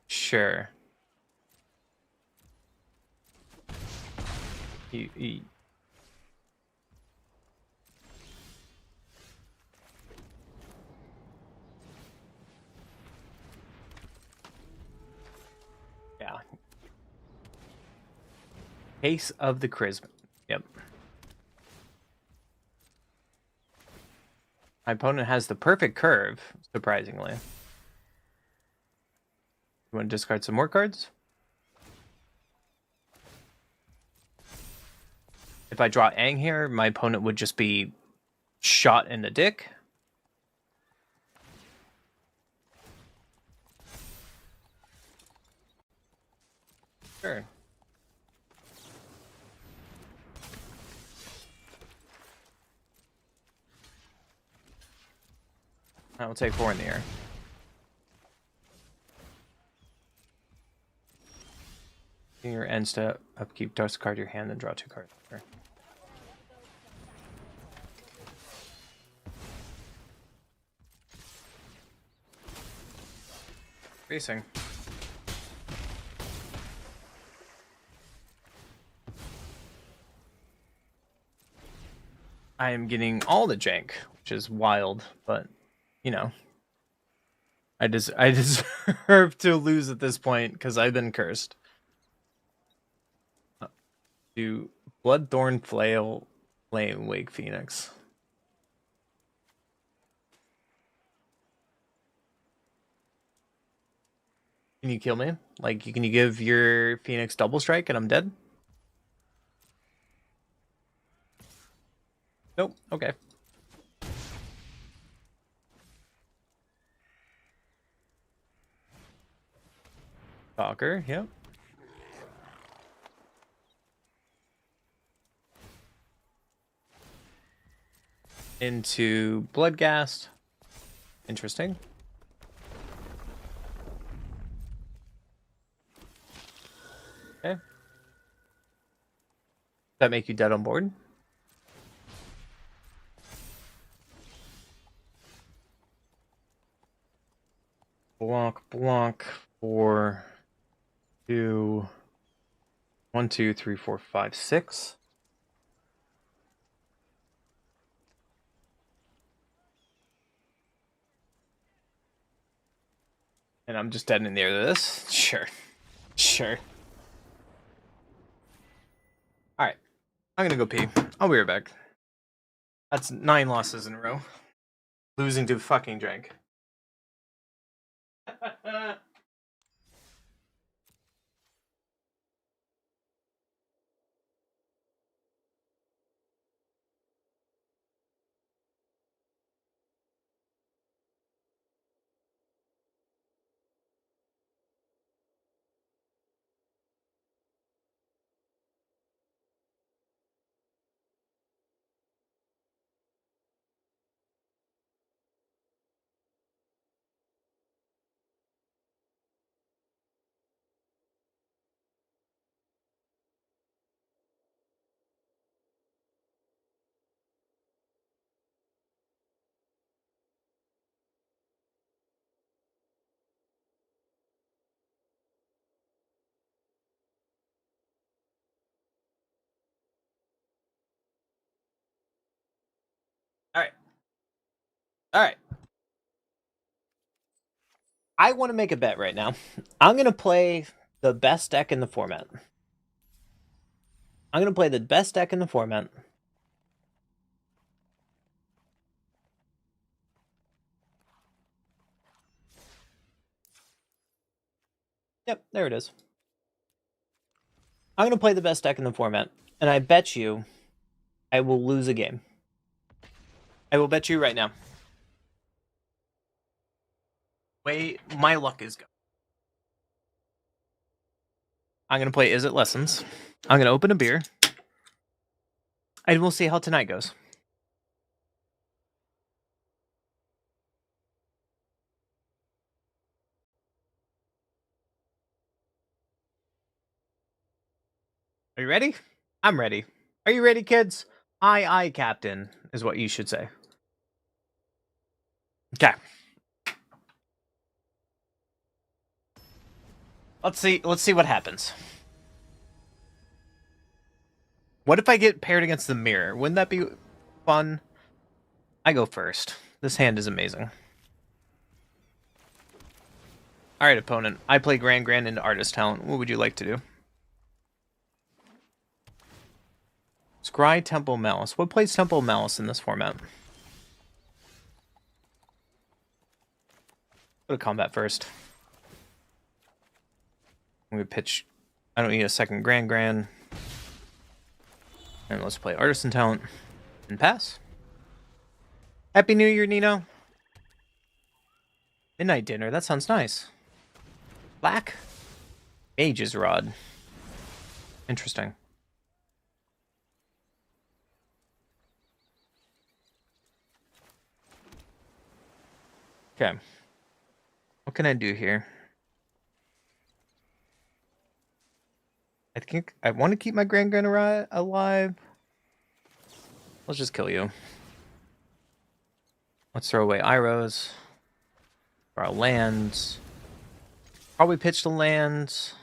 Sure. Yeah. Case of the Charisma. Yep. My opponent has the perfect curve, surprisingly. You want to discard some more cards? If I draw Aang here, my opponent would just be shot in the dick. Sure. I will take 4 in the air. In your end step, upkeep, discard your hand, then draw 2 cards. Sure. Racing. I am getting all the jank, which is wild, but you know, I deserve to lose at this point because I've been cursed. Do Bloodthorn Flail, Flame Wake Phoenix. Can you kill me? Like, can you give your Phoenix double strike and I'm dead? Nope. Okay. Stalker, yep. Into Bloodghast. Interesting. Okay. Does that make you dead on board? Block 4, 2, 1, 2, 3, 4, 5, 6. And I'm just dead in the air to this? Sure. Sure. I'm gonna go pee. I'll be right back. That's 9 losses in a row. Losing to fucking Drank. Alright. Alright. I want to make a bet right now. I'm going to play the best deck in the format. I'm going to play the best deck in the format. Yep, there it is. I'm going to play the best deck in the format. And I bet you I will lose a game. I will bet you right now. Way my luck is going. I'm going to play Is It Lessons. I'm going to open a beer. And we'll see how tonight goes. Are you ready? I'm ready. Are you ready, kids? Aye, Captain, is what you should say. Okay. Let's see what happens. What if I get paired against the mirror? Wouldn't that be fun? I go first. This hand is amazing. Alright, opponent. I play Grand into Artist Talent. What would you like to do? Scry Temple Malice. What plays Temple Malice in this format? Go to combat first. I'm gonna pitch. I don't need a second Grand. And let's play Artisan Talent and pass. Happy New Year, Nino. Midnight dinner. That sounds nice. Black. Mage's Rod. Interesting. Okay. What can I do here? I think I want to keep my Grand alive. Let's just kill you. Let's throw away Iros. For our lands. Probably pitch the lands.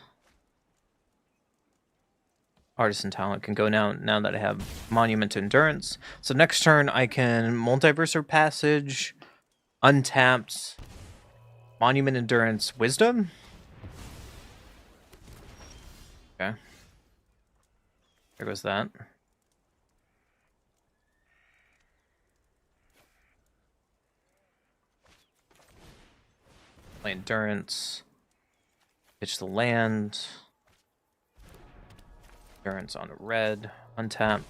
Artisan Talent can go now that I have Monument to Endurance. So next turn I can Multiverse Passage, Untapped, Monument Endurance, Wisdom. Okay. There goes that. Play Endurance. Pitch the land. Endurance on a red. Untap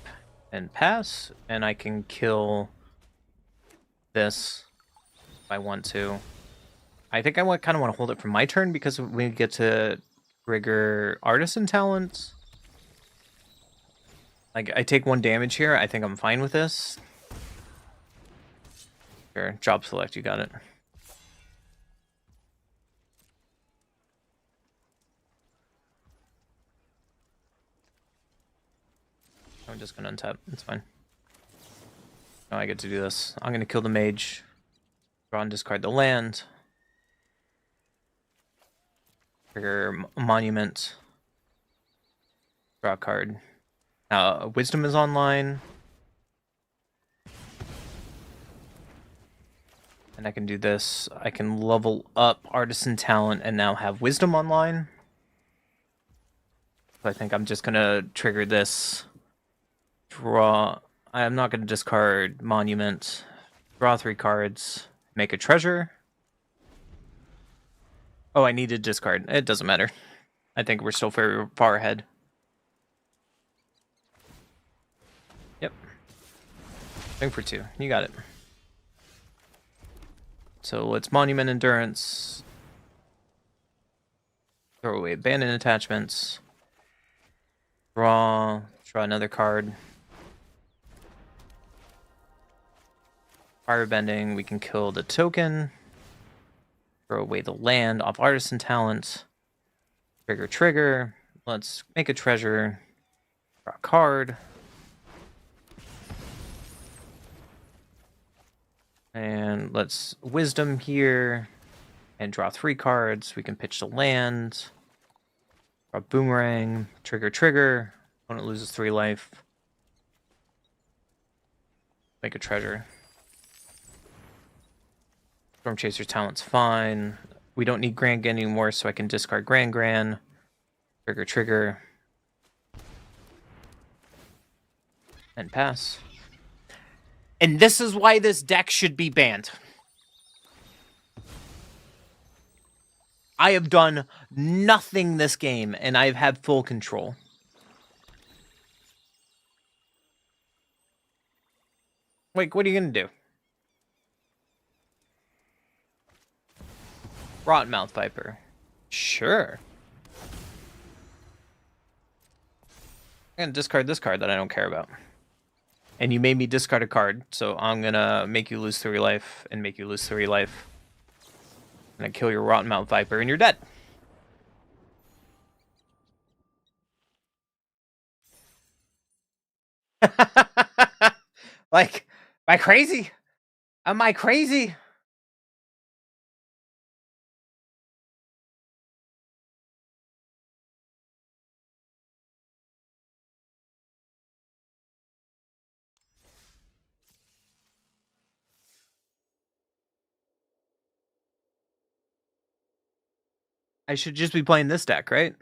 and pass. And I can kill this if I want to. I think I kind of want to hold it for my turn because we get to trigger Artisan Talent. Like, I take 1 damage here. I think I'm fine with this. Sure, job select, you got it. I'm just gonna untap. It's fine. Now I get to do this. I'm gonna kill the mage. Draw and discard the land. Trigger Monument. Draw a card. Now, Wisdom is online. And I can do this. I can level up Artisan Talent and now have Wisdom online. So I think I'm just gonna trigger this Draw. I'm not going to discard Monument. Draw 3 cards. Make a treasure. Oh, I need to discard. It doesn't matter. I think we're still very far ahead. Yep. Swing for 2. You got it. So it's Monument Endurance. Throw away Abandoned Attachments. Draw another card. Firebending, we can kill the token. Throw away the land off Artisan Talent. Trigger. Let's make a treasure. Draw a card. And let's Wisdom here. And draw 3 cards. We can pitch the land. Draw Boomerang. Trigger. Opponent loses 3 life. Make a treasure. Storm Chaser Talent's fine. We don't need Grand anymore, so I can discard Grand. Trigger. And pass. And this is why this deck should be banned. I have done nothing this game, and I've had full control. Like, what are you going to do? Rottenmouth Viper. Sure. I'm going to discard this card that I don't care about. And you made me discard a card, so I'm going to make you lose 3 life and make you lose 3 life. I'm going to kill your Rottenmouth Viper and you're dead. Like, am I crazy? Am I crazy? I should just be playing this deck, right?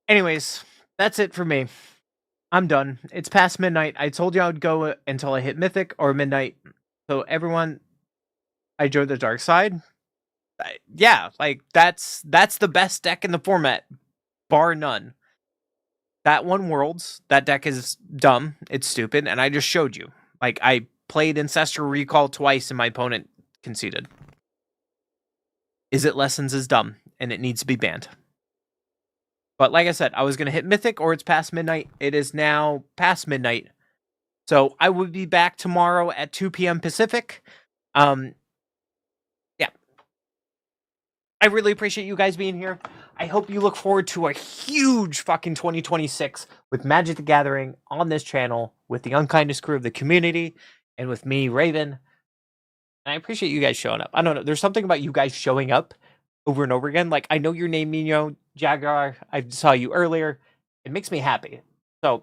Anyways, that's it for me. I'm done. It's past midnight. I told you I would go until I hit Mythic or midnight. So everyone, I joined the dark side. Yeah, like that's the best deck in the format, bar none. That one Worlds, that deck is dumb. It's stupid, and I just showed you. Like, I played Ancestral Recall twice, and my opponent conceded. Is It Lessons is dumb, and it needs to be banned. But like I said, I was going to hit Mythic, or it's past midnight. It is now past midnight. So I will be back tomorrow at 2 p.m. Pacific. Yeah. I really appreciate you guys being here. I hope you look forward to a huge fucking 2026 with Magic the Gathering on this channel, with the unkindest crew of the community, and with me, Raven. And I appreciate you guys showing up. I don't know. There's something about you guys showing up over and over again. Like, I know your name, Mino, Jaguar. I saw you earlier. It makes me happy. So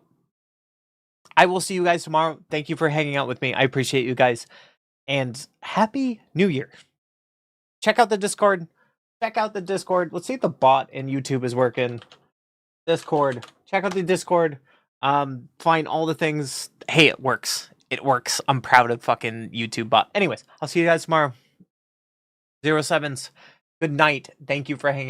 I will see you guys tomorrow. Thank you for hanging out with me. I appreciate you guys. And Happy New Year. Check out the Discord. Let's see if the bot in YouTube is working. Discord. Check out the Discord. Find all the things. Hey, it works. It works. I'm proud of fucking YouTube bot. Anyways, I'll see you guys tomorrow. 07s. Good night. Thank you for hanging out.